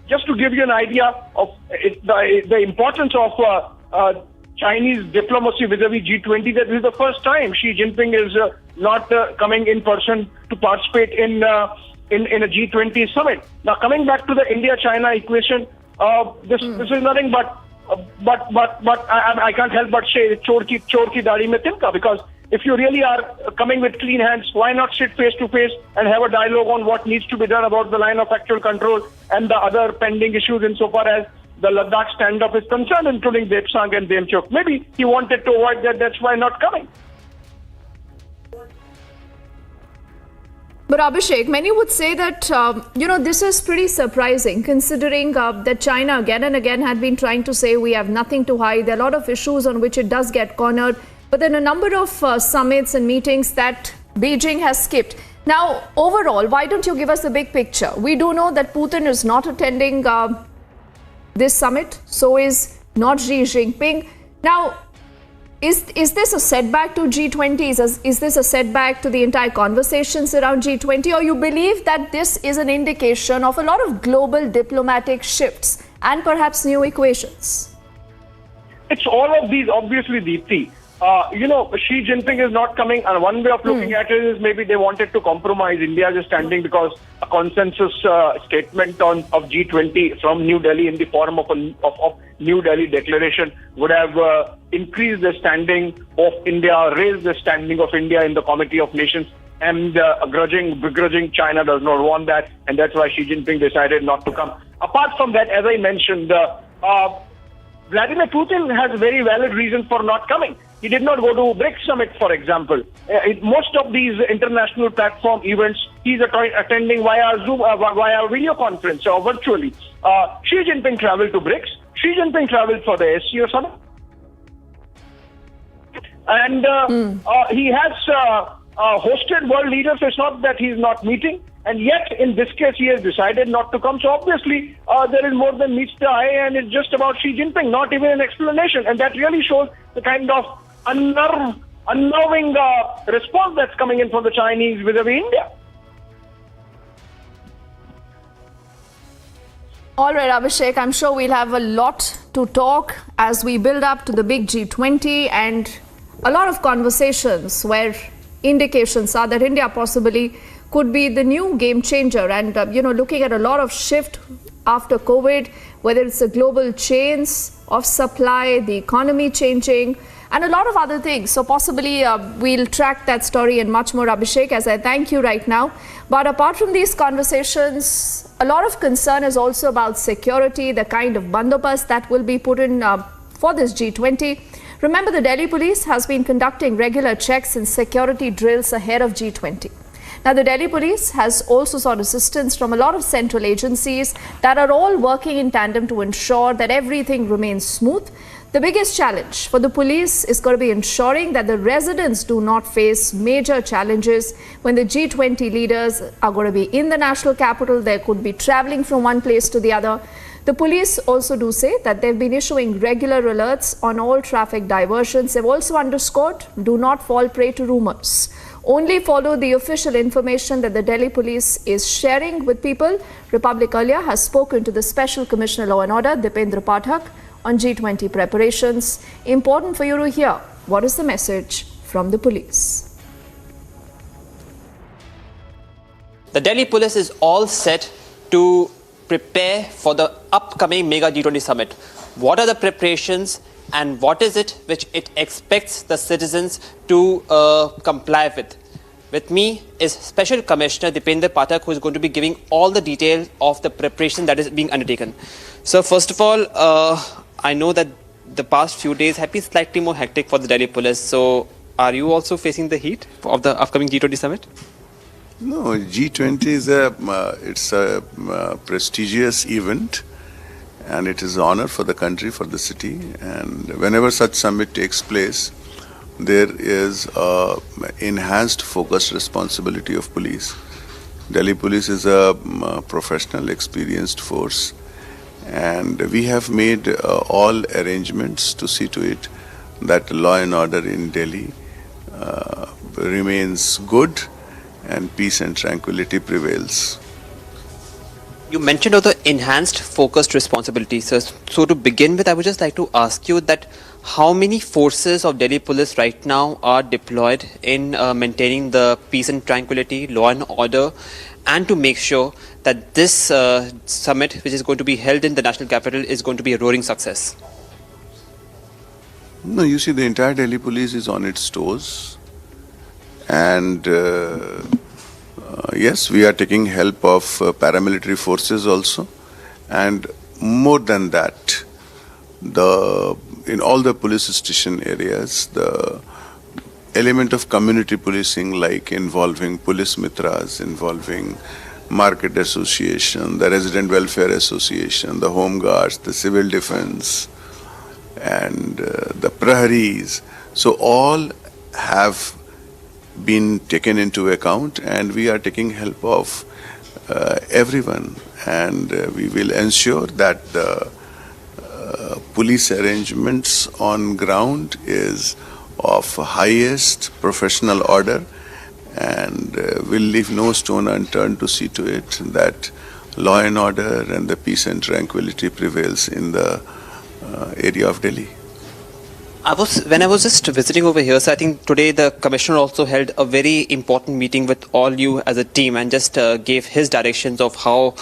S5: just to give you an idea of the importance of Chinese diplomacy vis-a-vis G20, that this is the first time Xi Jinping is not coming in person to participate in a G20 summit. Now, coming back to the India-China equation, this is nothing but I can't help but say chor ki dadi mein tilka, because if you really are coming with clean hands, why not sit face to face and have a dialogue on what needs to be done about the line of actual control and the other pending issues insofar as the Ladakh stand-up is concerned, including Depsang and Demchok. Maybe he wanted to avoid that, that's why not coming.
S18: But Abhishek, many would say that, this is pretty surprising, considering that China again and again had been trying to say we have nothing to hide. There are a lot of issues on which it does get cornered. But then a number of summits and meetings that Beijing has skipped. Now, overall, why don't you give us the big picture? We do know that Putin is not attending this summit. So is not Xi Jinping. Now, Is this a setback to G20? Is this a setback to the entire conversations around G20? Or you believe that this is an indication of a lot of global diplomatic shifts and perhaps new equations?
S5: It's all of these, obviously, Deepthi. Xi Jinping is not coming, and one way of looking at it is maybe they wanted to compromise India's standing because a consensus statement of G20 from New Delhi in the form of New Delhi declaration would have increased the standing of India, raised the standing of India in the Committee of Nations, and begrudging China does not want that, and that's why Xi Jinping decided not to come. Apart from that, as I mentioned, Vladimir Putin has very valid reasons for not coming. He did not go to BRICS summit, for example. Most of these international platform events, he's attending via Zoom, via video conference or virtually. Xi Jinping traveled to BRICS. Xi Jinping traveled for the SCO summit. And he has hosted world leaders. It's not that he's not meeting. And yet, in this case, he has decided not to come. So obviously, there is more than meets the eye, and it's just about Xi Jinping, not even an explanation. And that really shows the kind of unnerving response that's coming in from the Chinese vis-a-vis India.
S18: All right, Abhishek, I'm sure we'll have a lot to talk as we build up to the big G20, and a lot of conversations where indications are that India possibly could be the new game changer. And, looking at a lot of shift after COVID, whether it's the global chains of supply, the economy changing, and a lot of other things. So possibly we'll track that story and much more, Abhishek, as I thank you right now. But apart from these conversations, a lot of concern is also about security, the kind of bandobast that will be put in for this G20. Remember, the Delhi police has been conducting regular checks and security drills ahead of G20. Now, the Delhi police has also sought assistance from a lot of central agencies that are all working in tandem to ensure that everything remains smooth. The biggest challenge for the police is going to be ensuring that the residents do not face major challenges when the G20 leaders are going to be in the national capital. They could be traveling from one place to the other. The police also do say that they've been issuing regular alerts on all traffic diversions. They've also underscored, do not fall prey to rumors. Only follow the official information that the Delhi police is sharing with people. Republic earlier has spoken to the Special Commissioner Law and Order, Dipendra Pathak, on G20 preparations. Important for you to hear what is the message from the police.
S7: The Delhi police is all set to prepare for the upcoming mega G20 summit. What are the preparations and what is it which it expects the citizens to comply with? With me is Special Commissioner Dipendra Pathak, who is going to be giving all the details of the preparation that is being undertaken. So first of all, I know that the past few days have been slightly more hectic for the Delhi police. So are you also facing the heat of the upcoming G20 summit?
S8: No, G20 is a prestigious event, and it is an honor for the country, for the city. And whenever such summit takes place, there is enhanced focused responsibility of police. Delhi police is a professional, experienced force, and we have made all arrangements to see to it that law and order in Delhi remains good and peace and tranquility prevails.
S7: You mentioned about the enhanced focused responsibility. So to begin with, I would just like to ask you that how many forces of Delhi police right now are deployed in maintaining the peace and tranquility, law and order, and to make sure that this summit, which is going to be held in the national capital, is going to be a roaring success?
S8: No, you see, the entire Delhi police is on its toes. And yes, we are taking help of paramilitary forces also. And more than that, in all the police station areas, the element of community policing, like involving police mitras, involving market association, the resident welfare association, the home guards, the civil defense, and the praharis. So all have been taken into account, and we are taking help of everyone, and we will ensure that the police arrangements on ground is of highest professional order, and will leave no stone unturned to see to it that law and order and the peace and tranquility prevails in the area of Delhi.
S7: When I was just visiting over here, so I think today the commissioner also held a very important meeting with all you as a team and just gave his directions of how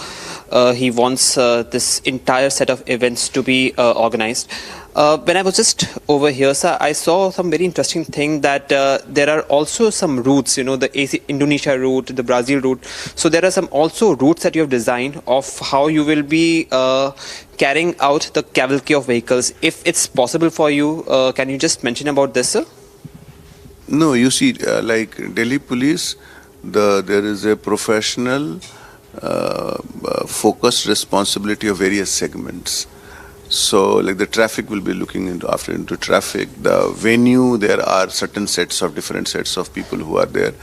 S7: he wants this entire set of events to be organized. When I was just over here, sir, I saw some very interesting thing that there are also some routes, the Indonesia route, the Brazil route. So there are some also routes that you have designed of how you will be carrying out the cavalcade of vehicles. If it's possible for you, can you just mention about this, sir?
S8: No, you see, like Delhi Police, there is a professional, focused responsibility of various segments. So, like the traffic will be looking into traffic. The venue, there are different sets of people who are there.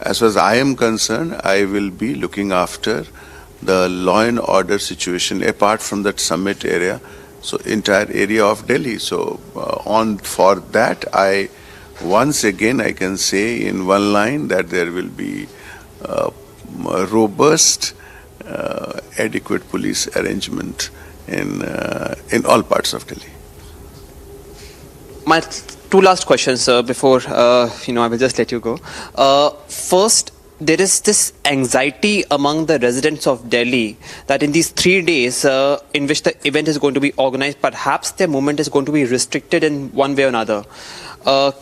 S8: As far as I am concerned, I will be looking after the law and order situation apart from that summit area, so entire area of Delhi. So, for that, once again I can say in one line that there will be robust, adequate police arrangement in all parts of Delhi.
S7: My two last questions, sir, before I will just let you go. First, there is this anxiety among the residents of Delhi that in these 3 days in which the event is going to be organized, perhaps their movement is going to be restricted in one way or another.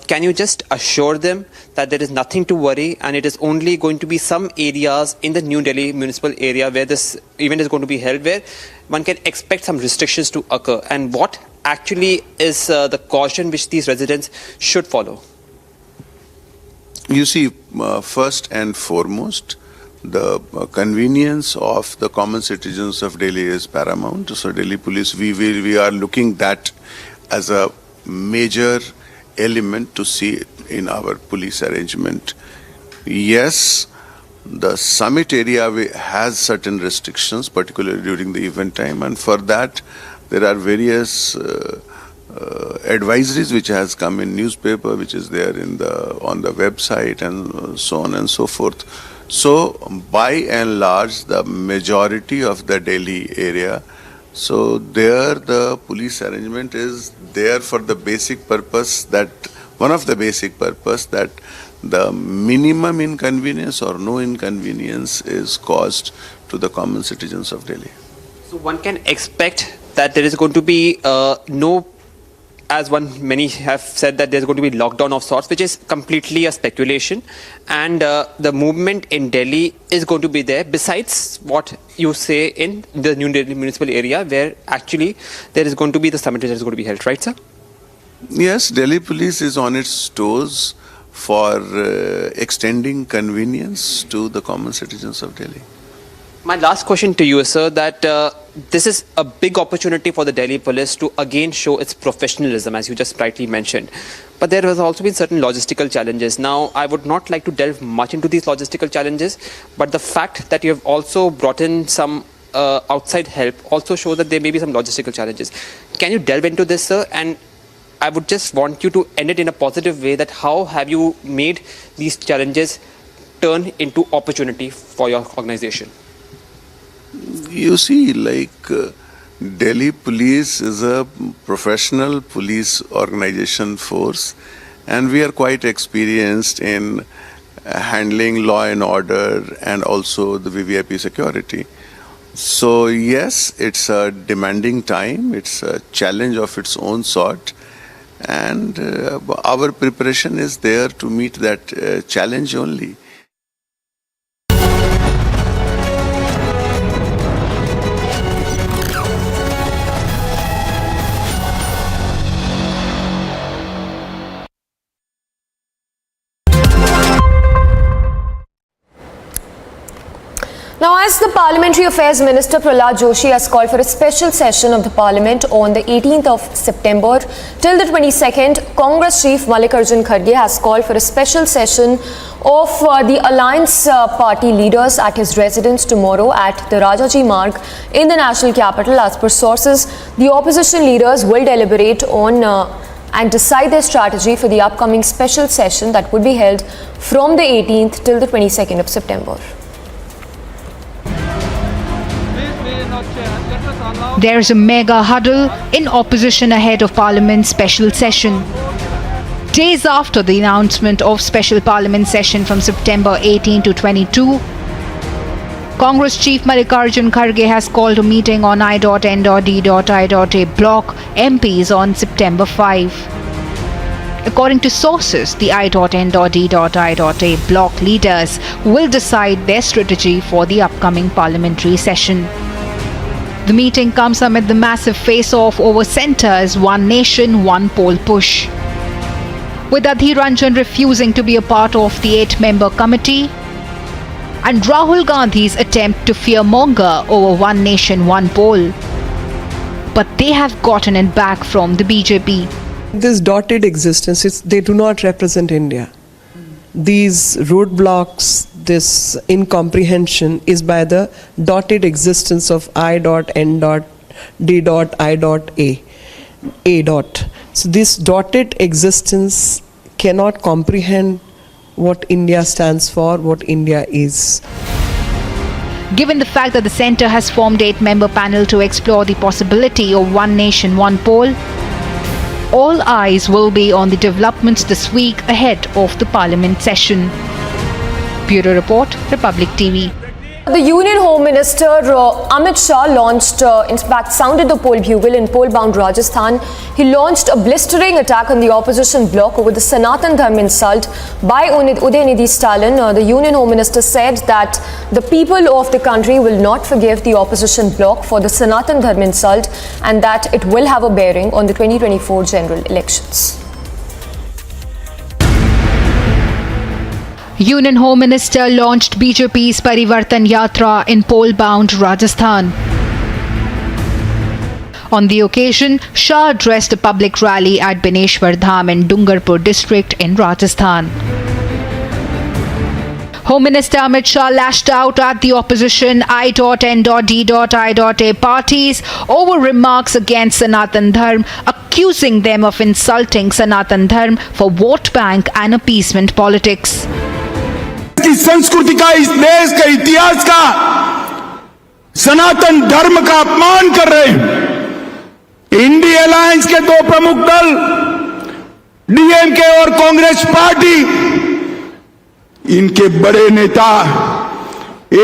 S7: Can you just assure them that there is nothing to worry and it is only going to be some areas in the New Delhi municipal area where this event is going to be held, where one can expect some restrictions to occur, and what actually is the caution which these residents should follow?
S8: You see, first and foremost, the convenience of the common citizens of Delhi is paramount. So Delhi Police, we are looking that as a major element to see in our police arrangement. Yes, the summit area has certain restrictions, particularly during the event time, and for that there are various advisories which has come in newspaper, which is there on the website, and so on and so forth. So by and large, the majority of the Delhi area, so there the police arrangement is there for the basic purpose that the minimum inconvenience or no inconvenience is caused to the common citizens of Delhi.
S7: So one can expect that there is going to be many have said that there's going to be lockdown of sorts, which is completely a speculation, and the movement in Delhi is going to be there, besides what you say in the New Delhi municipal area, where actually there is going to be the summit that is going to be held, right, sir?
S8: Yes, Delhi Police is on its toes for extending convenience to the common citizens of Delhi.
S7: My last question to you is, sir, that this is a big opportunity for the Delhi Police to again show its professionalism, as you just rightly mentioned. But there has also been certain logistical challenges. Now, I would not like to delve much into these logistical challenges, but the fact that you have also brought in some outside help also shows that there may be some logistical challenges. Can you delve into this, sir? And I would just want you to end it in a positive way, that how have you made these challenges turn into opportunity for your organization?
S8: You see, Delhi Police is a professional police organization force, and we are quite experienced in handling law and order and also the VVIP security. So yes, it's a demanding time, it's a challenge of its own sort, and our preparation is there to meet that challenge only.
S13: Now, as the Parliamentary Affairs Minister Prahlad Joshi has called for a special session of the Parliament on the 18th of September till the 22nd, Congress Chief Mallikarjun Kharge has called for a special session of the Alliance Party leaders at his residence tomorrow at the Rajaji Marg in the national capital. As per sources, the opposition leaders will deliberate on and decide their strategy for the upcoming special session that would be held from the 18th till the 22nd of September.
S10: There is a mega huddle in opposition ahead of Parliament's special session. Days after the announcement of special Parliament session from September 18 to 22, Congress Chief Mallikarjun Kharge has called a meeting on I.N.D.I.A block MPs on September 5. According to sources, the I.N.D.I.A block leaders will decide their strategy for the upcoming parliamentary session. The meeting comes amid the massive face-off over centre's One Nation, One Poll push. With Adhir Ranjan refusing to be a part of the 8-member committee, and Rahul Gandhi's attempt to fearmonger over One Nation, One Poll. But they have gotten it back from the BJP.
S6: This dotted existence, they do not represent India. These roadblocks, this incomprehension is by the dotted existence of I.N.D.I.A. So this dotted existence cannot comprehend what India stands for, what India is.
S10: Given the fact that the centre has formed 8-member panel to explore the possibility of One Nation, One Poll, all eyes will be on the developments this week ahead of the Parliament session. Bureau Report, Republic TV.
S13: The Union Home Minister Amit Shah launched, in fact, sounded the poll bugle in poll-bound Rajasthan. He launched a blistering attack on the opposition bloc over the Sanatan Dharma insult by Udhayanidhi Stalin. The Union Home Minister said that the people of the country will not forgive the opposition bloc for the Sanatan Dharma insult and that it will have a bearing on the 2024 general elections.
S10: Union Home Minister launched BJP's Parivartan Yatra in poll-bound Rajasthan. On the occasion, Shah addressed a public rally at Bineshwar Dham in Dungarpur district in Rajasthan. Home Minister Amit Shah lashed out at the opposition I.N.D.I.A parties over remarks against Sanatan Dharma, accusing them of insulting Sanatan Dharma for vote bank and appeasement politics.
S9: की संस्कृति का, इस देश का, इतिहास का, सनातन धर्म का अपमान कर रहे हैं। इंडी अलायंस के दो प्रमुख दल डीएमके और कांग्रेस पार्टी, इनके बड़े नेता,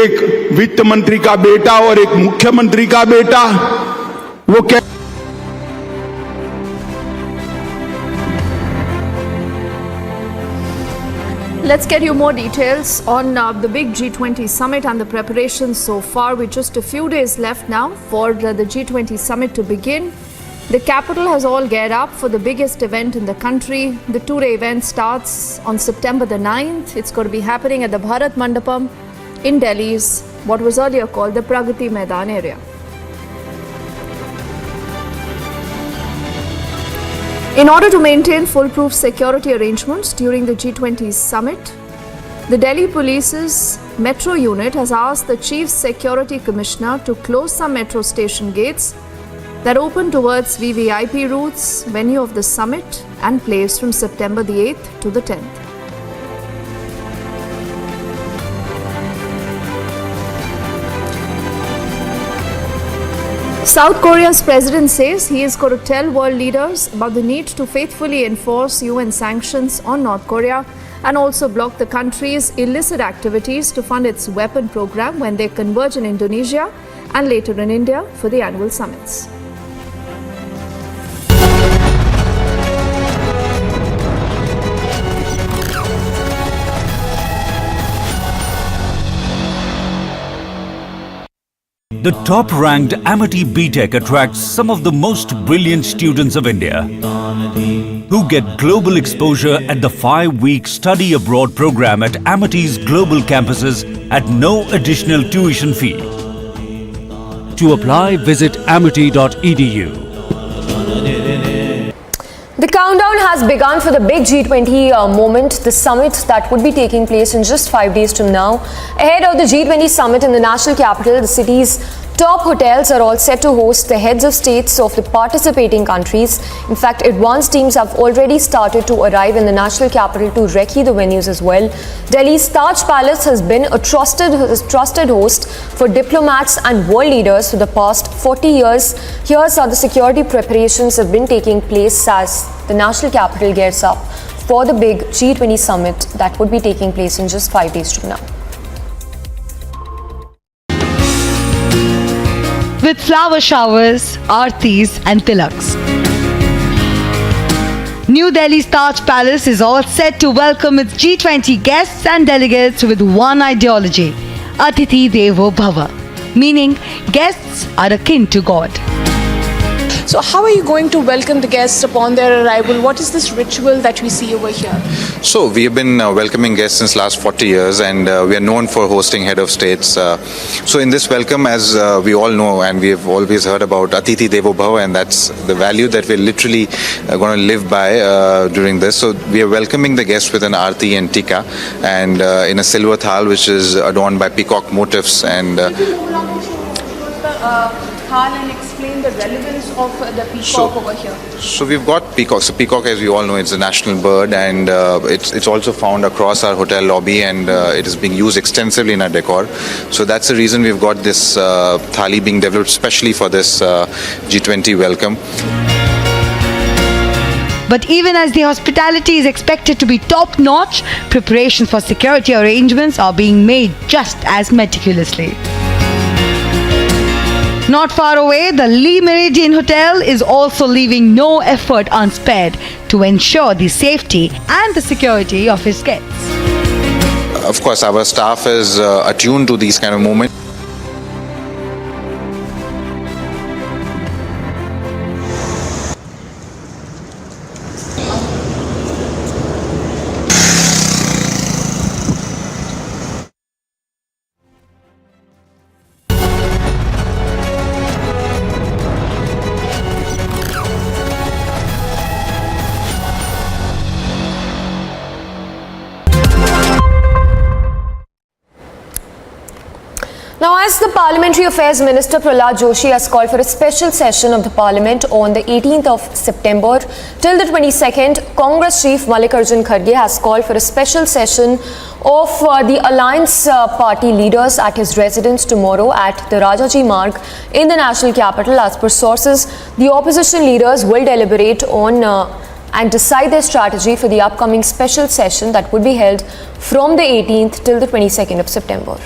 S9: एक वित्त मंत्री का बेटा और एक मुख्यमंत्री का बेटा, वो क्या
S18: Let's get you more details on the big G20 summit and the preparations so far, with just a few days left now for the G20 summit to begin. The capital has all geared up for the biggest event in the country. The two-day event starts on September the 9th. It's going to be happening at the Bharat Mandapam in Delhi's what was earlier called the Pragati Maidan area. In order to maintain foolproof security arrangements during the G20 summit, the Delhi Police's Metro Unit has asked the Chief Security Commissioner to close some metro station gates that open towards VVIP routes, venue of the summit and place from September the 8th to the 10th. South Korea's president says he is going to tell world leaders about the need to faithfully enforce UN sanctions on North Korea and also block the country's illicit activities to fund its weapon program when they converge in Indonesia and later in India for the annual summits.
S1: The top-ranked Amity BTech attracts some of the most brilliant students of India who get global exposure at the 5-week study abroad program at Amity's global campuses at no additional tuition fee. To apply, visit amity.edu.
S13: The countdown has begun for the big G20 moment, the summit that would be taking place in just 5 days from now. Ahead of the G20 summit in the national capital, the city's Top hotels are all set to host the heads of states of the participating countries. In fact, advanced teams have already started to arrive in the national capital to recce the venues as well. Delhi's Taj Palace has been a trusted host for diplomats and world leaders for the past 40 years. Here's how the security preparations have been taking place as the national capital gears up for the big G20 summit that would be taking place in just 5 days from now.
S11: With flower showers, aartis and tilaks. New Delhi's Taj Palace is all set to welcome its G20 guests and delegates with one ideology, Atithi Devo Bhava, meaning guests are akin to God.
S12: So how are you going to welcome the guests upon their arrival? What is this ritual that we see over here?
S14: So we have been welcoming guests since last 40 years and we are known for hosting head of states. So in this welcome, as we all know and we have always heard about Atithi Devo Bhava, and that's the value that we're literally going to live by during this. So we are welcoming the guests with an aarti and tikka and in a silver thal which is adorned by peacock motifs. And
S12: and explain the relevance of the peacock over here.
S14: So we've got peacock. So peacock, as we all know, it's a national bird, and it's also found across our hotel lobby, and it is being used extensively in our decor. So that's the reason we've got this thali being developed specially for this G20 welcome.
S11: But even as the hospitality is expected to be top-notch, preparations for security arrangements are being made just as meticulously. Not far away, the Lee Meridian Hotel is also leaving no effort unspared to ensure the safety and the security of its guests.
S14: Of course, our staff is attuned to these kind of moments.
S13: Now, as the Parliamentary Affairs Minister Prahlad Joshi has called for a special session of the Parliament on the 18th of September till the 22nd, Congress Chief Mallikarjun Kharge has called for a special session of the Alliance Party leaders at his residence tomorrow at the Rajaji Marg in the national capital. As per sources, the opposition leaders will deliberate on and decide their strategy for the upcoming special session that would be held from the 18th till the 22nd of September.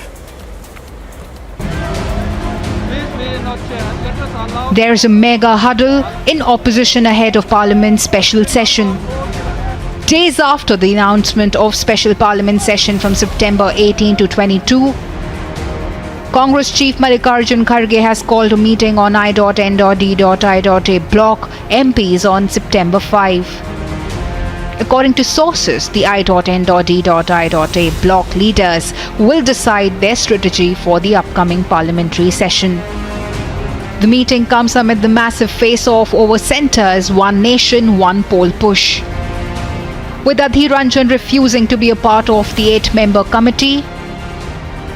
S10: There is a mega huddle in opposition ahead of Parliament's special session. Days after the announcement of special Parliament session from September 18 to 22, Congress Chief Mallikarjun Kharge has called a meeting on I.N.D.I.A block MPs on September 5. According to sources, the I.N.D.I.A block leaders will decide their strategy for the upcoming parliamentary session. The meeting comes amid the massive face-off over centre's One Nation, One Poll push. With Adhir Ranjan refusing to be a part of the 8-member committee,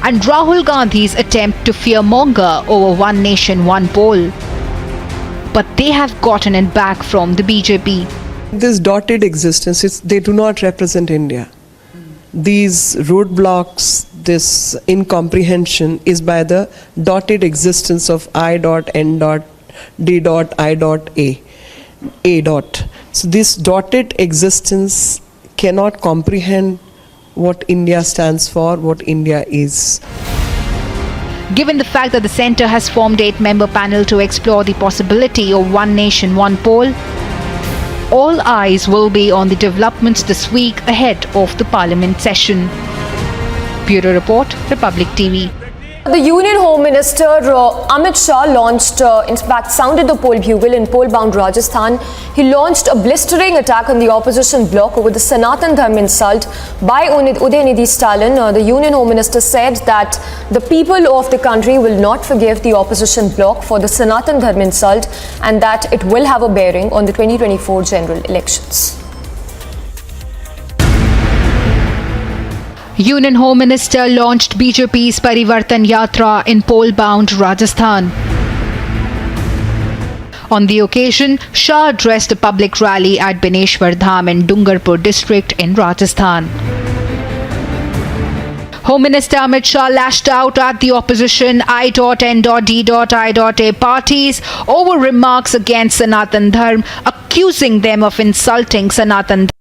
S10: and Rahul Gandhi's attempt to fearmonger over One Nation, One Poll. But they have gotten it back from the BJP.
S6: This dotted existence, they do not represent India. These roadblocks, this incomprehension is by the dotted existence of I.N.D.I.A. So this dotted existence cannot comprehend what India stands for, what India is.
S10: Given the fact that the centre has formed 8-member panel to explore the possibility of One Nation, One Poll, all eyes will be on the developments this week ahead of the Parliament session. Bureau Report, Republic TV.
S13: The Union Home Minister Amit Shah launched, in fact, sounded the poll bugle in poll-bound Rajasthan. He launched a blistering attack on the opposition bloc over the Sanatan Dharma insult by Udhayanidhi Stalin. The Union Home Minister said that the people of the country will not forgive the opposition bloc for the Sanatan Dharma insult and that it will have a bearing on the 2024 general elections.
S10: Union Home Minister launched BJP's Parivartan Yatra in pole-bound Rajasthan. On the occasion, Shah addressed a public rally at Bineshwar Dham in Dungarpur district in Rajasthan. Home Minister Amit Shah lashed out at the opposition I.N.D.I.A parties over remarks against Sanatan Dharma, accusing them of insulting Sanatan Dharma.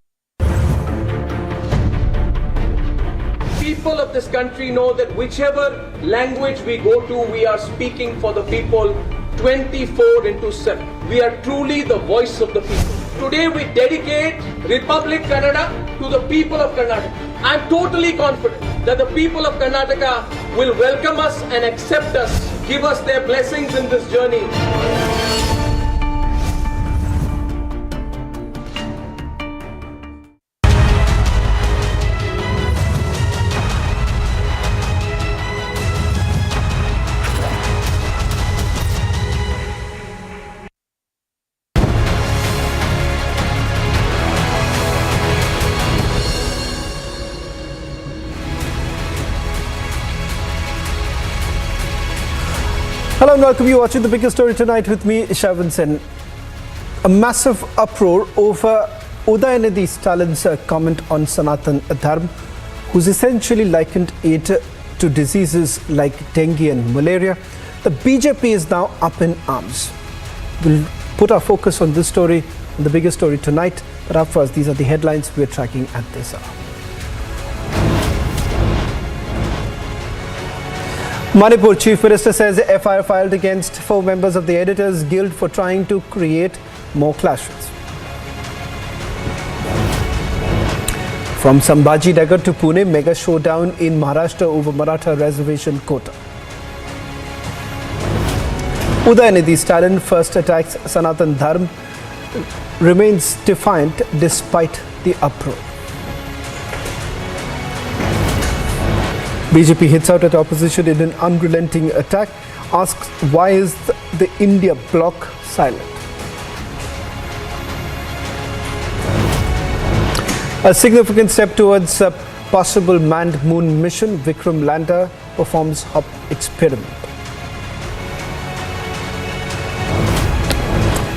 S2: People of this country know that whichever language we go to, we are speaking for the people 24/7. We are truly the voice of the people. Today we dedicate Republic Kannada to the people of Karnataka. I am totally confident that the people of Karnataka will welcome us and accept us, give us their blessings in this journey.
S16: Hello and welcome. You watching The Biggest Story Tonight with me, Shavan Sen. A massive uproar over Udhayanidhi Stalin's comment on Sanatan Dharma, who's essentially likened it to diseases like dengue and malaria. The BJP is now up in arms. We'll put our focus on this story, on The Biggest Story Tonight. But up first, these are the headlines we're tracking at this hour. Manipur Chief Minister says FIR filed against 4 members of the Editors Guild for trying to create more clashes. From Sambhaji Nagar to Pune, mega showdown in Maharashtra over Maratha reservation quota. Udhayanidhi Stalin first attacks Sanatan Dharma, remains defiant despite the uproar. BJP hits out at opposition in an unrelenting attack, asks why is the India bloc silent. A significant step towards a possible manned moon mission, Vikram Lander performs hop experiment.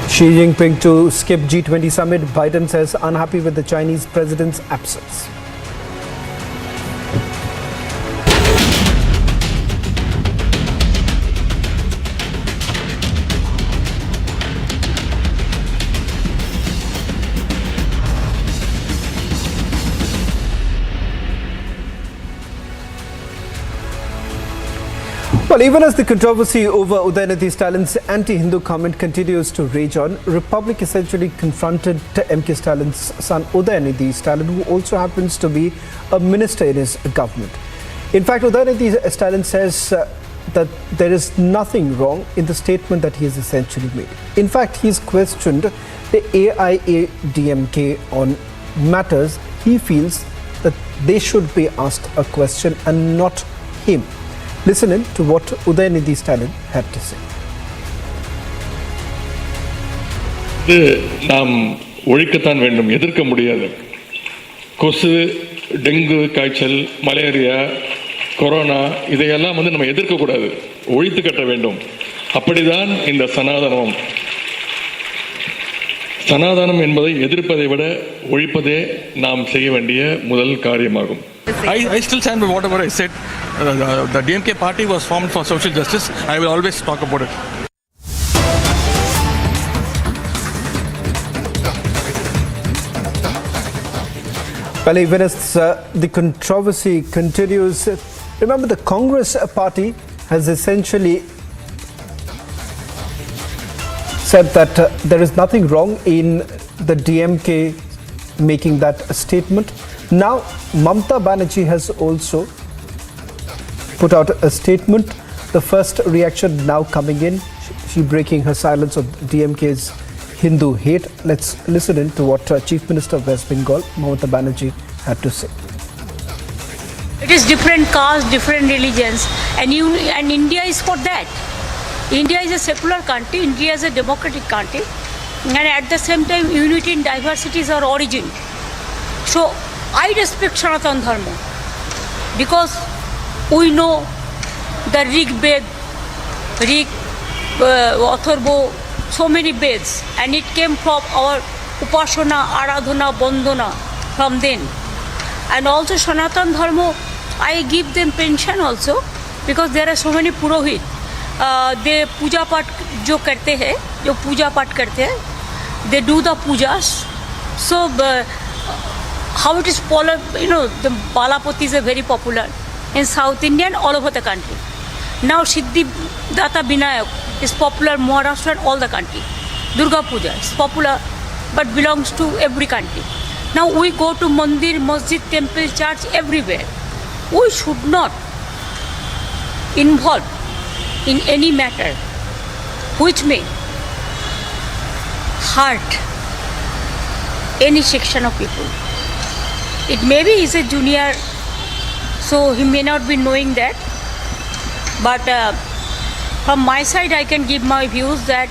S16: Xi Jinping to skip G20 summit, Biden says unhappy with the Chinese president's absence. Well, even as the controversy over Udhayanidhi Stalin's anti-Hindu comment continues to rage on, Republic essentially confronted MK Stalin's son Udhayanidhi Stalin, who also happens to be a minister in his government. In fact, Udhayanidhi Stalin says that there is nothing wrong in the statement that he has essentially made. In fact, he's questioned the AIADMK on matters he feels that they should be asked a question and not him. Listen in to what Udhayanidhi Stalin had to say.
S3: நாம் ஒழிக்கத்தான் வேண்டும், எதிர்க்க முடியாது. கொசு, dengue காய்ச்சல், malaria, corona இதையெல்லாம் நம்ம எதிர்க்க கூடாது, ஒழித்து கட்ட வேண்டும். அப்படிதான் இந்த சனாதனம். சனாதனம் என்பதை எதிர்ப்பதை விட ஒழிப்பதே நாம் செய்ய வேண்டிய முதல் காரியமாகும்.
S15: I still stand by whatever I said. The DMK party was formed for social justice. I will always talk about it.
S16: Well, even as the controversy continues, remember the Congress party has essentially said that there is nothing wrong in the DMK making that statement. Now, Mamata Banerjee has also put out a statement. The first reaction now coming in, she breaking her silence on DMK's Hindu hate. Let's listen in to what Chief Minister of West Bengal, Mamata Banerjee, had to say.
S19: It is different castes, different religions, and India is for that. India is a secular country, India is a democratic country, and at the same time, unity and diversity is our origin. So, I respect Sanatan Dharma. because we know the Rig Ved, Rig, Atharva, so many Veds, and it came from our Upasana, Aradhana, Bandhana from then. And also Sanatan Dharma, I give them pension also because there are so many Purohit. They puja pat jo karte hai, jo puja pat karte hai, they do the pujas. So how it is popular, the Balapatis are very popular in South India and all over the country. Now Siddhi Data Binayak is popular in Maharashtra and all the country. Durga Puja is popular but belongs to every country. Now we go to mandir, masjid, temple, church, everywhere. We should not involve in any matter which may hurt any section of people. It may be he's a junior, so he may not be knowing that. But from my side, I can give my views that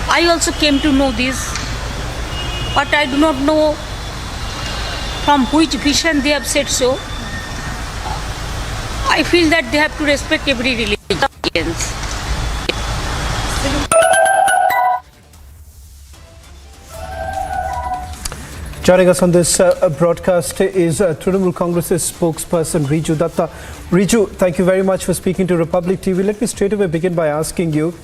S19: I also came to know this, but I do not know from which vision they have said so. I feel that they have to respect every religion.
S16: Joining us on this broadcast is Trinamool Congress's spokesperson Riju Datta. Riju, thank you very much for speaking to Republic TV. Let me straight away begin by asking you,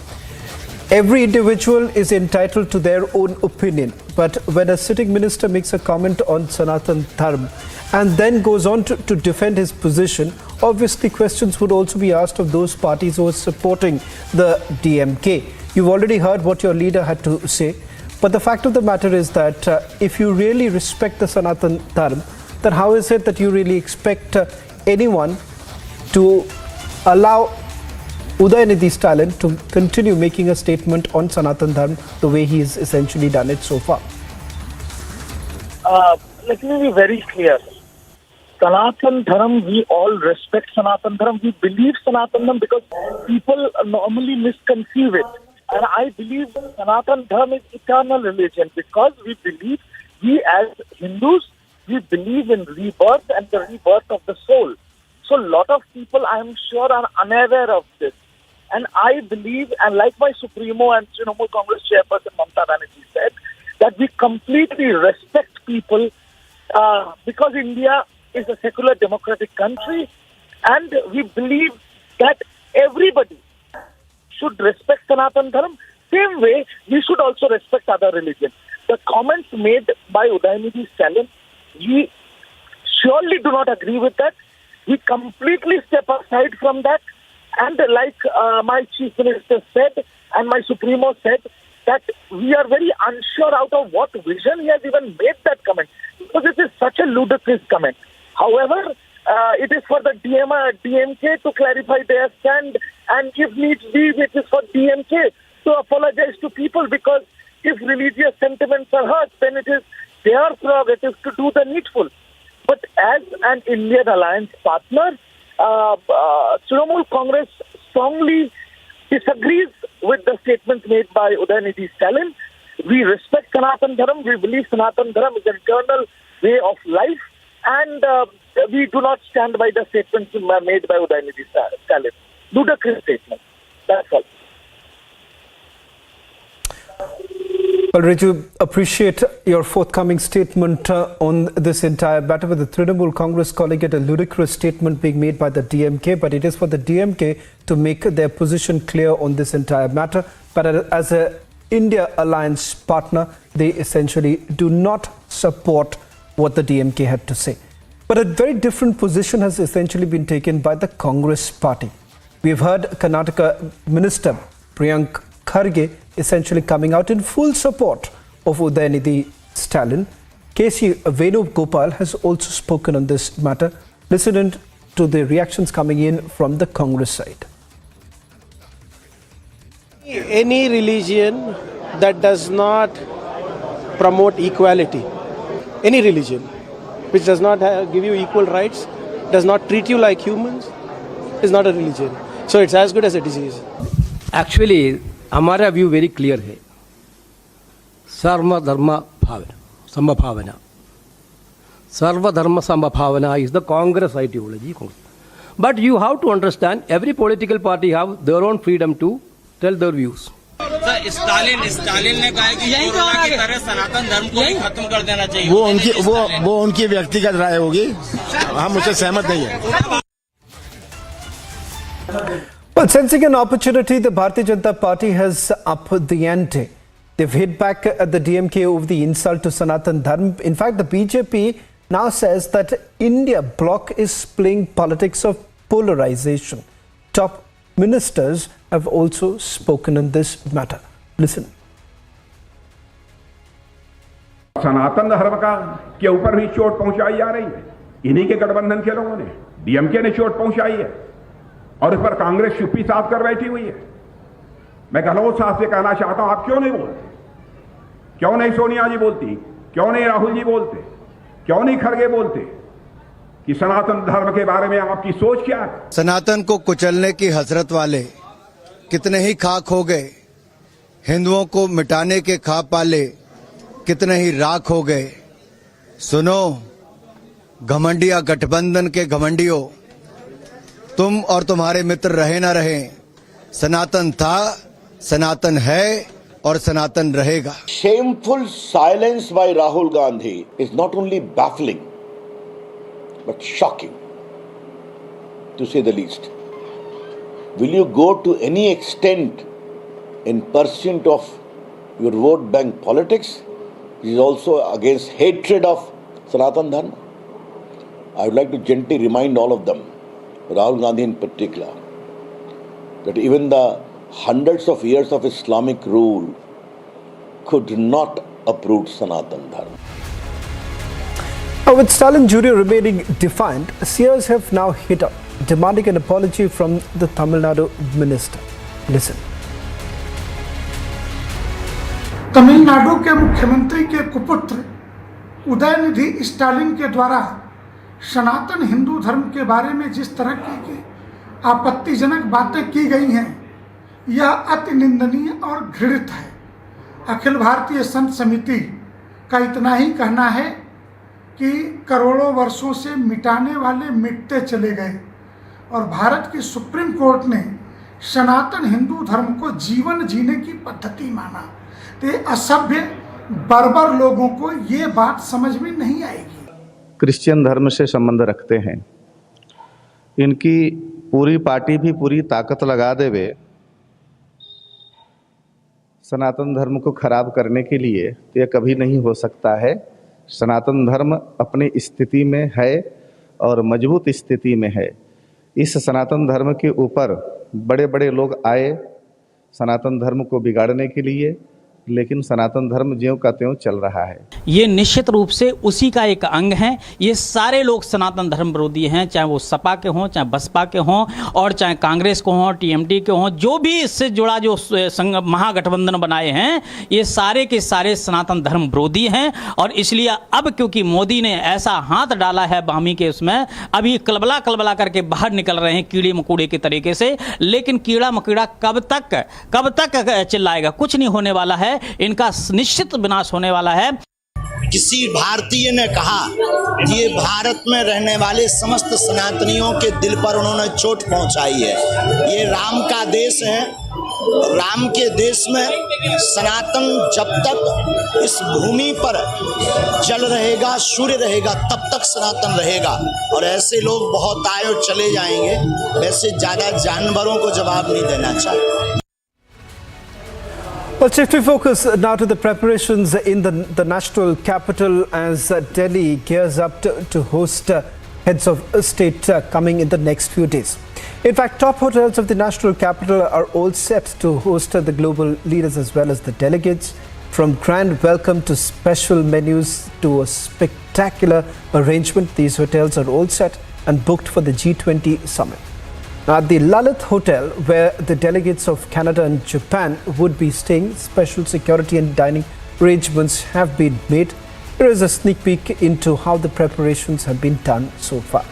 S16: every individual is entitled to their own opinion, but when a sitting minister makes a comment on Sanatan Dharma and then goes on to defend his position, obviously questions would also be asked of those parties who are supporting the DMK. You've already heard what your leader had to say. But the fact of the matter is that if you really respect the Sanatan Dharma, then how is it that you really expect anyone to allow Udhayanidhi Stalin to continue making a statement on Sanatan Dharma the way he has essentially done it so far?
S20: Let me be very clear. Sanatan Dharma, we all respect Sanatan Dharma. We believe Sanatan Dharma because people normally misconceive it. And I believe Sanatan Dharma is eternal religion because we believe, we as Hindus, we believe in rebirth and the rebirth of the soul. So a lot of people, I am sure, are unaware of this. And I believe, and like my Supremo and Trinamool Congress Chairperson Mamata Banerjee said, that we completely respect people because India is a secular democratic country and we believe that everybody should respect Sanatan Dharma. Same way, we should also respect other religions. The comments made by Udhayanidhi Stalin, we surely do not agree with that. We completely step aside from that. And like my Chief Minister said and my Supremo said, that we are very unsure out of what vision he has even made that comment. Because it is such a ludicrous comment. However, it is for the DMK to clarify their stand, and if needs be, it is for DMK to apologize to people, because if religious sentiments are hurt, then it is their prerogative to do the needful. But as an Indian alliance partner, Trinamool Congress strongly disagrees with the statements made by Udhayanidhi Stalin. We respect Sanatan Dharma. We believe Sanatan Dharma is an eternal way of life, and we do not stand by the statements made by Udhayanidhi Stalin. Ludicrous statements. That's all.
S16: Well, Riju, appreciate your forthcoming statement on this entire matter, with the Trinamool Congress calling it a ludicrous statement being made by the DMK, but it is for the DMK to make their position clear on this entire matter. But as an India alliance partner, they essentially do not support what the DMK had to say. But a very different position has essentially been taken by the Congress party. We've heard Karnataka Minister Priyank Kharge essentially coming out in full support of Udhayanidhi Stalin. KC Venugopal has also spoken on this matter. Listen to the reactions coming in from the Congress side.
S21: Any religion that does not promote equality, any religion which does not give you equal rights, does not treat you like humans, is not a religion. So it's as good as a disease.
S22: Actually, हमारा view very clear है. सर्व धर्म भावना, समभावना. Sarva Dharma Sambhavana is the Congress ideology. But you have to understand, every political party have their own freedom to tell their views.
S4: Stalin ने कहा कि corona की तरह सनातन धर्म को भी खत्म कर देना चाहिए।
S17: वो उनकी व्यक्तिगत राय होगी, हम उससे सहमत नहीं हैं।
S16: Well, sensing an opportunity, the Bharatiya Janata Party has upped the ante. They've hit back at the DMK over the insult to Sanatan Dharma. In fact, the BJP now says that India bloc is playing politics of polarization. Top ministers have also spoken on this matter. Listen.
S9: सनातन धर्म का के ऊपर भी चोट पहुंचाई जा रही है। इन्हीं के गठबंधन के लोगों ने, डीएमके ने चोट पहुंचाई है और इस पर कांग्रेस चुप्पी साध कर बैठी हुई है। मैं गहलोत साहब से कहना चाहता हूं, आप क्यों नहीं बोलते? क्यों नहीं सोनिया जी बोलती? क्यों नहीं राहुल जी बोलते? क्यों नहीं खड़गे बोलते कि सनातन धर्म के बारे में आपकी सोच क्या है?
S23: सनातन को कुचलने की हसरत वाले कितने ही खाक हो गए, हिंदुओं को मिटाने के ख्वाब पाले कितने ही राख हो गए। सुनो घमंडिया गठबंधन के घमंडियों, तुम और तुम्हारे मित्र रहे ना रहे, सनातन था, सनातन है और सनातन रहेगा।
S24: Shameful silence by Rahul Gandhi is not only baffling but shocking, to say the least. Will you go to any extent in pursuit of your vote bank politics? It is also against hatred of Sanatan Dharma. I would like to gently remind all of them, Rahul Gandhi in particular, that even the hundreds of years of Islamic rule could not uproot Sanatan Dharma.
S16: With Stalin Jr. remaining defiant, seers have now hit up, demanding an apology from the Tamil Nadu minister. Listen.
S25: Tamil Nadu के मुख्यमंत्री के कुपुत्र उदयनिधि स्टालिन के द्वारा सनातन हिंदू धर्म के बारे में जिस तरह की आपत्तिजनक बातें की गई हैं, यह अति निंदनीय और घृणित है। अखिल भारतीय संत समिति का इतना ही कहना है कि करोड़ों वर्षों से मिटाने वाले मिटते चले गए और भारत की सुप्रीम कोर्ट ने सनातन हिंदू धर्म को जीवन जीने की पद्धति माना। तो असभ्य बर्बर लोगों को ये बात समझ में नहीं आएगी।
S26: क्रिश्चियन धर्म से संबंध रखते हैं, इनकी पूरी पार्टी भी पूरी ताकत लगा देवे सनातन धर्म को खराब करने के लिए, तो यह कभी नहीं हो सकता है। सनातन धर्म अपनी स्थिति में है और मजबूत स्थिति में है। इस सनातन धर्म के ऊपर बड़े बड़े लोग आए सनातन धर्म को बिगाड़ने के लिए, लेकिन सनातन धर्म ज्यों का त्यों चल रहा है।
S27: ये निश्चित रूप से उसी का एक अंग है। ये सारे लोग सनातन धर्म विरोधी हैं, चाहे वो सपा के हों, चाहे बसपा के हों, और चाहे कांग्रेस को हों, टीएमटी के हों, जो भी इससे जुड़ा जो महागठबंधन बनाए हैं, ये सारे के सारे सनातन धर्म विरोधी हैं। और इसलिए अब क्योंकि मोदी ने ऐसा हाथ डाला है बामी के, उसमें अभी कलबला कलबला करके बाहर निकल रहे हैं कीड़े मकोड़े के तरीके से। लेकिन कीड़ा मकोड़ा कब तक चिल्लाएगा? कुछ नहीं होने वाला है, इनका निश्चित विनाश होने वाला है।
S28: किसी भारतीय ने कहा कि ये भारत में रहने वाले समस्त सनातनियों के दिल पर उन्होंने चोट पहुंचाई है। ये राम का देश है, राम के देश में सनातन जब तक इस भूमि पर जल रहेगा, सूर्य रहेगा, तब तक सनातन रहेगा। और ऐसे लोग बहुत आए और चले जाएंगे, वैसे ज्यादा जानवरों को जवाब नहीं देना चाहिए।
S16: Well, shift we focus now to the preparations in the national capital as Delhi gears up to host heads of state coming in the next few days. In fact, top hotels of the national capital are all set to host the global leaders as well as the delegates. From grand welcome to special menus to a spectacular arrangement, these hotels are all set and booked for the G20 summit. At the Lalit Hotel, where the delegates of Canada and Japan would be staying, special security and dining arrangements have been made. Here is a sneak peek into how the preparations have been done so far.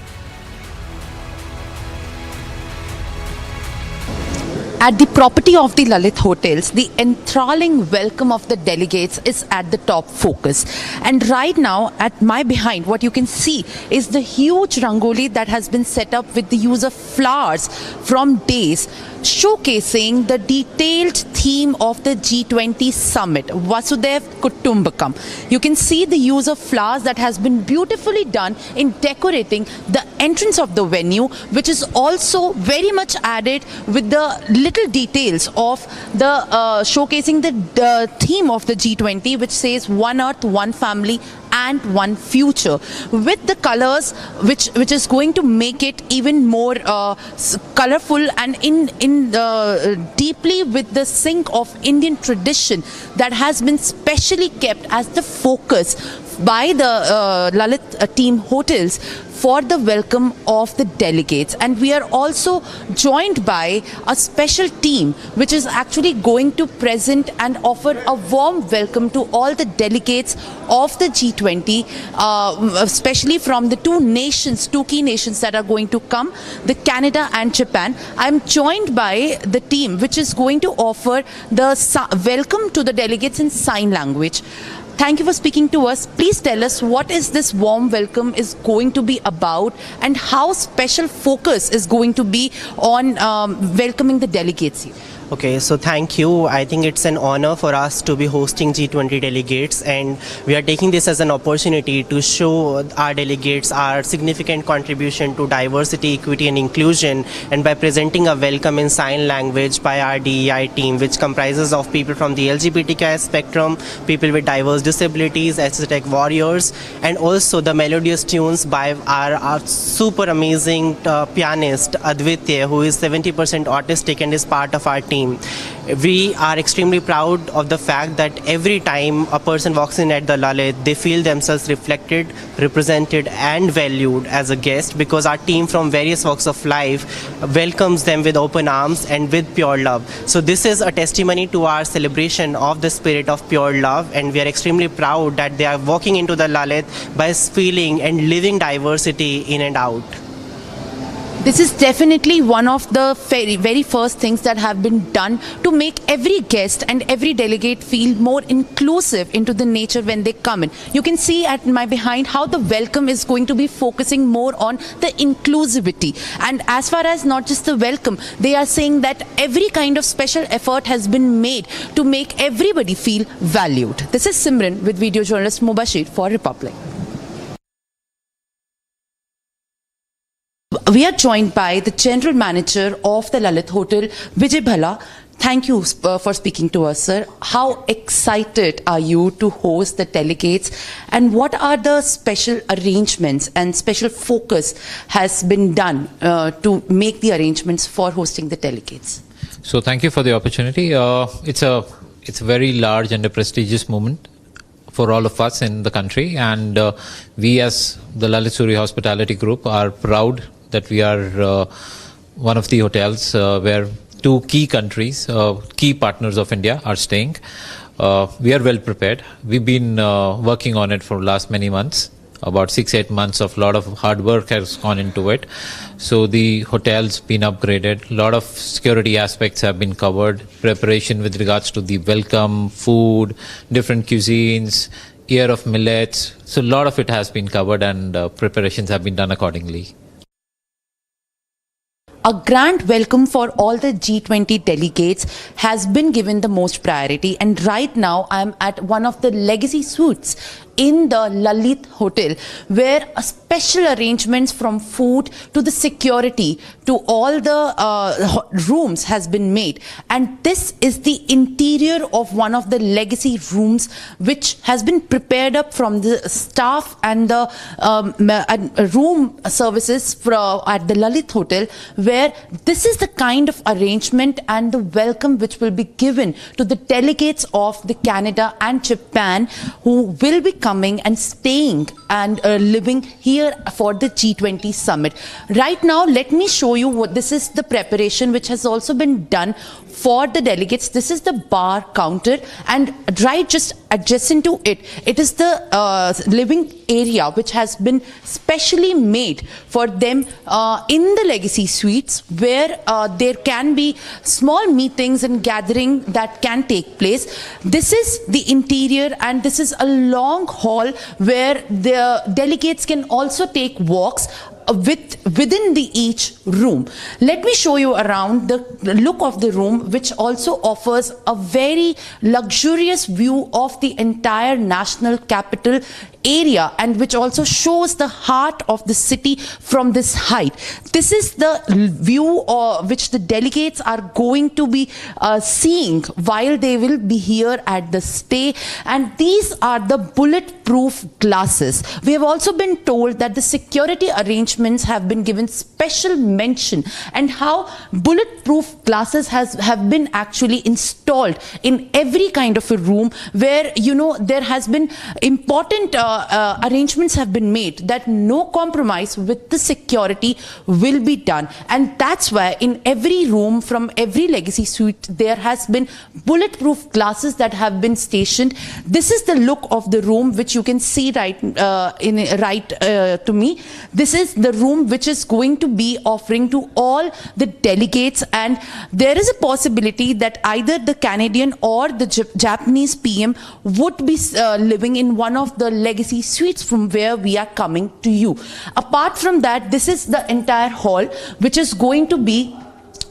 S1: At the property of the Lalit Hotels, the enthralling welcome of the delegates is at the top focus. And right now, at my behind, what you can see is the huge rangoli that has been set up with the use of flowers from days, showcasing the detailed theme of the G20 summit, Vasudhaiv Kutumbakam. You can see the use of flowers that has been beautifully done in decorating the entrance of the venue, which is also very much added with the little details of the showcasing the theme of the G20, which says one earth, one family and one future, with the colors which is going to make it even more colorful and in deeply with the sync of Indian tradition that has been specially kept as the focus by the Lalit team hotels for the welcome of the delegates. And we are also joined by a special team which is actually going to present and offer a warm welcome to all the delegates of the G20, especially from the two key nations that are going to come, the Canada and Japan. I'm joined by the team which is going to offer the welcome to the delegates in sign language. Thank you for speaking to us. Please tell us what is this warm welcome is going to be about and how special focus is going to be on welcoming the delegates here.
S5: Okay, so thank you. I think it's an honor for us to be hosting G20 delegates, and we are taking this as an opportunity to show our delegates our significant contribution to diversity, equity and inclusion, and by presenting a welcome in sign language by our DEI team, which comprises of people from the LGBTQI spectrum, people with diverse disabilities, aesthetic warriors, and also the melodious tunes by our super amazing pianist Advitya, who is 70% autistic and is part of our team. We are extremely proud of the fact that every time a person walks in at the Lalit, they feel themselves reflected, represented and valued as a guest, because our team from various walks of life welcomes them with open arms and with pure love. So this is a testimony to our celebration of the spirit of pure love, and we are extremely proud that they are walking into the Lalit by feeling and living diversity in and out.
S1: This is definitely one of the very first things that have been done to make every guest and every delegate feel more inclusive into the nature when they come in. You can see at my behind how the welcome is going to be focusing more on the inclusivity. And as far as not just the welcome, they are saying that every kind of special effort has been made to make everybody feel valued. This is Simran with video journalist Mubashir for Republic. We are joined by the General Manager of the Lalit Hotel, Vijay Bhala. Thank you for speaking to us, sir. How excited are you to host the delegates, and what are the special arrangements and special focus has been done to make the arrangements for hosting the delegates?
S7: So thank you for the opportunity. It's a very large and a prestigious moment for all of us in the country, and we as the Lalit Suri Hospitality Group are proud that we are one of the hotels where two key countries, key partners of India are staying. We are well prepared. We've been working on it for the last many months. About 6-8 months of lot of hard work has gone into it. So the hotel's been upgraded. A lot of security aspects have been covered. Preparation with regards to the welcome, food, different cuisines, year of millets. So a lot of it has been covered, and preparations have been done accordingly.
S1: A grand welcome for all the G20 delegates has been given the most priority, and right now I am at one of the legacy suites in the Lalit Hotel, where a special arrangements from food to the security to all the rooms has been made. And this is the interior of one of the legacy rooms, which has been prepared up from the staff and the room services at the Lalit Hotel, where this is the kind of arrangement and the welcome which will be given to the delegates of the Canada and Japan, who will be coming and staying and living here for the G20 summit. Right now, let me show you what this is, the preparation which has also been done for the delegates. This is the bar counter, and right just adjacent to it, it is the living area which has been specially made for them in the legacy suites, where there can be small meetings and gathering that can take place. This is the interior, and this is a long hall where the delegates can also take walks within each room. Let me show you around the look of the room, which also offers a very luxurious view of the entire national capital area, and which also shows the heart of the city from this height. This is the view which the delegates are going to be seeing while they will be here at the stay, and these are the bulletproof glasses. We have also been told that the security arrangements have been given special mention, and how bulletproof glasses have been actually installed in every kind of a room where, you know, there has been important arrangements have been made that no compromise with the security will be done. And that's why in every room from every legacy suite there has been bulletproof glasses that have been stationed. This is the look of the room which you can see right to me. This is the room which is going to be offering to all the delegates, and there is a possibility that either the Canadian or the Japanese PM would be living in one of the legacy suites from where we are coming to you. Apart from that, this is the entire hall which is going to be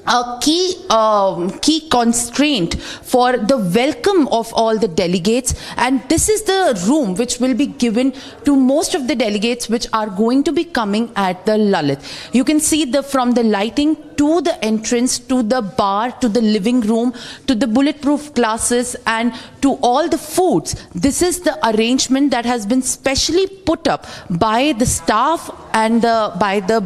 S1: a key constraint for the welcome of all the delegates, and this is the room which will be given to most of the delegates which are going to be coming at the Lalit. You can see from the lighting to the entrance, to the bar, to the living room, to the bulletproof glasses, and to all the foods. This is the arrangement that has been specially put up by the staff and by the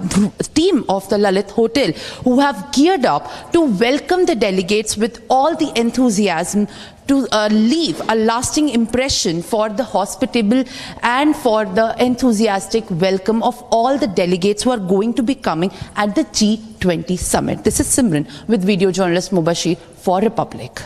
S1: team of the Lalit Hotel, who have geared up to welcome the delegates with all the enthusiasm to leave a lasting impression for the hospitable and for the enthusiastic welcome of all the delegates who are going to be coming at the G20 summit. This is Simran with video journalist Mubashir for Republic.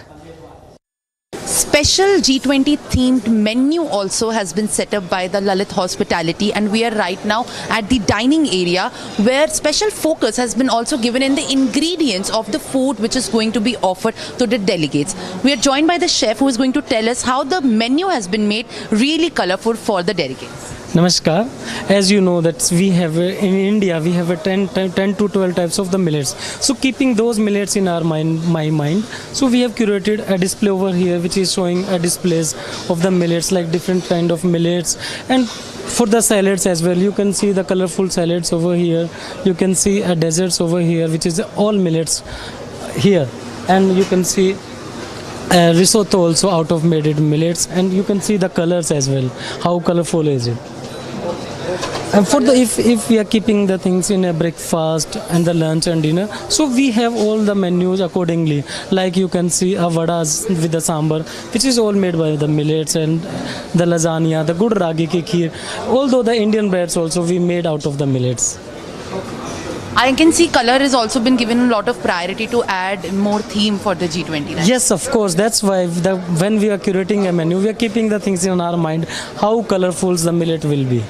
S1: Special G20 themed menu also has been set up by the Lalit Hospitality, and we are right now at the dining area where special focus has been also given in the ingredients of the food which is going to be offered to the delegates. We are joined by the chef who is going to tell us how the menu has been made really colorful for the delegates.
S6: Namaskar. As you know that we have in India we have a 10 to 12 types of the millets. So keeping those millets in our my mind, so we have curated a display over here which is showing a displays of the millets, like different kind of millets, and for the salads as well. You can see the colorful salads over here. You can see a desserts over here which is all millets here, and you can see risotto also out of made millets, and you can see the colors as well. How colorful is it? And for the if we are keeping the things in a breakfast and the lunch and dinner, so we have all the menus accordingly. Like you can see a vadas with the sambar, which is all made by the millets, and the lasagna, the good ragi ki kheer. Although the Indian breads also we made out of the millets.
S1: I can see color has also been given a lot of priority to add more theme for the G20. Right?
S6: Yes, of course. That's why when we are curating a menu, we are keeping the things in our mind, how colorful the millet will be.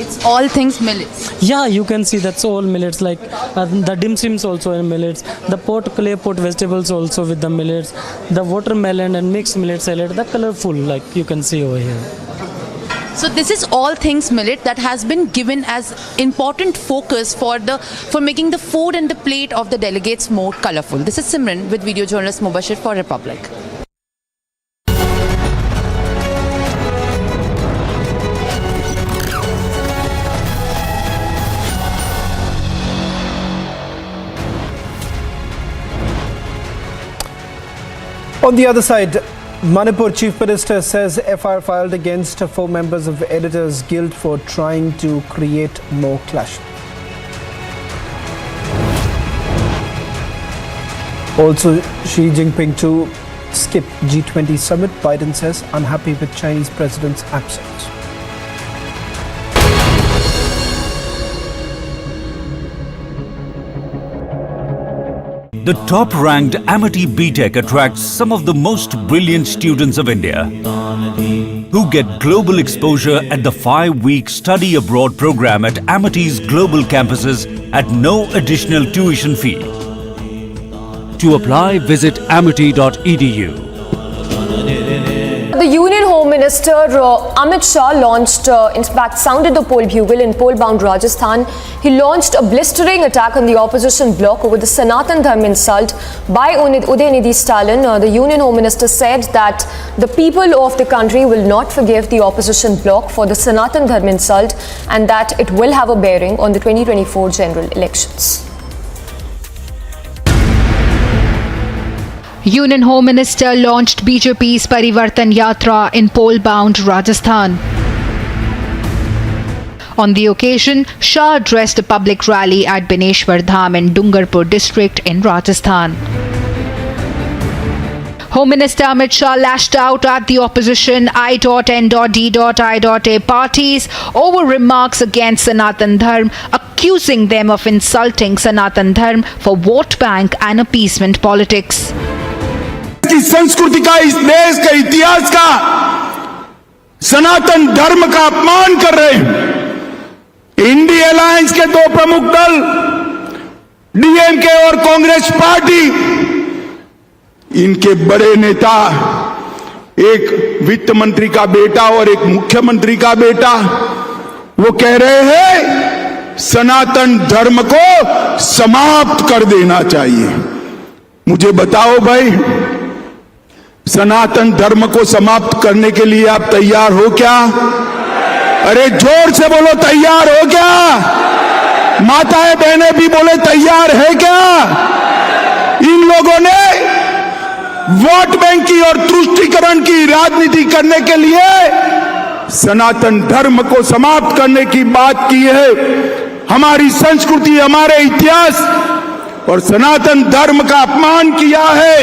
S1: It's all things millets.
S6: Yeah, you can see that's all millets, like the dim sims also in millets, the clay pot vegetables also with the millets, the watermelon and mixed millet salad, the colorful, like you can see over here.
S1: So this is all things millet that has been given as important focus for making the food and the plate of the delegates more colorful. This is Simran with video journalist Mubashir for Republic.
S16: On the other side, Manipur Chief Minister says FIR filed against 4 members of Editors Guild for trying to create more clash. Also, Xi Jinping to skip G20 summit. Biden says unhappy with Chinese president's absence.
S2: The top-ranked Amity BTech attracts some of the most brilliant students of India who get global exposure at the 5-week study abroad program at Amity's global campuses at no additional tuition fee. To apply, visit amity.edu.
S8: The Union Home Minister Amit Shah launched, in fact, sounded the poll bugle in poll-bound Rajasthan. He launched a blistering attack on the opposition bloc over the Sanatan Dharma insult by Udhayanidhi Stalin. The Union Home Minister said that the people of the country will not forgive the opposition bloc for the Sanatan Dharma insult and that it will have a bearing on the 2024 general elections.
S10: Union Home Minister launched BJP's Parivartan Yatra in poll-bound Rajasthan. On the occasion, Shah addressed a public rally at Bineshwar Dham in Dungarpur district in Rajasthan. Home Minister Amit Shah lashed out at the opposition I.N.D.I.A parties over remarks against Sanatan Dharma, accusing them of insulting Sanatan Dharma for vote bank and appeasement politics.
S11: की संस्कृति का, इस देश के इतिहास का, सनातन धर्म का अपमान कर रहे हैं। इंडी अलायंस के दो प्रमुख दल डीएमके और कांग्रेस पार्टी, इनके बड़े नेता, एक वित्त मंत्री का बेटा और एक मुख्यमंत्री का बेटा, वो कह रहे हैं सनातन धर्म को समाप्त कर देना चाहिए। मुझे बताओ भाई, सनातन धर्म को समाप्त करने के लिए आप तैयार हो क्या? अरे जोर से बोलो, तैयार हो क्या? माताएं बहनें भी बोले तैयार है क्या? इन लोगों ने वोट बैंक की और तुष्टीकरण की राजनीति करने के लिए सनातन धर्म को समाप्त करने की बात की है। हमारी संस्कृति, हमारे इतिहास और सनातन धर्म का अपमान किया है।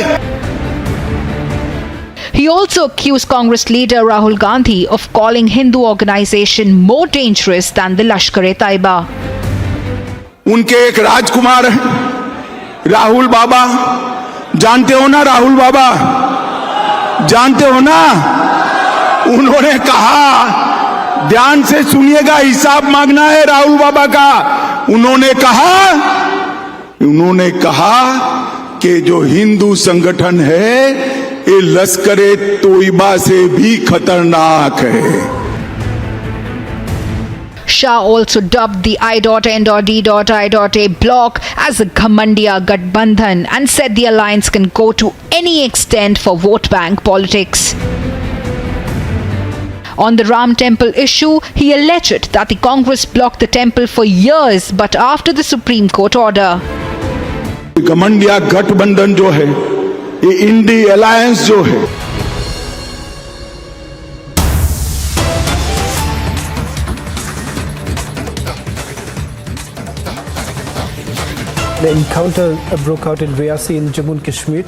S10: He also accused Congress leader Rahul Gandhi of calling Hindu organization more dangerous than the Lashkar-e-Taiba.
S11: उनके एक राजकुमार राहुल बाबा, जानते हो ना राहुल बाबा, जानते हो ना, उन्होंने कहा, ध्यान से सुनिएगा, हिसाब मांगना है राहुल बाबा का। उन्होंने कहा कि जो हिंदू संगठन है ये लश्कर-ए-तोयबा से भी खतरनाक है।
S10: Shah also dubbed the I.N.D.I.A bloc as a Ghamandiya Gathbandhan and said the alliance can go to any extent for vote bank politics. On the Ram Temple issue, he alleged that the Congress blocked the temple for years, but after the Supreme Court order.
S11: गठबंधन गठबंधन जो है, ये INDI alliance जो है,
S16: The encounter broke out in Riyasi in Jammu and Kashmir.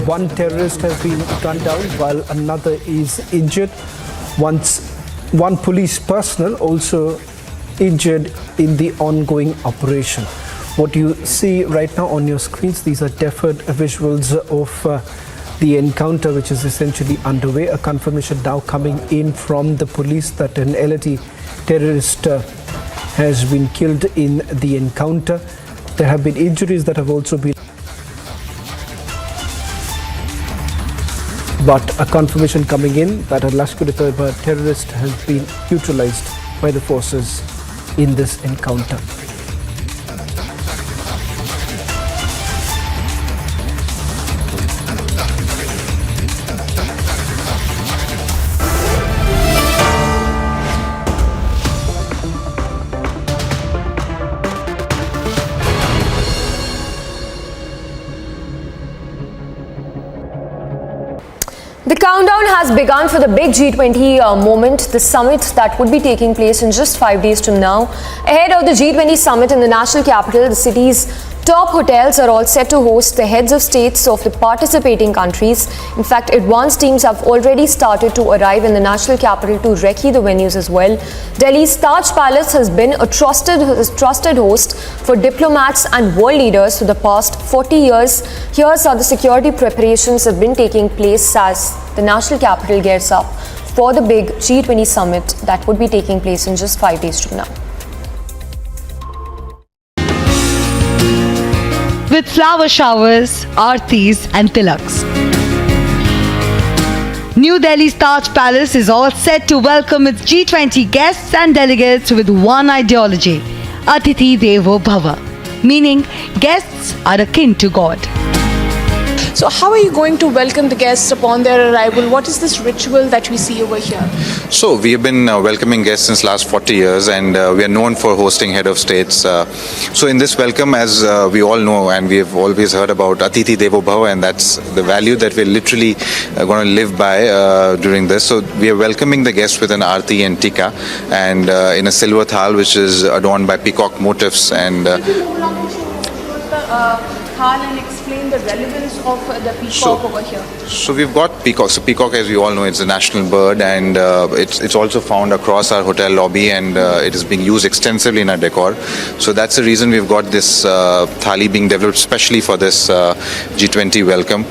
S16: One terrorist has been gunned down while another is injured. One police personnel also injured in the ongoing operation. What you see right now on your screens, these are deferred visuals of the encounter which is essentially underway. A confirmation now coming in from the police that an LAT terrorist has been killed in the encounter. There have been injuries that have also been, but a confirmation coming in that a Lashkar-e-Taiba terrorist has been neutralized by the forces in this encounter.
S8: The countdown has begun for the big G20 moment, the summit that would be taking place in just 5 days from now. Ahead of the G20 summit in the national capital, the city's Top hotels are all set to host the heads of states of the participating countries. In fact, advanced teams have already started to arrive in the national capital to recce the venues as well. Delhi's Taj Palace has been a trusted host for diplomats and world leaders for the past 40 years. Here's how the security preparations have been taking place as the national capital gears up for the big G20 summit that would be taking place in just 5 days from now.
S10: With flower showers, aartis and tilaks. New Delhi's Taj Palace is all set to welcome its G20 guests and delegates with one ideology, Atithi Devo Bhava, meaning guests are akin to God.
S3: So how are you going to welcome the guests upon their arrival? What is this ritual that we see over here?
S12: So we have been welcoming guests since last 40 years and we are known for hosting head of states. So in this welcome, as we all know and we have always heard about Atithi Devo Bhava, and that's the value that we're literally going to live by during this. So we are welcoming the guests with an aarti and tikka and in a silver thal which is adorned by peacock motifs. And
S3: and explain the relevance of the peacock over here.
S12: So we've got peacock. So peacock, as we all know, it's a national bird, and it's also found across our hotel lobby, and it is being used extensively in our decor. So that's the reason we've got this thali being developed specially for this G20 welcome.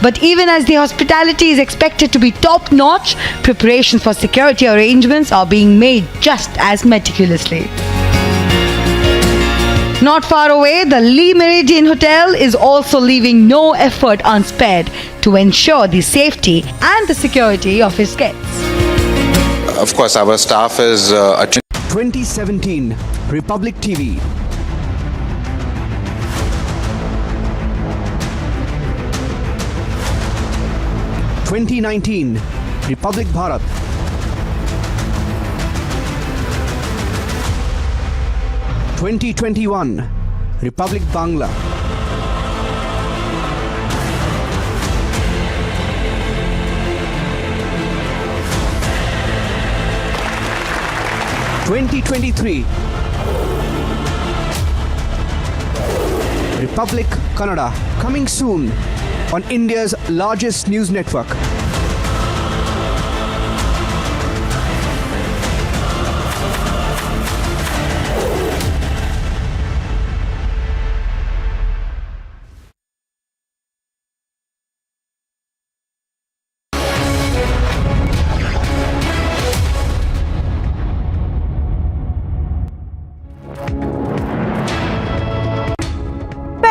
S10: But even as the hospitality is expected to be top-notch, preparations for security arrangements are being made just as meticulously. Not far away, the Lee Meridian Hotel is also leaving no effort unspared to ensure the safety and the security of its guests.
S12: Of course, our staff is
S16: 2017 Republic TV. (2019) Republic Bharat. 2021 Republic Bangla. 2023 Republic Kannada, coming soon on India's largest news network.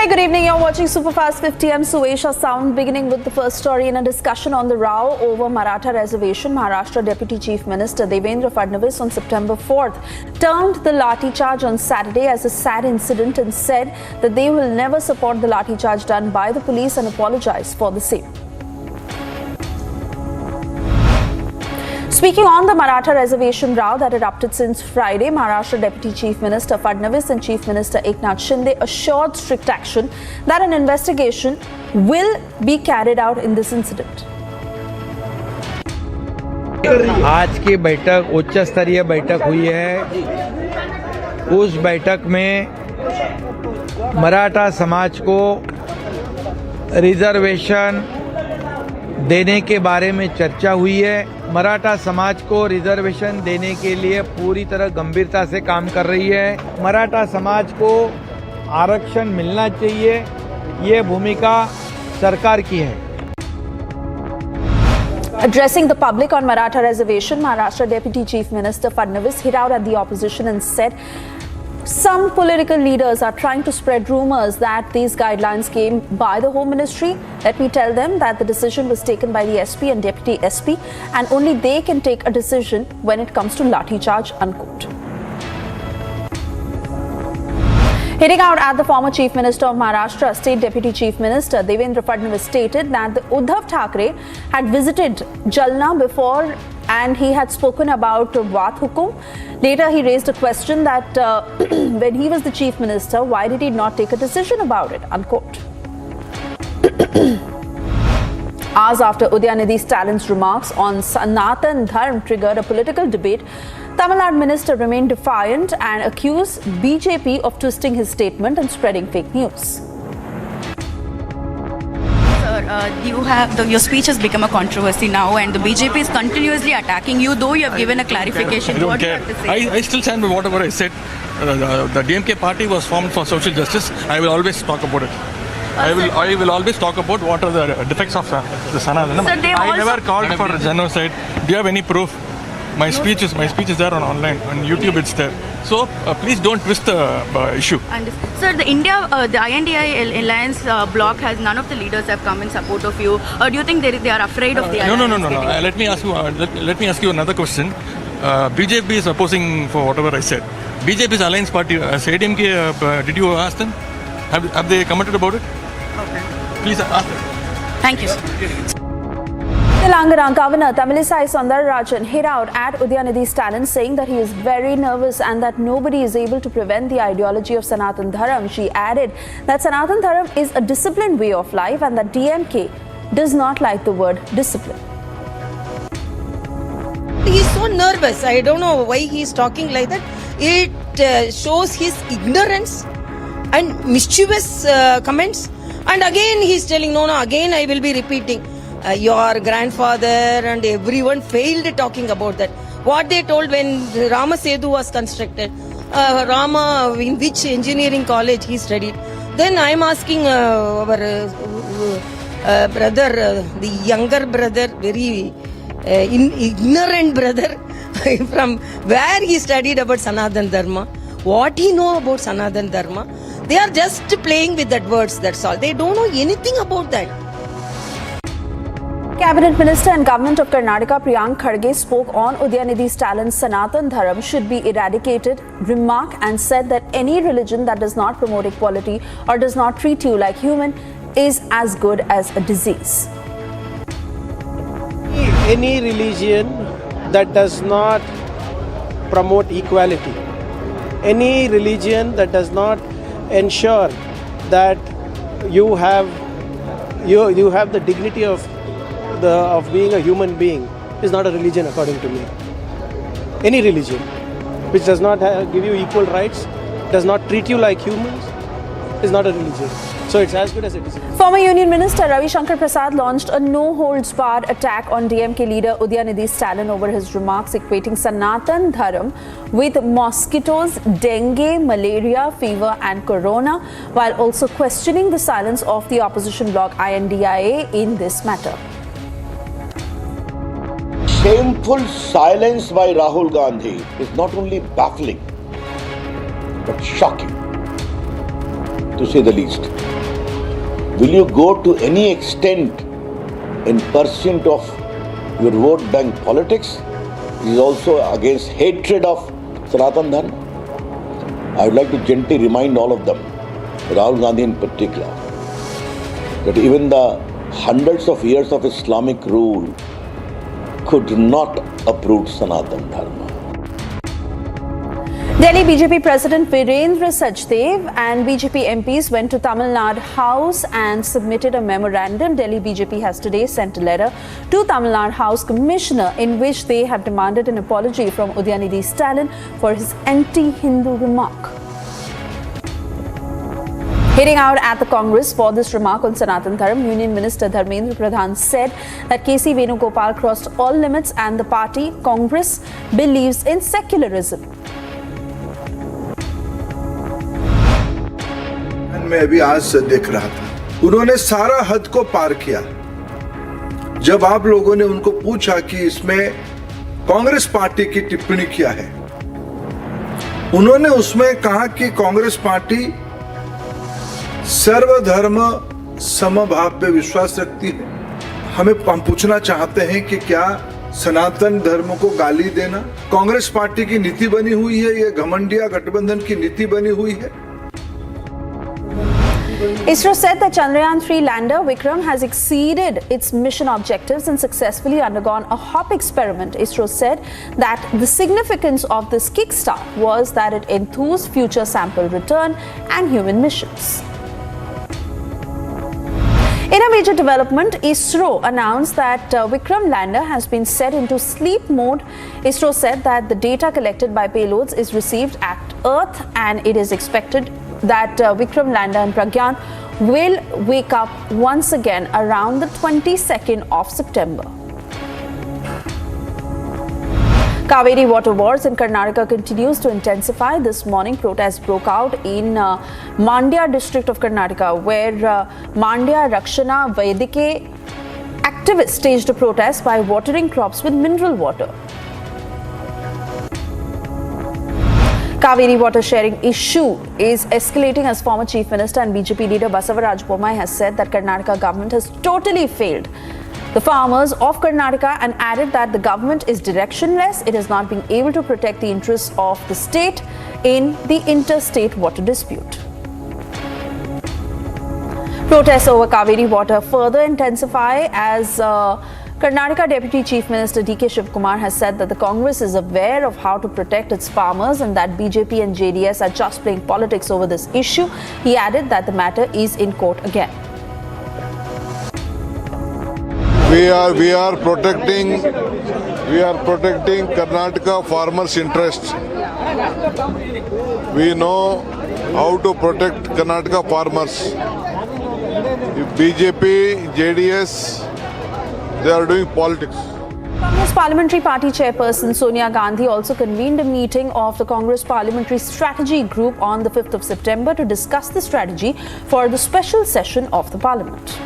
S13: Good evening, you're watching Superfast 50. I'm Suesha Sound, beginning with the first story in a discussion on the row over Maratha reservation. Maharashtra Deputy Chief Minister Devendra Fadnavis on September 4th termed the Lathi charge on Saturday as a sad incident and said that they will never support the Lathi charge done by the police and apologize for the same. Speaking on the Maratha reservation row that erupted since Friday, Maharashtra Deputy Chief Minister Fadnavis and Chief Minister Eknath Shinde assured strict action that an investigation will be carried out in this incident.
S14: आज की बैठक उच्च स्तरीय बैठक हुई है। उस बैठक में मराठा समाज को रिजर्वेशन देने के बारे में चर्चा हुई है। मराठा समाज को रिजर्वेशन देने के लिए पूरी तरह गंभीरता से काम कर रही है। मराठा समाज को आरक्षण मिलना चाहिए, ये भूमिका सरकार की है।
S13: Addressing the public on Maratha reservation, Maharashtra Deputy Chief Minister Fadnavis hit out at the opposition and said some political leaders are trying to spread rumors that these guidelines came by the Home Ministry. Let me tell them that the decision was taken by the SP and Deputy SP, and only they can take a decision when it comes to Lathi charge, unquote. Hitting out at the former Chief Minister of Maharashtra, State Deputy Chief Minister Devendra Fadnavis stated that the Uddhav Thackeray had visited Jalna before and he had spoken about Wat Hukum. Later, he raised a question that when he was the Chief Minister, why did he not take a decision about it, unquote. Hours after Udhayanidhi Stalin's remarks on Sanatan Dharma triggered a political debate, Tamil Nadu minister remained defiant and accused BJP of twisting his statement and spreading fake news.
S4: Your speech has become a controversy now, and the BJP is continuously attacking you, though you have given a clarification.
S15: I don't
S4: What do you
S15: care.
S4: have to say?
S15: I still stand by whatever I said. The DMK party was formed for social justice. I will always talk about it. I will always talk about what are the defects of the Sanatana Dharma. I never called for genocide. Do you have any proof? My speech is there on online, on YouTube it's there. So please don't twist the issue.
S4: Sir, the INDI alliance bloc has none of the leaders have come in support of you. Or do you think they are afraid of the alliance?
S15: No. Let me ask you another question. BJP is opposing for whatever I said. BJP's alliance party, ADMK, did you ask them? Have they commented about it? Okay. Please ask them.
S4: Thank you, sir.
S13: Telangana Governor Tamilisai Soundararajan hit out at Udhayanidhi Stalin, saying that he is very nervous and that nobody is able to prevent the ideology of Sanatan Dharma. She added that Sanatan Dharma is a disciplined way of life and that DMK does not like the word discipline.
S17: He's so nervous. I don't know why he's talking like that. It shows his ignorance and mischievous comments. And again he's telling, no, again I will be repeating. Your grandfather and everyone failed talking about that. What they told when Rama Setu was constructed, Rama, in which engineering college he studied. Then I am asking our brother, the younger brother, very ignorant brother, from where he studied about Sanatan Dharma, what he know about Sanatan Dharma. They are just playing with that words, that's all. They don't know anything about that.
S13: Cabinet Minister and Government of Karnataka Priyank Kharge spoke on Udhayanidhi Stalin's Sanatan Dharma should be eradicated, remarked and said that any religion that does not promote equality or does not treat you like human is as good as a disease.
S18: Any religion that does not promote equality, any religion that does not ensure that you have the dignity of being a human being is not a religion according to me. Any religion which does not give you equal rights, does not treat you like humans, is not a religion. So it's as good as it is.
S13: Former Union Minister Ravi Shankar Prasad launched a no-holds-barred attack on DMK leader Udhayanidhi Stalin over his remarks equating Sanatan Dharma with mosquitoes, dengue, malaria, fever and corona, while also questioning the silence of the opposition bloc INDIA in this matter.
S24: Shameful silence by Rahul Gandhi is not only baffling but shocking, to say the least. Will you go to any extent in pursuit of your vote bank politics? It is also against hatred of Sanatan Dharma. I would like to gently remind all of them, Rahul Gandhi in particular, that even the hundreds of years of Islamic rule could not uproot Sanatan Dharma.
S13: Delhi BJP President Virendra Sachdev and BJP MPs went to Tamil Nadu House and submitted a memorandum. Delhi BJP has today sent a letter to Tamil Nadu House Commissioner in which they have demanded an apology from Udhayanidhi Stalin for his anti-Hindu remark. Hitting out at the Congress for this remark on Sanatan Dharma, Union Minister Dharmendra Pradhan said that KC Venugopal crossed all limits and the party, Congress, believes in secularism.
S11: मैं अभी आज से देख रहा था, उन्होंने सारा हद को पार किया। जब आप लोगों ने उनको पूछा कि इसमें कांग्रेस पार्टी की टिप्पणी क्या है, उन्होंने उसमें कहा कि कांग्रेस पार्टी सर्वधर्म समभाव पे विश्वास रखती है। हम पूछना चाहते हैं कि क्या सनातन धर्म को गाली देना कांग्रेस पार्टी की नीति बनी हुई है, ये घमंडिया गठबंधन की नीति बनी हुई है?
S13: ISRO said that Chandrayaan-3 lander Vikram has exceeded its mission objectives and successfully undergone a hop experiment. ISRO said that the significance of this kickstart was that it enthused future sample return and human missions. In a major development, ISRO announced that Vikram Lander has been set into sleep mode. ISRO said that the data collected by payloads is received at Earth, and it is expected that Vikram Lander and Pragyan will wake up once again around the 22nd of September. Kaveri water wars in Karnataka continues to intensify. This morning, protests broke out in Mandya district of Karnataka, where Mandya Rakshana Vedike activists staged a protest by watering crops with mineral water. Kaveri water sharing issue is escalating as former Chief Minister and BJP leader Basavaraj Bommai has said that Karnataka government has totally failed the farmers of Karnataka and added that the government is directionless. It has not been able to protect the interests of the state in the interstate water dispute. Protests over Kaveri water further intensify as Karnataka Deputy Chief Minister D.K. Shivkumar has said that the Congress is aware of how to protect its farmers and that BJP and JDS are just playing politics over this issue. He added that the matter is in court again.
S9: We are protecting Karnataka farmers' interests. We know how to protect Karnataka farmers. If BJP, JDS, they are doing politics.
S13: Congress Parliamentary Party Chairperson Sonia Gandhi also convened a meeting of the Congress Parliamentary Strategy Group on the 5th of September to discuss the strategy for the special session of the Parliament.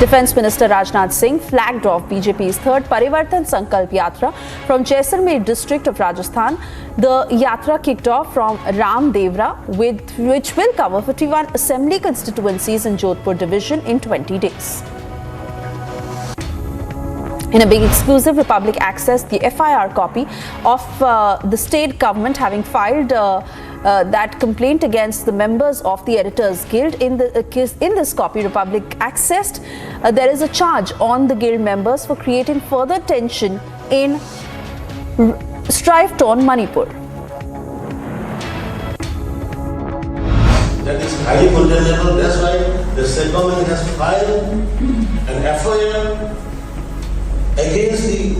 S13: Defence Minister Rajnath Singh flagged off BJP's third Parivartan Sankalp Yatra from Jaisalmer district of Rajasthan. The Yatra kicked off from Ramdevra, which will cover 51 assembly constituencies in Jodhpur division in 20 days. In a big exclusive Republic Access, the FIR copy of the state government having filed that complaint against the members of the Editors Guild. In this copy, Republic accessed, there is a charge on the guild members for creating further tension in strife-torn Manipur.
S28: That is highly condemnable. That's why the state government has filed an FIR against the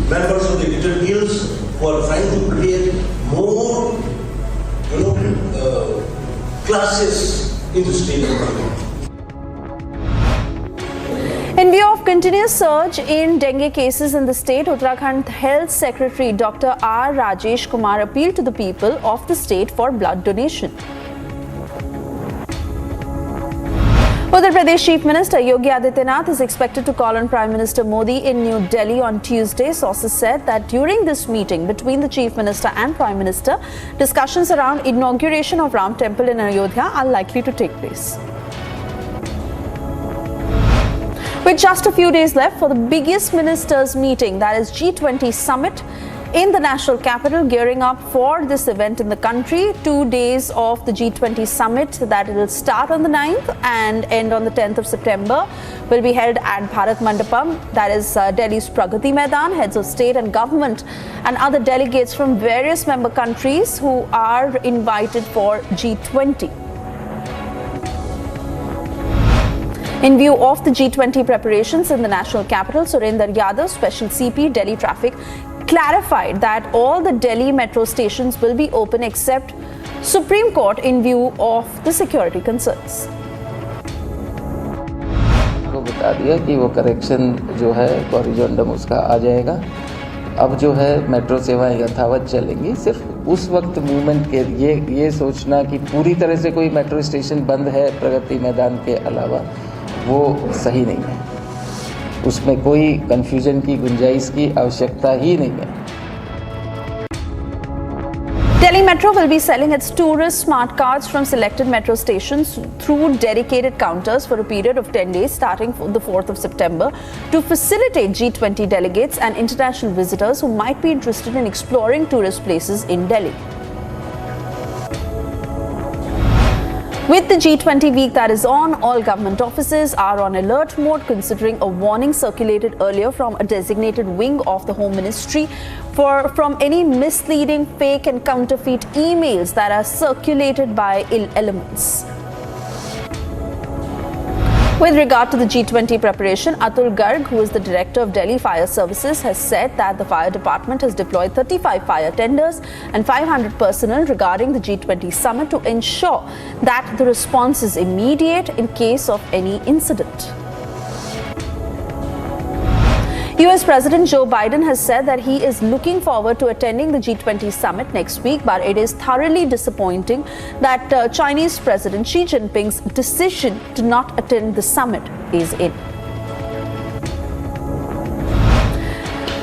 S28: members of the editor guilds who are trying to create more, classes in the state government.
S13: In view of continuous surge in dengue cases in the state, Uttarakhand Health Secretary Dr. R. Rajesh Kumar appealed to the people of the state for blood donation. Uttar Pradesh Chief Minister Yogi Adityanath is expected to call on Prime Minister Modi in New Delhi on Tuesday. Sources said that during this meeting between the Chief Minister and Prime Minister, discussions around inauguration of Ram Temple in Ayodhya are likely to take place. With just a few days left for the biggest ministers' meeting, that is G20 summit, in the national capital, gearing up for this event in the country. 2 days of the G20 summit that will start on the 9th and end on the 10th of September will be held at Bharat Mandapam, that is Delhi's Pragati Maidan. Heads of state and government and other delegates from various member countries who are invited for G20. In view of the G20 preparations in the national capital, Surinder Yadav, Special CP, Delhi Traffic, clarified that all the Delhi metro stations will be open except Supreme Court in view of the security concerns.
S19: को बता दिया कि वो correction जो है कॉरिजोंडम उसका आ जाएगा। अब जो है मेट्रो सेवाएं यथावत चलेंगी। सिर्फ उस वक्त मूवमेंट के ये सोचना कि पूरी तरह से कोई मेट्रो स्टेशन बंद है प्रगति मैदान के अलावा, वो सही नहीं है। उसमें कोई कंफ्यूजन की गुंजाइश की आवश्यकता ही नहीं है।
S13: Delhi Metro will be selling its tourist smart cards from selected metro stations through dedicated counters for a period of 10 days starting from the 4th of September to facilitate G20 delegates and international visitors who might be interested in exploring tourist places in Delhi. With the G20 week that is on, all government offices are on alert mode considering a warning circulated earlier from a designated wing of the Home Ministry from any misleading, fake and counterfeit emails that are circulated by ill elements. With regard to the G20 preparation, Atul Garg, who is the director of Delhi Fire Services, has said that the fire department has deployed 35 fire tenders and 500 personnel regarding the G20 summit to ensure that the response is immediate in case of any incident. US President Joe Biden has said that he is looking forward to attending the G20 summit next week, but it is thoroughly disappointing that Chinese President Xi Jinping's decision to not attend the summit is in.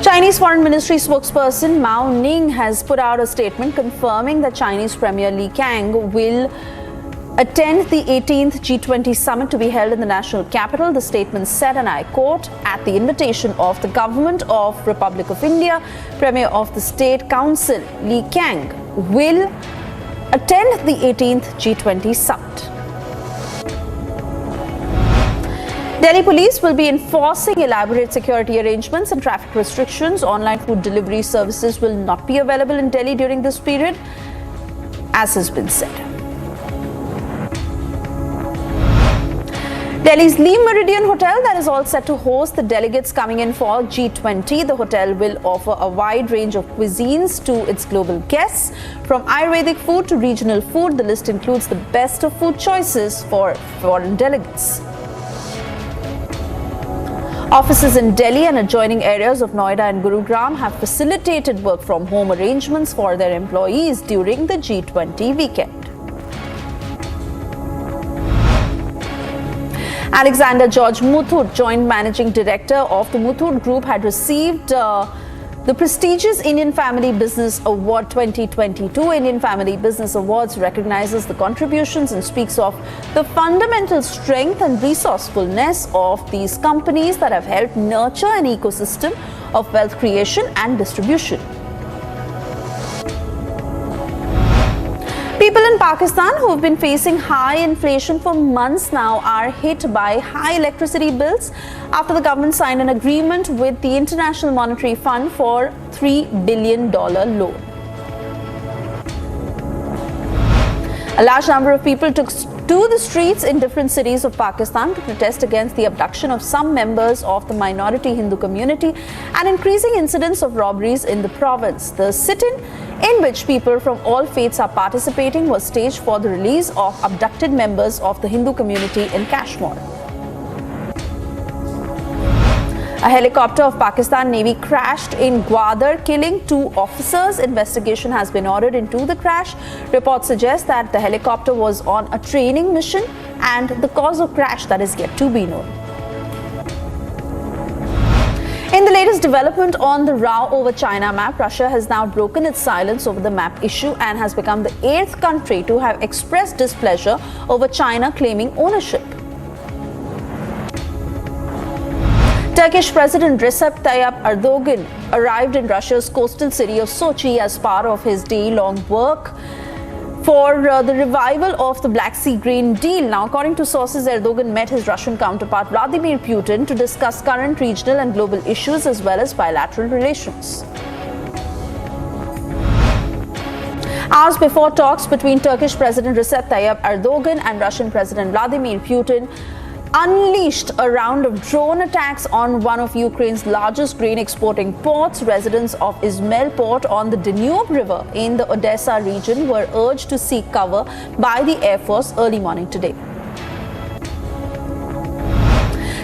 S13: Chinese Foreign Ministry spokesperson Mao Ning has put out a statement confirming that Chinese Premier Li Qiang will attend the 18th G20 summit to be held in the national capital. The statement said, and I quote, at the invitation of the Government of Republic of India, Premier of the State Council, Li Qiang will attend the 18th G20 summit. Delhi police will be enforcing elaborate security arrangements and traffic restrictions. Online food delivery services will not be available in Delhi during this period, as has been said. Delhi's Lee Meridian Hotel, that is all set to host the delegates coming in for G20. The hotel will offer a wide range of cuisines to its global guests. From Ayurvedic food to regional food, the list includes the best of food choices for foreign delegates. Offices in Delhi and adjoining areas of Noida and Gurugram have facilitated work from home arrangements for their employees during the G20 weekend. Alexander George Muthoot, Joint Managing Director of the Muthoot Group, had received the prestigious Indian Family Business Award 2022. Indian Family Business Awards recognizes the contributions and speaks of the fundamental strength and resourcefulness of these companies that have helped nurture an ecosystem of wealth creation and distribution. People in Pakistan who have been facing high inflation for months now are hit by high electricity bills after the government signed an agreement with the International Monetary Fund for $3 billion loan. A large number of people took to the streets in different cities of Pakistan to protest against the abduction of some members of the minority Hindu community and increasing incidents of robberies in the province. The sit-in, in which people from all faiths are participating, was staged for the release of abducted members of the Hindu community in Kashmir. A helicopter of Pakistan Navy crashed in Gwadar, killing 2 officers. Investigation has been ordered into the crash. Reports suggest that the helicopter was on a training mission and the cause of crash that is yet to be known. In the latest development on the row over China map, Russia has now broken its silence over the map issue and has become the 8th country to have expressed displeasure over China claiming ownership. Turkish President Recep Tayyip Erdogan arrived in Russia's coastal city of Sochi as part of his day-long work for the revival of the Black Sea grain deal. Now, according to sources, Erdogan met his Russian counterpart Vladimir Putin to discuss current regional and global issues as well as bilateral relations. Hours before talks between Turkish President Recep Tayyip Erdogan and Russian President Vladimir Putin unleashed a round of drone attacks on one of Ukraine's largest grain exporting ports. Residents of Izmail port on the Danube River in the Odessa region were urged to seek cover by the Air Force early morning today.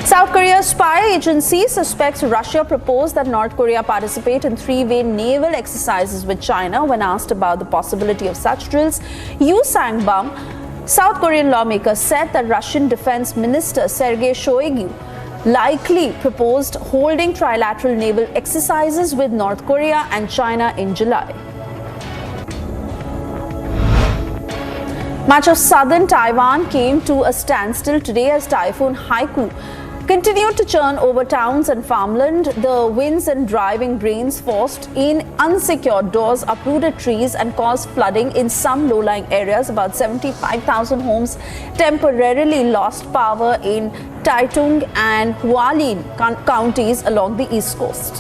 S13: South Korea's spy agency suspects Russia proposed that North Korea participate in 3-way naval exercises with China. When asked about the possibility of such drills, Yoo Sang-bum, South Korean lawmaker, said that Russian Defense Minister Sergei Shoigu likely proposed holding trilateral naval exercises with North Korea and China in July. Much of southern Taiwan came to a standstill today as Typhoon Haiku continued to churn over towns and farmland. The winds and driving rains forced in unsecured doors, uprooted trees and caused flooding in some low-lying areas. About 75,000 homes temporarily lost power in Taitung and Hualien counties along the east coast.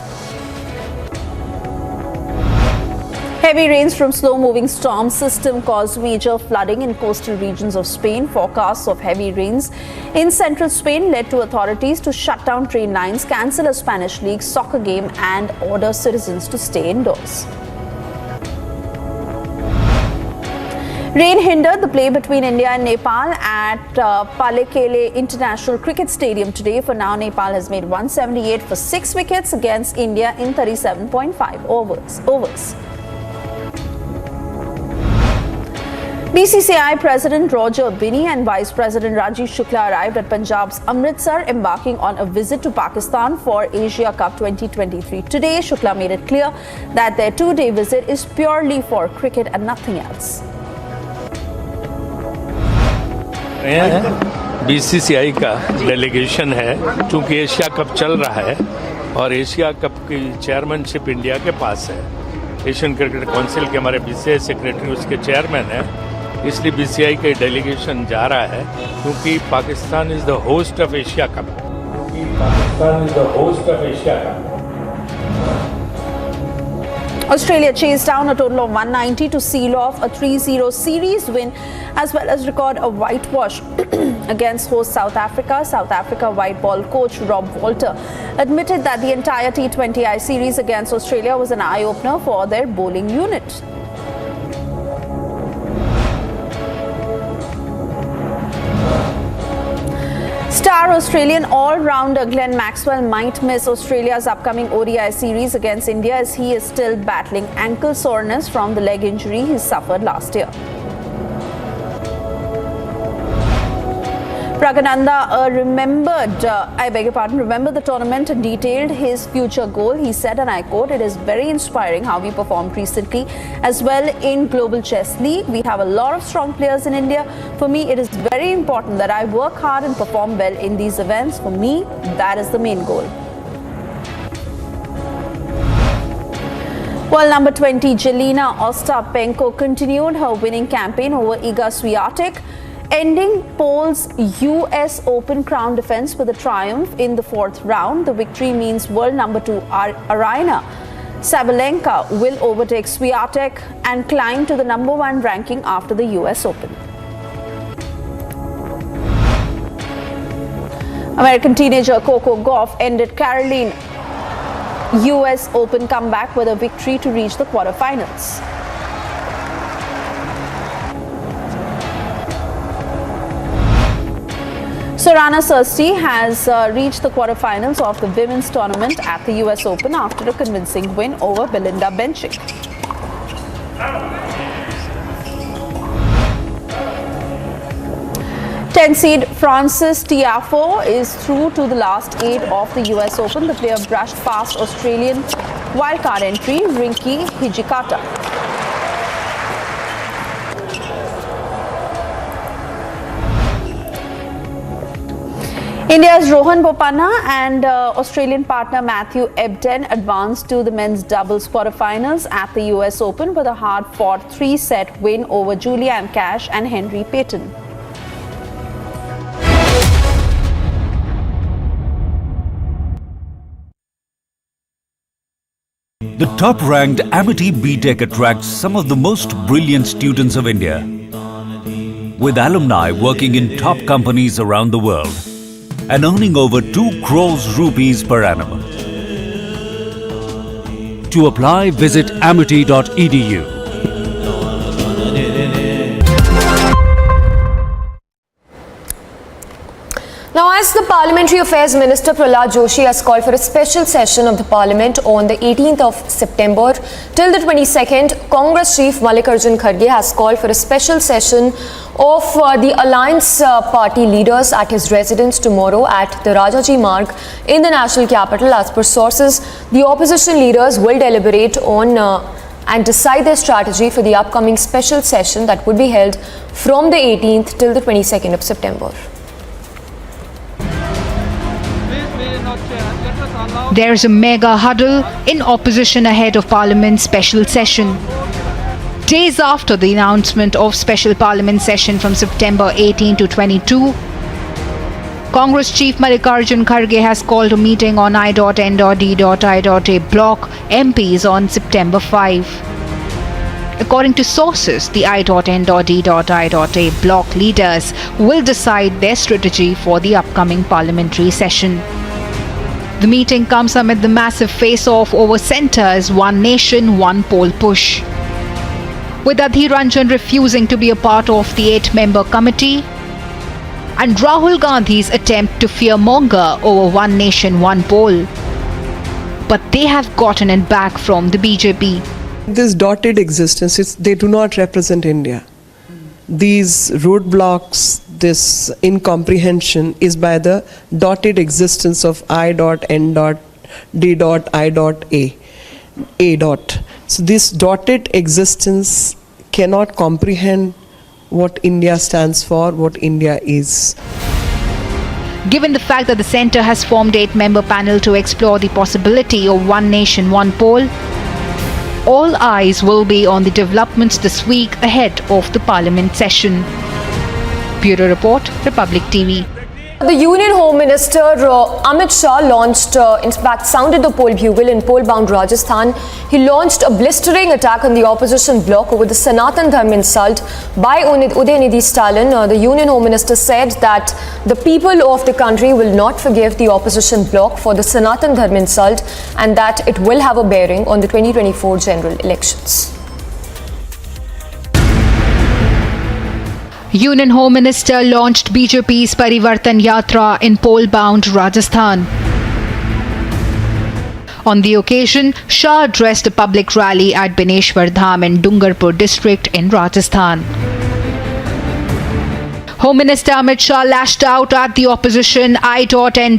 S13: Heavy rains from slow-moving storm system caused major flooding in coastal regions of Spain. Forecasts of heavy rains in central Spain led to authorities to shut down train lines, cancel a Spanish league soccer game, and order citizens to stay indoors. Rain hindered the play between India and Nepal at Palekele International Cricket Stadium today. For now, Nepal has made 178 for 6 wickets against India in 37.5 overs. BCCI President Roger Binny and Vice President Rajiv Shukla arrived at Punjab's Amritsar, embarking on a visit to Pakistan for Asia Cup 2023. Today, Shukla made it clear that their 2-day visit is purely for cricket and nothing else.
S5: BCCI का delegation है, चूंकि Asia cup चल रहा है और Asia cup की chairmanship India के पास है। एशियन क्रिकेट काउंसिल के हमारे बीसीसीआई सेक्रेटरी उसके चेयरमैन हैं, इसलिए बीसीसीआई का डेलीगेशन जा रहा है क्योंकि Pakistan is the host of Asia cup.
S13: Australia chased down a total of 190 to seal off a 3-0 series win, as well as record a whitewash against host South Africa. South Africa white ball coach Rob Walter admitted that the entire T20I series against Australia was an eye-opener for their bowling unit. Star Australian all-rounder Glenn Maxwell might miss Australia's upcoming ODI series against India as he is still battling ankle soreness from the leg injury he suffered last year. Pragananda remembered the tournament and detailed his future goal. He said, and I quote, "It is very inspiring how we performed recently as well in Global Chess League. We have a lot of strong players in India. For me, it is very important that I work hard and perform well in these events. For me, that is the main goal." World number 20 Jelena Ostapenko continued her winning campaign over Iga Swiatek, ending Pole's US Open crown defense with a triumph in the 4th round. The victory means world number 2 Aryna Sabalenka will overtake Swiatek and climb to the number 1 ranking after the US Open. American teenager Coco Gauff ended Caroline US Open comeback with a victory to reach the quarterfinals. Sorana Sirsti has reached the quarterfinals of the women's tournament at the US Open after a convincing win over Belinda Bencic. Ten-seed Francis Tiafoe is through to the last 8 of the US Open. The player brushed past Australian wildcard entry Rinky Hijikata. India's Rohan Bopanna and Australian partner Matthew Ebden advanced to the men's doubles quarterfinals at the US Open with a hard-fought 3-set win over Julian Cash and Henry Payton.
S2: The top-ranked Amity BTech attracts some of the most brilliant students of India, with alumni working in top companies around the world and earning over 2 crores rupees per annum. To apply, visit amity.edu.
S8: Now, as the Parliamentary Affairs Minister Prahlad Joshi has called for a special session of the Parliament on the 18th of September till the 22nd, Congress Chief Mallikarjun Kharge has called for a special session of the Alliance Party leaders at his residence tomorrow at the Rajaji Marg in the national capital. As per sources, the opposition leaders will deliberate on and decide their strategy for the upcoming special session that would be held from the 18th till the 22nd of September.
S20: There is a mega huddle in opposition ahead of Parliament's special session. Days after the announcement of special Parliament session from September 18 to 22, Congress Chief Mallikarjun Kharge has called a meeting on I.N.D.I.A block MPs on September 5. According to sources, the I.N.D.I.A bloc leaders will decide their strategy for the upcoming parliamentary session. The meeting comes amid the massive face-off over centre's One Nation, One Poll push. With Adhir Ranjan refusing to be a part of the 8-member committee, and Rahul Gandhi's attempt to fearmonger over One Nation, One Poll. But they have gotten it back from the BJP.
S6: This dotted existence, they do not represent India. These roadblocks, this incomprehension is by the dotted existence of I.N.D.I.A. So this dotted existence cannot comprehend what India stands for, what India is.
S20: Given the fact that the centre has formed 8-member panel to explore the possibility of One Nation, One Poll, all eyes will be on the developments this week ahead of the Parliament session. Bureau Report, Republic TV.
S8: The Union Home Minister Amit Shah launched, in fact, sounded the poll bugle in poll-bound Rajasthan. He launched a blistering attack on the opposition bloc over the Sanatan Dharma insult by Udhayanidhi Stalin. The Union Home Minister said that the people of the country will not forgive the opposition bloc for the Sanatan Dharma insult and that it will have a bearing on the 2024 general elections.
S20: Union Home Minister launched BJP's Parivartan Yatra in poll-bound Rajasthan. On the occasion, Shah addressed a public rally at Bineshwar Dham in Dungarpur district in Rajasthan. Home Minister Amit Shah lashed out at the opposition I.N.D.I.A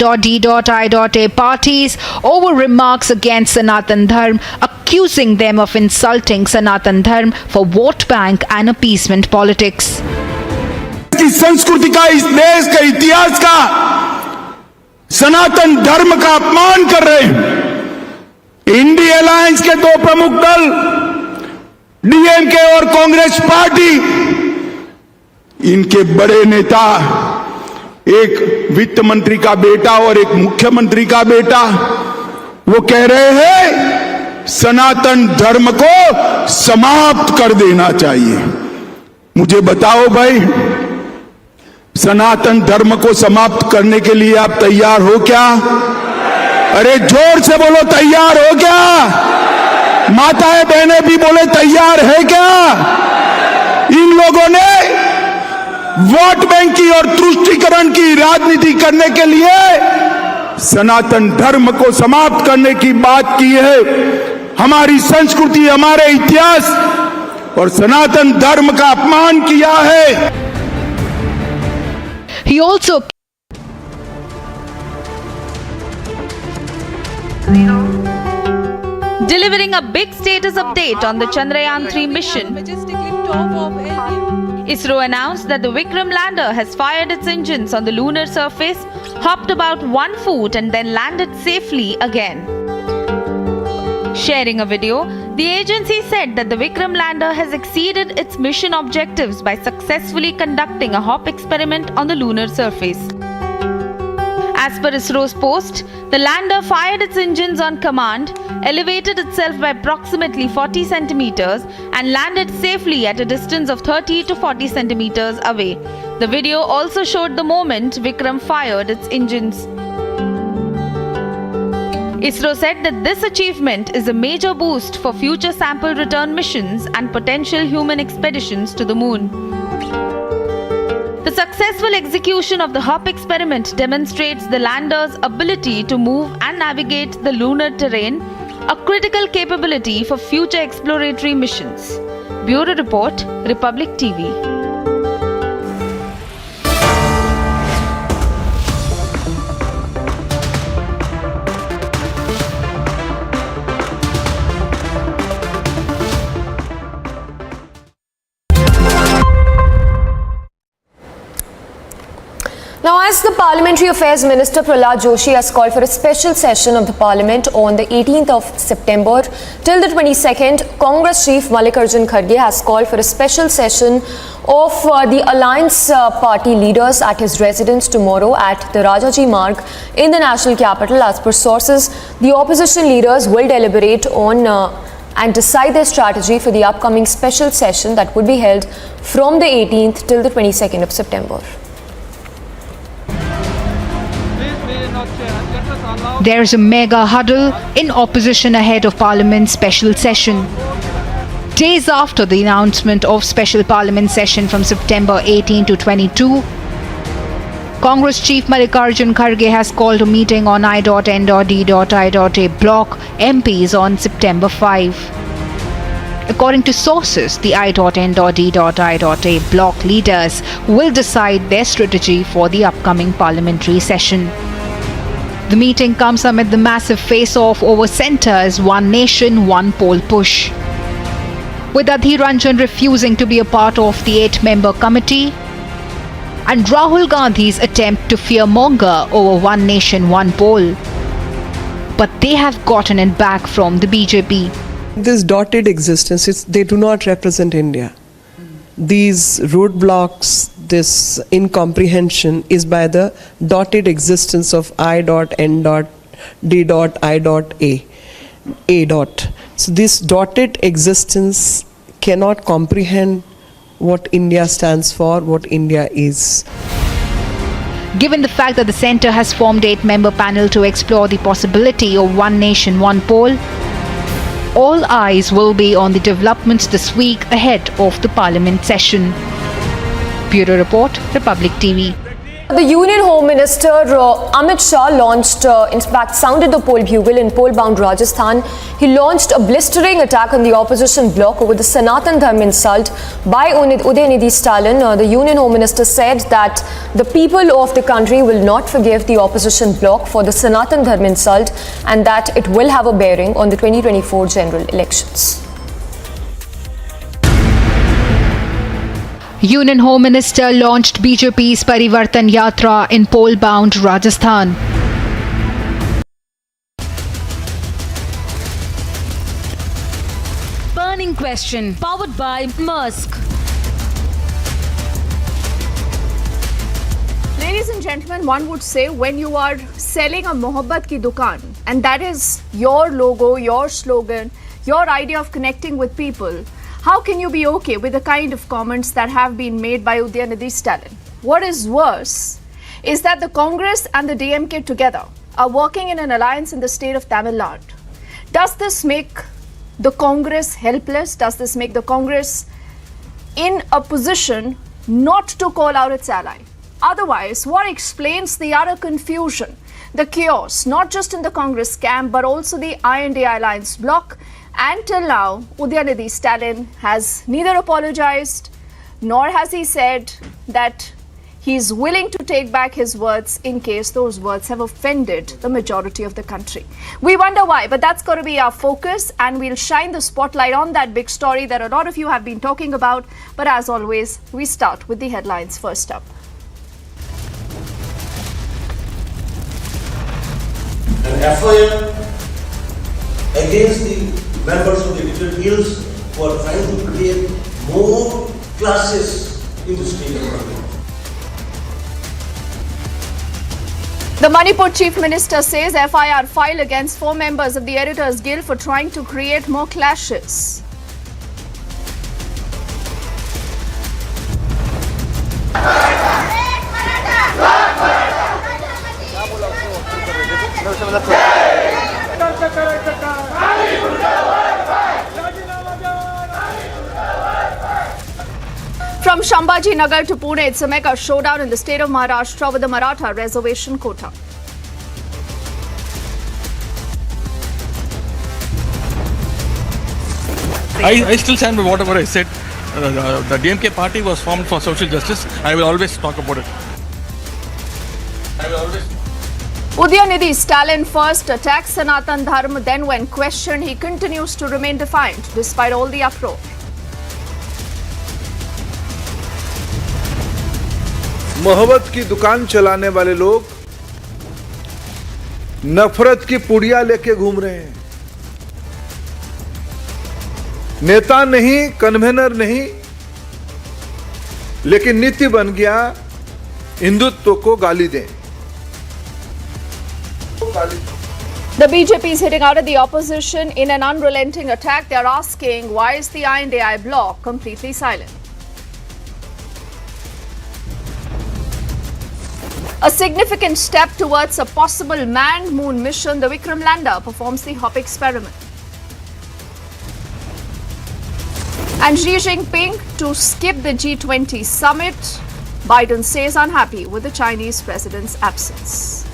S20: parties over remarks against Sanatan Dharma, accusing them of insulting Sanatan Dharma for vote bank and appeasement politics.
S11: की संस्कृति का, इस देश का, इतिहास का, सनातन धर्म का अपमान कर रहे हैं। इंडी अलायंस के दो प्रमुख दल डीएमके और कांग्रेस पार्टी, इनके बड़े नेता, एक वित्त मंत्री का बेटा और एक मुख्यमंत्री का बेटा, वो कह रहे हैं सनातन धर्म को समाप्त कर देना चाहिए। मुझे बताओ भाई, सनातन धर्म को समाप्त करने के लिए आप तैयार हो क्या? अरे जोर से बोलो, तैयार हो क्या? माताएं बहनें भी बोले तैयार है क्या? इन लोगों ने वोट बैंक की और तुष्टीकरण की राजनीति करने के लिए सनातन धर्म को समाप्त करने की बात की है। हमारी संस्कृति, हमारे इतिहास और सनातन धर्म का अपमान किया है।
S20: He also
S7: delivering a big status update on the Chandrayaan-3 mission. ISRO announced that the Vikram Lander has fired its engines on the lunar surface, hopped about 1 foot and then landed safely again. Sharing a video, the agency said that the Vikram Lander has exceeded its mission objectives by successfully conducting a hop experiment on the lunar surface. As per ISRO's post, the lander fired its engines on command, elevated itself by approximately 40 centimeters and landed safely at a distance of 30 to 40 centimeters away. The video also showed the moment Vikram fired its engines. ISRO said that this achievement is a major boost for future sample return missions and potential human expeditions to the moon. The successful execution of the hop experiment demonstrates the lander's ability to move and navigate the lunar terrain, a critical capability for future exploratory missions. Bureau Report, Republic TV.
S8: Now, as the Parliamentary Affairs Minister Prahlad Joshi has called for a special session of the Parliament on the 18th of September till the 22nd, Congress Chief Mallikarjun Kharge has called for a special session of the Alliance Party leaders at his residence tomorrow at the Rajaji Marg in the national capital. As per sources, the opposition leaders will deliberate on and decide their strategy for the upcoming special session that would be held from the 18th till the 22nd of September.
S20: There is a mega huddle in opposition ahead of Parliament's special session. Days after the announcement of special Parliament session from September 18 to 22, Congress Chief Mallikarjun Kharge has called a meeting on I.N.D.I.A block MPs on September 5. According to sources, the I.N.D.I.A block leaders will decide their strategy for the upcoming parliamentary session. The meeting comes amid the massive face-off over centre's One Nation, One Poll push. With Adhir Ranjan refusing to be a part of the 8-member committee, and Rahul Gandhi's attempt to fearmonger over One Nation, One Poll. But they have gotten it back from the BJP.
S6: This dotted existence, they do not represent India. These roadblocks, this incomprehension is by the dotted existence of I.N.D.I.A. So this dotted existence cannot comprehend what India stands for, what India is.
S20: Given the fact that the centre has formed 8-member panel to explore the possibility of One Nation, One Poll, all eyes will be on the developments this week ahead of the Parliament session. Bureau Report, Republic TV.
S8: The Union Home Minister Amit Shah sounded the poll bugle in poll-bound Rajasthan. He launched a blistering attack on the opposition bloc over the Sanatan Dharma insult by Udhayanidhi Stalin. The Union Home Minister said that the people of the country will not forgive the opposition bloc for the Sanatan Dharma insult and that it will have a bearing on the 2024 general elections.
S20: Union Home Minister launched BJP's Parivartan Yatra in poll-bound Rajasthan.
S1: Burning question, powered by Musk.
S3: Ladies and gentlemen, one would say when you are selling a Mohabbat ki dukaan, and that is your logo, your slogan, your idea of connecting with people, how can you be okay with the kind of comments that have been made by Udhayanidhi Stalin? What is worse is that the Congress and the DMK together are working in an alliance in the state of Tamil Nadu. Does this make the Congress helpless? Does this make the Congress in a position not to call out its ally? Otherwise, what explains the utter confusion, the chaos, not just in the Congress camp, but also the I&A alliance bloc? And till now, Udhayanidhi Stalin has neither apologized nor has he said that he is willing to take back his words in case those words have offended the majority of the country. We wonder why, but that's going to be our focus, and we'll shine the spotlight on that big story that a lot of you have been talking about. But as always, we start with the headlines first up.
S21: An FIR against the members of the different hills who are trying to create more classes in the state of Manipur.
S3: The Manipur Chief Minister says FIR filed against 4 members of the Editors Guild for trying to create more clashes. From Shambhaji Nagar to Pune, it's a mega showdown in the state of Maharashtra with the Maratha reservation quota.
S15: I still stand by whatever I said. The DMK party was formed for social justice. I will always talk about it.
S3: Udhayanidhi Stalin first attacked Sanatan Dharma, then when questioned, he continues to remain defiant despite all the uproar.
S11: मोहब्बत की दुकान चलाने वाले लोग नफरत की पुड़िया लेके घूम रहे हैं। नेता नहीं, कन्वेनर नहीं, लेकिन नीति बन गया हिंदुत्व को गाली दें।
S3: The BJP is hitting out at the opposition in an unrelenting attack. They are asking, why is the INDI bloc completely silent? A significant step towards a possible manned moon mission, the Vikram Lander performs the hop experiment. And Xi Jinping to skip the G20 summit. Biden says unhappy with the Chinese president's absence.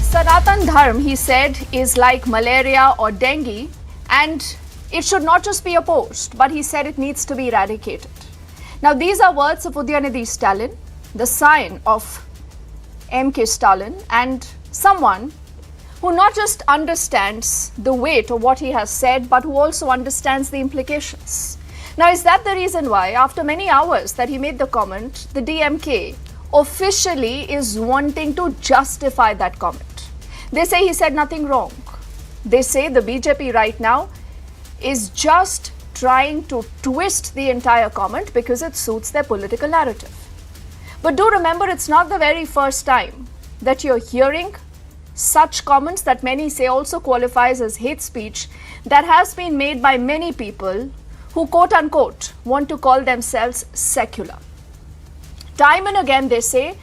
S3: Sanatan Dharma, he said, is like malaria or dengue, and it should not just be opposed, but he said it needs to be eradicated. Now, these are words of Udhayanidhi Stalin, the scion of MK Stalin, and someone who not just understands the weight of what he has said, but who also understands the implications. Now, is that the reason why, after many hours that he made the comment, the DMK officially is wanting to justify that comment? They say he said nothing wrong. They say the BJP right now is just trying to twist the entire comment because it suits their political narrative. But do remember, it's not the very first time that you're hearing such comments that many say also qualifies as hate speech that has been made by many people who quote unquote want to call themselves secular. Time and again they say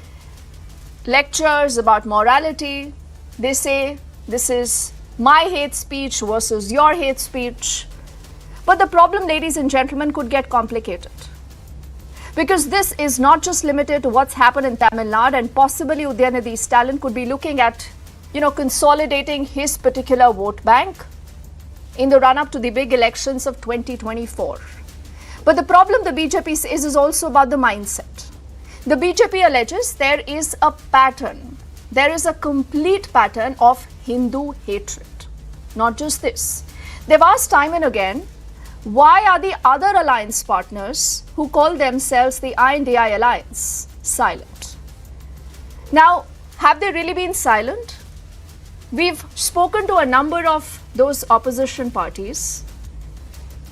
S3: lectures about morality, they say this is my hate speech versus your hate speech. But the problem, ladies and gentlemen, could get complicated. Because this is not just limited to what's happened in Tamil Nadu, and possibly Udhayanidhi Stalin could be looking at, consolidating his particular vote bank in the run-up to the big elections of 2024. But the problem the BJP says is also about the mindset. The BJP alleges there is a pattern. There is a complete pattern of Hindu hatred. Not just this. They've asked time and again, why are the other alliance partners who call themselves the INDI alliance silent? Now, have they really been silent? We've spoken to a number of those opposition parties.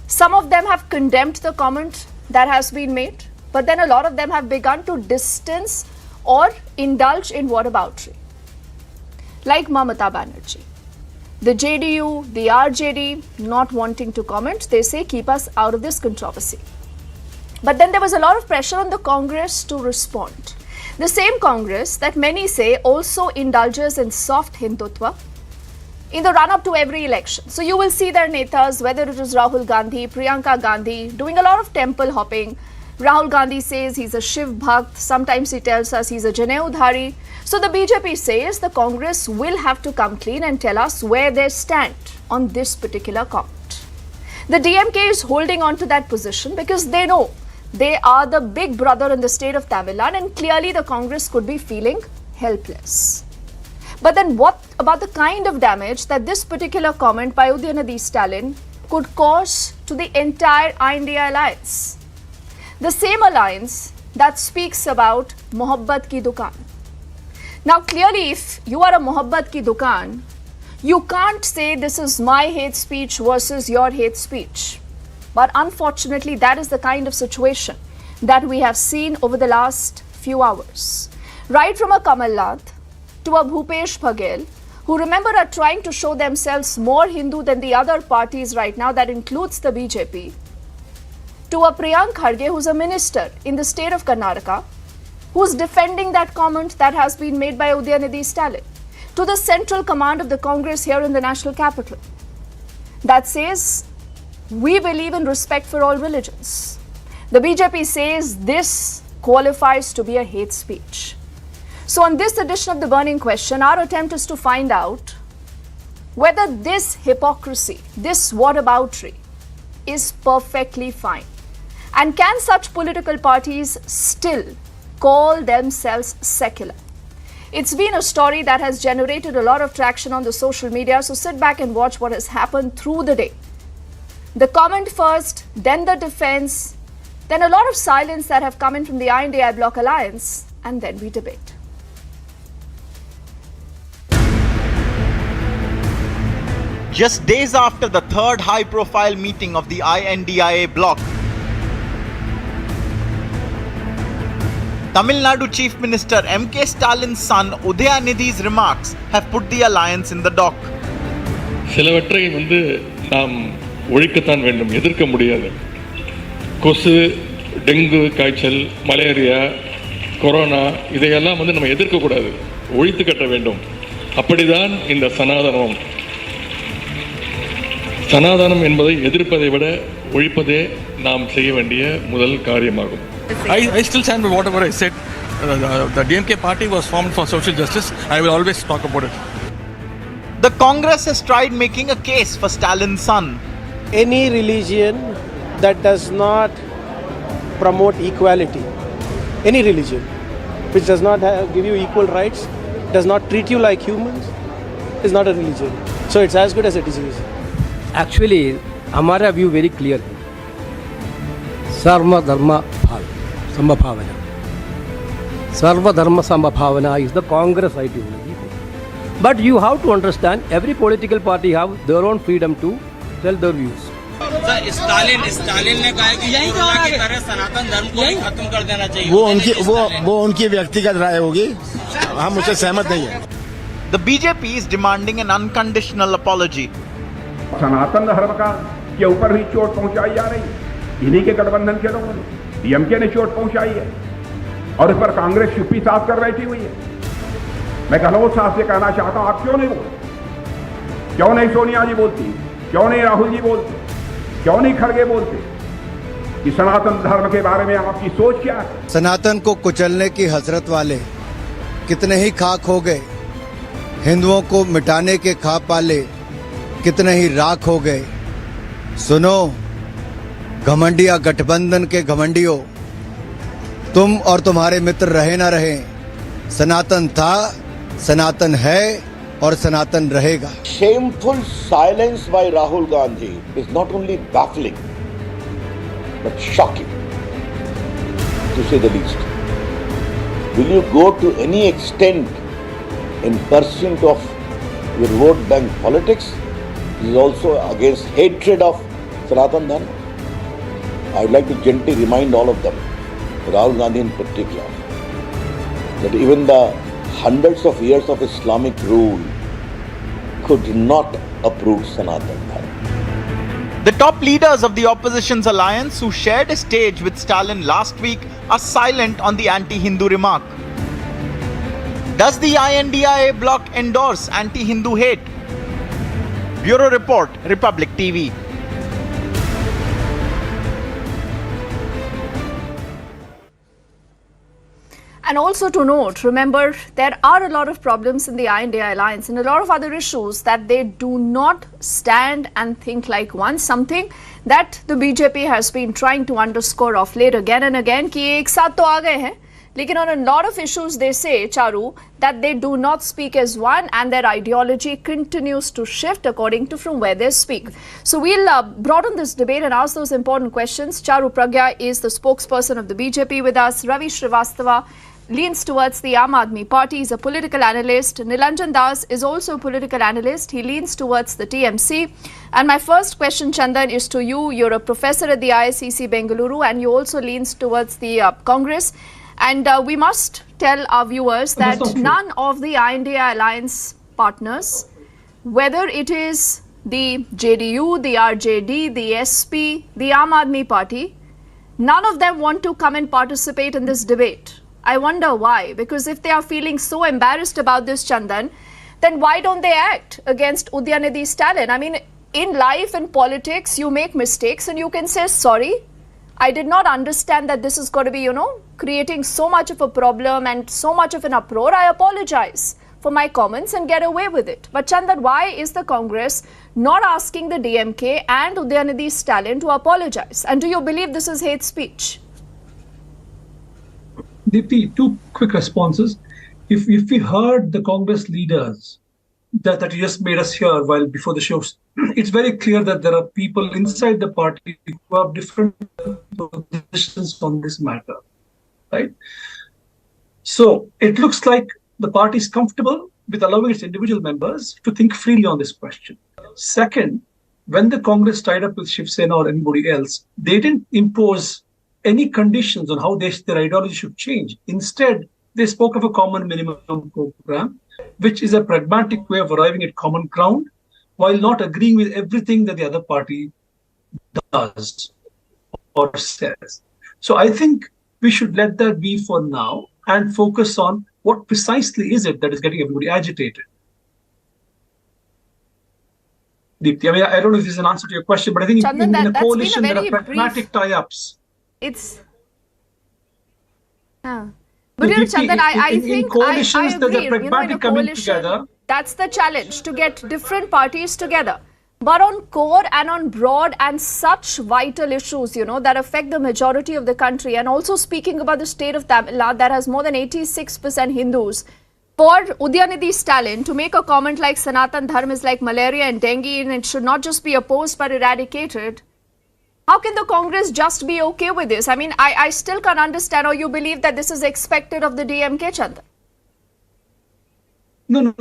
S3: Some of them have condemned the comment that has been made, but then a lot of them have begun to distance or indulge in whataboutery. Like Mamata Banerjee. The JDU, the RJD, not wanting to comment, they say keep us out of this controversy. But then there was a lot of pressure on the Congress to respond. The same Congress that many say also indulges in soft Hindutva in the run-up to every election. So you will see their netas, whether it is Rahul Gandhi, Priyanka Gandhi, doing a lot of temple hopping. Rahul Gandhi says he's a Shiv Bhakt. Sometimes he tells us he's a Janeudhari. So the BJP says the Congress will have to come clean and tell us where they stand on this particular comment. The DMK is holding on to that position because they know they are the big brother in the state of Tamil Nadu, and clearly the Congress could be feeling helpless. But then what about the kind of damage that this particular comment by Udhayanidhi Stalin could cause to the entire INDI alliance? The same alliance that speaks about Mohabbat ki dukaan. Now clearly, if you are a Mohabbat ki dukaan, you can't say this is my hate speech versus your hate speech. But unfortunately, that is the kind of situation that we have seen over the last few hours. Right from a Kamal Nath to a Bhupesh Baghel, who remember are trying to show themselves more Hindu than the other parties right now, that includes the BJP, to a Priyank Kharge, who's a minister in the state of Karnataka, who's defending that comment that has been made by Udhayanidhi Stalin, to the central command of the Congress here in the national capital, that says, we believe in respect for all religions. The BJP says this qualifies to be a hate speech. So on this edition of The Burning Question, our attempt is to find out whether this hypocrisy, this whataboutery, is perfectly fine. And can such political parties still call themselves secular? It's been a story that has generated a lot of traction on the social media, so sit back and watch what has happened through the day. The comment first, then the defense, then a lot of silence that have come in from the INDI Bloc Alliance, and then we debate.
S10: Just days after the third high-profile meeting of the INDIA bloc, Tamil Nadu Chief Minister M.K. Stalin's son Udhayanidhi's remarks have put the alliance in the dock.
S15: சிலவற்றை நாம் ஒழிக்கத்தான் வேண்டும், எதிர்க்க முடியாது. கொசு, dengue காய்ச்சல், malaria, corona இதையெல்லாம் நம்ம எதிர்க்கக்கூடாது, ஒழித்து கட்ட வேண்டும். அப்படிதான் இந்த சனாதனம். சனாதனம் என்பதை எதிர்ப்பதை விட ஒழிப்பதே நாம் செய்ய வேண்டிய முதல் காரியமாகும். I still stand by whatever I said. The DMK party was formed for social justice. I will always talk about it.
S10: The Congress has tried making a case for Stalin's son.
S18: Any religion that does not promote equality, any religion which does not give you equal rights, does not treat you like humans, is not a religion. So it's as good as a disease.
S12: Actually, हमारा view very clear है. सर्व धर्म समभावना. सर्व धर्म समभावना is the Congress ideology. But you have to understand, every political party have their own freedom to tell their views.
S14: Stalin ने कहा कि corona की तरह सनातन धर्म को भी खत्म कर देना चाहिए.
S21: वो उनकी व्यक्तिगत राय होगी, हम उससे सहमत नहीं है.
S10: The BJP is demanding an unconditional apology.
S11: सनातन धर्म का के ऊपर भी चोट पहुंचाई जा रही है. इन्हीं के गठबंधन के लोगों ने, डीएमके ने चोट पहुंचाई है और इस पर कांग्रेस चुप्पी साफ कर बैठी हुई है. मैं गहलोत साहब से कहना चाहता हूं, आप क्यों नहीं बोलते? क्यों नहीं सोनिया जी बोलती? क्यों नहीं राहुल जी बोलते? क्यों नहीं खड़गे बोलते कि सनातन धर्म के बारे में आपकी सोच क्या है?
S16: सनातन को कुचलने की हसरत वाले कितने ही खाक हो गए, हिंदुओं को मिटाने के ख्वाब पाले कितने ही राख हो गए. सुनो घमंडिया गठबंधन के घमंडियों, तुम और तुम्हारे मित्र रहे ना रहे, सनातन था, सनातन है और सनातन रहेगा.
S24: Shameful silence by Rahul Gandhi is not only baffling but shocking, to say the least. Will you go to any extent in pursuit of your vote bank politics? This is also against hatred of Sanatan Dharma. I would like to gently remind all of them, Rahul Gandhi in particular, that even the hundreds of years of Islamic rule could not approve Sanatan Dharma.
S10: The top leaders of the opposition's alliance who shared a stage with Stalin last week are silent on the anti-Hindu remark. Does the INDIA bloc endorse anti-Hindu hate? Bureau Report, Republic TV.
S3: And also to note, remember, there are a lot of problems in the INDIA alliance and a lot of other issues that they do not stand and think like one. Something that the BJP has been trying to underscore of late again and again कि एक साथ तो आ गए हैं, लेकिन on a lot of issues they say, Charu, that they do not speak as one and their ideology continues to shift according to from where they speak. So we'll broaden this debate and ask those important questions. Charu Pragya is the spokesperson of the BJP with us. Ravi Srivastava leans towards the Aam Aadmi Party. He's a political analyst. Nilanjan Das is also a political analyst. He leans towards the TMC. And my first question, Chandan, is to you. You're a professor at the ISCC Bengaluru and you also leans towards the Congress. And we must tell our viewers that none of the INDIA alliance partners, whether it is the JDU, the RJD, the SP, the Aam Aadmi Party, none of them want to come and participate in this debate. I wonder why, because if they are feeling so embarrassed about this, Chandan, then why don't they act against Udhayanidhi Stalin? I mean, in life and politics, you make mistakes and you can say, sorry, I did not understand that this is going to be, creating so much of a problem and so much of an uproar. I apologize for my comments and get away with it. But Chandan, why is the Congress not asking the DMK and Udhayanidhi Stalin to apologize? And do you believe this is hate speech?
S22: Deepthi, two quick responses. If we heard the Congress leaders that you just made us hear while before the show, it's very clear that there are people inside the party who have different positions on this matter, right? So it looks like the party is comfortable with allowing its individual members to think freely on this question. Second, when the Congress tied up with Shiv Sena or anybody else, they didn't impose any conditions on how their ideology should change. Instead, they spoke of a common minimum program, which is a pragmatic way of arriving at common ground while not agreeing with everything that the other party does or says. So I think we should let that be for now and focus on what precisely is it that is getting everybody agitated. Deepti, I mean, I don't know if this is an answer to your question, but I think
S3: Chandan,
S22: in a coalition, there are pragmatic tie-ups.
S3: It's... But you know, Chandan, I think
S22: coalitions,
S3: I agree.
S22: There's a pragmatic coming together.
S3: That's the challenge, to get different parties together. But on core and on broad and such vital issues, you know, that affect the majority of the country, and also speaking about the state of Tamil Nadu that has more than 86% Hindus, for Udhayanidhi Stalin to make a comment like Sanatan Dharma is like malaria and dengue and it should not just be opposed but eradicated, how can the Congress just be okay with this? I mean, I still can't understand, or you believe that this is expected of the DMK, Chandan?
S22: No.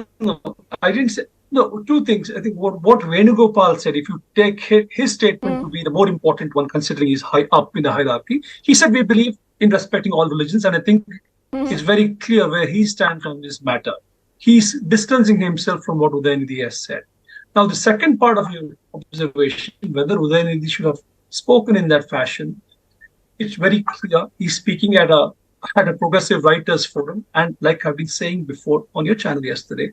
S22: I didn't say... No, two things. I think what Venugopal said, if you take his statement to be the more important one, considering he's high up in the hierarchy, he said we believe in respecting all religions, and I think it's very clear where he stands on this matter. He's distancing himself from what Udhayanidhi has said. Now, the second part of your observation, whether Udhayanidhi should have spoken in that fashion, it's very clear. He's speaking at a progressive writers forum, and like I've been saying before on your channel yesterday,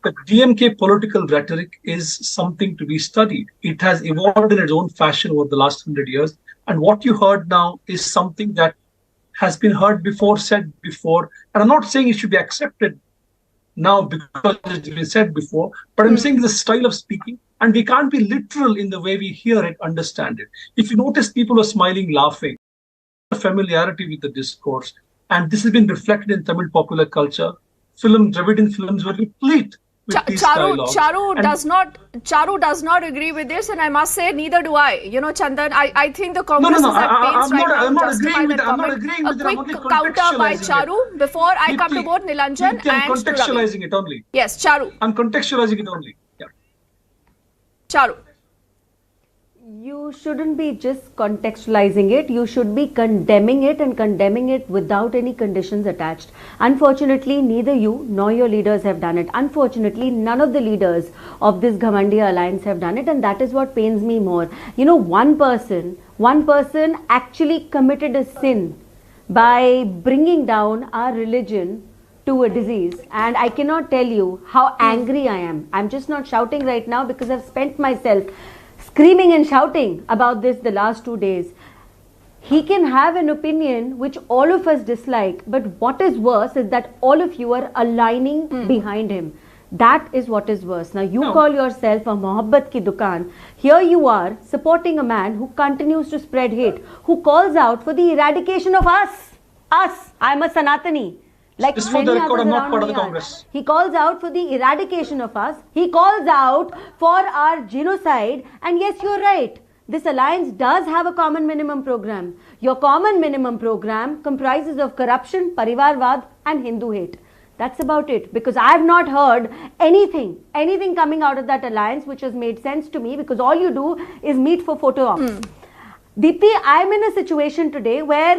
S22: the DMK political rhetoric is something to be studied. It has evolved in its own fashion over the last 100 years. And what you heard now is something that has been heard before, said before. And I'm not saying it should be accepted now because it's been said before, but I'm saying the style of speaking, and we can't be literal in the way we hear it, understand it. If you notice, people are smiling, laughing, familiarity with the discourse. And this has been reflected in Tamil popular culture. Dravidian films were replete with these dialogues.
S3: Charu does not agree with this, and I must say neither do I. You know, Chandan, I think the Congress is at pains right now to justify that comment. A quick counter by Charu before I come to both Nilanjan and
S22: I'm contextualizing it only.
S3: Yes, Charu.
S22: I'm contextualizing it only. Yeah.
S3: Charu.
S4: You shouldn't be just contextualizing it, you should be condemning it, and condemning it without any conditions attached. Unfortunately, neither you nor your leaders have done it. Unfortunately, none of the leaders of this Ghamandiya alliance have done it, and that is what pains me more. You know, one person actually committed a sin by bringing down our religion to a disease, and I cannot tell you how angry I am. I'm just not shouting right now because I've spent myself screaming and shouting about this the last 2 days. He can have an opinion which all of us dislike, but what is worse is that all of you are aligning behind him. That is what is worse. Now you call yourself a Mohabbat ki dukaan. Here you are supporting a man who continues to spread hate, who calls out for the eradication of us. I'm a Sanatani. Like
S22: just for the record, I'm not part of the Congress.
S4: He calls out for the eradication of us. He calls out for our genocide. And yes, you're right. This alliance does have a common minimum program. Your common minimum program comprises of corruption, parivarvad and Hindu hate. That's about it. Because I have not heard anything coming out of that alliance which has made sense to me, because all you do is meet for photo ops. Deepti, I'm in a situation today where,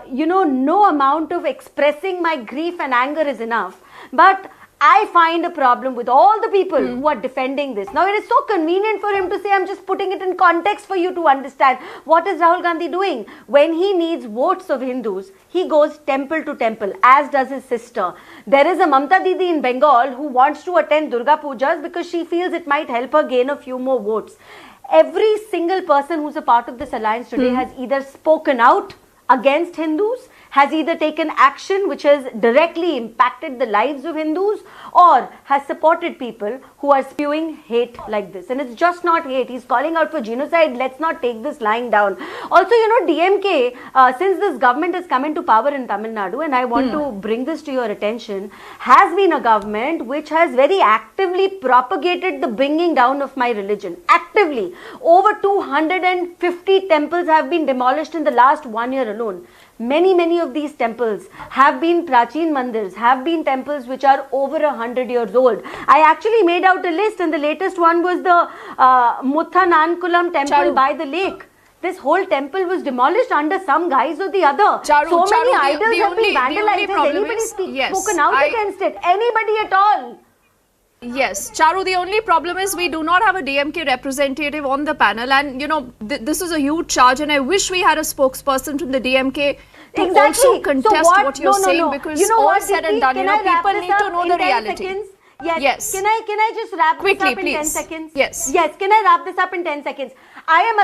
S4: no amount of expressing my grief and anger is enough. But I find a problem with all the people who are defending this. Now, it is so convenient for him to say, I'm just putting it in context for you to understand. What is Rahul Gandhi doing? When he needs votes of Hindus, he goes temple to temple, as does his sister. There is a Mamta Didi in Bengal who wants to attend Durga Pujas because she feels it might help her gain a few more votes. Every single person who's a part of this alliance today has either spoken out against Hindus, has either taken action which has directly impacted the lives of Hindus, or has supported people who are spewing hate like this. And it's just not hate. He's calling out for genocide. Let's not take this lying down. Also, DMK, since this government has come into power in Tamil Nadu, and I want to bring this to your attention, has been a government which has very actively propagated the bringing down of my religion. Actively. Over 250 temples have been demolished in the last 1 year alone. Many of these temples have been Prachin Mandirs, have been temples which are over 100 years old. I actually made out a list, and the latest one was the Muthanankulam temple by the lake. this whole temple was demolished under some guise or the other.
S3: Charu,
S4: so many
S3: Charu,
S4: idols have been vandalized. Has anybody spoken out against it? Anybody at all?
S3: Yes, Charu, the only problem is we do not have a DMK representative on the panel, and you know, this is a huge charge, and I wish we had a spokesperson from the DMK to also contest what you're saying, because
S4: you know
S3: all
S4: what,
S3: said and done, people need to know the reality.
S4: Yes. Can I just wrap this up in 10 seconds?
S3: Yes.
S4: Yes. Can I wrap this up in 10 seconds? I'm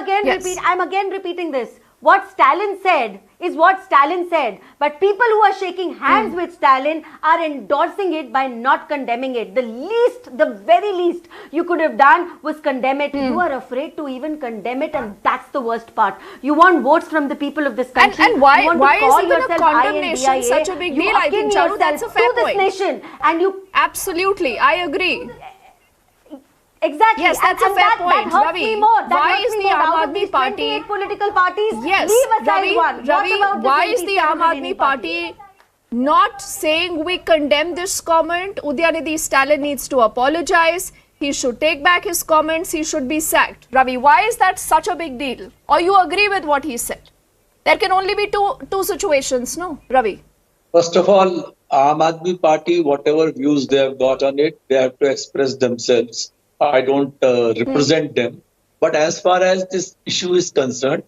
S4: again repeating this. What Stalin said is what Stalin said. But people who are shaking hands with Stalin are endorsing it by not condemning it. The very least you could have done was condemn it. You are afraid to even condemn it, and that's the worst part. You want votes from the people of this country.
S3: And why is even a condemnation such a big deal? I think, Charu, that's a fair point.
S4: This nation, and you
S3: absolutely, I agree.
S4: Exactly.
S3: Yes, that's a fair point.
S4: That hurts me more.
S3: Why is the Aam Aadmi Party
S4: political parties?
S3: Yes,
S4: leave aside one.
S3: Ravi, why is the Aam Aadmi Party not saying we condemn this comment? Udhayanidhi, Stalin needs to apologize. He should take back his comments. He should be sacked. Ravi, why is that such a big deal? Or you agree with what he said? There can only be two situations, no, Ravi?
S9: First of all, Aam Aadmi Party, whatever views they have got on it, they have to express themselves. I don't represent them. But as far as this issue is concerned,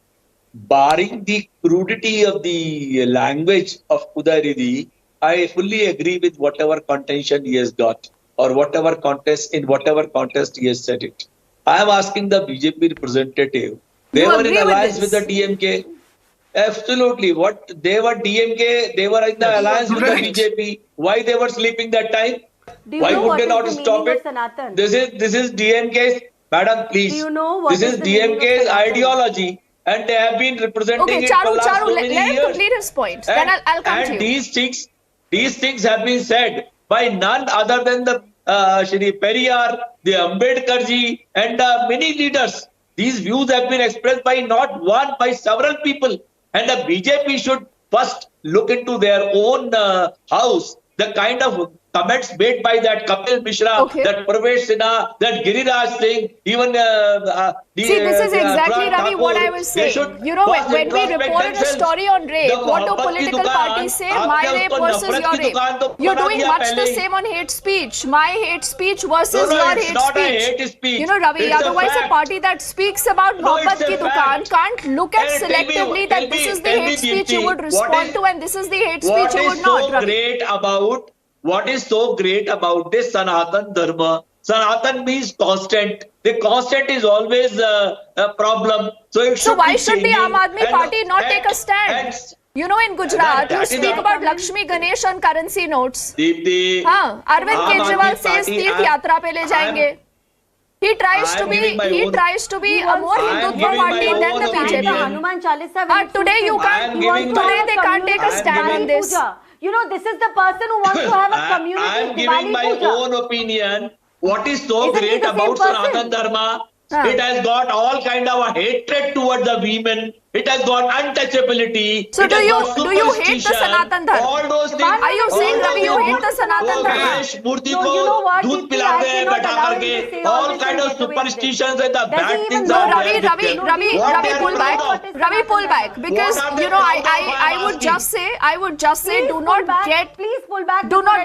S9: barring the crudity of the language of Udhayanidhi, I fully agree with whatever contention he has got, or whatever contest he has said it. I am asking the BJP representative. They were in alliance with the DMK. Absolutely. What they were DMK, they were in the alliance with the BJP. Why they were sleeping that time? Why would they not stop it? This is DMK's, madam, please.
S4: Do you know what
S9: this is DMK's ideology, and they have been representing it for the last so many
S3: let
S9: years.
S3: him complete his point. Then I'll come to you.
S9: These things have been said by none other than the Shri Periyar, the Ambedkarji, and many leaders. These views have been expressed by not one, by several people. And the BJP should first look into their own house, the kind of comments made by that Kapil Mishra, that Pravesh Sinha, that Giriraj Singh, even
S3: See, this is exactly, Ravi, what I was saying. You know, when we reported a story on rape, what do political parties say? My rape versus your rape. You're doing much the same on hate speech. My hate speech versus your hate speech. You know, Ravi, otherwise a party that speaks about Mohabbat ki dukaan can't look at selectively that this is the hate speech you would respond to and this is the hate speech you would not, Ravi.
S9: What is so great about this Sanatan Dharma? Sanatan means constant. The constant is always a problem. So
S3: why should the Aam Aadmi Party not take a stand? You know, in Gujarat, you speak about Lakshmi Ganesh on currency notes.
S9: Deepti,
S3: Arvind Kejriwal says Tirth Yatra pe le jayenge. He tries to be a more Hindutva party than the BJP. Today they can't take a stand on this.
S4: You know, this is the person who wants to have a community.
S9: I am giving my own opinion. What is so great about Sanatan Dharma? It has got all kind of a hatred towards the women. It has got untouchability.
S3: So do you hate the Sanatan Dharma?
S9: All those things.
S3: Are you saying that you hate the Sanatan Dharma?
S9: Murti ko दूध पिलाते हैं बैठा करके. All kind of superstitions and the bad things are there.
S3: Ravi, pull back. Because you know, I would just say, do not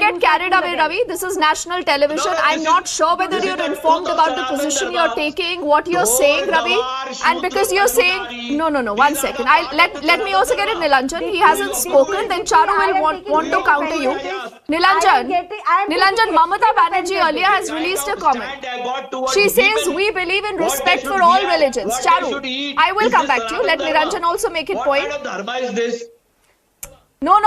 S3: get carried away, Ravi. This is national television. I'm not sure whether you're informed about the position you're taking, what you're saying, Ravi. And because you're saying, no. 1 second. Let me also get it, Nilanjan. He hasn't spoken. Then Charu will want to counter you. Nilanjan, Mamata Banerjee earlier has released a comment. She says, we believe in respect for all religions. Charu, I will come back to you. Let Nilanjan also make it point.
S9: What kind of dharma is this?
S3: No,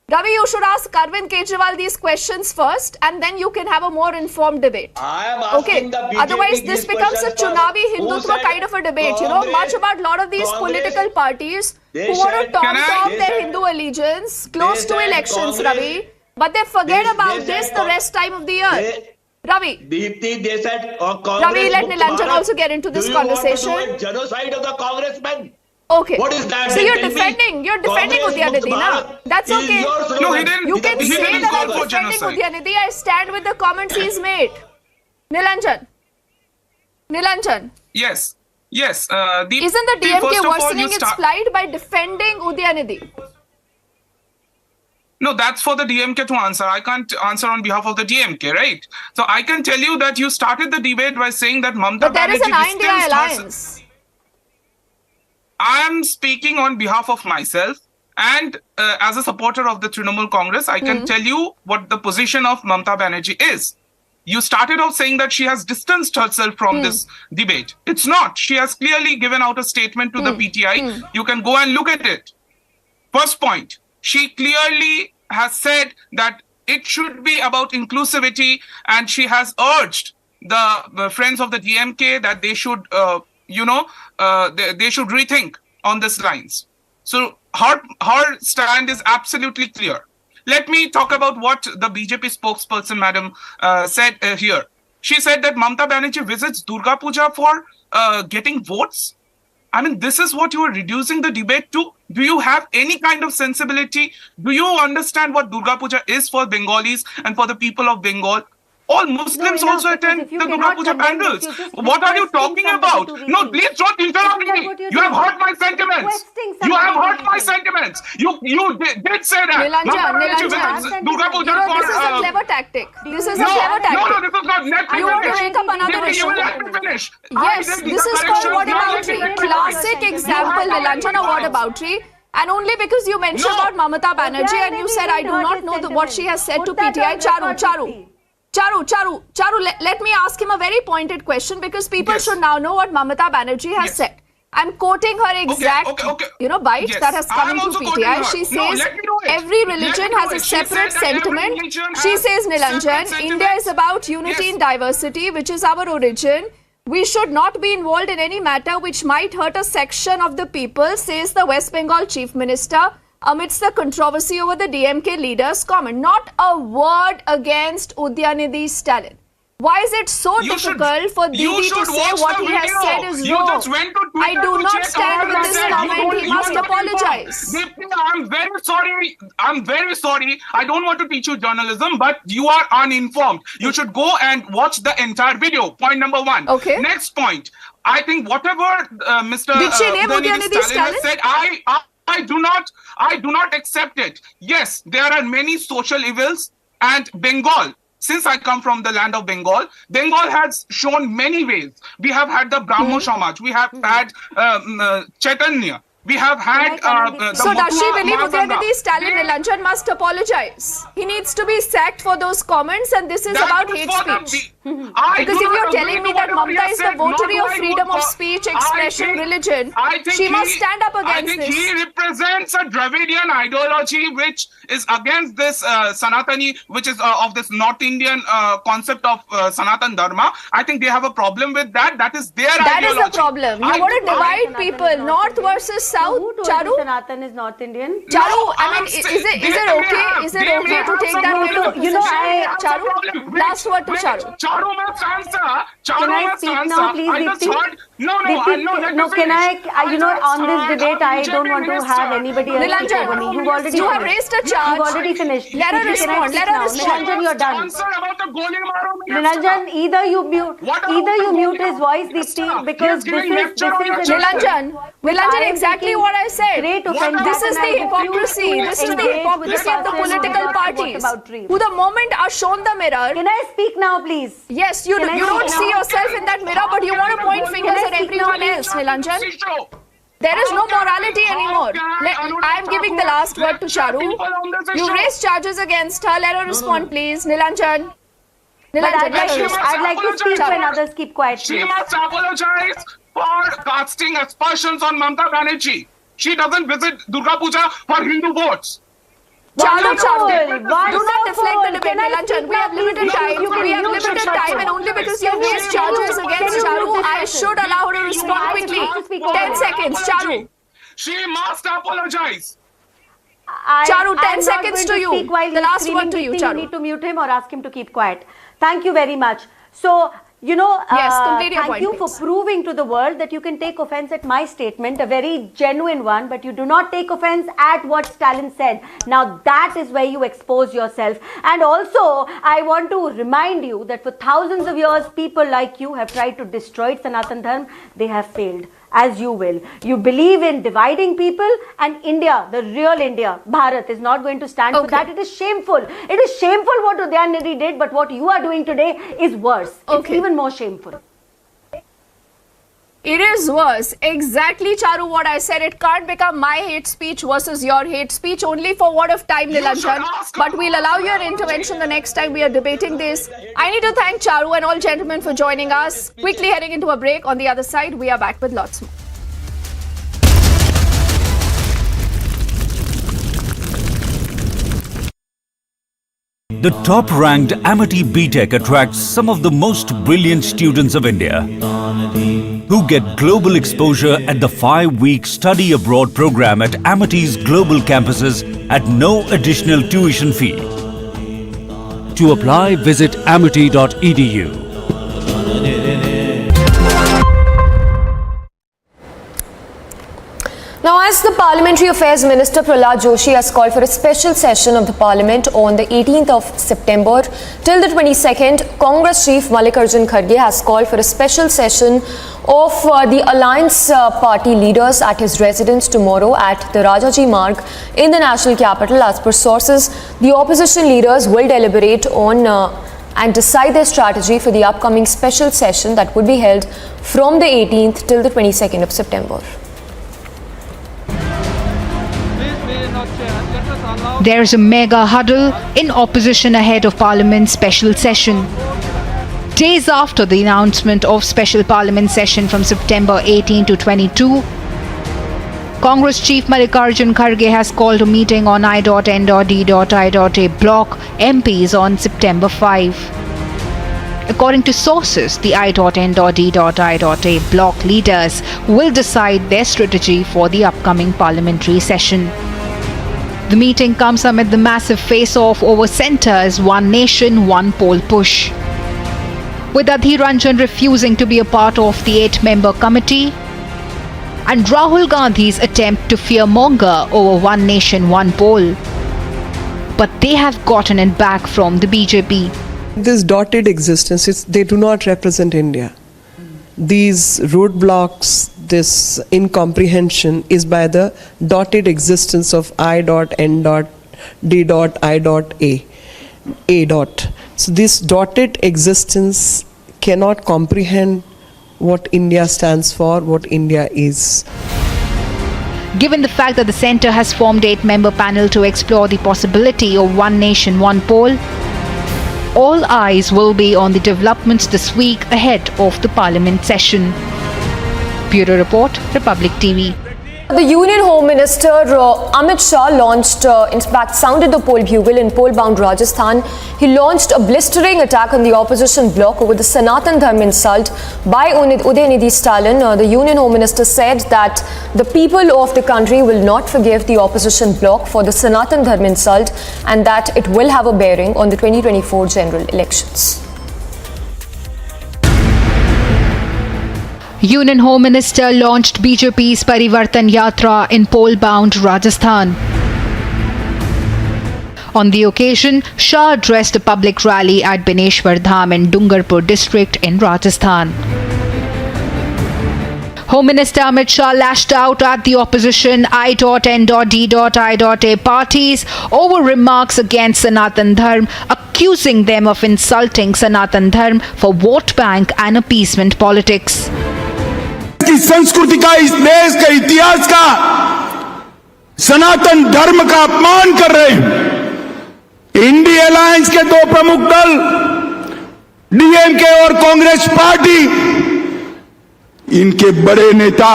S3: Ravi, you should ask Arvind Kejriwal these questions first, and then you can have a more informed debate.
S9: I am asking the BJP
S3: Otherwise, this becomes a Chunavi Hindutva kind of a debate. You know, much about a lot of these political parties who want to top off their Hindu allegiance close to elections, Ravi. But they forget about this the rest time of the year. Ravi,
S9: they said,
S3: Ravi, let Nilanjan also get into this conversation.
S9: Do you want to do a genocide of the congressmen?
S3: Okay.
S9: What is that?
S3: So you're defending Udhayanidhi, na? That's okay.
S17: No, he didn't.
S3: You can say that I'm defending
S17: genocide.
S3: Udhayanidhi. I stand with the comments he's made. Nilanjan.
S17: Yes.
S5: Yes.
S3: Isn't the DMK
S5: first of all,
S3: worsening its plight by defending Udhayanidhi?
S5: No, that's for the DMK to answer. I can't answer on behalf of the DMK, right? So I can tell you that you started the debate by saying that Mamata
S3: But there is an
S5: Banerjee
S3: India
S5: distanced
S3: alliance.
S5: I am speaking on behalf of myself, and as a supporter of the Trinamool Congress, I can tell you what the position of Mamata Banerjee is. You started off saying that she has distanced herself from this debate. It's not. She has clearly given out a statement to the PTI. You can go and look at it. First point, she clearly has said that it should be about inclusivity, and she has urged the friends of the DMK that they should, they should rethink on these lines. So her stand is absolutely clear. Let me talk about what the BJP spokesperson, madam, said here. She said that Mamata Banerjee visits Durga Puja for getting votes. I mean, this is what you are reducing the debate to? Do you have any kind of sensibility? Do you understand what Durga Puja is for Bengalis and for the people of Bengal? All Muslims also attend the Durga Puja pandals. What are you talking about? No, please don't interrupt me. You have hurt my sentiments. You have hurt my sentiments. You did say that.
S3: Nilanjan,
S5: Durga Puja
S3: this is a clever tactic. This is a clever tactic.
S5: No, this is not. Let me
S3: You want to make up another issue.
S5: Let me finish.
S3: Yes, this is called whataboutery. Classic example, Nilanjan, of whataboutery. And only because you mentioned about Mamata Banerjee and you said I do not know what she has said to PTI. Charu, let me ask him a very pointed question because people should now know what Mamata Banerjee has said. I'm quoting her exact, bite that has come into PTI. She says every religion has a separate sentiment. She says, Nilanjan, India is about unity in diversity, which is our origin. We should not be involved in any matter which might hurt a section of the people, says the West Bengal Chief Minister amidst the controversy over the DMK leader's comment. Not a word against Udhayanidhi Stalin. Why is it so difficult for Didi to say what he has said is wrong? I do not stand with this comment. He must apologize.
S5: I'm very sorry. I'm very sorry. I don't want to teach you journalism, but you are uninformed. You should go and watch the entire video. Point number one.
S3: Okay.
S5: Next point. I think whatever Mr.
S3: Did she name Udhayanidhi Stalin
S5: has said, I do not accept it. Yes, there are many social evils, and Bengal, since I come from the land of Bengal, Bengal has shown many ways. We have had the Brahmo Samaj, we have had Chaitanya, we have had
S3: So does she believe Udhayanidhi Stalin? Nilanjan must apologize. He needs to be sacked for those comments, and this is about hate speech. Because if you're telling me that Mamata is the votary of freedom of speech, expression, religion, she must stand up against this.
S5: He represents a Dravidian ideology which is against this Sanatani, which is of this North Indian concept of Sanatan Dharma. I think they have a problem with that. That is their ideology.
S3: That is the problem. You want to divide people, North versus South. Charu?
S4: Sanatan is North Indian.
S3: Charu, I mean, is it okay? Is it okay to take that? Charu, last word to Charu.
S5: Charu must answer.
S4: Can I speak now, please?
S5: No,
S4: can I, on this debate, I don't want to have anybody else speak over me. You've already
S3: you have raised a charge.
S4: You've already finished.
S3: Let her respond.
S4: Nilanjan, you're done. Nilanjan, either you mute his voice, Deepti, because this is
S3: Nilanjan, exactly what I said. This is the hypocrisy. This is the hypocrisy of the political parties who the moment are shown the mirror.
S4: Can I speak now, please?
S3: Yes, you don't see yourself in that mirror, but you want to point fingers at everyone else, Nilanjan. There is no morality anymore. I am giving the last word to Charu. You raised charges against her. Let her respond, please. Nilanjan.
S4: I'd like to speak when others keep quiet, please.
S5: She must apologize for casting aspersions on Mamata Banerjee. She doesn't visit Durga Puja for Hindu votes.
S3: Charu, do not deflect the debate, Nilanjan. We have limited time. And only because you have raised charges against Charu, I should allow her to respond quickly. 10 seconds, Charu.
S5: She must apologize.
S3: Charu, 10 seconds to you. The last word to you, Charu.
S4: You need to mute him or ask him to keep quiet. Thank you very much. So, You know,
S3: Yes, complete your
S4: thank
S3: point,
S4: you
S3: please.
S4: for proving to the world that you can take offense at my statement, a very genuine one, but you do not take offense at what Stalin said. Now that is where you expose yourself. And also, I want to remind you that for thousands of years, people like you have tried to destroy Sanatan Dharma. They have failed, as you will. You believe in dividing people, and India, the real India, Bharat, is not going to stand for that. It is shameful. It is shameful what Udhayanidhi did, but what you are doing today is worse. It's even more shameful.
S3: It is worse. Exactly, Charu, what I said. It can't become my hate speech versus your hate speech only for what of time, Nilanjan. But we'll allow your intervention the next time we are debating this. I need to thank Charu and all gentlemen for joining us. Quickly heading into a break. On the other side, we are back with lots more.
S2: The top-ranked Amity BTech attracts some of the most brilliant students of India who get global exposure at the 5-week study abroad program at Amity's global campuses at no additional tuition fee. To apply, visit amity.edu.
S8: Now, as the Parliamentary Affairs Minister Prahlad Joshi has called for a special session of the Parliament on the 18th of September till the 22nd, Congress Chief Mallikarjun Kharge has called for a special session of the Alliance Party leaders at his residence tomorrow at the Rajaji Marg in the national capital. As per sources, the opposition leaders will deliberate on and decide their strategy for the upcoming special session that would be held from the 18th till the 22nd of September.
S20: There is a mega huddle in opposition ahead of Parliament's special session. Days after the announcement of special Parliament session from September 18 to 22, Congress Chief Mallikarjun Kharge has called a meeting on I.N.D.I.A block MPs on September 5. According to sources, the I.N.D.I.A block leaders will decide their strategy for the upcoming parliamentary session. The meeting comes amid the massive face-off over centre's One Nation, One Poll push. With Adhir Ranjan refusing to be a part of the 8-member committee, and Rahul Gandhi's attempt to fearmonger over One Nation, One Poll. But they have gotten it back from the BJP.
S6: This dotted existence, they do not represent India. These roadblocks, this incomprehension is by the dotted existence of I.N.D.I.A. So this dotted existence cannot comprehend what India stands for, what India is.
S20: Given the fact that the centre has formed 8-member panel to explore the possibility of One Nation, One Poll, all eyes will be on the developments this week ahead of the Parliament session. Bureau Report, Republic TV.
S8: The Union Home Minister Amit Shah launched, in fact, sounded the poll bugle in poll-bound Rajasthan. He launched a blistering attack on the opposition bloc over the Sanatan Dharma insult by Udhayanidhi Stalin. The Union Home Minister said that the people of the country will not forgive the opposition bloc for the Sanatan Dharma insult and that it will have a bearing on the 2024 general elections.
S20: Union Home Minister launched BJP's Parivartan Yatra in poll-bound Rajasthan. On the occasion, Shah addressed a public rally at Bineshwar Dham in Dungarpur district in Rajasthan. Home Minister Amit Shah lashed out at the opposition I.N.D.I.A parties over remarks against Sanatan Dharma, accusing them of insulting Sanatan Dharma for vote bank and appeasement politics.
S11: की संस्कृति का, इस देश के इतिहास का, सनातन धर्म का अपमान कर रहे हैं। इंडी अलायंस के दो प्रमुख दल डीएमके और कांग्रेस पार्टी, इनके बड़े नेता,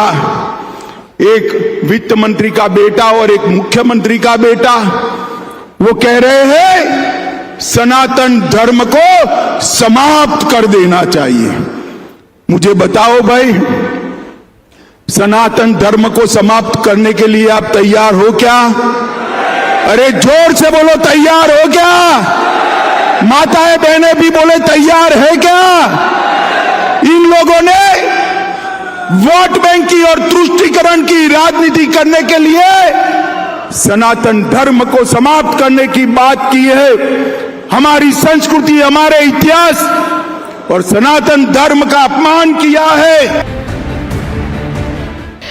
S11: एक वित्त मंत्री का बेटा और एक मुख्यमंत्री का बेटा, वो कह रहे हैं सनातन धर्म को समाप्त कर देना चाहिए। मुझे बताओ भाई, सनातन धर्म को समाप्त करने के लिए आप तैयार हो क्या? अरे जोर से बोलो, तैयार हो क्या? माताएं बहनें भी बोले, तैयार है क्या? वोट बैंक की और तुष्टीकरण की राजनीति करने के लिए सनातन धर्म को समाप्त करने की बात की है। हमारी संस्कृति, हमारे इतिहास और सनातन धर्म का अपमान किया है।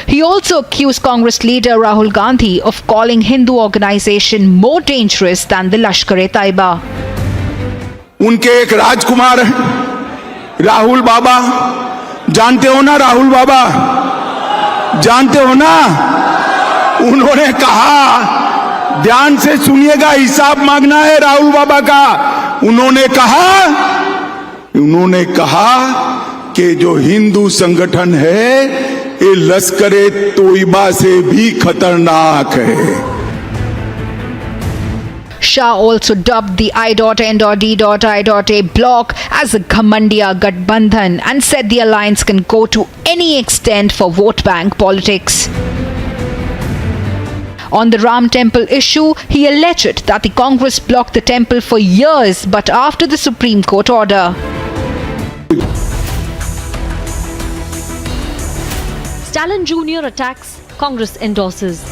S20: He also accused Congress leader Rahul Gandhi of calling Hindu organization more dangerous than the Lashkar-e-Taiba.
S11: उनके एक राजकुमार हैं, राहुल बाबा, जानते हो ना राहुल बाबा, जानते हो ना? उन्होंने कहा, ध्यान से सुनिएगा, हिसाब मांगना है राहुल बाबा का। उन्होंने कहा कि जो हिंदू संगठन है ये लश्कर-ए-तोयबा से भी खतरनाक है।
S20: Shah also dubbed the I.N.D.I.A bloc as a Ghamandiya Gathbandhan and said the alliance can go to any extent for vote bank politics. On the Ram Temple issue, he alleged that the Congress blocked the temple for years but after the Supreme Court order.
S1: Stalin Jr. attacks, Congress endorses.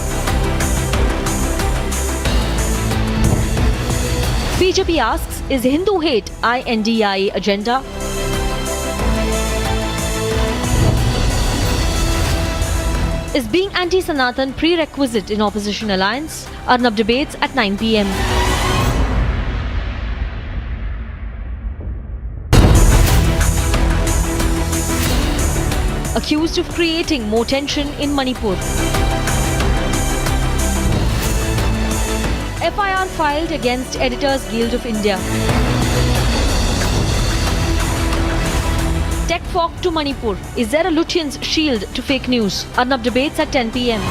S1: BJP asks, is Hindu hate INDIA agenda? Is being anti-Sanatan prerequisite in opposition alliance? Arnab debates at 9 p.m. Accused of creating more tension in Manipur. FIR filed against Editors Guild of India. Tech fog to Manipur. Is there a Lutyens' shield to fake news? Arnab debates at 10 p.m.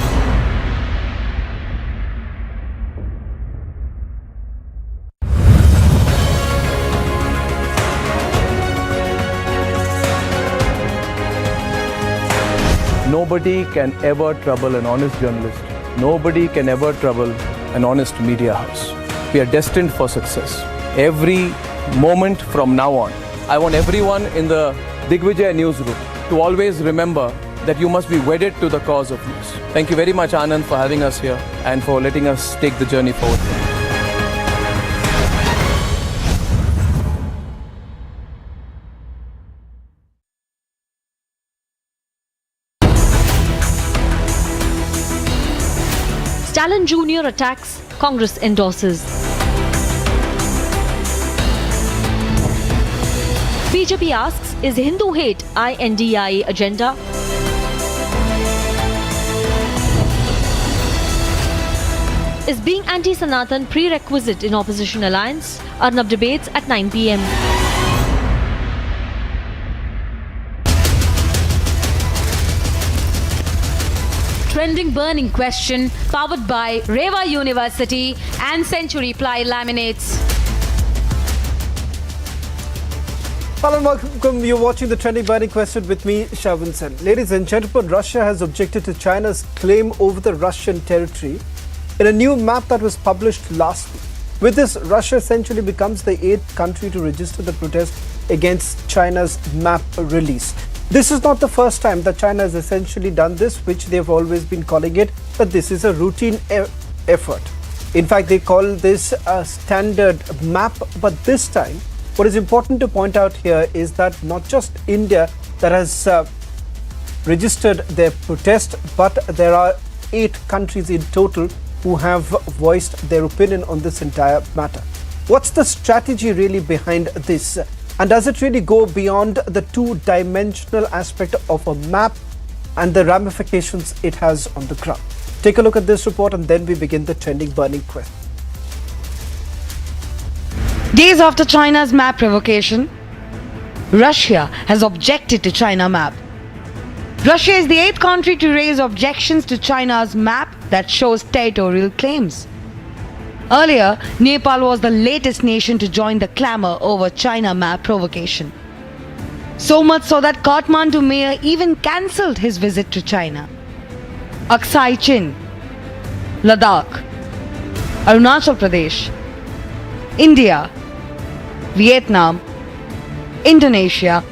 S13: Nobody can ever trouble an honest journalist. Nobody can ever trouble an honest media house. We are destined for success. Every moment from now on, I want everyone in the Digvijay newsroom to always remember that you must be wedded to the cause of news. Thank you very much, Anand, for having us here and for letting us take the journey forward.
S1: Stalin Jr. attacks, Congress endorses. BJP asks, is Hindu hate INDIA agenda? Is being anti-Sanatan prerequisite in opposition alliance? Arnab debates at 9 p.m. Trending burning question, powered by Reva University and Century Ply Laminates.
S18: Hello and welcome. You're watching the Trending Burning Question with me, Shavin Sen. Ladies and gentlemen, Russia has objected to China's claim over the Russian territory in a new map that was published last week. With this, Russia essentially becomes the 8th country to register the protest against China's map release. This is not the first time that China has essentially done this, which they've always been calling it, that this is a routine effort. In fact, they call this a standard map, but this time, what is important to point out here is that not just India that has registered their protest, but there are 8 countries in total who have voiced their opinion on this entire matter. What's the strategy really behind this? And does it really go beyond the two-dimensional aspect of a map and the ramifications it has on the ground? Take a look at this report and then we begin the Trending Burning Question.
S17: Days after China's map revocation, Russia has objected to China map. Russia is the 8th country to raise objections to China's map that shows territorial claims. Earlier, Nepal was the latest nation to join the clamour over China map provocation. So much so that Kathmandu mayor even cancelled his visit to China. Aksai Chin, Ladakh, Arunachal Pradesh, India, Vietnam, Indonesia,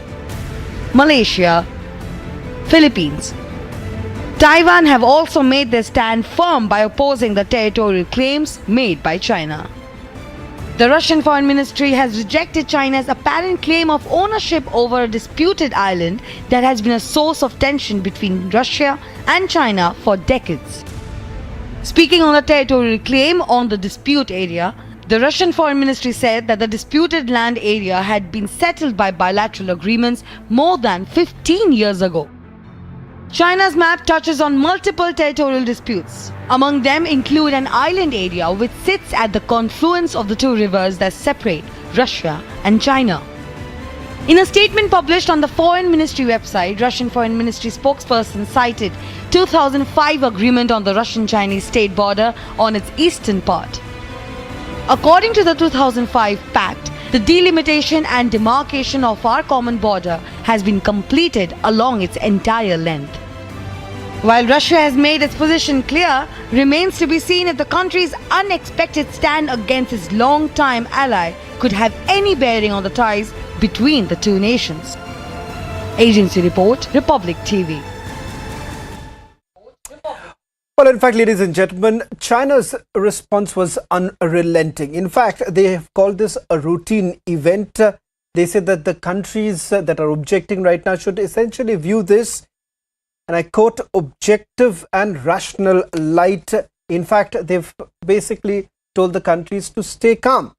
S17: Malaysia, Philippines. Taiwan have also made their stand firm by opposing the territorial claims made by China. The Russian Foreign Ministry has rejected China's apparent claim of ownership over a disputed island that has been a source of tension between Russia and China for decades. Speaking on the territorial claim on the dispute area, the Russian Foreign Ministry said that the disputed land area had been settled by bilateral agreements more than 15 years ago. China's map touches on multiple territorial disputes. Among them include an island area which sits at the confluence of the two rivers that separate Russia and China. In a statement published on the Foreign Ministry website, Russian Foreign Ministry spokesperson cited 2005 agreement on the Russian-Chinese state border on its eastern part. According to the 2005 pact, the delimitation and demarcation of our common border has been completed along its entire length. While Russia has made its position clear, remains to be seen if the country's unexpected stand against its long-time ally could have any bearing on the ties between the two nations. Agency Report, Republic TV.
S7: Well, in fact, ladies and gentlemen, China's response was unrelenting. In fact, they have called this a routine event. They said that the countries that are objecting right now should essentially view this, and I quote, objective and rational light. In fact, they've basically told the countries to stay calm.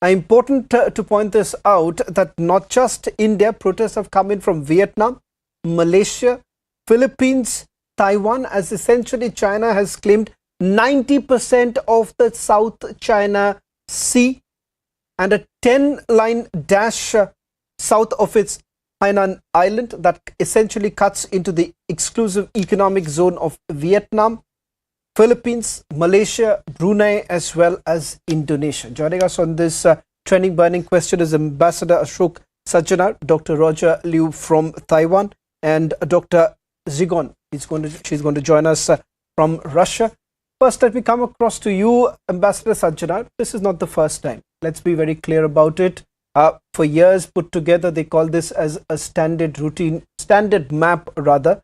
S7: Now, important to point this out that not just India, protests have come in from Vietnam, Malaysia, Philippines, Taiwan, as essentially China has claimed 90% of the South China Sea and a 10-line dash south of its Hainan Island that essentially cuts into the exclusive economic zone of Vietnam, Philippines, Malaysia, Brunei, as well as Indonesia. Joining us on this trending burning question is Ambassador Ashok Sajjanar, Dr. Roger Liu from Taiwan, and Dr. Zigon. She's going to join us from Russia. First, let me come across to you, Ambassador Sajjanar. This is not the first time. Let's be very clear about it. For years put together, they call this as a standard map rather.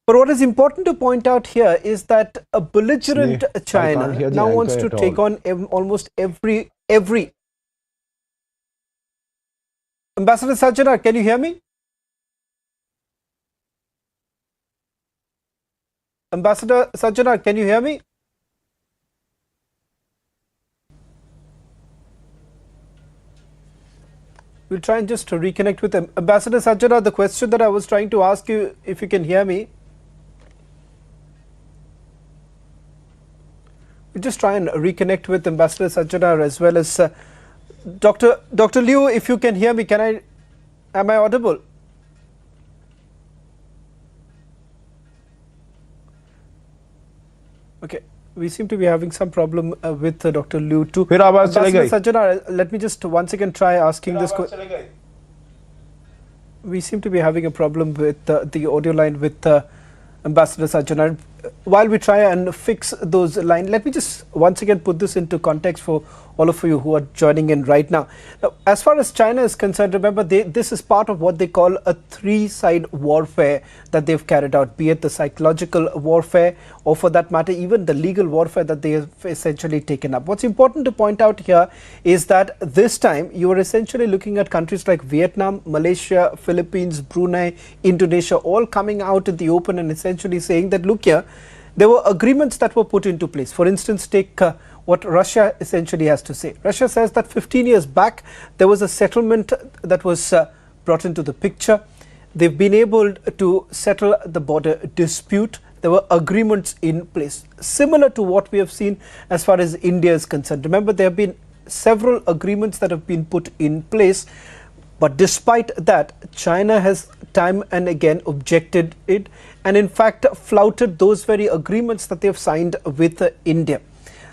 S7: But what is important to point out here is that a belligerent China now wants to take on almost every. Ambassador Sajjanar, can you hear me? Ambassador Sajjanar, can you hear me? We'll try and just reconnect with him. Ambassador Sajjanar, the question that I was trying to ask you, if you can hear me. We'll just try and reconnect with Ambassador Sajjanar as well as Dr. Liu, if you can hear me, am I audible? Okay, we seem to be having some problem with Dr. Liu too. Ambassador Sajjanar, let me just once again try asking this question. We seem to be having a problem with the audio line with Ambassador Sajjanar. While we try and fix those lines, let me just once again put this into context for all of you who are joining in right now. Now, as far as China is concerned, remember this is part of what they call a three-side warfare that they've carried out, be it the psychological warfare or for that matter even the legal warfare that they have essentially taken up. What's important to point out here is that this time you are essentially looking at countries like Vietnam, Malaysia, Philippines, Brunei, Indonesia all coming out in the open and essentially saying that look here, there were agreements that were put into place. For instance, take what Russia essentially has to say. Russia says that 15 years back, there was a settlement that was brought into the picture. They've been able to settle the border dispute. There were agreements in place, similar to what we have seen as far as India is concerned. Remember, there have been several agreements that have been put in place. But despite that, China has time and again objected it and in fact flouted those very agreements that they have signed with India.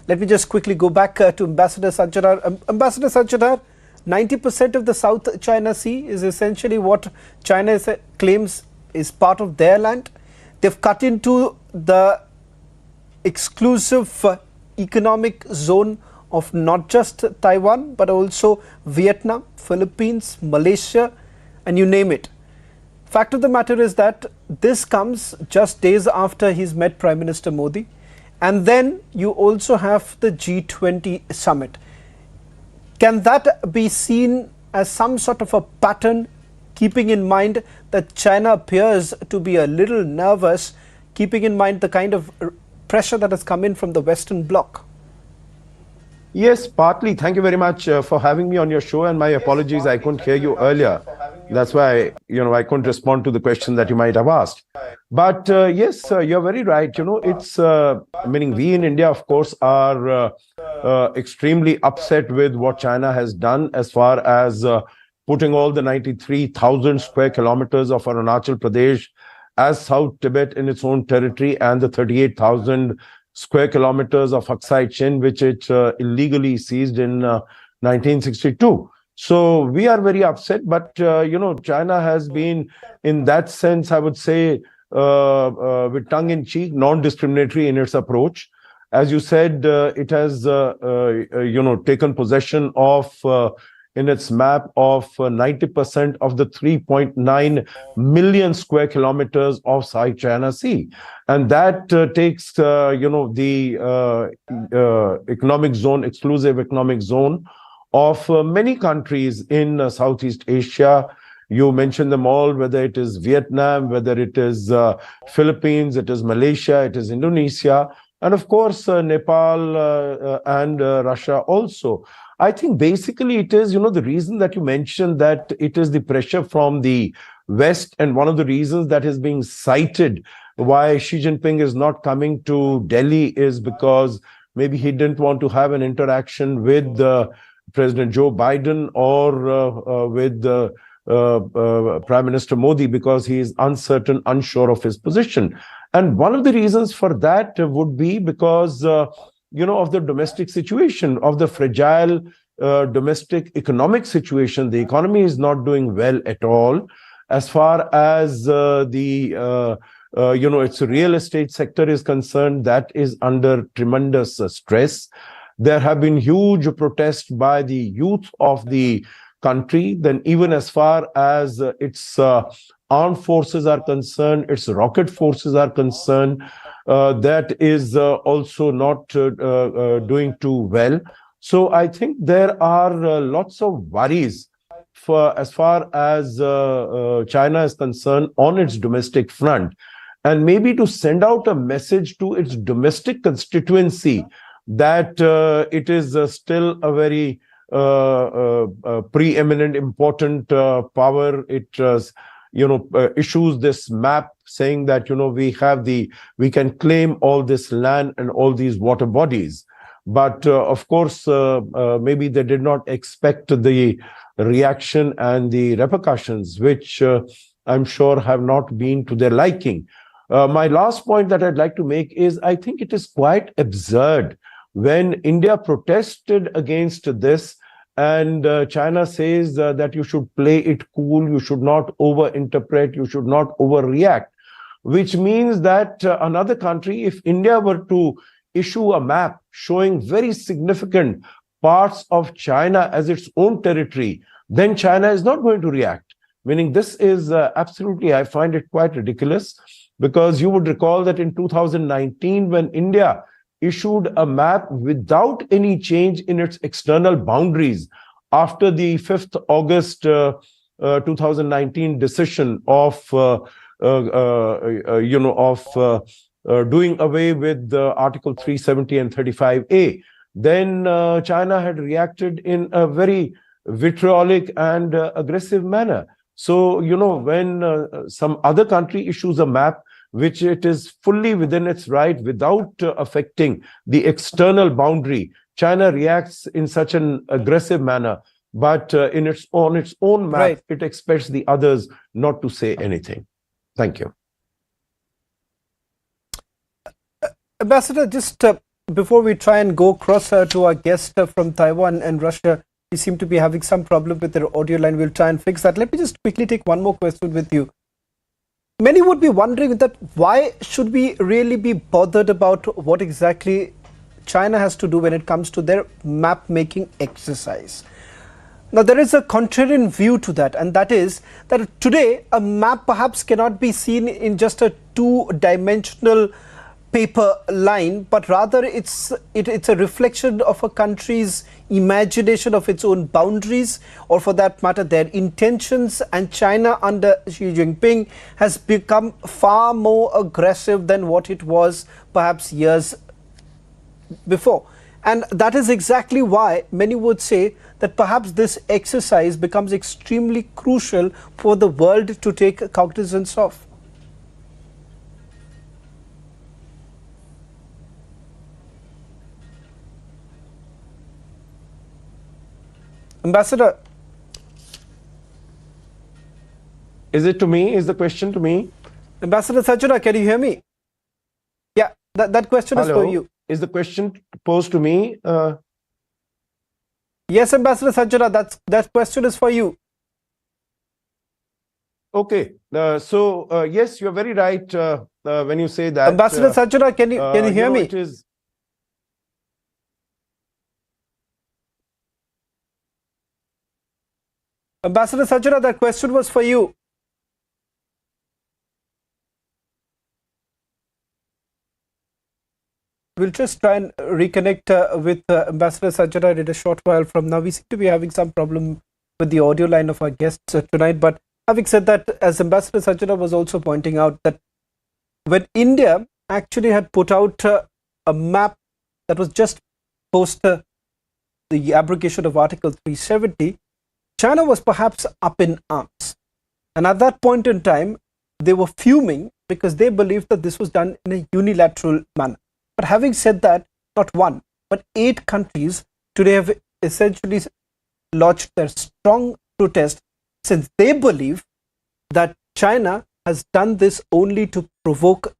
S7: Let me just quickly go back to Ambassador Sajjanar. Ambassador Sajjanar, 90% of the South China Sea is essentially what China claims is part of their land. They've cut into the exclusive economic zone of not just Taiwan but also Vietnam, Philippines, Malaysia, and you name it. fact of the matter is that this comes just days after he's met Prime Minister Modi, and then you also have the G20 summit. Can that be seen as some sort of a pattern, keeping in mind that China appears to be a little nervous, keeping in mind the kind of pressure that has come in from the Western Bloc?
S12: Yes, partly. Thank you very much for having me on your show, and my apologies, I couldn't hear you earlier. That's why, I couldn't respond to the question that you might have asked. But yes, you're very right. It's, meaning we in India, of course, are extremely upset with what China has done as far as putting all the 93,000 square kilometers of Arunachal Pradesh as South Tibet in its own territory, and the 38,000 square kilometers of Aksai Chin, which it illegally seized in 1962. So we are very upset, but, China has been, in that sense, I would say, with tongue-in-cheek, non-discriminatory in its approach. As you said, it has, taken possession of, in its map, of 90% of the 3.9 million square kilometers of South China Sea. And that takes, the economic zone, exclusive economic zone of many countries in Southeast Asia. You mentioned them all, whether it is Vietnam, whether it is Philippines, it is Malaysia, it is Indonesia, and of course, Nepal and Russia also. I think basically it is, the reason that you mentioned, that it is the pressure from the West, and one of the reasons that is being cited why Xi Jinping is not coming to Delhi is because maybe he didn't want to have an interaction with President Joe Biden or with Prime Minister Modi, because he is uncertain, unsure of his position. And one of the reasons for that would be because of the domestic situation, of the fragile domestic economic situation. The economy is not doing well at all. As far as its real estate sector is concerned, that is under tremendous stress. There have been huge protests by the youth of the country. Then even as far as its armed forces are concerned, its rocket forces are concerned, that is also not doing too well. So I think there are lots of worries as far as China is concerned on its domestic front. And maybe to send out a message to its domestic constituency that it is still a very preeminent, important power. It issues this map saying that, we can claim all this land and all these water bodies. But of course, maybe they did not expect the reaction and the repercussions, which I'm sure have not been to their liking. My last point that I'd like to make is, I think it is quite absurd when India protested against this, and China says that you should play it cool, you should not over-interpret, you should not overreact, which means that another country, if India were to issue a map showing very significant parts of China as its own territory, then China is not going to react. Meaning this is absolutely, I find it quite ridiculous, because you would recall that in 2019, when India issued a map without any change in its external boundaries after the 5th August 2019 decision of doing away with Article 370 and 35A, then China had reacted in a very vitriolic and aggressive manner. So, when some other country issues a map which it is fully within its right without affecting the external boundary, China reacts in such an aggressive manner. But on its own map, right, it expects the others not to say anything. Thank you.
S7: Ambassador, just before we try and go across to our guest from Taiwan and Russia, we seem to be having some problem with their audio line. We'll try and fix that. Let me just quickly take one more question with you. Many would be wondering that why should we really be bothered about what exactly China has to do when it comes to their map-making exercise? Now, there is a contrarian view to that, and that is that today a map perhaps cannot be seen in just a two-dimensional paper line, but rather it's a reflection of a country's imagination of its own boundaries, or for that matter their intentions. And China under Xi Jinping has become far more aggressive than what it was perhaps years before. And that is exactly why many would say that perhaps this exercise becomes extremely crucial for the world to take cognizance of. Ambassador.
S12: Is it to me? Is the question to me?
S7: Ambassador Sajjana, can you hear me? Yeah, that question is for you.
S12: Is the question posed to me?
S7: Yes, Ambassador Sajjana, that question is for you.
S12: Okay, yes, you're very right when you say that.
S7: Ambassador Sajjana, can you hear me?
S12: It is.
S7: Ambassador Sajjana, that question was for you. We'll just try and reconnect with Ambassador Sajjana in a short while from now. We seem to be having some problem with the audio line of our guests tonight. But having said that, as Ambassador Sajjana was also pointing out, that when India actually had put out a map that was just post the abrogation of Article 370, China was perhaps up in arms. And at that point in time, they were fuming because they believed that this was done in a unilateral manner. But having said that, not one, but 8 countries today have essentially lodged their strong protest, since they believe that China has done this only to provoke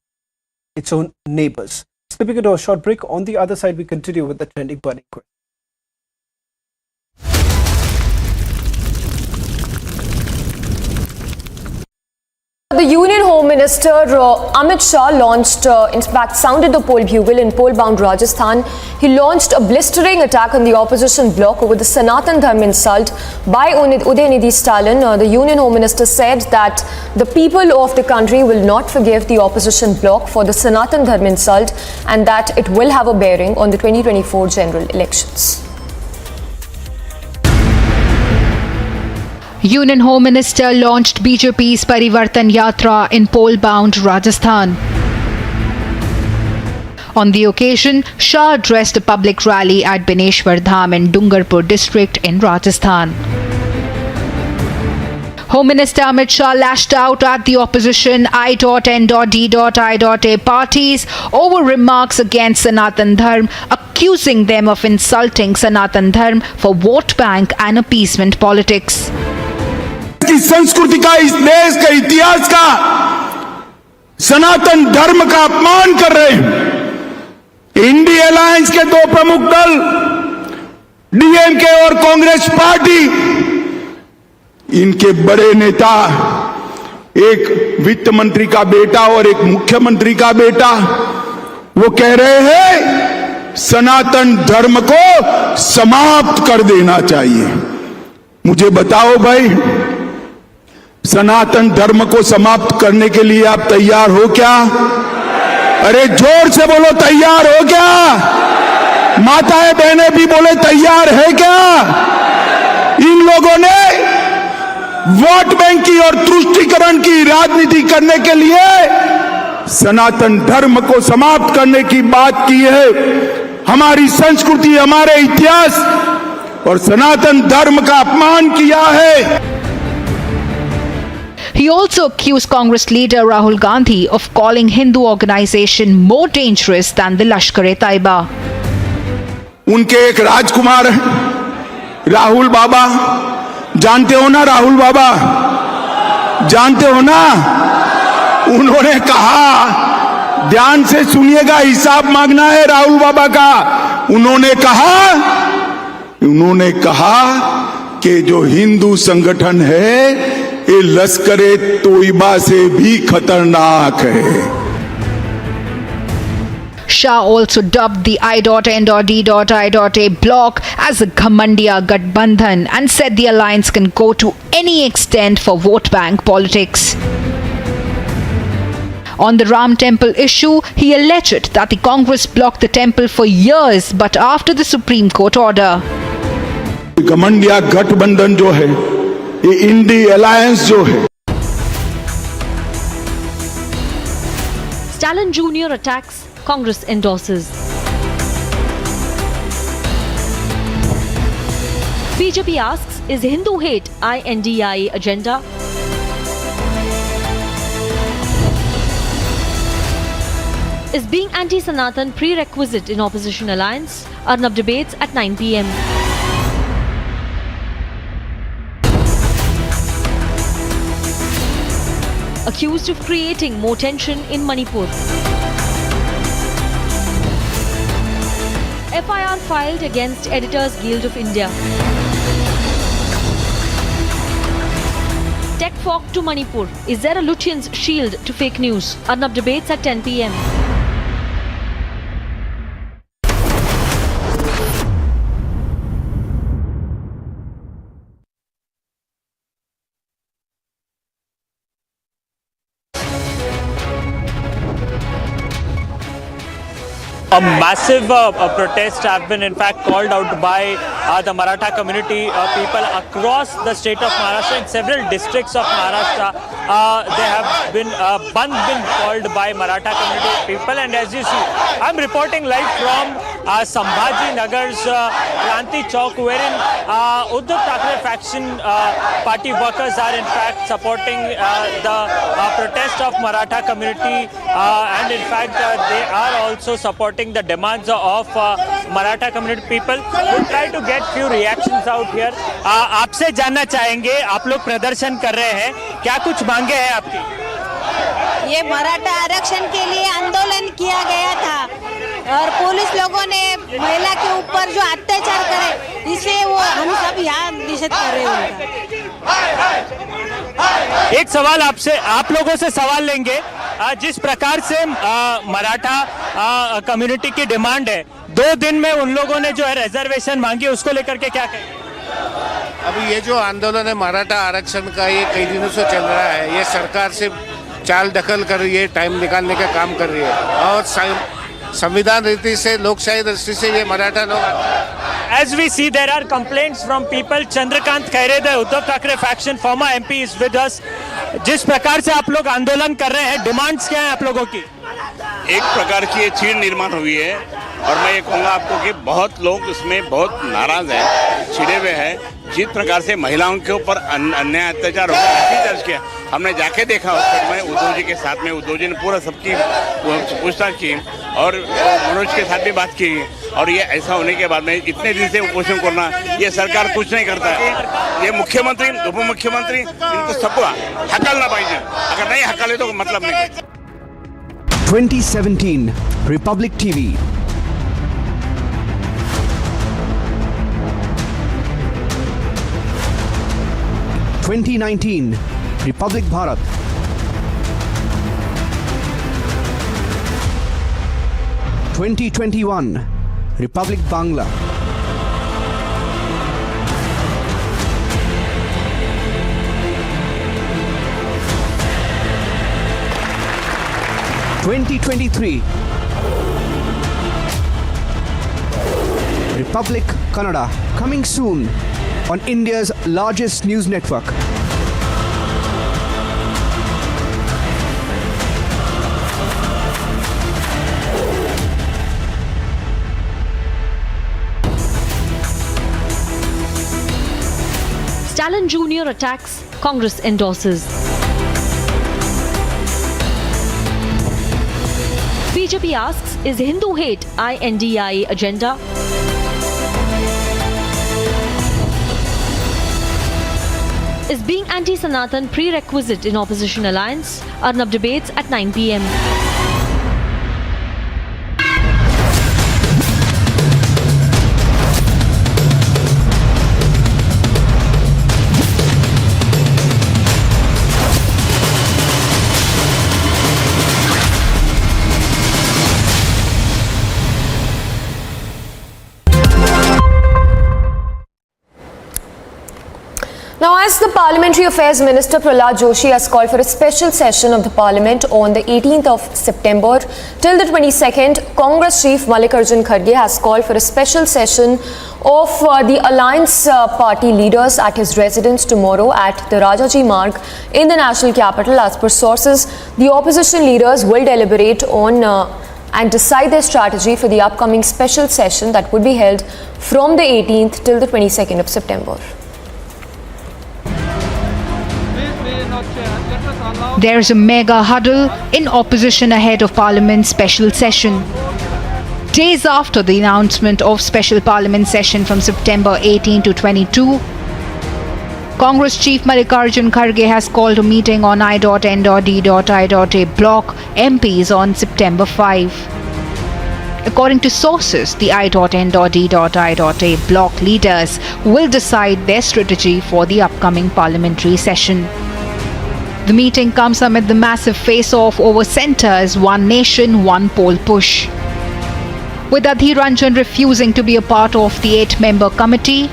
S7: its own neighbors. Slipping into a short break. On the other side, we continue with the trending burning question.
S8: The Union Home Minister Amit Shah launched, in fact, sounded the poll bugle in poll-bound Rajasthan. He launched a blistering attack on the opposition bloc over the Sanatan Dharma insult by Udhayanidhi Stalin. The Union Home Minister said that the people of the country will not forgive the opposition bloc for the Sanatan Dharma insult, and that it will have a bearing on the 2024 general elections.
S20: Union Home Minister launched BJP's Parivartan Yatra in poll-bound Rajasthan. On the occasion, Shah addressed a public rally at Bineshwar Dham in Dungarpur district in Rajasthan. Home Minister Amit Shah lashed out at the opposition I.N.D.I.A parties over remarks against Sanatan Dharma, accusing them of insulting Sanatan Dharma for vote bank and appeasement politics.
S11: की संस्कृति का, इस देश के इतिहास का, सनातन धर्म का अपमान कर रहे हैं। इंडी अलायंस के 2 प्रमुख दल डीएमके और कांग्रेस पार्टी, इनके बड़े नेता, एक वित्त मंत्री का बेटा और एक मुख्यमंत्री का बेटा, वो कह रहे हैं सनातन धर्म को समाप्त कर देना चाहिए। मुझे बताओ भाई, सनातन धर्म को समाप्त करने के लिए आप तैयार हो क्या? अरे जोर से बोलो, तैयार हो क्या? माताएं बहनें भी बोले तैयार है क्या? इन लोगों ने वोट बैंक की और तुष्टीकरण की राजनीति करने के लिए सनातन धर्म को समाप्त करने की बात की है। हमारी संस्कृति, हमारे इतिहास और सनातन धर्म का अपमान किया है।
S20: He also accused Congress leader Rahul Gandhi of calling Hindu organization more dangerous than the Lashkar-e-Taiba.
S11: उनके एक राजकुमार राहुल बाबा, जानते हो ना राहुल बाबा, जानते हो ना, उन्होंने कहा, ध्यान से सुनिएगा, हिसाब मांगना है राहुल बाबा का। उन्होंने कहा कि जो हिंदू संगठन है ये लश्कर-ए-तोयबा से भी खतरनाक है।
S20: Shah also dubbed the I.N.D.I.A bloc as a Ghamandiya Gathbandhan and said the alliance can go to any extent for vote bank politics. On the Ram Temple issue, he alleged that the Congress blocked the temple for years, but after the Supreme Court order.
S11: घमंडिया गठबंधन जो है, ये INDI alliance जो है.
S1: Stalin Jr. attacks, Congress endorses. BJP asks, is Hindu hate INDIA agenda? Is being anti-Sanatan prerequisite in opposition alliance? Arnab debates at 9 p.m. Accused of creating more tension in Manipur. FIR filed against Editors Guild of India. Tech fog to Manipur. Is there a Lutyens' shield to fake news? Arnab debates at 10 p.m.
S14: A massive protest have been in fact called out by the Maratha community people across the state of Maharashtra. In several districts of Maharashtra, there have been bandh been called by Maratha community people, and as you see, I'm reporting live from Sambhaji Nagar's Kranti Chowk, wherein Uddhav Thackeray faction party workers are in fact supporting the protest of Maratha community, and in fact they are also supporting the demands of Maratha community people. We'll try to get few reactions out here. आपसे जानना चाहेंगे, आप लोग प्रदर्शन कर रहे हैं, क्या कुछ मांगे हैं आपकी?
S15: ये मराठा आरक्षण के लिए आंदोलन किया गया था और पुलिस लोगों ने महिला के ऊपर जो अत्याचार करे, इसे वो हम सब यहाँ निषेध कर रहे हैं उनका।
S14: एक सवाल आपसे, आप लोगों से सवाल लेंगे, जिस प्रकार से मराठा कम्युनिटी की डिमांड है, 2 दिन में उन लोगों ने जो है रिजर्वेशन मांगी, उसको लेकर के क्या कहें?
S19: अभी ये जो आंदोलन है मराठा आरक्षण का, ये कई दिनों से चल रहा है। ये सरकार से चाल दखल कर रही है, टाइम निकालने का काम कर रही है, और संविधान रीति से, लोकशाही दृष्टि से ये मराठा लोग।
S14: As we see, there are complaints from people. Chandrakant Khaire, the Uddhav Thackeray faction former MP is with us. जिस प्रकार से आप लोग आंदोलन कर रहे हैं, डिमांड्स क्या है आप लोगों की?
S23: एक प्रकार की ये चीड़ निर्माण हुई है, और मैं ये कहूँगा आपको कि बहुत लोग इसमें बहुत नाराज हैं, छिड़े हुए हैं। जिस प्रकार से महिलाओं के ऊपर अन्याय अत्याचार होकर लाठी दर्ज किया, हमने जाके देखा उस मैं उद्धव जी के साथ में, उद्धव जी ने पूरा सबकी पूछताछ की और मनोज के साथ भी बात की, और ये ऐसा होने के बाद में इतने दिन से उपोषण करना, ये सरकार कुछ नहीं करता है। ये मुख्यमंत्री, उप मुख्यमंत्री, इनको सबको हकलना पाहिजे, अगर नहीं हकले तो मतलब नहीं।
S25: 2017 Republic TV. 2019 Republic Bharat. 2021 Republic Bangla. 2023 Republic Kannada, coming soon on India's largest news network.
S1: Stalin Jr. attacks, Congress endorses. BJP asks, is Hindu hate INDIA agenda? Is being anti-Sanatan prerequisite in opposition alliance? Arnab debates at 9 p.m.
S8: Parliamentary Affairs Minister Prahlad Joshi has called for a special session of the Parliament on the 18th of September till the 22nd. Congress Chief Mallikarjun Kharge has called for a special session of the Alliance Party leaders at his residence tomorrow at the Rajaji Marg in the national capital. As per sources, the opposition leaders will deliberate on and decide their strategy for the upcoming special session that would be held from the 18th till the 22nd of September.
S20: There is a mega huddle in opposition ahead of Parliament's special session. Days after the announcement of special Parliament session from September 18 to 22, Congress Chief Mallikarjun Kharge has called a meeting on I.N.D.I.A block MPs on September 5. According to sources, the I.N.D.I.A block leaders will decide their strategy for the upcoming parliamentary session. The meeting comes amid the massive face-off over centre's One Nation, One Poll push. With Adhir Ranjan refusing to be a part of the 8-member committee,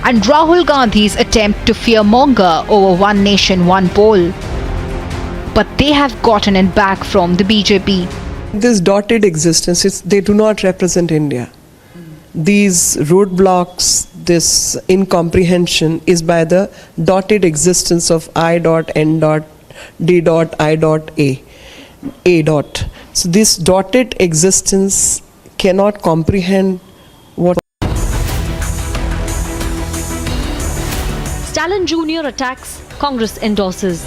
S20: and Rahul Gandhi's attempt to fearmonger over One Nation, One Poll. But they have gotten it back from the BJP.
S6: This dotted existence, they do not represent India. These roadblocks, this incomprehension is by the dotted existence of I.N.D.I.A. So this dotted existence cannot comprehend what
S1: Stalin Jr. attacks, Congress endorses.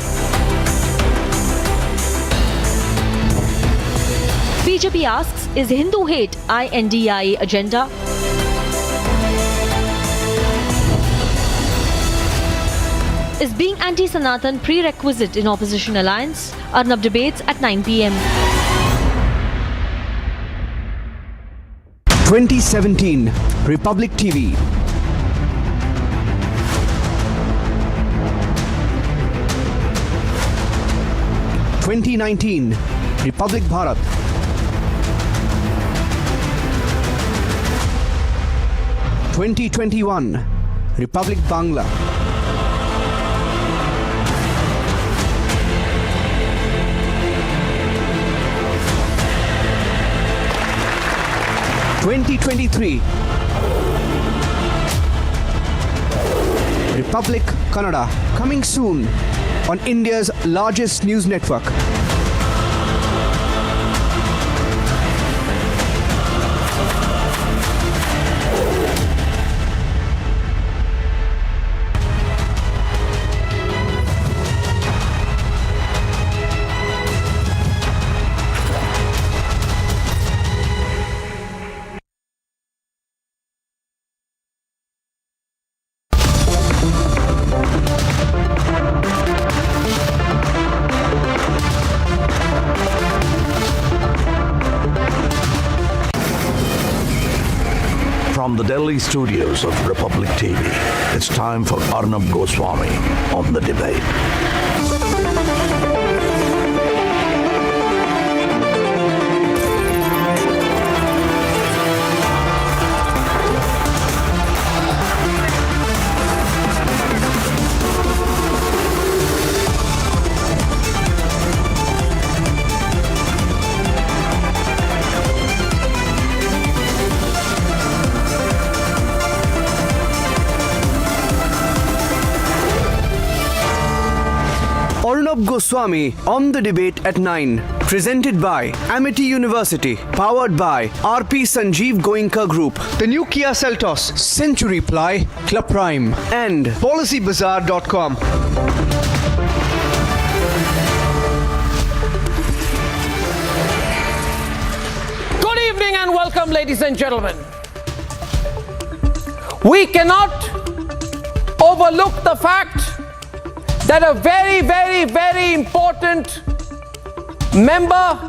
S1: BJP asks, is Hindu hate INDIA agenda? Is being anti-Sanatan prerequisite in opposition alliance? Arnab debates at 9 p.m.
S25: 2017 Republic TV. 2019 Republic Bharat. 2021 Republic Bangla. 2023 Republic Kannada, coming soon on India's largest news network.
S10: From the Delhi studios of Republic TV, it's time for Arnab Goswami on The Debate.
S25: Arnab Goswami on The Debate at 9. Presented by Amity University. Powered by RP Sanjeev Goenka Group. The new Kia Seltos. Century Ply. Club Prime. And PolicyBazaar.com.
S16: Good evening and welcome, ladies and gentlemen. We cannot overlook the fact that a very, very, very important member,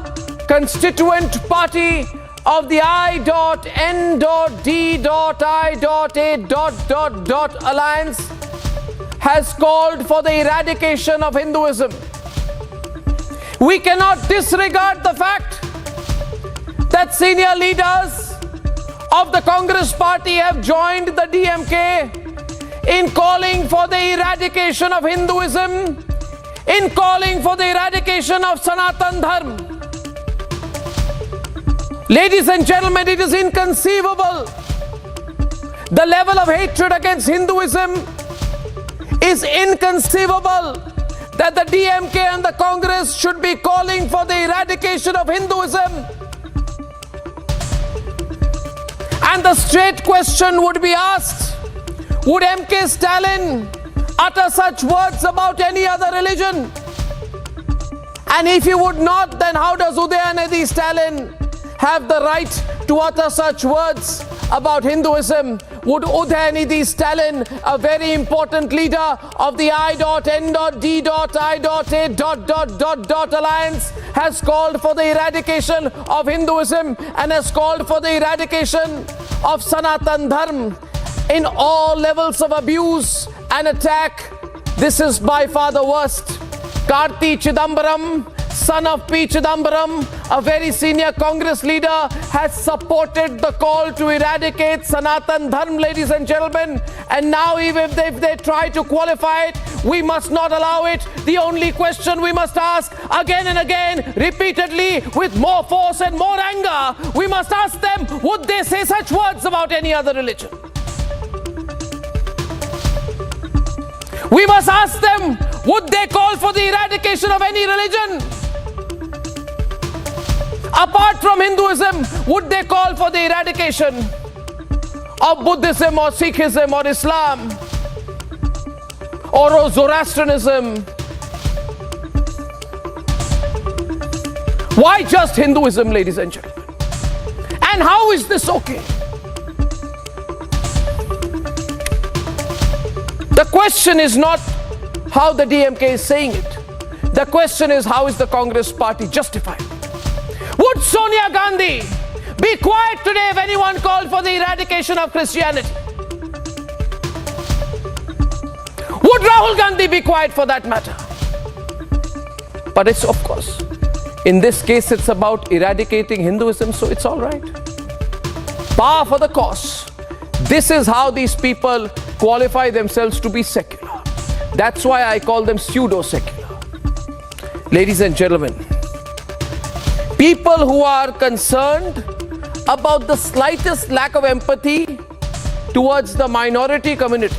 S16: constituent party of the I.N.D.I.A. alliance has called for the eradication of Hinduism. We cannot disregard the fact that senior leaders of the Congress party have joined the DMK in calling for the eradication of Hinduism, in calling for the eradication of Sanatan Dharma. Ladies and gentlemen, it is inconceivable. The level of hatred against Hinduism is inconceivable, that the DMK and the Congress should be calling for the eradication of Hinduism. And the straight question would be asked, would MK Stalin utter such words about any other religion? And if he would not, then how does Udhayanidhi Stalin have the right to utter such words about Hinduism? Would Udhayanidhi Stalin, a very important leader of the I.N.D.I.A. alliance, has called for the eradication of Hinduism and has called for the eradication of Sanatan Dharma in all levels of abuse and attack. This is by far the worst. Karti Chidambaram, son of P. Chidambaram, a very senior Congress leader, has supported the call to eradicate Sanatan Dharma, ladies and gentlemen. And now even if they try to qualify it, we must not allow it. The only question we must ask again and again, repeatedly, with more force and more anger, we must ask them, would they say such words about any other religion? We must ask them, would they call for the eradication of any religion? Apart from Hinduism, would they call for the eradication of Buddhism or Sikhism or Islam or Zoroastrianism? Why just Hinduism, ladies and gentlemen? And how is this okay? The question is not how the DMK is saying it. The question is, how is the Congress party justifying it? Would Sonia Gandhi be quiet today if anyone called for the eradication of Christianity? Would Rahul Gandhi be quiet for that matter? But it's, of course, in this case, it's about eradicating Hinduism, so it's all right. Power for the cause. This is how these people qualify themselves to be secular. That's why I call them pseudo-secular. Ladies and gentlemen, people who are concerned about the slightest lack of empathy towards the minority community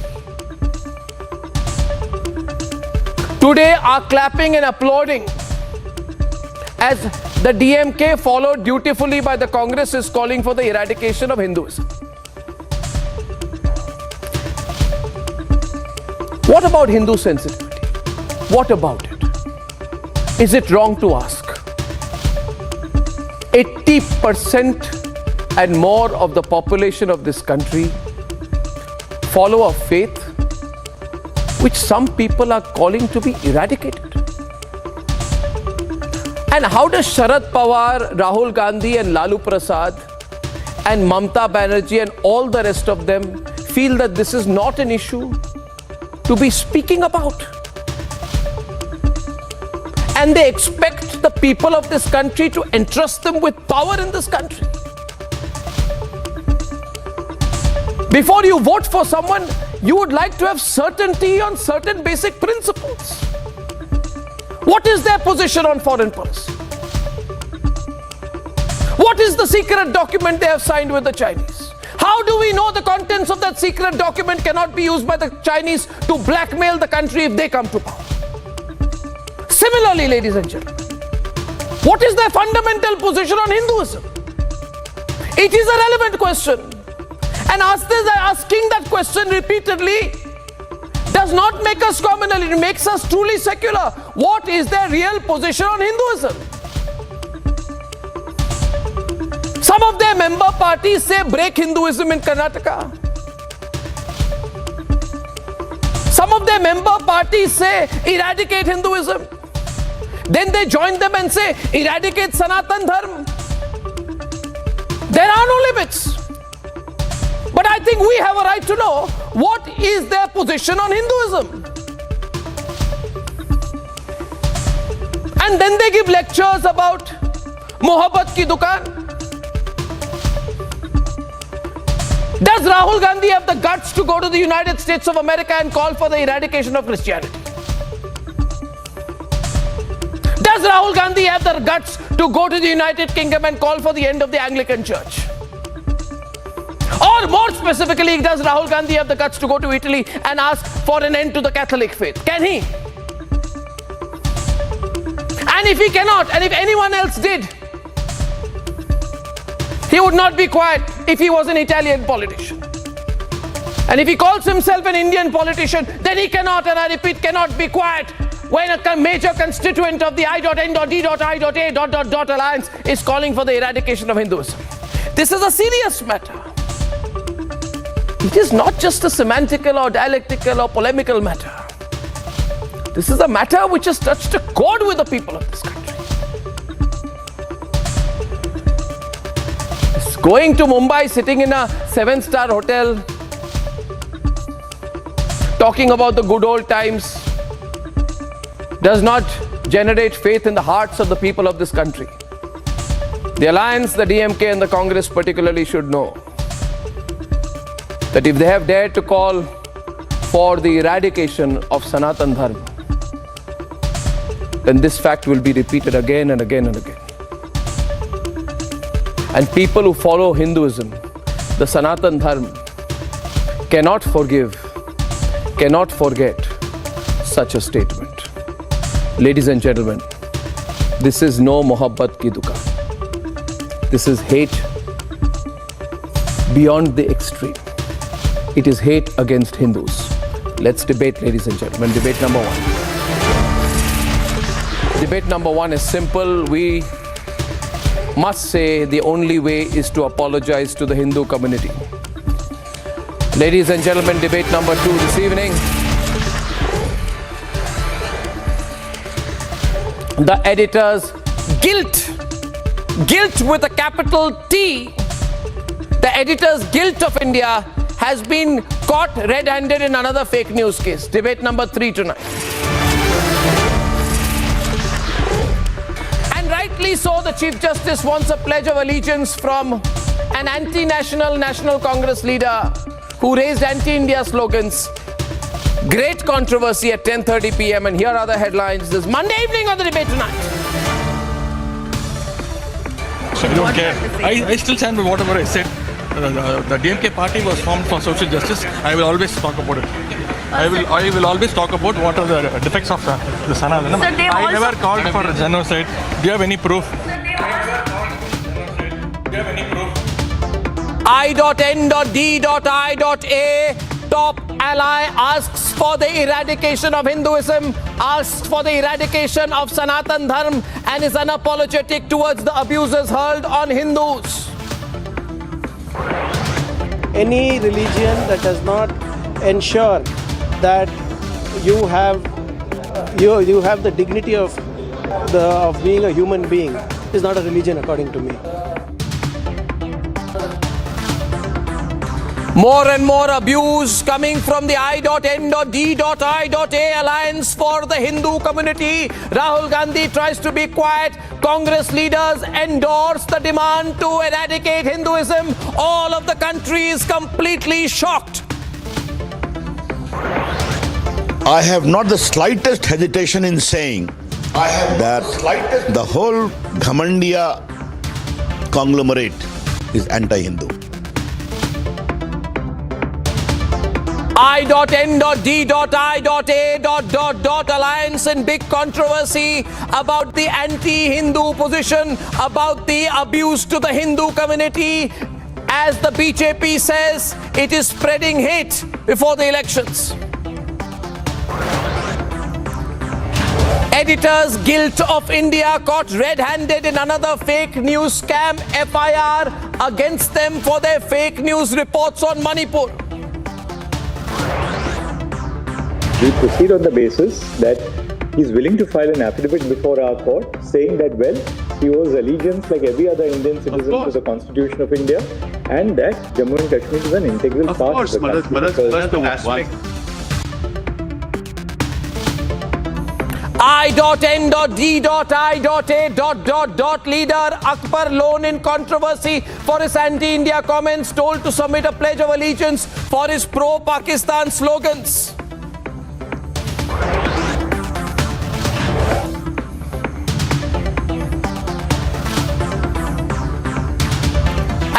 S16: today are clapping and applauding as the DMK, followed dutifully by the Congress, is calling for the eradication of Hinduism. What about Hindu sensitivity? What about it? Is it wrong to ask? 80% and more of the population of this country follow a faith which some people are calling to be eradicated. And how does Sharad Pawar, Rahul Gandhi and Lalu Prasad and Mamta Banerjee and all the rest of them feel that this is not an issue to be speaking about? And they expect the people of this country to entrust them with power in this country. Before you vote for someone, you would like to have certainty on certain basic principles. What is their position on foreign policy? What is the secret document they have signed with the Chinese? How do we know the contents of that secret document cannot be used by the Chinese to blackmail the country if they come to power? Similarly, ladies and gentlemen, what is their fundamental position on Hinduism? It is a relevant question. And asking that question repeatedly does not make us communal, it makes us truly secular. What is their real position on Hinduism? Some of their member parties say break Hinduism in Karnataka. Some of their member parties say eradicate Hinduism. Then they join them and say eradicate Sanatan Dharma. There are no limits. But I think we have a right to know what is their position on Hinduism. And then they give lectures about Mohabbat ki dukaan. Does Rahul Gandhi have the guts to go to the United States of America and call for the eradication of Christianity? Does Rahul Gandhi have the guts to go to the United Kingdom and call for the end of the Anglican Church? Or more specifically, does Rahul Gandhi have the guts to go to Italy and ask for an end to the Catholic faith? Can he? And if he cannot, and if anyone else did, he would not be quiet if he was an Italian politician. And if he calls himself an Indian politician, then he cannot, and I repeat, cannot be quiet when a major constituent of the I.N.D.I.A. alliance is calling for the eradication of Hinduism. This is a serious matter. It is not just a semantical or dialectical or polemical matter. This is a matter which has touched a chord with the people of this country. It's going to Mumbai, sitting in a 7-star hotel, talking about the good old times, does not generate faith in the hearts of the people of this country. The alliance, the DMK and the Congress particularly should know that if they have dared to call for the eradication of Sanatan Dharma, then this fact will be repeated again and again and again. And people who follow Hinduism, the Sanatan Dharma, cannot forgive, cannot forget such a statement. Ladies and gentlemen, this is no mohabbat ki dukaan. This is hate beyond the extreme. It is hate against Hindus. Let's debate, ladies and gentlemen. Debate number one. Debate number one is simple. We must say the only way is to apologize to the Hindu community. Ladies and gentlemen, debate number two this evening. The editor's guilt with a capital T, the editor's guilt of India has been caught red-handed in another fake news case. Debate number 3 tonight. And rightly so, the Chief Justice wants a pledge of allegiance from an anti-national National Congress leader who raised anti-India slogans. Great controversy at 10:30 p.m. and here are the headlines this Monday evening on the Debate Tonight.
S5: I don't care. I still stand by whatever I said. The DMK party was formed for social justice. I will always talk about it. I will always talk about what are the defects of the Sanatana Dharma. I never called for genocide. Do you have any proof?
S16: I.N.D.I.A. top ally asks for the eradication of Hinduism, asks for the eradication of Sanatan Dharma and is unapologetic towards the abuses hurled on Hindus.
S18: Any religion that does not ensure that you have the dignity of being a human being is not a religion according to me.
S16: More and more abuse coming from the I.N.D.I.A. alliance for the Hindu community. Rahul Gandhi tries to be quiet. Congress leaders endorse the demand to eradicate Hinduism. All of the country is completely shocked.
S10: I have not the slightest hesitation in saying that the whole Ghamandiya conglomerate is anti-Hindu.
S16: I.N.D.I.A. alliance in big controversy about the anti-Hindu position, about the abuse to the Hindu community. As the BJP says, it is spreading hate before the elections. Editors Guild of India caught red-handed in another fake news scam, FIR against them for their fake news reports on Manipur.
S9: We proceed on the basis that he's willing to file an affidavit before our court saying that, well, he owes allegiance like every other Indian citizen to the Constitution of India and that Jammu and Kashmir is an integral part of the country.
S16: I.N.D.I.A. Leader Akbar Lone in controversy for his anti-India comments, told to submit a pledge of allegiance for his pro-Pakistan slogans.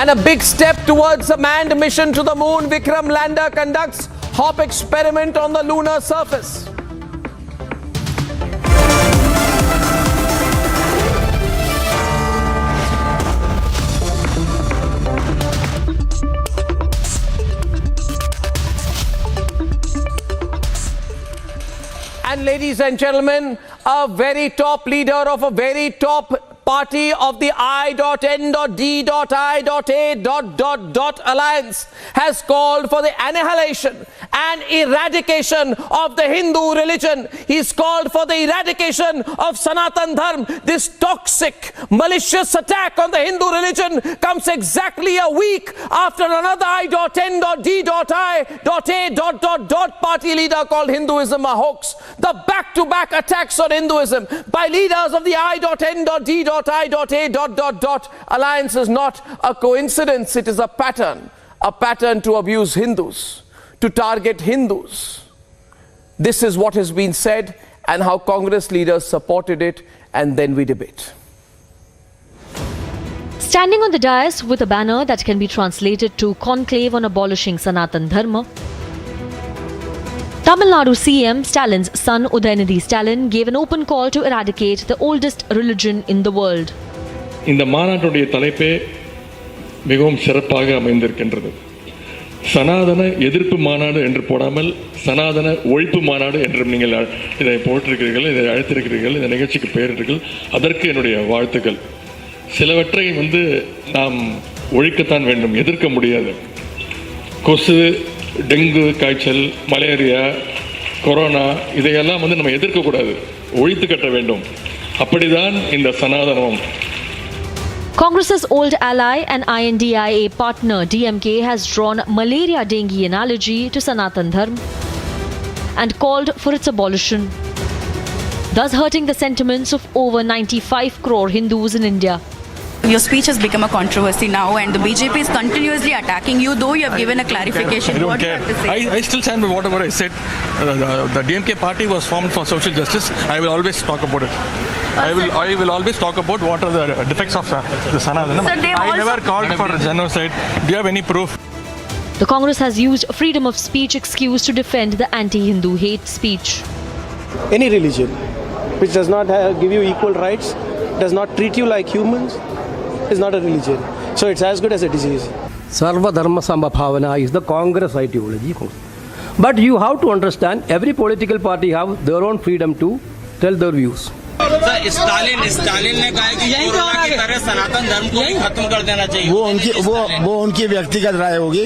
S16: And a big step towards a manned mission to the moon. Vikram Lander conducts hop experiment on the lunar surface. And ladies and gentlemen, a very top leader of a very top party of the I.N.D.I.A. alliance has called for the annihilation and eradication of the Hindu religion. He's called for the eradication of Sanatan Dharma. This toxic, malicious attack on the Hindu religion comes exactly a week after another I.N.D.I.A. party leader called Hinduism a hoax. The back-to-back attacks on Hinduism by leaders of the I.N.D.I.A. alliance is not a coincidence. It is a pattern to abuse Hindus, to target Hindus. This is what has been said and how Congress leaders supported it, and then we debate.
S1: Standing on the dais with a banner that can be translated to Conclave on Abolishing Sanatan Dharma, Tamil Nadu CM Stalin's son Udhayanidhi Stalin gave an open call to eradicate the oldest religion in the world.
S5: இந்த மாநாட்டுடைய தலைப்பே மிகவும் சிறப்பாக அமைந்திருக்கின்றது. சனாதன எதிர்ப்பு மாநாடு என்று போடாமல் சனாதன ஒழிப்பு மாநாடு என்று நீங்கள் இதை போட்டிருக்கிறீர்கள், இதை அழைத்திருக்கிறீர்கள், இந்த நிகழ்ச்சிக்கு பெயரிட்டீர்கள். அதற்கு என்னுடைய வாழ்த்துக்கள். சிலவற்றை நாம் ஒழிக்கத்தான் வேண்டும், எதிர்க்க முடியாது. கொசு, டெங்கு காய்ச்சல், மலேரியா, கொரோனா இதையெல்லாம் நம்ம எதிர்க்கக்கூடாது, ஒழித்து கட்ட வேண்டும். அப்படிதான் இந்த சனாதனம்.
S1: Congress's old ally and I.N.D.I.A. partner DMK has drawn malaria dengue analogy to Sanatan Dharma and called for its abolition, thus hurting the sentiments of over 95 crore Hindus in India.
S3: Your speech has become a controversy now, and the BJP is continuously attacking you, though you have given a clarification.
S5: I don't care. I still stand by whatever I said. The DMK party was formed for social justice. I will always talk about it. I will always talk about what are the defects of the Sanatana. I never called for genocide. Do you have any proof?
S1: The Congress has used freedom of speech excuse to defend the anti-Hindu hate speech.
S18: Any religion which does not give you equal rights, does not treat you like humans, is not a religion. So it's as good as a disease.
S4: Sarva Dharma Sambhavana is the Congress ideology. But you have to understand, every political party have their own freedom to tell their views.
S21: Stalin ने कहा कि corona की तरह सनातन धर्म को भी खत्म कर देना चाहिए.
S22: वो उनकी व्यक्तिगत राय होगी,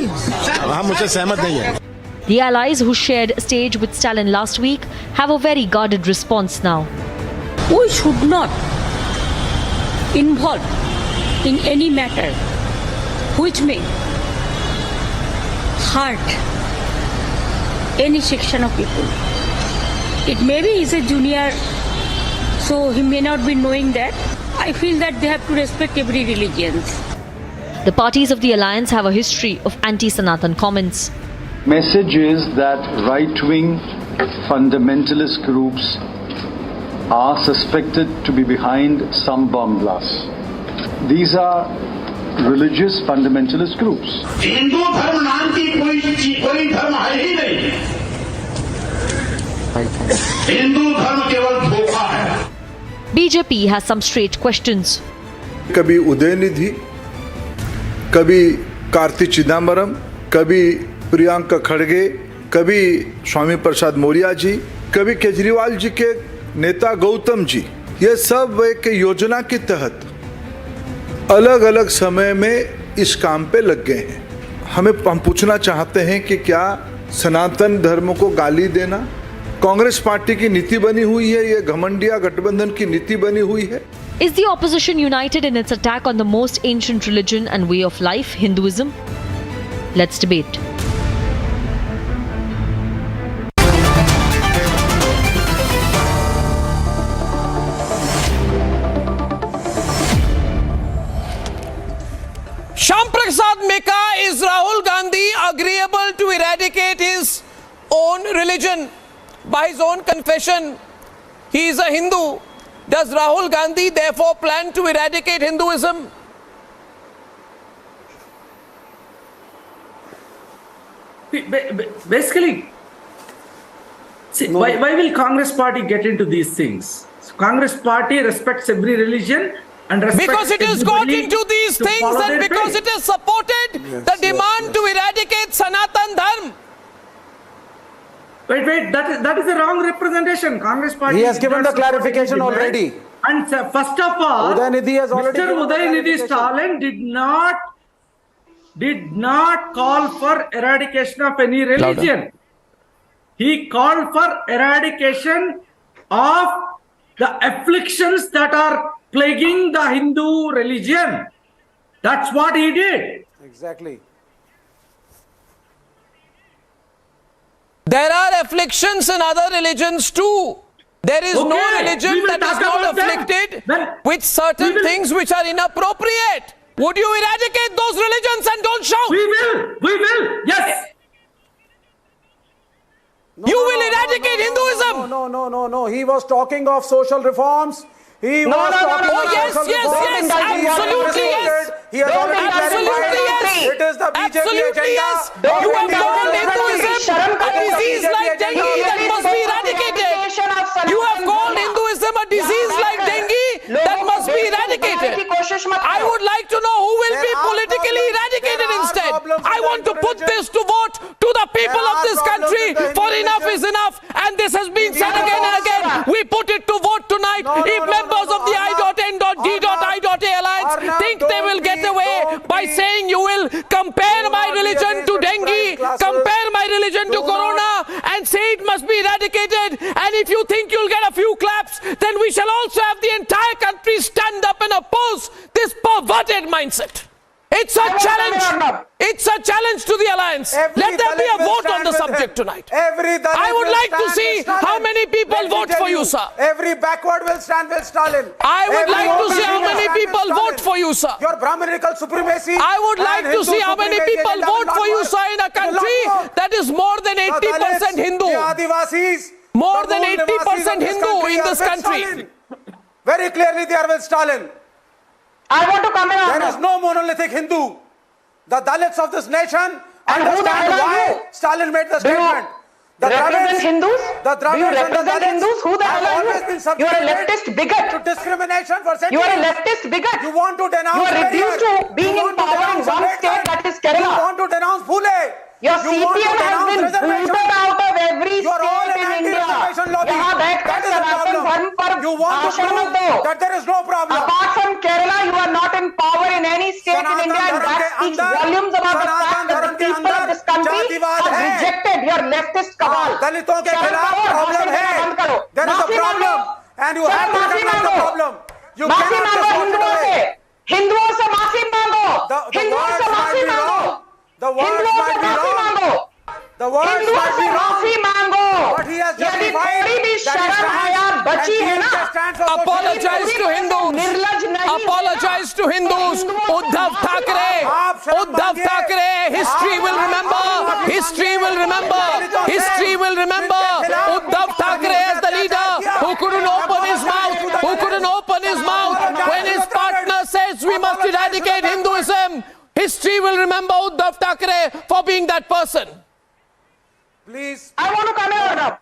S22: हम उससे सहमत नहीं हैं.
S1: The allies who shared stage with Stalin last week have a very guarded response now.
S24: We should not involve in any matter which may hurt any section of people. It may be he's a junior, so he may not be knowing that. I feel that they have to respect every religion.
S1: The parties of the alliance have a history of anti-Sanatan comments.
S26: Message is that right-wing fundamentalist groups are suspected to be behind some bomb blasts. These are religious fundamentalist groups.
S27: Hindu धर्म नाम की कोई धर्म है ही नहीं. हिंदू धर्म केवल धोखा है.
S1: BJP has some straight questions.
S28: कभी उदयनिधि, कभी कार्ति चिदम्बरम, कभी प्रियंका खड़गे, कभी स्वामी प्रसाद मौर्य जी, कभी केजरीवाल जी के नेता गौतम जी, ये सब एक योजना के तहत अलग अलग समय में इस काम पे लग गए हैं. हम पूछना चाहते हैं कि क्या सनातन धर्म को गाली देना कांग्रेस पार्टी की नीति बनी हुई है, ये घमंडिया गठबंधन की नीति बनी हुई है?
S1: Is the opposition united in its attack on the most ancient religion and way of life, Hinduism? Let's debate.
S16: Shyam Prasad Meka, is Rahul Gandhi agreeable to eradicate his own religion? By his own confession, he is a Hindu. Does Rahul Gandhi therefore plan to eradicate Hinduism?
S2: Basically, see, why will Congress party get into these things? Congress party respects every religion and respects
S16: because it has got into these things and because it has supported the demand to eradicate Sanatan Dharma.
S2: Wait, that is a wrong representation. Congress party.
S7: He has given the clarification already.
S2: And first of all,
S7: Udhayanidhi has already
S2: Mr. Udhayanidhi Stalin did not call for eradication of any religion.
S16: Louder.
S2: He called for eradication of the afflictions that are plaguing the Hindu religion. That's what he did.
S7: Exactly.
S16: There are afflictions in other religions too. There is no religion that is not afflicted with certain things which are inappropriate. Would you eradicate those religions and don't shout?
S2: We will, yes.
S16: You will eradicate Hinduism.
S7: No. He was talking of social reforms. He was talking of social reforms.
S16: Absolutely yes.
S7: He has already clarified. It is the BJP agenda.
S16: You have called Hinduism a disease like dengue that must be eradicated. You have called Hinduism a disease like dengue that must be eradicated. I would like to know who will be politically eradicated instead. I want to put this to vote to the people of this country, for enough is enough, and this has been said again and again. We put it to vote tonight. If members of the I.N.D.I.A alliance think they will get away by saying you will compare my religion to dengue, compare my religion to corona, and say it must be eradicated, and if you think you'll get a few claps, then we shall also have the entire country stand up and oppose this perverted mindset. It's a challenge. It's a challenge to the alliance. Let there be a vote on the subject tonight. I would like to see how many people vote for you, sir.
S7: Every backward will stand with Stalin.
S16: I would like to see how many people vote for you, sir.
S7: Your Brahminical supremacy.
S16: I would like to see how many people vote for you, sir, in a country that is more than 80% Hindu. More than 80% Hindu in this country.
S7: Very clearly they are with Stalin.
S11: I want to come in.
S7: There is no monolithic Hindu. The Dalits of this nation understand why Stalin made the statement.
S11: The represent Hindus?
S7: The
S11: Do you represent Hindus? Who the hell are you? You are a leftist bigot.
S7: To discrimination for centuries.
S11: You are a leftist bigot.
S7: You want to denounce.
S11: You are reduced to being in power in one state, that is Kerala.
S7: You want to denounce Phule.
S11: Your CPM has been booted out of every state in India. यहाँ बैठकर सनातन धर्म पर भाषण मत दो.
S7: That there is no problem.
S11: Apart from Kerala, you are not in power in any state in India, and that speaks volumes about the fact that the people of this country have rejected your leftist cabal.
S7: दलितों के खिलाफ problem है. There is a problem, and you have to recognize the problem. You
S11: माफी मांगो हिंदुओं से. हिंदुओं से माफी मांगो. हिंदुओं से माफी मांगो.
S7: The words might be wrong. The words might be wrong. But he has justified that he
S16: Apologize to Hindus. Apologize to Hindus. Uddhav Thackeray. History will remember. History will remember. History will remember. Uddhav Thackeray as the leader who couldn't open his mouth. Who couldn't open his mouth when his partner says we must eradicate Hinduism. History will remember Uddhav Thackeray for being that person.
S7: Please.
S11: I want to come here.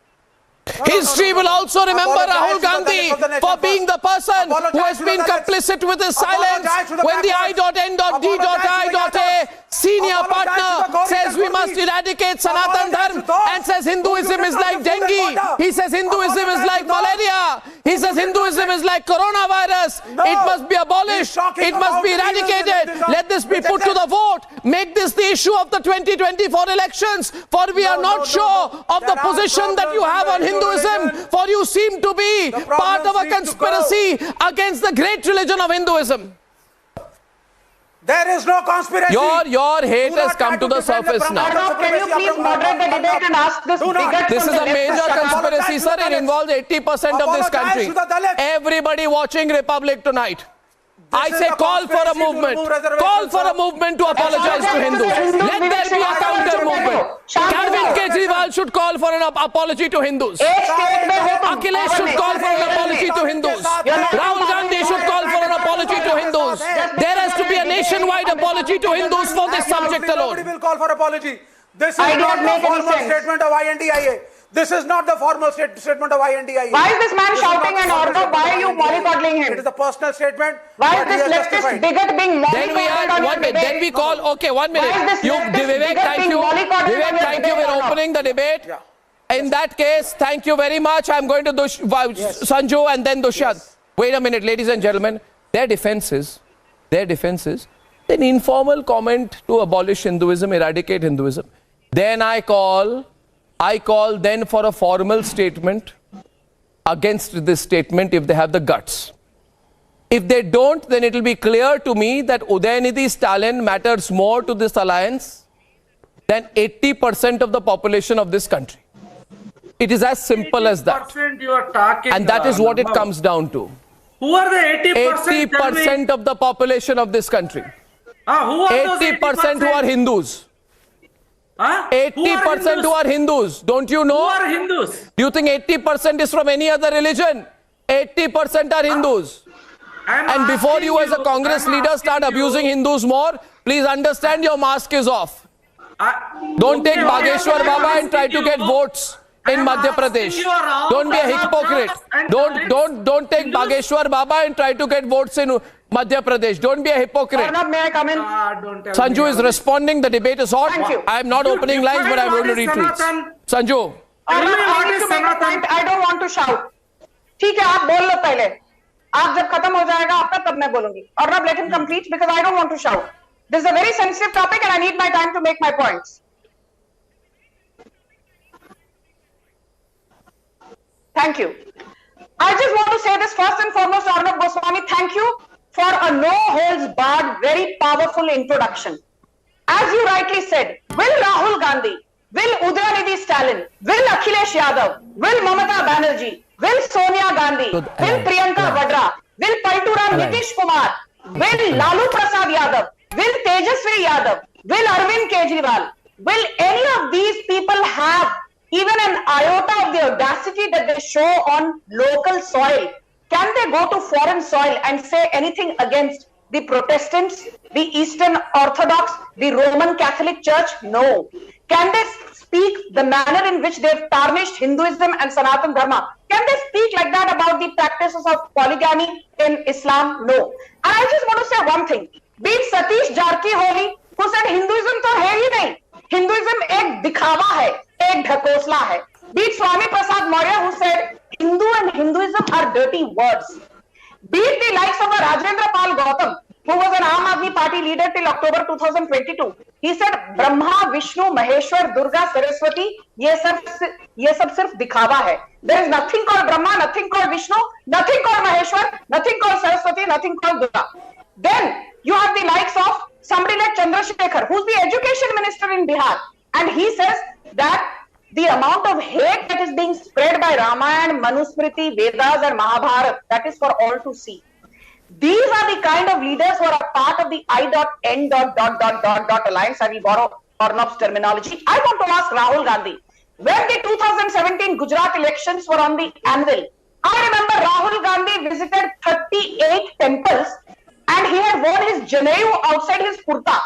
S16: History will also remember Rahul Gandhi for being the person who has been complicit with his silence when the I.N.D.I.A senior partner says we must eradicate Sanatan Dharma and says Hinduism is like dengue. He says Hinduism is like malaria. He says Hinduism is like coronavirus. It must be abolished. It must be eradicated. Let this be put to the vote. Make this the issue of the 2024 elections. For we are not sure of the position that you have on Hinduism. For you seem to be part of a conspiracy against the great religion of Hinduism.
S7: There is no conspiracy.
S16: Your hate has come to the surface now.
S11: Can you please moderate the debate and ask this bigot?
S16: This is a major conspiracy, sir. It involves 80% of this country. Everybody watching Republic tonight. I say call for a movement. Call for a movement to apologize to Hindus. Let there be a counter movement. Arvind Kejriwal should call for an apology to Hindus. Akhilesh should call for an apology to Hindus. Rahul Gandhi should call for an apology to Hindus. There has to be a nationwide apology to Hindus for this subject alone.
S8: Nobody will call for apology. This is not the formal statement of INDIA. This is not the formal statement of INDIA.
S11: Why is this man shouting and order? Why are you mollycoddling him?
S8: It is a personal statement.
S11: Why is this leftist bigot being mollycoddled?
S16: Then we are 1 minute. Then we call. Okay, 1 minute. Vivek, thank you. Vivek, thank you. We're opening the debate. In that case, thank you very much. I'm going to Sanju and then Dushyant. Yes. Wait a minute, ladies and gentlemen. Their defense is an informal comment to abolish Hinduism, eradicate Hinduism. Then I call then for a formal statement against this statement if they have the guts. If they don't, then it will be clear to me that Udhayanidhi Stalin matters more to this alliance than 80% of the population of this country. It is as simple as that.
S2: You are talking,
S16: and that is what it comes down to.
S2: Who are the 80%?
S16: 80% of the population of this country.
S2: Who are
S16: 80% who are Hindus. 80% who are Hindus. Don't you know?
S2: Who are Hindus?
S16: Do you think 80% is from any other religion? 80% are Hindus. And before you as a Congress leader start abusing Hindus more, please understand your mask is off. Don't take Bageshwar Baba and try to get votes in Madhya Pradesh. Don't be a hypocrite. Don't take Bageshwar Baba and try to get votes in Madhya Pradesh. Don't be a hypocrite.
S11: May I come in?
S16: Sanju is responding. The debate is hot. I am not opening lines, but I am going to read tweets. Sanju.
S11: I don't want to shout. ठीक है, आप बोल लो पहले. आप जब खत्म हो जाएगा आपका तब मैं बोलूंगी. और now let him complete because I don't want to shout. This is a very sensitive topic and I need my time to make my points. Thank you. I just want to say this first and foremost, Arnab Goswami, thank you for a no-holds-barred, very powerful introduction. As you rightly said, will Rahul Gandhi, will Udhayanidhi Stalin, will Akhilesh Yadav, will Mamata Banerjee, will Sonia Gandhi, will Priyanka Vadra, will Palturam Nitish Kumar, will Lalu Prasad Yadav, will Tejasvi Yadav, will Arvind Kejriwal, will any of these people have even an iota of the audacity that they show on local soil? Can they go to foreign soil and say anything against the Protestants, the Eastern Orthodox, the Roman Catholic Church? No. Can they speak the manner in which they've tarnished Hinduism and Sanatan Dharma? Can they speak like that about the practices of polygamy in Islam? No. And I just want to say one thing. Be it Satish Jarkiholi, who said Hinduism to hai hi nahi. Hinduism ek dikhawa hai, ek dhakosla hai. Be it Swami Prasad Maurya, who said Hindu and Hinduism are dirty words. Be it the likes of Rajendra Pal Gautam, who was an Aam Aadmi Party leader till October 2022. He said Brahma, Vishnu, Maheshwar, Durga, Saraswati, ye sab sirf dikhawa hai. There is nothing called Brahma, nothing called Vishnu, nothing called Maheshwar, nothing called Saraswati, nothing called Durga. Then you have the likes of somebody like Chandrasekhar, who's the education minister in Bihar, and he says that the amount of hate that is being spread by Ramayana, Manusmriti, Vedas and Mahabharata, that is for all to see. These are the kind of leaders who are a part of the I.N. alliance. I will borrow Arnab's terminology. I want to ask Rahul Gandhi, when the 2017 Gujarat elections were on the anvil, I remember Rahul Gandhi visited 38 temples and he had worn his Janeyu outside his kurta.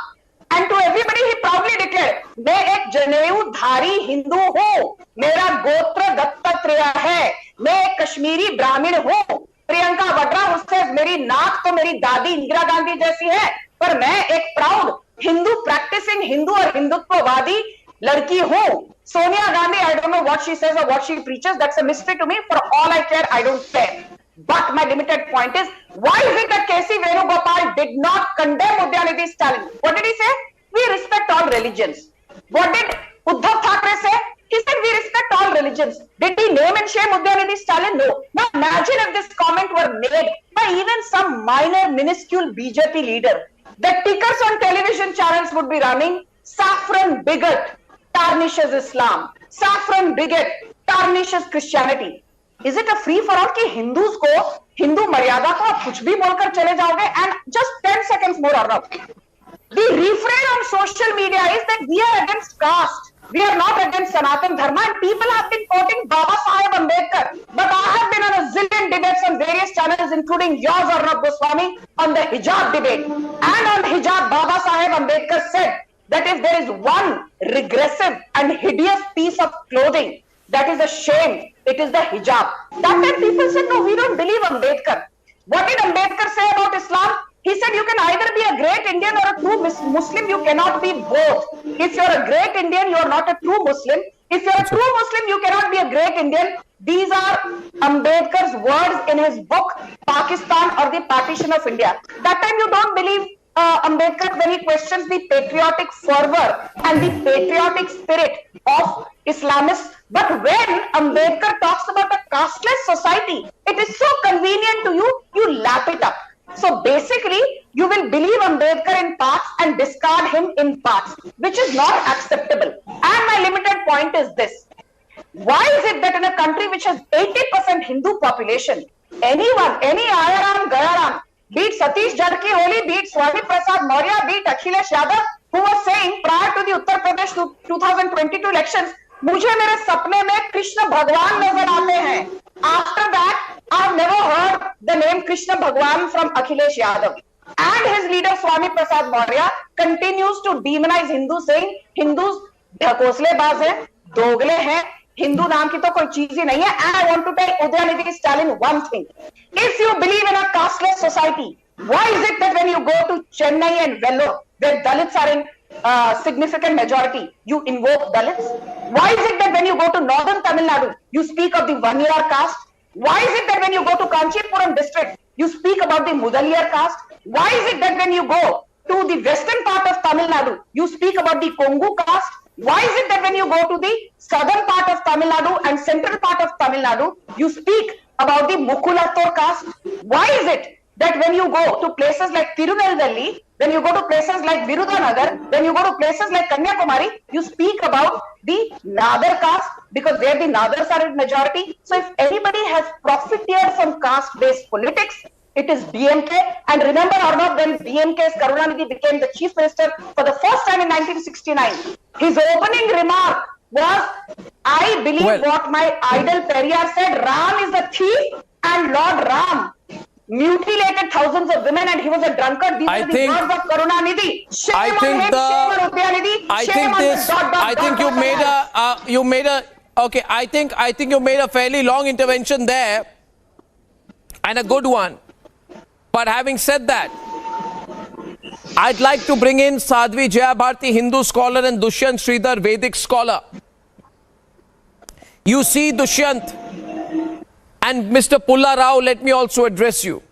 S11: And to everybody he proudly declared, मैं एक जनेऊ धारी हिंदू हूँ, मेरा गोत्र दत्तात्रेय है, मैं एक कश्मीरी ब्राह्मण हूँ. प्रियंका वड्रा उससे मेरी नाक तो मेरी दादी इंदिरा गांधी जैसी है, पर मैं एक प्राउड हिंदू प्रैक्टिसिंग हिंदू और हिंदुत्ववादी लड़की हूँ. Sonia Gandhi, I don't know what she says or what she preaches. That's a mystery to me. For all I care, I don't care. But my limited point is, why is it that K.C. Venugopal did not condemn Udhayanidhi Stalin? What did he say? We respect all religions. What did Uddhav Thackeray say? He said we respect all religions. Did he name and shame Udhayanidhi Stalin? No. Now imagine if this comment were made by even some minor, minuscule BJP leader. The tickers on television channels would be running, saffron bigot tarnishes Islam. Saffron bigot tarnishes Christianity. Is it a free for all कि Hindus को हिंदू मर्यादा को आप कुछ भी बोलकर चले जाओगे. And just 10 seconds more, Arnav. The refrain on social media is that we are against caste. We are not against Sanatan Dharma, and people have been quoting Baba Saheb Ambedkar. But I have been on a zillion debates on various channels, including yours, Arnab Goswami, on the hijab debate. And on hijab, Baba Saheb Ambedkar said that if there is one regressive and hideous piece of clothing that is a shame, it is the hijab. That time people said, no, we don't believe Ambedkar. What did Ambedkar say about Islam? He said you can either be a great Indian or a true Muslim. You cannot be both. If you're a great Indian, you are not a true Muslim. If you're a true Muslim, you cannot be a great Indian. These are Ambedkar's words in his book, Pakistan or the Partition of India. That time you don't believe Ambedkar when he questions the patriotic fervor and the patriotic spirit of Islamists. But when Ambedkar talks about a casteless society, it is so convenient to you, you lap it up. So basically, you will believe Ambedkar in parts and discard him in parts, which is not acceptable. And my limited point is this. Why is it that in a country which has 80% Hindu population, anyone, any Ayaram, Gayaram, be it Satish Jarkiholy, be it Swami Prasad Maurya, be it Akhilesh Yadav, who was saying prior to the Uttar Pradesh 2022 elections, मुझे मेरे सपने में कृष्ण भगवान नजर आते हैं. After that, I've never heard the name Krishna Bhagwan from Akhilesh Yadav. And his leader Swami Prasad Maurya continues to demonize Hindus, saying Hindus ढकोसलेबाज हैं, दोगले हैं, हिंदू नाम की तो कोई चीज ही नहीं है. And I want to tell Udhayanidhi Stalin one thing. If you believe in a casteless society, why is it that when you go to Chennai and Vellore, where Dalits are in significant majority, you invoke Dalits? Why is it that when you go to northern Tamil Nadu, you speak of the Vaniyar caste? Why is it that when you go to Kanchipuram district, you speak about the Mudaliyar caste? Why is it that when you go to the western part of Tamil Nadu, you speak about the Kongu caste? Why is it that when you go to the southern part of Tamil Nadu and central part of Tamil Nadu, you speak about the Mukulator caste? Why is it that when you go to places like Tirunelveli, when you go to places like Virudanagar, when you go to places like Kanyakumari, you speak about the Nadar caste, because there the Nadars are in majority. So if anybody has profiteered from caste-based politics, it is DMK. And remember, Arnav, when DMK's Karunanidhi became the chief minister for the first time in 1969, his opening remark was, I believe what my idol Periyar said, Ram is a thief and Lord Ram mutilated thousands of women and he was a drunkard. These are the words of Karunanidhi. Shame on him, shame on Udhayanidhi, shame on this.
S16: I think you made a fairly long intervention there, and a good one. But having said that, I'd like to bring in Sadhvi Jayabharti, Hindu scholar, and Dushyant Sridhar, Vedic scholar. You see, Dushyant and Mr. Pulla Rao, let me also address you.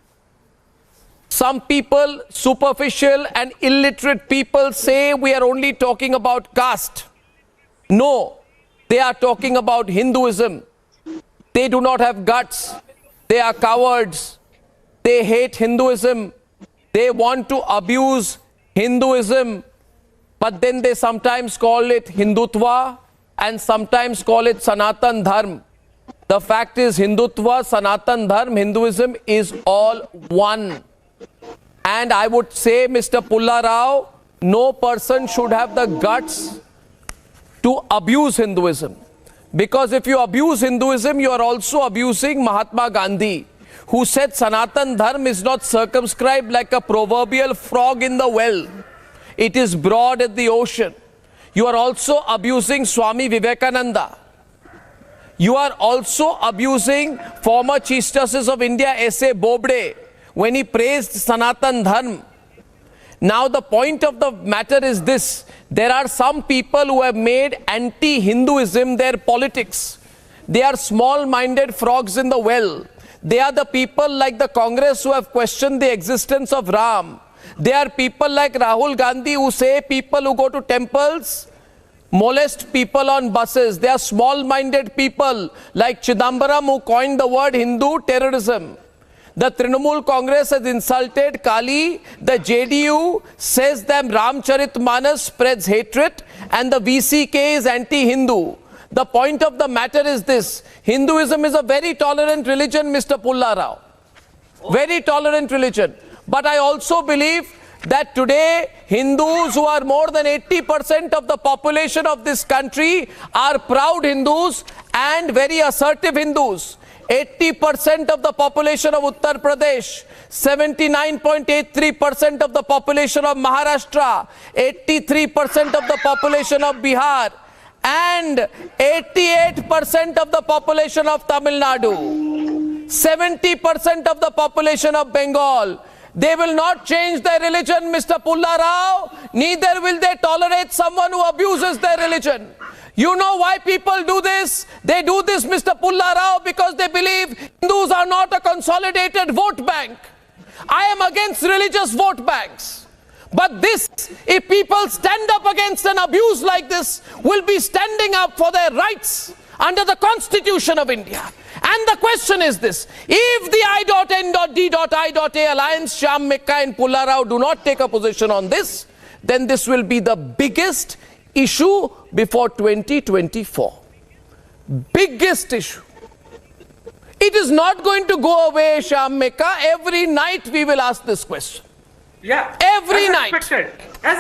S16: Some people, superficial and illiterate people, say we are only talking about caste. No, they are talking about Hinduism. They do not have guts. They are cowards. They hate Hinduism. They want to abuse Hinduism. But then they sometimes call it Hindutva and sometimes call it Sanatan Dharma. The fact is, Hindutva, Sanatan Dharma, Hinduism is all one. And I would say, Mr. Pulla Rao, no person should have the guts to abuse Hinduism. Because if you abuse Hinduism, you are also abusing Mahatma Gandhi, who said Sanatan Dharma is not circumscribed like a proverbial frog in the well. It is broad as the ocean. You are also abusing Swami Vivekananda. You are also abusing former Chief Justice of India, S.A. Bobde, when he praised Sanatan Dharma. Now the point of the matter is this. There are some people who have made anti-Hinduism their politics. They are small-minded frogs in the well. They are the people like the Congress who have questioned the existence of Ram. They are people like Rahul Gandhi who say people who go to temples molest people on buses. They are small-minded people like Chidambaram who coined the word Hindu terrorism. The Trinamool Congress has insulted Kali. The JDU says that Ramcharitmanas spreads hatred and the VCK is anti-Hindu. The point of the matter is this. Hinduism is a very tolerant religion, Mr. Pulla Rao. very tolerant religion. But I also believe that today Hindus, who are more than 80% of the population of this country, are proud Hindus and very assertive Hindus. 80% of the population of Uttar Pradesh, 79.83% of the population of Maharashtra, 83% of the population of Bihar, and 88% of the population of Tamil Nadu, 70% of the population of Bengal. They will not change their religion, Mr. Pulla Rao. Neither will they tolerate someone who abuses their religion. You know why people do this? They do this, Mr. Pulla Rao, because they believe Hindus are not a consolidated vote bank. I am against religious vote banks. But this, if people stand up against an abuse like this, will be standing up for their rights under the Constitution of India. And the question is this: if the I.N.D.I.A alliance, Shyam Mekka and Pulla Rao do not take a position on this, then this will be the biggest issue before 2024. Biggest issue. It is not going to go away, Shyam Mekka. Every night we will ask this question.
S2: Yeah.
S16: Every night.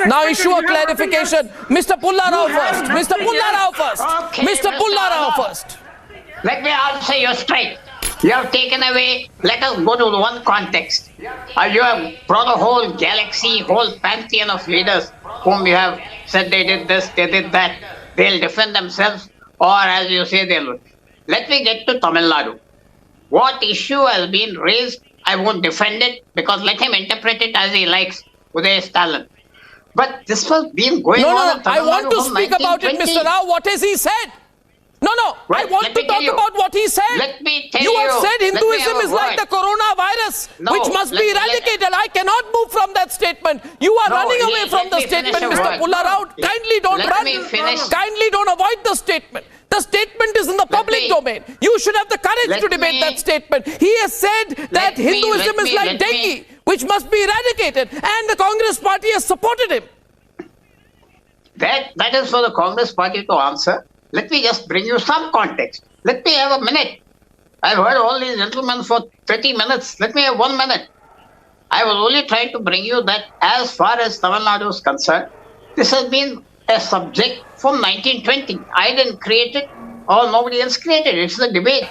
S16: Now issue a clarification. Mr. Pulla Rao first. Mr. Pulla Rao first.
S12: Okay,
S16: Mr. Pulla Rao first.
S12: Let me answer you straight. You have taken away, let us go to one context. You have brought a whole galaxy, whole pantheon of leaders whom you have said they did this, they did that. They'll defend themselves, or as you say, they'll... Let me get to Tamil Nadu. What issue has been raised, I won't defend it, because let him interpret it as he likes, Stalin. But this was been going on in Tamil Nadu.
S16: I want to speak about it, Mr. Rao. What has he said? No.
S12: Right,
S16: I want to talk about what he said.
S12: Let me tell you.
S16: You have said Hinduism is like the coronavirus, which must be eradicated. I cannot move from that statement. You are running away from the statement, Mr. Pulla Rao. Kindly don't run. Kindly don't avoid the statement. The statement is in the public domain. You should have the courage to debate that statement. He has said that Hinduism is like dengue, which must be eradicated, and the Congress party has supported him.
S12: That is for the Congress party to answer. Let me just bring you some context. Let me have a minute. I've heard all these gentlemen for 30 minutes. Let me have 1 minute. I was only trying to bring you that as far as Tamil Nadu is concerned, this has been a subject from 1920. I didn't create it, or nobody else created it. It's a debate.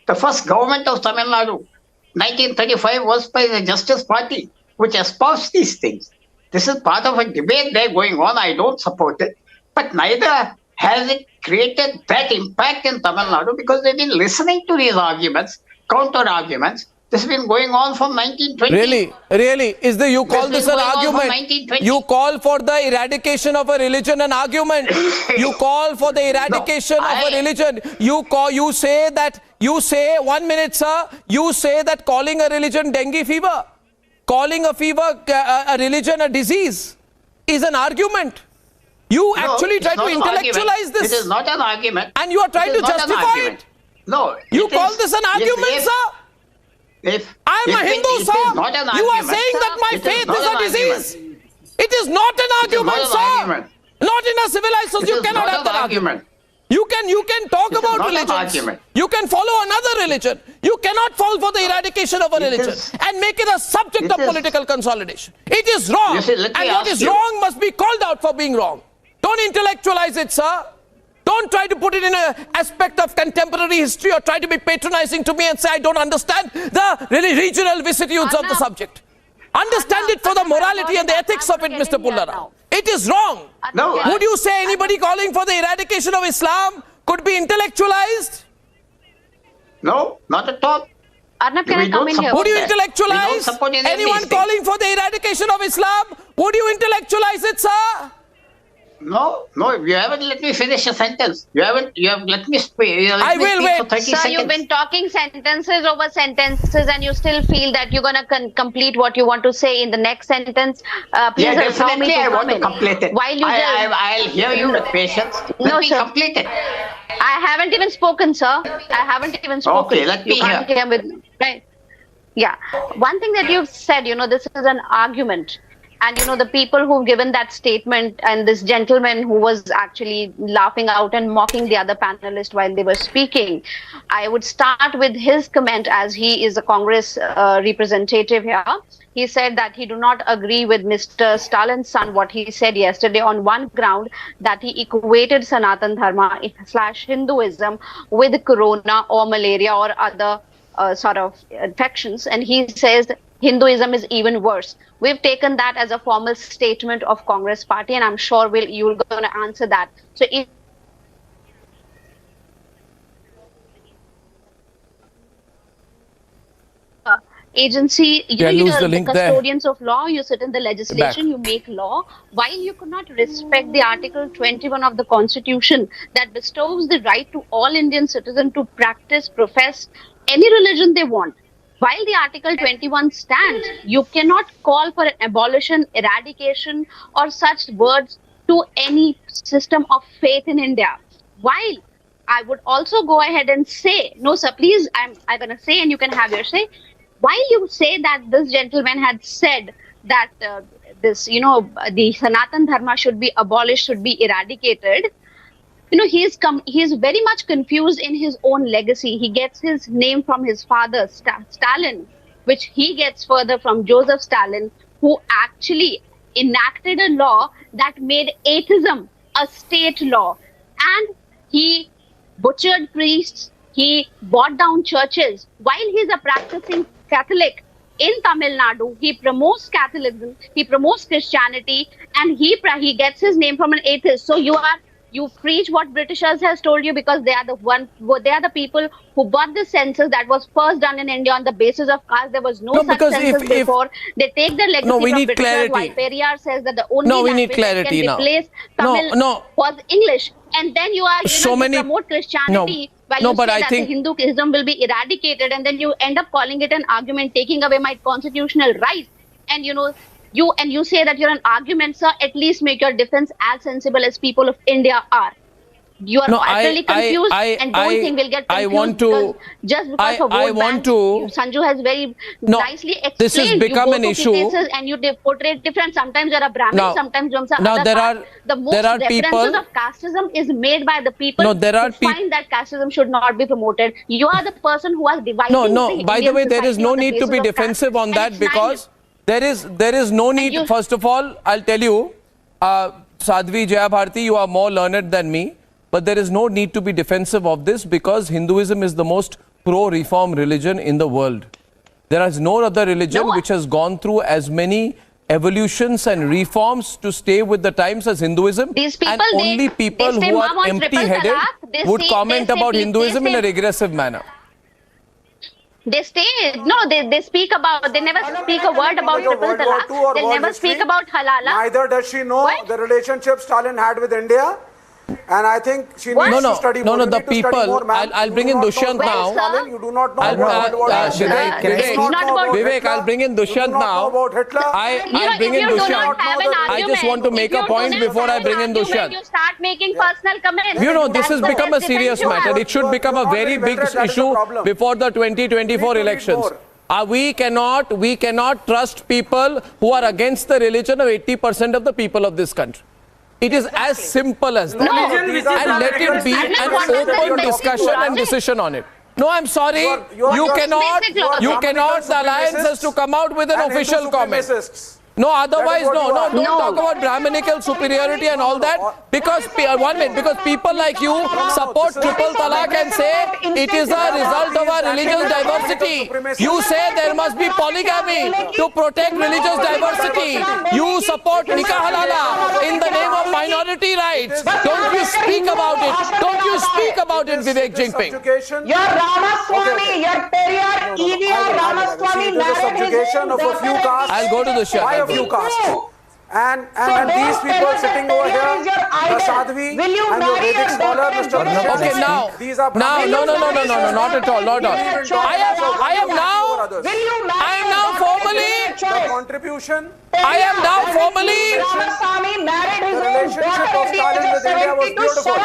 S12: The first government of Tamil Nadu, 1935, was by the Justice Party, which espoused these things. This is part of a debate there going on. I don't support it. But neither has it created that impact in Tamil Nadu, because they've been listening to these arguments, counter-arguments. This has been going on from 1920.
S16: Really? You call this an argument? You call for the eradication of a religion an argument? You call for the eradication of a religion? You say, 1 minute, sir, you say that calling a religion dengue fever, calling a fever a religion a disease is an argument. You actually try to intellectualize this.
S12: It is not an argument.
S16: And you are trying to justify it.
S12: No.
S16: You call this an argument, sir? I am a Hindu, sir. You are saying that my faith is a disease. It is not an argument, sir. Not in a civilized society. You cannot have that argument. You can talk about religions. You can follow another religion. You cannot fall for the eradication of a religion and make it a subject of political consolidation. It is wrong. And what is wrong must be called out for being wrong. Don't intellectualize it, sir. Don't try to put it in an aspect of contemporary history or try to be patronizing to me and say I don't understand the regional vicissitudes of the subject. Understand it for the morality and the ethics of it, Mr. Pulla Rao. It is wrong. Would you say anybody calling for the eradication of Islam could be intellectualized?
S12: No, not at all.
S24: Arnab, can I come in here?
S16: Would you intellectualize anyone calling for the eradication of Islam? Would you intellectualize it, sir?
S12: No, you haven't let me finish a sentence. You have let me speak.
S16: I will wait.
S12: For 30
S24: Sir,
S12: seconds.
S24: you've been talking sentences over sentences and you still feel that you're going to complete what you want to say in the next sentence. Please allow me to
S12: I want to complete it.
S24: While you
S12: I'll hear you with patience. Let me complete it.
S24: I haven't even spoken, sir. I haven't even spoken.
S12: Okay, let me hear.
S24: Right. Yeah. One thing that you've said, this is an argument.
S6: And, the people who've given that statement and this gentleman who was actually laughing out and mocking the other panelists while they were speaking, I would start with his comment as he is a Congress representative here. He said that he do not agree with Mr. Stalin's son, what he said yesterday on one ground, that he equated Sanatan Dharma / Hinduism with corona or malaria or other sort of infections. And he says Hinduism is even worse. We've taken that as a formal statement of Congress party, and I'm sure you're going to answer that. So if agency, you're the custodians of law, you sit in the legislation, you make law, while you could not respect the Article 21 of the Constitution that bestows the right to all Indian citizens to practice, profess any religion they want. While the Article 21 stands, you cannot call for an abolition, eradication, or such words to any system of faith in India. While I would also go ahead and say, no, sir, please, I'm going to say, and you can have your say. While you say that this gentleman had said that the Sanatan Dharma should be abolished, should be eradicated, he's very much confused in his own legacy. He gets his name from his father, Stalin, which he gets further from Joseph Stalin, who actually enacted a law that made atheism a state law. And he butchered priests, he bought down churches. While he's a practicing Catholic in Tamil Nadu, he promotes Catholicism, he promotes Christianity, and he gets his name from an atheist. So you preach what Britishers has told you, because they are the people who bought the census that was first done in India on the basis of caste. There was no such census before. They take the legacy from Britishers, while PERIYAR says that the only language that can replace Tamil was English. And then you are promote Christianity while you say that the Hinduism will be eradicated, and then you end up calling it an argument, taking away my constitutional rights. And you say that you're an argument, sir. At least make your defense as sensible as people of India are. You are utterly confused, and don't think we'll get confused just because of vote banks. Sanju has very nicely explained.
S16: This has become an issue,
S6: and you portray it different. Sometimes you're a Brahmin, sometimes you're the most references of casteism is made by the people who find that casteism should not be promoted. You are the person who has divided.
S16: By the way, there is no need to be defensive on that, because there is no need. First of all, I'll tell you, Sadhvi Jayabharti, you are more learned than me. But there is no need to be defensive of this, because Hinduism is the most pro-reform religion in the world. There is no other religion which has gone through as many evolutions and reforms to stay with the times as Hinduism. And only people who are empty-headed would comment about Hinduism in a regressive manner.
S6: They they speak about, they never speak a word about triple talaq. They never speak about halala.
S8: Neither does she know the relationship Stalin had with India. And I think she needs to study more.
S16: The people, I'll bring in Dushyant now.
S8: You do not know
S16: Vivek, I'll bring in Dushyant now. I'll bring in Dushyant. I just want to make a point before I bring in Dushyant.
S6: You start making personal comments.
S16: This has become a serious matter. It should become a very big issue before the 2024 elections. We cannot trust people who are against the religion of 80% of the people of this country. It is as simple as that. And let it be an open discussion and decision on it. No, I'm sorry. You cannot. The alliance has to come out with an official comment. No, otherwise, no. Don't talk about Brahminical superiority and all that. Because, because people like you support triple talaq and say it is a result of our religious diversity. You say there must be polygamy to protect religious diversity. You support nikah halala in the name of minority rights. Don't you speak about it. Don't you speak about it, Vivek Jingping.
S7: Your Ramaswamy, your PERIYAR, EVR Ramaswamy married his own daughter.
S16: I'll go to the show.
S8: Few castes. And these people sitting over here, Sadhvi and your Vedic scholar, Mr.
S16: Okay, now, no, not at all, not at all. I am now formally, I am now formally,
S8: the relationship of Stalin with India was beautiful.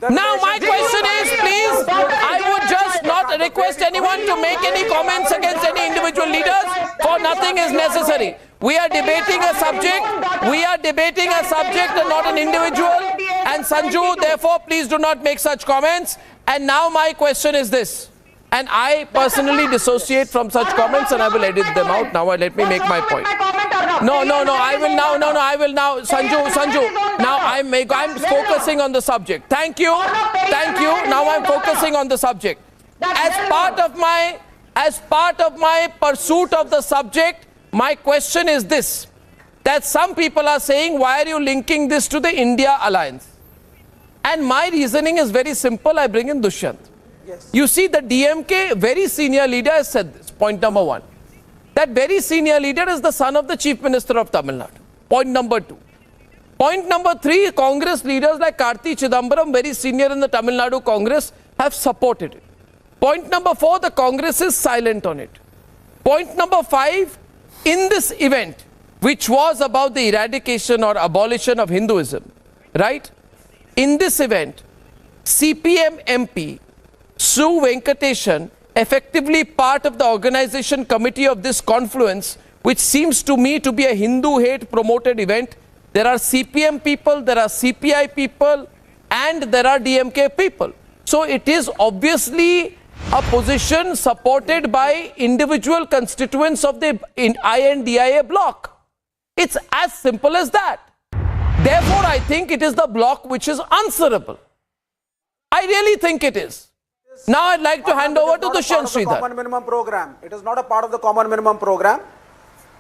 S16: Now my question is, please, I would just not request anyone to make any comments against any individual leaders, for nothing is necessary. We are debating a subject. We are debating a subject and not an individual. And Sanju, therefore, please do not make such comments. And now my question is this. And I personally dissociate from such comments and I will edit them out. Now let me make my point. No, I will now, Sanju, now I'm focusing on the subject. Thank you. Now I'm focusing on the subject. As part of my pursuit of the subject, my question is this, that some people are saying, why are you linking this to the India alliance? And my reasoning is very simple. I bring in Dushyant. Yes. You see, the DMK very senior leader has said this, point number 1. That very senior leader is the son of the Chief Minister of Tamil Nadu. Point number 2. Point number 3, Congress leaders like Karti Chidambaram, very senior in the Tamil Nadu Congress, have supported it. Point number 4, the Congress is silent on it. Point number 5, in this event, which was about the eradication or abolition of Hinduism, right? In this event, CPM MP Su Venkateshan, effectively part of the organization committee of this confluence, which seems to me to be a Hindu hate promoted event. There are CPM people, there are CPI people, and there are DMK people. So it is obviously a position supported by individual constituents of the INDIA bloc. It's as simple as that. Therefore, I think it is the bloc which is answerable. I really think it is. Now I'd like to hand over to Dushyant Sridhar.
S8: Common minimum program. It is not a part of the common minimum program.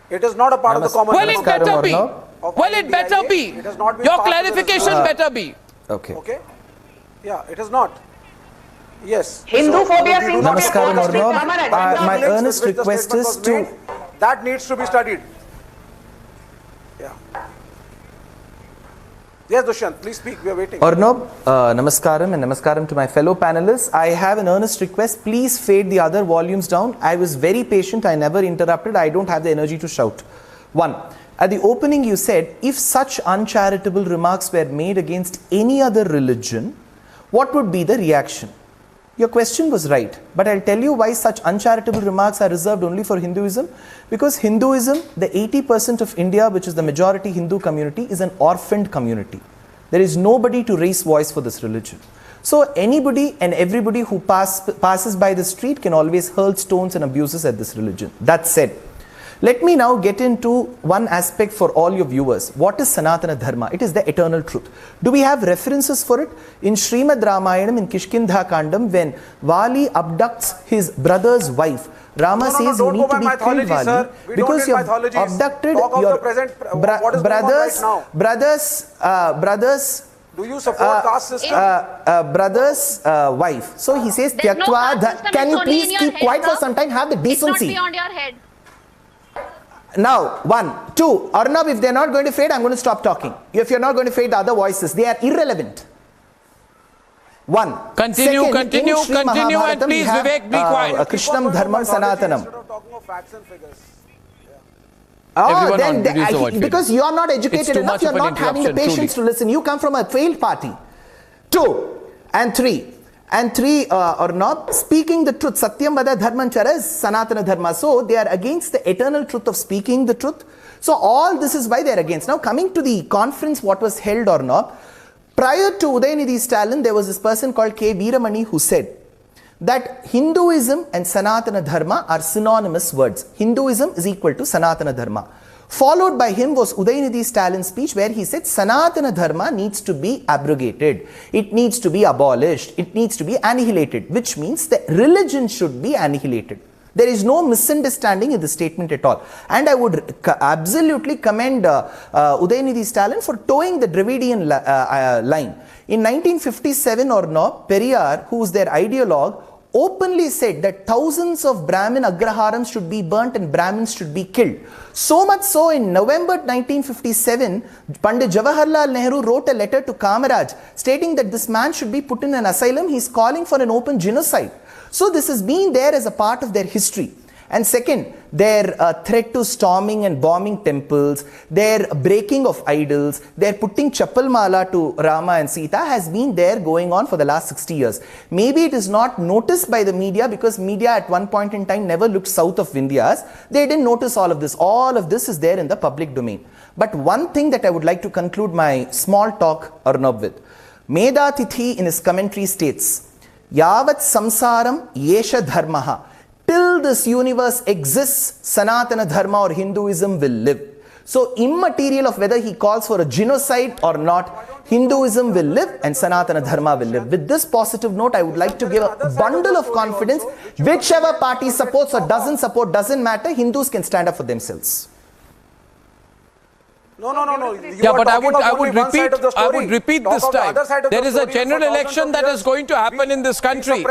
S8: It is not a part of the common minimum program.
S16: Well, it better be. Well, it better be. Your clarification better be.
S8: Okay. Yeah, it is not. Yes.
S11: Hindu phobia seems to be
S13: Namaskaram, Arnab. My earnest request is to...
S8: That needs to be studied. Yeah. Yes, Dushyant, please speak. We are waiting.
S13: Arnab, namaskaram and namaskaram to my fellow panelists. I have an earnest request. Please fade the other volumes down. I was very patient. I never interrupted. I don't have the energy to shout. 1. At the opening you said, if such uncharitable remarks were made against any other religion, what would be the reaction? Your question was right, but I'll tell you why such uncharitable remarks are reserved only for Hinduism. Because Hinduism, the 80% of India, which is the majority Hindu community, is an orphaned community. There is nobody to raise voice for this religion. So anybody and everybody who passes by the street can always hurl stones and abuses at this religion. That said, let me now get into one aspect for all your viewers. What is Sanatana Dharma? It is the eternal truth. Do we have references for it? In Srimad Ramayanam, in Kishkindha Kandam, when Vali abducts his brother's wife, Rama says you need to be killed, Vali, because you have abducted your brothers.
S8: Do you support caste system?
S13: Brother's wife. So he says, can you please keep quiet for some time? Have the decency.
S6: It's not beyond your head.
S13: Now, 1, 2, Arnab, if they're not going to fade, I'm going to stop talking. If you're not going to fade the other voices, they are irrelevant. 1.
S16: Continue,
S13: Second,
S16: continue, and please, Vivek, be quiet.
S13: Krishnam Dharmam Sanatanam. Because you are not educated enough, you are not having the patience to listen. You come from a failed party. 2 and 3. And 3, Arnab, speaking the truth, Satyam Vada Dharmanchara is Sanatana Dharma. So they are against the eternal truth of speaking the truth. So all this is why they are against. Now coming to the conference, what was held, Arnab, prior to Udhayanidhi Stalin, there was this person called K. Veeramani who said that Hinduism and Sanatana Dharma are synonymous words. Hinduism is equal to Sanatana Dharma. Followed by him was Udhayanidhi Stalin's speech where he said Sanatana Dharma needs to be abrogated. It needs to be abolished. It needs to be annihilated, which means the religion should be annihilated. There is no misunderstanding in the statement at all. And I would absolutely commend Udhayanidhi Stalin for towing the Dravidian line. In 1957 or no, Periyar, who was their ideologue, openly said that thousands of Brahmin agraharams should be burnt and Brahmins should be killed. So much so, in November 1957, Pandit Jawaharlal Nehru wrote a letter to Kamaraj stating that this man should be put in an asylum. He is calling for an open genocide. So this has been there as a part of their history. And second, their threat to storming and bombing temples, their breaking of idols, their putting chappal mala to Rama and Sita has been there going on for the last 60 years. Maybe it is not noticed by the media because media at one point in time never looked south of Vindhyas. They didn't notice all of this. All of this is there in the public domain. But one thing that I would like to conclude my small talk, Arnab, with. Medatithi in his commentary states, Yavat samsaram yesha dharmaha. Till this universe exists, Sanatana Dharma or Hinduism will live. So immaterial of whether he calls for a genocide or not, Hinduism will live and Sanatana Dharma will live. With this positive note, I would like to give a bundle of confidence. Whichever party supports or doesn't support, doesn't matter. Hindus can stand up for themselves.
S8: No.
S16: Yeah, but I would repeat this time. There is a general election that is going to happen in this country,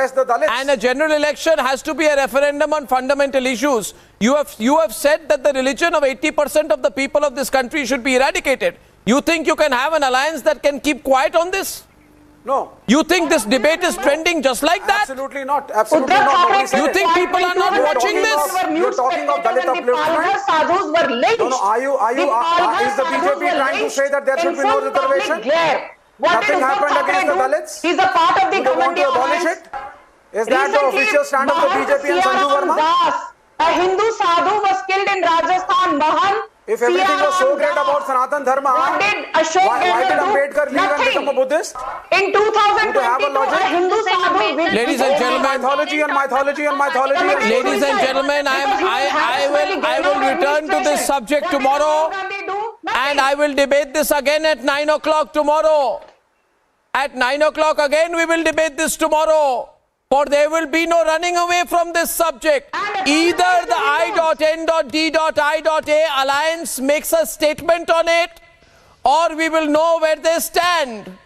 S16: and a general election has to be a referendum on fundamental issues. You have said that the religion of 80% of the people of this country should be eradicated. You think you can have an alliance that can keep quiet on this?
S8: No.
S16: You think this debate is trending just like that?
S8: Absolutely not. Absolutely not.
S16: You think people are not watching this?
S8: You're talking of Dalit upliftment.
S11: Sadhus were lynched.
S8: Is the BJP trying to say that there should be no reservation? Nothing happened against the Dalits?
S11: He's a part of the
S8: government. You want to abolish it? Is that the official stand of the BJP and Sanju Verma?
S11: A Hindu sadhu was killed in Rajasthan, Mahan.
S8: If everything was so great about Sanatan Dharma,
S11: why did
S8: Ambedkar leave and become a Buddhist?
S11: In 2022, a Hindu sadhu.
S16: Ladies and gentlemen,
S8: mythology.
S16: Ladies and gentlemen, I will return to this subject tomorrow, and I will debate this again at 9 o'clock tomorrow. At 9 o'clock again, we will debate this tomorrow. For there will be no running away from this subject. Either the I.N.D.I.A alliance makes a statement on it, or we will know where they stand.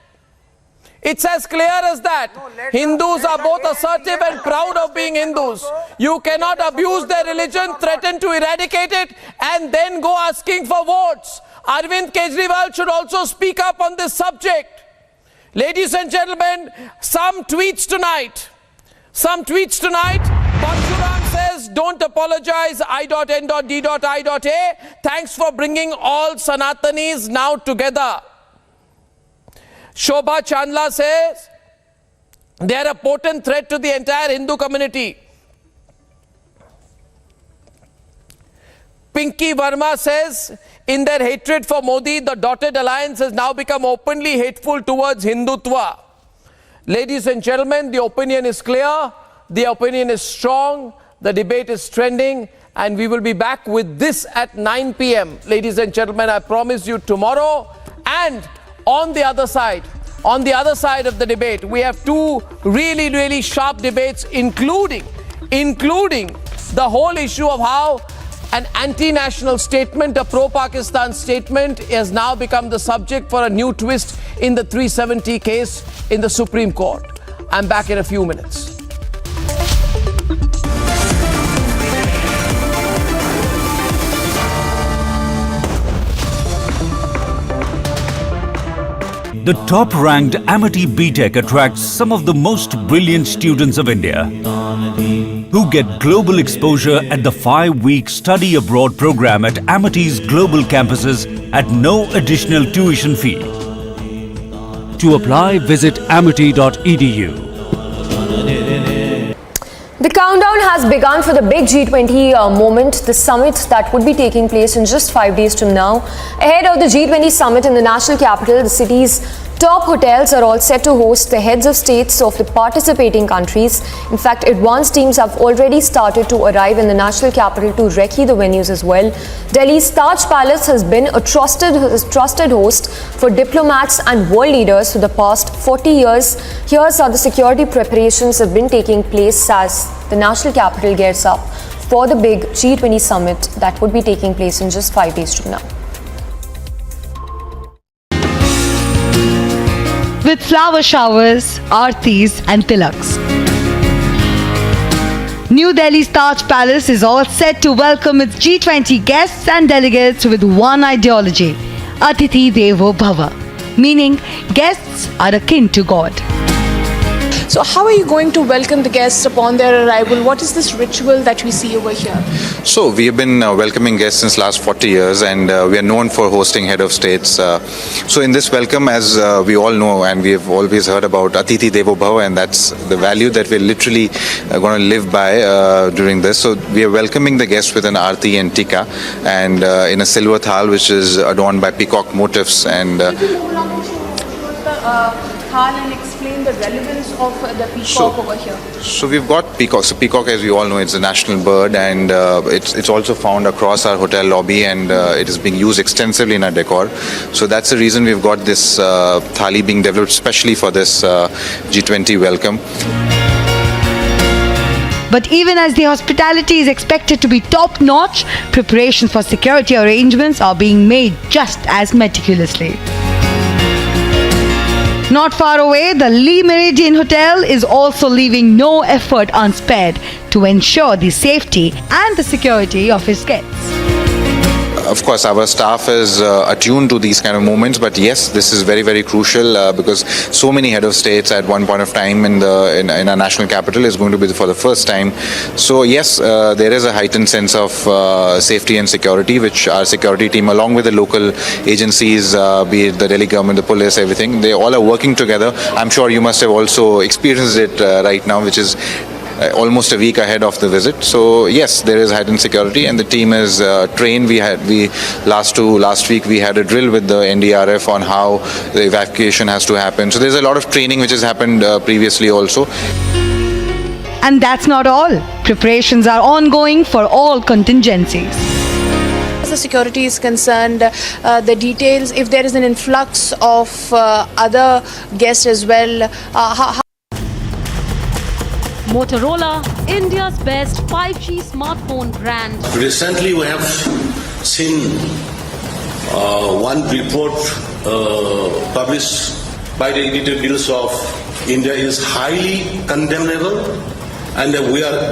S16: It's as clear as that. Hindus are both assertive and proud of being Hindus. You cannot abuse their religion, threaten to eradicate it, and then go asking for votes. Arvind Kejriwal should also speak up on this subject. Ladies and gentlemen, some tweets tonight. Parshuram says, don't apologize, I.N.D.I.A. Thanks for bringing all Sanatanis now together. Shobha Chandla says, they are a potent threat to the entire Hindu community. Pinky Verma says, in their hatred for Modi, the dotted alliance has now become openly hateful towards Hindutva. Ladies and gentlemen, the opinion is clear, the opinion is strong, the debate is trending, and we will be back with this at 9 p.m. Ladies and gentlemen, I promise you tomorrow. And on the other side of the debate, we have two really sharp debates, including the whole issue of how an anti-national statement, a pro-Pakistan statement, has now become the subject for a new twist in the 370 case in the Supreme Court. I'm back in a few minutes.
S10: The top-ranked Amity BTech attracts some of the most brilliant students of India who get global exposure at the 5-week study abroad program at Amity's global campuses at no additional tuition fee. To apply, visit amity.edu.
S14: The countdown has begun for the big G20 moment, the summit that would be taking place in just 5 days from now. Ahead of the G20 summit in the national capital, the city's top hotels are all set to host the heads of states of the participating countries. In fact, advanced teams have already started to arrive in the national capital to recce the venues as well. Delhi's Taj Palace has been a trusted host for diplomats and world leaders for the past 40 years. Here's how the security preparations have been taking place as the national capital gears up for the big G20 summit that would be taking place in just 5 days from now.
S15: With flower showers, aartis and tilaks. New Delhi's Taj Palace is all set to welcome its G20 guests and delegates with one ideology, Atithi Devo Bhava, meaning guests are akin to God.
S3: So how are you going to welcome the guests upon their arrival? What is this ritual that we see over here?
S5: So we have been welcoming guests since last 40 years, and we are known for hosting head of states. So in this welcome, as we all know, and we have always heard about Atithi Devo Bhava, and that's the value that we're literally going to live by during this. So we are welcoming the guests with an aarti and tikka, and in a silver thal which is adorned by peacock motifs. And
S3: and explain the relevance of the peacock over here.
S5: So we've got peacock. So peacock, as we all know, it's a national bird, and it's also found across our hotel lobby, and it is being used extensively in our decor. So that's the reason we've got this thali being developed specially for this G20 welcome.
S15: But even as the hospitality is expected to be top-notch, preparations for security arrangements are being made just as meticulously. Not far away, the Lee Meridian Hotel is also leaving no effort unspared to ensure the safety and the security of its guests.
S5: Of course, our staff is attuned to these kind of moments, but yes, this is very, very crucial because so many head of states at one point of time in our national capital is going to be for the first time. So yes, there is a heightened sense of safety and security, which our security team, along with the local agencies, be it the Delhi government, the police, everything, they all are working together. I'm sure you must have also experienced it right now, which is almost a week ahead of the visit. So yes, there is heightened security, and the team is trained. Last week we had a drill with the NDRF on how the evacuation has to happen. So there's a lot of training which has happened previously also.
S15: And that's not all. Preparations are ongoing for all contingencies.
S3: As the security is concerned, the details, if there is an influx of other guests as well,
S1: Motorola, India's best 5G smartphone brand.
S27: Recently, we have seen one report published by the editor-in-chief of India is highly condemnable, and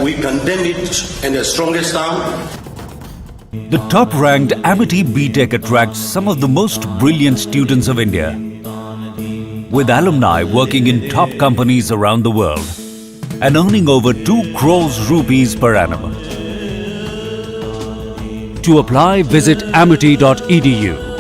S27: we condemn it in the strongest term.
S10: The top-ranked Amity BTech attracts some of the most brilliant students of India, with alumni working in top companies around the world and earning over 2 crores rupees per annum. To apply, visit amity.edu.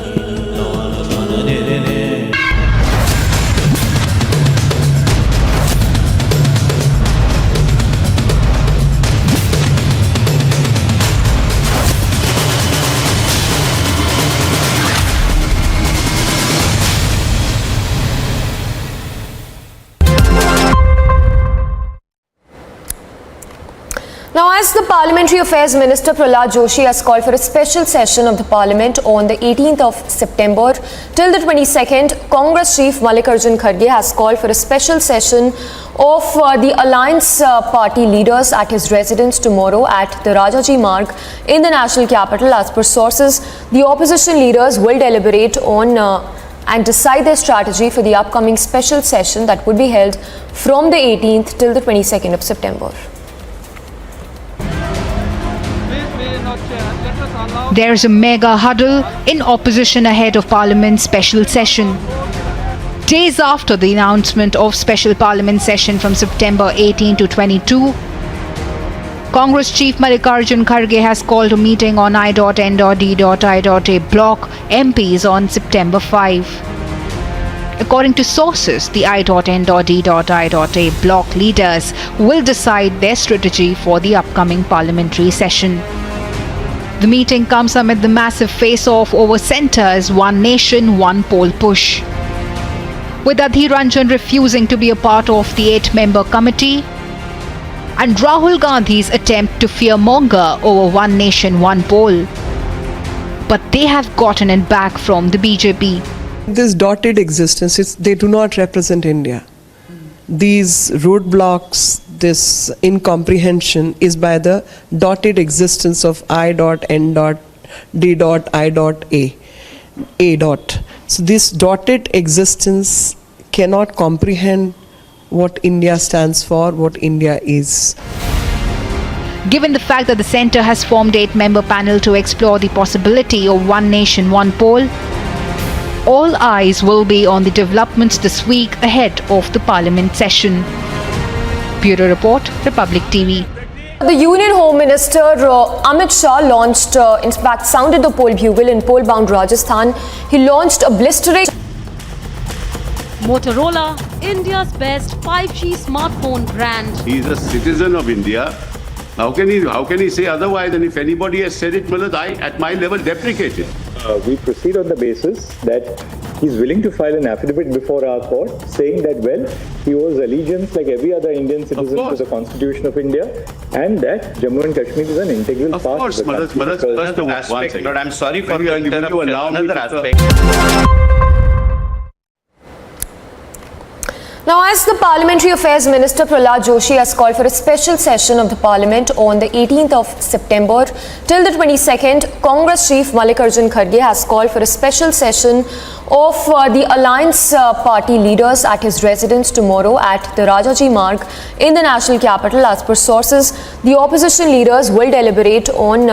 S14: Now, as the Parliamentary Affairs Minister Prahlad Joshi has called for a special session of the Parliament on the 18th of September till the 22nd, Congress Chief Mallikarjun Kharge has called for a special session of the Alliance Party leaders at his residence tomorrow at the Rajaji Marg in the national capital. As per sources, the opposition leaders will deliberate on and decide their strategy for the upcoming special session that would be held from the 18th till the 22nd of September.
S9: There is a mega huddle in opposition ahead of Parliament's special session. Days after the announcement of special Parliament session from September 18 to 22, Congress Chief Mallikarjun Kharge has called a meeting on I.N.D.I.A block MPs on September 5. According to sources, the I.N.D.I.A block leaders will decide their strategy for the upcoming parliamentary session. The meeting comes amid the massive face-off over centre's One Nation, One Poll push. With Adhir Ranjan refusing to be a part of the 8-member committee, and Rahul Gandhi's attempt to fearmonger over One Nation, One Poll. But they have gotten it back from the BJP.
S17: This dotted existence, they do not represent India. These roadblocks, this incomprehension is by the dotted existence of I.N.D.I.A. So this dotted existence cannot comprehend what India stands for, what India is.
S9: Given the fact that the centre has formed 8-member panel to explore the possibility of One Nation, One Poll, all eyes will be on the developments this week ahead of the Parliament session. Bureau Report, Republic TV.
S14: The Union Home Minister Amit Shah launched, in fact, sounded the poll bugle in poll-bound Rajasthan. He launched a blistering...
S1: Motorola, India's best 5G smartphone brand.
S4: He is a citizen of India. How can he say otherwise? And if anybody has said it, I, at my level, deprecate it.
S18: We proceed on the basis that he's willing to file an affidavit before our court saying that, well, he owes allegiance like every other Indian citizen to the Constitution of India and that Jammu and Kashmir is an integral part of the country.
S27: But I'm sorry for the interruption. Another aspect.
S14: Now, as the Parliamentary Affairs Minister Prahlad Joshi has called for a special session of the Parliament on the 18th of September till the 22nd, Congress Chief Mallikarjun Kharge has called for a special session of the Alliance Party leaders at his residence tomorrow at the Rajaji Marg in the national capital. As per sources, the opposition leaders will deliberate on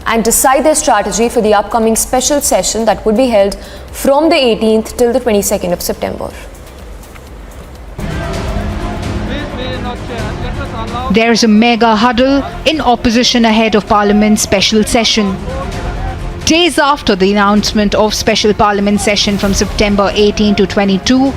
S14: and decide their strategy for the upcoming special session that would be held from the 18th till the 22nd of September.
S9: There is a mega huddle in opposition ahead of Parliament's special session. Days after the announcement of special Parliament session from September 18 to 22,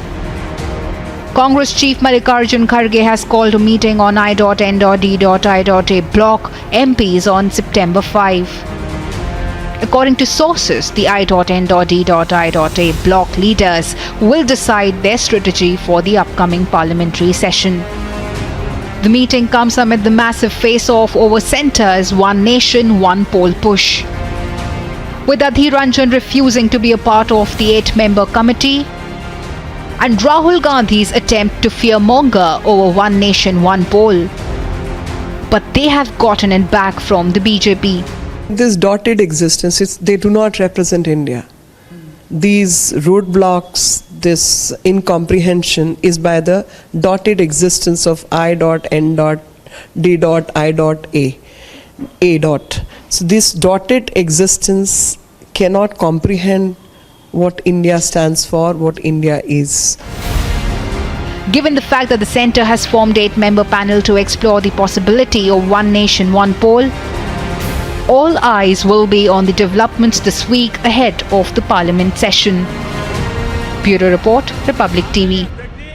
S9: Congress Chief Mallikarjun Kharge has called a meeting on I.N.D.I.A block MPs on September 5. According to sources, the I.N.D.I.A block leaders will decide their strategy for the upcoming parliamentary session. The meeting comes amid the massive face-off over centre's One Nation, One Poll push. With Adhir Ranjan refusing to be a part of the 8-member committee, and Rahul Gandhi's attempt to fearmonger over One Nation, One Poll. But they have gotten it back from the BJP.
S17: This dotted existence, they do not represent India. These roadblocks, this incomprehension is by the dotted existence of I.N.D.I.A. So this dotted existence cannot comprehend what India stands for, what India is.
S9: Given the fact that the centre has formed 8-member panel to explore the possibility of One Nation, One Poll, all eyes will be on the developments this week ahead of the Parliament session. Bureau Report, Republic TV.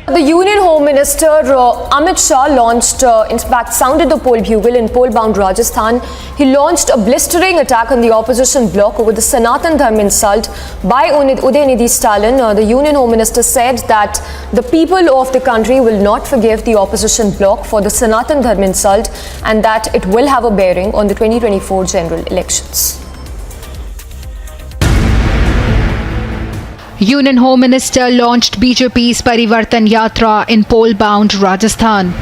S14: The Union Home Minister Amit Shah launched, in fact, sounded the poll bugle in poll-bound Rajasthan. He launched a blistering attack on the opposition bloc over the Sanatan Dharma insult by Udhayanidhi Stalin. The Union Home Minister said that the people of the country will not forgive the opposition bloc for the Sanatan Dharma insult and that it will have a bearing on the 2024 general elections.
S9: Union Home Minister launched BJP's Parivartan Yatra in poll-bound Rajasthan.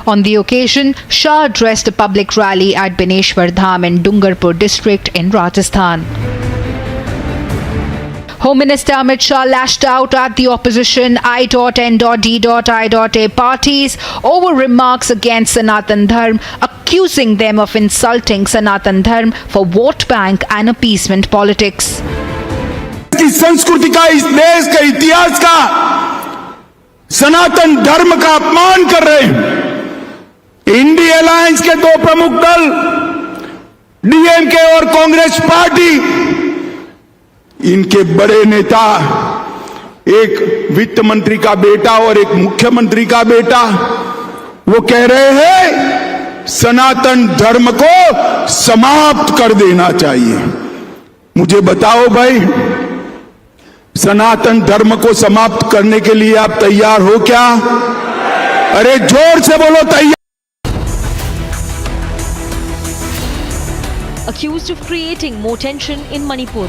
S9: On the occasion, Shah addressed a public rally at Bineshwar Dham in Dungarpur district in Rajasthan. Home Minister Amit Shah lashed out at the opposition I.N.D.I.A parties over remarks against Sanatan Dharma, accusing them of insulting Sanatan Dharma for vote bank and appeasement politics.
S19: की संस्कृति का, इस देश के इतिहास का, सनातन धर्म का अपमान कर रहे हैं। इंडी अलायंस के दो प्रमुख दल डीएमके और कांग्रेस पार्टी, इनके बड़े नेता, एक वित्त मंत्री का बेटा और एक मुख्यमंत्री का बेटा, वो कह रहे हैं सनातन धर्म को समाप्त कर देना चाहिए। मुझे बताओ भाई, सनातन धर्म को समाप्त करने के लिए आप तैयार हो क्या? अरे जोर से बोलो तैयार।
S1: Accused of creating more tension in Manipur.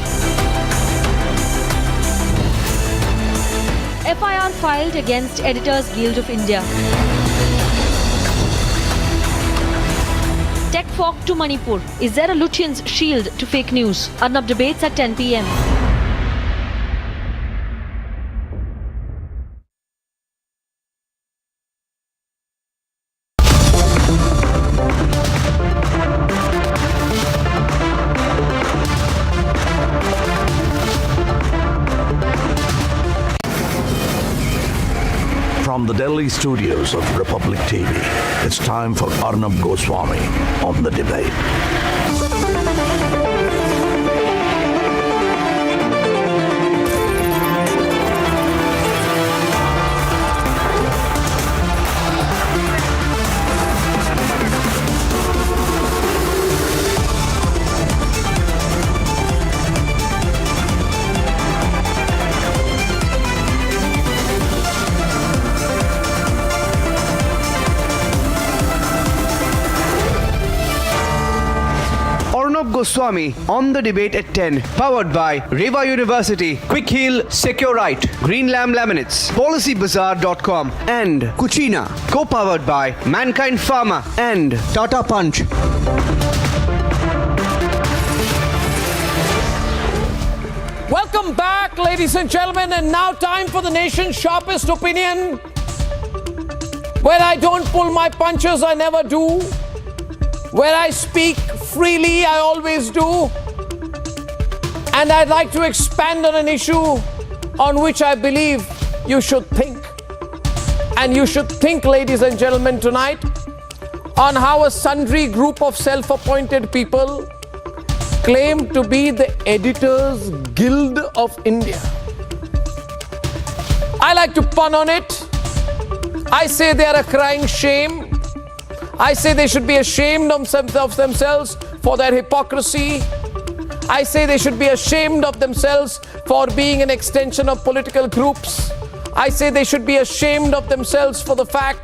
S1: FIR filed against Editors Guild of India. Tech fog to Manipur. Is there a Lutyens' shield to fake news? Arnab debates at 10 p.m.
S2: From the Delhi studios of Republic TV, it's time for Arnab Goswami on the debate.
S20: Arnab Goswami on the debate at 10, powered by Reva University, Quick Heal, Securite, Green Lamb Laminates, PolicyBazaar.com and Cucina, co-powered by Mankind Pharma and Tata Punch.
S16: Welcome back, ladies and gentlemen, and now time for the nation's sharpest opinion. Where I don't pull my punches, I never do. Where I speak freely, I always do. And I'd like to expand on an issue on which I believe you should think. And you should think, ladies and gentlemen, tonight on how a sundry group of self-appointed people claim to be the Editors Guild of India. I like to pun on it. I say they are a crying shame. I say they should be ashamed of themselves for their hypocrisy. I say they should be ashamed of themselves for being an extension of political groups. I say they should be ashamed of themselves for the fact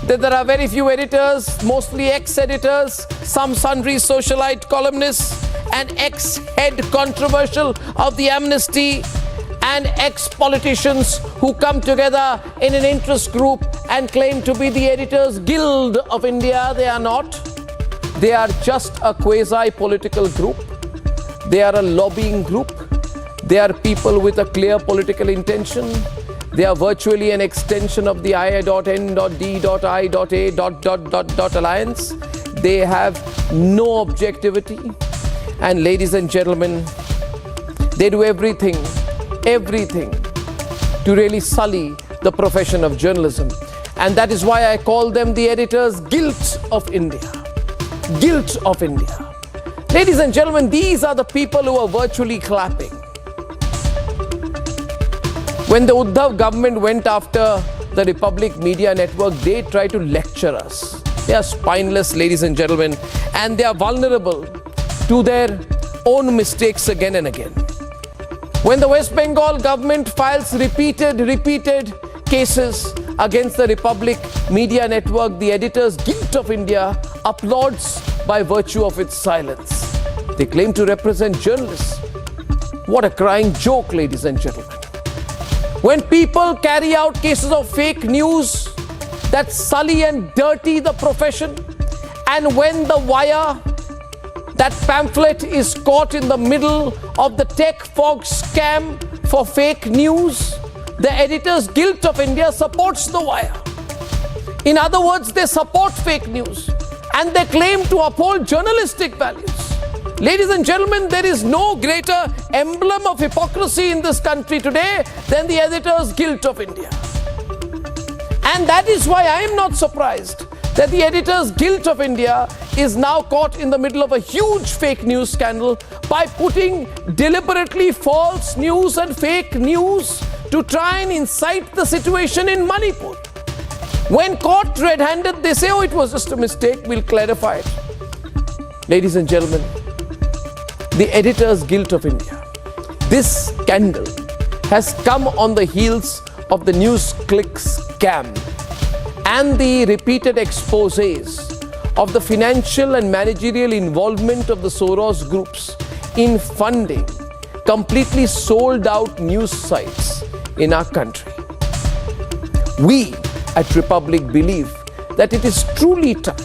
S16: that there are very few editors, mostly ex-editors, some sundry socialite columnists, and ex-head controversial of the Amnesty, and ex-politicians who come together in an interest group and claim to be the Editors Guild of India. They are not. They are just a quasi-political group. They are a lobbying group. They are people with a clear political intention. They are virtually an extension of the I.N.D.I.A. alliance. They have no objectivity. And ladies and gentlemen, they do everything to really sully the profession of journalism. And that is why I call them the Editors Guild of India. Guild of India. Ladies and gentlemen, these are the people who are virtually clapping. When the Uddhav government went after the Republic Media Network, they tried to lecture us. They are spineless, ladies and gentlemen, and they are vulnerable to their own mistakes again and again. When the West Bengal government files repeated cases against the Republic Media Network, the Editors Guild of India applauds by virtue of its silence. They claim to represent journalists. What a crying joke, ladies and gentlemen. When people carry out cases of fake news that sully and dirty the profession, and when the wire, that pamphlet, is caught in the middle of the tech fog scam for fake news, the Editors Guild of India supports the wire. In other words, they support fake news and they claim to uphold journalistic values. Ladies and gentlemen, there is no greater emblem of hypocrisy in this country today than the Editors Guild of India. And that is why I am not surprised that the Editors Guild of India is now caught in the middle of a huge fake news scandal by putting deliberately false news and fake news to try and incite the situation in Manipur. When caught red-handed, they say, oh, it was just a mistake, we'll clarify it. Ladies and gentlemen, the Editors Guild of India, this scandal has come on the heels of the NewsClick scam and the repeated exposés of the financial and managerial involvement of the Soros groups in funding completely sold out news sites in our country. We at Republic believe that it is truly time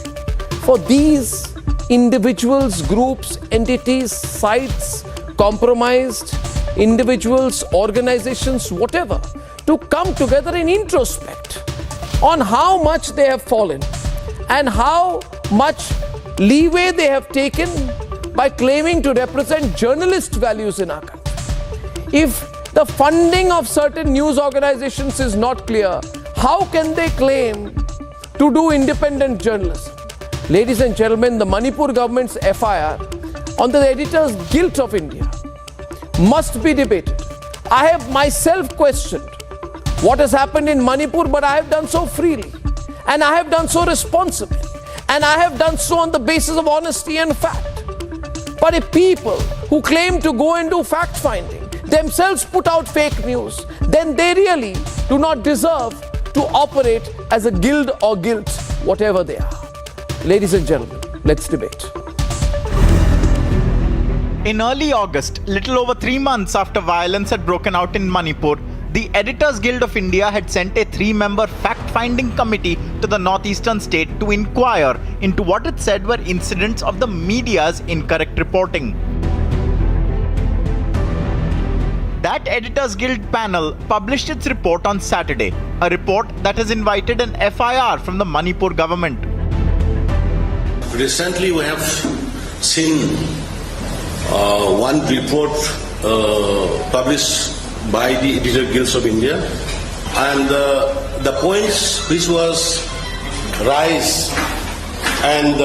S16: for these individuals, groups, entities, sites, compromised individuals, organizations, whatever, to come together and introspect on how much they have fallen and how much leeway they have taken by claiming to represent journalist values in our country. If the funding of certain news organizations is not clear, how can they claim to do independent journalism? Ladies and gentlemen, the Manipur government's FIR on the Editors Guild of India must be debated. I have myself questioned what has happened in Manipur, but I have done so freely, and I have done so responsibly, and I have done so on the basis of honesty and fact. But if people who claim to go and do fact-finding themselves put out fake news, then they really do not deserve to operate as a guild or guilds, whatever they are. Ladies and gentlemen, let's debate.
S12: In early August, little over 3 months after violence had broken out in Manipur, the Editors Guild of India had sent a 3-member fact-finding committee to the northeastern state to inquire into what it said were incidents of the media's incorrect reporting. That Editors Guild panel published its report on Saturday, a report that has invited an FIR from the Manipur government.
S27: Recently, we have seen one report published by the Editor Guilds of India, and the points which was raised and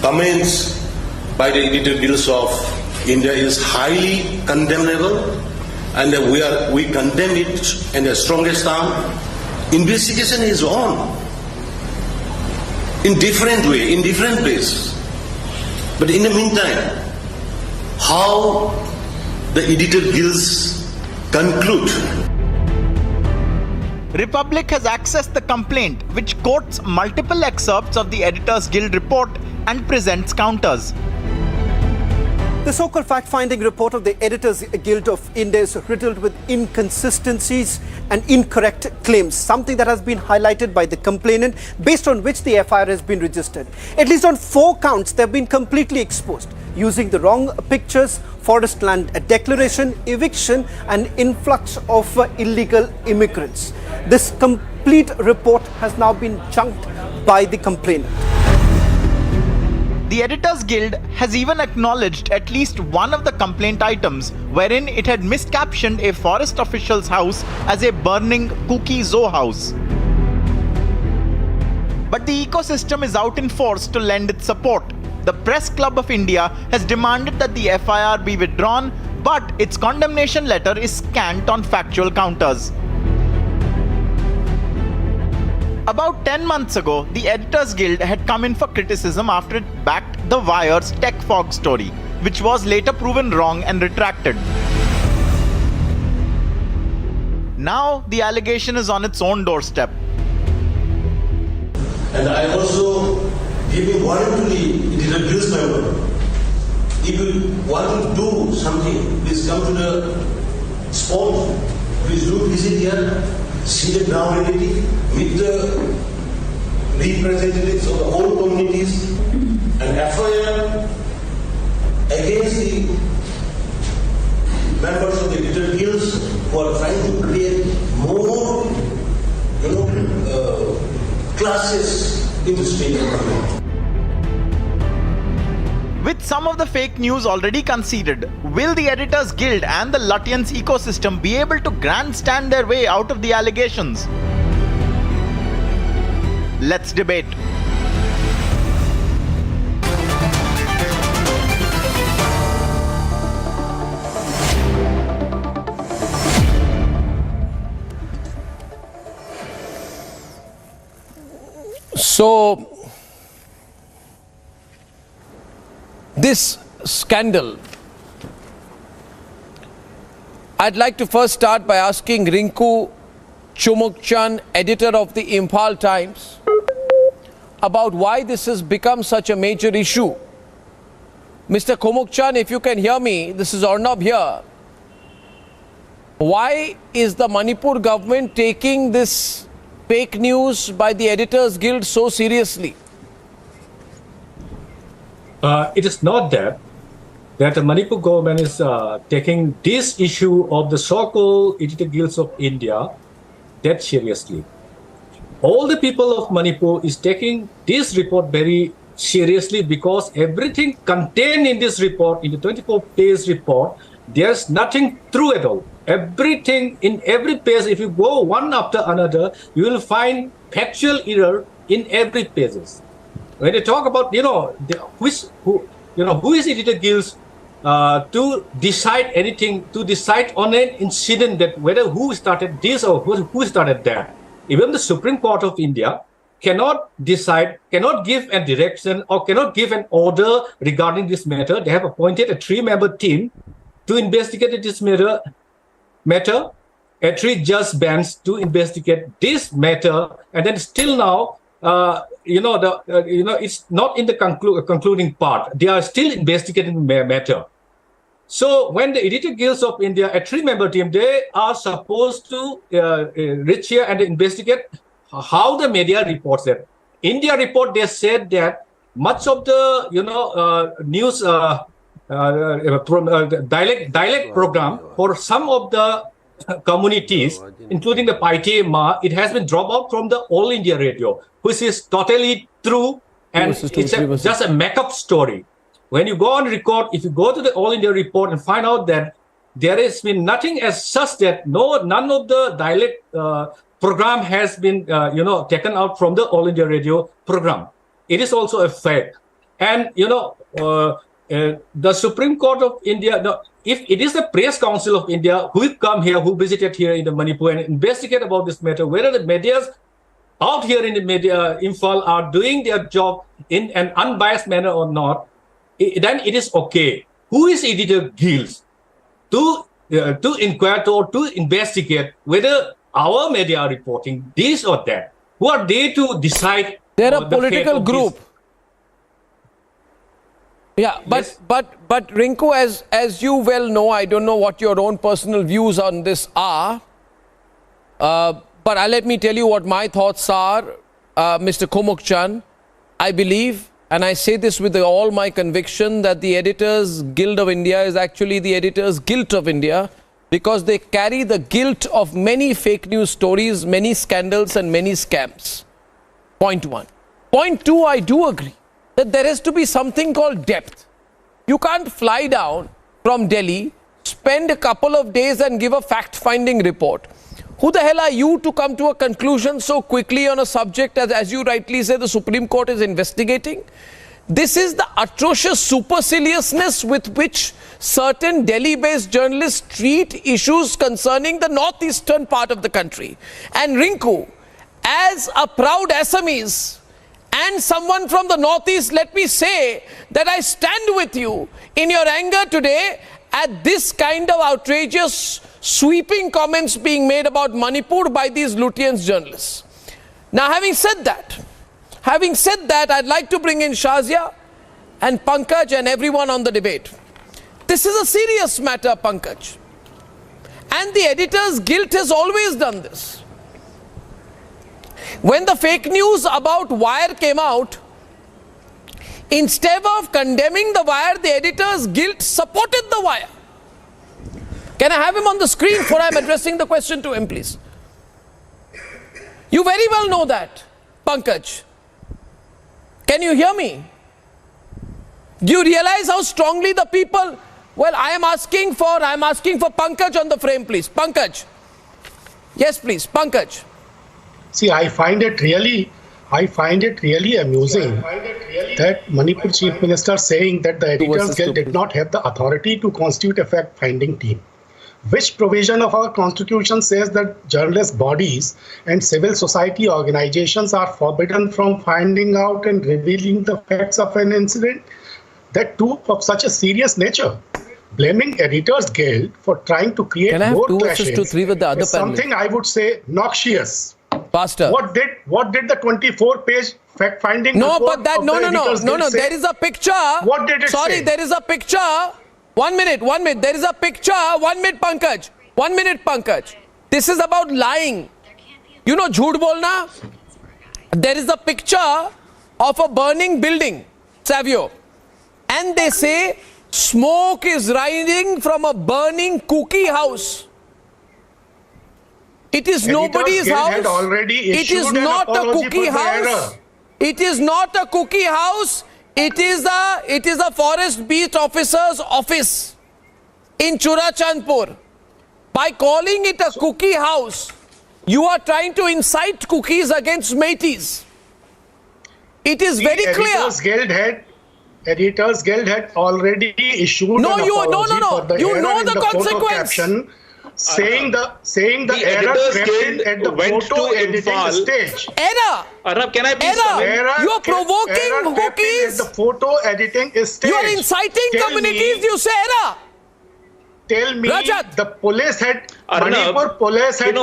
S27: comments by the Editor Guilds of India is highly condemnable, and we condemn it in the strongest term. Investigation is on in different way, in different places, but in the meantime, how the Editor Guilds conclude.
S12: Republic has accessed the complaint, which quotes multiple excerpts of the Editors Guild report and presents counters.
S21: The so-called fact-finding report of the Editors Guild of India is riddled with inconsistencies and incorrect claims, something that has been highlighted by the complainant, based on which the FIR has been registered. At least on 4 counts, they have been completely exposed, using the wrong pictures, forest land declaration, eviction, and influx of illegal immigrants. This complete report has now been junked by the complainant.
S12: The Editors Guild has even acknowledged at least one of the complaint items, wherein it had miscaptioned a forest official's house as a burning cookie zoo house. But the ecosystem is out in force to lend its support. The Press Club of India has demanded that the FIR be withdrawn, but its condemnation letter is scant on factual counters. About 10 months ago, the Editors Guild had come in for criticism after it backed the Wire's tech fog story, which was later proven wrong and retracted. Now, the allegation is on its own doorstep.
S27: And I also give a warning to the Editor Guilds member. If you want to do something, please come to the spot. Please do visit here, see the ground reality, meet the representatives of the whole communities, and FIR against the members of the Editor Guilds who are trying to create more, classes in the state.
S12: With some of the fake news already conceded, will the Editors Guild and the Lutyens ecosystem be able to grandstand their way out of the allegations? Let's debate.
S16: So, this scandal, I'd like to first start by asking Rinku Chumukchan, editor of the Imphal Times, about why this has become such a major issue. Mr. Chumukchan, if you can hear me, this is Arnab here. Why is the Manipur government taking this fake news by the Editors Guild so seriously?
S22: It is not that the Manipur government is taking this issue of the so-called Editor Guilds of India that seriously. All the people of Manipur is taking this report very seriously, because everything contained in this report, in the 24-page report, there's nothing true at all. Everything in every page, if you go one after another, you will find factual error in every pages. When you talk about, who is editor guilds to decide anything, to decide on an incident that whether who started this or who started that. Even the Supreme Court of India cannot decide, cannot give a direction or cannot give an order regarding this matter. They have appointed a 3-member team to investigate this matter, a 3-judge bench to investigate this matter, and then still now, it's not in the concluding part. They are still investigating the matter. So when the Editor Guilds of India, a 3-member team, they are supposed to reach here and investigate how the media reports it. India report, they said that much of the news dialect program for some of the communities, including the Paite Ma, it has been dropped out from the All India Radio, which is totally true, and it's just a make-up story. When you go on record, if you go to the All India report and find out that there has been nothing as such that none of the dialect program has been taken out from the All India Radio program. It is also a fact. And the Supreme Court of India, if it is the Press Council of India who come here, who visited here in the Manipur and investigate about this matter, whether the media out here in the media Imphal are doing their job in an unbiased manner or not, then it is okay. Who is Editor Guilds to inquire or to investigate whether our media are reporting this or that? Who are they to decide?
S16: They're a political group. Yeah, but Rinku, as you well know, I don't know what your own personal views on this are, but let me tell you what my thoughts are, Mr. Kumukchan. I believe, and I say this with all my conviction, that the Editors Guild of India is actually the Editors Guilt of India, because they carry the guilt of many fake news stories, many scandals and many scams. Point one. Point two, I do agree that there has to be something called depth. You can't fly down from Delhi, spend a couple of days and give a fact-finding report. Who the hell are you to come to a conclusion so quickly on a subject as you rightly say the Supreme Court is investigating? This is the atrocious superciliousness with which certain Delhi-based journalists treat issues concerning the northeastern part of the country. And Rinku, as a proud Assamese and someone from the northeast, let me say that I stand with you in your anger today at this kind of outrageous, sweeping comments being made about Manipur by these Lutyens journalists. Now, having said that, I'd like to bring in Shazia and Pankaj and everyone on the debate. This is a serious matter, Pankaj. And the Editors Guild has always done this. When the fake news about Wire came out, instead of condemning the Wire, the Editors Guild supported the Wire. Can I have him on the screen for I'm addressing the question to him, please? You very well know that, Pankaj. Can you hear me? Do you realize how strongly the people... Well, I'm asking for Pankaj on the frame, please. Pankaj. Yes, please, Pankaj.
S6: See, I find it really amusing that Manipur Chief Minister saying that the Editors Guild did not have the authority to constitute a fact-finding team. Which provision of our constitution says that journalist bodies and civil society organizations are forbidden from finding out and revealing the facts of an incident? That too of such a serious nature. Blaming Editors Guild for trying to create more clashes is something I would say noxious.
S16: Pastor.
S6: What did the 24-page fact-finding report
S16: but that,
S6: of the Editors Guild say?
S16: There is a picture.
S6: What did it say?
S16: Sorry, there is a picture. 1 minute. There is a picture. 1 minute, Pankaj. 1 minute, Pankaj. This is about lying. You know, jhoot bolna? There is a picture of a burning building, Savio. And they say smoke is rising from a burning cookie house. It is nobody's house. It is not a cookie house. It is not a cookie house. It is a forest beat officer's office. in Churachandpur. By calling it a cookie house, you are trying to incite cookies against Métis. It is very clear.
S6: Editors Guild had already issued an apology for the
S16: you
S6: error
S16: know
S6: in
S16: the consequence.
S6: photo caption, saying the error crept at the photo editing stage.
S16: Error.
S7: Arnab, can I please come in?
S16: You are provoking cookies.
S6: At the photo editing stage.
S16: You are inciting communities. You say error.
S6: Tell me,
S16: Rajat.
S6: the police had
S7: Arnab,
S6: Manipur police had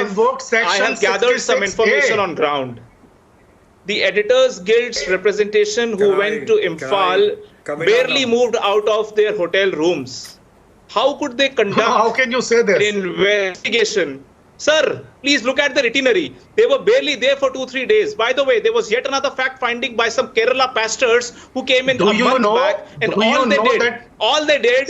S6: invoked section
S7: I have gathered some
S6: 66A.
S7: information on ground. The Editors Guild's representation who went to Imphal barely moved out of their hotel rooms. How could they conduct
S6: How can you say this?
S7: an investigation? Sir, please look at the itinerary. They were barely there for 2-3 days. By the way, there was yet another fact finding by some Kerala pastors who came in a month back, and all they did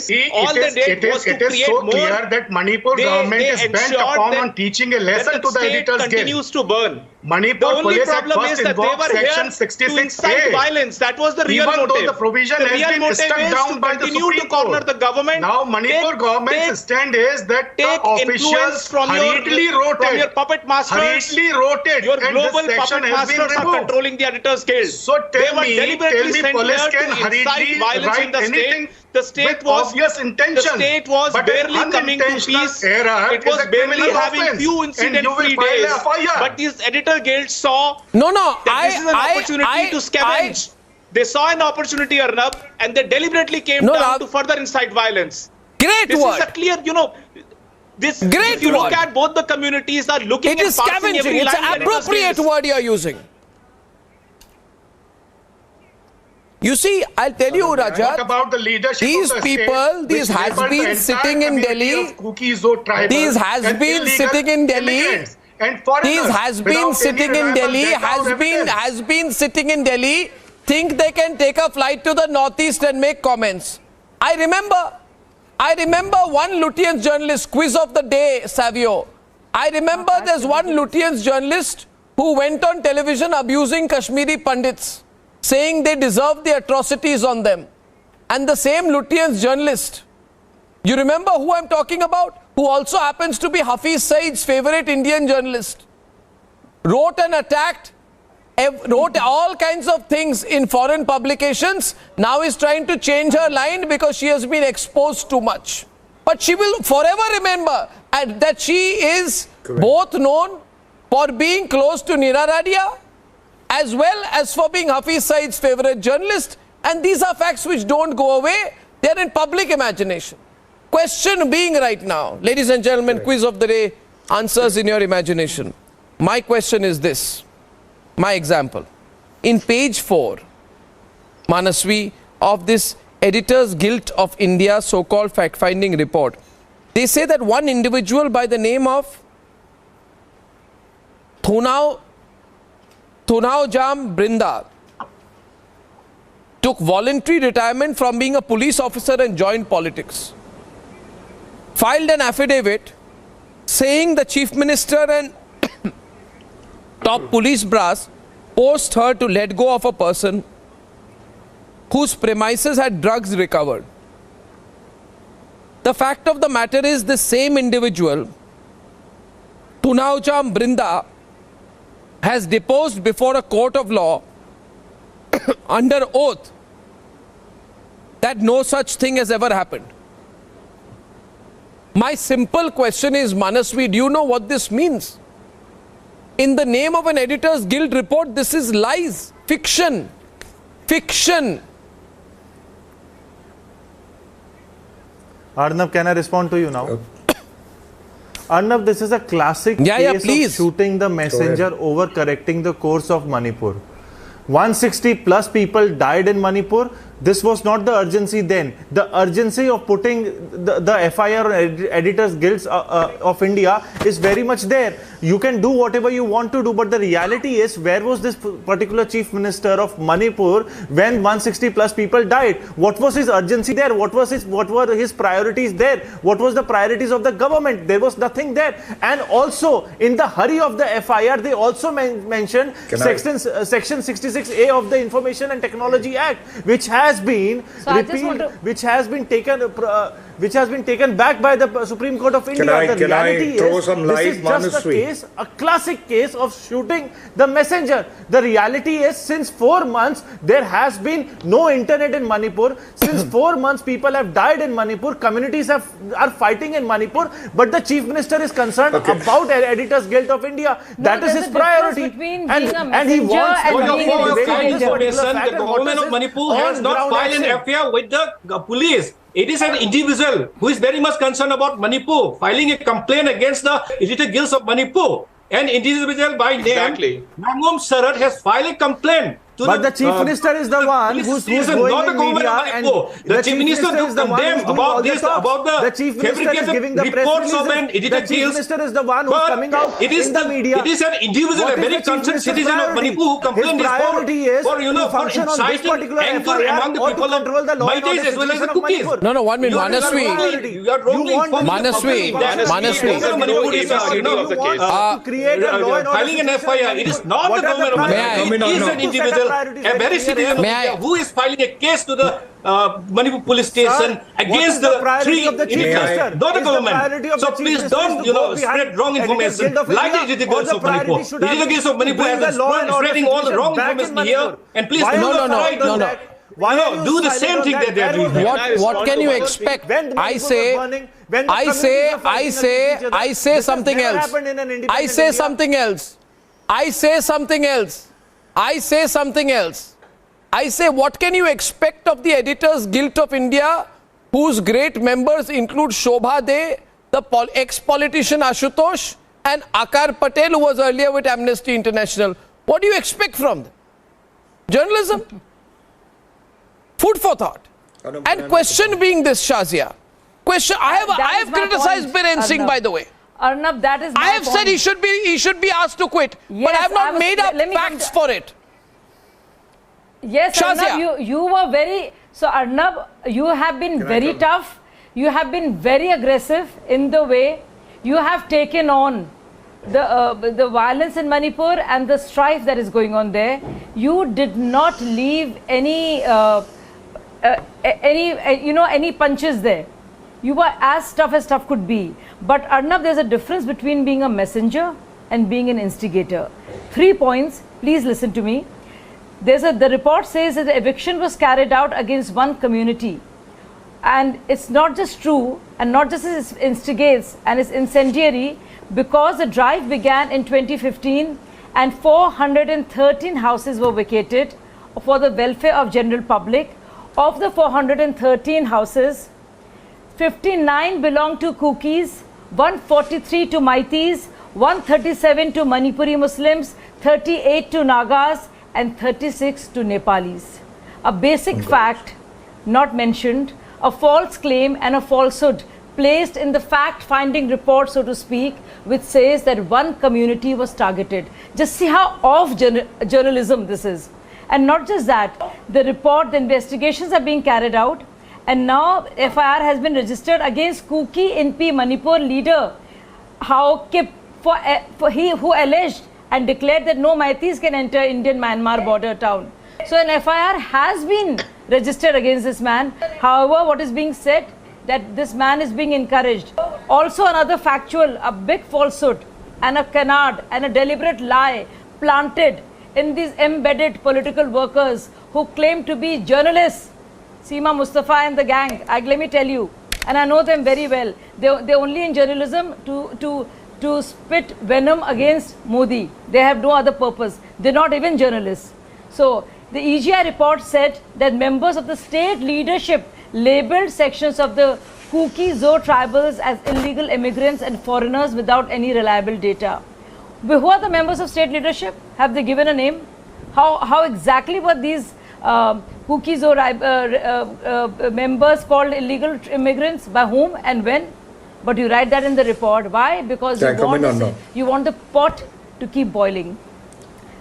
S7: was to create more.
S6: Clear that Manipur government is bent upon on teaching a lesson to the Editors Guild.
S7: Continues to burn.
S6: Manipur
S7: The only
S6: police
S7: problem
S6: had
S7: is
S6: first
S7: that they
S6: invoked
S7: were
S6: section
S7: here to
S6: 66A.
S7: incite violence. That was the real
S6: Even
S7: motive.
S6: though the provision
S7: The
S6: has
S7: real
S6: been
S7: motive
S6: struck
S7: is
S6: down
S7: to
S6: by the
S7: continue
S6: Supreme
S7: to corner
S6: Court.
S7: the government.
S6: Now Manipur government's stand is that the officials
S7: from your puppet masters. Your global puppet masters are controlling the Editors Guild.
S6: So
S7: they were deliberately sent
S6: police
S7: here
S6: can
S7: to incite violence in the state. The state was
S6: obvious intention.
S7: The state was barely coming to peace. It was barely having few incident-free days. But these Editor Guilds saw that this is an opportunity to scavenge. They saw an opportunity, Arnab, and they deliberately came down to further incite violence.
S16: This
S7: is a clear, if you look at both the communities are looking at passing every line.
S16: It's an appropriate word you are using. You see, I'll tell you, Rajat,
S6: what about the leadership
S16: these
S6: of the
S16: people,
S6: state,
S16: these has-been sitting in Delhi, these has-been sitting in Delhi, these has-been sitting in Delhi, has-been sitting in Delhi, think they can take a flight to the northeast and make comments. I remember one Lutyens journalist, quiz of the day, Savio. I remember there's one Lutyens journalist who went on television abusing Kashmiri Pandits, saying they deserve the atrocities on them. And the same Lutyens journalist, you remember who I'm talking about? Who also happens to be Hafiz Saeed's favorite Indian journalist. Wrote and attacked, wrote all kinds of things in foreign publications. Now is trying to change her line because she has been exposed too much. But she will forever remember that she is both known for being close to Neera Radia as well as for being Hafiz Saeed's favorite journalist. And these are facts which don't go away. They're in public imagination. Question being right now, ladies and gentlemen, quiz of the day, answers in your imagination. My question is this, my example. In page 4, Manasvi, of this Editors Guild of India so-called fact-finding report, they say that one individual by the name of Thunaujam Brinda took voluntary retirement from being a police officer and joined politics. Filed an affidavit saying the Chief Minister and top police brass forced her to let go of a person whose premises had drugs recovered. The fact of the matter is the same individual, Thunaujam Brinda, has deposed before a court of law under oath that no such thing has ever happened. My simple question is, Manasvi, do you know what this means? In the name of an Editors Guild report, this is lies, fiction, fiction.
S11: Arnab, can I respond to you now? Arnab, this is a classic case of shooting the messenger, overcorrecting the course of Manipur. 160 plus people died in Manipur. This was not the urgency then. The urgency of putting the FIR on Editors Guilds of India is very much there. You can do whatever you want to do, but the reality is, where was this particular Chief Minister of Manipur when 160 plus people died? What was his urgency there? What were his priorities there? What was the priorities of the government? There was nothing there. And also, in the hurry of the FIR, they also mentioned Section 66A of the Information and Technology Act, which has has been repealed, which has been taken back by the Supreme Court of India.
S5: Can I throw some light,
S11: this is just a classic case of shooting the messenger. The reality is, since 4 months, there has been no internet in Manipur. Since 4 months, people have died in Manipur. Communities are fighting in Manipur. But the Chief Minister is concerned about Editors Guild of India. That is his priority. And he wants
S22: the government of Manipur has not filed an FIR with the police. It is an individual who is very much concerned about Manipur filing a complaint against the Editor Guilds of Manipur. An individual by name, Mangum Sarat, has filed a complaint.
S11: But the Chief Minister is the one who's going in media, and
S22: the Chief Minister to condemn about this, about the
S11: Chief Minister is giving the
S22: reports of an Editor
S11: The Chief Minister is the one who's coming out in the media.
S22: It is an individual, a very concerned citizen of Manipur who complained for inciting anger among the people of Maitais as well as the Cookies.
S16: No, 1 minute, Manaswi.
S22: You are wrongly informed.
S16: Manaswi.
S22: Filing an FIR, it is not the government of Manipur. It is an individual, a very citizen of India who is filing a case to the Manipur police station against the 3 editors, not the government. So please don't, spread wrong information like the Editor Guilds of Manipur. The Editor Guilds of Manipur has been spreading all the wrong information here, and please do the same thing that they are doing.
S16: What can you expect? I say something else. I say, what can you expect of the Editors Guild of India, whose great members include Shobha De, the ex-politician Ashutosh, and Akar Patel, who was earlier with Amnesty International? What do you expect from them? Journalism? Food for thought. And question being this, Shazia. I have criticized Biren Singh, by the way.
S8: Arnab, that is my
S16: I have said he should be asked to quit, but I have not made up facts for it.
S8: Yes,
S16: Shazia.
S8: Arnab, you were very... So, Arnab, you have been very tough. You have been very aggressive in the way you have taken on the violence in Manipur and the strife that is going on there. You did not leave any punches there. You were as tough could be. But Arnab, there's a difference between being a messenger and being an instigator. 3 points, please listen to me. The report says that the eviction was carried out against one community. And it's not just true, and not just it instigates and it's incendiary, because the drive began in 2015 and 413 houses were vacated for the welfare of general public. Of the 413 houses, 59 belong to Cookies, 143 to Maitis, 137 to Manipuri Muslims, 38 to Nagas, and 36 to Nepalis. A basic fact not mentioned, a false claim and a falsehood placed in the fact-finding report, so to speak, which says that one community was targeted. Just see how off journalism this is. And not just that, the report, the investigations are being carried out, and now FIR has been registered against Kuki NP Manipur leader, for he who alleged and declared that no Maitis can enter Indian-Myanmar border town. So an FIR has been registered against this man. However, what is being said, that this man is being encouraged. Also another factual, a big falsehood and a canard and a deliberate lie planted in these embedded political workers who claim to be journalists. Seema Mustafa and the gang, let me tell you, and I know them very well, they're only in journalism to spit venom against Modi. They have no other purpose. They're not even journalists. So the EGI report said that members of the state leadership labeled sections of the Kuki Zo tribals as illegal immigrants and foreigners without any reliable data. Who are the members of state leadership? Have they given a name? How exactly were these Kuki Zo members called illegal immigrants? By whom and when? But you write that in the report. Why? Because you want the pot to keep boiling.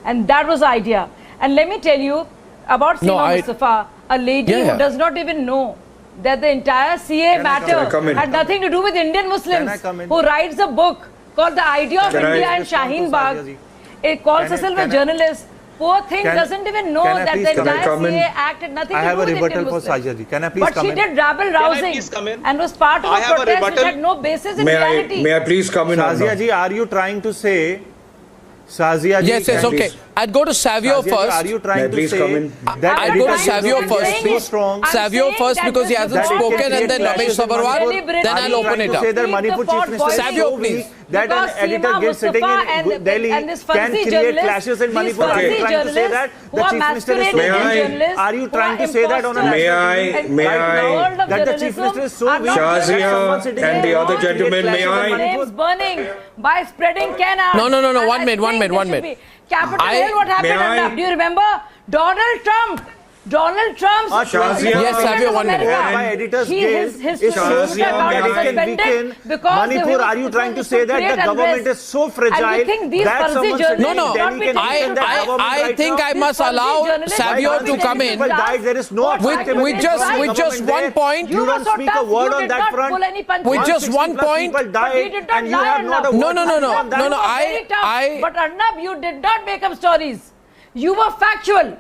S8: And that was the idea. And let me tell you about Seema Mustafa, a lady who does not even know that the entire CA matter had nothing to do with Indian Muslims, who writes a book called The Idea of India and Shaheen Bagh. It calls herself a journalist poor thing doesn't even know that the entire CA Act had nothing to do with Indian Muslims.
S11: I have a rebuttal for Shazia ji. Can I please come in?
S8: But she did rabble-rousing and was part of a protest which had no basis in reality.
S5: May I please come in?
S11: Shazia ji, are you trying to say... Shazia ji,
S16: yes, okay. I'd go to Savio first.
S11: Are you trying to say
S16: that I'd go to Savio first, please. Savio first because he hasn't spoken, and then Ramesh Sabarwal. Then I'll open it up.
S11: Say that Manipur Chief Minister
S16: Savio, please.
S11: That an editor gets sitting in Delhi can create clashes in Manipur. Are you trying to say that the Chief Minister is so weak? Are you trying to say that on a
S5: May I?
S11: That the Chief Minister is so weak?
S5: Shazia and the other gentlemen, may I?
S8: Names burning by spreading Ken.
S16: No. 1 minute.
S8: Capitol Hill, what happened? Do you remember? Donald Trump.
S16: Yes, Savio, 1 minute.
S11: My editor's guild is so strong that it can weaken Manipur. Are you trying to say that the government is so fragile that someone sitting in Delhi can weaken the government?
S16: I think I must allow Savio to come in
S11: there is no
S16: with just 1 point.
S11: You don't speak a word on that front.
S16: With just 1 point.
S11: People died and you have not a word.
S16: No.
S8: But Arnab, you did not make up stories. You were factual.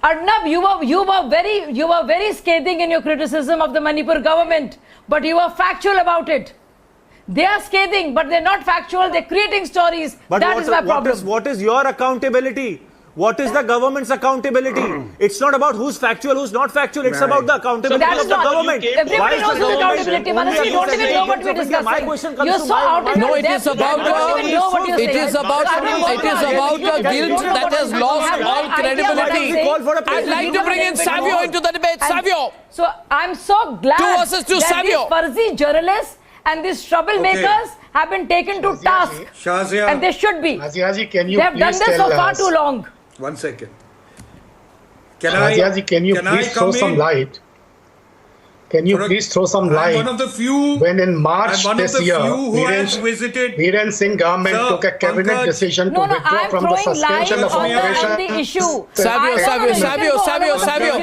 S8: Arnab, you were very scathing in your criticism of the Manipur government, but you were factual about it. They are scathing, but they're not factual. They're creating stories.
S11: But
S8: that is my problem.
S11: What is your accountability? What is the government's accountability? It's not about who's factual, who's not factual. It's about the accountability of the government.
S8: Everybody knows the accountability. Manasi, you don't even know what we're discussing.
S11: My question comes
S8: You're so out of
S16: No, it is about a guilt that has lost all credibility. I'd like to bring in Savio into the debate. Savio.
S8: So I'm so glad
S16: 2 versus 2,
S8: that
S16: Savio.
S8: these Farsi journalists and these troublemakers have been taken to task.
S5: Shazia.
S8: And they should be.
S6: Shazia, can you
S8: they have done this for far too long.
S5: 1 second.
S6: Can you please throw some light? Can you please throw some light?
S5: One of the few.
S6: When in March this year, Viren Singh government took a cabinet decision to withdraw from the suspension of operation.
S8: On the issue.
S16: Savio.
S8: You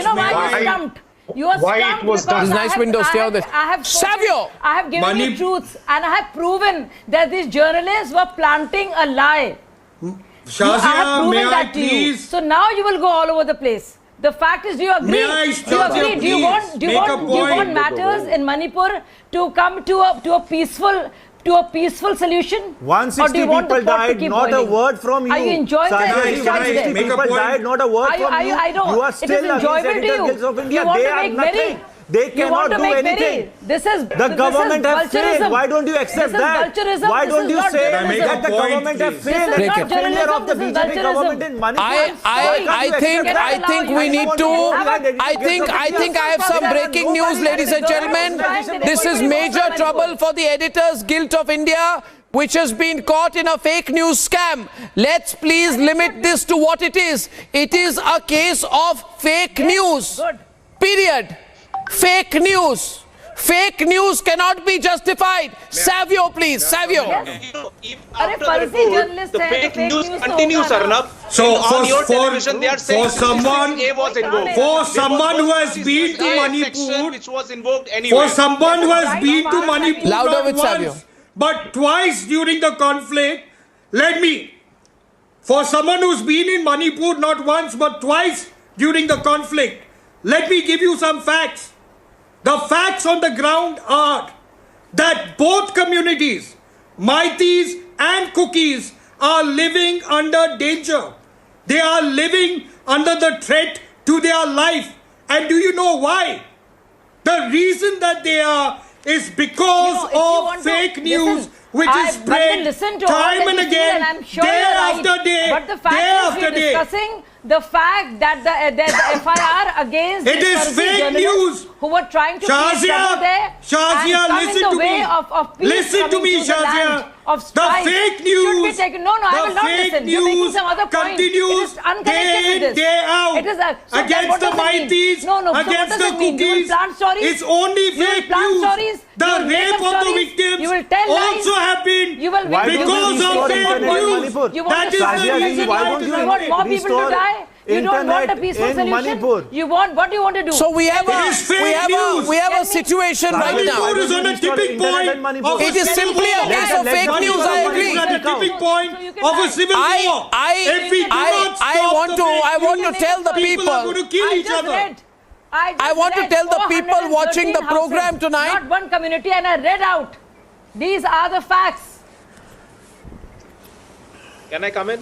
S8: know why you stumped? You are
S6: why it was done.
S16: Nice window. Stay on this.
S8: Savio. I have given you truths and I have proven that these journalists were planting a lie.
S5: Shazia, may I please?
S8: So now you will go all over the place. The fact is, do you agree?
S5: May I, Shazia,
S8: Do you want matters in Manipur to come to a peaceful solution?
S11: 160 people died, not a word from you.
S8: Are you enjoying that?
S11: 160 people died, not a word from you. You are still against Editor Guilds of India. They are nothing. They cannot do anything. The government has failed. Why don't you accept that? Why don't you say that the government has failed? It's the failure of the BJP government in Manipur.
S16: I think we need to. I think I have some breaking news, ladies and gentlemen. This is major trouble for the Editors Guild of India, which has been caught in a fake news scam. Let's please limit this to what it is. It is a case of fake news. Period. Fake news. Fake news cannot be justified. Savio, please. Savio.
S7: The fake news continues, Arnab.
S5: So
S7: on your television, they are saying
S5: someone who has been to Manipur,
S7: which was invoked anyway.
S5: For someone who has been to Manipur
S16: Louder with
S5: not
S16: Savio.
S5: once, but twice during the conflict, for someone who's been in Manipur not once but twice during the conflict, let me give you some facts. The facts on the ground are that both communities, Maitis and Kukis, are living under danger. They are living under the threat to their life. And do you know why? The reason that they are is because of fake news, which is spread time and again, day after day,
S8: but the fact is we're discussing the fact that the FIR against
S5: it is fake news
S8: who were trying to create trouble there
S5: Shazia, listen to me. Listen to me, Shazia. The fake news, continues day in, day out against the Maitis, against the Kukis. It's only fake news. The rape of the victims also happened because of fake news.
S8: That is the reason. You want more people to die? You don't want a peaceful
S11: in
S8: solution.
S11: Manipur.
S8: You want, what do you want to do?
S16: So we have a situation right now.
S5: Manipur is on a tipping point.
S16: It is simply a case of fake news. I agree.
S5: It is on a tipping point of a civil war. If we do not stop
S16: I want to tell the people.
S5: are going to kill each other.
S16: I want to tell the people watching the program tonight.
S8: Not one community, and I read out. These are the facts.
S7: Can I come in?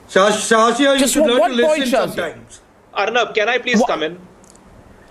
S5: Shashia, you
S16: Just
S5: should learn
S16: one
S5: to listen
S16: point, Shashia.
S5: sometimes.
S7: Arnab, can I please come in?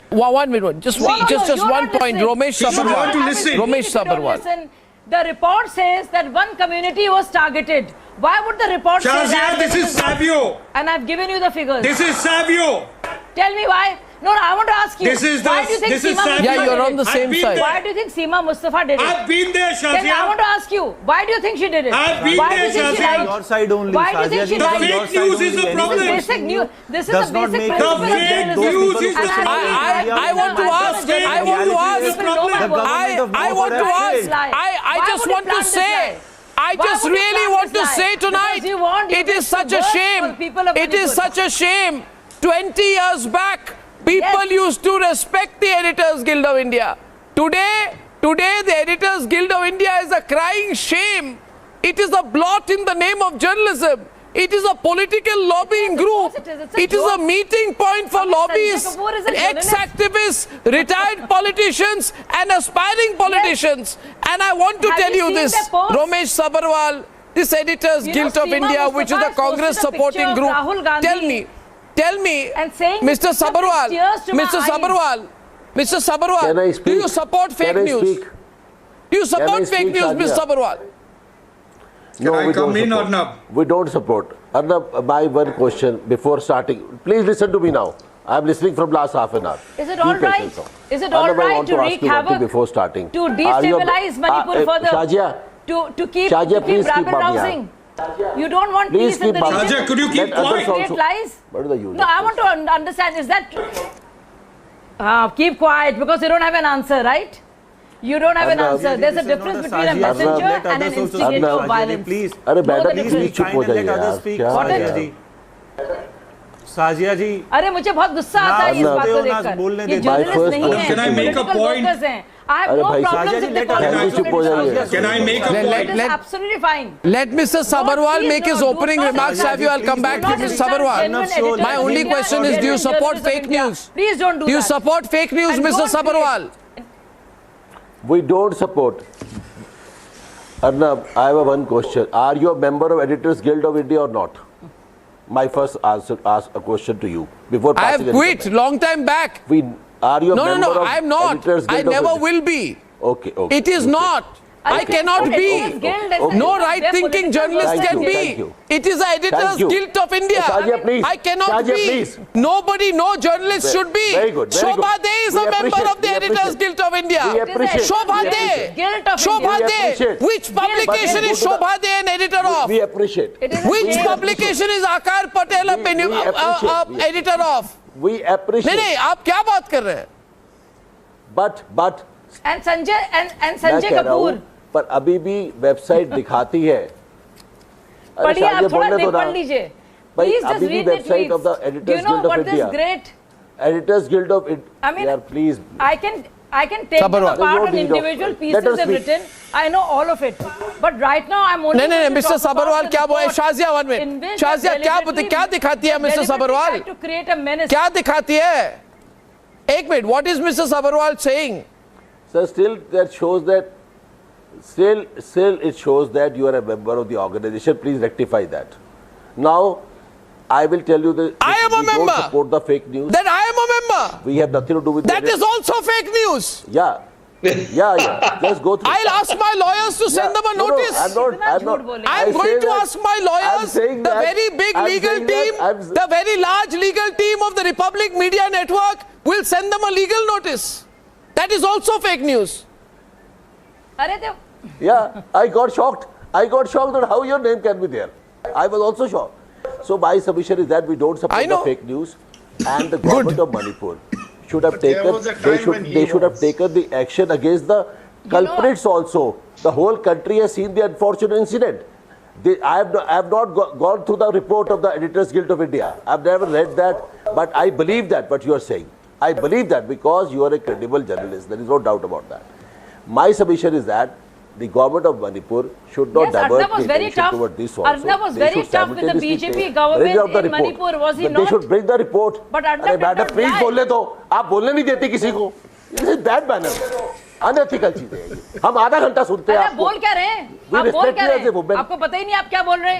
S16: One minute. Just
S8: No,
S16: one point.
S8: listening.
S16: Ramesh
S5: You should learn
S16: Sabharwal.
S5: to listen.
S16: Ramesh
S8: If you don't
S16: Sabharwal.
S8: listen, the report says that one community was targeted. Why would the report say
S5: Shazia,
S8: that?
S5: this is Savio.
S8: And I've given you the figures.
S5: This is Savio.
S8: Tell me why. No, I want to ask you.
S5: This is
S8: why do you think
S5: this is
S8: Seema
S5: Savio.
S8: Mustafa
S16: Yeah, you're
S8: did
S16: on
S8: it?
S16: the same
S5: I've been
S16: side.
S5: there.
S8: Why do you think Seema Mustafa did it?
S5: I've been there,
S8: Then I want
S5: Shazia.
S8: to ask you, why do you think she did it?
S5: I've been
S8: Why do
S5: there,
S8: you think she
S5: Shazia.
S8: lied?
S11: Your side only.
S8: Why do you think
S11: Shazia
S8: she
S11: ji,
S5: The
S8: lied?
S11: your
S5: fake
S11: side
S5: news is
S11: only.
S5: the problem.
S8: This is basic news. This is
S11: Does
S8: the
S11: not
S8: basic
S11: make
S8: principle
S5: the
S8: of
S5: fake
S8: journalism.
S5: news is the
S8: And
S5: problem.
S16: I want to ask. I want to ask. I just want to say. I just really want to say tonight, it is such a shame. It is such a shame. 20 years back, people used to respect the Editors Guild of India. Today, the Editors Guild of India is a crying shame. It is a blot in the name of journalism. It is a political lobbying group. It is a meeting point for lobbyists, ex-activists, retired politicians and aspiring politicians. And I want to tell you this, Ramesh Sabharwal, this Editors Guild of India, which is a Congress supporting group, tell me, Mr. Sabharwal, do you support fake news? Do you support fake news, Mr. Sabharwal?
S2: No,
S5: Can I come in, Arnab?
S2: We don't support. Arnab, my one question before starting. Please listen to me now. I am listening from last half an hour.
S8: Is it all right? Is it all right to wreak havoc
S2: before starting?
S8: to destabilize Manipur further?
S2: Shazia,
S8: To keep
S2: please keep
S8: rabble rousing? You don't want
S2: Please
S8: peace in the
S2: keep
S8: region?
S5: Shazia, could you keep quiet?
S8: Create lies?
S2: What is the use?
S8: No, I want to understand. Is that keep quiet because you don't have an answer, right? You don't have an answer. There's a difference between a messenger and an instigator of violence.
S11: Please.
S2: अरे madam
S8: Know the
S2: please चुप हो जाइए यार क्या
S11: साजिया जी
S8: अरे मुझे बहुत गुस्सा आता है इस बात को देखकर ये जर्नलिस्ट नहीं है
S5: Can I make a point?
S8: I have no problems with the politics.
S5: Can I make a point?
S8: It is absolutely fine.
S16: Let Mr. Sabharwal make his opening remarks. Savio, I'll come back to Mr. Sabharwal. My only question is, do you support fake news?
S8: Please don't do that.
S16: Do you support fake news, Mr. Sabharwal?
S2: We don't support. Arnab, I have one question. Are you a member of Editors Guild of India or not? My first answer, ask a question to you before
S16: I
S2: passing
S16: have quit long time back.
S2: Are you a member of
S16: I am not.
S2: Editors Guild
S16: I
S2: of
S16: never
S2: India?
S16: will be.
S2: Okay.
S16: It is not. I cannot be. No right-thinking journalist can be. It is the Editors Guild of India. I cannot be. Nobody, no journalist should be.
S2: Very good.
S16: Shobha De is a member of the Editors Guild of India. Shobha De. Which publication is Shobha De an editor of?
S2: We appreciate.
S16: Which publication is Akar Patel a editor of?
S2: We appreciate.
S16: नहीं, आप क्या बात कर रहे हैं?
S2: But
S8: And Sanjay
S2: मैं
S8: Sanjay
S2: कह रहा हूँ,
S8: Kapoor.
S2: पर अभी भी वेबसाइट दिखाती है
S8: पढ़िए आप थोड़ा देख पढ़ लीजिए. Please just read the tweets. Do you know what is great?
S2: Editors Guild of India.
S8: I mean,
S2: please.
S8: I can take them apart on individual pieces they've written. I know all of it. But right now I'm only.
S16: नहीं, Mr. Sabharwal क्या बोले? Shazia 1 minute. Shazia क्या दिखाती है Mr. Sabharwal?
S8: To create a menace.
S16: क्या दिखाती है? 1 minute. What is Mr. Sabharwal saying?
S2: So still that shows that. Still it shows that you are a member of the organization. Please rectify that. Now, I will tell you that
S16: I am a member.
S2: Don't support the fake news.
S16: That I am a member.
S2: We have nothing to do with
S16: that. Is also fake news.
S2: Yeah. Just go through.
S16: I'll ask my lawyers to send them a notice. I'm going to ask my lawyers, the very big legal team, the very large legal team of the Republic Media Network will send them a legal notice. That is also fake news.
S2: Yeah, I got shocked. That how your name can be there. I was also shocked. So my submission is that we don't support the fake news, and the government of Manipur should have taken. They should have taken the action against the culprits also. The whole country has seen the unfortunate incident, I have not gone through the report of the Editors Guild of India. I've never read that, but I believe that what you are saying. I believe that because you are a credible journalist. There is no doubt about that. My submission is that the government of Manipur should not divert the attention toward this also.
S8: Arnab was very tough with the BJP government in Manipur, was he not?
S2: They should bring the report.
S8: But Arnab did not
S2: please बोलने दो. आप बोलने नहीं देती किसी को. This is bad manner. Unethical चीजें हैं ये. हम आधा घंटा सुनते हैं.
S8: आप बोल क्या रहे हैं? आप बोल क्या रहे हैं? आपको पता ही नहीं आप क्या बोल रहे हैं?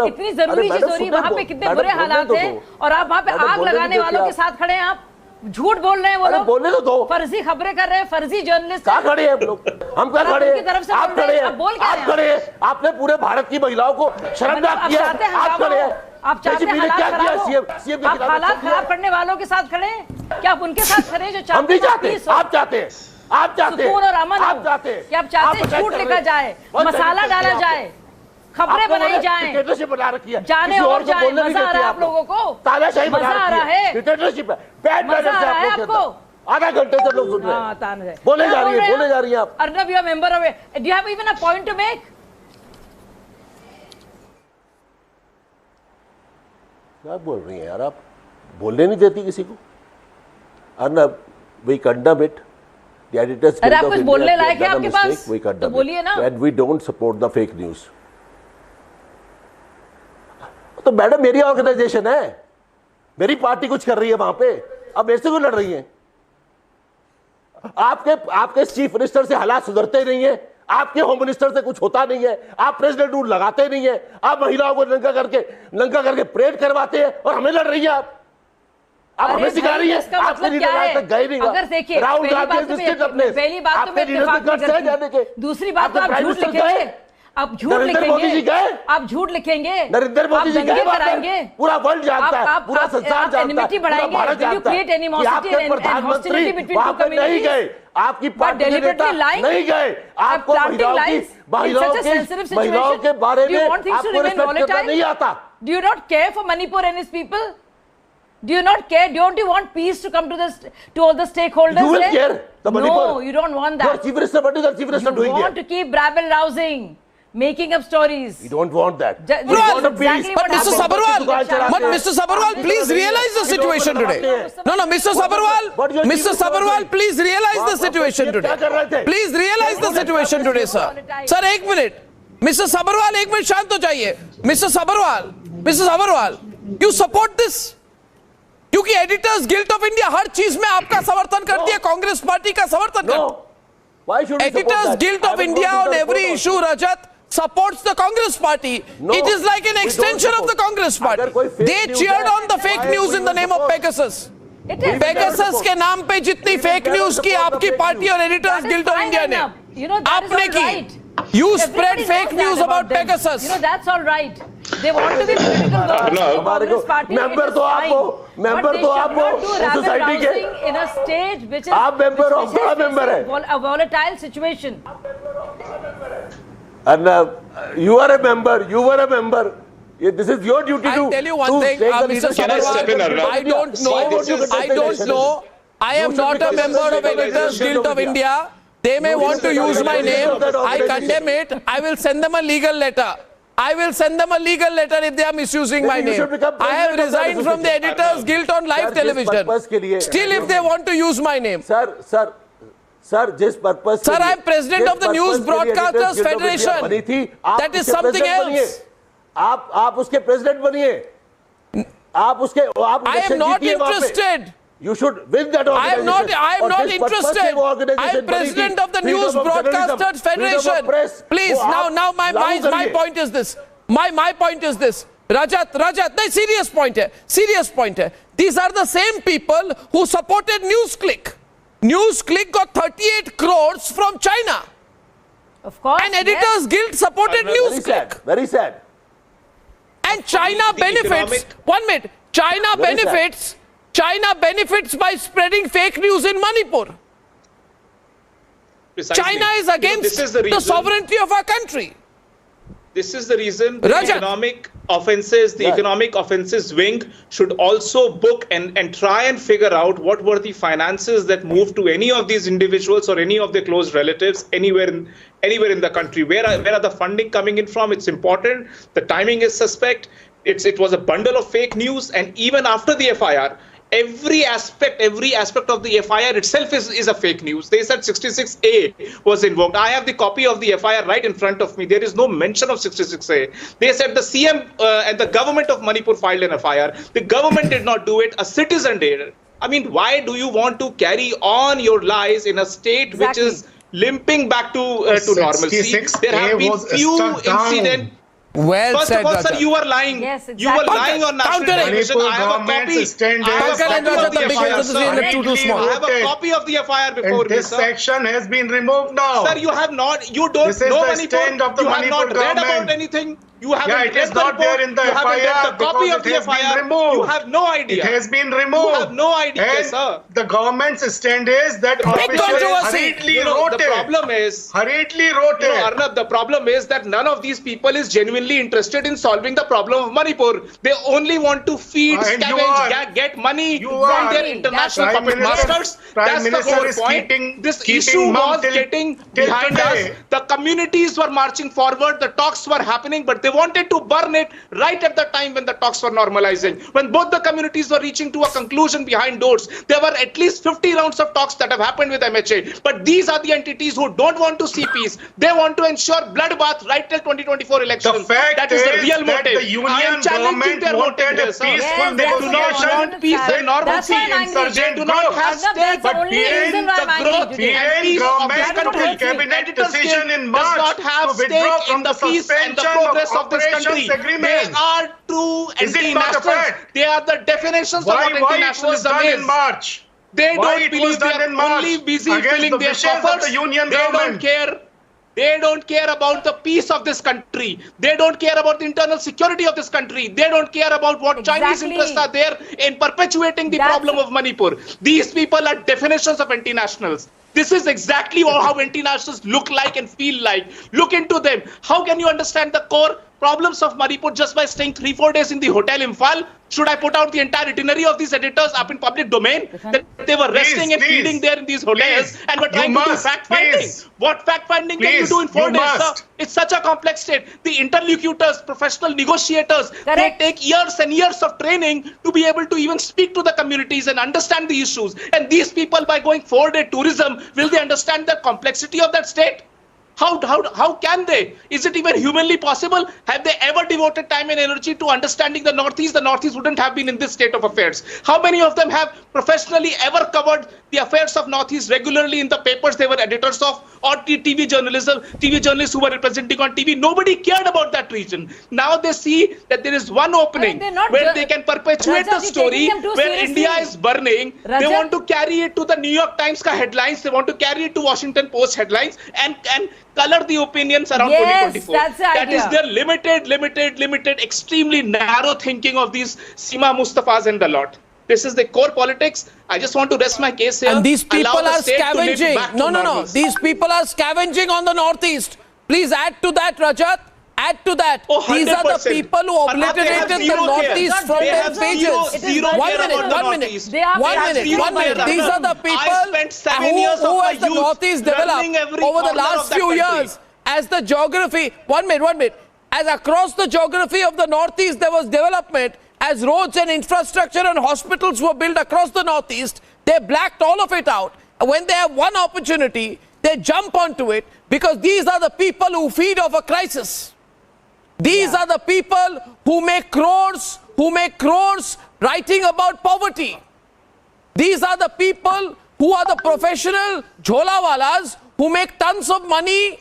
S8: इतनी जरूरी चीज हो रही है, वहाँ पे कितने बुरे हालात हैं और आप वहाँ पे आग लगाने वालों के साथ खड़े हैं आप. झूठ बोल रहे हैं वो लोग.
S2: बोलने तो दो.
S8: फर्जी खबरें कर रहे हैं, फर्जी जर्नलिस्ट.
S2: कहाँ खड़े हैं हम लोग? हम कहाँ खड़े हैं? आप खड़े हैं. आप खड़े हैं. आपने पूरे भारत की महिलाओं को शर्मनाक किया. आप खड़े हैं.
S8: आप चाहते हैं हालात खराब करने वालों के साथ खड़े हैं? क्या आप उनके साथ खड़े हैं जो चाहते हैं?
S2: हम नहीं चाहते. आप चाहते हैं. आप चाहते हैं.
S8: सुकून और अमन. आप चाहते हैं. क्या आप चाहते हैं झूठ लिखा जाए, मसाला डाला जाए, खबरें बनाई जाएं,
S2: डिक्टेटरशिप बना रखी है,
S8: जाने और जाए. मजा आ रहा है आप लोगों को?
S2: तानाशाही
S8: मजा आ रहा है.
S2: डिक्टेटरशिप है. बैड मैनर्स है आप लोग के. आधा घंटे से लोग सुन रहे हैं. बोले जा रही है आप.
S8: Arnab, you are member of it. Do you have even a point to make?
S2: क्या बोल रही हैं यार आप? बोलने नहीं देती किसी को. Arnab, we condemn it. The editors
S8: अरे आप कुछ बोलने लायक है आपके पास? तो बोलिए ना.
S2: And we don't support the fake news. तो मैडम मेरी ऑर्गेनाइजेशन है, मेरी पार्टी कुछ कर रही है वहां पे. अब मेरे से क्यों लड़ रही है? आपके चीफ मिनिस्टर से हालात सुधरते नहीं है. आपके होम मिनिस्टर से कुछ होता नहीं है. आप प्रेसिडेंट रूल लगाते नहीं है. आप महिलाओं को नंगा करके परेड करवाते हैं और हमें लड़ रही है आप हमें सिखा रही है. आपके लीडर आज तक गए नहीं.
S8: अगर देखिए,
S2: राहुल गांधी
S8: पहली बात तो मैं इत्तेफाक नहीं करती. दूसरी बात तो आप झूठ लिखेंगे. आप झूठ लिखेंगे. आप झूठ लिखेंगे.
S2: नरेंद्र मोदी जी गए कराएंगे. पूरा वर्ल्ड जानता है, पूरा संसार जानता है, पूरा भारत जानता है कि आपके प्रधानमंत्री वहां पर नहीं गए. आपकी पार्टी के नेता नहीं गए. आपको महिलाओं के बारे में आपको रिस्पेक्ट करना नहीं आता.
S8: Do you not care for Manipur and its people? Do you not care? Don't you want peace to come to all the stakeholders?
S2: You will care.
S8: No, you don't want that.
S2: Your chief minister, what is the chief minister doing here?
S8: You want to keep rabble rousing, making up stories.
S2: You don't want that.
S16: You want peace. But Mr. Sabharwal, please realize the situation today. No, Mr. Sabharwal, please realize the situation today. Please realize the situation today, sir. Sir, एक minute. Mr. Sabharwal, एक minute शांत हो जाइए. Mr. Sabharwal, you support this? क्योंकि editors guild of India हर चीज में आपका समर्थन करती है, कांग्रेस पार्टी का समर्थन करती है. Editors guild of India on every issue, Rajat, supports the Congress party. It is like an extension of the Congress party. They cheered on the fake news in the name of Pegasus. Pegasus के नाम पे जितनी fake news की आपकी party और editors guild of India ने आपने की. You spread fake news about Pegasus.
S8: That's all right. They want to be political Congress party.
S2: member तो आपको सोसाइटी के
S8: in a stage which is
S2: आप member of बड़ा member है.
S8: A volatile situation.
S2: And you are a member. You were a member. This is your duty to.
S16: I'll tell you one thing, Mr. Sabharwal. I don't know. I am not a member of Editors Guild of India. They may want to use my name. I condemn it. I will send them a legal letter. If they are misusing my name. I have resigned from the Editors Guild on live television. Still, if they want to use my name.
S2: Sir, जिस purpose.
S16: Sir, I am president of the News Broadcasters Federation. That is something else.
S2: आप उसके president बनिए.
S16: I am not interested.
S2: You should win that organization.
S16: I am not interested. I am president of the News Broadcasters Federation. Please, now my point is this. My point is this. Rajat, no, serious point hai. These are the same people who supported NewsClick. NewsClick got 38 crores from China.
S8: Of course.
S16: And Editors Guild supported NewsClick.
S2: Very sad.
S16: And China benefits. 1 minute. China benefits by spreading fake news in Manipur.
S7: Precisely.
S16: China is against the sovereignty of our country.
S7: This is the reason the economic offenses, the economic offenses wing should also book and try and figure out what were the finances that moved to any of these individuals or any of their close relatives anywhere in the country. Where are the funding coming in from? It's important. The timing is suspect. It was a bundle of fake news, and even after the FIR, every aspect of the FIR itself is a fake news. They said 66A was invoked. I have the copy of the FIR right in front of me. There is no mention of 66A. They said the CM and the government of Manipur filed an FIR. The government did not do it. A citizen did. I mean, why do you want to carry on your lies in a state which is limping back to normalcy? There have been few incidents.
S16: Well
S7: First
S16: said,
S7: of all,
S16: Raja.
S7: sir, you were lying.
S8: Yes, exactly.
S7: You were lying on national television. I have a copy. I have a copy of the FIR before me,
S6: this
S7: sir.
S6: section has been removed now.
S7: Sir, you have not. You don't know Manipur. You have not read about anything. You haven't read
S6: it is not there in the
S7: FIR. You haven't read the copy of the FIR. You have no idea.
S6: It has been removed.
S7: You have no idea,
S6: and
S7: sir.
S6: The government's stand is that officials hurriedly wrote it.
S7: The problem is, Arnab, the problem is that none of these people is genuinely interested in solving the problem of Manipur. They only want to feed, scavenge, get money from their international puppet masters. That's the whole point. This issue was getting behind us. The communities were marching forward. The talks were happening, but they wanted to burn it right at the time when the talks were normalizing. When both the communities were reaching to a conclusion behind doors, there were at least 50 rounds of talks that have happened with MHA. But these are the entities who don't want to see peace. They want to ensure bloodbath right till 2024 elections.
S6: The fact
S7: that is the real
S6: that
S7: motive.
S6: the union government wanted a peaceful
S7: They
S6: negotiation.
S7: do not want peace and normalcy.
S6: Insurgent
S7: They do not have state,
S6: but behind the government cabinet decision in March
S7: does not have
S6: to withdraw from the
S7: peace and the progress of this country. They are true anti-nationals. They are the definitions of what anti-nationalism is.
S6: In March?
S7: They don't believe they are only busy filling their coffers. They don't care about the peace of this country. They don't care about the internal security of this country. They don't care about what Chinese interests are there in perpetuating the problem of Manipur. These people are definitions of anti-nationals. This is exactly how anti-nationals look like and feel like. Look into them. How can you understand the core problems of Manipur just by staying 3-4 days in the hotel Imphal? Should I put out the entire itinerary of these editors up in public domain? That they were resting and feeding there in these hotels and were trying to do fact-finding. What fact-finding can you do in 4 days, sir? It's such a complex state. The interlocutors, professional negotiators, they take years and years of training to be able to even speak to the communities and understand the issues. And these people, by going 4-day tourism, will they understand the complexity of that state? How can they? Is it even humanly possible? Have they ever devoted time and energy to understanding the Northeast? The Northeast wouldn't have been in this state of affairs. How many of them have professionally ever covered the affairs of Northeast regularly in the papers they were editors of, or TV journalists who were representing on TV? Nobody cared about that region. Now they see that there is one opening where they can perpetuate the story where India is burning. They want to carry it to the New York Times headlines. They want to carry it to Washington Post headlines and color the opinions around 2024. That is their limited, extremely narrow thinking of these Seema Mustafas and the lot. This is the core politics. I just want to rest my case here.
S16: And these people are scavenging. No. These people are scavenging on the Northeast. Please add to that, Rajat. Add to that. These are the people who obliterated the Northeast from their pages. 1 minute. These are the people who has the Northeast developed over the last few years as the geography. 1 minute. As across the geography of the Northeast there was development, as roads and infrastructure and hospitals were built across the Northeast, they blacked all of it out. When they have one opportunity, they jump onto it because these are the people who feed off a crisis. These are the people who make crores writing about poverty. These are the people who are the professional jholawalas who make tons of money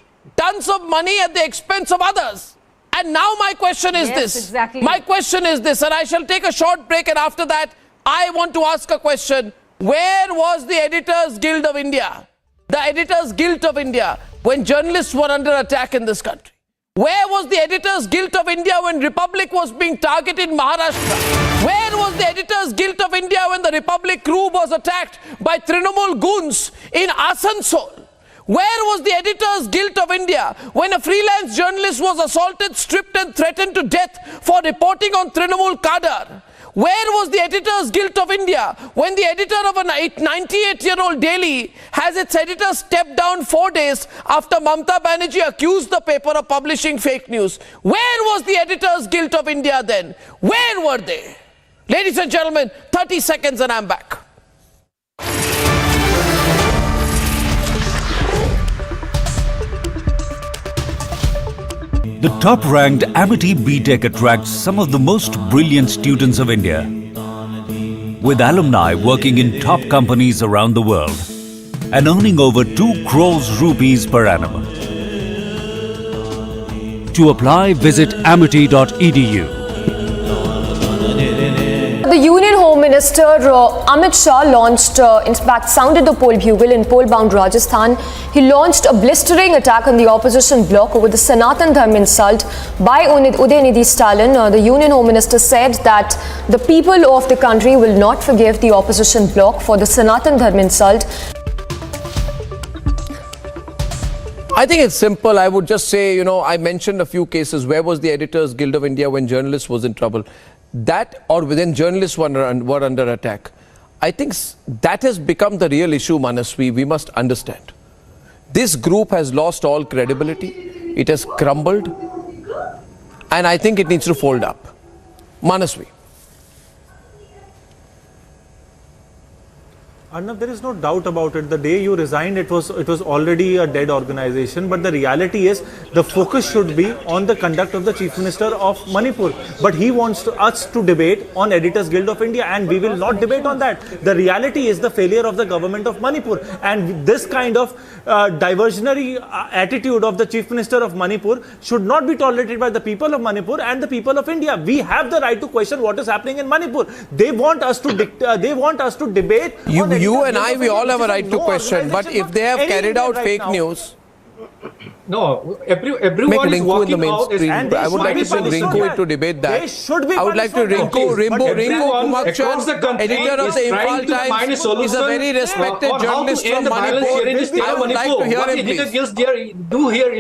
S16: at the expense of others. And now my question is this. My question is this, and I shall take a short break, and after that, I want to ask a question. Where was the Editors Guild of India? The Editors Guild of India when journalists were under attack in this country? Where was the Editors Guild of India when Republic was being targeted in Maharashtra? Where was the Editors Guild of India when the Republic crew was attacked by Trinamool goons in Asansol? Where was the Editors Guild of of India when a freelance journalist was assaulted, stripped and threatened to death for reporting on Trinamool Kadar? Where was the Editors Guild of India when the editor of a 98-year-old daily has its editor step down 4 days after Mamata Banerjee accused the paper of publishing fake news? Where was the Editors Guild of India then? Where were they? Ladies and gentlemen, 30 seconds and I'm back.
S10: The top-ranked Amity BTech attracts some of the most brilliant students of India, with alumni working in top companies around the world and earning over 2 crores rupees per annum. To apply, visit amity.edu.
S14: The Union Home Minister Amit Shah launched, in fact, sounded the poll bugle in poll-bound Rajasthan. He launched a blistering attack on the opposition bloc over the Sanatan Dharma insult by Udhayanidhi Stalin. The Union Home Minister said that the people of the country will not forgive the opposition bloc for the Sanatan Dharma insult.
S16: I think it's simple. I would just say, I mentioned a few cases. Where was the Editors Guild of India when journalists was in trouble? That or when journalists were under attack. I think that has become the real issue, Manasvi. We must understand. This group has lost all credibility. It has crumbled. And I think it needs to fold up. Manasvi.
S11: Arnav, there is no doubt about it. The day you resigned, it was already a dead organization. But the reality is, the focus should be on the conduct of the Chief Minister of Manipur. But he wants us to debate on Editors Guild of India, and we will not debate on that. The reality is the failure of the government of Manipur, and this kind of diversionary attitude of the Chief Minister of Manipur should not be tolerated by the people of Manipur and the people of India. We have the right to question what is happening in Manipur. They want us to debate.
S16: You and I, we all have a right to question, but if they have carried out fake news...
S22: No, everyone is walking out.
S16: I would like to bring Rinku to debate that. I would like to Rinku Kumakshan, editor of the Imphal Times, is a very respected journalist from Manipur. I would like to hear him, please.
S22: What Editors Guild do here is